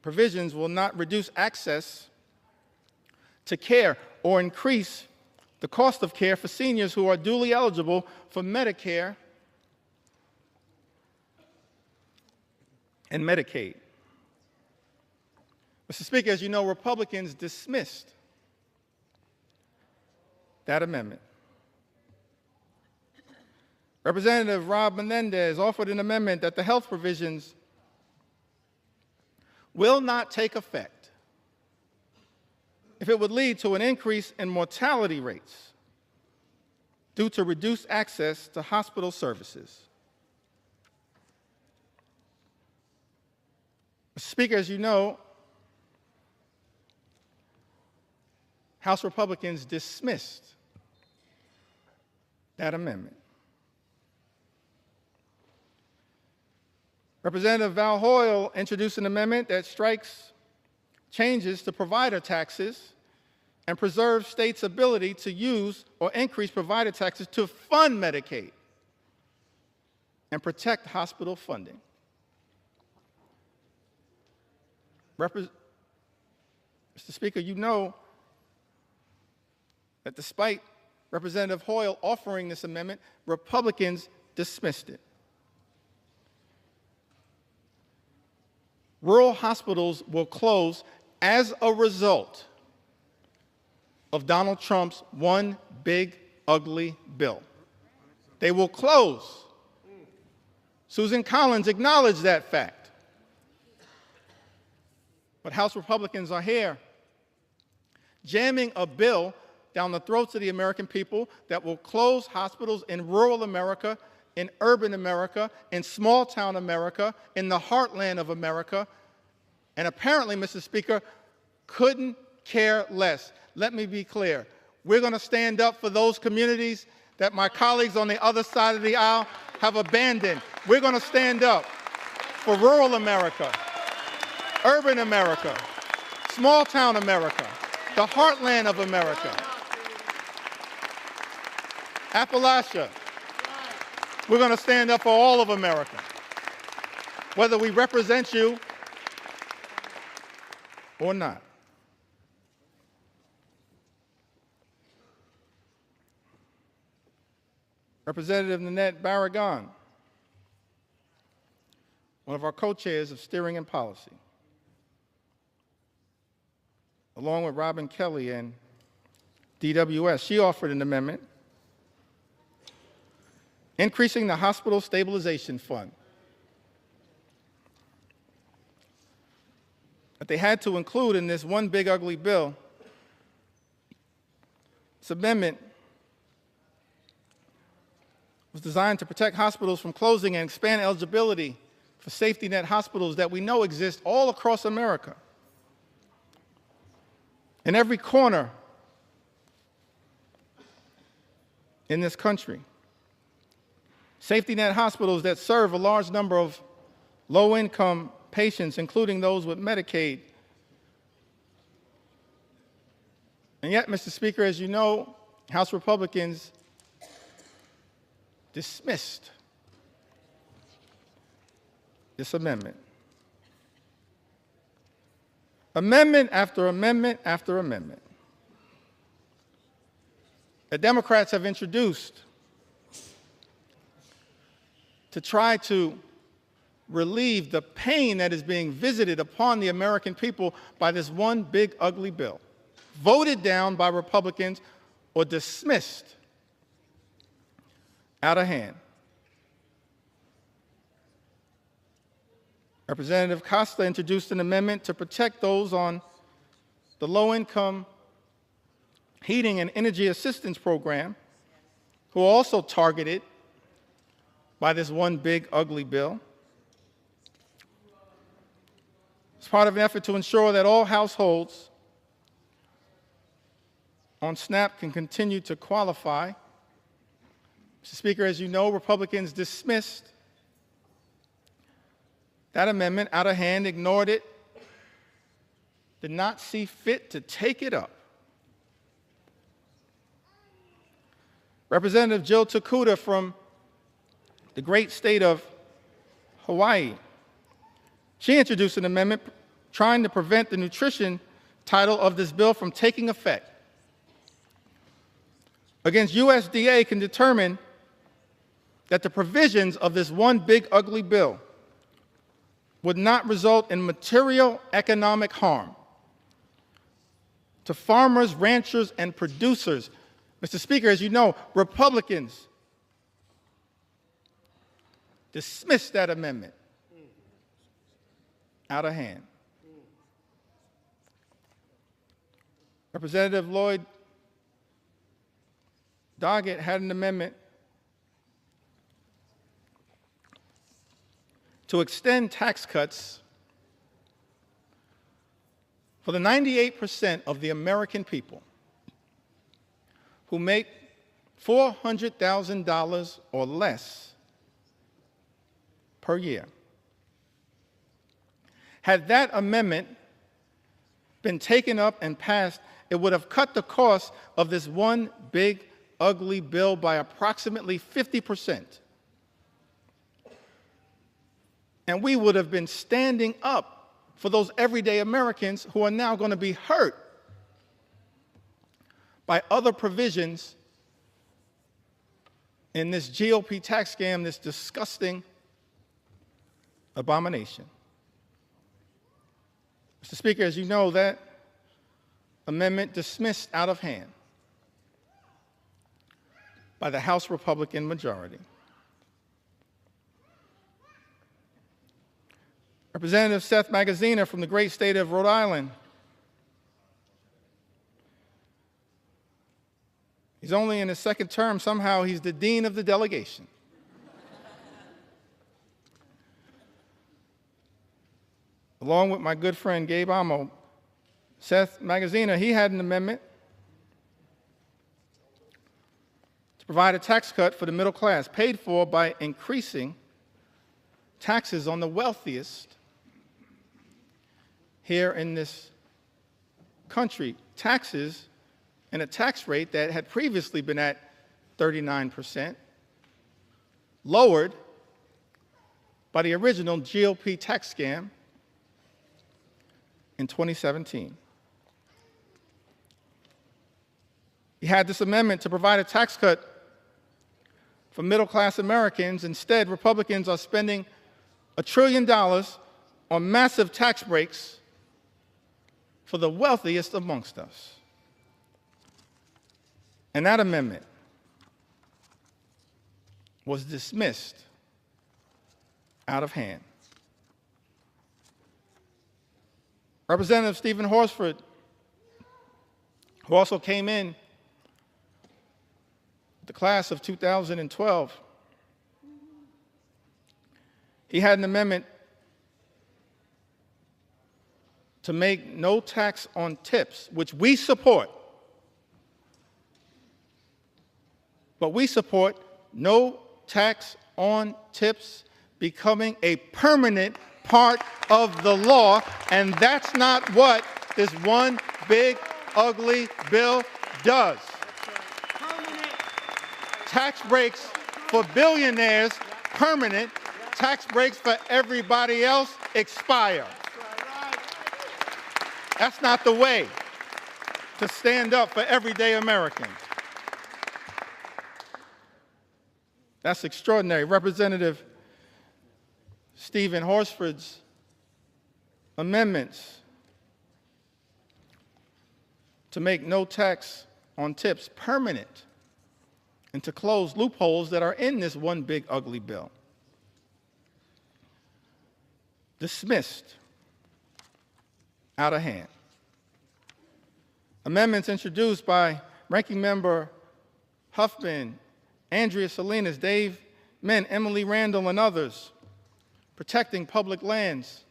S10: provisions will not reduce access to care or increase the cost of care for seniors who are duly eligible for Medicare and Medicaid. Mr. Speaker, as you know, Republicans dismissed that amendment. Representative Rob Menendez offered an amendment that the health provisions will not take effect if it would lead to an increase in mortality rates due to reduced access to hospital services. Mr. Speaker, as you know, House Republicans dismissed that amendment. Representative Val Hoyle introduced an amendment that strikes changes to provider taxes and preserves states' ability to use or increase provider taxes to fund Medicaid and protect hospital funding. Mr. Speaker, you know that despite Representative Hoyle offering this amendment, Republicans dismissed it. Rural hospitals will close as a result of Donald Trump's one big, ugly bill. They will close. Susan Collins acknowledged that fact. But House Republicans are here jamming a bill down the throats of the American people that will close hospitals in rural America, in urban America, in small-town America, in the heartland of America, and apparently, Mr. Speaker, couldn't care less. Let me be clear. We're going to stand up for those communities that my colleagues on the other side of the aisle have abandoned. We're going to stand up for rural America, urban America, small-town America, the heartland of America, Appalachia. We're going to stand up for all of America, whether we represent you or not. Representative Nanette Barragan, one of our co-chairs of Steering and Policy, along with Robin Kelly and DWS, she offered an amendment increasing the Hospital Stabilization Fund that they had to include in this one big ugly bill. This amendment was designed to protect hospitals from closing and expand eligibility for safety net hospitals that we know exist all across America. In every corner in this country. Safety net hospitals that serve a large number of low-income patients, including those with Medicaid. And yet, Mr. Speaker, as you know, House Republicans dismissed this amendment. Amendment after amendment after amendment that Democrats have introduced to try to relieve the pain that is being visited upon the American people by this one big ugly bill, voted down by Republicans or dismissed out of hand. Representative Costa introduced an amendment to protect those on the low-income heating and energy assistance program who are also targeted by this one big ugly bill. It's part of an effort to ensure that all households on SNAP can continue to qualify. Mr. Speaker, as you know, Republicans dismissed that amendment out of hand, ignored it, did not see fit to take it up. Representative Jill Tokuda from the great state of Hawaii, she introduced an amendment trying to prevent the nutrition title of this bill from taking effect. Against USDA can determine that the provisions of this one big ugly bill would not result in material economic harm to farmers, ranchers, and producers. Mr. Speaker, as you know, Republicans dismissed that amendment out of hand. Representative Lloyd Doggett had an amendment to extend tax cuts for the 98% of the American people who make $400,000 or less per year. Had that amendment been taken up and passed, it would have cut the cost of this one big, ugly bill by approximately 50%. And we would have been standing up for those everyday Americans who are now going to be hurt by other provisions in this GOP tax scam, this disgusting abomination. Mr. Speaker, as you know, that amendment dismissed out of hand by the House Republican majority. Representative Seth Magaziner from the great state of Rhode Island. He's only in his second term. Somehow he's the dean of the delegation. Along with my good friend Gabe Amo, Seth Magaziner, he had an amendment to provide a tax cut for the middle class, paid for by increasing taxes on the wealthiest here in this country. Taxes and a tax rate that had previously been at 39%, lowered by the original GOP tax scam in 2017. He had this amendment to provide a tax cut for middle-class Americans. Instead, Republicans are spending $1 trillion on massive tax breaks for the wealthiest amongst us. And that amendment was dismissed out of hand. Representative Stephen Horsford, who also came in the class of 2012, he had an amendment to make no tax on tips, which we support. But we support no tax on tips becoming a permanent part of the law, and that's not what this one big, ugly bill does. Tax breaks for billionaires, permanent. Tax breaks for everybody else expire. That's not the way to stand up for everyday Americans. That's extraordinary. Representative Stephen Horsford's amendments to make no tax on tips permanent and to close loopholes that are in this one big ugly bill. Dismissed out of hand. Amendments introduced by Ranking Member Huffman, Andrea Salinas, Dave Min, Emily Randall, and others, protecting public lands,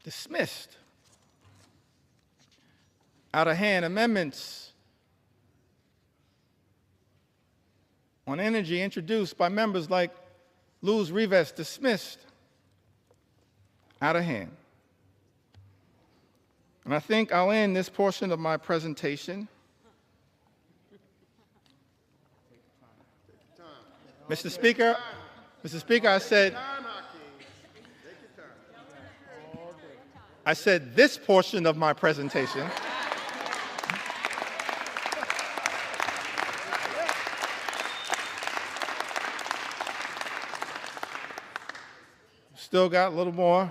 S10: dismissed out of hand. Amendments on energy introduced by members like Luz Rivas, dismissed out of hand. And I think I'll end this portion of my presentation. Mr. Speaker, I said this portion of my presentation. Still got a little more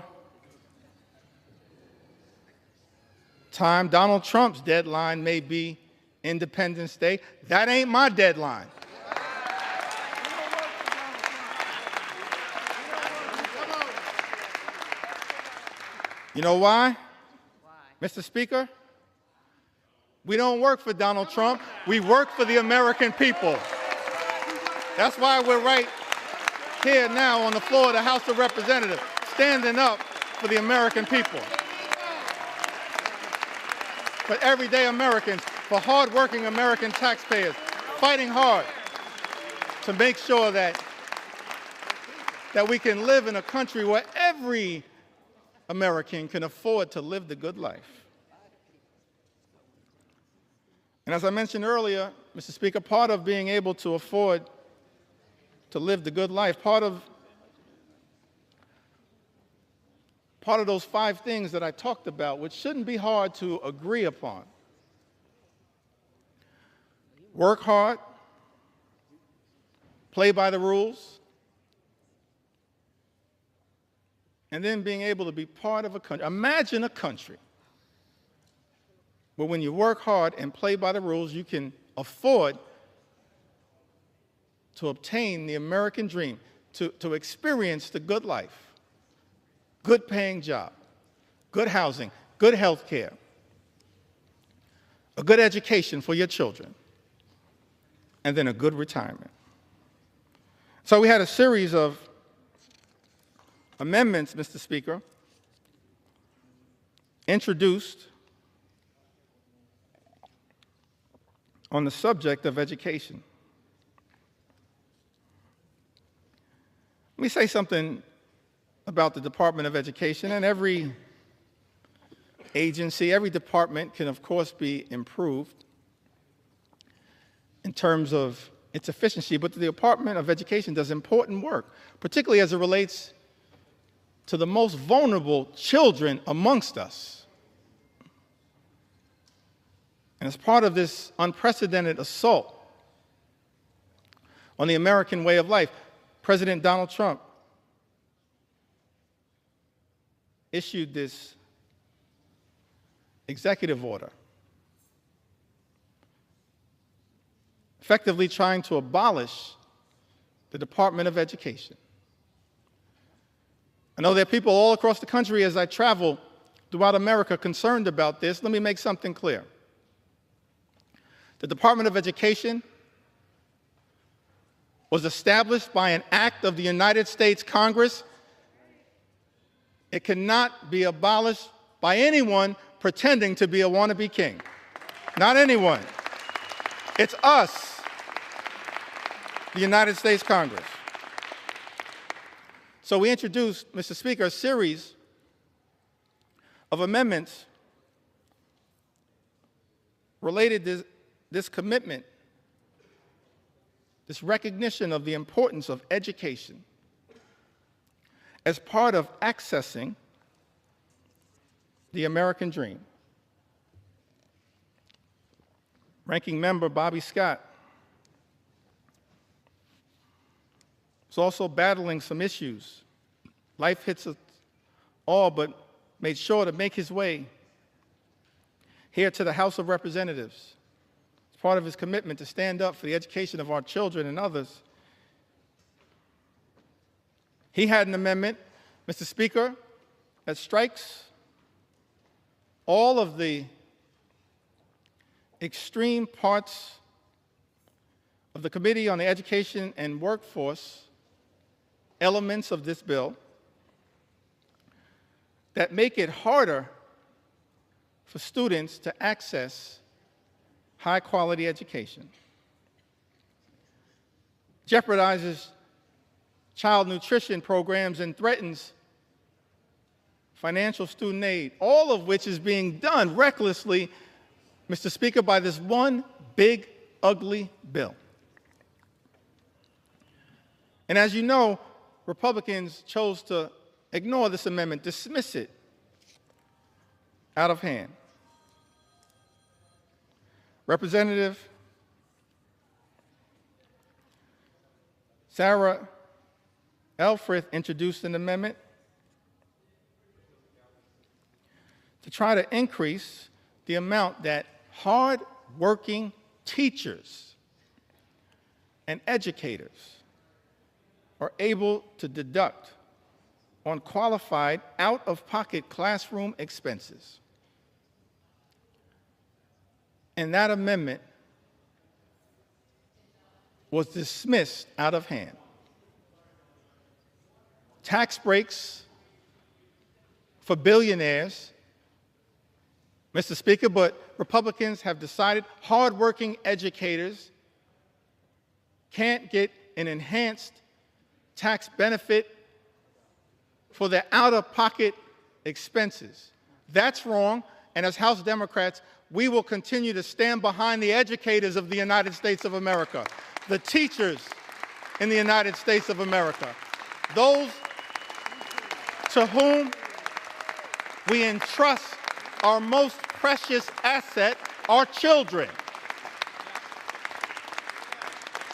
S10: time. Donald Trump's deadline may be Independence Day. That ain't my deadline. You know why? Mr. Speaker, we don't work for Donald Trump. We work for the American people. That's why we're right here now on the floor of the House of Representatives, standing up for the American people, for everyday Americans, for hardworking American taxpayers, fighting hard to make sure that we can live in a country where every American can afford to live the good life. And as I mentioned earlier, Mr. Speaker, part of being able to afford to live the good life, part of those 5 things that I talked about, which shouldn't be hard to agree upon. Work hard, play by the rules, and then being able to be part of a country. Imagine a country where when you work hard and play by the rules, you can afford to obtain the American dream, to experience the good life, good paying job, good housing, good health care, a good education for your children, and then a good retirement. So we had a series of amendments, Mr. Speaker, introduced on the subject of education. Let me say something about the Department of Education. And every agency, every department can, of course, be improved in terms of its efficiency, but the Department of Education does important work, particularly as it relates to the most vulnerable children amongst us. And as part of this unprecedented assault on the American way of life, President Donald Trump issued this executive order, effectively trying to abolish the Department of Education. I know there are people all across the country as I travel throughout America concerned about this. Let me make something clear. The Department of Education was established by an act of the United States Congress. It cannot be abolished by anyone pretending to be a wannabe king. Not anyone. It's us, the United States Congress. So we introduced, Mr. Speaker, a series of amendments related to this commitment, this recognition of the importance of education as part of accessing the American dream. Ranking Member Bobby Scott is also battling some issues. Life hits us all, but made sure to make his way here to the House of Representatives. It's part of his commitment to stand up for the education of our children and others. He had an amendment, Mr. Speaker, that strikes all of the extreme parts of the Committee on the Education and Workforce elements of this bill that make it harder for students to access high-quality education, jeopardizes child nutrition programs, and threatens financial student aid, all of which is being done recklessly, Mr. Speaker, by this one big, ugly bill. And as you know, Republicans chose to ignore this amendment, dismiss it out of hand. Representative Sarah Elfreth introduced an amendment to try to increase the amount that hard-working teachers and educators are able to deduct on qualified out-of-pocket classroom expenses. And that amendment was dismissed out of hand. Tax breaks for billionaires, Mr. Speaker, but Republicans have decided hardworking educators can't get an enhanced tax benefit for their out-of-pocket expenses. That's wrong, and as House Democrats, we will continue to stand behind the educators of the United States of America, the teachers in the United States of America, those to whom we entrust our most precious asset, our children.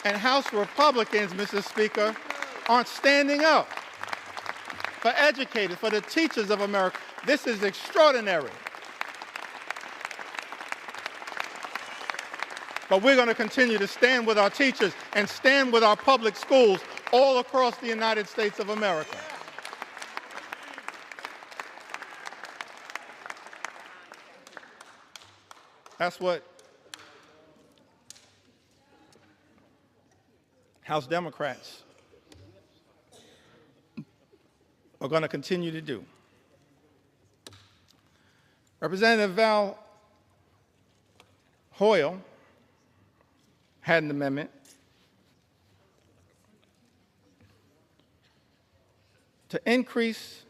S10: And House Republicans, Mr. Speaker, aren't standing up for educators, for the teachers of America. This is extraordinary. But we're going to continue to stand with our teachers and stand with our public schools all across the United States of America. That's what House Democrats are going to continue to do. Representative Val Hoyle had an amendment to increase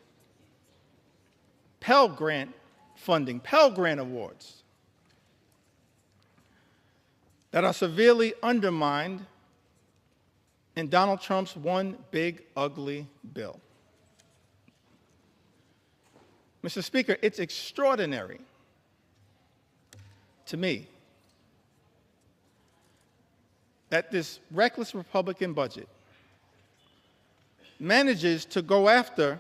S10: Pell Grant funding, Pell Grant awards that are severely undermined in Donald Trump's one big, ugly bill. Mr. Speaker, it's extraordinary to me that this reckless Republican budget manages to go after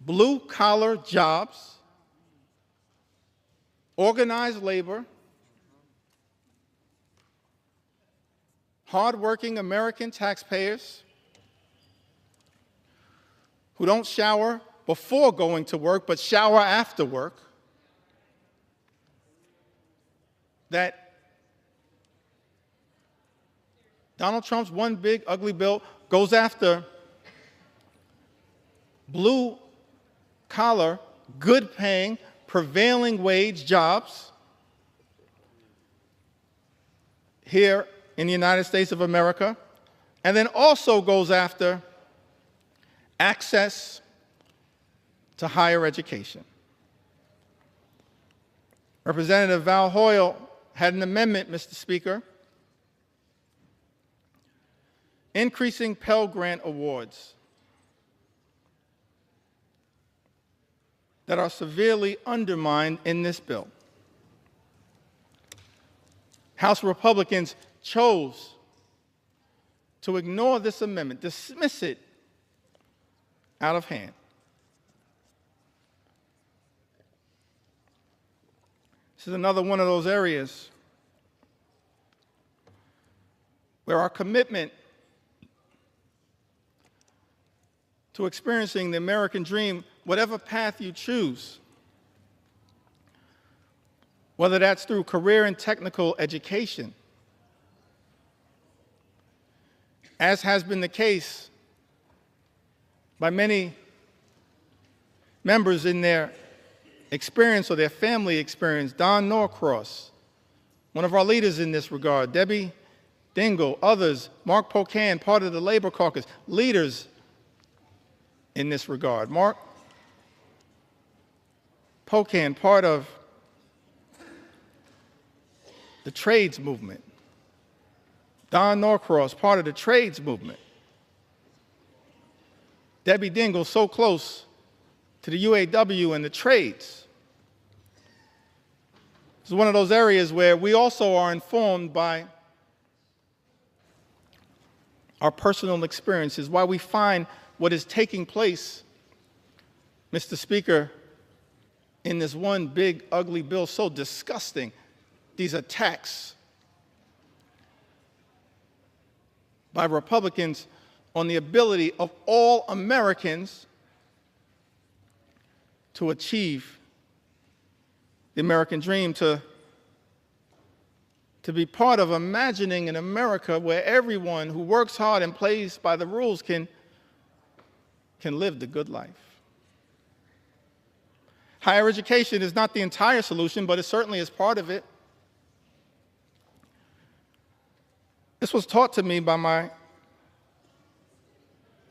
S10: blue-collar jobs, organized labor, hardworking American taxpayers who don't shower before going to work, but shower after work, that Donald Trump's one big, ugly bill goes after blue-collar, good-paying, prevailing wage jobs here in the United States of America, and then also goes after access to higher education. Representative Val Hoyle had an amendment, Mr. Speaker, increasing Pell Grant awards that are severely undermined in this bill. House Republicans chose to ignore this amendment, dismiss it out of hand. This is another one of those areas where our commitment to experiencing the American dream, whatever path you choose, whether that's through career and technical education, as has been the case by many members in their experience or their family experience. Don Norcross, one of our leaders in this regard, Debbie Dingell, others, Mark Pocan, part of the Labor Caucus, leaders in this regard. Mark Pocan, part of the trades movement. Don Norcross, part of the trades movement. Debbie Dingell, so close to the UAW and the trades. It's one of those areas where we also are informed by our personal experiences, why we find what is taking place, Mr. Speaker, in this one big, ugly bill so disgusting. These attacks by Republicans on the ability of all Americans to achieve the American dream, to be part of imagining an America where everyone who works hard and plays by the rules can live the good life. Higher education is not the entire solution, but it certainly is part of it. This was taught to me by my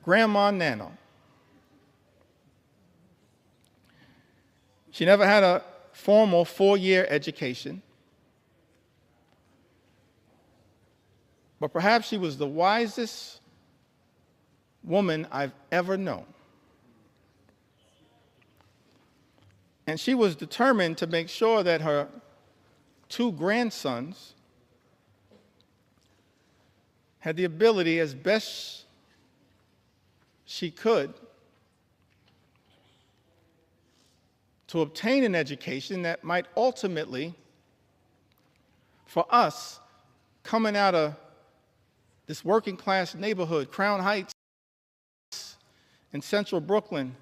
S10: grandma Nana. She never had a formal 4-year education, but perhaps she was the wisest woman I've ever known. And she was determined to make sure that her 2 grandsons had the ability, as best she could, to obtain an education that might ultimately, for us, coming out of this working class neighborhood, Crown Heights in central Brooklyn,